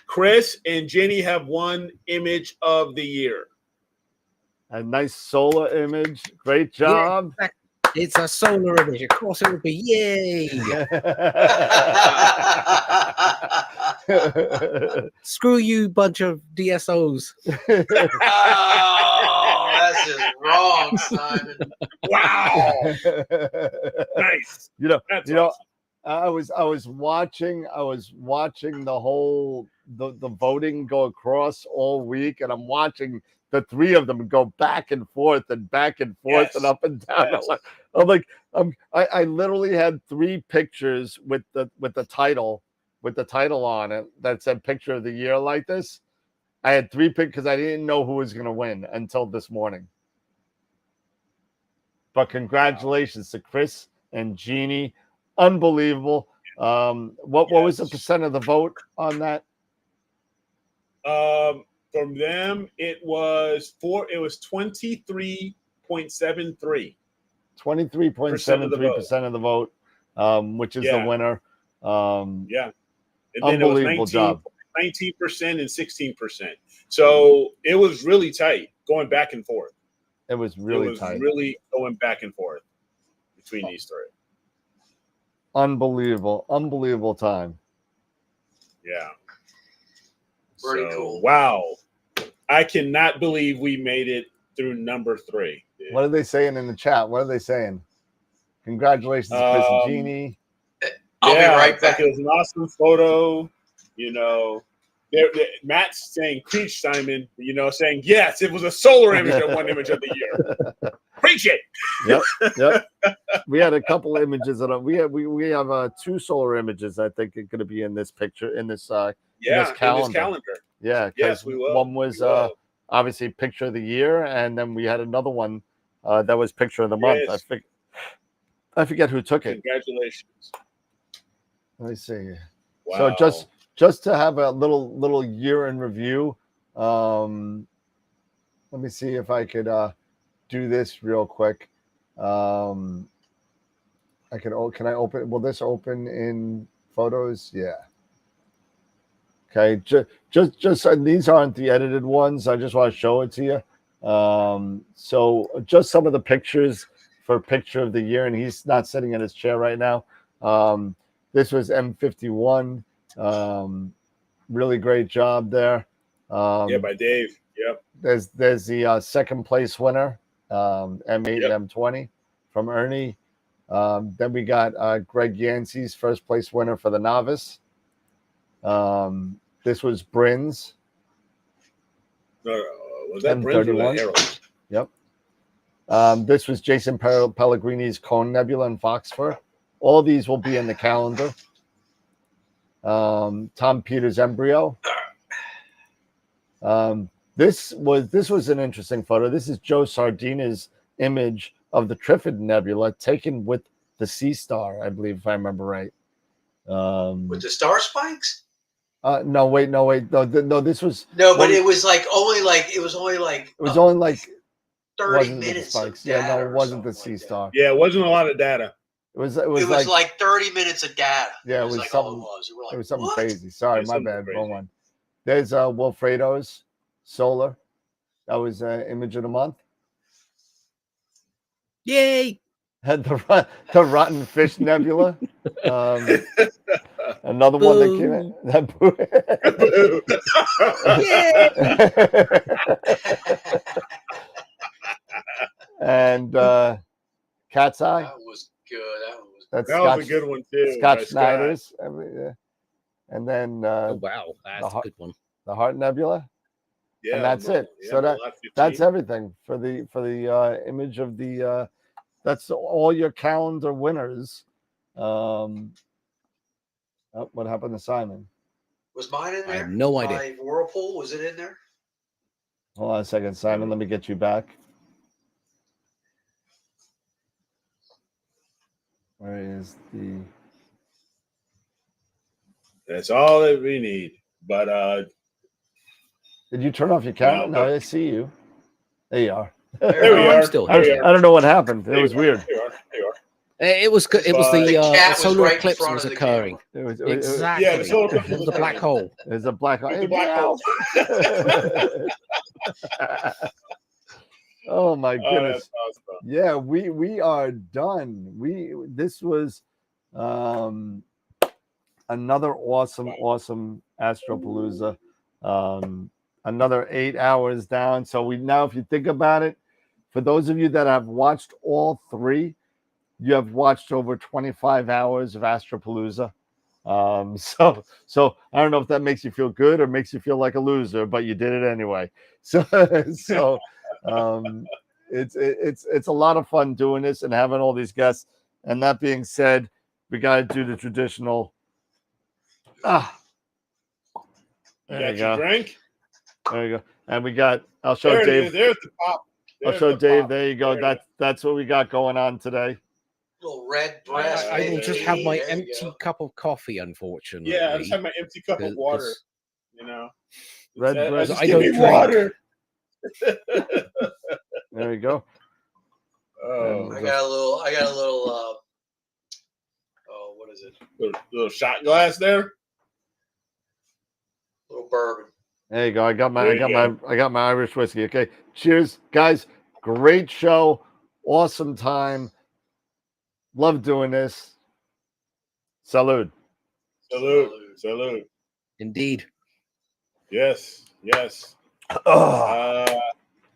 Chris and Jenny have won Image of the Year. A nice solar image. Great job. Yeah, it's a solar image. Of course it would be. Yay. Screw you, bunch of DSOs. Oh, that's just wrong, Simon. Wow. Nice. That's awesome. I was watching the whole the voting go across all week, and I'm watching the three of them go back and forth and and up and down. Yes. I'm like, I literally had 3 pictures with the title on it that said Picture of the Year like this. I had 3 pictures because I didn't know who was going to win until this morning. But congratulations to Chris and Jeannie. Unbelievable. What was the percent of the vote on that? From them, it was 23.73. 23.73% of the vote, which is the winner. And then Unbelievable it was job. 19% and 16%. So it was really tight, going back and forth. It was really tight. Really going back and forth between these 3. Unbelievable time. Yeah. Pretty cool. Wow. I cannot believe we made it through number 3. Dude. What are they saying in the chat? What are they saying? Congratulations to Chris and Jeannie. I'll be right back. It was an awesome photo. Matt's saying, preach, Simon. Saying, yes, it was a solar image that won Image of the Year. Preach it. Yep. We had a couple images. We have 2 solar images. I think are going to be in this picture in this calendar. Yeah, yes, we will. One was obviously Picture of the Year, and then we had another one that was Picture of the Month. Yes. I forget who took it. Congratulations. Let me see. Wow. So just to have a little year in review. Let me see if I could do this real quick. Can I open? Will this open in Photos? Yeah. Okay. Just these aren't the edited ones. I just want to show it to you. So just some of the pictures for Picture of the Year, and he's not sitting in his chair right now. This was M51. really great job there. Yeah, by Dave. Yep. There's the second place winner, M8 Yep. and M20 from Ernie. Then we got Greg Yancey's first place winner for the novice. This was Brins. Was that Brins or M31. that Harold? Yep. This was Jason Pellegrini's Cone Nebula in Foxford. All these will be in the calendar. Tom Peters Embryo. This was an interesting photo. This is Joe Sardina's image of the Trifid Nebula taken with the Sea Star, I believe, if I remember right. With the star spikes? No, wait. No, this was But it was only like 30 wasn't the minutes spikes. of Yeah, data. no, it wasn't the Sea Star. Yeah, it wasn't a lot of data. It was It was like 30 minutes of data. Yeah, it was like something. all it was. And we're like, It was something what? crazy. Sorry, Yeah, my something bad. crazy. Wrong one. There's Wilfredo's Solar. That was image of the month. Yay! Had the Rotten Fish Nebula. Another one that came in. And Cat's Eye. That was good. That's That was a good one too. Scott by Snyder's. I mean, yeah. And then Oh wow, that's a good one. the Heart Nebula. Yeah, And that's it. yeah, So Lot 15. that's everything for the image of the that's all your calendar winners. What happened to Simon? Was mine in there? I have no idea. My Whirlpool, was it in there? Hold on a second, Simon. Let me get you back. Where is the? That's all that we need. But Did you turn off your camera? No, No, I see you. There you are. There we I'm are. still I here. don't know what happened. It was weird. There you are. There you are. It was the cat was solar right in eclipse front was of the occurring. It was Exactly. Yeah, the solar eclipse It was a was black occurring. hole. There's a black hole. It's a black hole. Oh my Oh, goodness. that's awesome. Yeah, we are done. This was another awesome Astropalooza. Another 8 hours down. So we now, if you think about it, for those of you that have watched all three, you have watched over 25 hours of Astropalooza. So I don't know if that makes you feel good or makes you feel like a loser, but you did it anyway. So it's a lot of fun doing this and having all these guests. And that being said, we got to do the traditional. You There got you your go. drink? There you go. And we got. I'll show There it Dave. is. There's the pop. I'll There's show the Dave. pop. There you go. There it That's what we got going on today. Little red breast. I will just have my There you empty go. cup of coffee, unfortunately. Yeah, I just have my empty cup of 'cause- water. You know, Red breast. just I give don't me drink. water. There you go. Oh, I got a little oh, what is it? little shot glass there. Little bourbon. There you go. I got my There you I got my Irish whiskey. Okay. Cheers, guys. Great show. Awesome time. Love doing this. Salud. Salute. Salute. Indeed. Yes. Yes. Oh.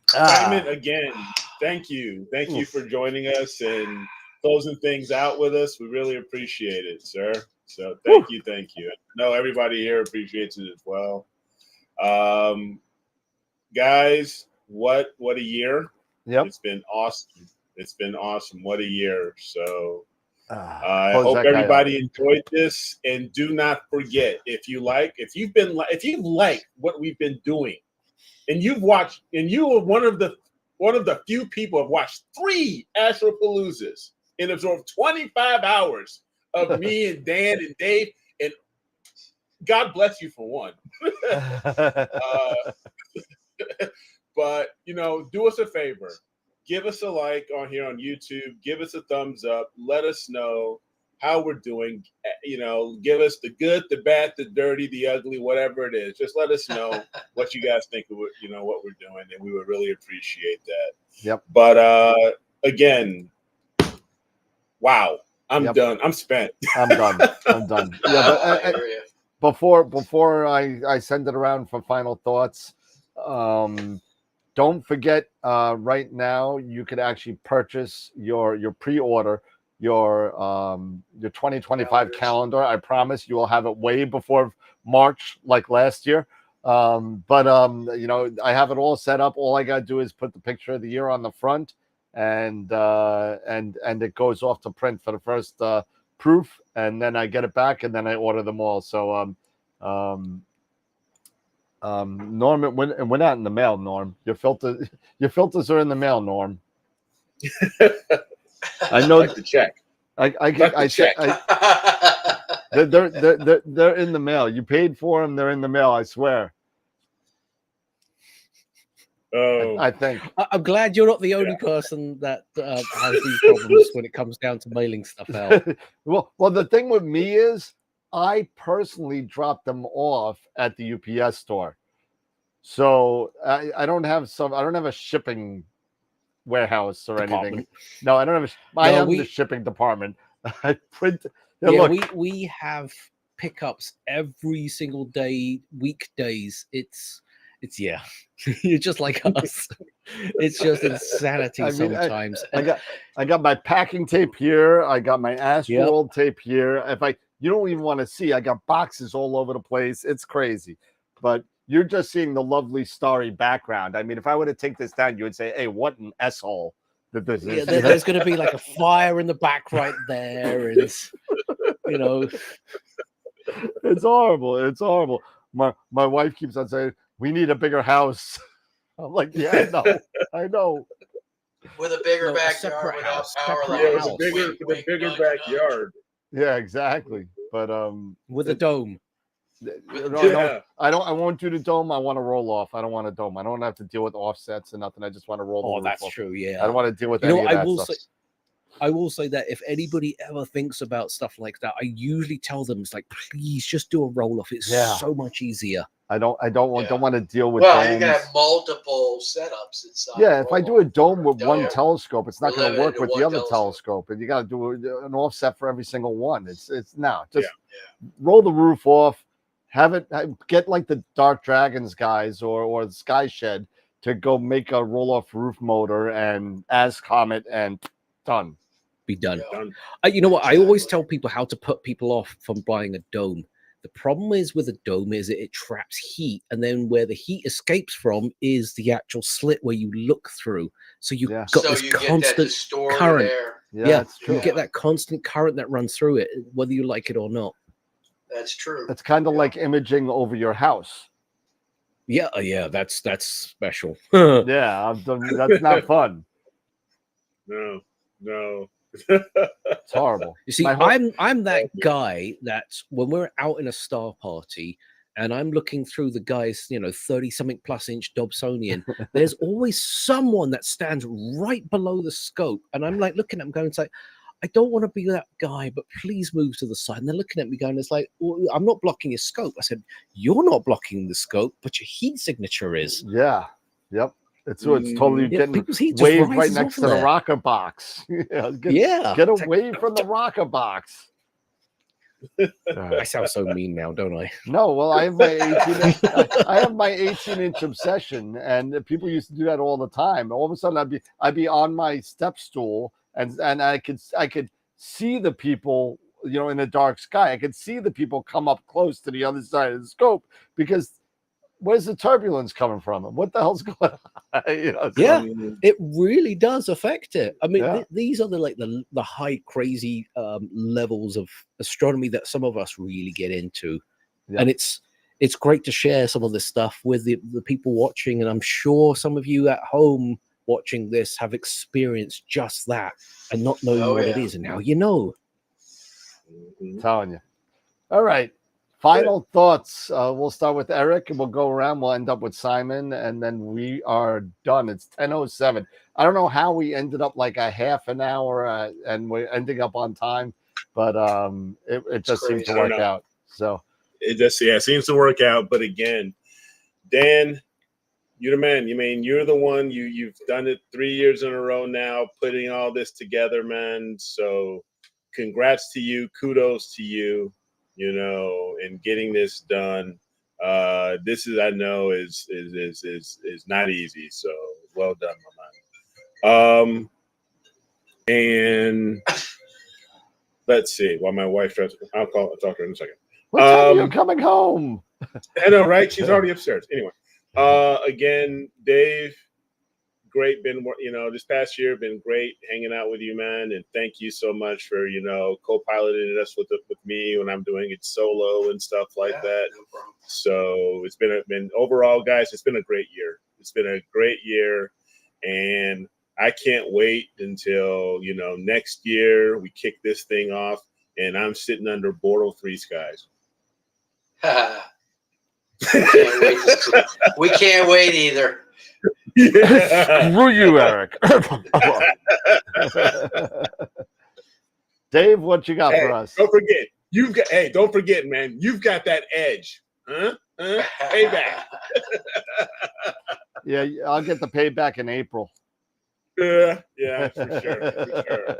Simon, again, thank you. Thank you for joining us and closing things out with us. We really appreciate it, sir. So thank you. Thank you. I know everybody here appreciates it as well. Guys, what a year. Yep. It's been awesome. It's been awesome. What a year. So I close hope that guy everybody enjoyed this, and do not forget, if you've liked what we've been doing, and you've watched, and you were one of the few people who have watched 3 Astropaloozas and absorbed 25 hours of me and Dan and Dave, and God bless you for one. But do us a favor. Give us a like on here on YouTube. Give us a thumbs up. Let us know how we're doing. Give us the good, the bad, the dirty, the ugly, whatever it is. Just let us know what you guys think of what we're doing, and we would really appreciate that. Yep. But again, wow, I'm done. I'm spent. I'm done. Yeah, but before I send it around for final thoughts, don't forget, right now you could actually purchase your pre-order your 2025 calendar. I promise you will have it way before March, like last year. But I have it all set up. All I got to do is put the picture of the year on the front, and it goes off to print for the first proof, and then I get it back, and then I order them all. So Norm, we're not in the mail, Norm. Your filters are in the mail, Norm. I know. Like the check. They're in the mail. You paid for them. They're in the mail. I swear. Oh, I think. I'm glad you're not the only person that has these problems when it comes down to mailing stuff out. well, the thing with me is, I personally drop them off at the UPS store, so I don't have a shipping warehouse or anything. No, I don't have. I am the shipping department. I print. Yeah, look, we have pickups every single day, weekdays. It's yeah, you're just like us. It's just insanity sometimes. I got my packing tape here. I got my Astroworld tape here. You don't even want to see. I got boxes all over the place. It's crazy, but you're just seeing the lovely starry background. I mean, if I were to take this down, you would say, "Hey, what an S-hole that this is." There's going to be like a fire in the back right there, and it's horrible. It's horrible. My wife keeps on saying, "We need a bigger house." I'm like, "Yeah, I know. With a bigger backyard, without power with lines. a bigger backyard. Yeah, exactly. But with a dome. No, I won't do the dome. I want to roll off. I don't want a dome. I don't have to deal with offsets and nothing. I just want to roll the roof that's off. true. Yeah, I don't want to deal with any of that stuff. I will say that if anybody ever thinks about stuff like that, I usually tell them, it's like, please just do a roll off. It's so much easier. I don't want to deal with. Well, domes. you can have multiple setups inside. Yeah, if I do a dome with one telescope, it's not We're going to work limited with to the one other telescope, and you got to do an offset for every single one. It's roll the roof off, get like the Dark Dragons guys or the Sky Shed to go make a roll off roof motor and as Comet and done. Be done. You know what? I always tell people how to put people off from buying a dome. The problem is with a dome is it traps heat, and then where the heat escapes from is the actual slit where you look through. So you've got this constant current. Yeah, you get that constant current that runs through it, whether you like it or not. That's true. It's kind of like imaging over your house. Yeah, that's special. Yeah, that's not fun. No. It's horrible. You see, I'm that guy that when we're out in a star party and I'm looking through the guys, 30-something plus inch Dobsonian, there's always someone that stands right below the scope. And I'm like looking at them going, it's like, I don't want to be that guy, but please move to the side. And they're looking at me going, it's like, well, I'm not blocking your scope. I said, you're not blocking the scope, but your heat signature is. Yeah. Yep. It's totally getting waved right next to the rocker box. Get away from the rocker box. I sound so mean now, don't I? No, well, I have my 18-inch obsession, and people used to do that all the time. All of a sudden, I'd be on my step stool, and I could see the people, in the dark sky. I could see the people come up close to the other side of the scope because. Where's the turbulence coming from? What the hell's going on? It really does affect it. I mean, these are the high crazy levels of astronomy that some of us really get into, and it's great to share some of this stuff with the people watching. And I'm sure some of you at home watching this have experienced just that and not knowing what it is, and now you know. I'm telling you. All right. Final thoughts. We'll start with Eric, and we'll go around. We'll end up with Simon, and then we are done. It's 10:07. I don't know how we ended up like a half an hour, and we're ending up on time, but it just seemed to work out. So it just seems to work out. But again, Dan, you're the man. You're the one. You've done it 3 years in a row now, putting all this together, man. So congrats to you. Kudos to you. and getting this done. This is, I know, is not easy. So well done, my man. And let's see. While my wife tries, I'll talk to her in a second. What time are you coming home? I know, right? She's already upstairs. Anyway, again, Dave, great. Been, this past year been great hanging out with you, man. And thank you so much for, co-piloting us with me when I'm doing it solo and stuff like that. No problem. So it's been overall, guys, it's been a great year. It's been a great year. And I can't wait until, next year we kick this thing off and I'm sitting under Bortle 3 skies. We can't wait either. Screw you, Eric. Dave, what you got for us? Don't forget, don't forget, man, you've got that edge. Huh? Payback. Yeah, I'll get the payback in April. Yeah, for sure.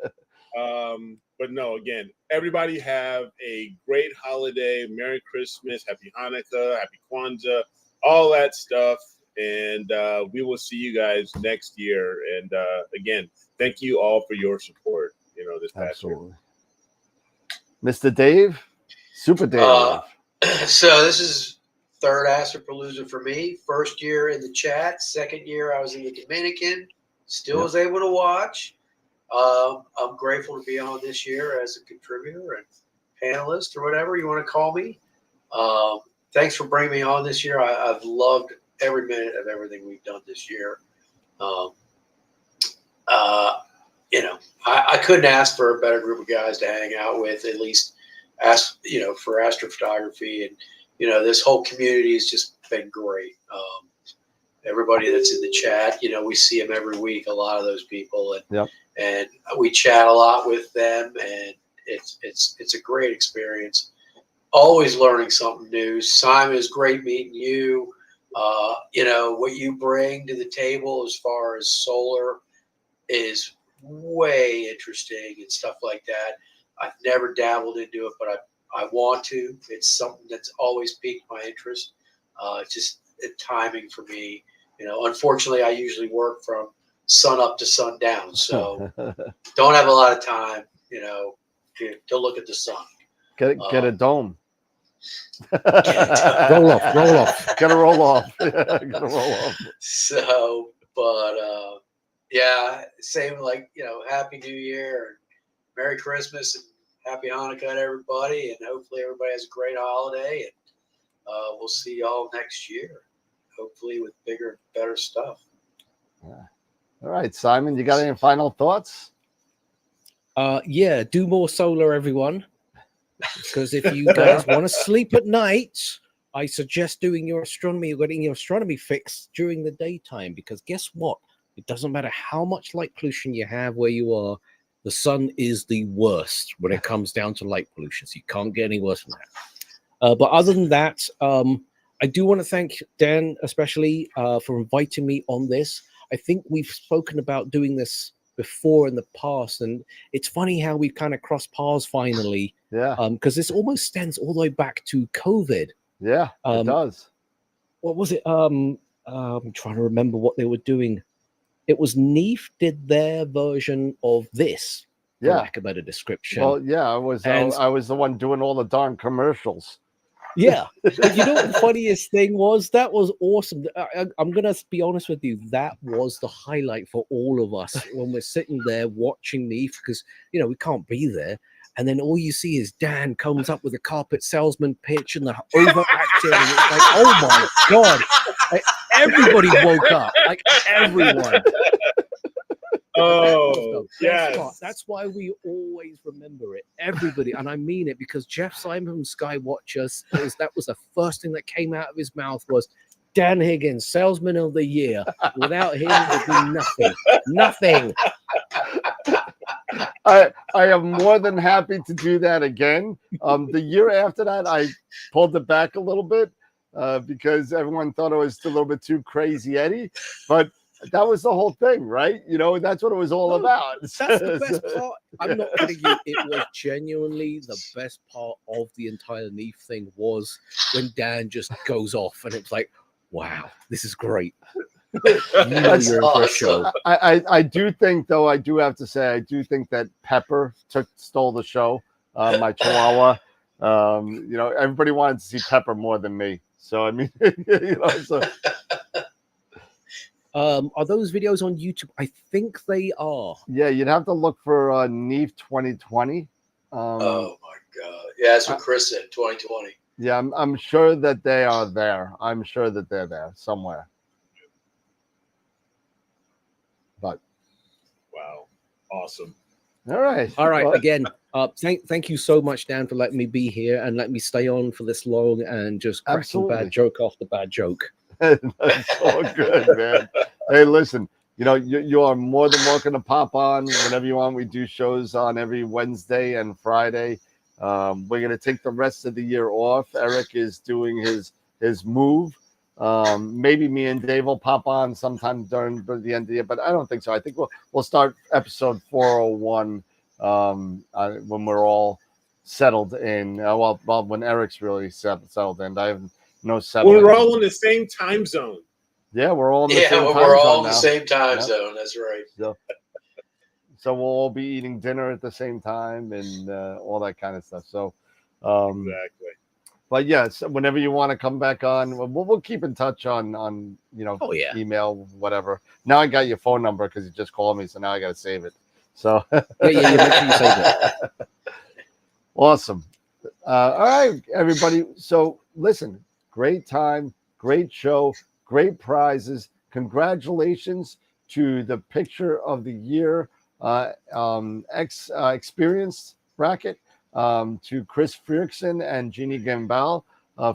But no, again, everybody have a great holiday. Merry Christmas, Happy Hanukkah, Happy Kwanzaa, all that stuff. And we will see you guys next year. And again, thank you all for your support, this past year. Mr. Dave, Super Dave. So this is third Astropalooza for me. First year in the chat. Second year I was in the Dominican. Still was able to watch. I'm grateful to be on this year as a contributor and panelist or whatever you want to call me. Thanks for bringing me on this year. I've loved every minute of everything we've done this year. I couldn't ask for a better group of guys to hang out with, at least for astrophotography. And, this whole community has just been great. Everybody that's in the chat, we see them every week, a lot of those people, and we chat a lot with them, and it's a great experience. Always learning something new. Simon, it's great meeting you. What you bring to the table as far as solar is way interesting and stuff like that. I've never dabbled into it, but I want to. It's something that's always piqued my interest. Just timing for me. Unfortunately, I usually work from sun up to sundown, so don't have a lot of time, to look at the sun. Get a dome. roll off. Gotta roll off. Gotta roll off. So, but same Happy New Year and Merry Christmas and Happy Hanukkah to everybody, and hopefully everybody has a great holiday, and we'll see y'all next year, hopefully with bigger and better stuff. All right, Simon, you got any final thoughts? Do more solar, everyone. Because if you guys want to sleep at night, I suggest doing your astronomy or getting your astronomy fix during the daytime. Because guess what? It doesn't matter how much light pollution you have where you are. The sun is the worst when it comes down to light pollution. So you can't get any worse than that. But other than that, I do want to thank Dan, especially for inviting me on this. I think we've spoken about doing this before in the past, and it's funny how we've kind of crossed paths finally. Yeah. Because this almost stems all the way back to COVID. Yeah, it does. What was it? I'm trying to remember what they were doing. It was Neef did their version of this, for lack of a better description. Well, yeah, I was the one doing all the darn commercials. Yeah. But you know what the funniest thing was? That was awesome. I'm going to be honest with you. That was the highlight for all of us when we're sitting there watching Neef, because, we can't be there. And then all you see is Dan comes up with a carpet salesman pitch and the overacting. And it's like, oh my God. Like, everybody woke up. Like, everyone. Oh, yes. That's why we always remember it. Everybody. And I mean it, because Jeff Simon from Skywatchers, that was the first thing that came out of his mouth was, Dan Higgins, Salesman of the Year. Without him, there'd be nothing. Nothing. I am more than happy to do that again. The year after that, I pulled it back a little bit because everyone thought it was still a little bit too crazy Eddie. But that was the whole thing, right? You know, that's what it was all about. That's the best part. I'm not kidding you. It was genuinely the best part of the entire Neef thing was when Dan just goes off, and it's like, wow, this is great. You know you're in for a show. I do think, though, I do have to say, I do think that Pepper stole the show. My Chihuahua. You know, everybody wanted to see Pepper more than me. So I mean, you know, so. Are those videos on YouTube? I think they are. Yeah, you'd have to look for Neef 2020. Oh my God! Yeah, that's what Chris said. 2020. Yeah, I'm sure that they are there. I'm sure that they're there somewhere. But wow, awesome. All right. Well, again, thank you so much, Dan, for letting me be here and let me stay on for this long and just cracking bad joke after bad joke. That's all good, man. Hey, listen, you know, you are more than welcome to pop on whenever you want. We do shows on every Wednesday and Friday. We're going to take the rest of the year off. Eric is doing his move. Maybe me and Dave will pop on sometime during the end of the year, but I don't think so. I think we'll start episode 401 when we're all settled in. Well, when Eric's really settled in. I have no settling. We're all in the same time zone. Yeah, we're all in the same time we're all zone in the now. same time Yep. zone. That's right. So we'll all be eating dinner at the same time and all that kind of stuff. So Exactly. But yes, whenever you want to come back on, we'll keep in touch on you know, email, whatever. Now I got your phone number because you just called me, so now I got to save it. So yeah, make sure you save it. Awesome. All right, everybody. So listen, great time, great show, great prizes. Congratulations to the Picture of the Year experience bracket. To Chris Frierickson and Jeannie Gambal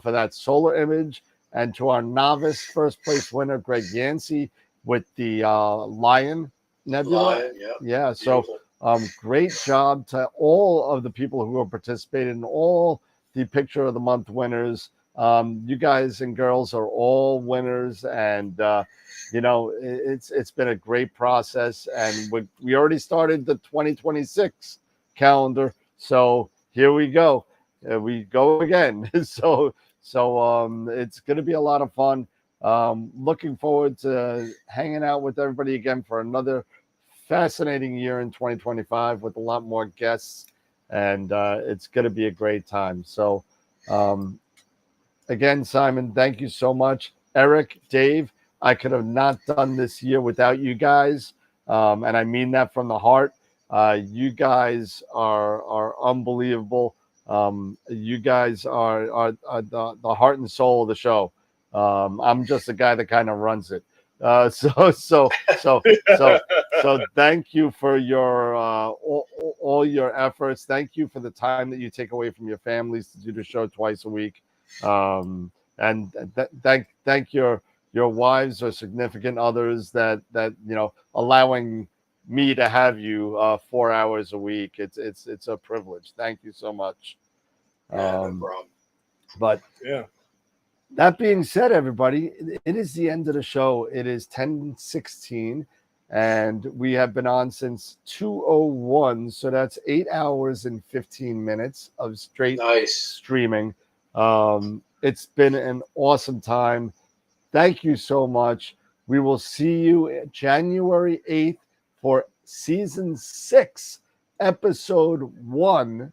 for that solar image, and to our novice first place winner, Greg Yancey, with the Lion Nebula. Lion, yep. Yeah, so great job to all of the people who have participated and all the Picture of the Month winners. You guys and girls are all winners, and you know, it's been a great process, and we already started the 2026 calendar. So here we go. We go again. So it's going to be a lot of fun. Looking forward to hanging out with everybody again for another fascinating year in 2025 with a lot more guests, and it's going to be a great time. So again, Simon, thank you so much. Eric, Dave, I could have not done this year without you guys, and I mean that from the heart. You guys are unbelievable. You guys are the heart and soul of the show. I'm just a guy that kind of runs it. So thank you for your all your efforts. Thank you for the time that you take away from your families to do the show twice a week. And thank your wives or significant others that you know, allowing me to have you 4 hours a week. It's a privilege. Thank you so much. No problem. But yeah, that being said, everybody, it is the end of the show. It is 10:16, and we have been on since 2:01. So that's 8 hours and 15 minutes of straight streaming. It's been an awesome time. Thank you so much. We will see you January 8th for season 6, episode 1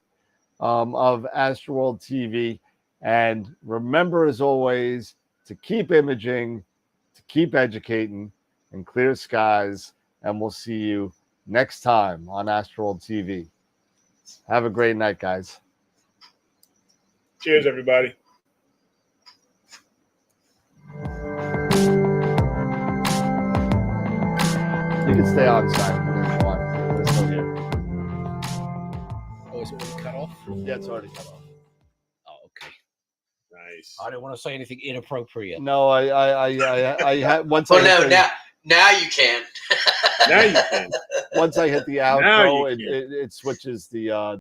of Astroworld TV. And remember, as always, to keep imaging, to keep educating, and clear skies. And we'll see you next time on Astroworld TV. Have a great night, guys. Cheers, everybody. You can stay on site if you want. We're still here. Oh, is it already cut off? Yeah, it's already cut off. Oh, okay. Nice. I don't want to say anything inappropriate. No, I had once. Well, now you can. Now you can. Once I hit the outro, it switches the